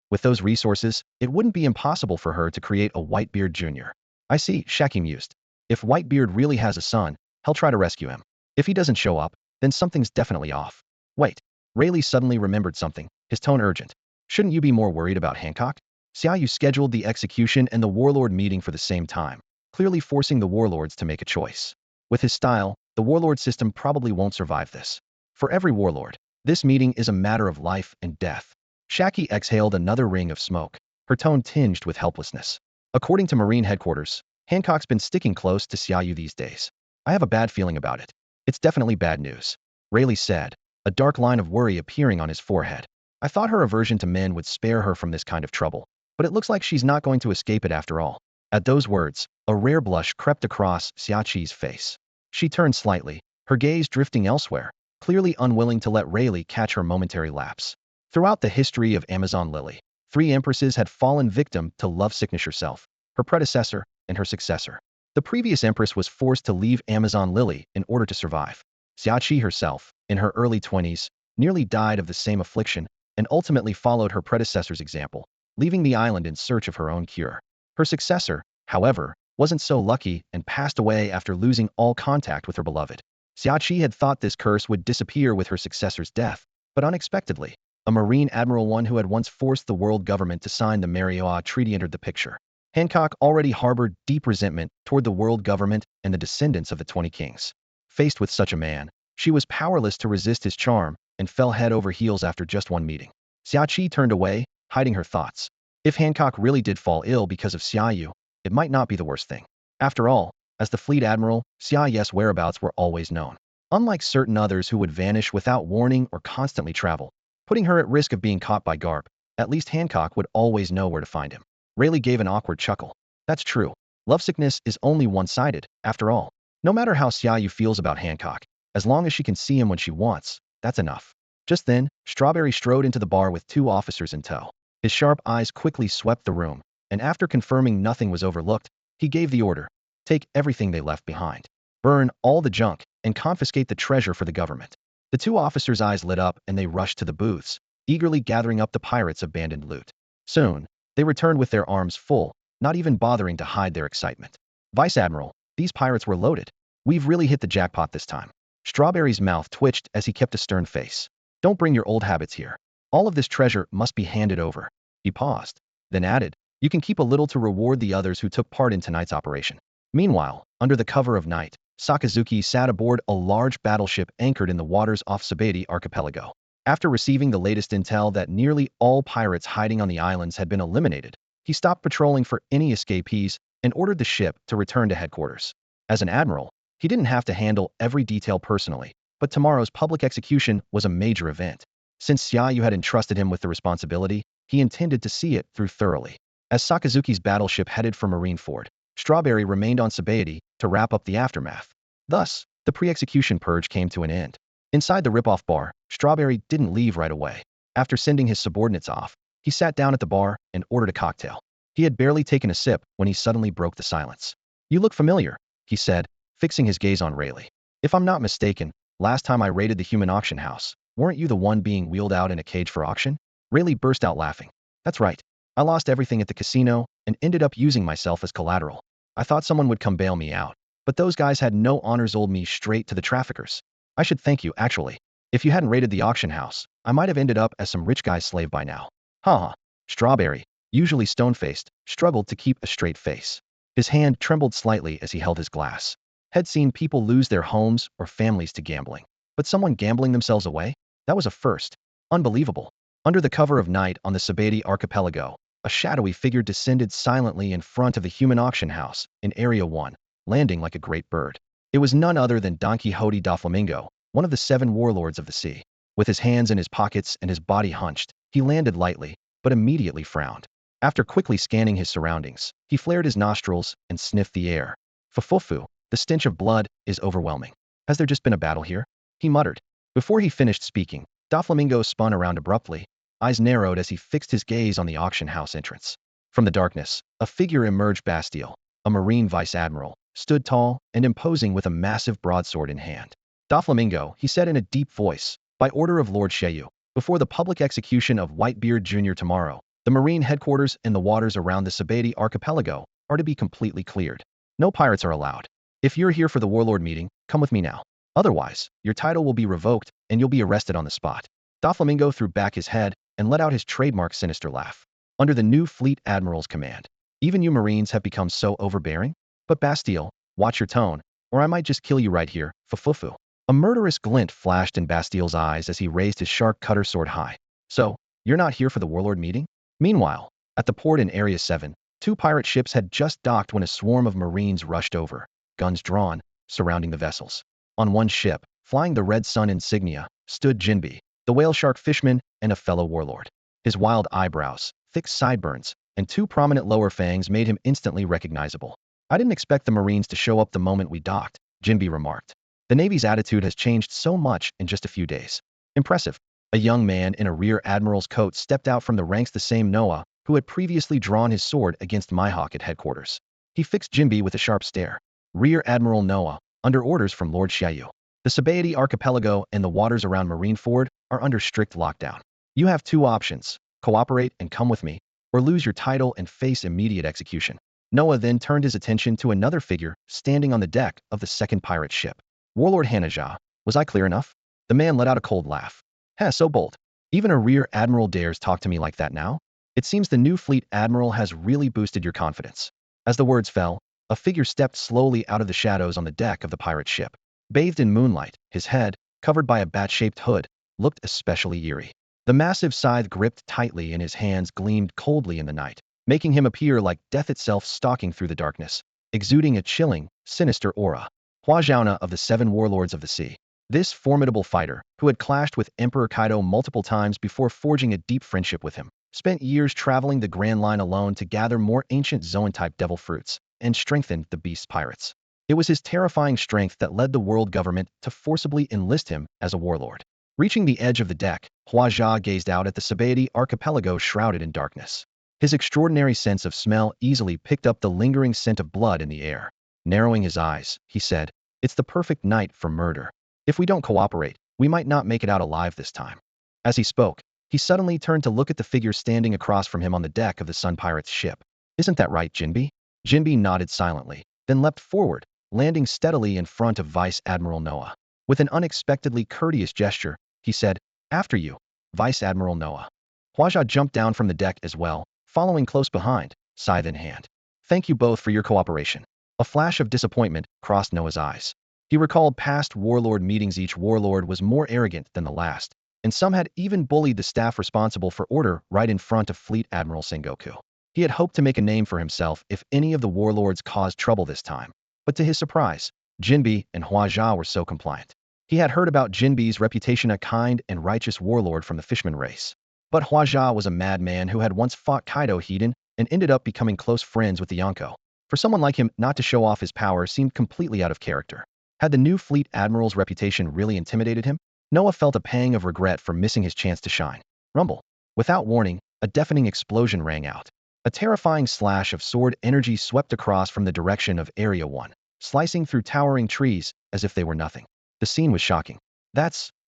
With those resources, it wouldn't be impossible for her to create a Whitebeard Jr. I see, Shaki mused. If Whitebeard really has a son, he'll try to rescue him. If he doesn't show up, then something's definitely off. Wait. Rayleigh suddenly remembered something, his tone urgent. Shouldn't you be more worried about Hancock? Xia Yu scheduled the execution and the warlord meeting for the same time, clearly forcing the warlords to make a choice. With his style, the warlord system probably won't survive this. For every warlord, this meeting is a matter of life and death. Shaki exhaled another ring of smoke, her tone tinged with helplessness. According to Marine headquarters, Hancock's been sticking close to Xia Yu these days. I have a bad feeling about it. It's definitely bad news, Rayleigh said, a dark line of worry appearing on his forehead. I thought her aversion to men would spare her from this kind of trouble, but it looks like she's not going to escape it after all. At those words, a rare blush crept across Xiaqi's face. She turned slightly, her gaze drifting elsewhere, clearly unwilling to let Rayleigh catch her momentary lapse. Throughout the history of Amazon Lily, 3 empresses had fallen victim to lovesickness herself, her predecessor, and her successor. The previous empress was forced to leave Amazon Lily in order to survive. Xiaqi herself, in her early 20s, nearly died of the same affliction and ultimately followed her predecessor's example, leaving the island in search of her own cure. Her successor, however, wasn't so lucky and passed away after losing all contact with her beloved. Xiaqi had thought this curse would disappear with her successor's death, but unexpectedly, a Marine Admiral, one who had once forced the world government to sign the Marioa Treaty, entered the picture. Hancock already harbored deep resentment toward the world government and the descendants of the 20 kings. Faced with such a man, she was powerless to resist his charm and fell head over heels after just one meeting. Xiaqi turned away, hiding her thoughts. If Hancock really did fall ill because of Xia Yu, it might not be the worst thing. After all, as the Fleet Admiral, Xia Yu's whereabouts were always known. Unlike certain others who would vanish without warning or constantly travel, putting her at risk of being caught by Garp, at least Hancock would always know where to find him. Rayleigh gave an awkward chuckle. That's true. Lovesickness is only one-sided, after all. No matter how Xia Yu feels about Hancock, as long as she can see him when she wants, that's enough. Just then, Strawberry strode into the bar with 2 officers in tow. His sharp eyes quickly swept the room, and after confirming nothing was overlooked, he gave the order. Take everything they left behind. Burn all the junk, and confiscate the treasure for the government. The 2 officers' eyes lit up and they rushed to the booths, eagerly gathering up the pirates' abandoned loot. Soon, they returned with their arms full, not even bothering to hide their excitement. Vice Admiral, these pirates were loaded. We've really hit the jackpot this time. Strawberry's mouth twitched as he kept a stern face. Don't bring your old habits here. All of this treasure must be handed over. He paused, then added, you can keep a little to reward the others who took part in tonight's operation. Meanwhile, under the cover of night, Sakazuki sat aboard a large battleship anchored in the waters off Sabeti Archipelago. After receiving the latest intel that nearly all pirates hiding on the islands had been eliminated, he stopped patrolling for any escapees and ordered the ship to return to headquarters. As an admiral, he didn't have to handle every detail personally, but tomorrow's public execution was a major event. Since Xia Yu had entrusted him with the responsibility, he intended to see it through thoroughly. As Sakazuki's battleship headed for Marineford, Strawberry remained on Sabeti to wrap up the aftermath. Thus, the pre-execution purge came to an end. Inside the rip-off bar, Strawberry didn't leave right away. After sending his subordinates off, he sat down at the bar and ordered a cocktail. He had barely taken a sip when he suddenly broke the silence. You look familiar, he said, fixing his gaze on Rayleigh. If I'm not mistaken, last time I raided the human auction house, weren't you the one being wheeled out in a cage for auction? Rayleigh burst out laughing. That's right. I lost everything at the casino and ended up using myself as collateral. I thought someone would come bail me out, but those guys had no honors, sold me straight to the traffickers. I should thank you, actually. If you hadn't raided the auction house, I might have ended up as some rich guy's slave by now. Ha! Strawberry, usually stone-faced, struggled to keep a straight face. His hand trembled slightly as he held his glass. Had seen people lose their homes or families to gambling, but someone gambling themselves away? That was a first. Unbelievable. Under the cover of night on the Sabeti Archipelago, a shadowy figure descended silently in front of the human auction house in Area 1, landing like a great bird. It was none other than Don Quixote da Flamingo, one of the 7 warlords of the sea. With his hands in his pockets and his body hunched, he landed lightly, but immediately frowned. After quickly scanning his surroundings, he flared his nostrils and sniffed the air. Fufufu, the stench of blood is overwhelming. Has there just been a battle here? He muttered. Before he finished speaking, Da Flamingo spun around abruptly, eyes narrowed as he fixed his gaze on the auction house entrance. From the darkness, a figure emerged. Bastille, a Marine Vice Admiral, stood tall and imposing with a massive broadsword in hand. Doflamingo, he said in a deep voice, by order of Lord Xia Yu, before the public execution of Whitebeard Jr. tomorrow, the Marine headquarters and the waters around the Sabati archipelago are to be completely cleared. No pirates are allowed. If you're here for the warlord meeting, come with me now. Otherwise, your title will be revoked and you'll be arrested on the spot. Doflamingo threw back his head and let out his trademark sinister laugh. Under the new Fleet Admiral's command, even you Marines have become so overbearing? But Bastille, watch your tone, or I might just kill you right here, fufufu. A murderous glint flashed in Bastille's eyes as he raised his sharp cutter sword high. So, you're not here for the warlord meeting? Meanwhile, at the port in Area 7, 2 pirate ships had just docked when a swarm of Marines rushed over, guns drawn, surrounding the vessels. On one ship, flying the Red Sun insignia, stood Jinbi, the whale shark fisherman and a fellow warlord. His wild eyebrows, thick sideburns, and 2 prominent lower fangs made him instantly recognizable. I didn't expect the Marines to show up the moment we docked, Jinbi remarked. The Navy's attitude has changed so much in just a few days. Impressive. A young man in a Rear Admiral's coat stepped out from the ranks, the same Noah who had previously drawn his sword against Mihawk at headquarters. He fixed Jinbi with a sharp stare. Rear Admiral Noah, under orders from Lord Xia Yu. The Sabati archipelago and the waters around Marineford are under strict lockdown. You have 2 options, cooperate and come with me, or lose your title and face immediate execution. Noah then turned his attention to another figure standing on the deck of the second pirate ship. Warlord Hanaja, was I clear enough? The man let out a cold laugh. So bold. Even a Rear Admiral dares talk to me like that now? It seems the new Fleet Admiral has really boosted your confidence. As the words fell, a figure stepped slowly out of the shadows on the deck of the pirate ship. Bathed in moonlight, his head, covered by a bat-shaped hood, looked especially eerie. The massive scythe gripped tightly in his hands gleamed coldly in the night, making him appear like death itself stalking through the darkness, exuding a chilling, sinister aura. Hua Zhaona of the 7 Warlords of the Sea. This formidable fighter, who had clashed with Emperor Kaido multiple times before forging a deep friendship with him, spent years traveling the Grand Line alone to gather more ancient Zoan-type devil fruits, and strengthened the beast pirates. It was his terrifying strength that led the world government to forcibly enlist him as a warlord. Reaching the edge of the deck, Hua Zha gazed out at the Sabati archipelago shrouded in darkness. His extraordinary sense of smell easily picked up the lingering scent of blood in the air. Narrowing his eyes, he said, "It's the perfect night for murder. If we don't cooperate, we might not make it out alive this time." As he spoke, he suddenly turned to look at the figure standing across from him on the deck of the Sun Pirate's ship. "Isn't that right, Jinbi?" Jinbi nodded silently, then leapt forward, landing steadily in front of Vice Admiral Noah. With an unexpectedly courteous gesture, he said, "After you, Vice Admiral Noah." Huaja jumped down from the deck as well, following close behind, scythe in hand. "Thank you both for your cooperation." A flash of disappointment crossed Noah's eyes. He recalled past warlord meetings. Each warlord was more arrogant than the last, and some had even bullied the staff responsible for order right in front of Fleet Admiral Sengoku. He had hoped to make a name for himself if any of the warlords caused trouble this time. But to his surprise, Jinbi and Hua Zha were so compliant. He had heard about Jinbi's reputation, a kind and righteous warlord from the Fishman race. But Hua Zha was a madman who had once fought Kaido Hiden and ended up becoming close friends with the Yonko. For someone like him not to show off his power seemed completely out of character. Had the new Fleet Admiral's reputation really intimidated him? Noah felt a pang of regret for missing his chance to shine. Rumble. Without warning, a deafening explosion rang out. A terrifying slash of sword energy swept across from the direction of Area 1, slicing through towering trees as if they were nothing. The scene was shocking.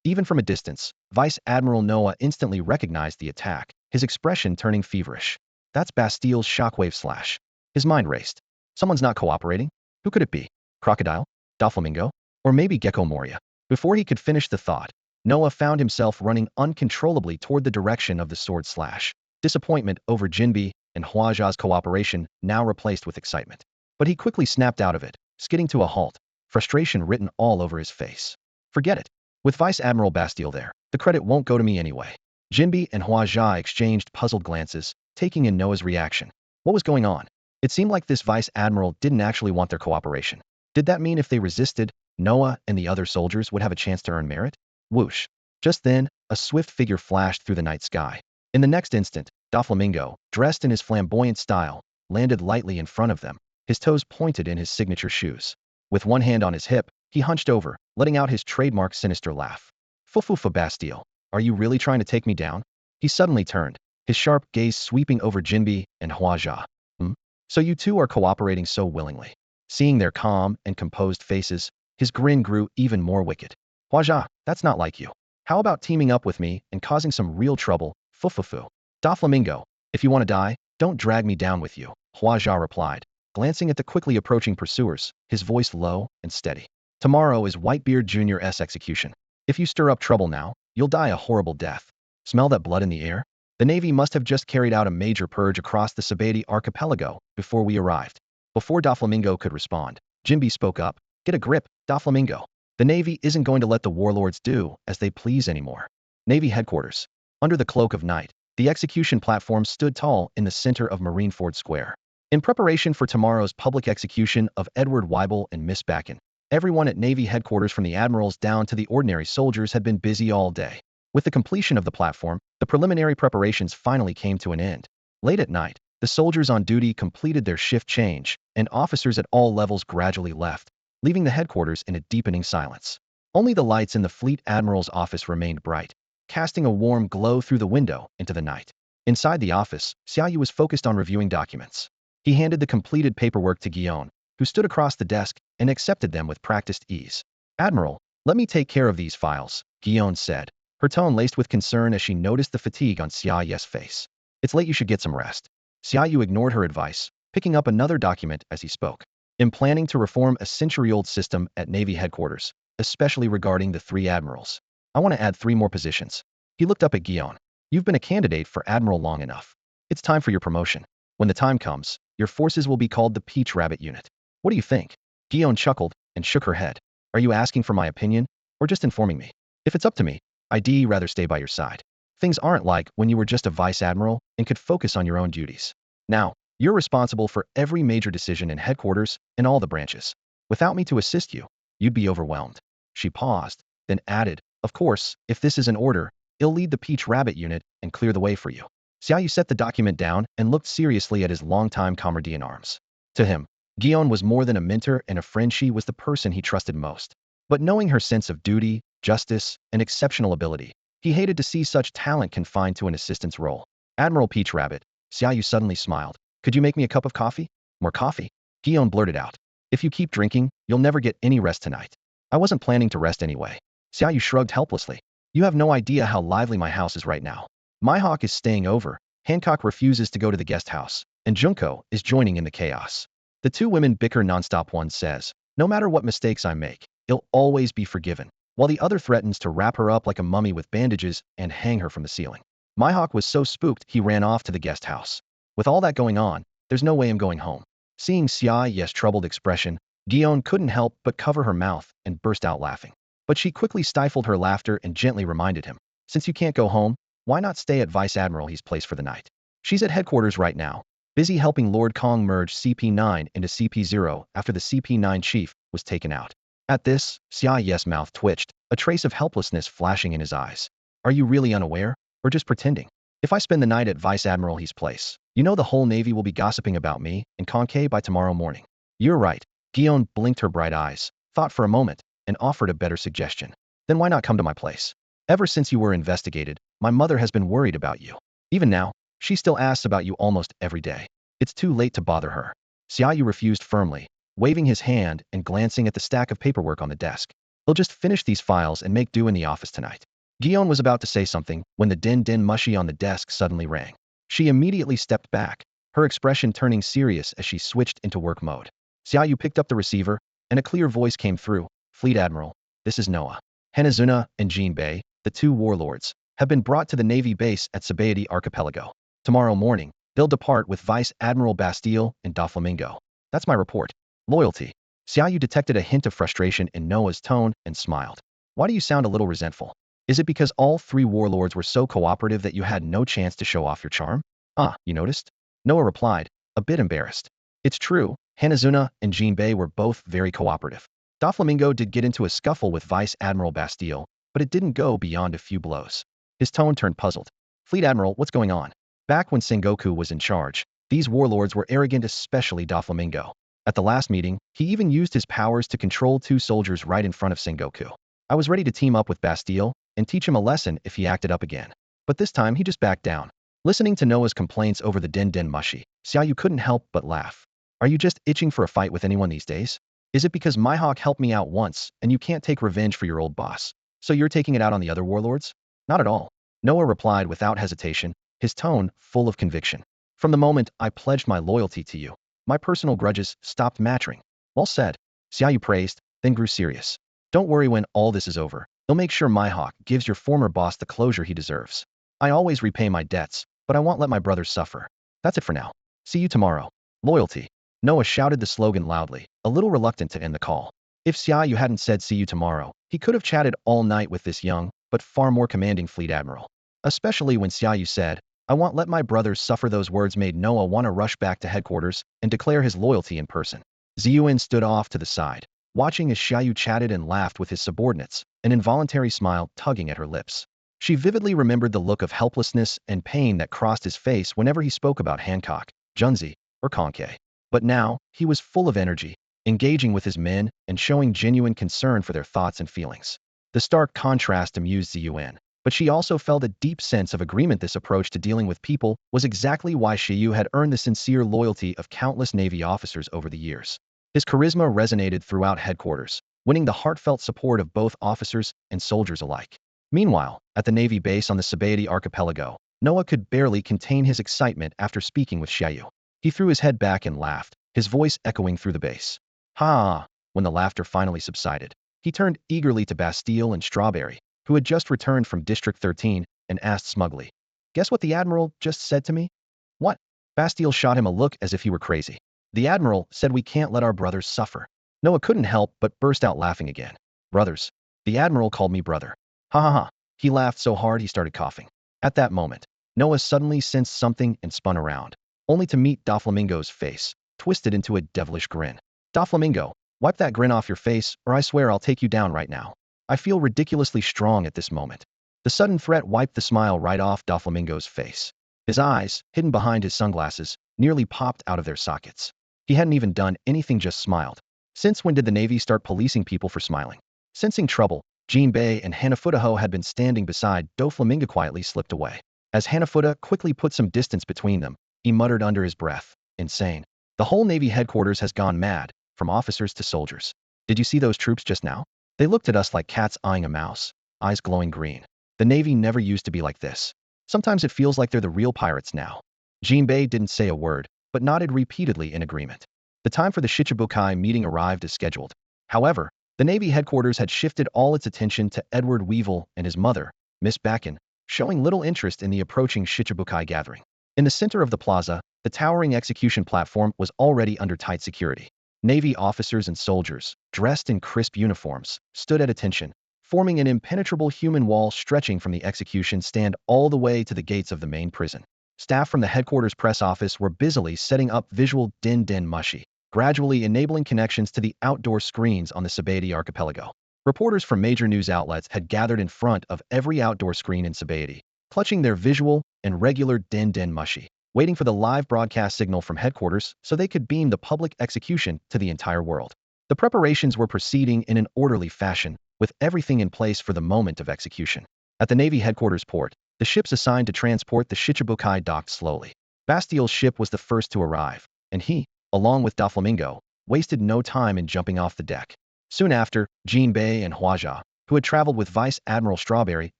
Even from a distance, Vice Admiral Noah instantly recognized the attack, his expression turning feverish. That's Bastille's shockwave slash. His mind raced. Someone's not cooperating? Who could it be? Crocodile? Doflamingo? Or maybe Gecko Moria? Before he could finish the thought, Noah found himself running uncontrollably toward the direction of the sword slash. Disappointment over Jinbi and Hua Zha's cooperation now replaced with excitement. But he quickly snapped out of it, skidding to a halt, frustration written all over his face. Forget it. With Vice Admiral Bastille there, the credit won't go to me anyway. Jinbi and Hua Zha exchanged puzzled glances, taking in Noah's reaction. What was going on? It seemed like this Vice Admiral didn't actually want their cooperation. Did that mean if they resisted, Noah and the other soldiers would have a chance to earn merit? Whoosh. Just then, a swift figure flashed through the night sky. In the next instant, Doflamingo, dressed in his flamboyant style, landed lightly in front of them, his toes pointed in his signature shoes. With one hand on his hip, he hunched over, letting out his trademark sinister laugh. "Fufufa Bastille, are you really trying to take me down?" He suddenly turned, his sharp gaze sweeping over Jinbi and Huajia. Hmm? So you two are cooperating so willingly. Seeing their calm and composed faces, his grin grew even more wicked. Huajia, that's not like you. How about teaming up with me and causing some real trouble? Fufufu. Doflamingo, if you want to die, don't drag me down with you, Huajia replied, glancing at the quickly approaching pursuers, his voice low and steady. Tomorrow is Whitebeard Jr.'s execution. If you stir up trouble now, you'll die a horrible death. Smell that blood in the air? The Navy must have just carried out a major purge across the Sabeti archipelago before we arrived. Before Doflamingo could respond, Jinbi spoke up. Get a grip, Doflamingo. The Navy isn't going to let the warlords do as they please anymore. Navy headquarters. Under the cloak of night, the execution platform stood tall in the center of Marineford Square. In preparation for tomorrow's public execution of Edward Weibel and Miss Backen, everyone at Navy headquarters from the admirals down to the ordinary soldiers had been busy all day. With the completion of the platform, the preliminary preparations finally came to an end. Late at night, the soldiers on duty completed their shift change, and officers at all levels gradually left, leaving the headquarters in a deepening silence. Only the lights in the Fleet Admiral's office remained bright, casting a warm glow through the window into the night. Inside the office, Xia Yu was focused on reviewing documents. He handed the completed paperwork to Guillaume, who stood across the desk and accepted them with practiced ease. Admiral, let me take care of these files, Guillaume said, her tone laced with concern as she noticed the fatigue on Xia Yu's face. It's late, you should get some rest. Xia Yu ignored her advice, picking up another document as he spoke. In planning to reform a century-old system at Navy headquarters, especially regarding the 3 admirals. I want to add 3 more positions. He looked up at Guillaume. You've been a candidate for admiral long enough. It's time for your promotion. When the time comes, your forces will be called the Peach Rabbit Unit. What do you think? Guillaume chuckled and shook her head. Are you asking for my opinion, or just informing me? If it's up to me, I'd rather stay by your side. Things aren't like when you were just a vice admiral and could focus on your own duties. Now, you're responsible for every major decision in headquarters and all the branches. Without me to assist you, you'd be overwhelmed. She paused, then added, of course, if this is an order, I'll lead the Peach Rabbit Unit and clear the way for you. Xia Yu set the document down and looked seriously at his longtime comrade in arms. To him, Guillaume was more than a mentor and a friend. She was the person he trusted most. But knowing her sense of duty, justice, and exceptional ability, he hated to see such talent confined to an assistant's role. Admiral Peach Rabbit, Xia Yu suddenly smiled. Could you make me a cup of coffee? More coffee? Guillaume blurted out. If you keep drinking, you'll never get any rest tonight. I wasn't planning to rest anyway. Xia Yu shrugged helplessly. You have no idea how lively my house is right now. Mihawk is staying over, Hancock refuses to go to the guest house, and Junko is joining in the chaos. The 2 women bicker nonstop. One says, no matter what mistakes I make, I'll always be forgiven, while the other threatens to wrap her up like a mummy with bandages and hang her from the ceiling. Mihawk was so spooked he ran off to the guest house. With all that going on, there's no way I'm going home. Seeing Xia Yu's troubled expression, Guillaume couldn't help but cover her mouth and burst out laughing. But she quickly stifled her laughter and gently reminded him, since you can't go home, why not stay at Vice Admiral He's place for the night? She's at headquarters right now, busy helping Lord Kong merge CP9 into CP0 after the CP9 chief was taken out. At this, Xia Yu's mouth twitched, a trace of helplessness flashing in his eyes. Are you really unaware, or just pretending? If I spend the night at Vice Admiral He's place, you know the whole Navy will be gossiping about me and Conque by tomorrow morning. You're right. Guillaume blinked her bright eyes, thought for a moment, and offered a better suggestion. Then why not come to my place? Ever since you were investigated, my mother has been worried about you. Even now, she still asks about you almost every day. It's too late to bother her. Xia Yu refused firmly, waving his hand and glancing at the stack of paperwork on the desk. He'll just finish these files and make do in the office tonight. Guillaume was about to say something when the din mushy on the desk suddenly rang. She immediately stepped back, her expression turning serious as she switched into work mode. Xia Yu picked up the receiver, and a clear voice came through. Fleet Admiral, this is Noah. Hanazuna and Jinbei, the 2 warlords, have been brought to the Navy base at Sabeti Archipelago. Tomorrow morning, they'll depart with Vice Admiral Bastille and Doflamingo. That's my report. Loyalty. Xia Yu detected a hint of frustration in Noah's tone and smiled. Why do you sound a little resentful? Is it because all 3 warlords were so cooperative that you had no chance to show off your charm? Ah, you noticed? Noah replied, a bit embarrassed. It's true, Hanazuna and Jinbei were both very cooperative. Doflamingo did get into a scuffle with Vice Admiral Bastille, but it didn't go beyond a few blows. His tone turned puzzled. Fleet Admiral, what's going on? Back when Sengoku was in charge, these warlords were arrogant, especially Doflamingo. At the last meeting, he even used his powers to control 2 soldiers right in front of Sengoku. I was ready to team up with Bastille and teach him a lesson if he acted up again. But this time he just backed down. Listening to Noah's complaints over the din din mushi, Xia Yu couldn't help but laugh. Are you just itching for a fight with anyone these days? Is it because Mihawk helped me out once and you can't take revenge for your old boss? So you're taking it out on the other warlords? Not at all. Noah replied without hesitation, his tone full of conviction. From the moment I pledged my loyalty to you, my personal grudges stopped mattering. Well said. Xia Yu praised, then grew serious. Don't worry when all this is over. You'll make sure Mihawk gives your former boss the closure he deserves. I always repay my debts, but I won't let my brothers suffer. That's it for now. See you tomorrow. Loyalty. Noah shouted the slogan loudly, a little reluctant to end the call. If Xia Yu hadn't said see you tomorrow, he could have chatted all night with this young, but far more commanding Fleet Admiral. Especially when Xia Yu said, I won't let my brothers suffer. Those words made Noah want to rush back to headquarters and declare his loyalty in person. Ziyuan stood off to the side, watching as Xia Yu chatted and laughed with his subordinates, an involuntary smile tugging at her lips. She vividly remembered the look of helplessness and pain that crossed his face whenever he spoke about Hancock, Junzi, or Konkei. But now, he was full of energy, engaging with his men and showing genuine concern for their thoughts and feelings. The stark contrast amused Ziyuan, but she also felt a deep sense of agreement. This approach to dealing with people was exactly why Xia Yu had earned the sincere loyalty of countless Navy officers over the years. His charisma resonated throughout headquarters, winning the heartfelt support of both officers and soldiers alike. Meanwhile, at the Navy base on the Sabaody archipelago, Noah could barely contain his excitement after speaking with Xia Yu. He threw his head back and laughed, his voice echoing through the base. Ha! When the laughter finally subsided, he turned eagerly to Bastille and Strawberry, who had just returned from District 13, and asked smugly, Guess what the Admiral just said to me? What? Bastille shot him a look as if he were crazy. The Admiral said we can't let our brothers suffer. Noah couldn't help but burst out laughing again. Brothers. The Admiral called me brother. Ha ha ha. He laughed so hard he started coughing. At that moment, Noah suddenly sensed something and spun around, only to meet Doflamingo's face, twisted into a devilish grin. Doflamingo, wipe that grin off your face, or I swear I'll take you down right now. I feel ridiculously strong at this moment. The sudden threat wiped the smile right off Doflamingo's face. His eyes, hidden behind his sunglasses, nearly popped out of their sockets. He hadn't even done anything, just smiled. Since when did the Navy start policing people for smiling? Sensing trouble, Jinbei and Hanafuda had been standing beside Doflamingo. Quietly slipped away. As Hanafuda quickly put some distance between them, he muttered under his breath, insane. The whole Navy headquarters has gone mad, from officers to soldiers. Did you see those troops just now? They looked at us like cats eyeing a mouse, eyes glowing green. The Navy never used to be like this. Sometimes it feels like they're the real pirates now. Jinbei didn't say a word, but nodded repeatedly in agreement. The time for the Shichibukai meeting arrived as scheduled. However, the Navy headquarters had shifted all its attention to Edward Weevil and his mother, Miss Bakken, showing little interest in the approaching Shichibukai gathering. In the center of the plaza, the towering execution platform was already under tight security. Navy officers and soldiers, dressed in crisp uniforms, stood at attention, forming an impenetrable human wall stretching from the execution stand all the way to the gates of the main prison. Staff from the headquarters press office were busily setting up visual din din mushi, gradually enabling connections to the outdoor screens on the Sabaody archipelago. Reporters from major news outlets had gathered in front of every outdoor screen in Sabaody, clutching their visual and regular din din mushi, waiting for the live broadcast signal from headquarters so they could beam the public execution to the entire world. The preparations were proceeding in an orderly fashion, with everything in place for the moment of execution. At the Navy headquarters port, the ships assigned to transport the Shichibukai docked slowly. Bastille's ship was the first to arrive, and he, along with Doflamingo, wasted no time in jumping off the deck. Soon after, Jinbei and Huaxia, who had traveled with Vice Admiral Strawberry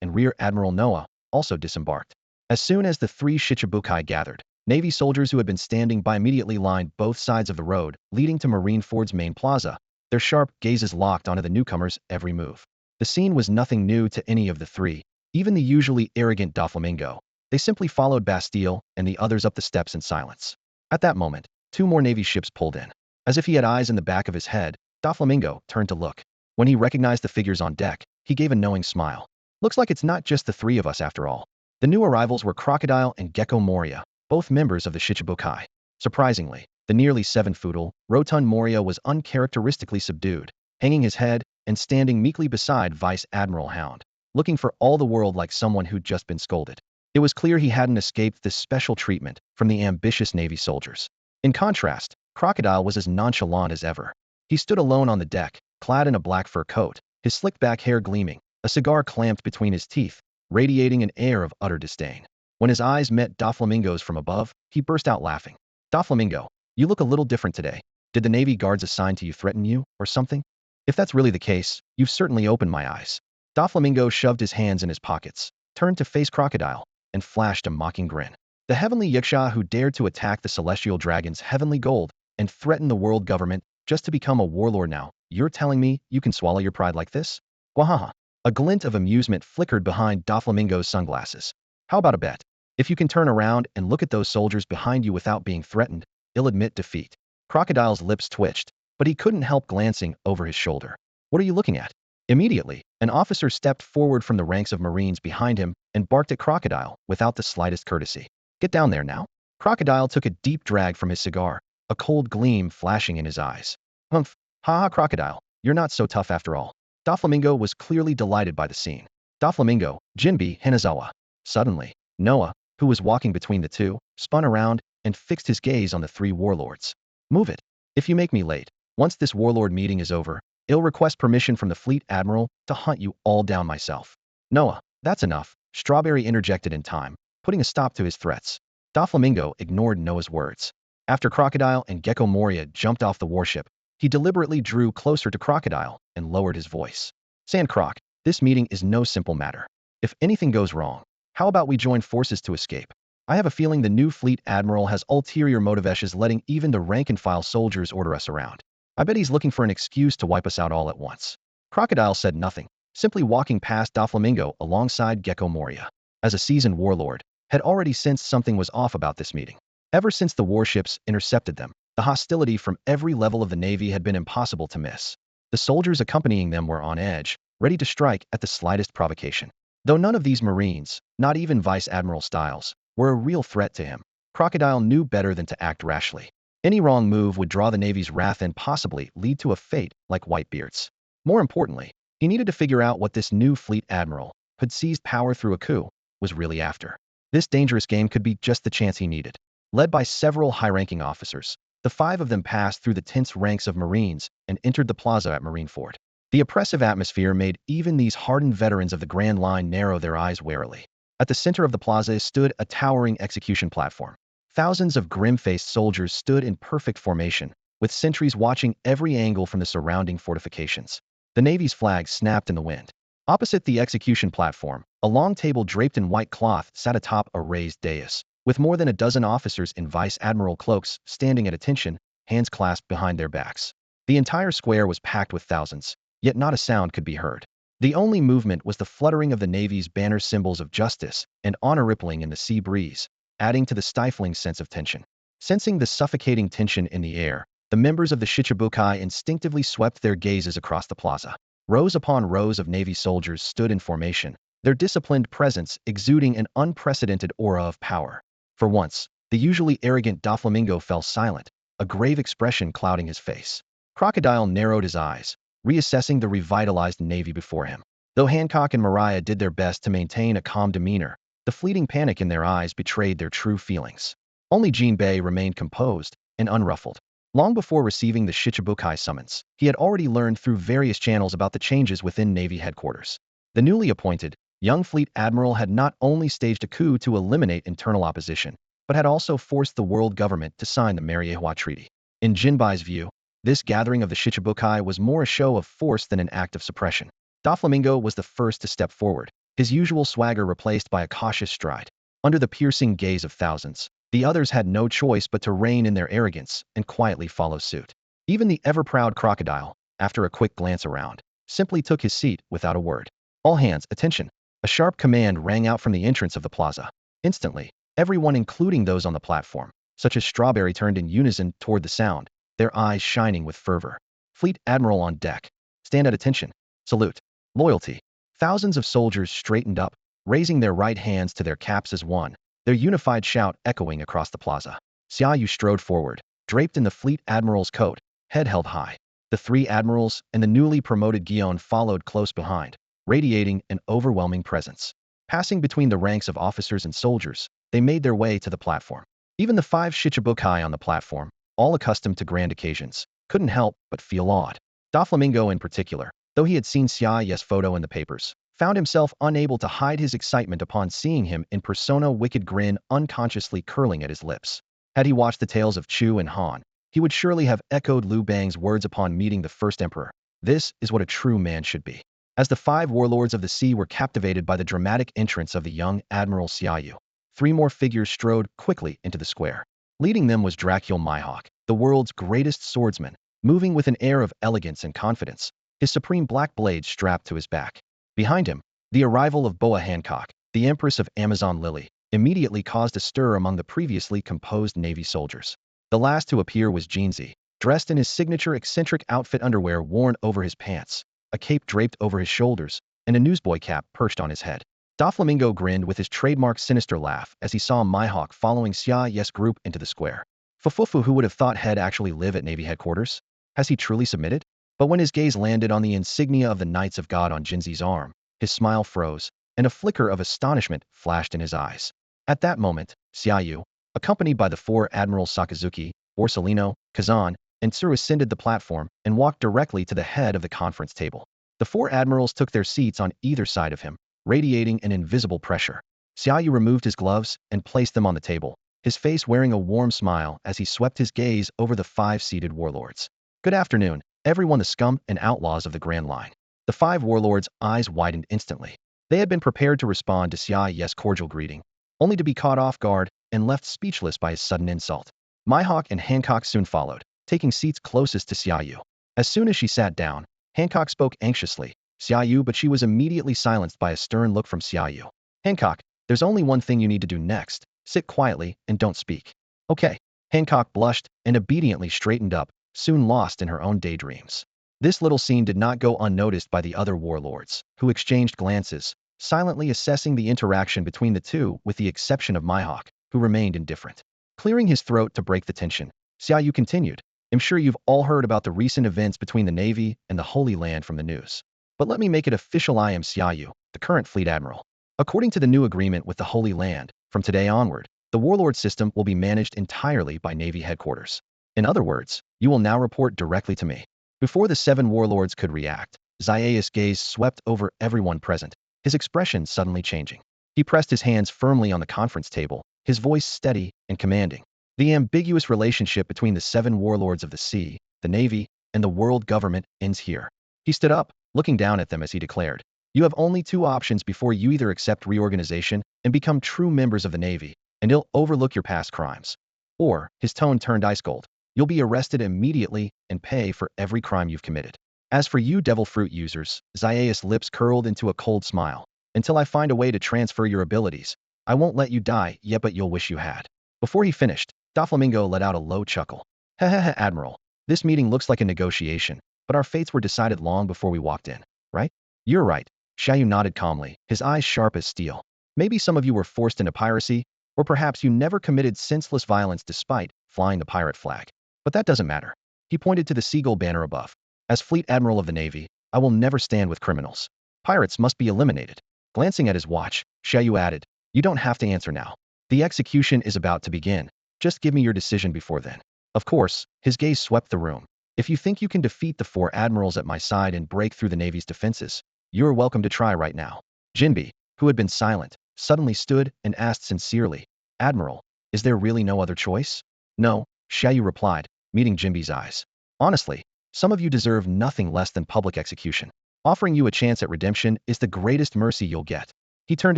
and Rear Admiral Noah, also disembarked. As soon as the three Shichibukai gathered, Navy soldiers who had been standing by immediately lined both sides of the road leading to Marineford's main plaza, their sharp gazes locked onto the newcomers' every move. The scene was nothing new to any of the three, even the usually arrogant Doflamingo. They simply followed Bastille and the others up the steps in silence. At that moment, two more Navy ships pulled in. As if he had eyes in the back of his head, Doflamingo turned to look. When he recognized the figures on deck, he gave a knowing smile. Looks like it's not just the three of us after all. The new arrivals were Crocodile and Gecko Moria, both members of the Shichibukai. Surprisingly, the nearly 7-foot, rotund Moria was uncharacteristically subdued, hanging his head and standing meekly beside Vice Admiral Hound, looking for all the world like someone who'd just been scolded. It was clear he hadn't escaped this special treatment from the ambitious Navy soldiers. In contrast, Crocodile was as nonchalant as ever. He stood alone on the deck, clad in a black fur coat, his slick back hair gleaming, a cigar clamped between his teeth, radiating an air of utter disdain. When his eyes met Doflamingo's from above, he burst out laughing. Doflamingo, you look a little different today. Did the Navy guards assigned to you threaten you, or something? If that's really the case, you've certainly opened my eyes. Doflamingo shoved his hands in his pockets, turned to face Crocodile, and flashed a mocking grin. The heavenly Yiksha who dared to attack the celestial dragon's heavenly gold and threaten the world government just to become a warlord now, you're telling me you can swallow your pride like this? Gwahaha. A glint of amusement flickered behind Doflamingo's sunglasses. How about a bet? If you can turn around and look at those soldiers behind you without being threatened, you'll admit defeat. Crocodile's lips twitched, but he couldn't help glancing over his shoulder. What are you looking at? Immediately, an officer stepped forward from the ranks of Marines behind him and barked at Crocodile without the slightest courtesy. Get down there now. Crocodile took a deep drag from his cigar, a cold gleam flashing in his eyes. Humph. Ha ha, Crocodile, you're not so tough after all. Doflamingo was clearly delighted by the scene. Doflamingo, Jinbe, Hinazawa. Suddenly, Noah, who was walking between the two, spun around and fixed his gaze on the three warlords. Move it. If you make me late, once this warlord meeting is over, I'll request permission from the Fleet Admiral to hunt you all down myself. Noah, that's enough, Strawberry interjected in time, putting a stop to his threats. Doflamingo ignored Noah's words. After Crocodile and Gecko Moria jumped off the warship, he deliberately drew closer to Crocodile and lowered his voice. Sandcroc, this meeting is no simple matter. If anything goes wrong, how about we join forces to escape? I have a feeling the new Fleet Admiral has ulterior motives letting even the rank-and-file soldiers order us around. I bet he's looking for an excuse to wipe us out all at once. Crocodile said nothing, simply walking past Doflamingo alongside Gecko Moria. As a seasoned warlord, had already sensed something was off about this meeting. Ever since the warships intercepted them, the hostility from every level of the Navy had been impossible to miss. The soldiers accompanying them were on edge, ready to strike at the slightest provocation. Though none of these Marines, not even Vice Admiral Styles, were a real threat to him, Crocodile knew better than to act rashly. Any wrong move would draw the Navy's wrath and possibly lead to a fate like Whitebeard's. More importantly, he needed to figure out what this new Fleet Admiral, who'd seized power through a coup, was really after. This dangerous game could be just the chance he needed. Led by several high-ranking officers, the five of them passed through the tense ranks of Marines and entered the plaza at Marineford. The oppressive atmosphere made even these hardened veterans of the Grand Line narrow their eyes warily. At the center of the plaza stood a towering execution platform. Thousands of grim-faced soldiers stood in perfect formation, with sentries watching every angle from the surrounding fortifications. The Navy's flag snapped in the wind. Opposite the execution platform, a long table draped in white cloth sat atop a raised dais, with more than a dozen officers in Vice Admiral cloaks standing at attention, hands clasped behind their backs. The entire square was packed with thousands, yet not a sound could be heard. The only movement was the fluttering of the Navy's banner symbols of justice and honor rippling in the sea breeze, adding to the stifling sense of tension. Sensing the suffocating tension in the air, the members of the Shichibukai instinctively swept their gazes across the plaza. Rows upon rows of Navy soldiers stood in formation, their disciplined presence exuding an unprecedented aura of power. For once, the usually arrogant Doflamingo fell silent, a grave expression clouding his face. Crocodile narrowed his eyes, reassessing the revitalized Navy before him. Though Hancock and Mariah did their best to maintain a calm demeanor, the fleeting panic in their eyes betrayed their true feelings. Only Jinbe remained composed and unruffled. Long before receiving the Shichibukai summons, he had already learned through various channels about the changes within Navy headquarters. The newly appointed, young Fleet Admiral had not only staged a coup to eliminate internal opposition, but had also forced the world government to sign the Mariewa Treaty. In Jinbai's view, this gathering of the Shichibukai was more a show of force than an act of suppression. Doflamingo was the first to step forward, his usual swagger replaced by a cautious stride. Under the piercing gaze of thousands, the others had no choice but to rein in their arrogance and quietly follow suit. Even the ever-proud Crocodile, after a quick glance around, simply took his seat without a word. All hands, attention! A sharp command rang out from the entrance of the plaza. Instantly, everyone including those on the platform, such as Strawberry, turned in unison toward the sound, their eyes shining with fervor. Fleet Admiral on deck. Stand at attention. Salute. Loyalty. Thousands of soldiers straightened up, raising their right hands to their caps as one, their unified shout echoing across the plaza. Xia Yu strode forward, draped in the Fleet Admiral's coat, head held high. The three admirals and the newly promoted Guion followed close behind, radiating an overwhelming presence. Passing between the ranks of officers and soldiers, they made their way to the platform. Even the five Shichibukai on the platform, all accustomed to grand occasions, couldn't help but feel awed. Doflamingo in particular, though he had seen Xia Yu's photo in the papers, found himself unable to hide his excitement upon seeing him in persona, wicked grin unconsciously curling at his lips. Had he watched the tales of Chu and Han, he would surely have echoed Liu Bang's words upon meeting the first emperor. This is what a true man should be. As the 5 warlords of the sea were captivated by the dramatic entrance of the young Admiral Xia Yu, 3 more figures strode quickly into the square. Leading them was Dracul Mihawk, the world's greatest swordsman, moving with an air of elegance and confidence, his supreme black blade strapped to his back. Behind him, the arrival of Boa Hancock, the Empress of Amazon Lily, immediately caused a stir among the previously composed Navy soldiers. The last to appear was Jinzi, dressed in his signature eccentric outfit, underwear worn over his pants, a cape draped over his shoulders, and a newsboy cap perched on his head. Doflamingo grinned with his trademark sinister laugh as he saw Mihawk following Xia Yu's group into the square. Fufufu, who would have thought he'd actually live at Navy headquarters? Has he truly submitted? But when his gaze landed on the insignia of the Knights of God on Jinzi's arm, his smile froze, and a flicker of astonishment flashed in his eyes. At that moment, Xia Yu, accompanied by the 4 Admirals Sakazuki, Borsellino, Kazan, and Tsuru, ascended the platform and walked directly to the head of the conference table. The 4 admirals took their seats on either side of him, radiating an invisible pressure. Xia Yu removed his gloves and placed them on the table, his face wearing a warm smile as he swept his gaze over the 5 seated warlords. Good afternoon, everyone, the scum and outlaws of the Grand Line. The 5 warlords' eyes widened instantly. They had been prepared to respond to Xia Yu's cordial greeting, only to be caught off guard and left speechless by his sudden insult. Mihawk and Hancock soon followed, taking seats closest to Xia Yu. As soon as she sat down, Hancock spoke anxiously, Xia Yu, but she was immediately silenced by a stern look from Xia Yu. Hancock, there's only one thing you need to do next. Sit quietly and don't speak. Okay. Hancock blushed and obediently straightened up, soon lost in her own daydreams. This little scene did not go unnoticed by the other warlords, who exchanged glances, silently assessing the interaction between the two, with the exception of Mihawk, who remained indifferent. Clearing his throat to break the tension, Xia Yu continued, I'm sure you've all heard about the recent events between the Navy and the Holy Land from the news. But let me make it official. I am Xia Yu, the current Fleet Admiral. According to the new agreement with the Holy Land, from today onward, the warlord system will be managed entirely by Navy headquarters. In other words, you will now report directly to me. Before the 7 warlords could react, Xia's gaze swept over everyone present, his expression suddenly changing. He pressed his hands firmly on the conference table, his voice steady and commanding. The ambiguous relationship between the 7 warlords of the sea, the Navy, and the world government ends here. He stood up, looking down at them as he declared, you have only 2 options before you either accept reorganization and become true members of the Navy, and you'll overlook your past crimes. Or, his tone turned ice cold, you'll be arrested immediately and pay for every crime you've committed. As for you devil fruit users, Xia's lips curled into a cold smile, until I find a way to transfer your abilities, I won't let you die yet, but you'll wish you had. Before he finished, Doflamingo let out a low chuckle. Hehehe, Admiral. This meeting looks like a negotiation, but our fates were decided long before we walked in, right? You're right. Xia Yu nodded calmly, his eyes sharp as steel. Maybe some of you were forced into piracy, or perhaps you never committed senseless violence despite flying the pirate flag. But that doesn't matter. He pointed to the seagull banner above. As Fleet Admiral of the Navy, I will never stand with criminals. Pirates must be eliminated. Glancing at his watch, Xia Yu added, you don't have to answer now. The execution is about to begin. Just give me your decision before then. Of course, his gaze swept the room. If you think you can defeat the 4 admirals at my side and break through the Navy's defenses, you're welcome to try right now. Jinbi, who had been silent, suddenly stood and asked sincerely, Admiral, is there really no other choice? No, Xia Yu replied, meeting Jinbi's eyes. Honestly, some of you deserve nothing less than public execution. Offering you a chance at redemption is the greatest mercy you'll get. He turned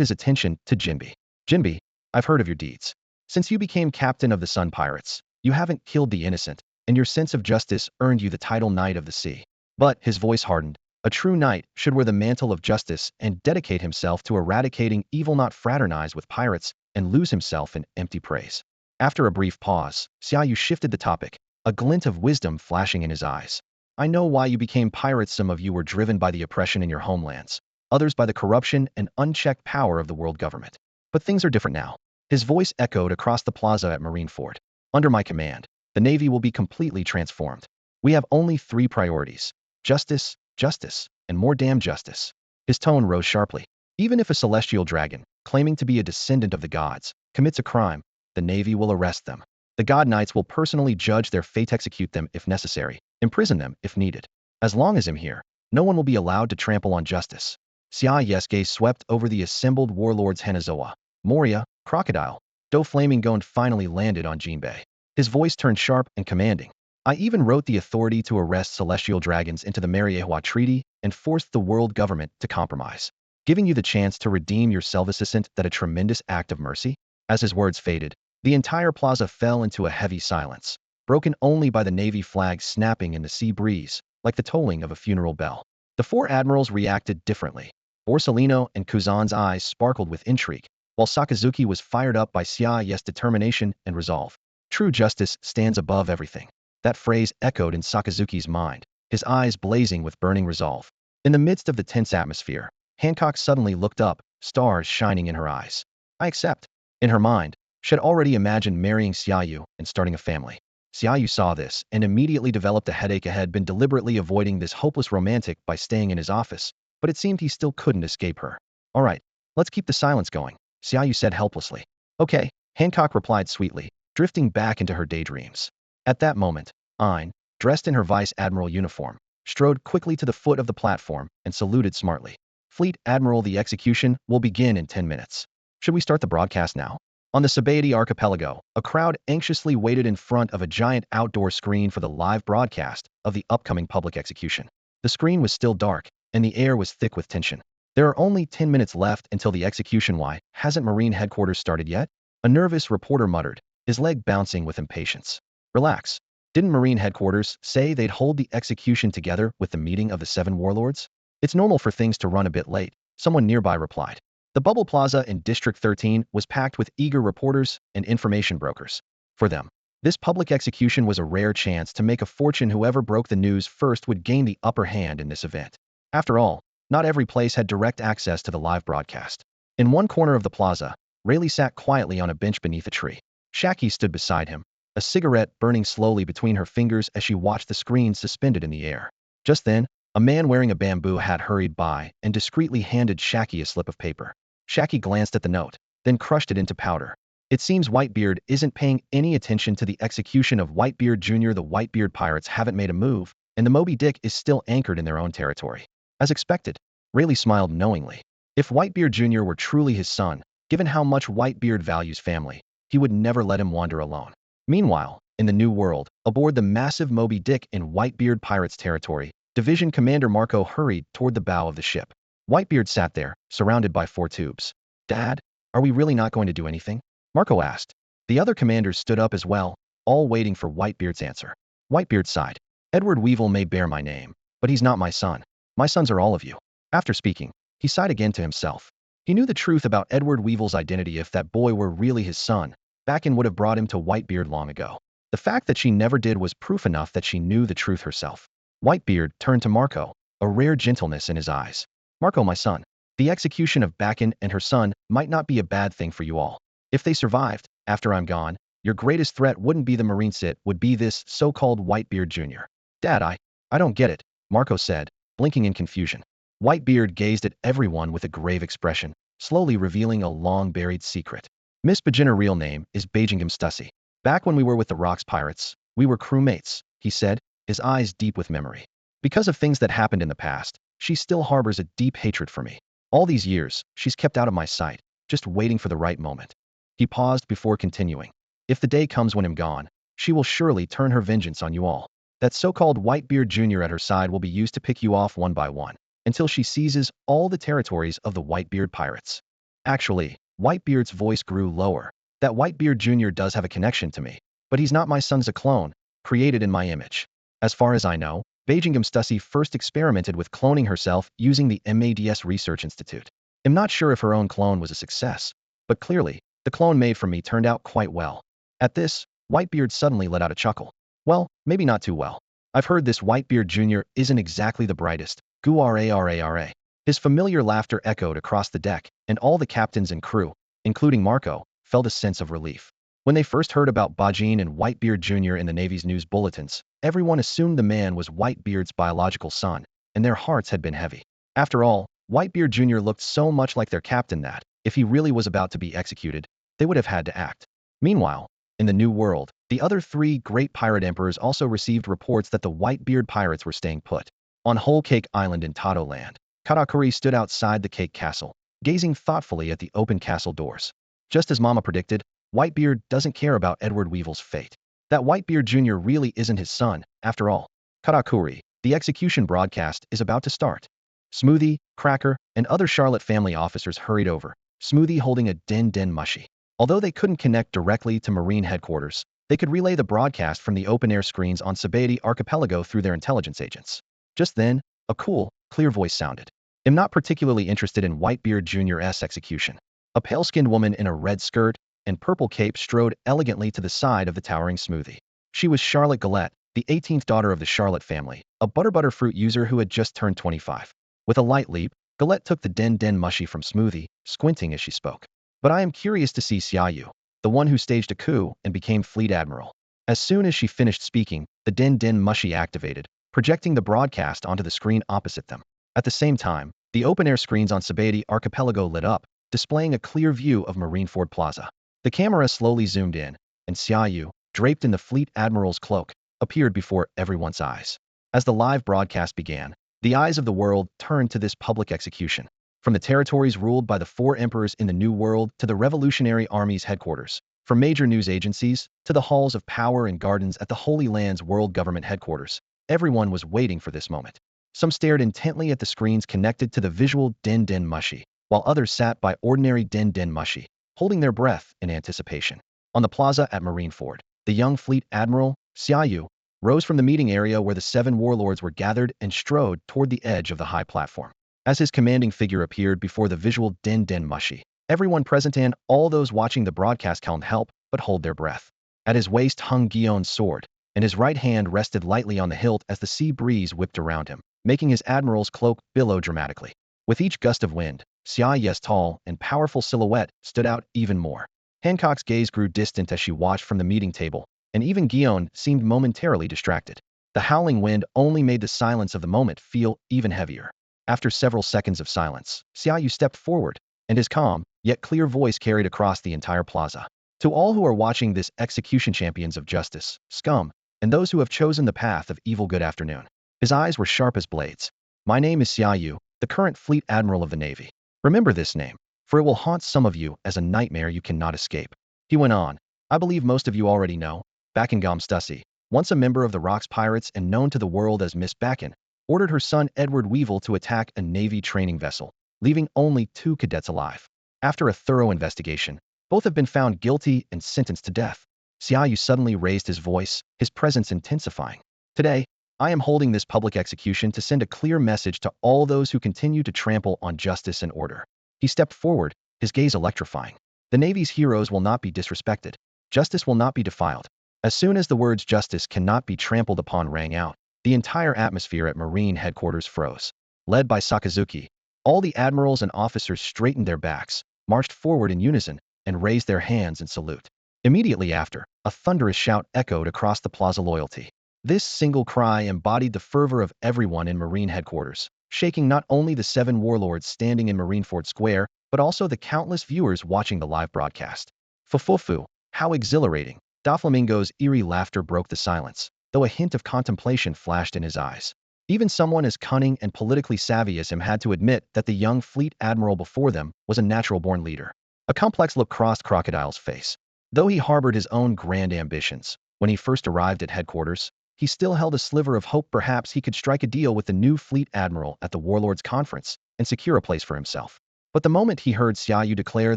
his attention to Jinbi. Jinbi, I've heard of your deeds. Since you became captain of the Sun Pirates, you haven't killed the innocent, and your sense of justice earned you the title Knight of the Sea. But, his voice hardened, a true knight should wear the mantle of justice and dedicate himself to eradicating evil, not fraternize with pirates and lose himself in empty praise. After a brief pause, Xia Yu shifted the topic, a glint of wisdom flashing in his eyes. I know why you became pirates. Some of you were driven by the oppression in your homelands, others by the corruption and unchecked power of the world government. But things are different now. His voice echoed across the plaza at Marineford. Under my command, the Navy will be completely transformed. We have only 3 priorities: justice, justice, and more damn justice. His tone rose sharply. Even if a celestial dragon, claiming to be a descendant of the gods, commits a crime, the Navy will arrest them. The God Knights will personally judge their fate, execute them if necessary, imprison them if needed. As long as I'm here, no one will be allowed to trample on justice. Xia Yu's swept over the assembled warlords Hanazoa, Moria, Crocodile, Do Flamingo and finally landed on Jinbei. His voice turned sharp and commanding. I even wrote the authority to arrest celestial dragons into the Marineford Treaty and forced the world government to compromise, giving you the chance to redeem your self-assistant. That a tremendous act of mercy? As his words faded, the entire plaza fell into a heavy silence, broken only by the Navy flag snapping in the sea breeze, like the tolling of a funeral bell. The four admirals reacted differently. Borsellino and Kuzan's eyes sparkled with intrigue, while Sakazuki was fired up by Xia Yu's determination and resolve. True justice stands above everything. That phrase echoed in Sakazuki's mind, his eyes blazing with burning resolve. In the midst of the tense atmosphere, Hancock suddenly looked up, stars shining in her eyes. I accept. In her mind, she had already imagined marrying Xia Yu and starting a family. Xia Yu saw this and immediately developed a headache. Had been deliberately avoiding this hopeless romantic by staying in his office, but it seemed he still couldn't escape her. All right, let's keep the silence going, Xia Yu said helplessly. Okay, Hancock replied sweetly, drifting back into her daydreams. At that moment, Ayn, dressed in her Vice Admiral uniform, strode quickly to the foot of the platform and saluted smartly. Fleet Admiral, the execution will begin in 10 minutes. Should we start the broadcast now? On the Sabaody archipelago, a crowd anxiously waited in front of a giant outdoor screen for the live broadcast of the upcoming public execution. The screen was still dark, and the air was thick with tension. There are only 10 minutes left until the execution. Why hasn't Marine headquarters started yet? A nervous reporter muttered, his leg bouncing with impatience. Relax. Didn't Marine headquarters say they'd hold the execution together with the meeting of the 7 warlords? It's normal for things to run a bit late, someone nearby replied. The Bubble Plaza in District 13 was packed with eager reporters and information brokers. For them, this public execution was a rare chance to make a fortune. Whoever broke the news first would gain the upper hand in this event. After all, not every place had direct access to the live broadcast. In one corner of the plaza, Rayleigh sat quietly on a bench beneath a tree. Shaki stood beside him, a cigarette burning slowly between her fingers as she watched the screen suspended in the air. Just then, a man wearing a bamboo hat hurried by and discreetly handed Shaki a slip of paper. Shaki glanced at the note, then crushed it into powder. It seems Whitebeard isn't paying any attention to the execution of Whitebeard Jr. The Whitebeard pirates haven't made a move, and the Moby Dick is still anchored in their own territory. As expected, Rayleigh smiled knowingly. If Whitebeard Jr. were truly his son, given how much Whitebeard values family, he would never let him wander alone. Meanwhile, in the New World, aboard the massive Moby Dick in Whitebeard Pirates territory, Division Commander Marco hurried toward the bow of the ship. Whitebeard sat there, surrounded by 4 tubes. Dad, are we really not going to do anything? Marco asked. The other commanders stood up as well, all waiting for Whitebeard's answer. Whitebeard sighed. Edward Weevil may bear my name, but he's not my son. My sons are all of you. After speaking, he sighed again to himself. He knew the truth about Edward Weevil's identity. If that boy were really his son, Bakken would have brought him to Whitebeard long ago. The fact that she never did was proof enough that she knew the truth herself. Whitebeard turned to Marco, a rare gentleness in his eyes. Marco, my son, the execution of Bakken and her son might not be a bad thing for you all. If they survived, after I'm gone, your greatest threat wouldn't be the Marine Sit, would be this so-called Whitebeard Jr. Dad, I don't get it, Marco said, blinking in confusion. Whitebeard gazed at everyone with a grave expression, slowly revealing a long-buried secret. Miss Bajin's real name is Bajingham Stussy. Back when we were with the Rocks Pirates, we were crewmates, he said, his eyes deep with memory. Because of things that happened in the past, she still harbors a deep hatred for me. All these years, she's kept out of my sight, just waiting for the right moment. He paused before continuing. If the day comes when I'm gone, she will surely turn her vengeance on you all. That so-called Whitebeard Jr. at her side will be used to pick you off one by one, until she seizes all the territories of the Whitebeard Pirates. Actually, Whitebeard's voice grew lower. That Whitebeard Jr. does have a connection to me, but he's not my son's, a clone, created in my image. As far as I know, Bajingham Stussy first experimented with cloning herself using the MADS Research Institute. I'm not sure if her own clone was a success, but clearly, the clone made from me turned out quite well. At this, Whitebeard suddenly let out a chuckle. Well, maybe not too well. I've heard this Whitebeard Jr. isn't exactly the brightest. Gu-ra-ra-ra. His familiar laughter echoed across the deck, and all the captains and crew, including Marco, felt a sense of relief. When they first heard about Bajin and Whitebeard Jr. in the Navy's news bulletins, everyone assumed the man was Whitebeard's biological son, and their hearts had been heavy. After all, Whitebeard Jr. looked so much like their captain that, if he really was about to be executed, they would have had to act. Meanwhile, in the New World, the other 3 great pirate emperors also received reports that the Whitebeard pirates were staying put on Whole Cake Island in Tato Land. Katakuri stood outside the cake castle, gazing thoughtfully at the open castle doors. Just as Mama predicted, Whitebeard doesn't care about Edward Weevil's fate. That Whitebeard Jr. really isn't his son, after all. Katakuri, the execution broadcast is about to start. Smoothie, Cracker, and other Charlotte family officers hurried over, Smoothie holding a den mushi. Although they couldn't connect directly to Marine headquarters, they could relay the broadcast from the open-air screens on Sabaody Archipelago through their intelligence agents. Just then, a cool, clear voice sounded. "I'm not particularly interested in Whitebeard Jr.'s execution." A pale-skinned woman in a red skirt and purple cape strode elegantly to the side of the towering Smoothie. She was Charlotte Gillette, the 18th daughter of the Charlotte family, a butter fruit user who had just turned 25. With a light leap, Gillette took the den mushi from Smoothie, squinting as she spoke. "But I am curious to see Xia Yu, the one who staged a coup and became Fleet Admiral." As soon as she finished speaking, the den mushi activated, projecting the broadcast onto the screen opposite them. At the same time, the open-air screens on Sabaody Archipelago lit up, displaying a clear view of Marineford Plaza. The camera slowly zoomed in, and Xia Yu, draped in the Fleet Admiral's cloak, appeared before everyone's eyes. As the live broadcast began, the eyes of the world turned to this public execution. From the territories ruled by the 4 emperors in the New World to the Revolutionary Army's headquarters, from major news agencies to the halls of power and gardens at the Holy Land's world government headquarters, everyone was waiting for this moment. Some stared intently at the screens connected to the visual den mushi, while others sat by ordinary den mushi, holding their breath in anticipation. On the plaza at Marineford, the young Fleet Admiral, Xia Yu, rose from the meeting area where the 7 warlords were gathered and strode toward the edge of the high platform. As his commanding figure appeared before the visual den mushi, everyone present and all those watching the broadcast couldn't help but hold their breath. At his waist hung Guillaume's sword, and his right hand rested lightly on the hilt as the sea breeze whipped around him, making his admiral's cloak billow dramatically. With each gust of wind, Xia Yu's tall and powerful silhouette stood out even more. Hancock's gaze grew distant as she watched from the meeting table, and even Guillaume seemed momentarily distracted. The howling wind only made the silence of the moment feel even heavier. After several seconds of silence, Xia Yu stepped forward, and his calm, yet clear voice carried across the entire plaza. "To all who are watching this execution, champions of justice, scum, and those who have chosen the path of evil, good afternoon." His eyes were sharp as blades. "My name is Xia Yu, the current Fleet Admiral of the Navy. Remember this name, for it will haunt some of you as a nightmare you cannot escape." He went on, "I believe most of you already know, Buckingham Stussy, once a member of the Rocks Pirates and known to the world as Miss Bacon, ordered her son Edward Weevil to attack a Navy training vessel, leaving only 2 cadets alive. After a thorough investigation, both have been found guilty and sentenced to death." Xia Yu suddenly raised his voice, his presence intensifying. "Today, I am holding this public execution to send a clear message to all those who continue to trample on justice and order." He stepped forward, his gaze electrifying. "The Navy's heroes will not be disrespected. Justice will not be defiled." As soon as the words "justice cannot be trampled upon" rang out, the entire atmosphere at Marine headquarters froze. Led by Sakazuki, all the admirals and officers straightened their backs, marched forward in unison, and raised their hands in salute. Immediately after, a thunderous shout echoed across the plaza. Loyalty. This single cry embodied the fervor of everyone in Marine headquarters, shaking not only the 7 warlords standing in Marineford Square, but also the countless viewers watching the live broadcast. "Fufufu, how exhilarating!" Doflamingo's eerie laughter broke the silence, though a hint of contemplation flashed in his eyes. Even someone as cunning and politically savvy as him had to admit that the young Fleet Admiral before them was a natural-born leader. A complex look crossed Crocodile's face. Though he harbored his own grand ambitions, when he first arrived at headquarters, he still held a sliver of hope perhaps he could strike a deal with the new Fleet Admiral at the Warlords Conference and secure a place for himself. But the moment he heard Xia Yu declare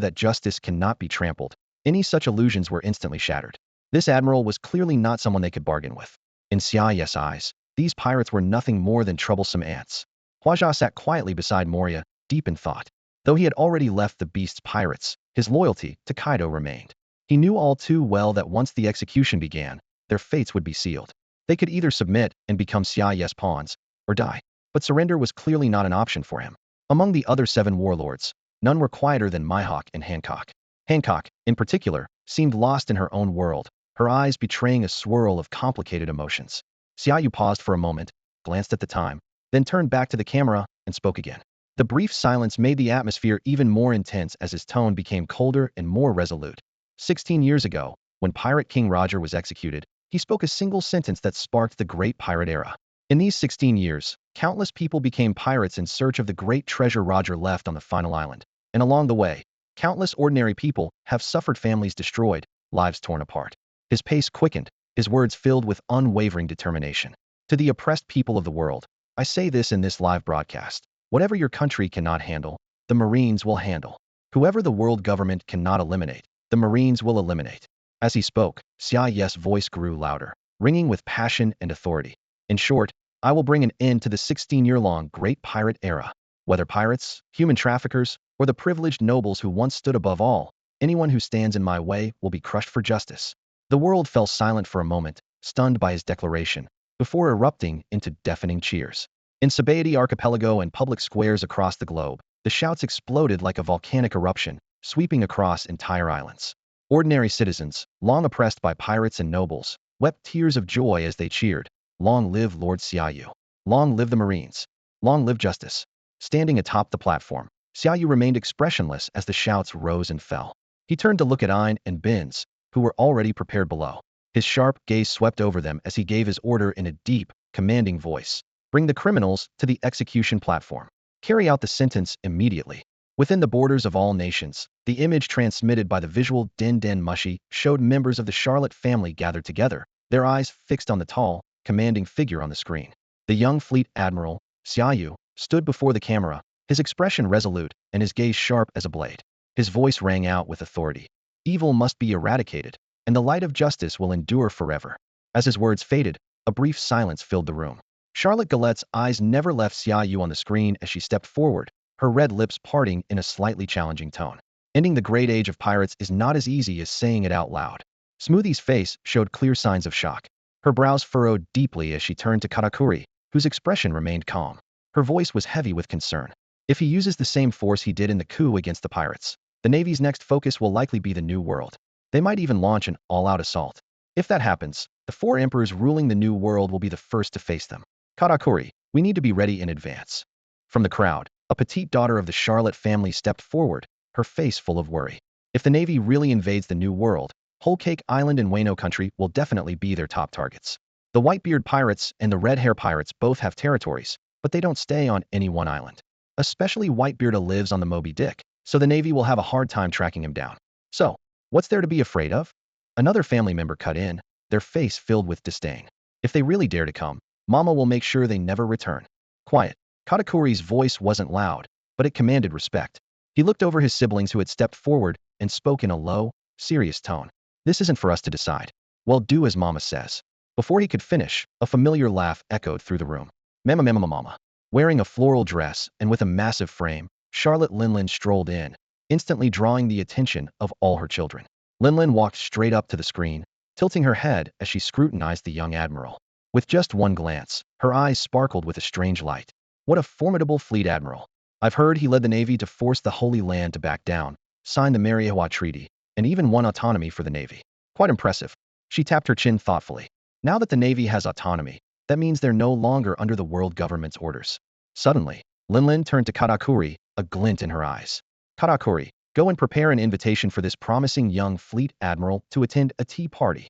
that justice cannot be trampled, any such illusions were instantly shattered. This admiral was clearly not someone they could bargain with. In Xia Yu's eyes, these pirates were nothing more than troublesome ants. Huaxia sat quietly beside Moria, deep in thought. Though he had already left the Beast's pirates, his loyalty to Kaido remained. He knew all too well that once the execution began, their fates would be sealed. They could either submit and become Xia Yu's pawns, or die. But surrender was clearly not an option for him. Among the other 7 warlords, none were quieter than Mihawk and Hancock. Hancock, in particular, seemed lost in her own world, her eyes betraying a swirl of complicated emotions. Xia Yu paused for a moment, glanced at the time, then turned back to the camera and spoke again. The brief silence made the atmosphere even more intense as his tone became colder and more resolute. 16 years ago, when Pirate King Roger was executed, he spoke a single sentence that sparked the Great Pirate Era. In these 16 years, countless people became pirates in search of the great treasure Roger left on the final island. And along the way, countless ordinary people have suffered, families destroyed, lives torn apart. His pace quickened, his words filled with unwavering determination. To the oppressed people of the world, I say this in this live broadcast. Whatever your country cannot handle, the Marines will handle. Whoever the world government cannot eliminate, the Marines will eliminate. As he spoke, Xia Yu's voice grew louder, ringing with passion and authority. In short, I will bring an end to the 16-year-long great pirate era. Whether pirates, human traffickers, or the privileged nobles who once stood above all, anyone who stands in my way will be crushed for justice. The world fell silent for a moment, stunned by his declaration, before erupting into deafening cheers. In Sabaody Archipelago and public squares across the globe, the shouts exploded like a volcanic eruption, sweeping across entire islands. Ordinary citizens, long oppressed by pirates and nobles, wept tears of joy as they cheered, "Long live Lord Xia Yu! Long live the Marines! Long live justice!" Standing atop the platform, Xia Yu remained expressionless as the shouts rose and fell. He turned to look at Ayn and Binz, who were already prepared below. His sharp gaze swept over them as he gave his order in a deep, commanding voice. "Bring the criminals to the execution platform. Carry out the sentence immediately." Within the borders of all nations, the image transmitted by the visual Den Den Mushi showed members of the Charlotte family gathered together, their eyes fixed on the tall, commanding figure on the screen. The young Fleet Admiral, Xia Yu, stood before the camera, his expression resolute and his gaze sharp as a blade. His voice rang out with authority. "Evil must be eradicated, and the light of justice will endure forever." As his words faded, a brief silence filled the room. Charlotte Galette's eyes never left Xia Yu on the screen as she stepped forward, her red lips parting in a slightly challenging tone. Ending the great age of pirates is not as easy as saying it out loud. Smoothie's face showed clear signs of shock. Her brows furrowed deeply as she turned to Katakuri, whose expression remained calm. Her voice was heavy with concern. If he uses the same force he did in the coup against the pirates, the Navy's next focus will likely be the New World. They might even launch an all-out assault. If that happens, the 4 emperors ruling the New World will be the first to face them. Katakuri, we need to be ready in advance. From the crowd, a petite daughter of the Charlotte family stepped forward, her face full of worry. If the Navy really invades the New World, Whole Cake Island and Wano country will definitely be their top targets. The Whitebeard pirates and the Red Hair pirates both have territories, but they don't stay on any one island. Especially Whitebeard lives on the Moby Dick, so the Navy will have a hard time tracking him down. So, what's there to be afraid of? Another family member cut in, their face filled with disdain. If they really dare to come, Mama will make sure they never return. Quiet. Katakuri's voice wasn't loud, but it commanded respect. He looked over his siblings who had stepped forward and spoke in a low, serious tone. "This isn't for us to decide. Well, do as Mama says." Before he could finish, a familiar laugh echoed through the room. Mama. Wearing a floral dress and with a massive frame, Charlotte Linlin strolled in, instantly drawing the attention of all her children. Linlin walked straight up to the screen, tilting her head as she scrutinized the young admiral. With just one glance, her eyes sparkled with a strange light. What a formidable Fleet Admiral. I've heard he led the Navy to force the Holy Land to back down, signed the Mariehwa Treaty, and even won autonomy for the Navy. Quite impressive. She tapped her chin thoughtfully. Now that the Navy has autonomy, that means they're no longer under the world government's orders. Suddenly, Linlin turned to Katakuri, a glint in her eyes. "Katakuri, go and prepare an invitation for this promising young Fleet Admiral to attend a tea party."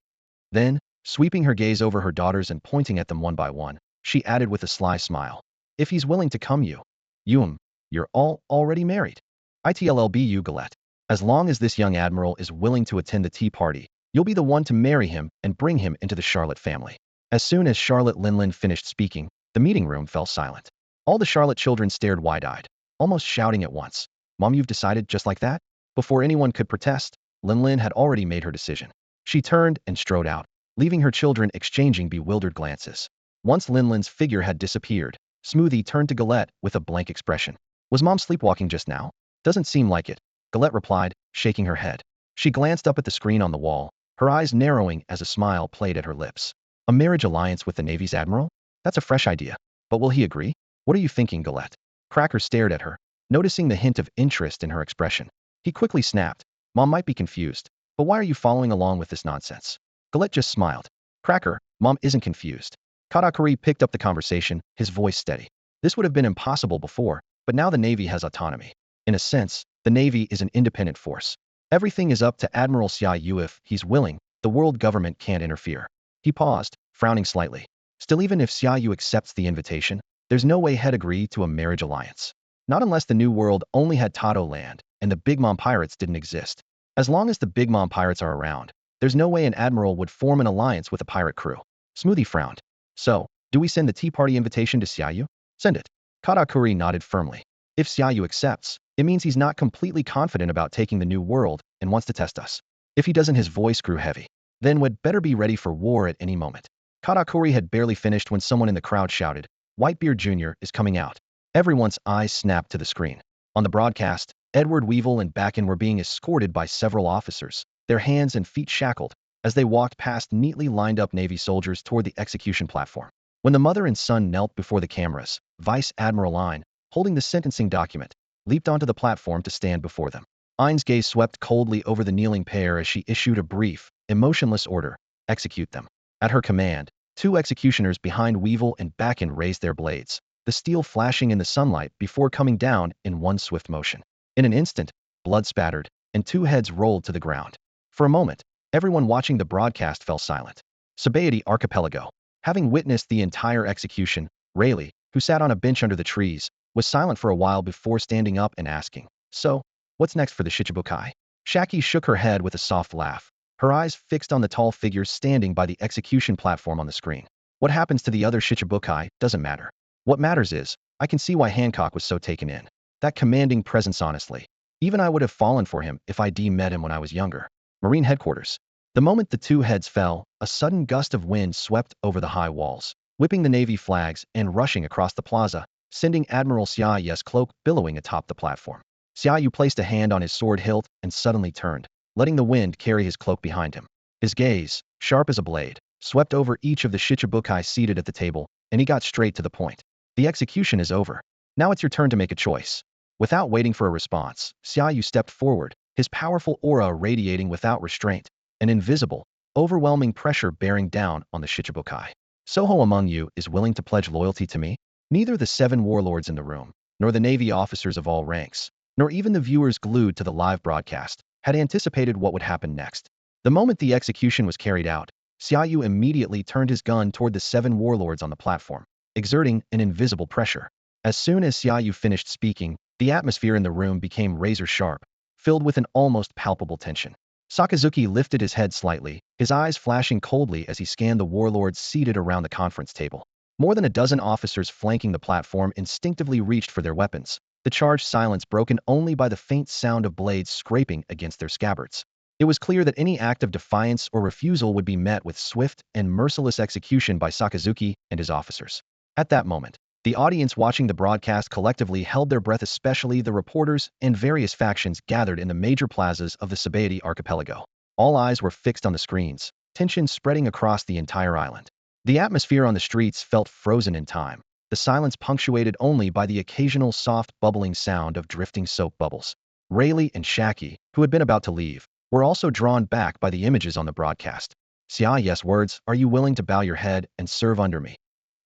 Then, sweeping her gaze over her daughters and pointing at them one by one, she added with a sly smile, "If he's willing to come, you're all already married. Itlbu Galette. As long as this young admiral is willing to attend the tea party, you'll be the one to marry him and bring him into the Charlotte family." As soon as Charlotte Linlin finished speaking, the meeting room fell silent. All the Charlotte children stared wide-eyed, almost shouting at once. "Mom, you've decided just like that?" Before anyone could protest, Linlin had already made her decision. She turned and strode out, leaving her children exchanging bewildered glances. Once Linlin's figure had disappeared, Smoothie turned to Galette with a blank expression. "Was Mom sleepwalking just now?" "Doesn't seem like it," Galette replied, shaking her head. She glanced up at the screen on the wall, her eyes narrowing as a smile played at her lips. "A marriage alliance with the Navy's admiral? That's a fresh idea. But will he agree? What are you thinking, Galette?" Cracker stared at her, noticing the hint of interest in her expression. He quickly snapped, "Mom might be confused, but why are you following along with this nonsense?" Galette just smiled. "Cracker, Mom isn't confused." Katakuri picked up the conversation, his voice steady. "This would have been impossible before, but now the Navy has autonomy. In a sense, the Navy is an independent force. Everything is up to Admiral Xia Yu. If he's willing, the world government can't interfere." He paused, frowning slightly. Still, even if Xia Yu accepts the invitation, there's no way he'd agree to a marriage alliance. Not unless the new world only had Tado land and the Big Mom pirates didn't exist. As long as the Big Mom pirates are around, there's no way an admiral would form an alliance with a pirate crew. Smoothie frowned. So, do we send the tea party invitation to Xia Yu? Send it. Katakuri nodded firmly. If Xia Yu accepts, it means he's not completely confident about taking the new world and wants to test us. If he doesn't, his voice grew heavy. Then we'd better be ready for war at any moment. Katakuri had barely finished when someone in the crowd shouted, "Whitebeard Jr. is coming out." Everyone's eyes snapped to the screen. On the broadcast, Edward Weevil and Bakken were being escorted by several officers, their hands and feet shackled, as they walked past neatly lined-up Navy soldiers toward the execution platform. When the mother and son knelt before the cameras, Vice Admiral Ein, holding the sentencing document, leaped onto the platform to stand before them. Ein's gaze swept coldly over the kneeling pair as she issued a brief, emotionless order: execute them. At her command, two executioners behind Weevil and Bakken raised their blades, the steel flashing in the sunlight before coming down in one swift motion. In an instant, blood spattered, and two heads rolled to the ground. For a moment, everyone watching the broadcast fell silent. Sabaody Archipelago. Having witnessed the entire execution, Rayleigh, who sat on a bench under the trees, was silent for a while before standing up and asking, "So, what's next for the Shichibukai?" Shaki shook her head with a soft laugh, her eyes fixed on the tall figures standing by the execution platform on the screen. "What happens to the other Shichibukai doesn't matter. What matters is, I can see why Hancock was so taken in. That commanding presence, honestly. Even I would have fallen for him if I'd met him when I was younger." Marine headquarters. The moment the two heads fell, a sudden gust of wind swept over the high walls, whipping the Navy flags and rushing across the plaza, sending Admiral Xia Yu's cloak billowing atop the platform. Xia Yu placed a hand on his sword hilt and suddenly turned, letting the wind carry his cloak behind him. His gaze, sharp as a blade, swept over each of the Shichibukai seated at the table, and he got straight to the point. "The execution is over. Now it's your turn to make a choice." Without waiting for a response, Xia Yu stepped forward, his powerful aura radiating without restraint, an invisible, overwhelming pressure bearing down on the Shichibukai. "Soho among you is willing to pledge loyalty to me?" Neither the 7 warlords in the room, nor the Navy officers of all ranks, nor even the viewers glued to the live broadcast, had anticipated what would happen next. The moment the execution was carried out, Xia Yu immediately turned his gun toward the 7 warlords on the platform, exerting an invisible pressure. As soon as Xia Yu finished speaking, the atmosphere in the room became razor-sharp, filled with an almost palpable tension. Sakazuki lifted his head slightly, his eyes flashing coldly as he scanned the warlords seated around the conference table. More than a dozen officers flanking the platform instinctively reached for their weapons, the charged silence broken only by the faint sound of blades scraping against their scabbards. It was clear that any act of defiance or refusal would be met with swift and merciless execution by Sakazuki and his officers. At that moment, the audience watching the broadcast collectively held their breath, especially the reporters and various factions gathered in the major plazas of the Sabaody archipelago. All eyes were fixed on the screens, tension spreading across the entire island. The atmosphere on the streets felt frozen in time, the silence punctuated only by the occasional soft bubbling sound of drifting soap bubbles. Rayleigh and Shaki, who had been about to leave, were also drawn back by the images on the broadcast. "Xia Yu's words, 'Are you willing to bow your head and serve under me?'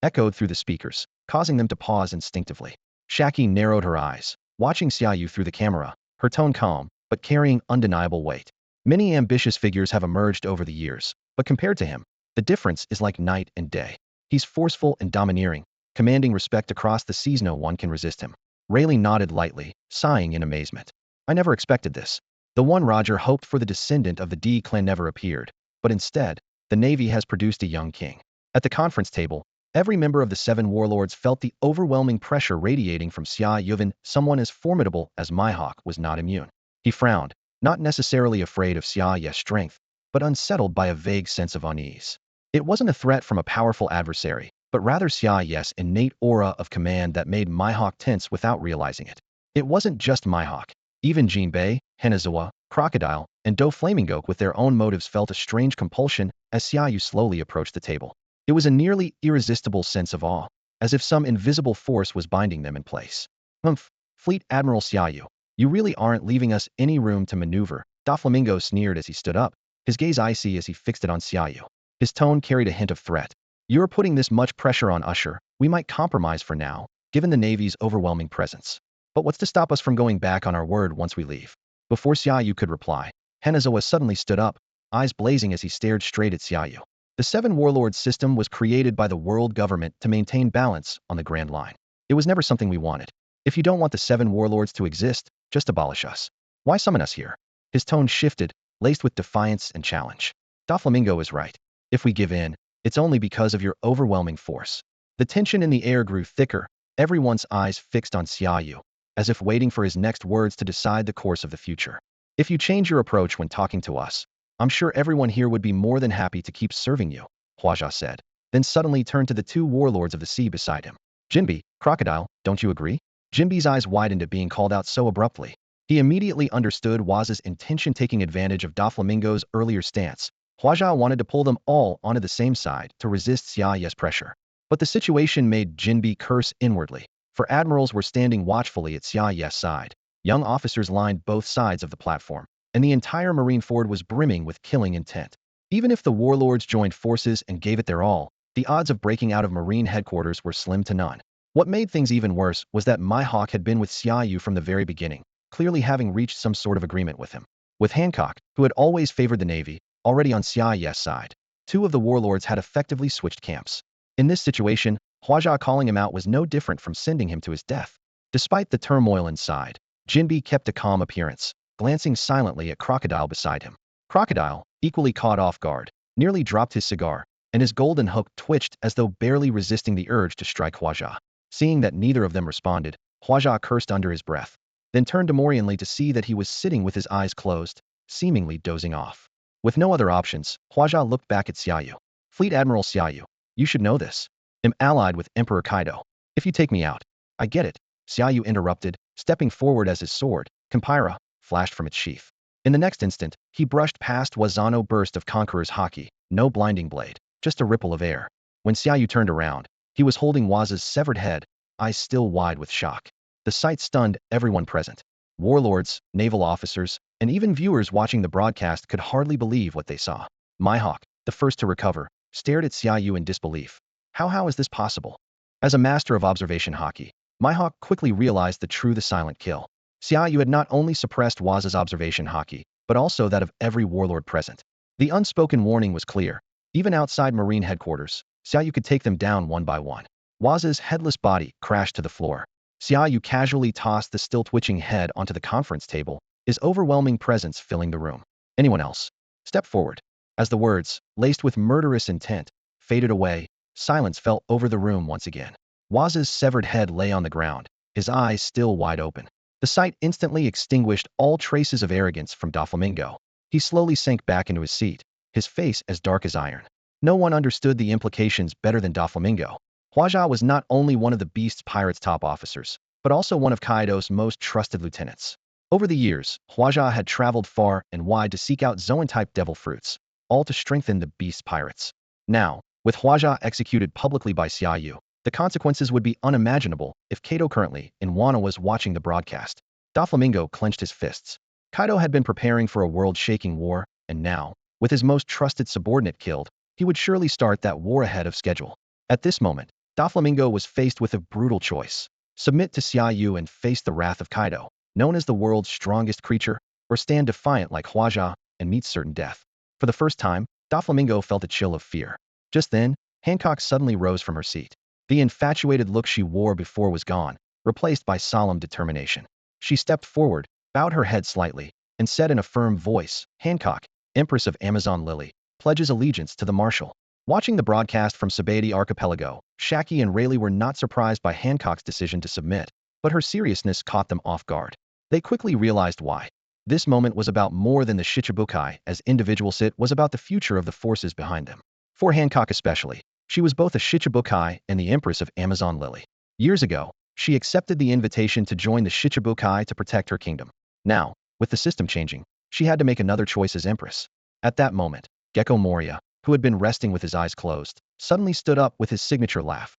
echoed through the speakers, causing them to pause instinctively. Shaki narrowed her eyes, watching Xia Yu through the camera, her tone calm, but carrying undeniable weight. Many ambitious figures have emerged over the years, but compared to him, the difference is like night and day. He's forceful and domineering, commanding respect across the seas. No one can resist him." Rayleigh nodded lightly, sighing in amazement. "I never expected this. The one Roger hoped for, the descendant of the D clan, never appeared, but instead, the Navy has produced a young king." At the conference table, every member of the 7 warlords felt the overwhelming pressure radiating from Xia Yu. Someone as formidable as Mihawk was not immune. He frowned, not necessarily afraid of Xia Yu's strength, but unsettled by a vague sense of unease. It wasn't a threat from a powerful adversary, but rather Xia Yu's innate aura of command that made Mihawk tense without realizing it. It wasn't just Mihawk. Even Jinbei, Hanazawa, Crocodile, and Doflamingo with their own motives felt a strange compulsion as Xia Yu slowly approached the table. It was a nearly irresistible sense of awe, as if some invisible force was binding them in place. "Humph, Fleet Admiral Xia Yu, you really aren't leaving us any room to maneuver," Doflamingo sneered as he stood up, his gaze icy as he fixed it on Xia Yu. His tone carried a hint of threat. "You're putting this much pressure on Usher. We might compromise for now, given the Navy's overwhelming presence. But what's to stop us from going back on our word once we leave?" Before Xia Yu could reply, Hanazawa suddenly stood up, eyes blazing as he stared straight at Xia Yu. The Seven Warlords system was created by the world government to maintain balance on the Grand Line. It was never something we wanted. If you don't want the Seven Warlords to exist, just abolish us. Why summon us here? His tone shifted, laced with defiance and challenge. Doflamingo is right. If we give in, it's only because of your overwhelming force. The tension in the air grew thicker, everyone's eyes fixed on Xia Yu, as if waiting for his next words to decide the course of the future. If you change your approach when talking to us, I'm sure everyone here would be more than happy to keep serving you, Huaxia said, then suddenly turned to the two warlords of the sea beside him. Jinbi, Crocodile, don't you agree? Jinbi's eyes widened at being called out so abruptly. He immediately understood Huaxia's intention, taking advantage of Doflamingo's earlier stance. Huaxia wanted to pull them all onto the same side to resist Xia Yu's pressure. But the situation made Jinbi curse inwardly, for admirals were standing watchfully at Xia Yu's side. Young officers lined both sides of the platform, and the entire Marineford was brimming with killing intent. Even if the warlords joined forces and gave it their all, the odds of breaking out of Marine headquarters were slim to none. What made things even worse was that Mihawk had been with Xia Yu from the very beginning, clearly having reached some sort of agreement with him. With Hancock, who had always favored the Navy, already on Xia Yu's side, two of the warlords had effectively switched camps. In this situation, Huaxia calling him out was no different from sending him to his death. Despite the turmoil inside, Jinbi kept a calm appearance, glancing silently at Crocodile beside him. Crocodile, equally caught off guard, nearly dropped his cigar, and his golden hook twitched as though barely resisting the urge to strike Huaxia. Seeing that neither of them responded, Huaxia cursed under his breath, then turned demurringly to see that he was sitting with his eyes closed, seemingly dozing off. With no other options, Huaxia looked back at Xia Yu. Fleet Admiral Xia Yu, you should know this. I'm allied with Emperor Kaido. If you take me out, I get it. Xia Yu interrupted, stepping forward as his sword, Kempira, flashed from its sheath. In the next instant, he brushed past Wazano burst of Conqueror's haki, no blinding blade, just a ripple of air. When Xia Yu turned around, he was holding Waza's severed head, eyes still wide with shock. The sight stunned everyone present. Warlords, naval officers, and even viewers watching the broadcast could hardly believe what they saw. Mihawk, the first to recover, stared at Xia Yu in disbelief. How is this possible? As a master of observation haki, Mihawk quickly realized the silent kill. Xia Yu had not only suppressed Waza's observation haki, but also that of every warlord present. The unspoken warning was clear. Even outside Marine headquarters, Xia Yu could take them down one by one. Waza's headless body crashed to the floor. Xia Yu casually tossed the still twitching head onto the conference table, his overwhelming presence filling the room. Anyone else? Step forward. As the words, laced with murderous intent, faded away, silence fell over the room once again. Waza's severed head lay on the ground, his eyes still wide open. The sight instantly extinguished all traces of arrogance from Doflamingo. He slowly sank back into his seat, his face as dark as iron. No one understood the implications better than Doflamingo. Huaxia was not only one of the Beast's pirates' top officers, but also one of Kaido's most trusted lieutenants. Over the years, Huaxia had traveled far and wide to seek out Zoan-type devil fruits, all to strengthen the Beast's pirates. Now, with Huaxia executed publicly by Xia Yu, the consequences would be unimaginable if Kaido currently in Wano was watching the broadcast. Doflamingo clenched his fists. Kaido had been preparing for a world-shaking war, and now, with his most trusted subordinate killed, he would surely start that war ahead of schedule. At this moment, Doflamingo was faced with a brutal choice. Submit to Xia Yu and face the wrath of Kaido, known as the world's strongest creature, or stand defiant like Huaxia and meet certain death. For the first time, Doflamingo felt a chill of fear. Just then, Hancock suddenly rose from her seat. The infatuated look she wore before was gone, replaced by solemn determination. She stepped forward, bowed her head slightly, and said in a firm voice, Hancock, Empress of Amazon Lily, pledges allegiance to the Marshal. Watching the broadcast from Sabaody Archipelago, Shaki and Rayleigh were not surprised by Hancock's decision to submit, but her seriousness caught them off guard. They quickly realized why. This moment was about more than the Shichibukai, as individuals, it was about the future of the forces behind them. For Hancock especially, she was both a Shichibukai and the Empress of Amazon Lily. Years ago, she accepted the invitation to join the Shichibukai to protect her kingdom. Now, with the system changing, she had to make another choice as Empress. At that moment, Gecko Moria, who had been resting with his eyes closed, suddenly stood up with his signature laugh.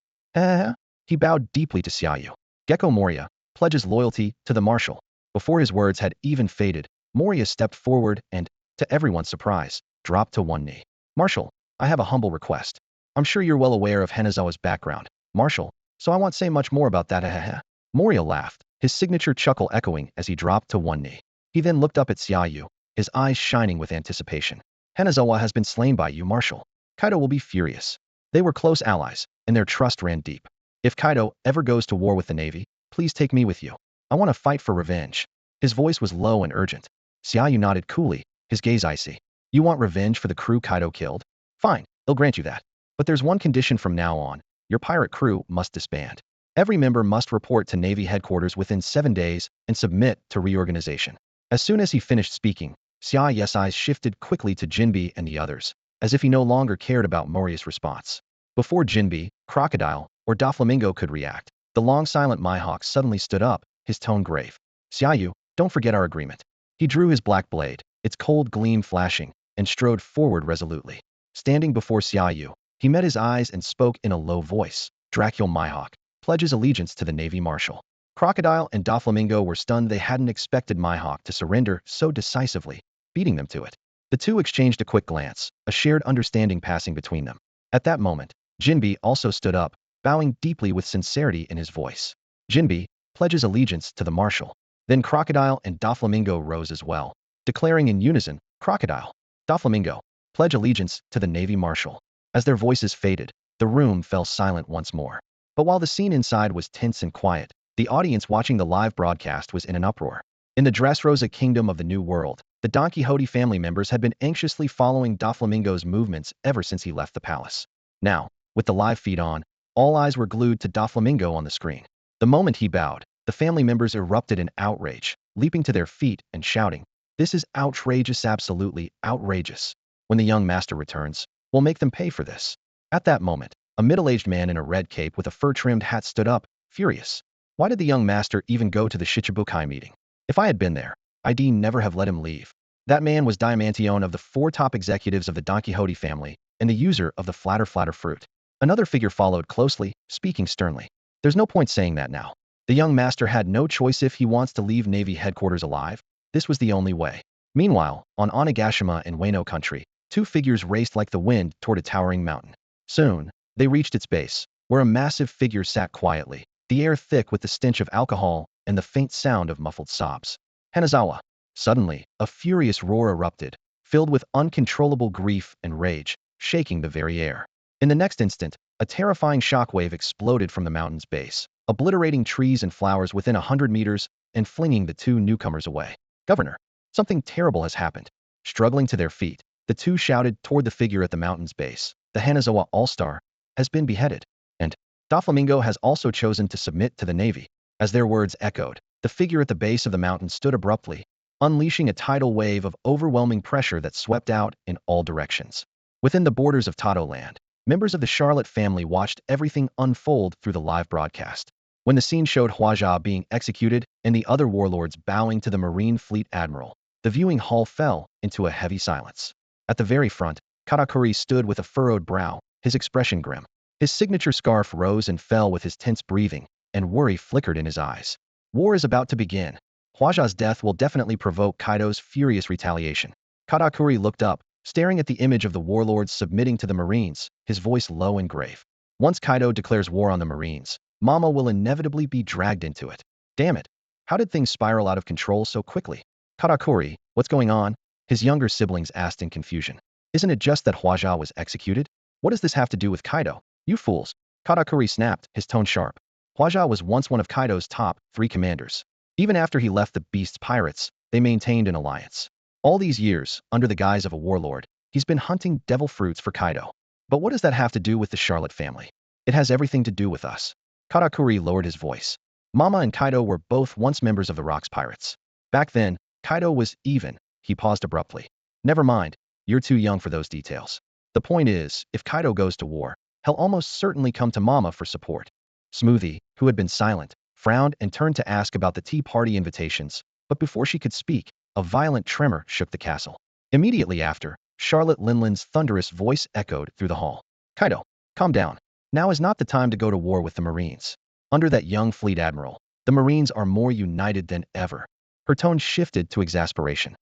He bowed deeply to Xia Yu. Gecko Moria pledges loyalty to the Marshal. Before his words had even faded, Moria stepped forward and, to everyone's surprise, dropped to one knee. Marshal, I have a humble request. I'm sure you're well aware of Hanazawa's background, Marshal, so I won't say much more about that. Moria laughed, his signature chuckle echoing as he dropped to one knee. He then looked up at Xia Yu, his eyes shining with anticipation. Hanazawa has been slain by you, Marshal. Kaido will be furious. They were close allies, and their trust ran deep. If Kaido ever goes to war with the Navy, please take me with you. I want to fight for revenge. His voice was low and urgent. Xia Yu nodded coolly, his gaze icy. You want revenge for the crew Kaido killed? Fine, they'll grant you that. But there's one condition from now on. Your pirate crew must disband. Every member must report to Navy headquarters within 7 days and submit to reorganization. As soon as he finished speaking, Xia Yu's eyes shifted quickly to Jinbe and the others, as if he no longer cared about Moria's response. Before Jinbe, Crocodile, or Doflamingo could react, the long silent Mihawk suddenly stood up, his tone grave. Xia Yu, don't forget our agreement. He drew his black blade, its cold gleam flashing, and strode forward resolutely. Standing before Xia Yu, he met his eyes and spoke in a low voice. Dracul Mihawk pledges allegiance to the Navy Marshal. Crocodile and Doflamingo were stunned. They hadn't expected Mihawk to surrender so decisively, beating them to it. The two exchanged a quick glance, a shared understanding passing between them. At that moment, Jinbe also stood up, bowing deeply with sincerity in his voice. Jinbe pledges allegiance to the Marshal. Then Crocodile and Doflamingo rose as well, declaring in unison, Crocodile, Doflamingo, pledge allegiance to the Navy Marshal. As their voices faded, the room fell silent once more. But while the scene inside was tense and quiet, the audience watching the live broadcast was in an uproar. In the Dressrosa Kingdom of the New World, the Don Quixote family members had been anxiously following Doflamingo's movements ever since he left the palace. Now, with the live feed on, all eyes were glued to Doflamingo on the screen. The moment he bowed, the family members erupted in outrage, leaping to their feet and shouting, "This is outrageous, absolutely outrageous. When the young master returns, we'll make them pay for this." At that moment, a middle-aged man in a red cape with a fur-trimmed hat stood up, furious. Why did the young master even go to the Shichibukai meeting? If I had been there, I'd never have let him leave. That man was Diamantone of the 4 top executives of the Don Quixote family and the user of the Flatter fruit. Another figure followed closely, speaking sternly. There's no point saying that now. The young master had no choice if he wants to leave Navy headquarters alive. This was the only way. Meanwhile, on Onigashima in Wano country, 2 figures raced like the wind toward a towering mountain. Soon, they reached its base, where a massive figure sat quietly, the air thick with the stench of alcohol and the faint sound of muffled sobs. Hanazawa. Suddenly, a furious roar erupted, filled with uncontrollable grief and rage, shaking the very air. In the next instant, a terrifying shockwave exploded from the mountain's base, obliterating trees and flowers within 100 meters and flinging the 2 newcomers away. Governor, something terrible has happened. Struggling to their feet, the 2 shouted toward the figure at the mountain's base. The Hanazawa All-Star has been beheaded, and Doflamingo has also chosen to submit to the Navy. As their words echoed, the figure at the base of the mountain stood abruptly, unleashing a tidal wave of overwhelming pressure that swept out in all directions. Within the borders of Tato Land, members of the Charlotte family watched everything unfold through the live broadcast. When the scene showed Huaxia being executed and the other warlords bowing to the Marine Fleet Admiral, the viewing hall fell into a heavy silence. At the very front, Katakuri stood with a furrowed brow, his expression grim. His signature scarf rose and fell with his tense breathing, and worry flickered in his eyes. War is about to begin. Huaxia's death will definitely provoke Kaido's furious retaliation. Katakuri looked up, staring at the image of the warlords submitting to the Marines, his voice low and grave. Once Kaido declares war on the Marines, Mama will inevitably be dragged into it. Damn it. How did things spiral out of control so quickly? Katakuri, what's going on? His younger siblings asked in confusion. Isn't it just that Huaxia was executed? What does this have to do with Kaido? You fools. Katakuri snapped, his tone sharp. Huaxia was once one of Kaido's top 3 commanders. Even after he left the Beast's pirates, they maintained an alliance. All these years, under the guise of a warlord, he's been hunting devil fruits for Kaido. But what does that have to do with the Charlotte family? It has everything to do with us. Katakuri lowered his voice. Mama and Kaido were both once members of the Rocks Pirates. Back then, Kaido was even. He paused abruptly. Never mind, you're too young for those details. The point is, if Kaido goes to war, he'll almost certainly come to Mama for support. Smoothie, who had been silent, frowned and turned to ask about the tea party invitations, but before she could speak, a violent tremor shook the castle. Immediately after, Charlotte Linlin's thunderous voice echoed through the hall. Kaido, calm down. Now is not the time to go to war with the Marines. Under that young Fleet Admiral, the Marines are more united than ever. Her tone shifted to exasperation.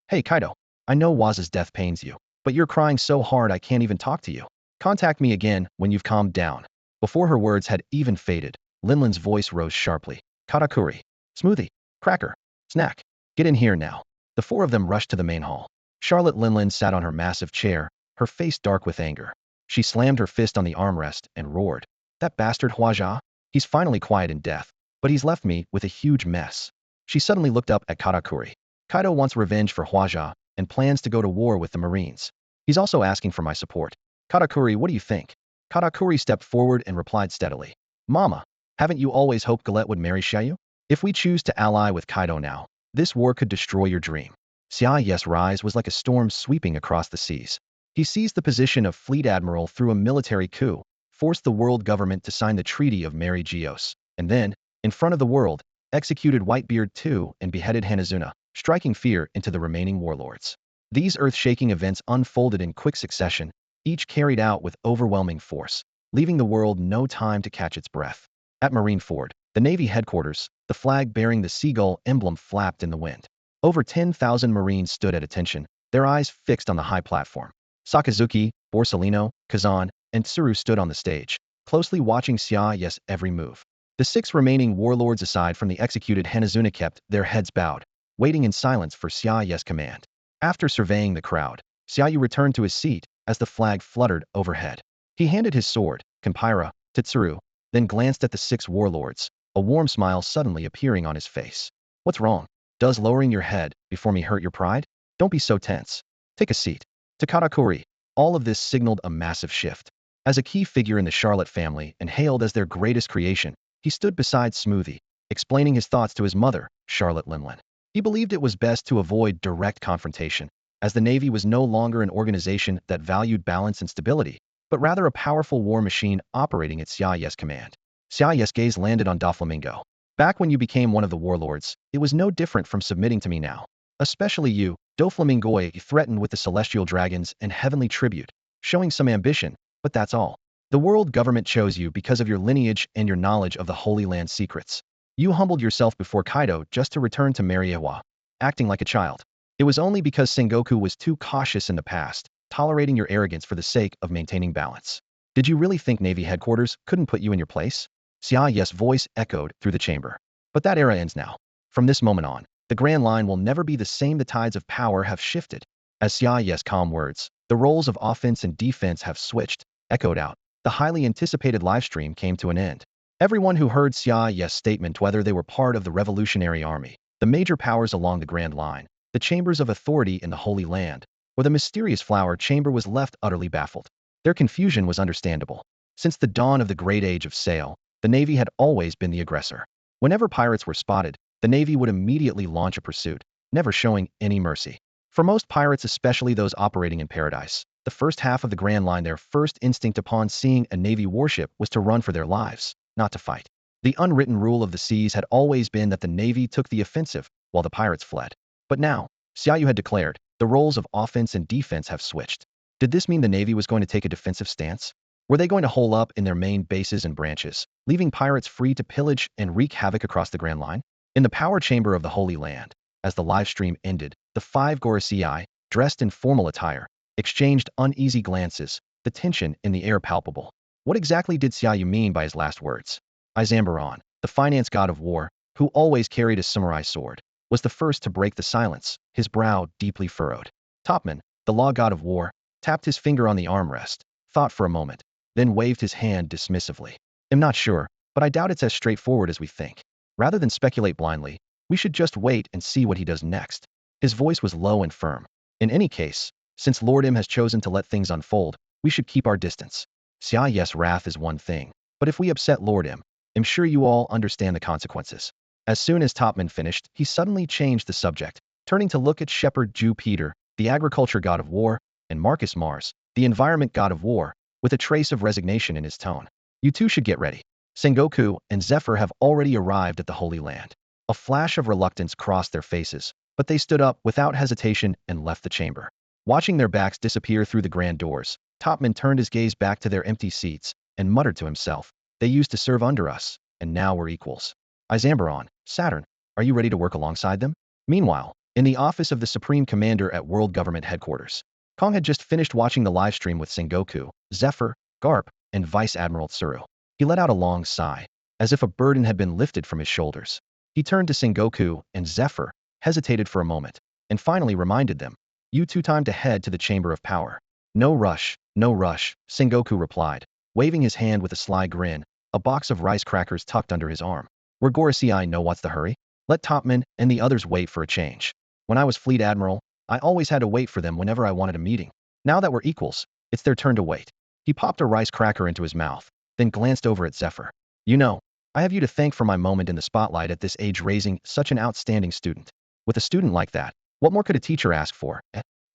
Hey Kaido, I know Waz's death pains you, but you're crying so hard I can't even talk to you. Contact me again when you've calmed down. Before her words had even faded, Linlin's voice rose sharply. Katakuri, Smoothie, Cracker, Snack, get in here now. The 4 of them rushed to the main hall. Charlotte Linlin sat on her massive chair, her face dark with anger. She slammed her fist on the armrest and roared. That bastard Huajia? He's finally quiet in death, but he's left me with a huge mess. She suddenly looked up at Katakuri. Kaido wants revenge for Huajia and plans to go to war with the Marines. He's also asking for my support. Katakuri, what do you think? Katakuri stepped forward and replied steadily. Mama, haven't you always hoped Galette would marry Xia Yu? If we choose to ally with Kaido now, this war could destroy your dream. Xia Yu's rise was like a storm sweeping across the seas. He seized the position of Fleet Admiral through a military coup, forced the world government to sign the Treaty of Mary Geos, and then, in front of the world, executed Whitebeard II and beheaded Hanazuna, striking fear into the remaining warlords. These earth-shaking events unfolded in quick succession, each carried out with overwhelming force, leaving the world no time to catch its breath. At Marineford, the Navy headquarters, the flag bearing the seagull emblem flapped in the wind. Over 10,000 Marines stood at attention, their eyes fixed on the high platform. Sakazuki, Borsellino, Kazan, and Tsuru stood on the stage, closely watching Xia Yu's every move. The 6 remaining warlords aside from the executed Hanazuna kept their heads bowed, waiting in silence for Xia Yu's command. After surveying the crowd, Xia Yu returned to his seat as the flag fluttered overhead. He handed his sword, Kenpira, to Tsuru, then glanced at the 6 warlords, a warm smile suddenly appearing on his face. What's wrong? Does lowering your head before me hurt your pride? Don't be so tense. Take a seat. To Katakuri, all of this signaled a massive shift. As a key figure in the Charlotte family and hailed as their greatest creation, he stood beside Smoothie, explaining his thoughts to his mother, Charlotte Limlin. He believed it was best to avoid direct confrontation, as the Navy was no longer an organization that valued balance and stability, but rather a powerful war machine operating at Xia Yu's command. Xia Yu's gaze landed on Doflamingo. Back when you became one of the warlords, it was no different from submitting to me now. Especially you, Doflamingo, threatened with the celestial dragons and heavenly tribute, showing some ambition, but that's all. The world government chose you because of your lineage and your knowledge of the Holy Land secrets. You humbled yourself before Kaido just to return to Mariewa, acting like a child. It was only because Sengoku was too cautious in the past, tolerating your arrogance for the sake of maintaining balance. Did you really think Navy headquarters couldn't put you in your place? Xia Yu's voice echoed through the chamber. But that era ends now. From this moment on, the Grand Line will never be the same. The tides of power have shifted. As Xia Yu's calm words, the roles of offense and defense have switched, echoed out. The highly anticipated livestream came to an end. Everyone who heard Xia Yu's statement, whether they were part of the Revolutionary Army, the major powers along the Grand Line, the chambers of authority in the Holy Land, or the mysterious flower chamber, was left utterly baffled. Their confusion was understandable. Since the dawn of the Great Age of Sail, the Navy had always been the aggressor. Whenever pirates were spotted, the Navy would immediately launch a pursuit, never showing any mercy. For most pirates, especially those operating in Paradise, the first half of the Grand Line, their first instinct upon seeing a Navy warship was to run for their lives, not to fight. The unwritten rule of the seas had always been that the Navy took the offensive, while the pirates fled. But now, Xia Yu had declared, the roles of offense and defense have switched. Did this mean the Navy was going to take a defensive stance? Were they going to hole up in their main bases and branches, leaving pirates free to pillage and wreak havoc across the Grand Line? In the power chamber of the Holy Land, as the live stream ended, the 5 Gorosei, dressed in formal attire, exchanged uneasy glances, the tension in the air palpable. What exactly did Xia Yu mean by his last words? Izambaron, the finance god of war, who always carried a samurai sword, was the first to break the silence, his brow deeply furrowed. Topman, the law god of war, tapped his finger on the armrest, thought for a moment, then waved his hand dismissively. I'm not sure, but I doubt it's as straightforward as we think. Rather than speculate blindly, we should just wait and see what he does next. His voice was low and firm. In any case, since Lord M has chosen to let things unfold, we should keep our distance. Xia Yu's wrath is one thing, but if we upset Lord M, I'm sure you all understand the consequences. As soon as Topman finished, he suddenly changed the subject, turning to look at Shepherd Jew Peter, the agriculture god of war, and Marcus Mars, the environment god of war, with a trace of resignation in his tone. You two should get ready. Sengoku and Zephyr have already arrived at the Holy Land. A flash of reluctance crossed their faces, but they stood up without hesitation and left the chamber. Watching their backs disappear through the grand doors, Topman turned his gaze back to their empty seats and muttered to himself, they used to serve under us, and now we're equals. Izambaron, Saturn, are you ready to work alongside them? Meanwhile, in the office of the Supreme Commander at World Government Headquarters, Kong had just finished watching the livestream with Sengoku, Zephyr, Garp, and Vice Admiral Tsuru. He let out a long sigh, as if a burden had been lifted from his shoulders. He turned to Sengoku and Zephyr, hesitated for a moment, and finally reminded them, you two time to head to the Chamber of Power. No rush, no rush, Sengoku replied, waving his hand with a sly grin, a box of rice crackers tucked under his arm. We're Gorosei, know what's the hurry? Let Topman and the others wait for a change. When I was Fleet Admiral, I always had to wait for them whenever I wanted a meeting. Now that we're equals, it's their turn to wait. He popped a rice cracker into his mouth, then glanced over at Zephyr. You know, I have you to thank for my moment in the spotlight at this age raising such an outstanding student. With a student like that, what more could a teacher ask for?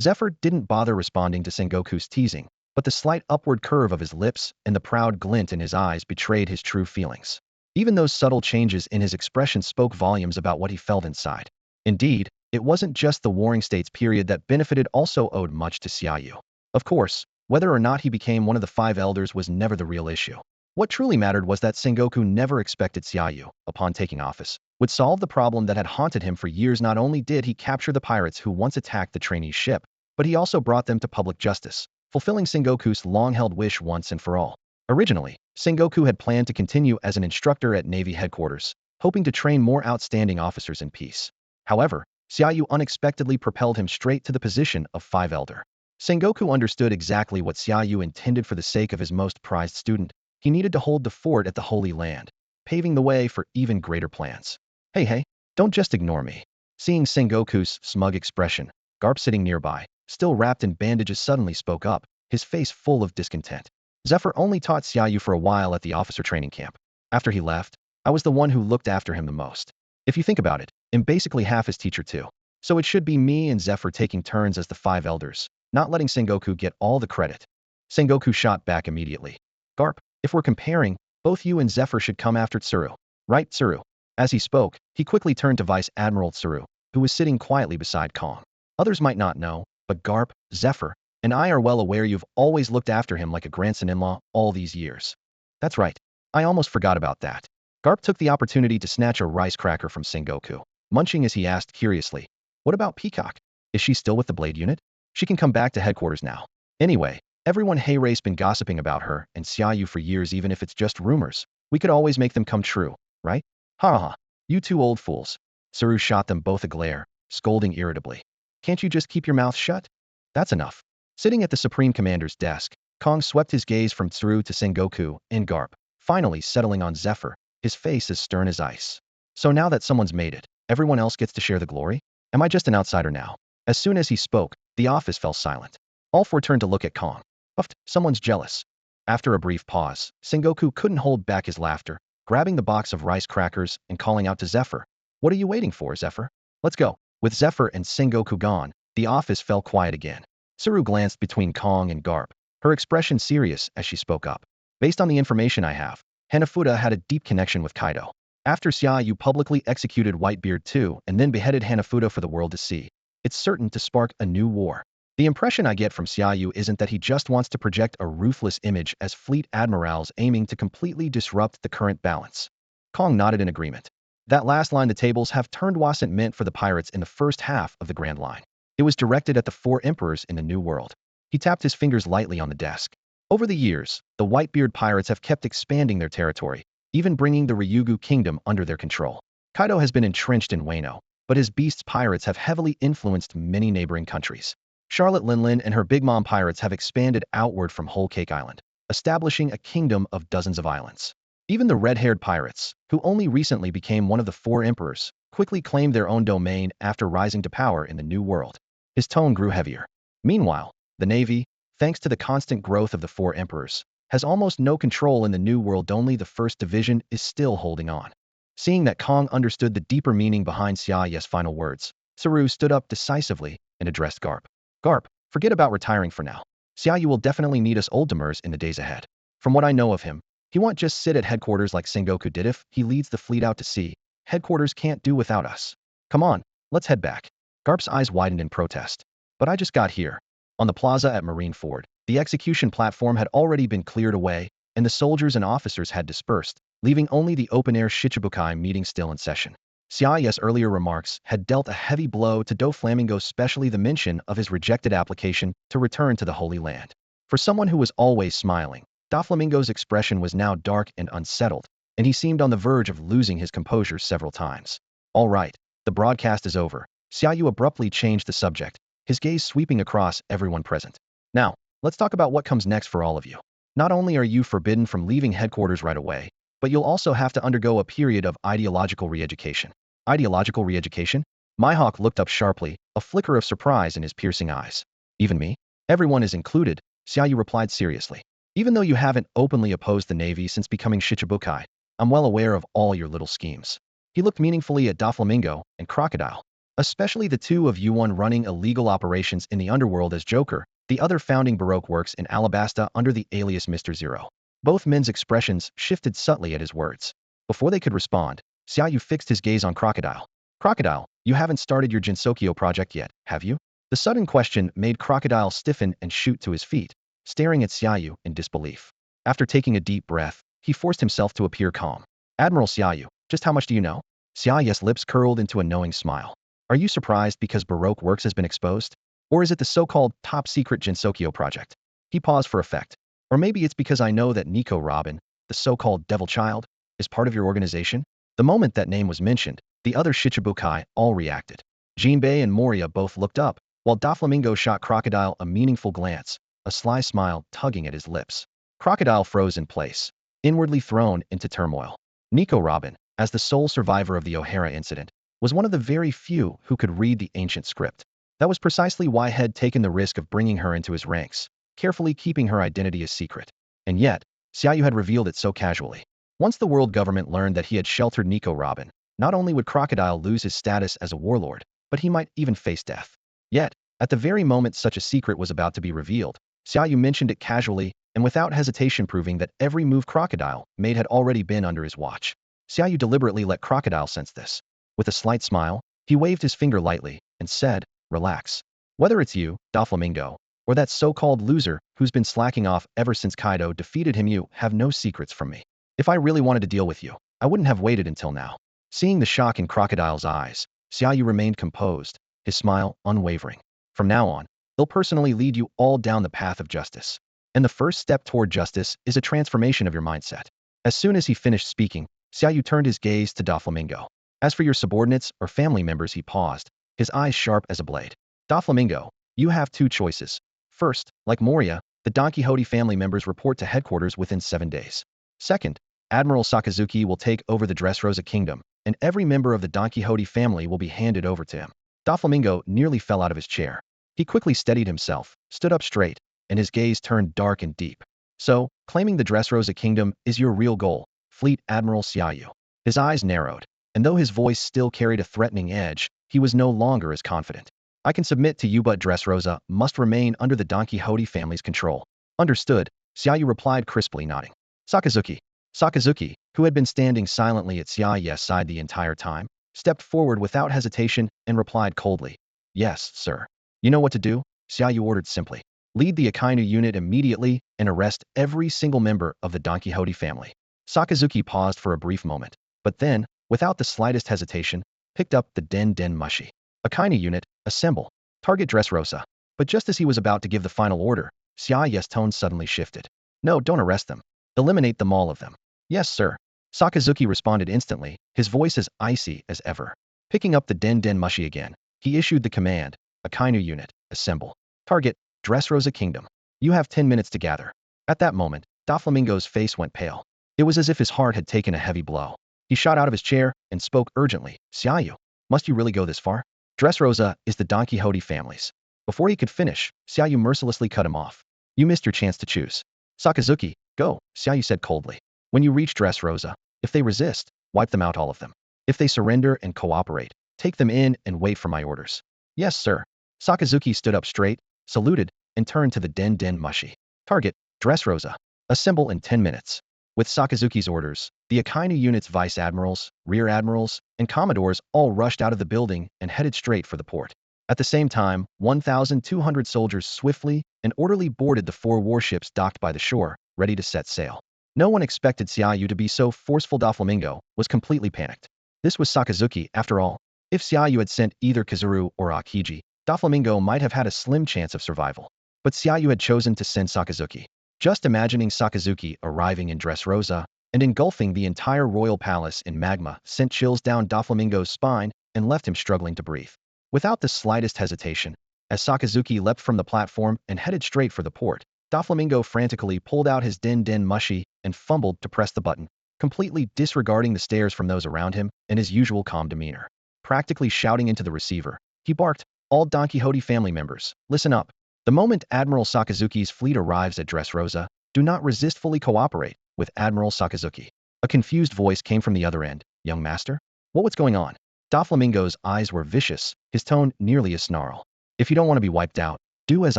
Zephyr didn't bother responding to Sengoku's teasing, but the slight upward curve of his lips and the proud glint in his eyes betrayed his true feelings. Even those subtle changes in his expression spoke volumes about what he felt inside. Indeed, it wasn't just the Warring States period that benefited also owed much to Xia Yu. Of course, whether or not he became one of the five elders was never the real issue. What truly mattered was that Sengoku never expected Xia Yu, upon taking office, would solve the problem that had haunted him for years. Not only did he capture the pirates who once attacked the trainee's ship, but he also brought them to public justice, fulfilling Sengoku's long-held wish once and for all. Originally, Sengoku had planned to continue as an instructor at Navy headquarters, hoping to train more outstanding officers in peace. However, Xia Yu unexpectedly propelled him straight to the position of five elder. Sengoku understood exactly what Xia Yu intended. For the sake of his most prized student, he needed to hold the fort at the Holy Land, paving the way for even greater plans. Hey, don't just ignore me. Seeing Sengoku's smug expression, Garp sitting nearby, still wrapped in bandages, suddenly spoke up, his face full of discontent. Zephyr only taught Xia Yu for a while at the officer training camp. After he left, I was the one who looked after him the most. If you think about it, I'm basically half his teacher too. So it should be me and Zephyr taking turns as the five elders, not letting Sengoku get all the credit. Sengoku shot back immediately. Garp, if we're comparing, both you and Zephyr should come after Tsuru. Right, Tsuru? As he spoke, he quickly turned to Vice Admiral Tsuru, who was sitting quietly beside Kong. Others might not know, but Garp, Zephyr, and I are well aware you've always looked after him like a grandson-in-law all these years. That's right. I almost forgot about that. Garp took the opportunity to snatch a rice cracker from Sengoku, munching as he asked curiously, what about Peacock? Is she still with the Blade unit? She can come back to headquarters now. Anyway, everyone Heirai's been gossiping about her and Xia Yu for years. Even if it's just rumors, we could always make them come true, right? Ha ha, you two old fools. Tsuru shot them both a glare, scolding irritably. Can't you just keep your mouth shut? That's enough. Sitting at the Supreme Commander's desk, Kong swept his gaze from Tsuru to Sengoku and Garp, finally settling on Zephyr, his face as stern as ice. So now that someone's made it, everyone else gets to share the glory? Am I just an outsider now? As soon as he spoke, the office fell silent. All four turned to look at Kong. Puffed, someone's jealous. After a brief pause, Sengoku couldn't hold back his laughter, grabbing the box of rice crackers and calling out to Zephyr. What are you waiting for, Zephyr? Let's go. With Zephyr and Sengoku gone, the office fell quiet again. Tsuru glanced between Kong and Garp, her expression serious as she spoke up. Based on the information I have, Hanafuda had a deep connection with Kaido. After Xia Yu publicly executed Whitebeard II and then beheaded Hanafuda for the world to see, it's certain to spark a new war. The impression I get from Xia Yu isn't that he just wants to project a ruthless image as Fleet Admirals aiming to completely disrupt the current balance. Kong nodded in agreement. That last line, the tables have turned, wasn't meant for the pirates in the first half of the Grand Line. It was directed at the four emperors in the New World. He tapped his fingers lightly on the desk. Over the years, the Whitebeard pirates have kept expanding their territory, even bringing the Ryugu kingdom under their control. Kaido has been entrenched in Wano, but his beasts pirates have heavily influenced many neighboring countries. Charlotte Linlin and her Big Mom pirates have expanded outward from Whole Cake Island, establishing a kingdom of dozens of islands. Even the red-haired pirates, who only recently became one of the four emperors, quickly claimed their own domain after rising to power in the New World. His tone grew heavier. Meanwhile, the Navy, thanks to the constant growth of the four emperors, has almost no control in the New World. Only the First Division is still holding on. Seeing that Kong understood the deeper meaning behind Xia Yu's final words, Tsuru stood up decisively and addressed Garp. Garp, forget about retiring for now. Xia Yu will definitely need us old-timers in the days ahead. From what I know of him, he won't just sit at headquarters like Sengoku did. If he leads the fleet out to sea, headquarters can't do without us. Come on, let's head back. Garp's eyes widened in protest. But I just got here. On the plaza at Marineford, the execution platform had already been cleared away, and the soldiers and officers had dispersed, leaving only the open-air Shichibukai meeting still in session. Xia Yu's earlier remarks had dealt a heavy blow to Doflamingo, especially the mention of his rejected application to return to the Holy Land. For someone who was always smiling, Doflamingo's expression was now dark and unsettled, and he seemed on the verge of losing his composure several times. All right, the broadcast is over. Xia Yu abruptly changed the subject, his gaze sweeping across everyone present. Now, Let's talk about what comes next for all of you. Not only are you forbidden from leaving headquarters right away, but you'll also have to undergo a period of ideological re-education. Ideological re-education? Mihawk looked up sharply, a flicker of surprise in his piercing eyes. Even me? Everyone is included, Xia Yu replied seriously. Even though you haven't openly opposed the Navy since becoming Shichibukai, I'm well aware of all your little schemes. He looked meaningfully at Doflamingo and Crocodile, especially the two of you, one running illegal operations in the underworld as Joker, the other founding Baroque works in Alabasta under the alias Mr. Zero. Both men's expressions shifted subtly at his words. Before they could respond, Xia Yu fixed his gaze on Crocodile. Crocodile, you haven't started your Jinsokyo project yet, have you? The sudden question made Crocodile stiffen and shoot to his feet, staring at Xia Yu in disbelief. After taking a deep breath, he forced himself to appear calm. Admiral Xia Yu, just how much do you know? Xia Yu's lips curled into a knowing smile. Are you surprised because Baroque Works has been exposed? Or is it the so-called top-secret Jinsokyo project? He paused for effect. Or maybe it's because I know that Nico Robin, the so-called devil child, is part of your organization? The moment that name was mentioned, the other Shichibukai all reacted. Jinbei and Moria both looked up, while Doflamingo shot Crocodile a meaningful glance, a sly smile tugging at his lips. Crocodile froze in place, inwardly thrown into turmoil. Nico Robin, as the sole survivor of the O'Hara incident, was one of the very few who could read the ancient script. That was precisely why he had taken the risk of bringing her into his ranks, carefully keeping her identity a secret. And yet, Xia Yu had revealed it so casually. Once the world government learned that he had sheltered Nico Robin, not only would Crocodile lose his status as a warlord, but he might even face death. Yet, at the very moment such a secret was about to be revealed, Xia Yu mentioned it casually and without hesitation, proving that every move Crocodile made had already been under his watch. Xia Yu deliberately let Crocodile sense this. With a slight smile, he waved his finger lightly and said, "Relax. Whether it's you, Doflamingo, or that so-called loser who's been slacking off ever since Kaido defeated him, you have no secrets from me. If I really wanted to deal with you, I wouldn't have waited until now." Seeing the shock in Crocodile's eyes, Xia Yu remained composed, his smile unwavering. "From now on, he'll personally lead you all down the path of justice. And the first step toward justice is a transformation of your mindset." As soon as he finished speaking, Xia Yu turned his gaze to Doflamingo. "As for your subordinates or family members," he paused, his eyes sharp as a blade. "Doflamingo, you have two choices. First, like Moria, the Don Quixote family members report to headquarters within 7 days. Second, Admiral Sakazuki will take over the Dressrosa Kingdom, and every member of the Don Quixote family will be handed over to him." Doflamingo nearly fell out of his chair. He quickly steadied himself, stood up straight, and his gaze turned dark and deep. "So, claiming the Dressrosa Kingdom is your real goal, Fleet Admiral Xia Yu." His eyes narrowed, and though his voice still carried a threatening edge, he was no longer as confident. "I can submit to you, but Dressrosa must remain under the Don Quixote family's control." "Understood," Xia Yu replied crisply, nodding. Sakazuki, who had been standing silently at Xia Yu's side the entire time, stepped forward without hesitation and replied coldly, "Yes, sir." "You know what to do?" Xia Yu ordered simply. "Lead the Akainu unit immediately and arrest every single member of the Don Quixote family." Sakazuki paused for a brief moment, but then, without the slightest hesitation, picked up the Den Mushi. "Akainu unit, assemble. Target Dressrosa." But just as he was about to give the final order, Xia Yu's tone suddenly shifted. "No, don't arrest them. Eliminate them, all of them." "Yes, sir." Sakazuki responded instantly, his voice as icy as ever. Picking up the Den Mushi again, he issued the command, "Akainu unit, assemble. Target Dressrosa Kingdom. You have 10 minutes to gather." At that moment, Doflamingo's face went pale. It was as if his heart had taken a heavy blow. He shot out of his chair and spoke urgently, "Xia Yu, must you really go this far? Dressrosa is the Don Quixote family's." Before he could finish, Xia Yu mercilessly cut him off. "You missed your chance to choose." "Sakazuki, go," Xia Yu said coldly. "When you reach Dressrosa, if they resist, wipe them out, all of them. If they surrender and cooperate, take them in and wait for my orders." "Yes, sir." Sakazuki stood up straight, saluted, and turned to the Den Mushi. "Target Dressrosa. Assemble in 10 minutes." With Sakazuki's orders, the Akainu unit's Vice Admirals, Rear Admirals, and Commodores all rushed out of the building and headed straight for the port. At the same time, 1,200 soldiers swiftly and orderly boarded the 4 warships docked by the shore, ready to set sail. No one expected Xia Yu to be so forceful. Doflamingo was completely panicked. This was Sakazuki, after all. If Xia Yu had sent either Tsuru or Akiji, Doflamingo might have had a slim chance of survival. But Xia Yu had chosen to send Sakazuki. Just imagining Sakazuki arriving in Dressrosa and engulfing the entire royal palace in magma sent chills down Doflamingo's spine and left him struggling to breathe. Without the slightest hesitation, as Sakazuki leapt from the platform and headed straight for the port, Doflamingo frantically pulled out his din mushy and fumbled to press the button, completely disregarding the stares from those around him and his usual calm demeanor. Practically shouting into the receiver, he barked, "All Don Quixote family members, listen up. The moment Admiral Sakazuki's fleet arrives at Dressrosa, do not resist, fully cooperate with Admiral Sakazuki." A confused voice came from the other end. "Young master? What's going on?" Doflamingo's eyes were vicious, his tone nearly a snarl. "If you don't want to be wiped out, do as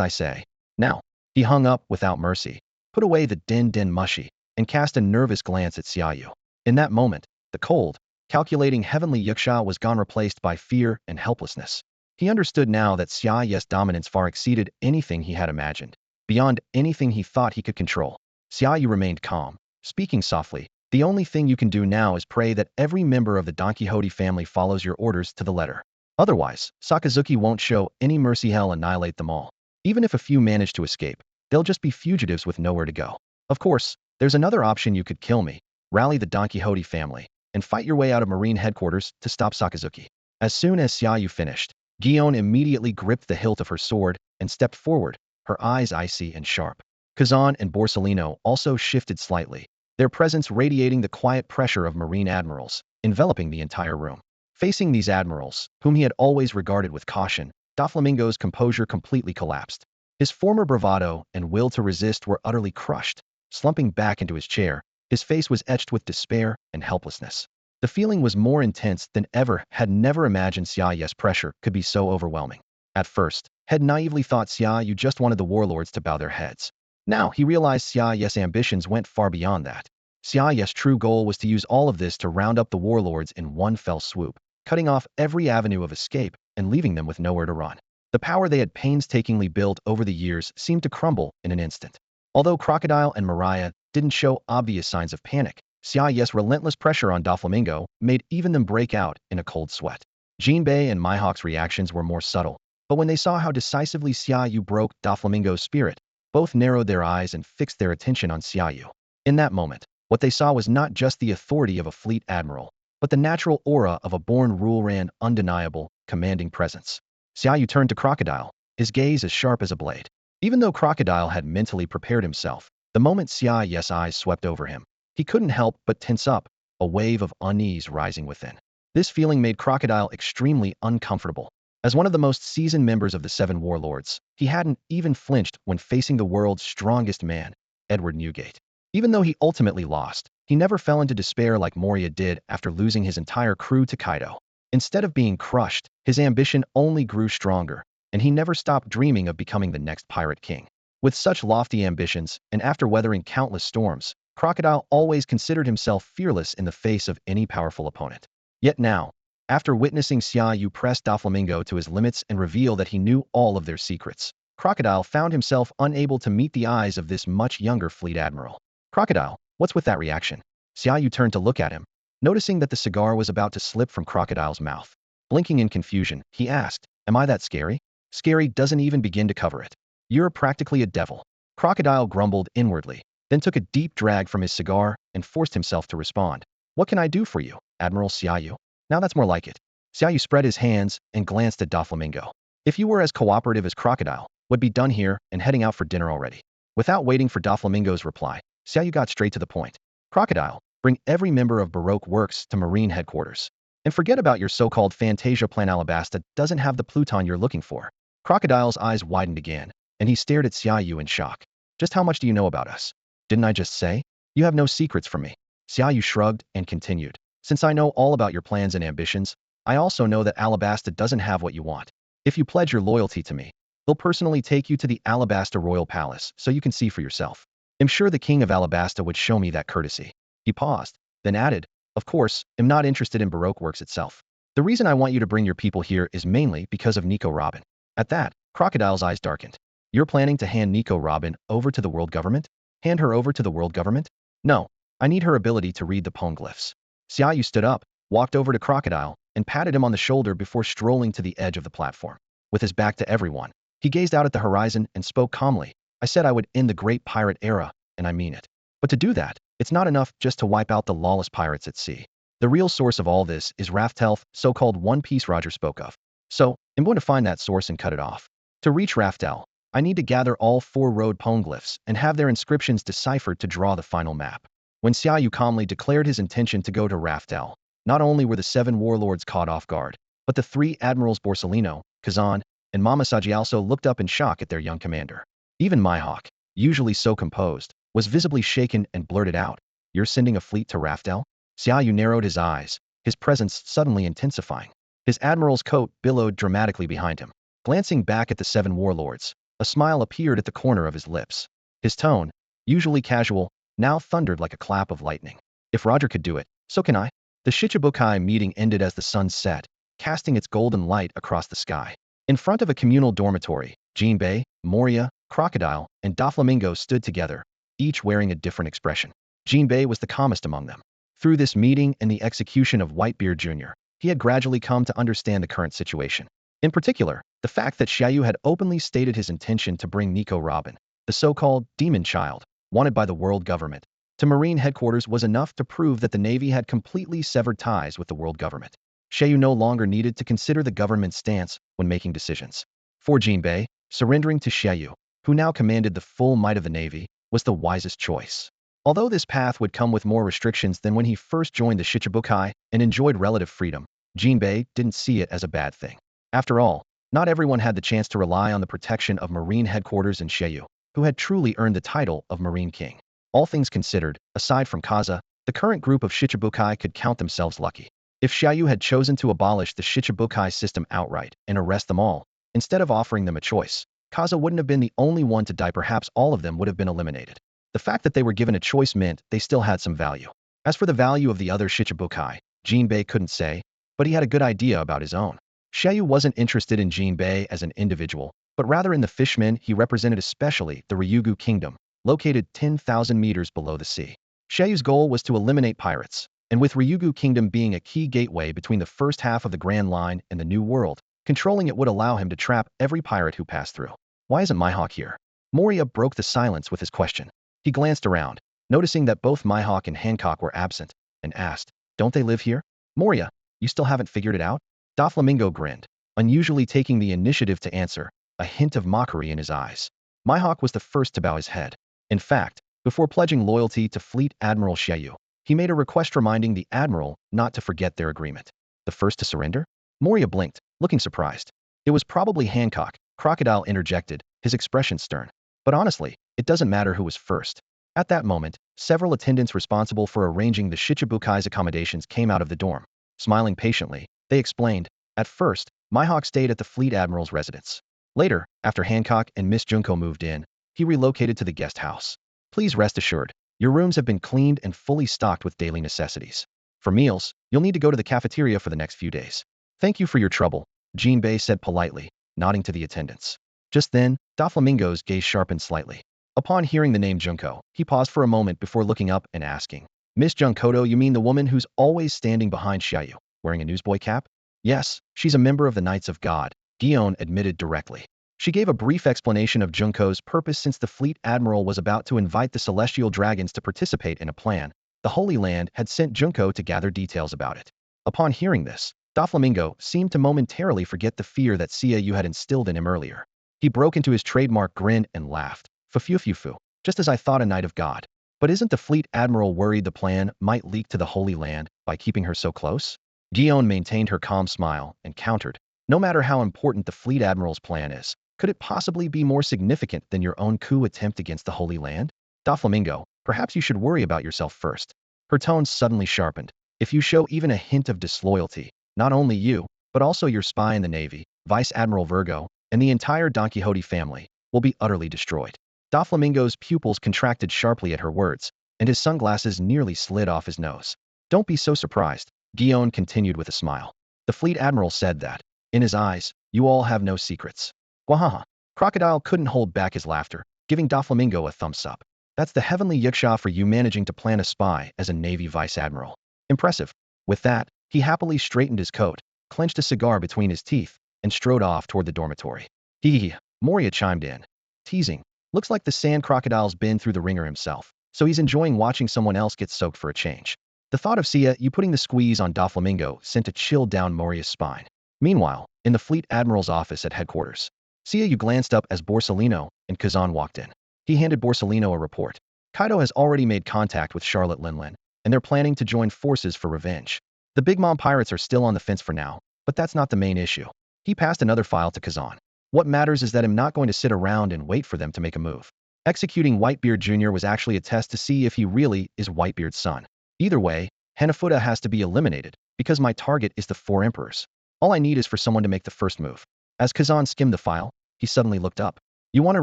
I say. Now." He hung up without mercy, put away the din mushy, and cast a nervous glance at Xia Yu. In that moment, the cold, calculating heavenly Yuxia was gone, replaced by fear and helplessness. He understood now that Xia Yu's dominance far exceeded anything he had imagined, beyond anything he thought he could control. Xia Yu remained calm, speaking softly. "The only thing you can do now is pray that every member of the Don Quixote family follows your orders to the letter. Otherwise, Sakazuki won't show any mercy. He'll annihilate them all. Even if a few manage to escape, they'll just be fugitives with nowhere to go. Of course, there's another option. You could kill me, rally the Don Quixote family, and fight your way out of Marine headquarters to stop Sakazuki." As soon as Xia Yu finished, Guillaume immediately gripped the hilt of her sword and stepped forward, her eyes icy and sharp. Kazan and Borsellino also shifted slightly, their presence radiating the quiet pressure of Marine Admirals, enveloping the entire room. Facing these admirals, whom he had always regarded with caution, Doflamingo's composure completely collapsed. His former bravado and will to resist were utterly crushed. Slumping back into his chair, his face was etched with despair and helplessness. The feeling was more intense than ever. Had never imagined Xia Yu's pressure could be so overwhelming. At first, had naively thought Xia Yu just wanted the warlords to bow their heads. Now he realized Xia Yu's ambitions went far beyond that. Xia Yu's true goal was to use all of this to round up the warlords in one fell swoop, cutting off every avenue of escape and leaving them with nowhere to run. The power they had painstakingly built over the years seemed to crumble in an instant. Although Crocodile and Mariah didn't show obvious signs of panic, Xia Yu's relentless pressure on Doflamingo made even them break out in a cold sweat. Jinbei and Mihawk's reactions were more subtle, but when they saw how decisively Xia Yu broke Doflamingo's spirit, both narrowed their eyes and fixed their attention on Xia Yu. In that moment, what they saw was not just the authority of a fleet admiral, but the natural aura of a born ruler and undeniable, commanding presence. Xia Yu turned to Crocodile, his gaze as sharp as a blade. Even though Crocodile had mentally prepared himself, the moment Xia Yu's eyes swept over him, he couldn't help but tense up, a wave of unease rising within. This feeling made Crocodile extremely uncomfortable. As one of the most seasoned members of the Seven Warlords, he hadn't even flinched when facing the world's strongest man, Edward Newgate. Even though he ultimately lost, he never fell into despair like Moria did after losing his entire crew to Kaido. Instead of being crushed, his ambition only grew stronger, and he never stopped dreaming of becoming the next pirate king. With such lofty ambitions, and after weathering countless storms, Crocodile always considered himself fearless in the face of any powerful opponent. Yet now, after witnessing Xia Yu press Doflamingo to his limits and reveal that he knew all of their secrets, Crocodile found himself unable to meet the eyes of this much younger fleet admiral. "Crocodile, what's with that reaction?" Xia Yu turned to look at him, noticing that the cigar was about to slip from Crocodile's mouth. Blinking in confusion, he asked, "Am I that scary?" "Scary doesn't even begin to cover it. You're practically a devil." Crocodile grumbled inwardly, then took a deep drag from his cigar and forced himself to respond. "What can I do for you, Admiral Xia Yu?" "Now that's more like it." Xia Yu spread his hands and glanced at Doflamingo. "If you were as cooperative as Crocodile, would be done here and heading out for dinner already." Without waiting for Doflamingo's reply, Xia Yu got straight to the point. "Crocodile, bring every member of Baroque Works to Marine headquarters. And forget about your so-called Fantasia plan. Alabasta doesn't have the Pluton you're looking for." Crocodile's eyes widened again, and he stared at Xia Yu in shock. "Just how much do you know about us? Didn't I just say? You have no secrets from me." Xia Yu shrugged and continued. "Since I know all about your plans and ambitions, I also know that Alabasta doesn't have what you want. If you pledge your loyalty to me, they'll personally take you to the Alabasta Royal Palace so you can see for yourself. I'm sure the King of Alabasta would show me that courtesy." He paused, then added, "Of course, I'm not interested in Baroque Works itself. The reason I want you to bring your people here is mainly because of Nico Robin." At that, Crocodile's eyes darkened. "You're planning to hand Nico Robin over to the world government? Hand her over to the world government?" "No, I need her ability to read the poneglyphs." Xia Yu stood up, walked over to Crocodile, and patted him on the shoulder before strolling to the edge of the platform. With his back to everyone, he gazed out at the horizon and spoke calmly. "I said I would end the great pirate era, and I mean it. But to do that, it's not enough just to wipe out the lawless pirates at sea. The real source of all this is Raftel's so-called One Piece Roger spoke of. So, I'm going to find that source and cut it off. To reach Raftel, I need to gather all 4 road poneglyphs and have their inscriptions deciphered to draw the final map. When Xia Yu calmly declared his intention to go to Raftel, not only were the 7 warlords caught off guard, but the 3 admirals Borsellino, Kazan, and Mamasaji also looked up in shock at their young commander. Even Mihawk, usually so composed, was visibly shaken and blurted out, "You're sending a fleet to Raftel?" Xia Yu narrowed his eyes, his presence suddenly intensifying. His admiral's coat billowed dramatically behind him. Glancing back at the 7 warlords, a smile appeared at the corner of his lips. His tone, usually casual, now thundered like a clap of lightning. "If Roger could do it, so can I." The Shichibukai meeting ended as the sun set, casting its golden light across the sky. In front of a communal dormitory, Jinbei, Moria, Crocodile, and Doflamingo stood together, each wearing a different expression. Jinbei was the calmest among them. Through this meeting and the execution of Whitebeard Jr., he had gradually come to understand the current situation. In particular, the fact that Xia Yu had openly stated his intention to bring Nico Robin, the so-called demon child, wanted by the world government, to Marine headquarters was enough to prove that the Navy had completely severed ties with the world government. Xia Yu no longer needed to consider the government's stance when making decisions. For Jinbei, surrendering to Xia Yu, who now commanded the full might of the Navy, was the wisest choice. Although this path would come with more restrictions than when he first joined the Shichibukai and enjoyed relative freedom, Jinbei didn't see it as a bad thing. After all, not everyone had the chance to rely on the protection of Marine headquarters and Xia Yu, who had truly earned the title of Marine King. All things considered, aside from Kaza, the current group of Shichibukai could count themselves lucky. If Xia Yu had chosen to abolish the Shichibukai system outright and arrest them all, instead of offering them a choice, Kaza wouldn't have been the only one to die. Perhaps all of them would have been eliminated. The fact that they were given a choice meant they still had some value. As for the value of the other Shichibukai, Jinbei couldn't say, but he had a good idea about his own. Xia Yu wasn't interested in Jinbei as an individual, but rather in the fishmen he represented, especially the Ryugu Kingdom, located 10,000 meters below the sea. Xia Yu's goal was to eliminate pirates, and with Ryugu Kingdom being a key gateway between the first half of the Grand Line and the New World, controlling it would allow him to trap every pirate who passed through. "Why isn't Mihawk here?" Moria broke the silence with his question. He glanced around, noticing that both Mihawk and Hancock were absent, and asked, "Don't they live here?" "Moria, you still haven't figured it out?" Doflamingo grinned, unusually taking the initiative to answer, a hint of mockery in his eyes. Mihawk was the first to bow his head. In fact, before pledging loyalty to Fleet Admiral Xia Yu, he made a request reminding the Admiral not to forget their agreement. The first to surrender? Moria blinked, looking surprised. It was probably Hancock, Crocodile interjected, his expression stern. But honestly, it doesn't matter who was first. At that moment, several attendants responsible for arranging the Shichibukai's accommodations came out of the dorm. Smiling patiently, they explained, at first, Mihawk stayed at the Fleet Admiral's residence. Later, after Hancock and Miss Junko moved in, he relocated to the guest house. "Please rest assured, your rooms have been cleaned and fully stocked with daily necessities. For meals, you'll need to go to the cafeteria for the next few days." "Thank you for your trouble," Jinbei said politely, nodding to the attendants. Just then, Doflamingo's gaze sharpened slightly. Upon hearing the name Junko, he paused for a moment before looking up and asking, "Miss Junkoto, you mean the woman who's always standing behind Xia Yu, wearing a newsboy cap?" "Yes, she's a member of the Knights of God," Gion admitted directly. She gave a brief explanation of Junko's purpose since the Fleet Admiral was about to invite the Celestial Dragons to participate in a plan. The Holy Land had sent Junko to gather details about it. Upon hearing this, Doflamingo seemed to momentarily forget the fear that Xia Yu had instilled in him earlier. He broke into his trademark grin and laughed. "Fu, just as I thought, a Knight of God. But isn't the Fleet Admiral worried the plan might leak to the Holy Land by keeping her so close?" Gion maintained her calm smile and countered, "No matter how important the Fleet Admiral's plan is, could it possibly be more significant than your own coup attempt against the Holy Land? Doflamingo, perhaps you should worry about yourself first." Her tone suddenly sharpened. "If you show even a hint of disloyalty, not only you, but also your spy in the Navy, Vice Admiral Virgo, and the entire Don Quixote family, will be utterly destroyed." Doflamingo's pupils contracted sharply at her words, and his sunglasses nearly slid off his nose. "Don't be so surprised," Gion continued with a smile. "The Fleet Admiral said that, in his eyes, you all have no secrets." Wahaha. Crocodile couldn't hold back his laughter, giving Doflamingo a thumbs up. "That's the heavenly yiksha for you, managing to plant a spy as a Navy Vice Admiral. Impressive." With that, he happily straightened his coat, clenched a cigar between his teeth, and strode off toward the dormitory. "Hee," Moria chimed in. Teasing. "Looks like the sand crocodile's been through the ringer himself, so he's enjoying watching someone else get soaked for a change." The thought of Xia Yu putting the squeeze on Doflamingo sent a chill down Moria's spine. Meanwhile, in the Fleet Admiral's office at headquarters, Xia Yu glanced up as Borsellino and Kazan walked in. He handed Borsellino a report. Kaido has already made contact with Charlotte Linlin, and they're planning to join forces for revenge. The Big Mom pirates are still on the fence for now, but that's not the main issue. He passed another file to Kazan. What matters is that I'm not going to sit around and wait for them to make a move. Executing Whitebeard Jr. was actually a test to see if he really is Whitebeard's son. Either way, Hanafuda has to be eliminated, because my target is the 4 emperors. All I need is for someone to make the first move. As Kazan skimmed the file, he suddenly looked up. You want to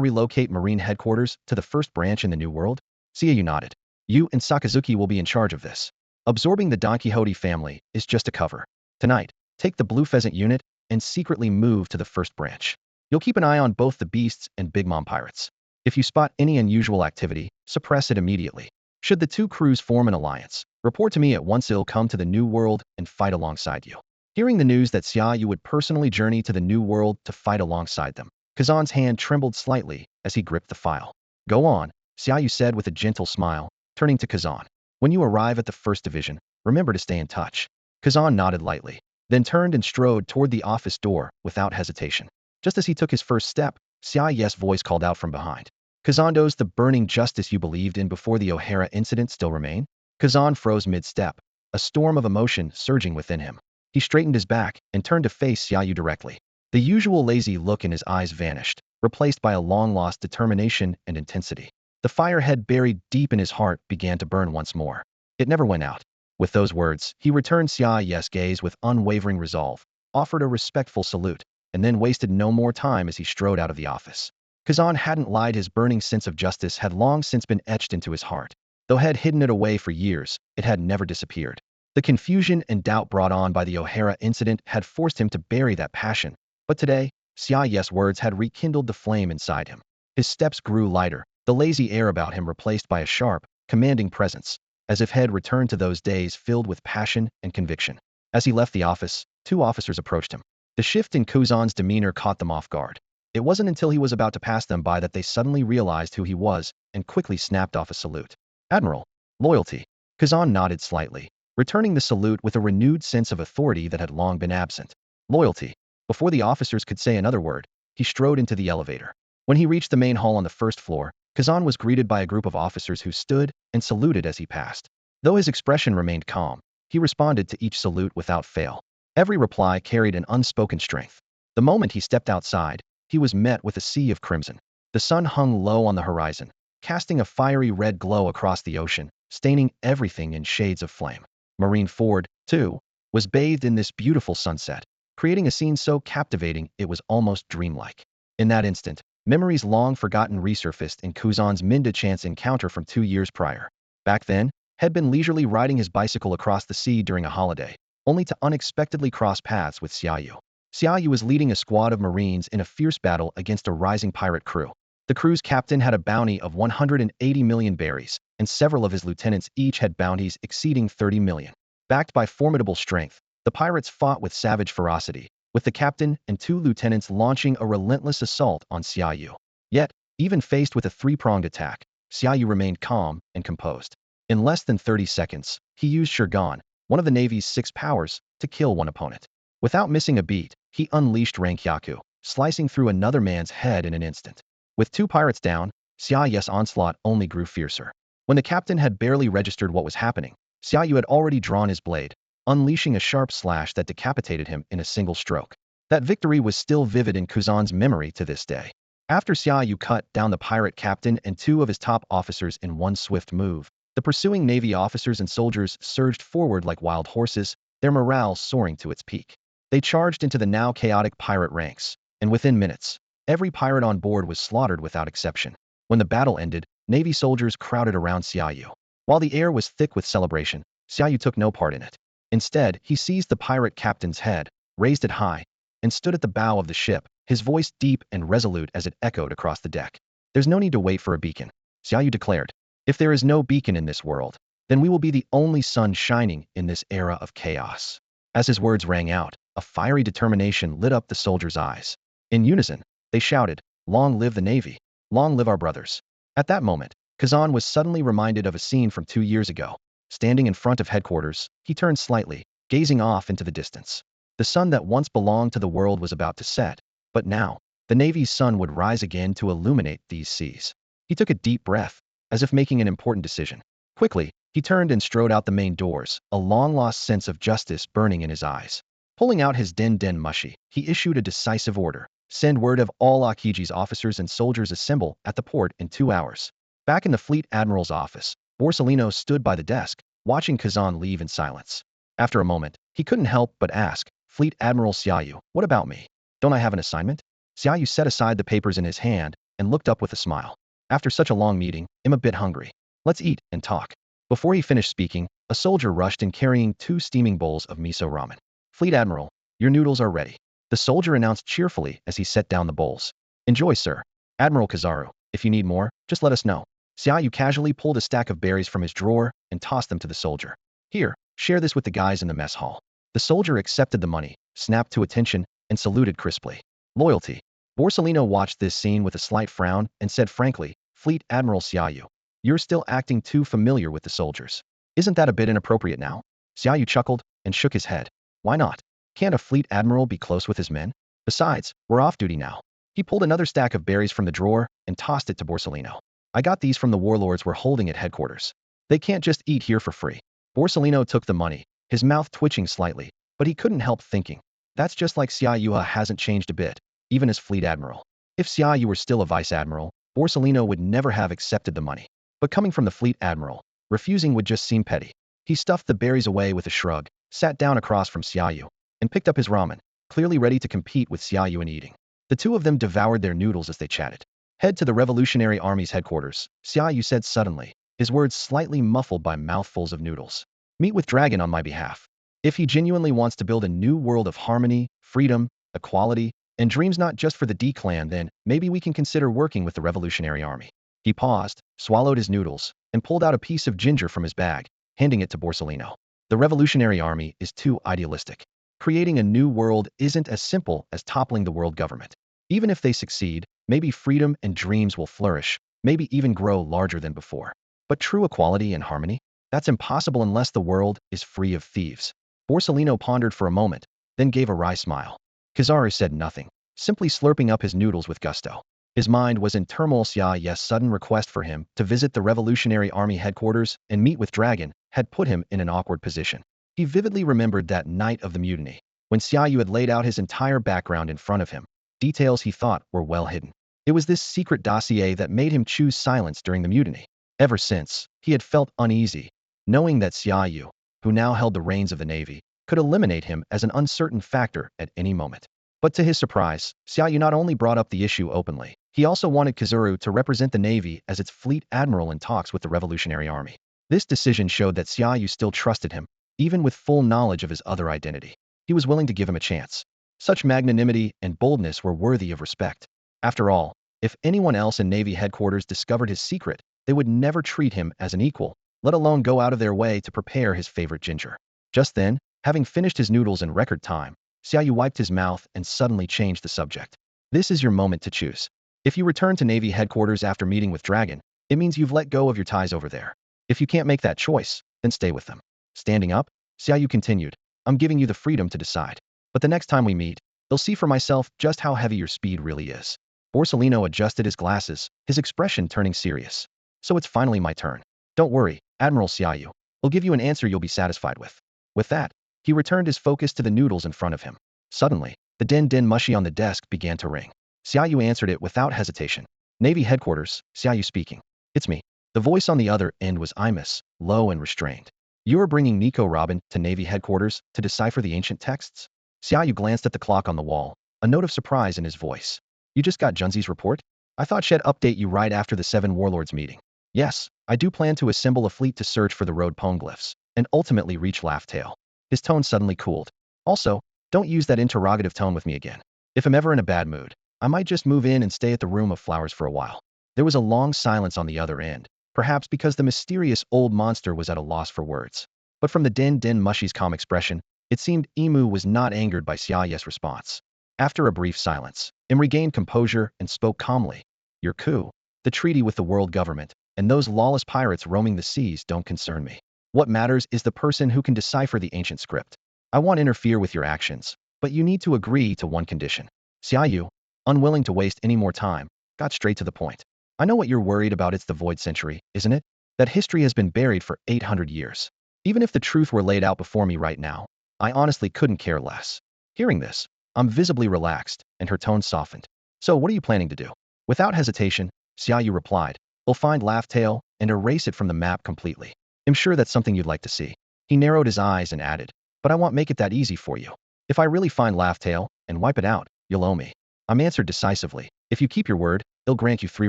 relocate Marine headquarters to the first branch in the New World? Xia Yu nodded. You and Sakazuki will be in charge of this. Absorbing the Don Quixote family is just a cover. Tonight, take the Blue Pheasant unit and secretly move to the first branch. You'll keep an eye on both the beasts and Big Mom pirates. If you spot any unusual activity, suppress it immediately. Should the 2 crews form an alliance, report to me at once. I'll come to the New World and fight alongside you. Hearing the news that Xia Yu would personally journey to the New World to fight alongside them, Kazan's hand trembled slightly as he gripped the file. Go on, Xia Yu said with a gentle smile, turning to Kazan. When you arrive at the 1st Division, remember to stay in touch. Kazan nodded lightly, then turned and strode toward the office door without hesitation. Just as he took his first step, Xia Yu's voice called out from behind. Kazan, does the burning justice you believed in before the O'Hara incident still remain? Kazan froze mid-step, a storm of emotion surging within him. He straightened his back and turned to face Xia Yu directly. The usual lazy look in his eyes vanished, replaced by a long-lost determination and intensity. The firehead buried deep in his heart began to burn once more. It never went out. With those words, he returned Xia Yu's gaze with unwavering resolve, offered a respectful salute, and then wasted no more time as he strode out of the office. Kazan hadn't lied. His burning sense of justice had long since been etched into his heart. Though had hidden it away for years, it had never disappeared. The confusion and doubt brought on by the O'Hara incident had forced him to bury that passion, but today, Xia Yu's words had rekindled the flame inside him. His steps grew lighter, the lazy air about him replaced by a sharp, commanding presence, as if he had returned to those days filled with passion and conviction. As he left the office, 2 officers approached him. The shift in Kazan's demeanor caught them off guard. It wasn't until he was about to pass them by that they suddenly realized who he was and quickly snapped off a salute. Admiral, loyalty. Kazan nodded slightly, returning the salute with a renewed sense of authority that had long been absent. Loyalty. Before the officers could say another word, he strode into the elevator. When he reached the main hall on the 1st floor, Kazan was greeted by a group of officers who stood and saluted as he passed. Though his expression remained calm, he responded to each salute without fail. Every reply carried an unspoken strength. The moment he stepped outside, he was met with a sea of crimson. The sun hung low on the horizon, casting a fiery red glow across the ocean, staining everything in shades of flame. Marineford, too, was bathed in this beautiful sunset, creating a scene so captivating it was almost dreamlike. In that instant, memories long forgotten resurfaced in Kazan's mid-chance encounter from 2 years prior. Back then, had been leisurely riding his bicycle across the sea during a holiday, only to unexpectedly cross paths with Xia Yu. Xia Yu was leading a squad of Marines in a fierce battle against a rising pirate crew. The crew's captain had a bounty of 180 million berries, and several of his lieutenants each had bounties exceeding 30 million. Backed by formidable strength, the pirates fought with savage ferocity, with the captain and 2 lieutenants launching a relentless assault on Xia Yu. Yet, even faced with a 3-pronged attack, Xia Yu remained calm and composed. In less than 30 seconds, he used Shirgan, one of the Navy's 6 powers, to kill one opponent. Without missing a beat, he unleashed Rankyaku, slicing through another man's head in an instant. With 2 pirates down, Xia Yu's onslaught only grew fiercer. When the captain had barely registered what was happening, Xia Yu had already drawn his blade, unleashing a sharp slash that decapitated him in a single stroke. That victory was still vivid in Kazan's memory to this day. After Xia Yu cut down the pirate captain and 2 of his top officers in one swift move, the pursuing Navy officers and soldiers surged forward like wild horses, their morale soaring to its peak. They charged into the now chaotic pirate ranks, and within minutes, every pirate on board was slaughtered without exception. When the battle ended, Navy soldiers crowded around Xia Yu. While the air was thick with celebration, Xia Yu took no part in it. Instead, he seized the pirate captain's head, raised it high, and stood at the bow of the ship, his voice deep and resolute as it echoed across the deck. There's no need to wait for a beacon, Xia Yu declared. If there is no beacon in this world, then we will be the only sun shining in this era of chaos. As his words rang out, a fiery determination lit up the soldiers' eyes. In unison, they shouted, "Long live the Navy! Long live our brothers!" At that moment, Kazan was suddenly reminded of a scene from 2 years ago. Standing in front of headquarters, he turned slightly, gazing off into the distance. The sun that once belonged to the world was about to set, but now, The Navy's sun would rise again to illuminate these seas. He took a deep breath, as if making an important decision. Quickly, he turned and strode out the main doors, a long-lost sense of justice burning in his eyes. Pulling out his den mushi, he issued a decisive order. Send word of all Akiji's officers and soldiers assemble at the port in 2 hours. Back in the Fleet Admiral's office, Borsellino stood by the desk, watching Kazan leave in silence. After a moment, he couldn't help but ask, Fleet Admiral Xia Yu, what about me? Don't I have an assignment? Xia Yu set aside the papers in his hand and looked up with a smile. After such a long meeting, I'm a bit hungry. Let's eat and talk. Before he finished speaking, a soldier rushed in carrying 2 steaming bowls of miso ramen. Fleet Admiral, your noodles are ready. The soldier announced cheerfully as he set down the bowls. Enjoy, sir. Admiral Kizaru, if you need more, just let us know. Xia Yu casually pulled a stack of berries from his drawer and tossed them to the soldier. Here, share this with the guys in the mess hall. The soldier accepted the money, snapped to attention, and saluted crisply. Loyalty. Borsellino watched this scene with a slight frown and said frankly, Fleet Admiral Xia Yu, you're still acting too familiar with the soldiers. Isn't that a bit inappropriate now? Xia Yu chuckled and shook his head. Why not? Can't a fleet admiral be close with his men? Besides, we're off duty now. He pulled another stack of berries from the drawer and tossed it to Borsellino. I got these from the warlords we're holding at headquarters. They can't just eat here for free. Borsellino took the money, his mouth twitching slightly, but he couldn't help thinking. That's just like Xia Yu hasn't changed a bit, even as fleet admiral. If Xia Yu were still a vice admiral, Borsellino would never have accepted the money. But coming from the fleet admiral, refusing would just seem petty. He stuffed the berries away with a shrug, sat down across from Xia Yu, and picked up his ramen, clearly ready to compete with Xia Yu in eating. The two of them devoured their noodles as they chatted. Head to the Revolutionary Army's headquarters, Xia Yu said suddenly, his words slightly muffled by mouthfuls of noodles. Meet with Dragon on my behalf. If he genuinely wants to build a new world of harmony, freedom, equality, and dreams not just for the D-clan, then maybe we can consider working with the Revolutionary Army. He paused, swallowed his noodles, and pulled out a piece of ginger from his bag, handing it to Borsellino. The Revolutionary Army is too idealistic. Creating a new world isn't as simple as toppling the world government. Even if they succeed, maybe freedom and dreams will flourish, maybe even grow larger than before. But true equality and harmony? That's impossible unless the world is free of thieves. Borsellino pondered for a moment, then gave a wry smile. Kizaru said nothing, simply slurping up his noodles with gusto. His mind was in turmoil. Xia Yu's sudden request for him to visit the Revolutionary Army headquarters and meet with Dragon had put him in an awkward position. He vividly remembered that night of the mutiny, when Xia Yu had laid out his entire background in front of him, details he thought were well hidden. It was this secret dossier that made him choose silence during the mutiny. Ever since, he had felt uneasy, knowing that Xia Yu, who now held the reins of the Navy, could eliminate him as an uncertain factor at any moment. But to his surprise, Xia Yu not only brought up the issue openly, he also wanted Tsuru to represent the Navy as its fleet admiral in talks with the Revolutionary Army. This decision showed that Xia Yu still trusted him, even with full knowledge of his other identity. He was willing to give him a chance. Such magnanimity and boldness were worthy of respect. After all, if anyone else in Navy headquarters discovered his secret, they would never treat him as an equal, let alone go out of their way to prepare his favorite ginger. Just then, having finished his noodles in record time, Xia Yu wiped his mouth and suddenly changed the subject. This is your moment to choose. If you return to Navy headquarters after meeting with Dragon, it means you've let go of your ties over there. If you can't make that choice, then stay with them. Standing up, Xia Yu continued, I'm giving you the freedom to decide. But the next time we meet, I'll see for myself just how heavy your speed really is. Borsellino adjusted his glasses, his expression turning serious. So it's finally my turn. Don't worry, Admiral Xia Yu. I'll give you an answer you'll be satisfied with. With that, he returned his focus to the noodles in front of him. Suddenly, the den mushi on the desk began to ring. Xia Yu answered it without hesitation. Navy headquarters, Xia Yu speaking. It's me. The voice on the other end was Imus, low and restrained. You are bringing Nico Robin to Navy headquarters to decipher the ancient texts? Xia Yu glanced at the clock on the wall, a note of surprise in his voice. You just got Junzi's report? I thought she'd update you right after the 7 warlords meeting. Yes, I do plan to assemble a fleet to search for the road poneglyphs, and ultimately reach Laugh-Tale. His tone suddenly cooled. Also, don't use that interrogative tone with me again. If I'm ever in a bad mood, I might just move in and stay at the Room of Flowers for a while. There was a long silence on the other end, perhaps because the mysterious old monster was at a loss for words. But from the den mushi's calm expression, it seemed Imu was not angered by Xia Yu's response. After a brief silence, Im regained composure and spoke calmly. Your coup, the treaty with the world government, and those lawless pirates roaming the seas don't concern me. What matters is the person who can decipher the ancient script. I won't interfere with your actions, but you need to agree to one condition. Xia Yu, unwilling to waste any more time, got straight to the point. I know what you're worried about. It's the Void Century, isn't it? That history has been buried for 800 years. Even if the truth were laid out before me right now, I honestly couldn't care less. Hearing this, I'm visibly relaxed, and her tone softened. So what are you planning to do? Without hesitation, Xia Yu replied, we'll find Laugh-Tale and erase it from the map completely. I'm sure that's something you'd like to see. He narrowed his eyes and added, but I won't make it that easy for you. If I really find Laugh-Tale and wipe it out, you'll owe me. I'm answered decisively. If you keep your word, he'll grant you 3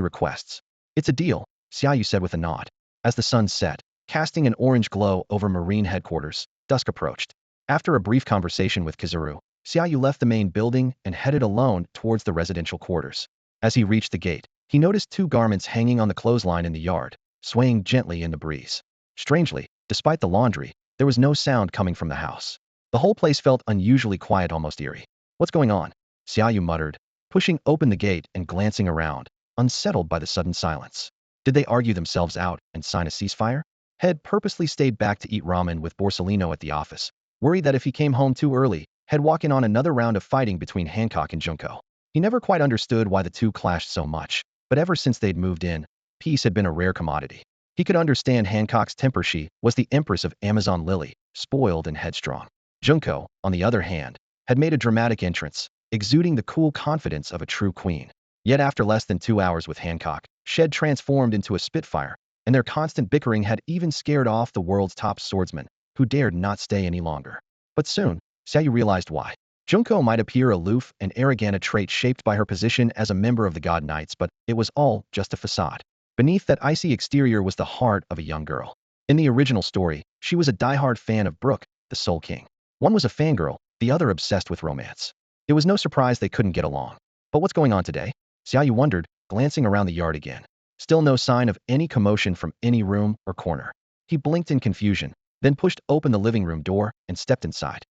requests. It's a deal, Xia Yu said with a nod. As the sun set, casting an orange glow over Marine headquarters, dusk approached. After a brief conversation with Tsuru, Xia Yu left the main building and headed alone towards the residential quarters. As he reached the gate, he noticed 2 garments hanging on the clothesline in the yard, swaying gently in the breeze. Strangely, despite the laundry, there was no sound coming from the house. The whole place felt unusually quiet, almost eerie. What's going on? Xia Yu muttered, pushing open the gate and glancing around, unsettled by the sudden silence. Did they argue themselves out and sign a ceasefire? Head purposely stayed back to eat ramen with Borsellino at the office, worried that if he came home too early, he'd walk in on another round of fighting between Hancock and Junko. He never quite understood why the two clashed so much, but ever since they'd moved in, peace had been a rare commodity. He could understand Hancock's temper. She was the Empress of Amazon Lily, spoiled and headstrong. Junko, on the other hand, had made a dramatic entrance, exuding the cool confidence of a true queen. Yet after less than 2 hours with Hancock, Shed transformed into a Spitfire, and their constant bickering had even scared off the world's top swordsman, who dared not stay any longer. But soon, Xia Yu realized why. Junko might appear aloof and arrogant, a trait shaped by her position as a member of the God Knights, but it was all just a facade. Beneath that icy exterior was the heart of a young girl. In the original story, she was a diehard fan of Brooke, the Soul King. One was a fangirl, the other obsessed with romance. It was no surprise they couldn't get along. But what's going on today? Xia Yu wondered, glancing around the yard again. Still no sign of any commotion from any room or corner. He blinked in confusion, then pushed open the living room door and stepped inside.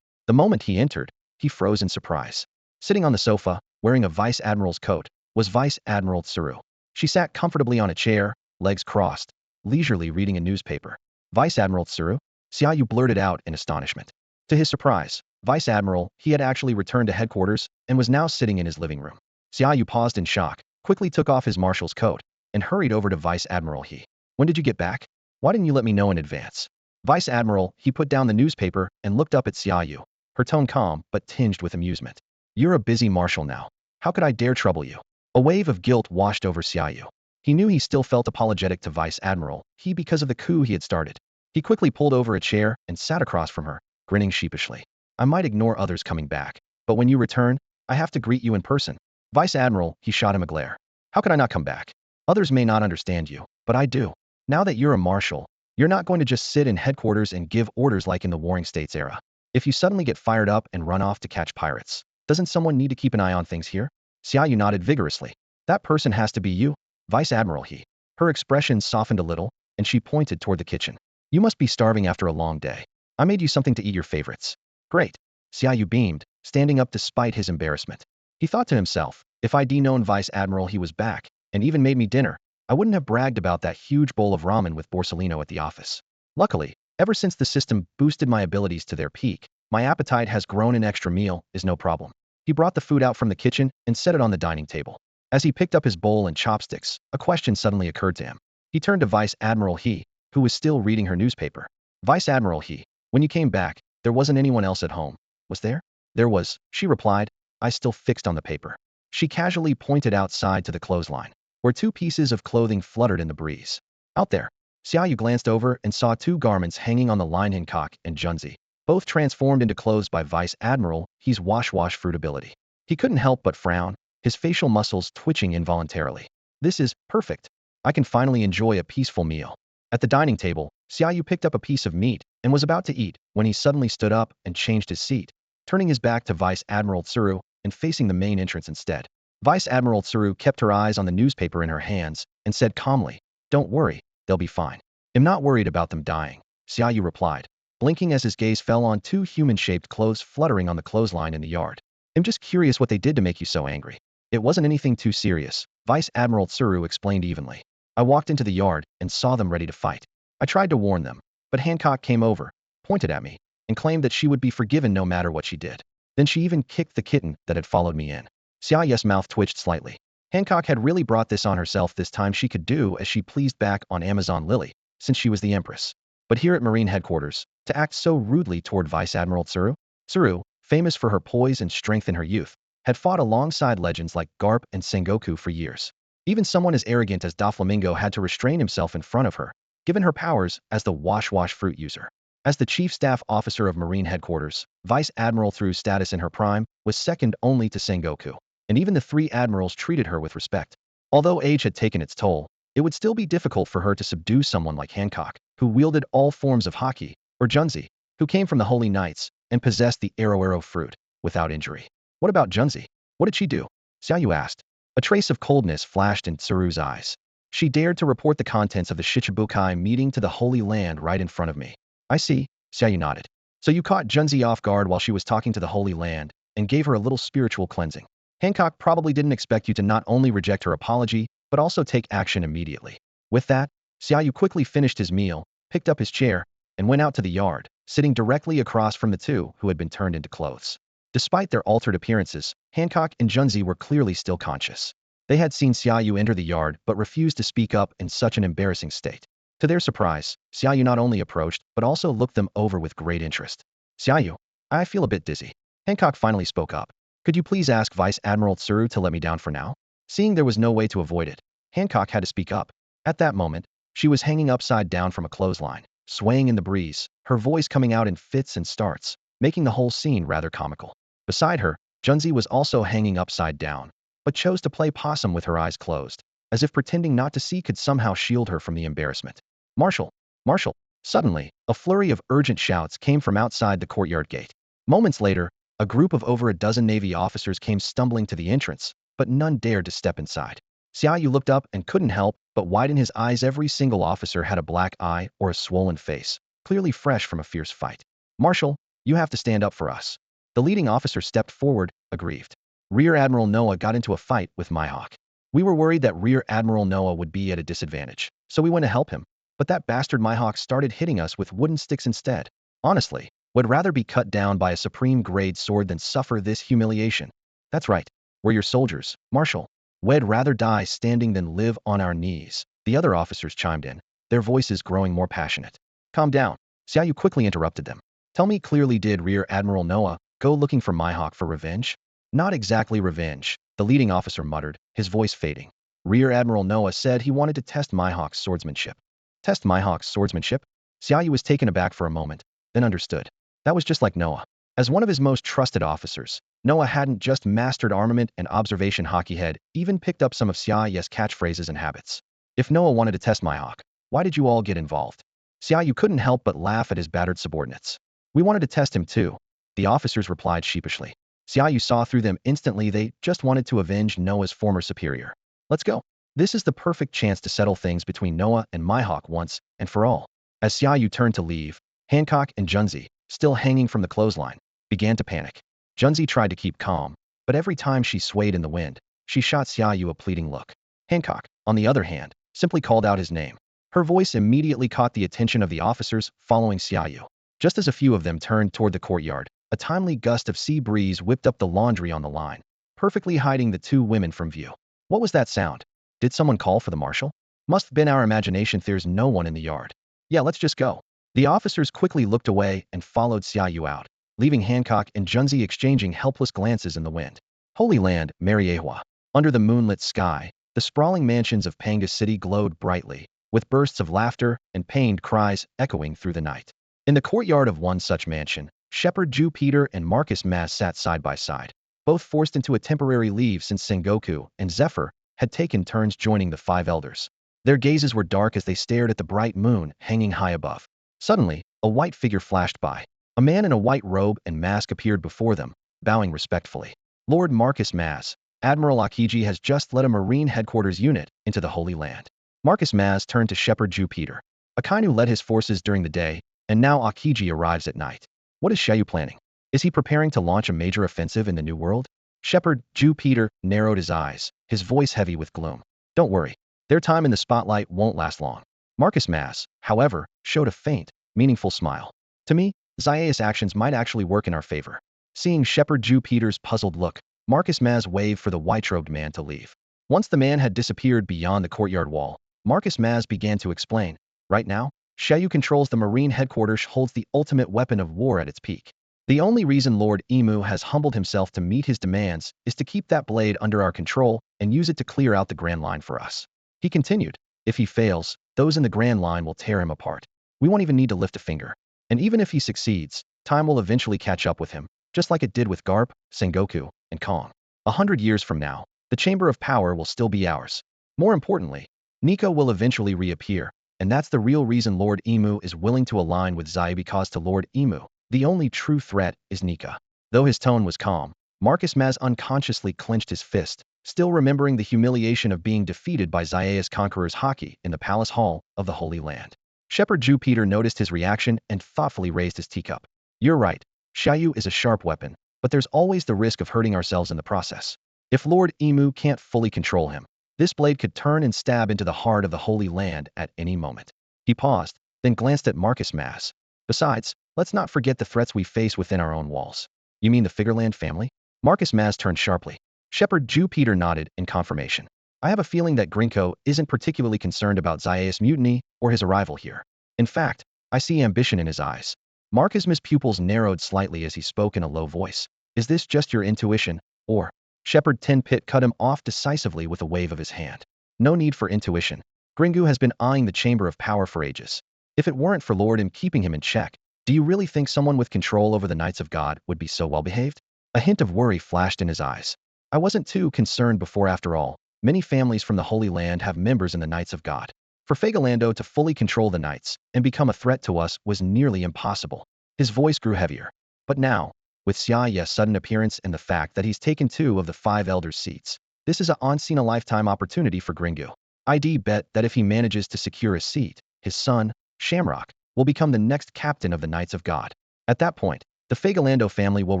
The moment he entered, he froze in surprise. Sitting on the sofa, wearing a Vice Admiral's coat, was Vice Admiral Tsuru. She sat comfortably on a chair, legs crossed, leisurely reading a newspaper. Vice Admiral Tsuru? Xia Yu blurted out in astonishment. To his surprise, Vice Admiral, he had actually returned to headquarters and was now sitting in his living room. Xia Yu paused in shock, quickly took off his marshal's coat, and hurried over to Vice Admiral He. When did you get back? Why didn't you let me know in advance? Vice Admiral, he put down the newspaper and looked up at Xia Yu, her tone calm but tinged with amusement. You're a busy marshal now. How could I dare trouble you? A wave of guilt washed over Xia Yu. He knew he still felt apologetic to Vice Admiral He because of the coup he had started. He quickly pulled over a chair and sat across from her, grinning sheepishly. I might ignore others coming back, but when you return, I have to greet you in person. Vice Admiral, he shot him a glare. How could I not come back? Others may not understand you, but I do. Now that you're a marshal, you're not going to just sit in headquarters and give orders like in the Warring States era. If you suddenly get fired up and run off to catch pirates, doesn't someone need to keep an eye on things here? Xia Yu nodded vigorously. That person has to be you, Vice Admiral He. Her expression softened a little, and she pointed toward the kitchen. You must be starving after a long day. I made you something to eat, your favorites. Great. Xia Yu beamed, standing up despite his embarrassment. He thought to himself, if I'd known Vice Admiral He was back, and even made me dinner, I wouldn't have bragged about that huge bowl of ramen with Borsellino at the office. Luckily, ever since the system boosted my abilities to their peak, my appetite has grown. An extra meal is no problem. He brought the food out from the kitchen and set it on the dining table. As he picked up his bowl and chopsticks, a question suddenly occurred to him. He turned to Vice Admiral He, who was still reading her newspaper. Vice Admiral He, when you came back, there wasn't anyone else at home, was there? There was, she replied, eyes still fixed on the paper. She casually pointed outside to the clothesline, where 2 pieces of clothing fluttered in the breeze. Out there, Xia Yu glanced over and saw 2 garments hanging on the line, Hancock and Junzi, both transformed into clothes by Vice Admiral He's wash fruit ability. He couldn't help but frown, his facial muscles twitching involuntarily. This is perfect. I can finally enjoy a peaceful meal. At the dining table, Xia Yu picked up a piece of meat and was about to eat when he suddenly stood up and changed his seat, turning his back to Vice Admiral Tsuru and facing the main entrance instead. Vice Admiral Tsuru kept her eyes on the newspaper in her hands and said calmly, Don't worry, they'll be fine. I'm not worried about them dying, Xia Yu replied, blinking as his gaze fell on 2 human-shaped clothes fluttering on the clothesline in the yard. I'm just curious what they did to make you so angry. It wasn't anything too serious, Vice Admiral Tsuru explained evenly. I walked into the yard and saw them ready to fight. I tried to warn them, but Hancock came over, pointed at me, and claimed that she would be forgiven no matter what she did. Then she even kicked the kitten that had followed me in. Xia Yu's mouth twitched slightly. Hancock had really brought this on herself. This time she could do as she pleased back on Amazon Lily, since she was the Empress. But here at Marine headquarters, to act so rudely toward Vice Admiral Tsuru? Tsuru, famous for her poise and strength in her youth, had fought alongside legends like Garp and Sengoku for years. Even someone as arrogant as Doflamingo had to restrain himself in front of her, given her powers as the wash-wash fruit user. As the Chief Staff Officer of Marine Headquarters, Vice Admiral Tsuru's status in her prime was second only to Sengoku, and even the three admirals treated her with respect. Although age had taken its toll, it would still be difficult for her to subdue someone like Hancock, who wielded all forms of haki, or Junzi, who came from the Holy Knights and possessed the arrow fruit, without injury. What about Junzi? What did she do? Xia Yu asked. A trace of coldness flashed in Tsuru's eyes. She dared to report the contents of the Shichibukai meeting to the Holy Land right in front of me. I see, Xia Yu nodded. So you caught Junzi off guard while she was talking to the Holy Land, and gave her a little spiritual cleansing. Hancock probably didn't expect you to not only reject her apology, but also take action immediately. With that, Xia Yu quickly finished his meal, picked up his chair, and went out to the yard, sitting directly across from the two who had been turned into clothes. Despite their altered appearances, Hancock and Junzi were clearly still conscious. They had seen Xia Yu enter the yard but refused to speak up in such an embarrassing state. To their surprise, Xia Yu not only approached but also looked them over with great interest. Xia Yu, I feel a bit dizzy. Hancock finally spoke up. Could you please ask Vice Admiral Tsuru to let me down for now? Seeing there was no way to avoid it, Hancock had to speak up. At that moment, she was hanging upside down from a clothesline, swaying in the breeze, her voice coming out in fits and starts, making the whole scene rather comical. Beside her, Junzi was also hanging upside down, but chose to play possum with her eyes closed, as if pretending not to see could somehow shield her from the embarrassment. Marshal! Marshal! Suddenly, a flurry of urgent shouts came from outside the courtyard gate. Moments later, a group of over a dozen Navy officers came stumbling to the entrance, but none dared to step inside. Xia Yu looked up and couldn't help but widen his eyes. Every single officer had a black eye or a swollen face, clearly fresh from a fierce fight. Marshal, you have to stand up for us. The leading officer stepped forward, aggrieved. Rear Admiral Noah got into a fight with Mihawk. We were worried that Rear Admiral Noah would be at a disadvantage, so we went to help him. But that bastard Mihawk started hitting us with wooden sticks instead. Honestly, would rather be cut down by a supreme-grade sword than suffer this humiliation. That's right. We're your soldiers, Marshal. We'd rather die standing than live on our knees. The other officers chimed in, their voices growing more passionate. Calm down. Xia Yu quickly interrupted them. Tell me clearly, did Rear Admiral Noah go looking for Mihawk for revenge? Not exactly revenge, the leading officer muttered, his voice fading. Rear Admiral Noah said he wanted to test Mihawk's swordsmanship. Test Mihawk's swordsmanship? Xia Yu was taken aback for a moment, then understood. That was just like Noah. As one of his most trusted officers, Noah hadn't just mastered armament and observation. Hockey had even picked up some of Xia Yu's catchphrases and habits. If Noah wanted to test Mihawk, why did you all get involved? Xia Yu couldn't help but laugh at his battered subordinates. We wanted to test him too, the officers replied sheepishly. Xia Yu saw through them instantly. They just wanted to avenge Noah's former superior. Let's go. This is the perfect chance to settle things between Noah and Mihawk once and for all. As Xia Yu turned to leave, Hancock and Junzi, still hanging from the clothesline, began to panic. Junzi tried to keep calm, but every time she swayed in the wind, she shot Xia Yu a pleading look. Hancock, on the other hand, simply called out his name. Her voice immediately caught the attention of the officers following Xia Yu. Just as a few of them turned toward the courtyard, a timely gust of sea breeze whipped up the laundry on the line, perfectly hiding the two women from view. What was that sound? Did someone call for the marshal? Must have been our imagination. There's no one in the yard. Yeah, let's just go. The officers quickly looked away and followed Xia Yu out, leaving Hancock and Junzi exchanging helpless glances in the wind. Holy Land, Mariehua. Under the moonlit sky, the sprawling mansions of Panga City glowed brightly, with bursts of laughter and pained cries echoing through the night. In the courtyard of one such mansion, Shepherd Jupiter and Marcus Maz sat side by side, both forced into a temporary leave since Sengoku and Zephyr had taken turns joining the five elders. Their gazes were dark as they stared at the bright moon hanging high above. Suddenly, a white figure flashed by. A man in a white robe and mask appeared before them, bowing respectfully. Lord Marcus Maz, Admiral Akiji has just led a Marine Headquarters unit into the Holy Land. Marcus Maz turned to Shepherd Jupiter. Akainu led his forces during the day, and now Akiji arrives at night. What is Xia Yu planning? Is he preparing to launch a major offensive in the New World? Shepherd Jupiter narrowed his eyes, his voice heavy with gloom. Don't worry. Their time in the spotlight won't last long. Marcus Maz, however, showed a faint, meaningful smile. To me, Xaia's actions might actually work in our favor. Seeing Shepherd Jupiter's puzzled look, Marcus Maz waved for the white-robed man to leave. Once the man had disappeared beyond the courtyard wall, Marcus Maz began to explain. Right now, Xia Yu controls the Marine headquarters, holds the ultimate weapon of war at its peak. The only reason Lord Emu has humbled himself to meet his demands is to keep that blade under our control and use it to clear out the Grand Line for us. He continued, if he fails, those in the Grand Line will tear him apart. We won't even need to lift a finger. And even if he succeeds, time will eventually catch up with him, just like it did with Garp, Sengoku, and Kong. 100 years from now, the Chamber of Power will still be ours. More importantly, Nico will eventually reappear, and that's the real reason Lord Emu is willing to align with Xia, because to Lord Emu, the only true threat is Nika. Though his tone was calm, Marcus Maz unconsciously clenched his fist, still remembering the humiliation of being defeated by Xia's conqueror's haki in the Palace Hall of the Holy Land. Shepherd Jupiter noticed his reaction and thoughtfully raised his teacup. You're right, Xia Yu is a sharp weapon, but there's always the risk of hurting ourselves in the process. If Lord Emu can't fully control him, this blade could turn and stab into the heart of the Holy Land at any moment. He paused, then glanced at Marcus Maz. Besides, let's not forget the threats we face within our own walls. You mean the Figureland family? Marcus Maz turned sharply. Shepherd Jupiter nodded in confirmation. I have a feeling that Grinko isn't particularly concerned about Xia's mutiny or his arrival here. In fact, I see ambition in his eyes. Marcus's pupils narrowed slightly as he spoke in a low voice. Is this just your intuition, or? Shepherd Tenpit cut him off decisively with a wave of his hand. No need for intuition. Gringu has been eyeing the Chamber of Power for ages. If it weren't for Lord M keeping him in check, do you really think someone with control over the Knights of God would be so well-behaved? A hint of worry flashed in his eyes. I wasn't too concerned before. After all, many families from the Holy Land have members in the Knights of God. For Fegolando to fully control the Knights and become a threat to us was nearly impossible. His voice grew heavier. But now, with Xia Yu's sudden appearance and the fact that he's taken 2 of the 5 elders' seats, this is a once-in-a-lifetime opportunity for Gringu. I'd bet that if he manages to secure a seat, his son, Shamrock, will become the next captain of the Knights of God. At that point, the Fegolando family will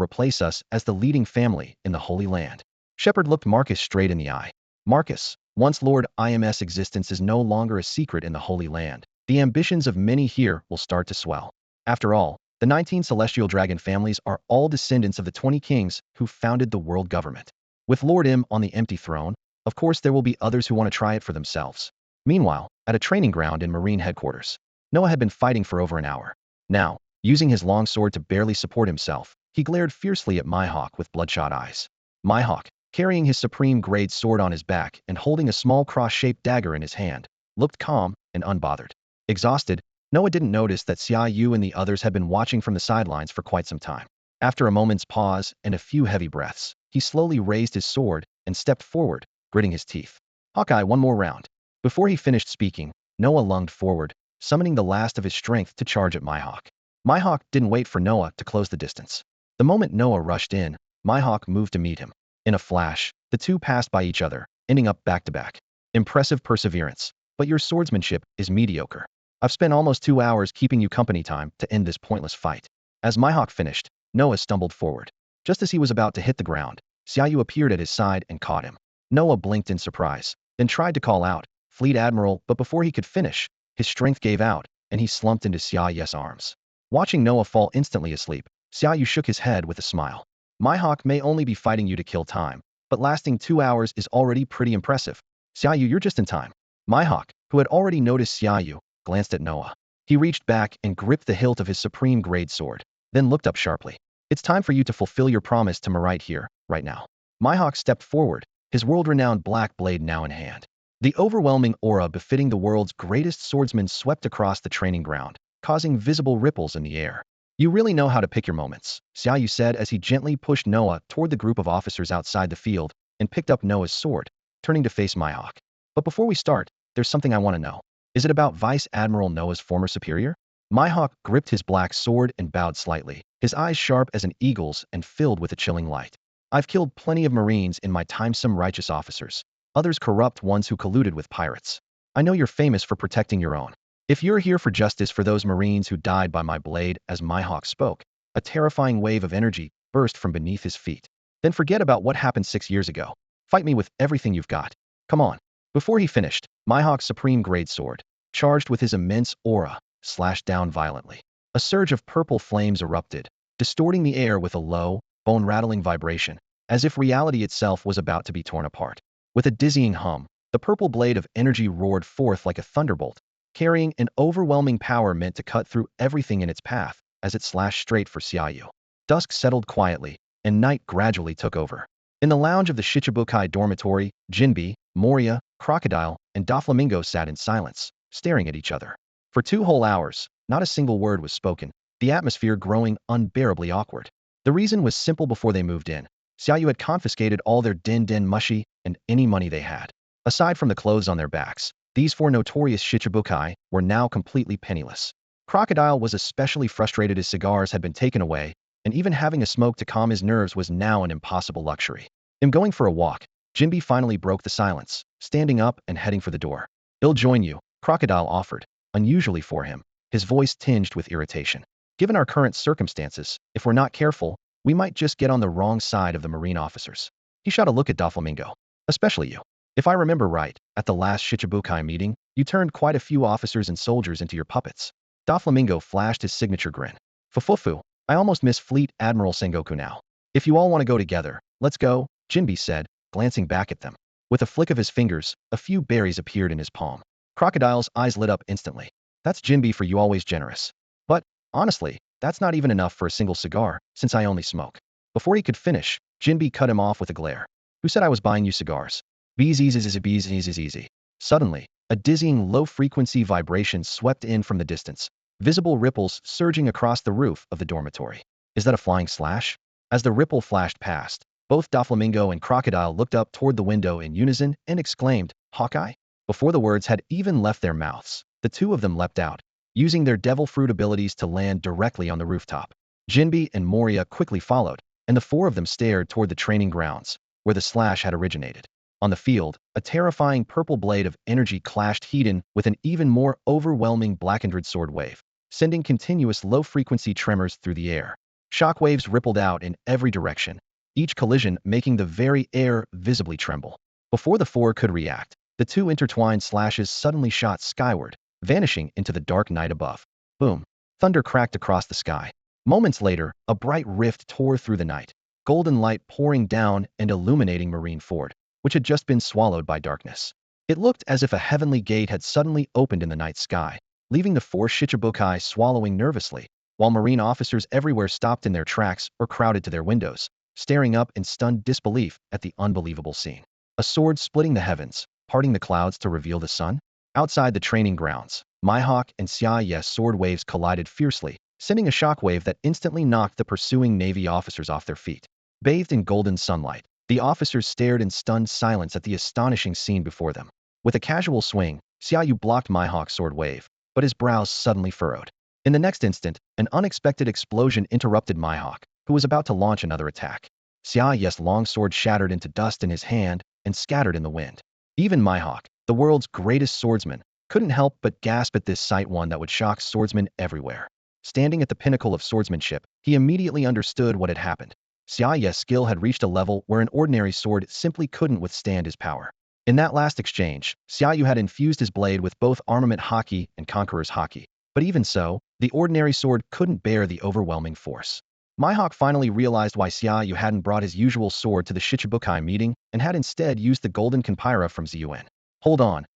replace us as the leading family in the Holy Land. Shepherd looked Marcus straight in the eye. Marcus, once Lord IM's existence is no longer a secret in the Holy Land, the ambitions of many here will start to swell. After all, the 19 celestial dragon families are all descendants of the 20 kings who founded the world government. With Lord M on the empty throne, of course there will be others who want to try it for themselves. Meanwhile, at a training ground in Marine headquarters, Noah had been fighting for over an hour. Now, using his long sword to barely support himself, he glared fiercely at Mihawk with bloodshot eyes. Mihawk, carrying his supreme grade sword on his back and holding a small cross-shaped dagger in his hand, looked calm and unbothered. Exhausted, Noah didn't notice that Xia Yu and the others had been watching from the sidelines for quite some time. After a moment's pause and a few heavy breaths, he slowly raised his sword and stepped forward, gritting his teeth. Hawkeye, one more round. Before he finished speaking, Noah lunged forward, summoning the last of his strength to charge at Mihawk. Mihawk didn't wait for Noah to close the distance. The moment Noah rushed in, Mihawk moved to meet him. In a flash, the two passed by each other, ending up back-to-back. Impressive perseverance, but your swordsmanship is mediocre. I've spent almost 2 hours keeping you company time to end this pointless fight. As Mihawk finished, Noah stumbled forward. Just as he was about to hit the ground, Xia Yu appeared at his side and caught him. Noah blinked in surprise, then tried to call out, Fleet Admiral, but before he could finish, his strength gave out, and he slumped into Xia Yu's arms. Watching Noah fall instantly asleep, Xia Yu shook his head with a smile. Mihawk may only be fighting you to kill time, but lasting 2 hours is already pretty impressive. Xia Yu, you're just in time. Mihawk, who had already noticed Xia Yu, glanced at Noah. He reached back and gripped the hilt of his supreme grade sword, then looked up sharply. It's time for you to fulfill your promise to me right here, right now. Mihawk stepped forward, his world-renowned black blade now in hand. The overwhelming aura befitting the world's greatest swordsman swept across the training ground, causing visible ripples in the air. You really know how to pick your moments, Xia Yu said as he gently pushed Noah toward the group of officers outside the field and picked up Noah's sword, turning to face Mihawk. But before we start, there's something I want to know. Is it about Vice Admiral Noah's former superior? Mihawk gripped his black sword and bowed slightly, his eyes sharp as an eagle's and filled with a chilling light. I've killed plenty of Marines in my time, some righteous officers, others corrupt ones who colluded with pirates. I know you're famous for protecting your own. If you're here for justice for those Marines who died by my blade, as Mihawk spoke, a terrifying wave of energy burst from beneath his feet. Then forget about what happened 6 years ago. Fight me with everything you've got. Come on. Before he finished, Mihawk's supreme grade sword, charged with his immense aura, slashed down violently. A surge of purple flames erupted, distorting the air with a low, bone-rattling vibration, as if reality itself was about to be torn apart. With a dizzying hum, the purple blade of energy roared forth like a thunderbolt, carrying an overwhelming power meant to cut through everything in its path as it slashed straight for Xia Yu. Dusk settled quietly, and night gradually took over. In the lounge of the Shichibukai dormitory, Jinbi, Moria, Crocodile, and Doflamingo sat in silence, staring at each other. For 2 whole hours, not a single word was spoken, the atmosphere growing unbearably awkward. The reason was simple. Before they moved in, Xia Yu had confiscated all their din mushi and any money they had. Aside from the clothes on their backs, these 4 notorious Shichibukai were now completely penniless. Crocodile was especially frustrated. His cigars had been taken away, and even having a smoke to calm his nerves was now an impossible luxury. In going for a walk, Jinbi finally broke the silence, standing up and heading for the door. "I'll join you," Crocodile offered, unusually for him, his voice tinged with irritation. "Given our current circumstances, if we're not careful, we might just get on the wrong side of the Marine officers." He shot a look at Doflamingo. "Especially you. If I remember right, at the last Shichibukai meeting, you turned quite a few officers and soldiers into your puppets." Doflamingo flashed his signature grin. "Fufufu, I almost miss Fleet Admiral Sengoku now. If you all want to go together, let's go," Jinbi said, glancing back at them. With a flick of his fingers, a few berries appeared in his palm. Crocodile's eyes lit up instantly. "That's Jinbi for you, always generous. But, honestly, that's not even enough for a single cigar, since I only smoke." Before he could finish, Jinbi cut him off with a glare. "Who said I was buying you cigars? Bees easy. Suddenly, a dizzying low-frequency vibration swept in from the distance, visible ripples surging across the roof of the dormitory. "Is that a flying slash?" As the ripple flashed past, both Doflamingo and Crocodile looked up toward the window in unison and exclaimed, "Hawkeye?" Before the words had even left their mouths, the 2 of them leapt out, using their devil fruit abilities to land directly on the rooftop. Jinbi and Moria quickly followed, and the 4 of them stared toward the training grounds, where the slash had originated. On the field, a terrifying purple blade of energy clashed head-on with an even more overwhelming blackened sword wave, sending continuous low-frequency tremors through the air. Shockwaves rippled out in every direction, each collision making the very air visibly tremble. Before the 4 could react, the 2 intertwined slashes suddenly shot skyward, vanishing into the dark night above. Boom! Thunder cracked across the sky. Moments later, a bright rift tore through the night, golden light pouring down and illuminating Marineford, which had just been swallowed by darkness. It looked as if a heavenly gate had suddenly opened in the night sky, leaving the 4 Shichibukai swallowing nervously, while Marine officers everywhere stopped in their tracks or crowded to their windows, staring up in stunned disbelief at the unbelievable scene. A sword splitting the heavens, parting the clouds to reveal the sun? Outside the training grounds, Mihawk and Xia Yu's sword waves collided fiercely, sending a shockwave that instantly knocked the pursuing Navy officers off their feet. Bathed in golden sunlight, the officers stared in stunned silence at the astonishing scene before them. With a casual swing, Xia Yu blocked Mihawk's sword wave, but his brows suddenly furrowed. In the next instant, an unexpected explosion interrupted Mihawk, who was about to launch another attack. Xia Yu's long sword shattered into dust in his hand and scattered in the wind. Even Mihawk, the world's greatest swordsman, couldn't help but gasp at this sight, one that would shock swordsmen everywhere. Standing at the pinnacle of swordsmanship, he immediately understood what had happened. Xia Yu's skill had reached a level where an ordinary sword simply couldn't withstand his power. In that last exchange, Xia Yu had infused his blade with both armament haki and conqueror's haki. But even so, the ordinary sword couldn't bear the overwhelming force. Mihawk finally realized why Xia Yu hadn't brought his usual sword to the Shichibukai meeting and had instead used the golden Kanpira from Ziyuan. Hold on,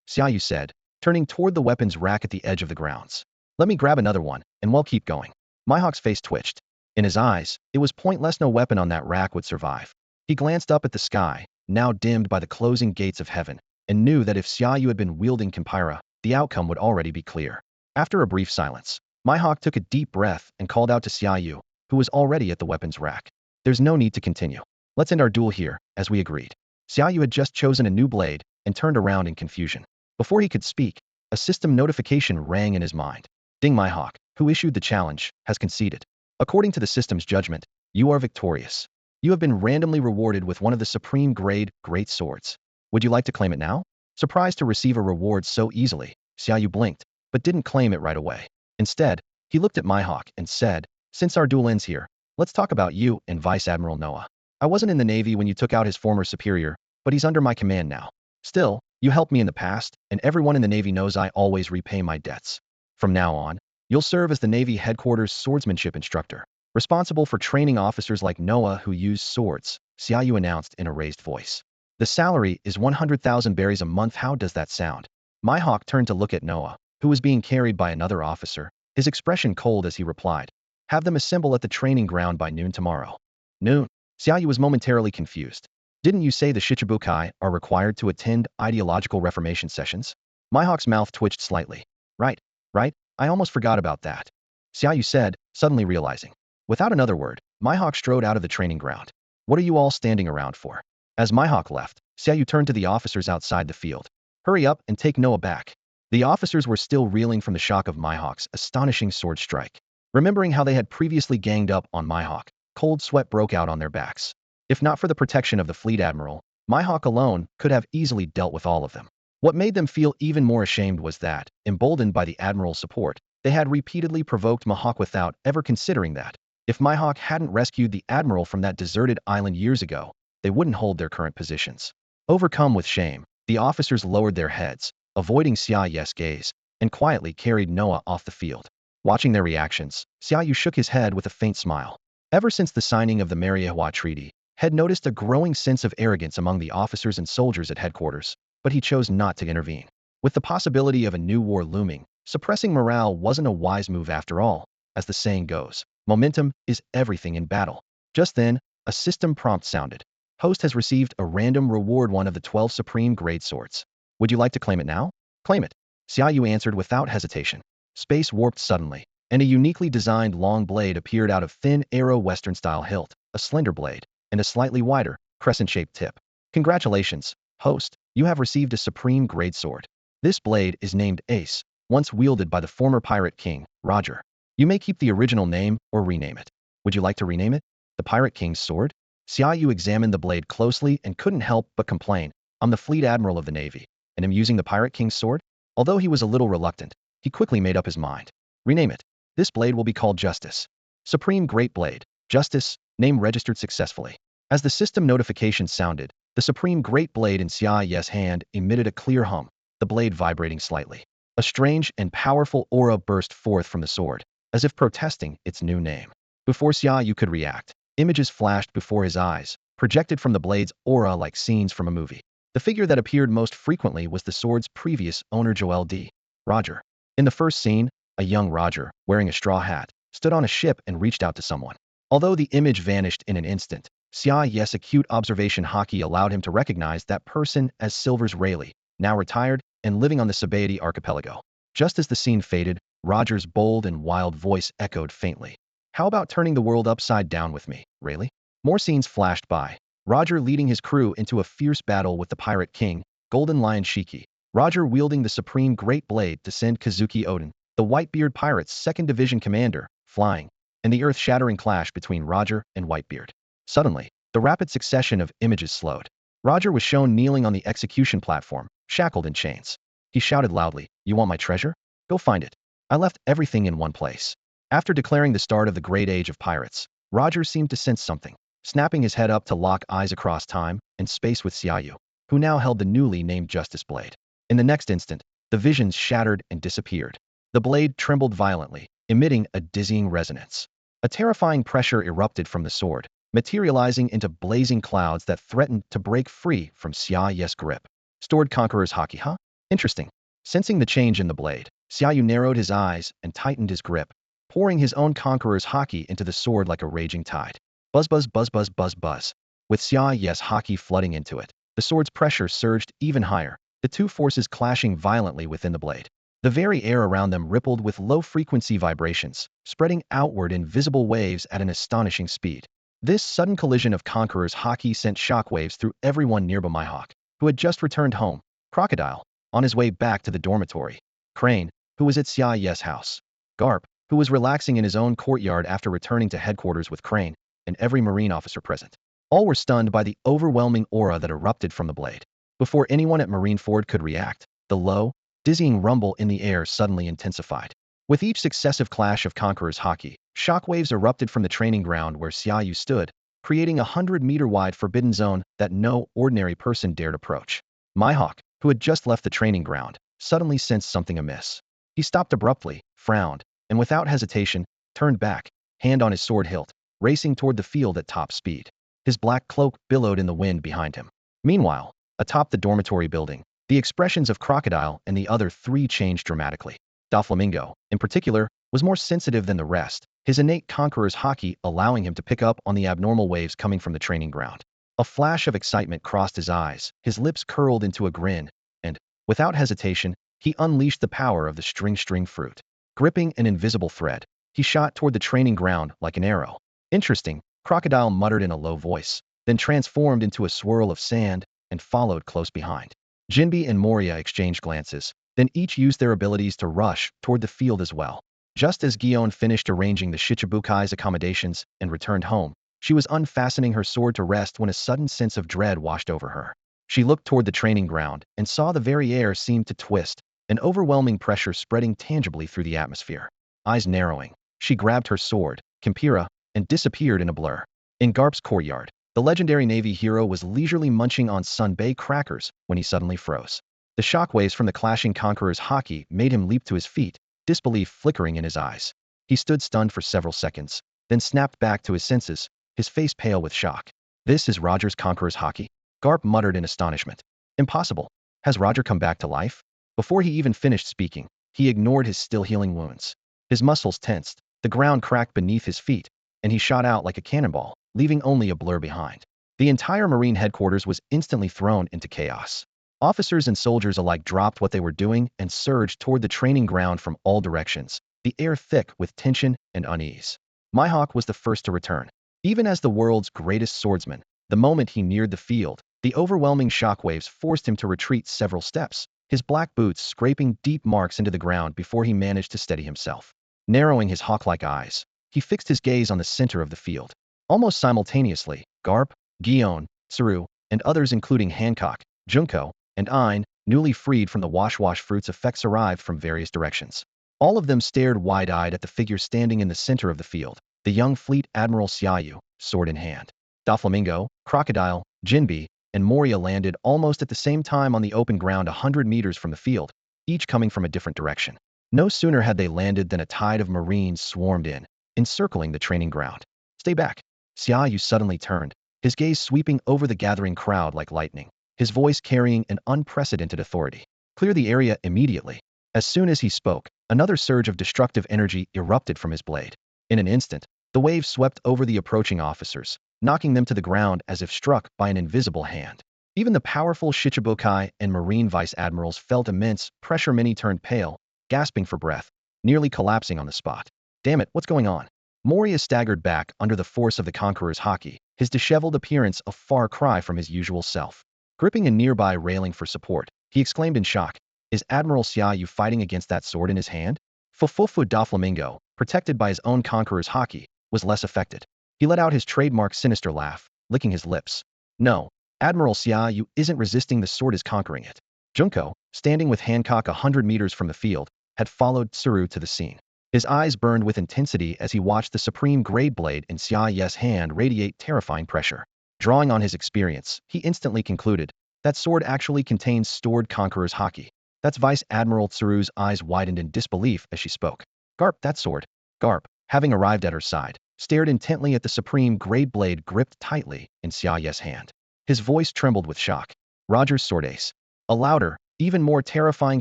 Xia Yu said, turning toward the weapons rack at the edge of the grounds. "Let me grab another one, and we'll keep going." Mihawk's face twitched. In his eyes, it was pointless. No weapon on that rack would survive. He glanced up at the sky, now dimmed by the closing gates of heaven, and knew that if Xia Yu had been wielding Kanpira, the outcome would already be clear. After a brief silence, Mihawk took a deep breath and called out to Xia Yu, who was already at the weapons rack. "There's no need to continue. Let's end our duel here, as we agreed." Xia Yu had just chosen a new blade and turned around in confusion. Before he could speak, a system notification rang in his mind. "Ding, Mihawk, who issued the challenge, has conceded. According to the system's judgment, you are victorious. You have been randomly rewarded with one of the supreme grade great swords. Would you like to claim it now?" Surprised to receive a reward so easily, Xia Yu blinked, but didn't claim it right away. Instead, he looked at Mihawk and said, "Since our duel ends here, let's talk about you and Vice Admiral Noah. I wasn't in the Navy when you took out his former superior, but he's under my command now. Still, you helped me in the past, and everyone in the Navy knows I always repay my debts. From now on, you'll serve as the Navy headquarters swordsmanship instructor. responsible for training officers like Noah who use swords, Xia Yu announced in a raised voice. The salary is 100,000 berries a month. How does that sound? Mihawk turned to look at Noah, who was being carried by another officer, his expression cold as he replied, "Have them assemble at the training ground by noon tomorrow." Noon? Xia Yu was momentarily confused. Didn't you say the Shichibukai are required to attend ideological reformation sessions? Mihawk's mouth twitched slightly. Right, right, I almost forgot about that, Xia Yu said, suddenly realizing. Without another word, Mihawk strode out of the training ground. What are you all standing around for? As Mihawk left, Xia Yu turned to the officers outside the field. Hurry up and take Noah back. The officers were still reeling from the shock of Mihawk's astonishing sword strike. Remembering how they had previously ganged up on Mihawk, cold sweat broke out on their backs. If not for the protection of the Fleet Admiral, Mihawk alone could have easily dealt with all of them. What made them feel even more ashamed was that, emboldened by the Admiral's support, they had repeatedly provoked Mihawk without ever considering that. If Mihawk hadn't rescued the Admiral from that deserted island years ago, they wouldn't hold their current positions. Overcome with shame, the officers lowered their heads, avoiding Xia Yu's gaze, and quietly carried Noah off the field. Watching their reactions, Xia Yu shook his head with a faint smile. Ever since the signing of the Marineford Treaty, had noticed a growing sense of arrogance among the officers and soldiers at headquarters, but he chose not to intervene. With the possibility of a new war looming, suppressing morale wasn't a wise move after all. As the saying goes, momentum is everything in battle. Just then, a system prompt sounded. Host has received a random reward, one of the 12 supreme grade swords. Would you like to claim it now? Claim it, Xia Yu answered without hesitation. Space warped suddenly, and a uniquely designed long blade appeared out of thin arrow Western-style hilt, a slender blade, and a slightly wider, crescent-shaped tip. Congratulations, host, you have received a supreme grade sword. This blade is named Ace, once wielded by the former pirate king, Roger. You may keep the original name or rename it. Would you like to rename it? The Pirate King's sword? Xia Yu examined the blade closely and couldn't help but complain. I'm the Fleet Admiral of the Navy, and am using the Pirate King's sword? Although he was a little reluctant, he quickly made up his mind. Rename it. This blade will be called Justice. Supreme Great Blade, Justice, name registered successfully. As the system notification sounded, the Supreme Great Blade in Xia Yu's hand emitted a clear hum, the blade vibrating slightly. A strange and powerful aura burst forth from the sword, as if protesting its new name. Before Xia Yu could react, images flashed before his eyes, projected from the blade's aura like scenes from a movie. The figure that appeared most frequently was the sword's previous owner, Joel D. Roger. In the first scene, a young Roger, wearing a straw hat, stood on a ship and reached out to someone. Although the image vanished in an instant, Xia Yu's acute observation haki allowed him to recognize that person as Silvers Rayleigh, now retired and living on the Sabaody archipelago. Just as the scene faded, Roger's bold and wild voice echoed faintly. How about turning the world upside down with me, Rayleigh? More scenes flashed by. Roger leading his crew into a fierce battle with the Pirate King, Golden Lion Shiki. Roger wielding the Supreme Great Blade to send Kazuki Oden, the Whitebeard Pirates' 2nd Division commander, flying, and the earth-shattering clash between Roger and Whitebeard. Suddenly, the rapid succession of images slowed. Roger was shown kneeling on the execution platform, shackled in chains. He shouted loudly, "You want my treasure? Go find it. I left everything in one place." After declaring the start of the Great Age of Pirates, Roger seemed to sense something, snapping his head up to lock eyes across time and space with Xia Yu, who now held the newly named Justice Blade. In the next instant, the visions shattered and disappeared. The blade trembled violently, emitting a dizzying resonance. A terrifying pressure erupted from the sword, materializing into blazing clouds that threatened to break free from Xia Yu's grip. Stored Conqueror's haki, huh? Interesting. Sensing the change in the blade, Xia Yu narrowed his eyes and tightened his grip, pouring his own Conqueror's haki into the sword like a raging tide. Buzz buzz buzz buzz buzz buzz. With Xia Yu's haki flooding into it, the sword's pressure surged even higher, the two forces clashing violently within the blade. The very air around them rippled with low-frequency vibrations, spreading outward in visible waves at an astonishing speed. This sudden collision of Conqueror's haki sent shockwaves through everyone nearby. Mihawk, who had just returned home, Crocodile, on his way back to the dormitory, Crane, who was at Xia Yu's house, Garp, who was relaxing in his own courtyard after returning to headquarters with Crane, and every Marine officer present. All were stunned by the overwhelming aura that erupted from the blade. Before anyone at Marineford could react, the low, dizzying rumble in the air suddenly intensified. With each successive clash of Conqueror's haki, shockwaves erupted from the training ground where Xia Yu stood, creating a 100-meter-wide forbidden zone that no ordinary person dared approach. Mihawk, who had just left the training ground, suddenly sensed something amiss. He stopped abruptly, frowned, and without hesitation, turned back, hand on his sword hilt, racing toward the field at top speed. His black cloak billowed in the wind behind him. Meanwhile, atop the dormitory building, the expressions of Crocodile and the other three changed dramatically. Doflamingo, in particular, was more sensitive than the rest, his innate conqueror's haki allowing him to pick up on the abnormal waves coming from the training ground. A flash of excitement crossed his eyes, his lips curled into a grin, and, without hesitation, he unleashed the power of the string fruit. Gripping an invisible thread, he shot toward the training ground like an arrow. Interesting, Crocodile muttered in a low voice, then transformed into a swirl of sand and followed close behind. Jinbe and Moria exchanged glances, then each used their abilities to rush toward the field as well. Just as Gion finished arranging the Shichibukai's accommodations and returned home, she was unfastening her sword to rest when a sudden sense of dread washed over her. She looked toward the training ground and saw the very air seem to twist, an overwhelming pressure spreading tangibly through the atmosphere. Eyes narrowing, she grabbed her sword, Kimpira, and disappeared in a blur. In Garp's courtyard, the legendary Navy hero was leisurely munching on Sun-Bay crackers when he suddenly froze. The shockwaves from the clashing conqueror's haki made him leap to his feet, disbelief flickering in his eyes. He stood stunned for several seconds, then snapped back to his senses, his face pale with shock. This is Roger's conqueror's haki? Garp muttered in astonishment. Impossible. Has Roger come back to life? Before he even finished speaking, he ignored his still healing wounds. His muscles tensed, the ground cracked beneath his feet, and he shot out like a cannonball, leaving only a blur behind. The entire Marine headquarters was instantly thrown into chaos. Officers and soldiers alike dropped what they were doing and surged toward the training ground from all directions, the air thick with tension and unease. Mihawk was the first to return. Even as the world's greatest swordsman, the moment he neared the field, the overwhelming shockwaves forced him to retreat several steps, his black boots scraping deep marks into the ground before he managed to steady himself. Narrowing his hawk-like eyes, he fixed his gaze on the center of the field. Almost simultaneously, Garp, Gion, Tsuru, and others including Hancock, Junko, and Ein, newly freed from the wash fruits effects arrived from various directions. All of them stared wide-eyed at the figure standing in the center of the field, the young Fleet Admiral Xia Yu, sword in hand. Doflamingo, Crocodile, Jinbe, and Moria landed almost at the same time on the open ground 100 meters from the field, each coming from a different direction. No sooner had they landed than a tide of Marines swarmed in, encircling the training ground. Stay back. Xia Yu suddenly turned, his gaze sweeping over the gathering crowd like lightning, his voice carrying an unprecedented authority. Clear the area immediately. As soon as he spoke, another surge of destructive energy erupted from his blade. In an instant, the wave swept over the approaching officers, knocking them to the ground as if struck by an invisible hand. Even the powerful Shichibukai and Marine Vice Admirals felt immense pressure. Many turned pale, gasping for breath, nearly collapsing on the spot. Damn it, what's going on? Moria staggered back under the force of the conqueror's haki, his disheveled appearance a far cry from his usual self. Gripping a nearby railing for support, he exclaimed in shock, "Is Admiral Xia Yu fighting against that sword in his hand?" Fufufu Doflamingo, protected by his own conqueror's haki, was less affected. He let out his trademark sinister laugh, licking his lips. No, Admiral Xia Yu isn't resisting, the sword is conquering it. Junko, standing with Hancock 100 meters from the field, had followed Tsuru to the scene. His eyes burned with intensity as he watched the supreme grade blade in Xia Yu's hand radiate terrifying pressure. Drawing on his experience, he instantly concluded, that sword actually contains stored conqueror's haki. That's Vice Admiral Tsuru's eyes widened in disbelief as she spoke. Garp, that sword. Garp, having arrived at her side, stared intently at the supreme grade blade gripped tightly in Xia Yu's hand. His voice trembled with shock. Roger's sword ace. A louder, even more terrifying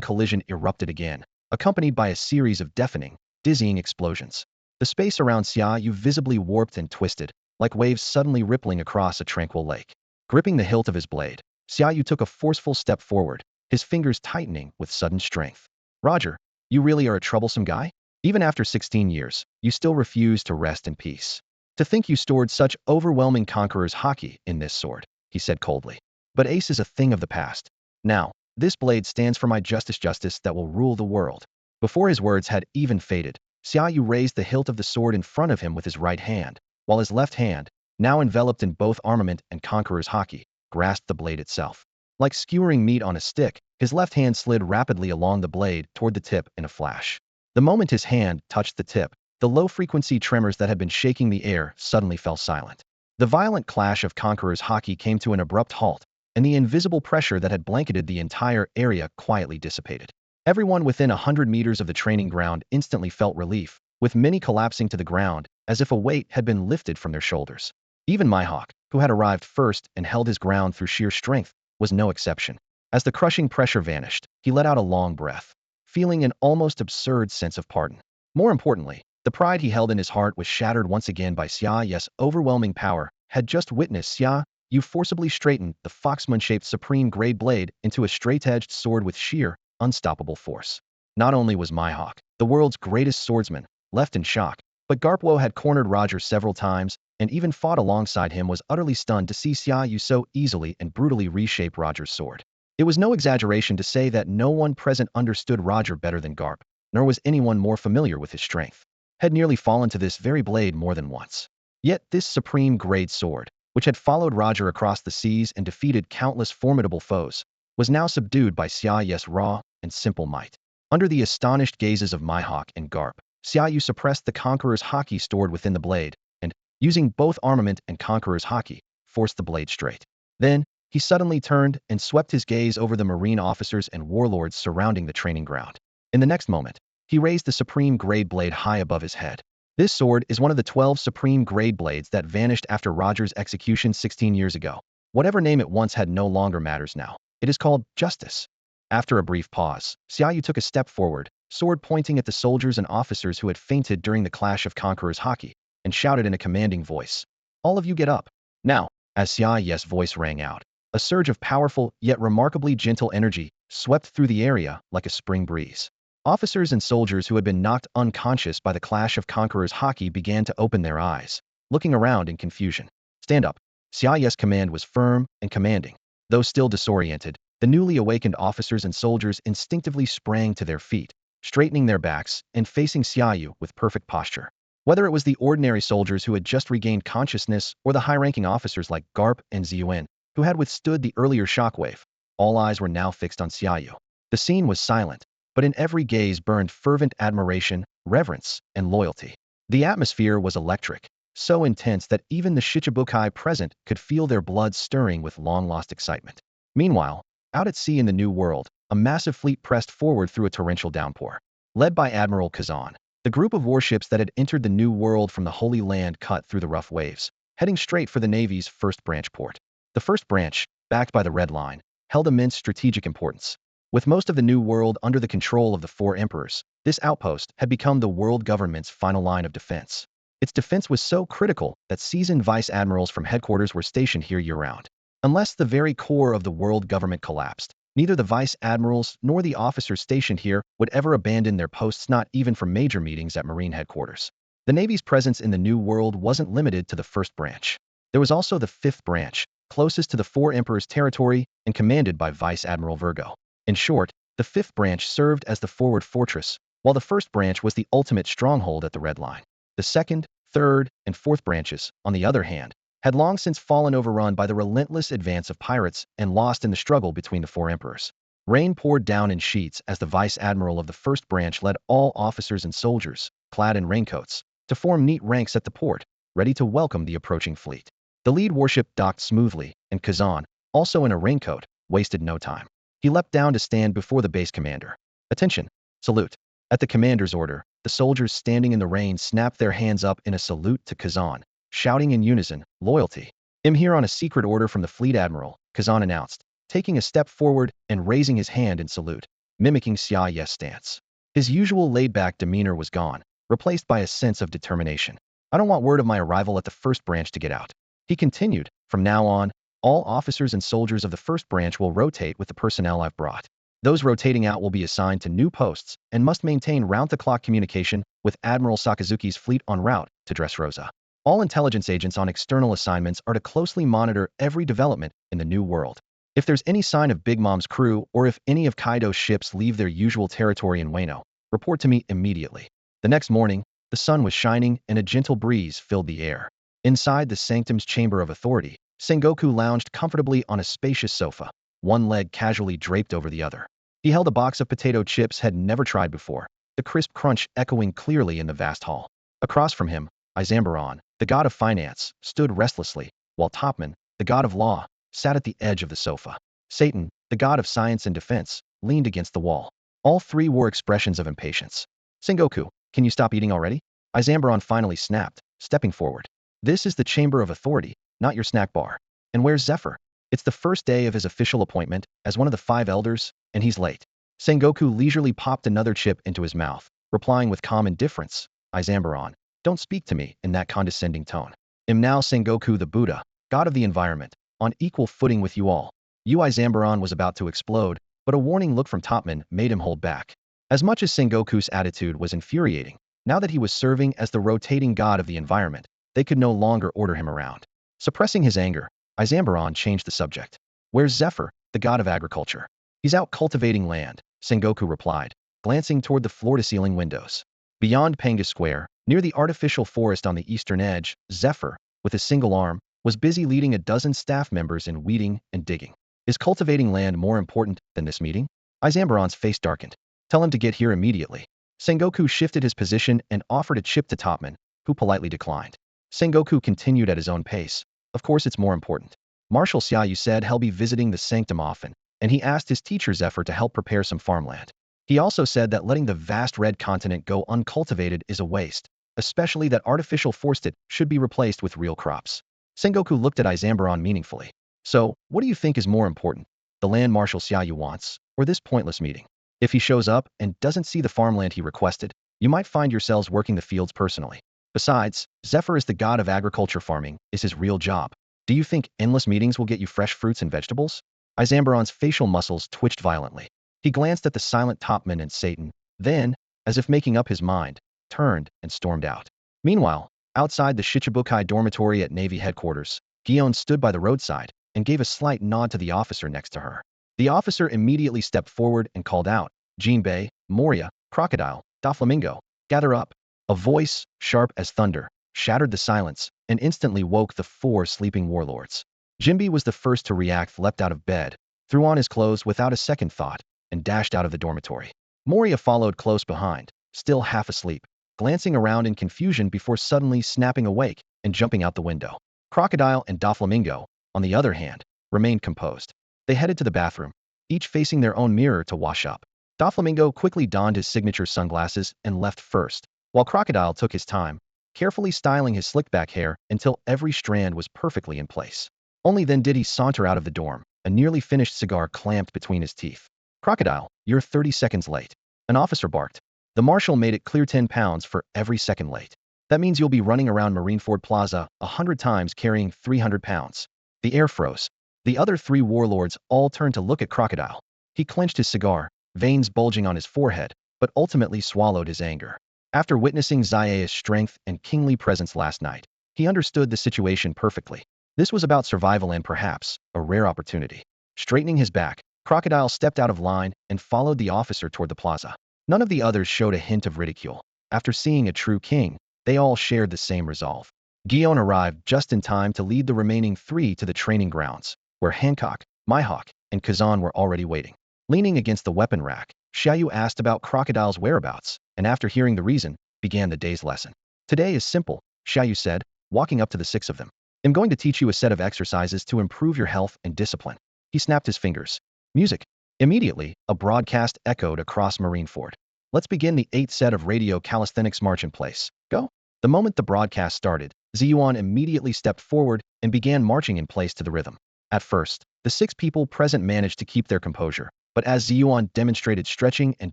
collision erupted again, accompanied by a series of deafening, dizzying explosions. The space around Xia Yu visibly warped and twisted, like waves suddenly rippling across a tranquil lake. Gripping the hilt of his blade, Xia Yu took a forceful step forward, his fingers tightening with sudden strength. Roger, you really are a troublesome guy? Even after 16 years, you still refuse to rest in peace. To think you stored such overwhelming conqueror's haki in this sword, he said coldly. But ace is a thing of the past. Now, this blade stands for my justice that will rule the world. Before his words had even faded, Xia Yu raised the hilt of the sword in front of him with his right hand, while his left hand, now enveloped in both armament and conqueror's haki, grasped the blade itself. Like skewering meat on a stick, his left hand slid rapidly along the blade toward the tip in a flash. The moment his hand touched the tip, the low-frequency tremors that had been shaking the air suddenly fell silent. The violent clash of conqueror's haki came to an abrupt halt, and the invisible pressure that had blanketed the entire area quietly dissipated. Everyone within 100 meters of the training ground instantly felt relief, with many collapsing to the ground as if a weight had been lifted from their shoulders. Even Mihawk, who had arrived first and held his ground through sheer strength, was no exception. As the crushing pressure vanished, he let out a long breath, feeling an almost absurd sense of pardon. More importantly, the pride he held in his heart was shattered once again by Xia Yu's overwhelming power. Had just witnessed Xia Yu forcibly straighten the foxman-shaped supreme grade blade into a straight-edged sword with sheer, unstoppable force. Not only was Mihawk, the world's greatest swordsman, left in shock, but Garpwo had cornered Roger several times and even fought alongside him was utterly stunned to see Xia Yu so easily and brutally reshape Roger's sword. It was no exaggeration to say that no one present understood Roger better than Garp, nor was anyone more familiar with his strength. Had nearly fallen to this very blade more than once. Yet this supreme grade sword, which had followed Roger across the seas and defeated countless formidable foes, was now subdued by Xia Yu's raw and simple might. Under the astonished gazes of Mihawk and Garp, Xia Yu suppressed the Conqueror's haki stored within the blade, and, using both armament and Conqueror's haki, forced the blade straight. Then, he suddenly turned and swept his gaze over the marine officers and warlords surrounding the training ground. In the next moment, he raised the supreme grade blade high above his head. This sword is one of the 12 supreme grade blades that vanished after Roger's execution 16 years ago. Whatever name it once had no longer matters now. It is called Justice. After a brief pause, Xia Yu took a step forward, sword pointing at the soldiers and officers who had fainted during the clash of Conqueror's haki, and shouted in a commanding voice, "All of you get up." Now, as Xia Yu's voice rang out, a surge of powerful, yet remarkably gentle energy swept through the area like a spring breeze. Officers and soldiers who had been knocked unconscious by the clash of Conqueror's haki began to open their eyes, looking around in confusion. "Stand up." Xia Yu's command was firm and commanding. Though still disoriented, the newly awakened officers and soldiers instinctively sprang to their feet, straightening their backs and facing Xia Yu with perfect posture. Whether it was the ordinary soldiers who had just regained consciousness or the high-ranking officers like Garp and Ziyuan, who had withstood the earlier shockwave, all eyes were now fixed on Xia Yu. The scene was silent, but in every gaze burned fervent admiration, reverence, and loyalty. The atmosphere was electric, so intense that even the Shichibukai present could feel their blood stirring with long-lost excitement. Meanwhile, out at sea in the New World, a massive fleet pressed forward through a torrential downpour. Led by Admiral Kazan, the group of warships that had entered the New World from the Holy Land cut through the rough waves, heading straight for the Navy's first branch port. The first branch, backed by the Red Line, held immense strategic importance. With most of the New World under the control of the four emperors, this outpost had become the world government's final line of defense. Its defense was so critical that seasoned vice admirals from headquarters were stationed here year-round. Unless the very core of the world government collapsed, neither the vice admirals nor the officers stationed here would ever abandon their posts, not even for major meetings at Marine headquarters. The Navy's presence in the New World wasn't limited to the first branch. There was also the fifth branch, closest to the four emperors' territory and commanded by Vice Admiral Virgo. In short, the fifth branch served as the forward fortress, while the first branch was the ultimate stronghold at the Red Line. The second, third, and fourth branches, on the other hand, had long since fallen overrun by the relentless advance of pirates and lost in the struggle between the four emperors. Rain poured down in sheets as the vice admiral of the first branch led all officers and soldiers, clad in raincoats, to form neat ranks at the port, ready to welcome the approaching fleet. The lead warship docked smoothly, and Kazan, also in a raincoat, wasted no time. He leapt down to stand before the base commander. "Attention! Salute!" At the commander's order, the soldiers standing in the rain snapped their hands up in a salute to Kazan, shouting in unison, "Loyalty!" "I'm here on a secret order from the Fleet Admiral," Kazan announced, taking a step forward and raising his hand in salute, mimicking Xia Yu's stance. His usual laid-back demeanor was gone, replaced by a sense of determination. "I don't want word of my arrival at the first branch to get out," he continued. "From now on, all officers and soldiers of the first branch will rotate with the personnel I've brought. Those rotating out will be assigned to new posts and must maintain round-the-clock communication with Admiral Sakazuki's fleet en route to Dressrosa. All intelligence agents on external assignments are to closely monitor every development in the New World. If there's any sign of Big Mom's crew or if any of Kaido's ships leave their usual territory in Wano, report to me immediately." The next morning, the sun was shining and a gentle breeze filled the air. Inside the sanctum's chamber of authority, Sengoku lounged comfortably on a spacious sofa, one leg casually draped over the other. He held a box of potato chips had never tried before, the crisp crunch echoing clearly in the vast hall. Across from him, Izambaron, the god of finance, stood restlessly, while Topman, the god of law, sat at the edge of the sofa. Satan, the god of science and defense, leaned against the wall. All three wore expressions of impatience. "Sengoku, can you stop eating already?" Izambaron finally snapped, stepping forward. This is the chamber of authority, not your snack bar. And where's Zephyr? It's the first day of his official appointment as one of the 5 elders, and he's late. Sengoku leisurely popped another chip into his mouth, replying with calm indifference, Izambaron, don't speak to me in that condescending tone. Am now Sengoku the Buddha, god of the environment, on equal footing with you all. Yu Izambaron was about to explode, but a warning look from Topman made him hold back. As much as Sengoku's attitude was infuriating, now that he was serving as the rotating god of the environment, they could no longer order him around. Suppressing his anger, Izambaron changed the subject. Where's Zephyr, the god of agriculture? He's out cultivating land, Sengoku replied, glancing toward the floor-to-ceiling windows. Beyond Panga Square, near the artificial forest on the eastern edge, Zephyr, with a single arm, was busy leading a dozen staff members in weeding and digging. Is cultivating land more important than this meeting? Izambaron's face darkened. Tell him to get here immediately. Sengoku shifted his position and offered a chip to Topman, who politely declined. Sengoku continued at his own pace. Of course it's more important. Marshal Xia Yu said he'll be visiting the sanctum often, and he asked his teacher Zephyr to help prepare some farmland. He also said that letting the vast red continent go uncultivated is a waste, especially that artificial forest should be replaced with real crops. Sengoku looked at Izambaron meaningfully. So, what do you think is more important? The land Marshal Xia Yu wants, or this pointless meeting? If he shows up and doesn't see the farmland he requested, you might find yourselves working the fields personally. Besides, Zephyr is the god of agriculture. Farming is his real job. Do you think endless meetings will get you fresh fruits and vegetables? Izambaron's facial muscles twitched violently. He glanced at the silent Topman and Satan, then, as if making up his mind, turned and stormed out. Meanwhile, outside the Shichibukai dormitory at Navy headquarters, Gion stood by the roadside and gave a slight nod to the officer next to her. The officer immediately stepped forward and called out, Jinbei, Moria, Crocodile, Doflamingo, gather up. A voice, sharp as thunder, shattered the silence and instantly woke the 4 sleeping warlords. Jinbei was the first to react, leapt out of bed, threw on his clothes without a second thought, and dashed out of the dormitory. Moria followed close behind, still half asleep, glancing around in confusion before suddenly snapping awake and jumping out the window. Crocodile and Doflamingo, on the other hand, remained composed. They headed to the bathroom, each facing their own mirror to wash up. Doflamingo quickly donned his signature sunglasses and left first, while Crocodile took his time, carefully styling his slicked-back hair until every strand was perfectly in place. Only then did he saunter out of the dorm, a nearly finished cigar clamped between his teeth. Crocodile, you're 30 seconds late. An officer barked. The marshal made it clear 10 pounds for every second late. That means you'll be running around Marineford Plaza 100 times carrying 300 pounds. The air froze. The other 3 warlords all turned to look at Crocodile. He clenched his cigar, veins bulging on his forehead, but ultimately swallowed his anger. After witnessing Xia's strength and kingly presence last night, he understood the situation perfectly. This was about survival and perhaps a rare opportunity. Straightening his back, Crocodile stepped out of line and followed the officer toward the plaza. None of the others showed a hint of ridicule. After seeing a true king, they all shared the same resolve. Gion arrived just in time to lead the remaining 3 to the training grounds, where Hancock, Mihawk, and Kazan were already waiting. Leaning against the weapon rack, Xia Yu asked about Crocodile's whereabouts, and after hearing the reason, began the day's lesson. Today is simple, Xia Yu said, walking up to the 6 of them. I'm going to teach you a set of exercises to improve your health and discipline. He snapped his fingers. Music. Immediately, a broadcast echoed across Marineford. Let's begin the 8th set of radio calisthenics. March in place. Go. The moment the broadcast started, Ziyuan immediately stepped forward and began marching in place to the rhythm. At first, the 6 people present managed to keep their composure, but as Ziyuan demonstrated stretching and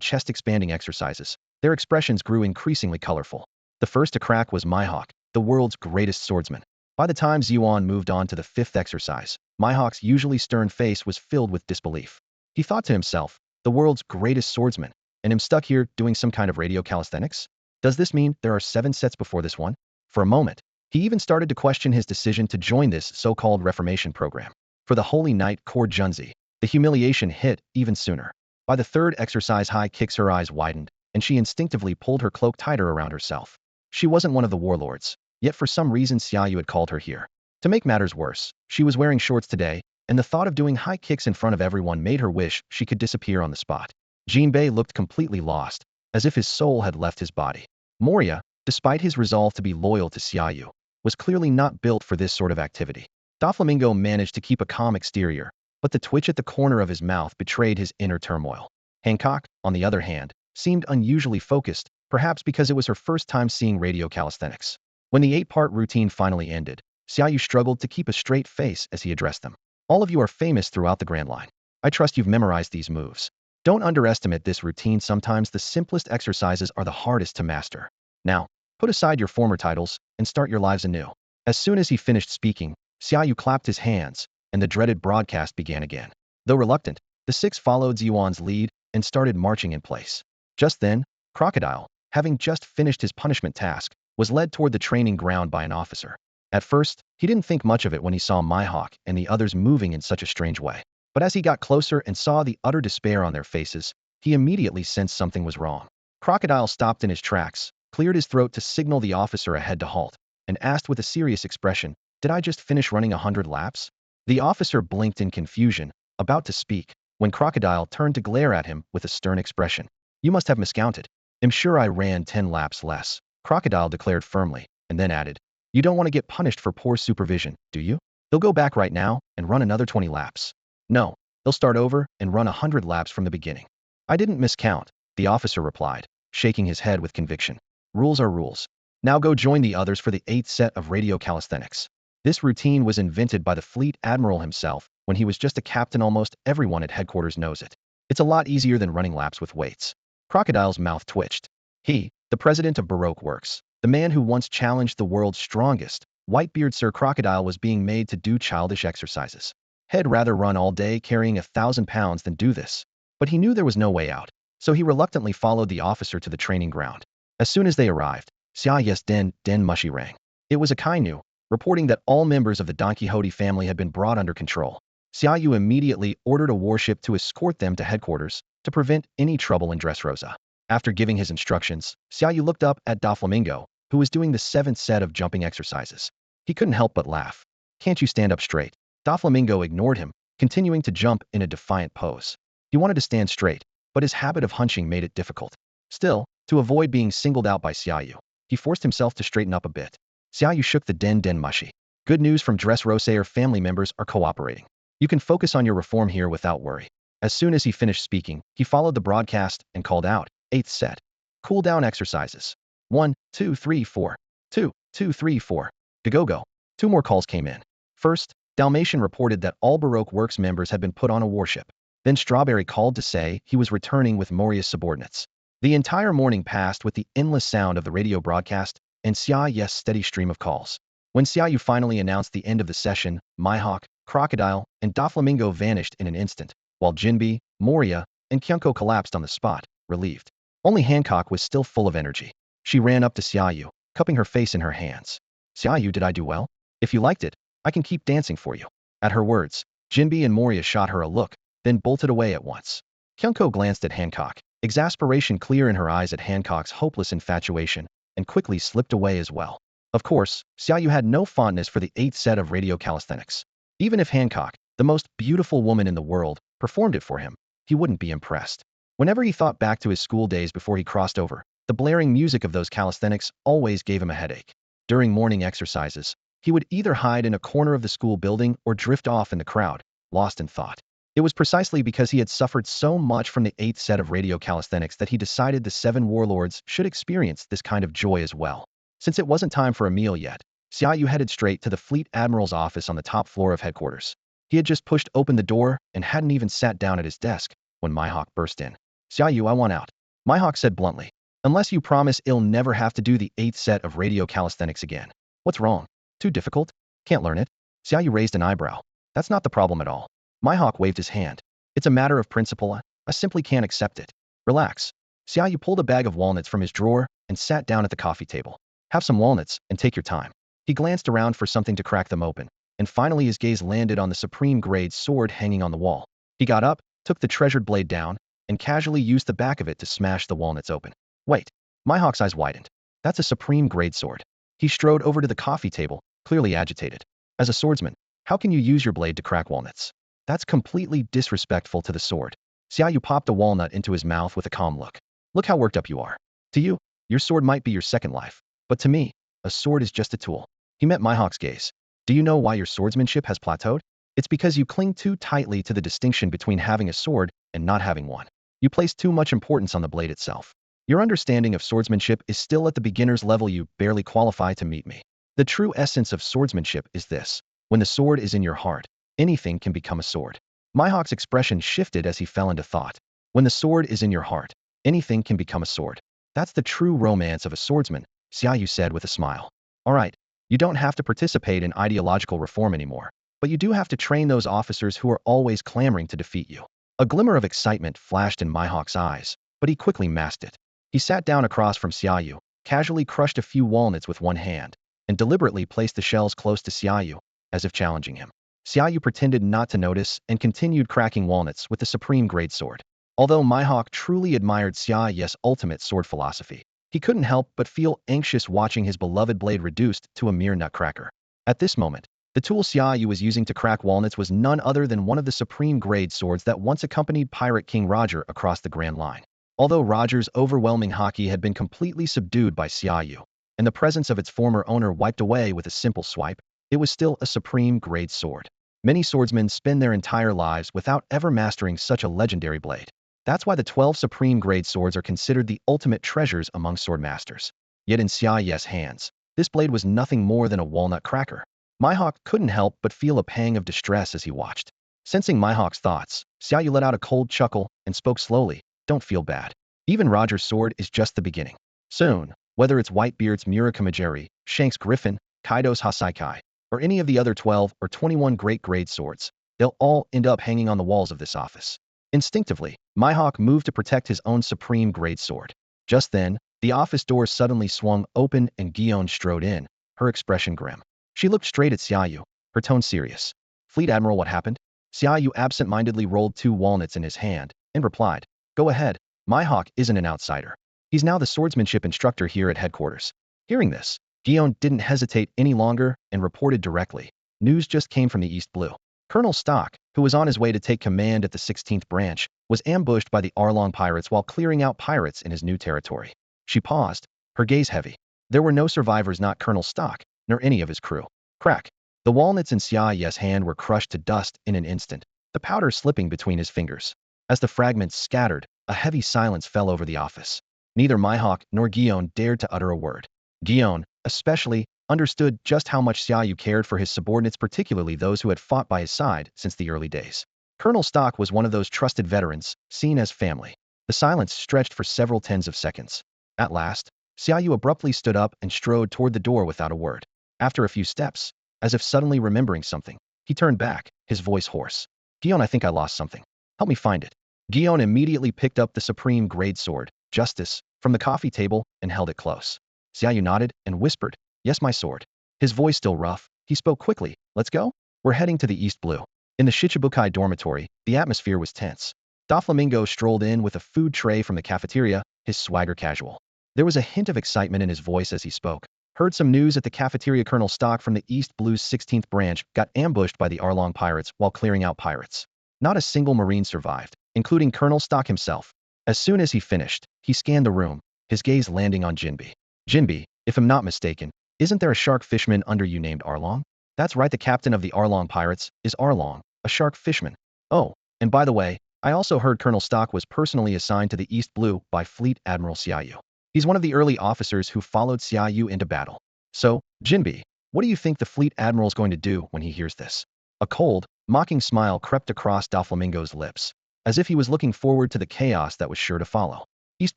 chest-expanding exercises, their expressions grew increasingly colorful. The first to crack was Mihawk, the world's greatest swordsman. By the time Ziyuan moved on to the 5th exercise, Mihawk's usually stern face was filled with disbelief. He thought to himself, the world's greatest swordsman, and I'm stuck here doing some kind of radio calisthenics? Does this mean there are 7 sets before this one? For a moment, he even started to question his decision to join this so-called Reformation program. For the Holy Knight Core Junzi, the humiliation hit even sooner. By the 3rd exercise high kicks, her eyes widened, and she instinctively pulled her cloak tighter around herself. She wasn't one of the warlords, yet for some reason Xia Yu had called her here. To make matters worse, she was wearing shorts today, and the thought of doing high kicks in front of everyone made her wish she could disappear on the spot. Jinbei looked completely lost, as if his soul had left his body. Moria, despite his resolve to be loyal to Xia Yu, was clearly not built for this sort of activity. Doflamingo managed to keep a calm exterior, but the twitch at the corner of his mouth betrayed his inner turmoil. Hancock, on the other hand, seemed unusually focused, perhaps because it was her first time seeing radio calisthenics. When the 8-part routine finally ended, Xia Yu struggled to keep a straight face as he addressed them. All of you are famous throughout the Grand Line. I trust you've memorized these moves. Don't underestimate this routine. Sometimes the simplest exercises are the hardest to master. Now, put aside your former titles and start your lives anew. As soon as he finished speaking, Xia Yu clapped his hands, and the dreaded broadcast began again. Though reluctant, the 6 followed Yuan's lead and started marching in place. Just then, Crocodile, having just finished his punishment task, was led toward the training ground by an officer. At first, he didn't think much of it when he saw Mihawk and the others moving in such a strange way. But as he got closer and saw the utter despair on their faces, he immediately sensed something was wrong. Crocodile stopped in his tracks, cleared his throat to signal the officer ahead to halt, and asked with a serious expression, "Did I just finish running 100 laps?" The officer blinked in confusion, about to speak, when Crocodile turned to glare at him with a stern expression. "You must have miscounted. I'm sure I ran 10 laps less," Crocodile declared firmly, and then added, "You don't want to get punished for poor supervision, do you? They'll go back right now and run another 20 laps. No, they'll start over and run 100 laps from the beginning." "I didn't miscount," the officer replied, shaking his head with conviction. "Rules are rules. Now go join the others for the 8th set of radio calisthenics." This routine was invented by the Fleet Admiral himself when he was just a captain. Almost everyone at headquarters knows it. It's a lot easier than running laps with weights. Crocodile's mouth twitched. He, the president of Baroque Works, the man who once challenged the world's strongest, Whitebeard Sir Crocodile, was being made to do childish exercises. He'd rather run all day carrying 1,000 pounds than do this. But he knew there was no way out, so he reluctantly followed the officer to the training ground. As soon as they arrived, Xia Yu's den mushy rang. It was Akainu, reporting that all members of the Don Quixote family had been brought under control. Xia Yu immediately ordered a warship to escort them to headquarters to prevent any trouble in Dressrosa. After giving his instructions, Xia Yu looked up at Doflamingo, who was doing the 7th set of jumping exercises. He couldn't help but laugh. "Can't you stand up straight?" Doflamingo ignored him, continuing to jump in a defiant pose. He wanted to stand straight, but his habit of hunching made it difficult. Still, to avoid being singled out by Xia Yu, he forced himself to straighten up a bit. Xia Yu shook the den mushy. "Good news from Dressrosa. Family members are cooperating. You can focus on your reform here without worry." As soon as he finished speaking, he followed the broadcast and called out, "8th set. Cool down exercises. 1, 2, 3, 4. 2, 2, 3, 4. Go. 2 more calls came in. First, Dalmatian reported that all Baroque Works members had been put on a warship. Then Strawberry called to say he was returning with Moria's subordinates. The entire morning passed with the endless sound of the radio broadcast and Xia Yu's steady stream of calls. When Xia Yu finally announced the end of the session, Mihawk, Crocodile, and Doflamingo vanished in an instant, while Jinbe, Moria, and Kyunko collapsed on the spot, relieved. Only Hancock was still full of energy. She ran up to Xia Yu, cupping her face in her hands. "Xia Yu, did I do well? If you liked it, I can keep dancing for you." At her words, Jinbe and Moria shot her a look, then bolted away at once. Kyunko glanced at Hancock, exasperation clear in her eyes at Hancock's hopeless infatuation, and quickly slipped away as well. Of course, Xia Yu had no fondness for the 8th set of radio calisthenics. Even if Hancock, the most beautiful woman in the world, performed it for him, he wouldn't be impressed. Whenever he thought back to his school days before he crossed over, the blaring music of those calisthenics always gave him a headache. During morning exercises, he would either hide in a corner of the school building or drift off in the crowd, lost in thought. It was precisely because he had suffered so much from the 8th set of radio calisthenics that he decided the 7 warlords should experience this kind of joy as well. Since it wasn't time for a meal yet, Xia Yu headed straight to the Fleet Admiral's office on the top floor of headquarters. He had just pushed open the door and hadn't even sat down at his desk when Mihawk burst in. "Xia Yu, I want out," Mihawk said bluntly. "Unless you promise you'll never have to do the 8th set of radio calisthenics again." "What's wrong? Too difficult? Can't learn it?" Xia Yu raised an eyebrow. "That's not the problem at all." Mihawk waved his hand. "It's a matter of principle. I simply can't accept it." "Relax." Xia Yu pulled a bag of walnuts from his drawer and sat down at the coffee table. "Have some walnuts and take your time." He glanced around for something to crack them open, and finally his gaze landed on the supreme grade sword hanging on the wall. He got up, took the treasured blade down, and casually used the back of it to smash the walnuts open. "Wait." Mihawk's eyes widened. "That's a supreme grade sword." He strode over to the coffee table, clearly agitated. "As a swordsman, how can you use your blade to crack walnuts? That's completely disrespectful to the sword." Xia Yu popped a walnut into his mouth with a calm look. "Look how worked up you are. To you, your sword might be your second life. But to me, a sword is just a tool." He met Mihawk's gaze. "Do you know why your swordsmanship has plateaued? It's because you cling too tightly to the distinction between having a sword and not having one. You place too much importance on the blade itself. Your understanding of swordsmanship is still at the beginner's level. You barely qualify to meet me. The true essence of swordsmanship is this. When the sword is in your heart, anything can become a sword. Mihawk's expression shifted as he fell into thought. When the sword is in your heart, anything can become a sword. That's the true romance of a swordsman, Xia Yu said with a smile. All right, you don't have to participate in ideological reform anymore, but you do have to train those officers who are always clamoring to defeat you. A glimmer of excitement flashed in Mihawk's eyes, but he quickly masked it. He sat down across from Xia Yu, casually crushed a few walnuts with one hand, and deliberately placed the shells close to Xia Yu, as if challenging him. Xia Yu pretended not to notice and continued cracking walnuts with the supreme grade sword. Although Mihawk truly admired Xia Yu's ultimate sword philosophy, he couldn't help but feel anxious watching his beloved blade reduced to a mere nutcracker. At this moment, the tool Xia Yu was using to crack walnuts was none other than one of the supreme grade swords that once accompanied Pirate King Roger across the Grand Line. Although Roger's overwhelming haki had been completely subdued by Xia Yu, and the presence of its former owner wiped away with a simple swipe, it was still a supreme grade sword. Many swordsmen spend their entire lives without ever mastering such a legendary blade. That's why the 12 supreme grade swords are considered the ultimate treasures among sword masters. Yet in Xia Yu's hands, this blade was nothing more than a walnut cracker. Mihawk couldn't help but feel a pang of distress as he watched. Sensing Mihawk's thoughts, Xia Yu let out a cold chuckle and spoke slowly. Don't feel bad. Even Roger's sword is just the beginning. Soon, whether it's Whitebeard's Murakamajiri, Shank's Griffin, Kaido's Hasaikai, or any of the other 12 or 21 great grade swords, they'll all end up hanging on the walls of this office. Instinctively, Mihawk moved to protect his own supreme grade sword. Just then, the office door suddenly swung open and Gion strode in, her expression grim. She looked straight at Xia Yu, her tone serious. Fleet Admiral, what happened? Xia Yu absent-mindedly rolled 2 walnuts in his hand and replied, Go ahead. Mihawk isn't an outsider. He's now the swordsmanship instructor here at headquarters. Hearing this, Gion didn't hesitate any longer and reported directly. News just came from the East Blue. Colonel Stock, who was on his way to take command at the 16th branch, was ambushed by the Arlong pirates while clearing out pirates in his new territory. She paused, her gaze heavy. There were no survivors, not Colonel Stock, nor any of his crew. Crack. The walnuts in Xia Yu's hand were crushed to dust in an instant, the powder slipping between his fingers. As the fragments scattered, a heavy silence fell over the office. Neither Mihawk nor Gion dared to utter a word. Gion, especially, understood just how much Xia Yu cared for his subordinates, particularly those who had fought by his side since the early days. Colonel Stock was one of those trusted veterans, seen as family. The silence stretched for several tens of seconds. At last, Xia Yu abruptly stood up and strode toward the door without a word. After a few steps, as if suddenly remembering something, he turned back, his voice hoarse. Gion, I think I lost something. Help me find it. Gion immediately picked up the supreme grade sword, Justice, from the coffee table and held it close. Xia Yu nodded and whispered, Yes, my sword. His voice still rough, he spoke quickly. Let's go? We're heading to the East Blue. In the Shichibukai dormitory, the atmosphere was tense. Doflamingo strolled in with a food tray from the cafeteria, his swagger casual. There was a hint of excitement in his voice as he spoke. Heard some news at the cafeteria. Colonel Stock from the East Blue's 16th branch got ambushed by the Arlong pirates while clearing out pirates. Not a single Marine survived, including Colonel Stock himself. As soon as he finished, he scanned the room, his gaze landing on Jinbe. Jinbe, if I'm not mistaken, isn't there a shark fisherman under you named Arlong? That's right, the captain of the Arlong pirates is Arlong, a shark fisherman. Oh, and by the way, I also heard Colonel Stock was personally assigned to the East Blue by Fleet Admiral Xia Yu. He's one of the early officers who followed Xia Yu into battle. So, Jinbe, what do you think the Fleet Admiral's going to do when he hears this? A cold, mocking smile crept across Doflamingo's lips, as if he was looking forward to the chaos that was sure to follow. East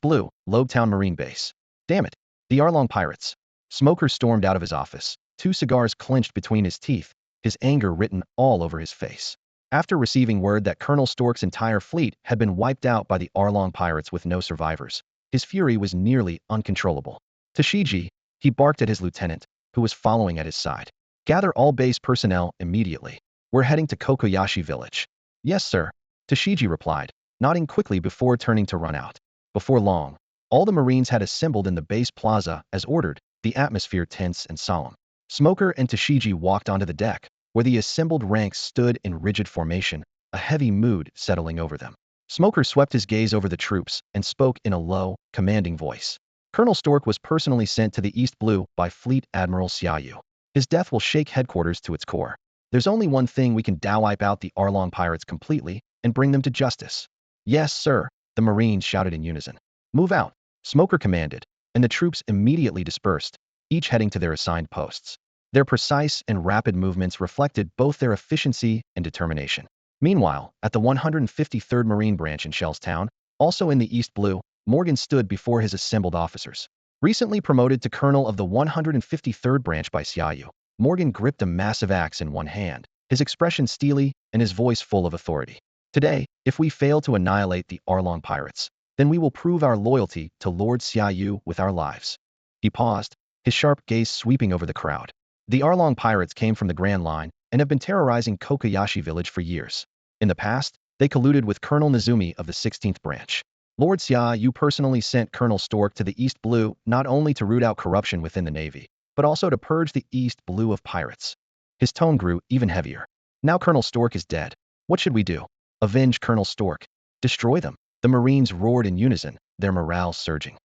Blue, Lobetown Marine Base. Damn it, the Arlong pirates. Smoker stormed out of his office, 2 cigars clenched between his teeth, his anger written all over his face. After receiving word that Colonel Stork's entire fleet had been wiped out by the Arlong pirates with no survivors, his fury was nearly uncontrollable. Tashiji, he barked at his lieutenant, who was following at his side. Gather all base personnel immediately. We're heading to Kokoyashi village. Yes, sir, Tashiji replied, nodding quickly before turning to run out. Before long, all the Marines had assembled in the base plaza as ordered, the atmosphere tense and solemn. Smoker and Tashiji walked onto the deck, where the assembled ranks stood in rigid formation, a heavy mood settling over them. Smoker swept his gaze over the troops and spoke in a low, commanding voice. Colonel Stork was personally sent to the East Blue by Fleet Admiral Xia Yu. His death will shake headquarters to its core. There's only one thing we can do: wipe out the Arlong pirates completely and bring them to justice. Yes, sir, the Marines shouted in unison. Move out. Smoker commanded, and the troops immediately dispersed, each heading to their assigned posts. Their precise and rapid movements reflected both their efficiency and determination. Meanwhile, at the 153rd Marine Branch in Shellstown, also in the East Blue, Morgan stood before his assembled officers. Recently promoted to colonel of the 153rd Branch by Xia Yu, Morgan gripped a massive axe in one hand, his expression steely and his voice full of authority. Today, if we fail to annihilate the Arlong pirates, then we will prove our loyalty to Lord Xia Yu with our lives. He paused, his sharp gaze sweeping over the crowd. The Arlong pirates came from the Grand Line and have been terrorizing Kokoyashi village for years. In the past, they colluded with Colonel Nizumi of the 16th Branch. Lord Xia Yu personally sent Colonel Stork to the East Blue not only to root out corruption within the Navy, but also to purge the East Blue of pirates. His tone grew even heavier. Now Colonel Stork is dead. What should we do? Avenge Colonel Stork. Destroy them. The Marines roared in unison, their morale surging.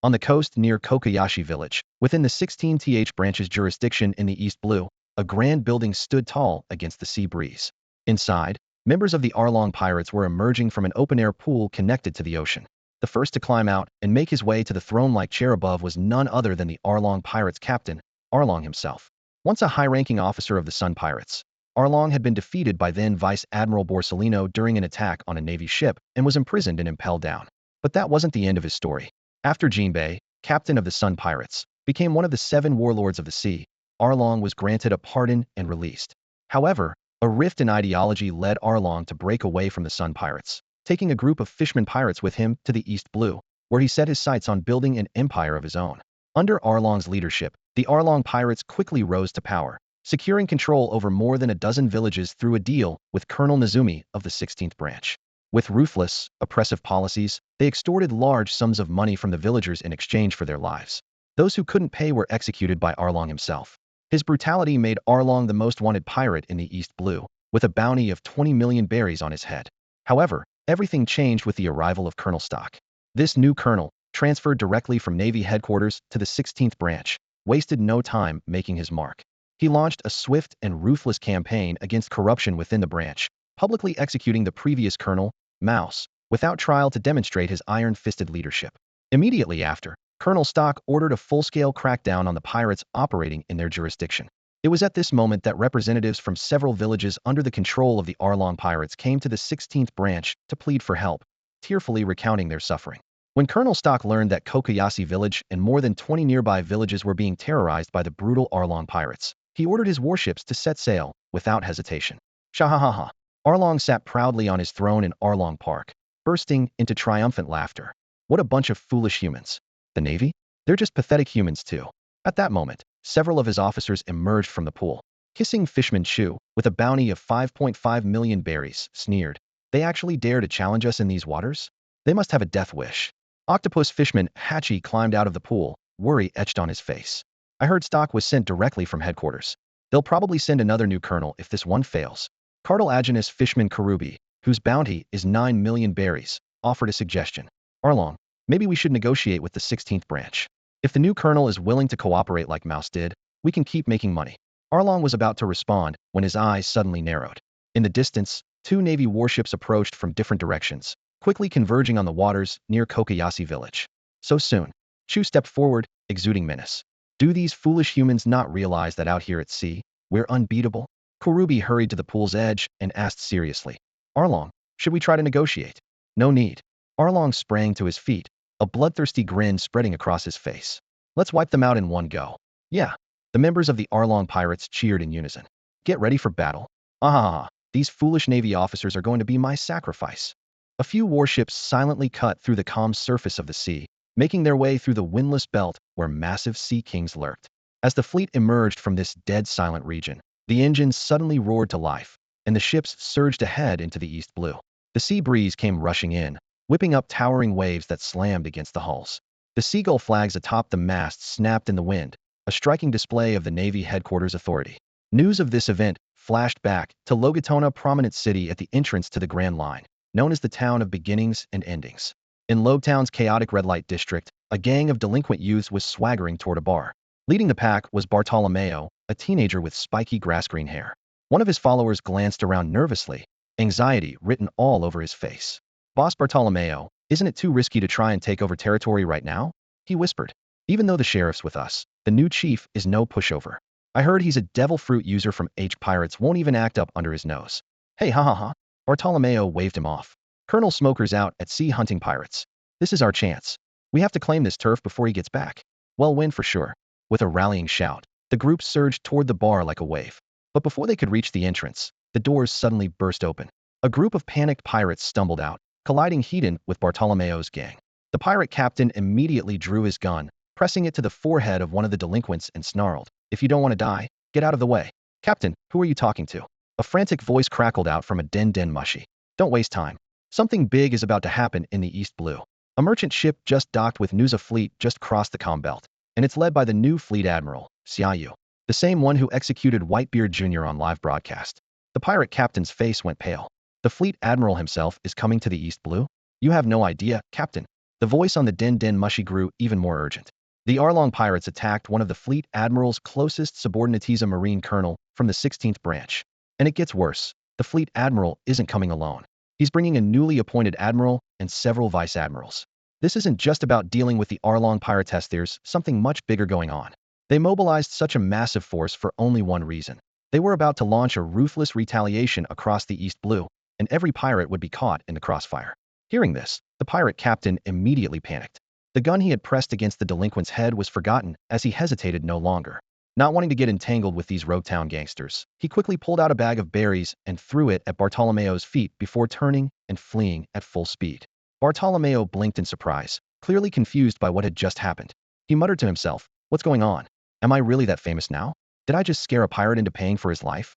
On the coast near Kokoyashi village, within the 16th branch's jurisdiction in the East Blue, a grand building stood tall against the sea breeze. Inside, members of the Arlong pirates were emerging from an open-air pool connected to the ocean. The first to climb out and make his way to the throne-like chair above was none other than the Arlong pirates' captain, Arlong himself. Once a high-ranking officer of the Sun Pirates, Arlong had been defeated by then Vice Admiral Borsellino during an attack on a Navy ship and was imprisoned and impelled down. But that wasn't the end of his story. After Jinbei, captain of the Sun Pirates, became one of the 7 warlords of the sea, Arlong was granted a pardon and released. However, a rift in ideology led Arlong to break away from the Sun Pirates, taking a group of fishermen pirates with him to the East Blue, where he set his sights on building an empire of his own. Under Arlong's leadership, the Arlong pirates quickly rose to power, securing control over more than a dozen villages through a deal with Colonel Nizumi of the 16th Branch. With ruthless, oppressive policies, they extorted large sums of money from the villagers in exchange for their lives. Those who couldn't pay were executed by Arlong himself. His brutality made Arlong the most wanted pirate in the East Blue, with a bounty of 20 million berries on his head. However, everything changed with the arrival of Colonel Stock. This new colonel, transferred directly from Navy headquarters to the 16th Branch, wasted no time making his mark. He launched a swift and ruthless campaign against corruption within the branch, publicly executing the previous colonel, Mouse, without trial to demonstrate his iron-fisted leadership. Immediately after, Colonel Stock ordered a full-scale crackdown on the pirates operating in their jurisdiction. It was at this moment that representatives from several villages under the control of the Arlong pirates came to the 16th Branch to plead for help, tearfully recounting their suffering. When Colonel Stock learned that Kokoyashi village and more than 20 nearby villages were being terrorized by the brutal Arlong pirates, he ordered his warships to set sail, without hesitation. Shahahaha. Arlong sat proudly on his throne in Arlong Park, bursting into triumphant laughter. What a bunch of foolish humans. The Navy? They're just pathetic humans too. At that moment, several of his officers emerged from the pool. Kissing Fishman Chu, with a bounty of 5.5 million berries, sneered. They actually dare to challenge us in these waters? They must have a death wish. Octopus Fishman Hachi climbed out of the pool, worry etched on his face. I heard Stock was sent directly from headquarters. They'll probably send another new colonel if this one fails. Cartilaginous Fishman Karubi, whose bounty is 9 million berries, offered a suggestion. Arlong, maybe we should negotiate with the 16th Branch. If the new colonel is willing to cooperate like Mouse did, we can keep making money. Arlong was about to respond when his eyes suddenly narrowed. In the distance, 2 Navy warships approached from different directions, quickly converging on the waters near Kokoyashi village. So soon, Chu stepped forward, exuding menace. Do these foolish humans not realize that out here at sea, we're unbeatable? Karubi hurried to the pool's edge and asked seriously. Arlong, should we try to negotiate? No need. Arlong sprang to his feet, a bloodthirsty grin spreading across his face. Let's wipe them out in one go. Yeah. The members of the Arlong pirates cheered in unison. Get ready for battle. Ah, these foolish Navy officers are going to be my sacrifice. A few warships silently cut through the calm surface of the sea, making their way through the windless belt where massive sea kings lurked. As the fleet emerged from this dead silent region, the engines suddenly roared to life, and the ships surged ahead into the East Blue. The sea breeze came rushing in, whipping up towering waves that slammed against the hulls. The seagull flags atop the masts snapped in the wind, a striking display of the Navy headquarters authority. News of this event flashed back to Logatona, prominent city at the entrance to the Grand Line, known as the town of beginnings and endings. In Logtown's chaotic red light district, a gang of delinquent youths was swaggering toward a bar. Leading the pack was Bartolomeo, a teenager with spiky grass-green hair. One of his followers glanced around nervously, anxiety written all over his face. Boss Bartolomeo, Isn't it too risky to try and take over territory right now? He whispered. Even though the sheriff's with us, the new chief is no pushover. I heard he's a devil fruit user from H. Pirates won't even act up under his nose. Hey, ha ha ha. Bartolomeo waved him off. Colonel Smoker's out at sea hunting pirates. This is our chance. We have to claim this turf before he gets back. Well, win for sure. With a rallying shout, the group surged toward the bar like a wave. But before they could reach the entrance, the doors suddenly burst open. A group of panicked pirates stumbled out, colliding head-on with Bartolomeo's gang. The pirate captain immediately drew his gun, pressing it to the forehead of one of the delinquents and snarled, "If you don't want to die, get out of the way." "Captain, who are you talking to?" A frantic voice crackled out from a den mushy. "Don't waste time. Something big is about to happen in the East Blue." A merchant ship just docked with news. A fleet just crossed the comm belt, and it's led by the new Fleet Admiral, Xia Yu, the same one who executed Whitebeard Jr. on live broadcast. The pirate captain's face went pale. The Fleet Admiral himself is coming to the East Blue? You have no idea, Captain. The voice on the den mushy grew even more urgent. The Arlong pirates attacked one of the Fleet Admiral's closest subordinates, a Marine colonel from the 16th branch. And it gets worse. The Fleet Admiral isn't coming alone. He's bringing a newly appointed admiral and several vice admirals. This isn't just about dealing with the Arlong pirates. There's something much bigger going on. They mobilized such a massive force for only one reason. They were about to launch a ruthless retaliation across the East Blue, and every pirate would be caught in the crossfire. Hearing this, the pirate captain immediately panicked. The gun he had pressed against the delinquent's head was forgotten as he hesitated no longer. Not wanting to get entangled with these rogue town gangsters, he quickly pulled out a bag of berries and threw it at Bartolomeo's feet before turning and fleeing at full speed. Bartolomeo blinked in surprise, clearly confused by what had just happened. He muttered to himself, "What's going on? Am I really that famous now? Did I just scare a pirate into paying for his life?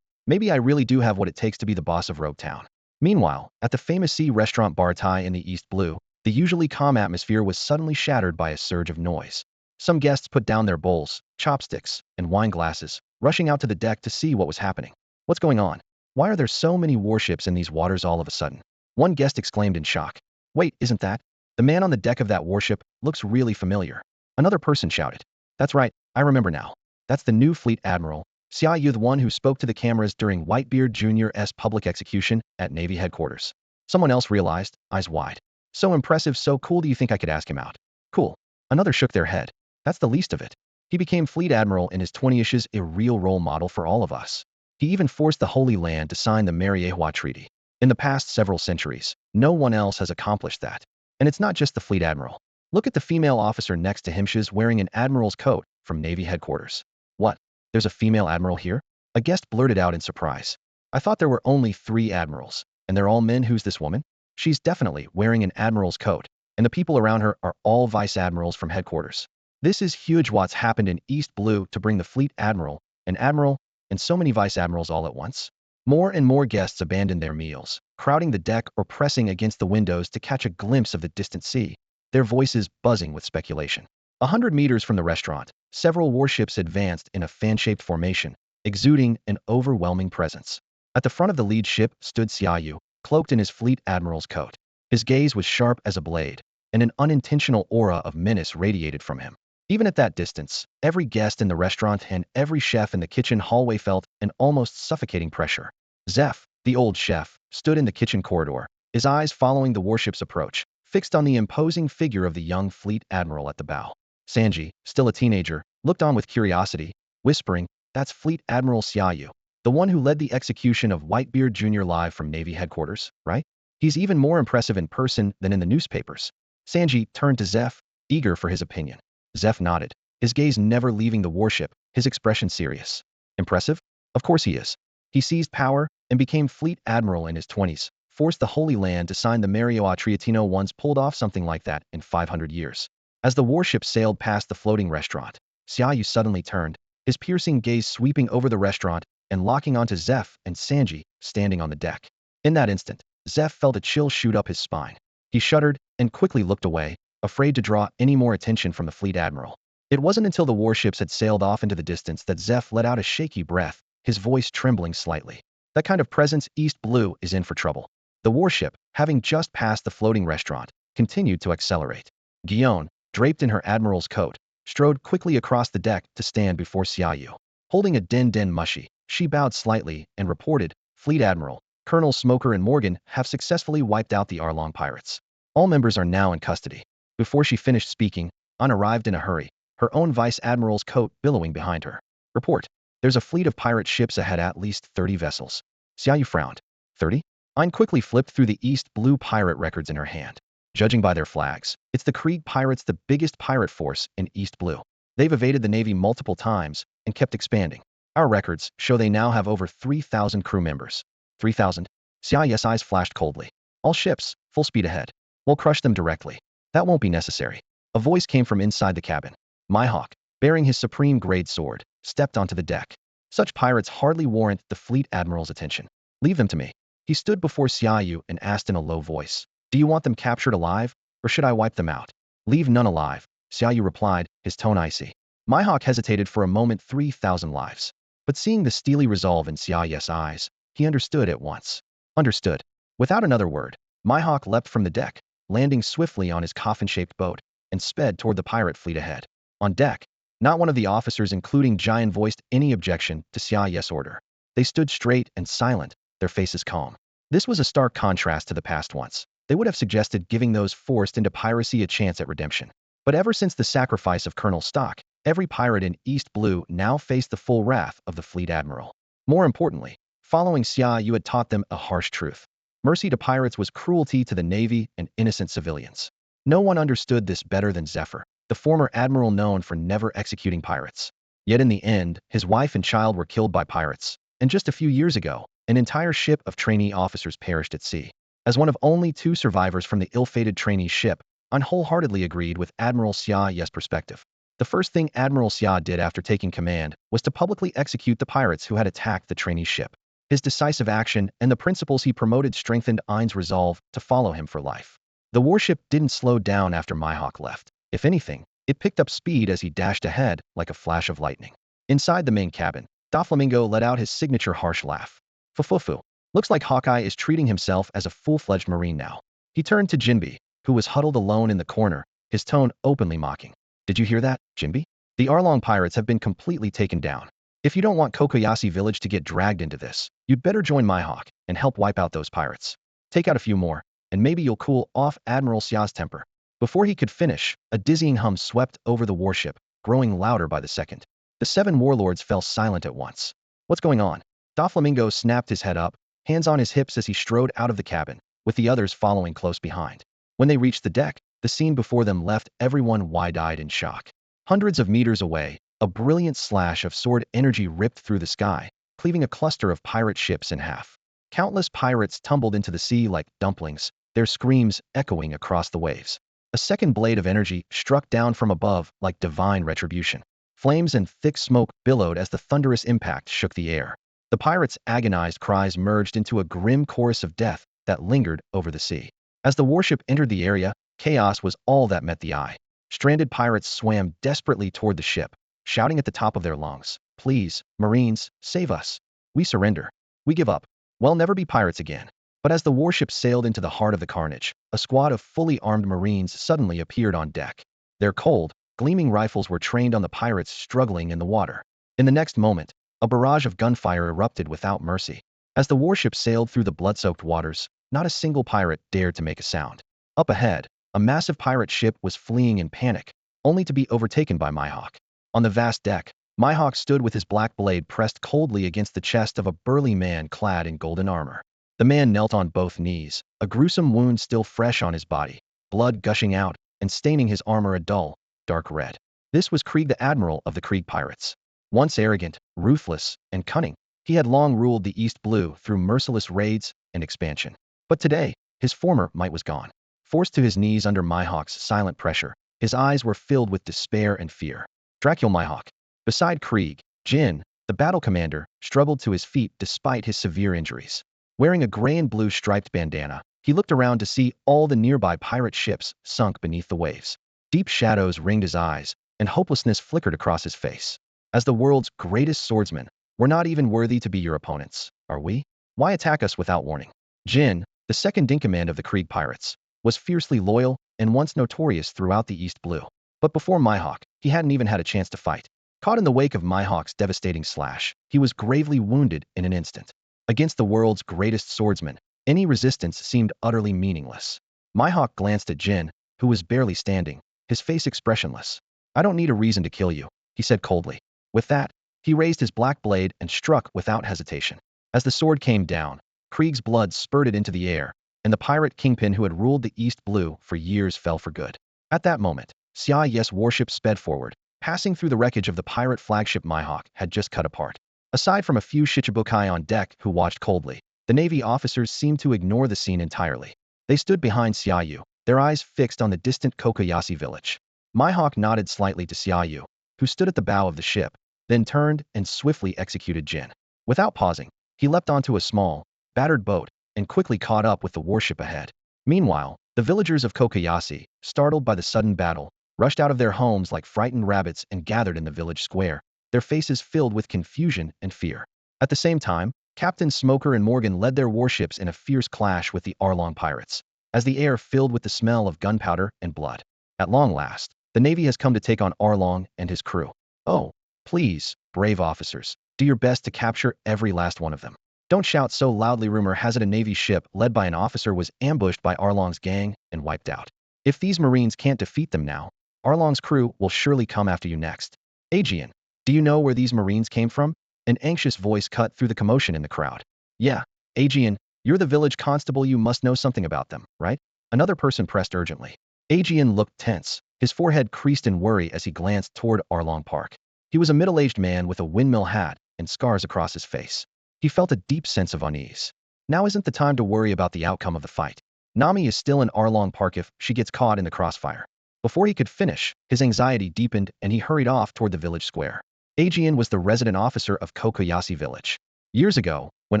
Maybe I really do have what it takes to be the boss of Rogue Town." Meanwhile, at the famous Sea Restaurant Bar Thai in the East Blue, the usually calm atmosphere was suddenly shattered by a surge of noise. Some guests put down their bowls, chopsticks, and wine glasses, rushing out to the deck to see what was happening. "What's going on? Why are there so many warships in these waters all of a sudden?" One guest exclaimed in shock. "Wait, isn't that? The man on the deck of that warship looks really familiar." Another person shouted. "That's right, I remember now. That's the new Fleet Admiral, Xia Yu, the one who spoke to the cameras during Whitebeard Jr.'s public execution at Navy headquarters." Someone else realized, eyes wide. "So impressive, so cool, do you think I could ask him out?" "Cool." Another shook their head. "That's the least of it. He became Fleet Admiral in his 20s, a real role model for all of us. He even forced the Holy Land to sign the Marineford Treaty. In the past several centuries, no one else has accomplished that. And it's not just the Fleet Admiral. Look at the female officer next to him. She's wearing an admiral's coat from Navy headquarters." "What? There's a female admiral here?" a guest blurted out in surprise. "I thought there were only 3 admirals, and they're all men. Who's this woman?" "She's definitely wearing an admiral's coat, and the people around her are all vice admirals from headquarters. This is huge. What's happened in East Blue to bring the Fleet Admiral, an admiral, and so many vice admirals all at once?" More and more guests abandoned their meals, crowding the deck or pressing against the windows to catch a glimpse of the distant sea, their voices buzzing with speculation. 100 meters from the restaurant, several warships advanced in a fan-shaped formation, exuding an overwhelming presence. At the front of the lead ship stood Xia Yu, cloaked in his Fleet Admiral's coat. His gaze was sharp as a blade, and an unintentional aura of menace radiated from him. Even at that distance, every guest in the restaurant and every chef in the kitchen hallway felt an almost suffocating pressure. Zeph, the old chef, stood in the kitchen corridor, his eyes following the warship's approach, fixed on the imposing figure of the young Fleet Admiral at the bow. Sanji, still a teenager, looked on with curiosity, whispering, "That's Fleet Admiral Xia Yu, the one who led the execution of Whitebeard Jr. live from Navy headquarters, right? He's even more impressive in person than in the newspapers." Sanji turned to Zeph, eager for his opinion. Zeph nodded, his gaze never leaving the warship, his expression serious. "Impressive? Of course he is. He seized power and became Fleet Admiral in his 20s, forced the Holy Land to sign the Marineford Treaty. No one's pulled off something like that in 500 years. As the warship sailed past the floating restaurant, Xia Yu suddenly turned, his piercing gaze sweeping over the restaurant and locking onto Zeph and Sanji, standing on the deck. In that instant, Zeph felt a chill shoot up his spine. He shuddered and quickly looked away, afraid to draw any more attention from the Fleet Admiral. It wasn't until the warships had sailed off into the distance that Zeph let out a shaky breath, his voice trembling slightly. That kind of presence, East Blue is in for trouble. The warship, having just passed the floating restaurant, continued to accelerate. Guion, draped in her admiral's coat, strode quickly across the deck to stand before Xia Yu. Holding a den mushy, she bowed slightly and reported, "Fleet Admiral, Colonel Smoker and Morgan have successfully wiped out the Arlong pirates." All members are now in custody. Before she finished speaking, An arrived in a hurry, her own Vice Admiral's coat billowing behind her. Report. There's a fleet of pirate ships ahead, at least 30 vessels. Xia Yu frowned. 30? An quickly flipped through the East Blue pirate records in her hand. Judging by their flags, it's the Krieg pirates, the biggest pirate force in East Blue. They've evaded the Navy multiple times and kept expanding. Our records show they now have over 3,000 crew members. 3,000? Xia Yu's eyes flashed coldly. All ships, full speed ahead. We'll crush them directly. That won't be necessary. A voice came from inside the cabin. Mihawk, bearing his supreme grade sword, stepped onto the deck. Such pirates hardly warrant the Fleet Admiral's attention. Leave them to me. He stood before Xia Yu and asked in a low voice. Do you want them captured alive, or should I wipe them out? Leave none alive, Xia Yu replied, his tone icy. Mihawk hesitated for a moment. 3,000 lives. But seeing the steely resolve in Xia Yu's eyes, he understood at once. Understood. Without another word, Mihawk leapt from the deck, landing swiftly on his coffin-shaped boat, and sped toward the pirate fleet ahead. On deck, not one of the officers, including Jian, voiced any objection to Xia Yu's order. They stood straight and silent, their faces calm. This was a stark contrast to the past once. They would have suggested giving those forced into piracy a chance at redemption. But ever since the sacrifice of Colonel Stock, every pirate in East Blue now faced the full wrath of the Fleet Admiral. More importantly, following Xia Yu had taught them a harsh truth. Mercy to pirates was cruelty to the Navy and innocent civilians. No one understood this better than Zephyr, the former admiral known for never executing pirates. Yet in the end, his wife and child were killed by pirates, and just a few years ago, an entire ship of trainee officers perished at sea. As one of only 2 survivors from the ill-fated trainee ship, An wholeheartedly agreed with Admiral Xia Yu's perspective. The first thing Admiral Xia did after taking command was to publicly execute the pirates who had attacked the trainee ship. His decisive action and the principles he promoted strengthened Ain's resolve to follow him for life. The warship didn't slow down after Mihawk left. If anything, it picked up speed as he dashed ahead like a flash of lightning. Inside the main cabin, Doflamingo let out his signature harsh laugh. Fufufu. Looks like Hawkeye is treating himself as a full-fledged Marine now. He turned to Jinbe, who was huddled alone in the corner, his tone openly mocking. Did you hear that, Jinbe? The Arlong pirates have been completely taken down. If you don't want Kokoyashi village to get dragged into this, you'd better join Mihawk and help wipe out those pirates. Take out a few more, and maybe you'll cool off Admiral Xia's temper. Before he could finish, a dizzying hum swept over the warship, growing louder by the second. The 7 warlords fell silent at once. What's going on? Doflamingo snapped his head up, hands on his hips as he strode out of the cabin, with the others following close behind. When they reached the deck, the scene before them left everyone wide-eyed in shock. Hundreds of meters away, a brilliant slash of sword energy ripped through the sky, cleaving a cluster of pirate ships in half. Countless pirates tumbled into the sea like dumplings, their screams echoing across the waves. A second blade of energy struck down from above like divine retribution. Flames and thick smoke billowed as the thunderous impact shook the air. The pirates' agonized cries merged into a grim chorus of death that lingered over the sea. As the warship entered the area, chaos was all that met the eye. Stranded pirates swam desperately toward the ship, shouting at the top of their lungs, "Please, Marines, save us. We surrender. We give up. We'll never be pirates again." But as the warship sailed into the heart of the carnage, a squad of fully armed Marines suddenly appeared on deck. Their cold, gleaming rifles were trained on the pirates struggling in the water. In the next moment, a barrage of gunfire erupted without mercy. As the warship sailed through the blood-soaked waters, not a single pirate dared to make a sound. Up ahead, a massive pirate ship was fleeing in panic, only to be overtaken by Mihawk. On the vast deck, Mihawk stood with his black blade pressed coldly against the chest of a burly man clad in golden armor. The man knelt on both knees, a gruesome wound still fresh on his body, blood gushing out and staining his armor a dull, dark red. This was Krieg, the admiral of the Krieg pirates. Once arrogant, ruthless, and cunning, he had long ruled the East Blue through merciless raids and expansion. But today, his former might was gone. Forced to his knees under Mihawk's silent pressure, his eyes were filled with despair and fear. Dracula Mihawk. Beside Krieg, Jin, the battle commander, struggled to his feet despite his severe injuries. Wearing a gray and blue striped bandana, he looked around to see all the nearby pirate ships sunk beneath the waves. Deep shadows ringed his eyes, and hopelessness flickered across his face. As the world's greatest swordsmen, we're not even worthy to be your opponents, are we? Why attack us without warning? Jin, the second in command of the Krieg pirates, was fiercely loyal and once notorious throughout the East Blue. But before Mihawk, he hadn't even had a chance to fight. Caught in the wake of Mihawk's devastating slash, he was gravely wounded in an instant. Against the world's greatest swordsman, any resistance seemed utterly meaningless. Mihawk glanced at Jin, who was barely standing, his face expressionless. I don't need a reason to kill you, he said coldly. With that, he raised his black blade and struck without hesitation. As the sword came down, Krieg's blood spurted into the air, and the pirate kingpin who had ruled the East Blue for years fell for good. At that moment, Xia Yu's warship sped forward, passing through the wreckage of the pirate flagship Mihawk had just cut apart. Aside from a few Shichibukai on deck who watched coldly, the Navy officers seemed to ignore the scene entirely. They stood behind Xia Yu, their eyes fixed on the distant Kokoyashi village. Mihawk nodded slightly to Xia Yu, who stood at the bow of the ship, then turned and swiftly executed Jin. Without pausing, he leapt onto a small, battered boat and quickly caught up with the warship ahead. Meanwhile, the villagers of Kokoyashi, startled by the sudden battle, rushed out of their homes like frightened rabbits and gathered in the village square, their faces filled with confusion and fear. At the same time, Captain Smoker and Morgan led their warships in a fierce clash with the Arlong pirates, as the air filled with the smell of gunpowder and blood. At long last, the Navy has come to take on Arlong and his crew. Oh, please, brave officers, do your best to capture every last one of them. Don't shout so loudly. Rumor has it a Navy ship led by an officer was ambushed by Arlong's gang and wiped out. If these Marines can't defeat them now, Arlong's crew will surely come after you next. Aegean, do you know where these Marines came from? An anxious voice cut through the commotion in the crowd. Yeah, Aegean, you're the village constable, you must know something about them, right? Another person pressed urgently. Aegean looked tense, his forehead creased in worry as he glanced toward Arlong Park. He was a middle-aged man with a windmill hat and scars across his face. He felt a deep sense of unease. Now isn't the time to worry about the outcome of the fight. Nami is still in Arlong Park if she gets caught in the crossfire. Before he could finish, his anxiety deepened and he hurried off toward the village square. Aegean was the resident officer of Kokoyashi village. Years ago, when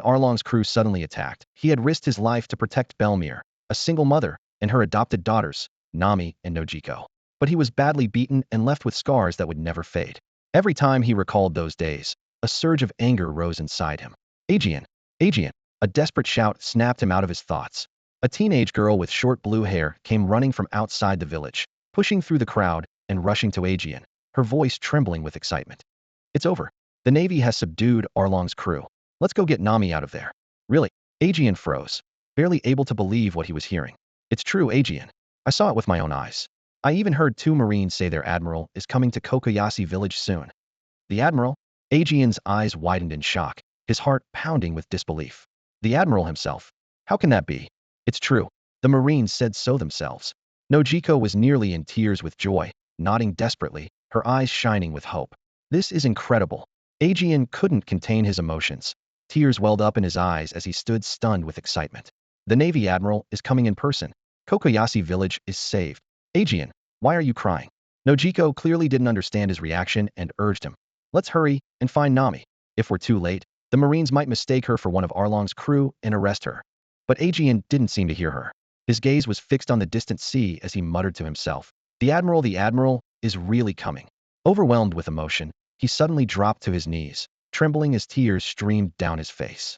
Arlong's crew suddenly attacked, he had risked his life to protect Belmir, a single mother, and her adopted daughters, Nami and Nojiko. But he was badly beaten and left with scars that would never fade. Every time he recalled those days, a surge of anger rose inside him. Aegean! Aegean! A desperate shout snapped him out of his thoughts. A teenage girl with short blue hair came running from outside the village, pushing through the crowd and rushing to Aegean, her voice trembling with excitement. It's over. The Navy has subdued Arlong's crew. Let's go get Nami out of there. Really? Aegean froze, barely able to believe what he was hearing. It's true, Aegean. I saw it with my own eyes. I even heard 2 Marines say their admiral is coming to Kokoyashi village soon. The admiral? Aegean's eyes widened in shock, his heart pounding with disbelief. The admiral himself? How can that be? It's true. The Marines said so themselves. Nojiko was nearly in tears with joy, nodding desperately, her eyes shining with hope. This is incredible. Aegean couldn't contain his emotions. Tears welled up in his eyes as he stood stunned with excitement. The Navy admiral is coming in person. Kokoyashi village is saved. Aegean, why are you crying? Nojiko clearly didn't understand his reaction and urged him. Let's hurry and find Nami. If we're too late, the Marines might mistake her for one of Arlong's crew and arrest her. But Aegean didn't seem to hear her. His gaze was fixed on the distant sea as he muttered to himself. The admiral is really coming. Overwhelmed with emotion, he suddenly dropped to his knees, trembling as tears streamed down his face.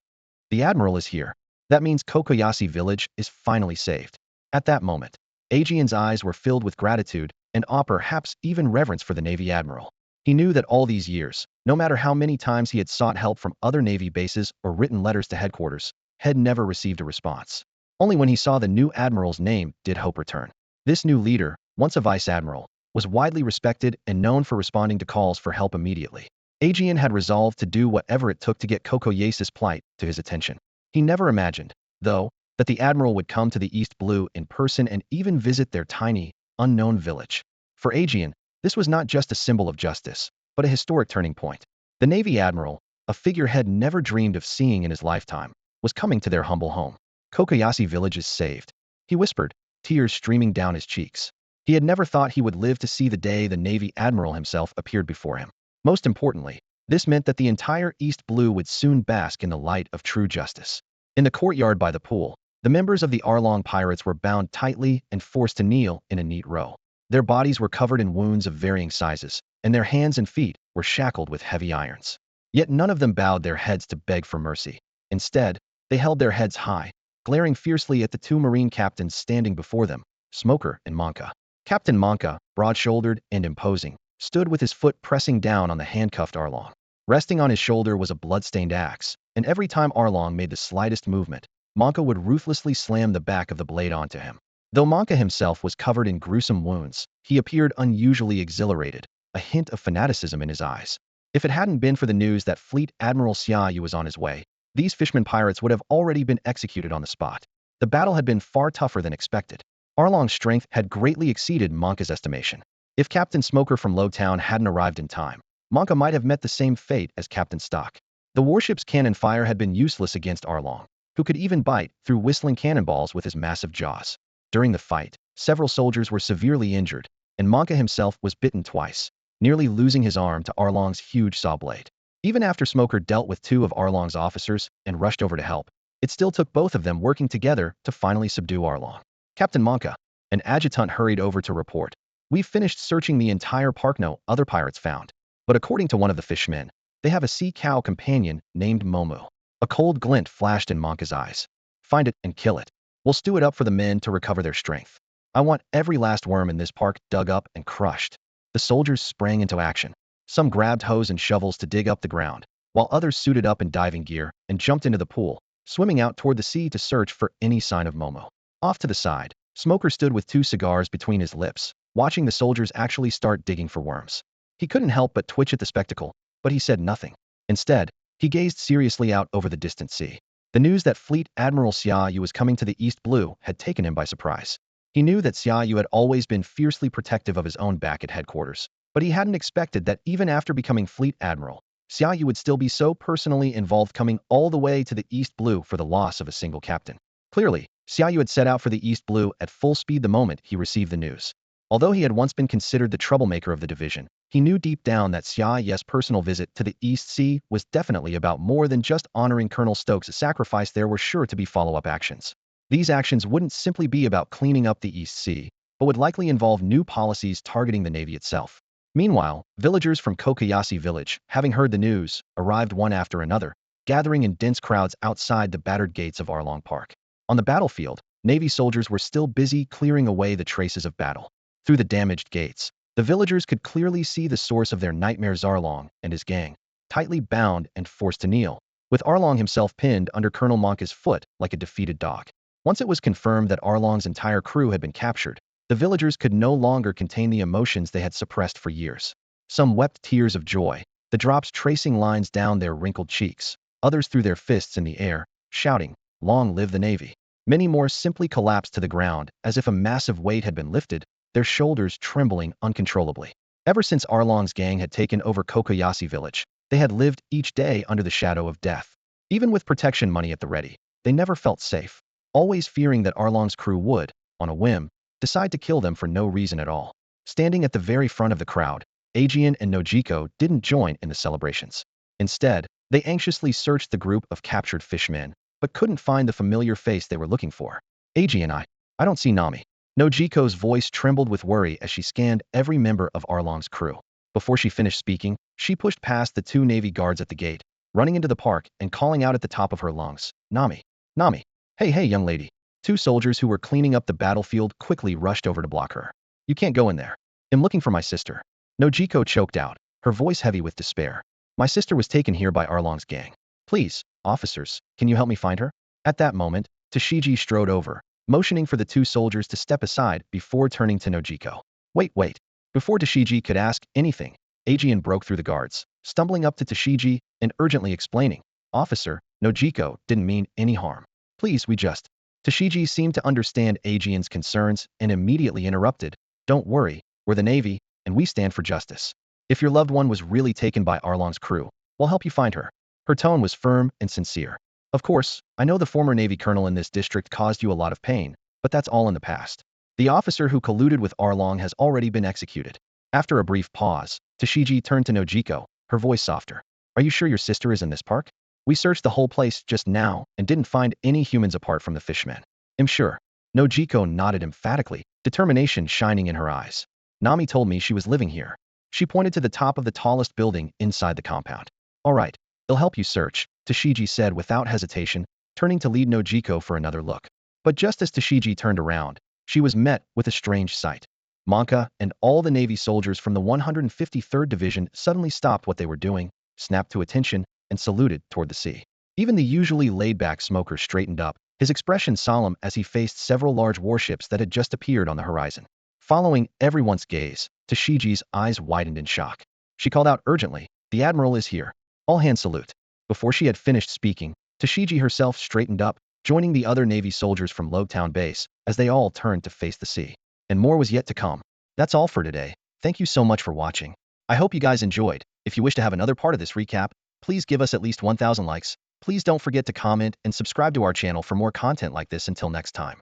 The admiral is here. That means Kokoyashi village is finally saved. At that moment, Aegean's eyes were filled with gratitude and perhaps even reverence for the Navy admiral. He knew that all these years, no matter how many times he had sought help from other Navy bases or written letters to headquarters, had never received a response. Only when he saw the new admiral's name did hope return. This new leader, once a vice admiral, was widely respected and known for responding to calls for help immediately. Aegean had resolved to do whatever it took to get Kokoyashi's plight to his attention. He never imagined, though, that the admiral would come to the East Blue in person and even visit their tiny, unknown village. For Aegean, this was not just a symbol of justice, but a historic turning point. The Navy admiral, a figurehead never dreamed of seeing in his lifetime, was coming to their humble home. Kokoyashi village is saved, he whispered, tears streaming down his cheeks. He had never thought he would live to see the day the Navy admiral himself appeared before him. Most importantly, this meant that the entire East Blue would soon bask in the light of true justice. In the courtyard by the pool, the members of the Arlong pirates were bound tightly and forced to kneel in a neat row. Their bodies were covered in wounds of varying sizes, and their hands and feet were shackled with heavy irons. Yet none of them bowed their heads to beg for mercy. Instead, they held their heads high, glaring fiercely at the 2 Marine captains standing before them, Smoker and Monka. Captain Monka, broad-shouldered and imposing, stood with his foot pressing down on the handcuffed Arlong. Resting on his shoulder was a blood-stained axe, and every time Arlong made the slightest movement, Monka would ruthlessly slam the back of the blade onto him. Though Monka himself was covered in gruesome wounds, he appeared unusually exhilarated, a hint of fanaticism in his eyes. If it hadn't been for the news that Fleet Admiral Xia Yu was on his way, these fisherman pirates would have already been executed on the spot. The battle had been far tougher than expected. Arlong's strength had greatly exceeded Monka's estimation. If Captain Smoker from Lowtown hadn't arrived in time, Monka might have met the same fate as Captain Stock. The warship's cannon fire had been useless against Arlong, who could even bite through whistling cannonballs with his massive jaws. During the fight, several soldiers were severely injured, and Monka himself was bitten twice, nearly losing his arm to Arlong's huge saw blade. Even after Smoker dealt with two of Arlong's officers and rushed over to help, it still took both of them working together to finally subdue Arlong. Captain Monka, an adjutant hurried over to report. We've finished searching the entire park. No other pirates found. But according to one of the fishmen, they have a sea cow companion named Momo. A cold glint flashed in Monka's eyes. Find it and kill it. We'll stew it up for the men to recover their strength. I want every last worm in this park dug up and crushed. The soldiers sprang into action. Some grabbed hoes and shovels to dig up the ground, while others suited up in diving gear and jumped into the pool, swimming out toward the sea to search for any sign of Momo. Off to the side, Smoker stood with two cigars between his lips, watching the soldiers actually start digging for worms. He couldn't help but twitch at the spectacle, but he said nothing. Instead, he gazed seriously out over the distant sea. The news that Fleet Admiral Xia Yu was coming to the East Blue had taken him by surprise. He knew that Xia Yu had always been fiercely protective of his own back at headquarters, but he hadn't expected that even after becoming Fleet Admiral, Xia Yu would still be so personally involved, coming all the way to the East Blue for the loss of a single captain. Clearly, Xia Yu had set out for the East Blue at full speed the moment he received the news. Although he had once been considered the troublemaker of the division, he knew deep down that Xia Yu's personal visit to the East Sea was definitely about more than just honoring Colonel Stokes' sacrifice. There were sure to be follow-up actions. These actions wouldn't simply be about cleaning up the East Sea, but would likely involve new policies targeting the Navy itself. Meanwhile, villagers from Kokoyashi village, having heard the news, arrived one after another, gathering in dense crowds outside the battered gates of Arlong Park. On the battlefield, Navy soldiers were still busy clearing away the traces of battle. Through the damaged gates, the villagers could clearly see the source of their nightmares: Arlong and his gang, tightly bound and forced to kneel, with Arlong himself pinned under Colonel Monka's foot like a defeated dog. Once it was confirmed that Arlong's entire crew had been captured, the villagers could no longer contain the emotions they had suppressed for years. Some wept tears of joy, the drops tracing lines down their wrinkled cheeks. Others threw their fists in the air, shouting, "Long live the Navy!" Many more simply collapsed to the ground, as if a massive weight had been lifted, their shoulders trembling uncontrollably. Ever since Arlong's gang had taken over Kokoyashi village, they had lived each day under the shadow of death. Even with protection money at the ready, they never felt safe, always fearing that Arlong's crew would, on a whim, decide to kill them for no reason at all. Standing at the very front of the crowd, Aegean and Nojiko didn't join in the celebrations. Instead, they anxiously searched the group of captured fishmen, but couldn't find the familiar face they were looking for. Aegean, I don't see Nami. Nojiko's voice trembled with worry as she scanned every member of Arlong's crew. Before she finished speaking, she pushed past the two Navy guards at the gate, running into the park and calling out at the top of her lungs, "Nami! Nami! Hey, young lady!" Two soldiers who were cleaning up the battlefield quickly rushed over to block her. "You can't go in there. I'm looking for my sister." Nojiko choked out, her voice heavy with despair. "My sister was taken here by Arlong's gang. Please, officers, can you help me find her?" At that moment, Tashiji strode over, motioning for the two soldiers to step aside before turning to Nojiko. Wait. Before Tashiji could ask anything, Aegean broke through the guards, stumbling up to Tashiji and urgently explaining, "Officer, Nojiko didn't mean any harm. Please, we just..." Tashiji seemed to understand Aegean's concerns and immediately interrupted, "Don't worry, we're the Navy, and we stand for justice. If your loved one was really taken by Arlong's crew, we'll help you find her." Her tone was firm and sincere. "Of course, I know the former Navy colonel in this district caused you a lot of pain, but that's all in the past. The officer who colluded with Arlong has already been executed." After a brief pause, Tashiji turned to Nojiko, her voice softer. "Are you sure your sister is in this park? We searched the whole place just now and didn't find any humans apart from the fishmen." "I'm sure." Nojiko nodded emphatically, determination shining in her eyes. "Nami told me she was living here." She pointed to the top of the tallest building inside the compound. "All right, they'll help you search," Tashiji said without hesitation, turning to lead Nojiko for another look. But just as Tashiji turned around, she was met with a strange sight. Monka and all the Navy soldiers from the 153rd Division suddenly stopped what they were doing, snapped to attention, and saluted toward the sea. Even the usually laid-back Smoker straightened up, his expression solemn as he faced several large warships that had just appeared on the horizon. Following everyone's gaze, Tashiji's eyes widened in shock. She called out urgently, "The Admiral is here. All hands salute." Before she had finished speaking, Tashiji herself straightened up, joining the other Navy soldiers from Logtown Base, as they all turned to face the sea. And more was yet to come. That's all for today. Thank you so much for watching. I hope you guys enjoyed. If you wish to have another part of this recap, please give us at least 1,000 likes. Please don't forget to comment and subscribe to our channel for more content like this. Until next time.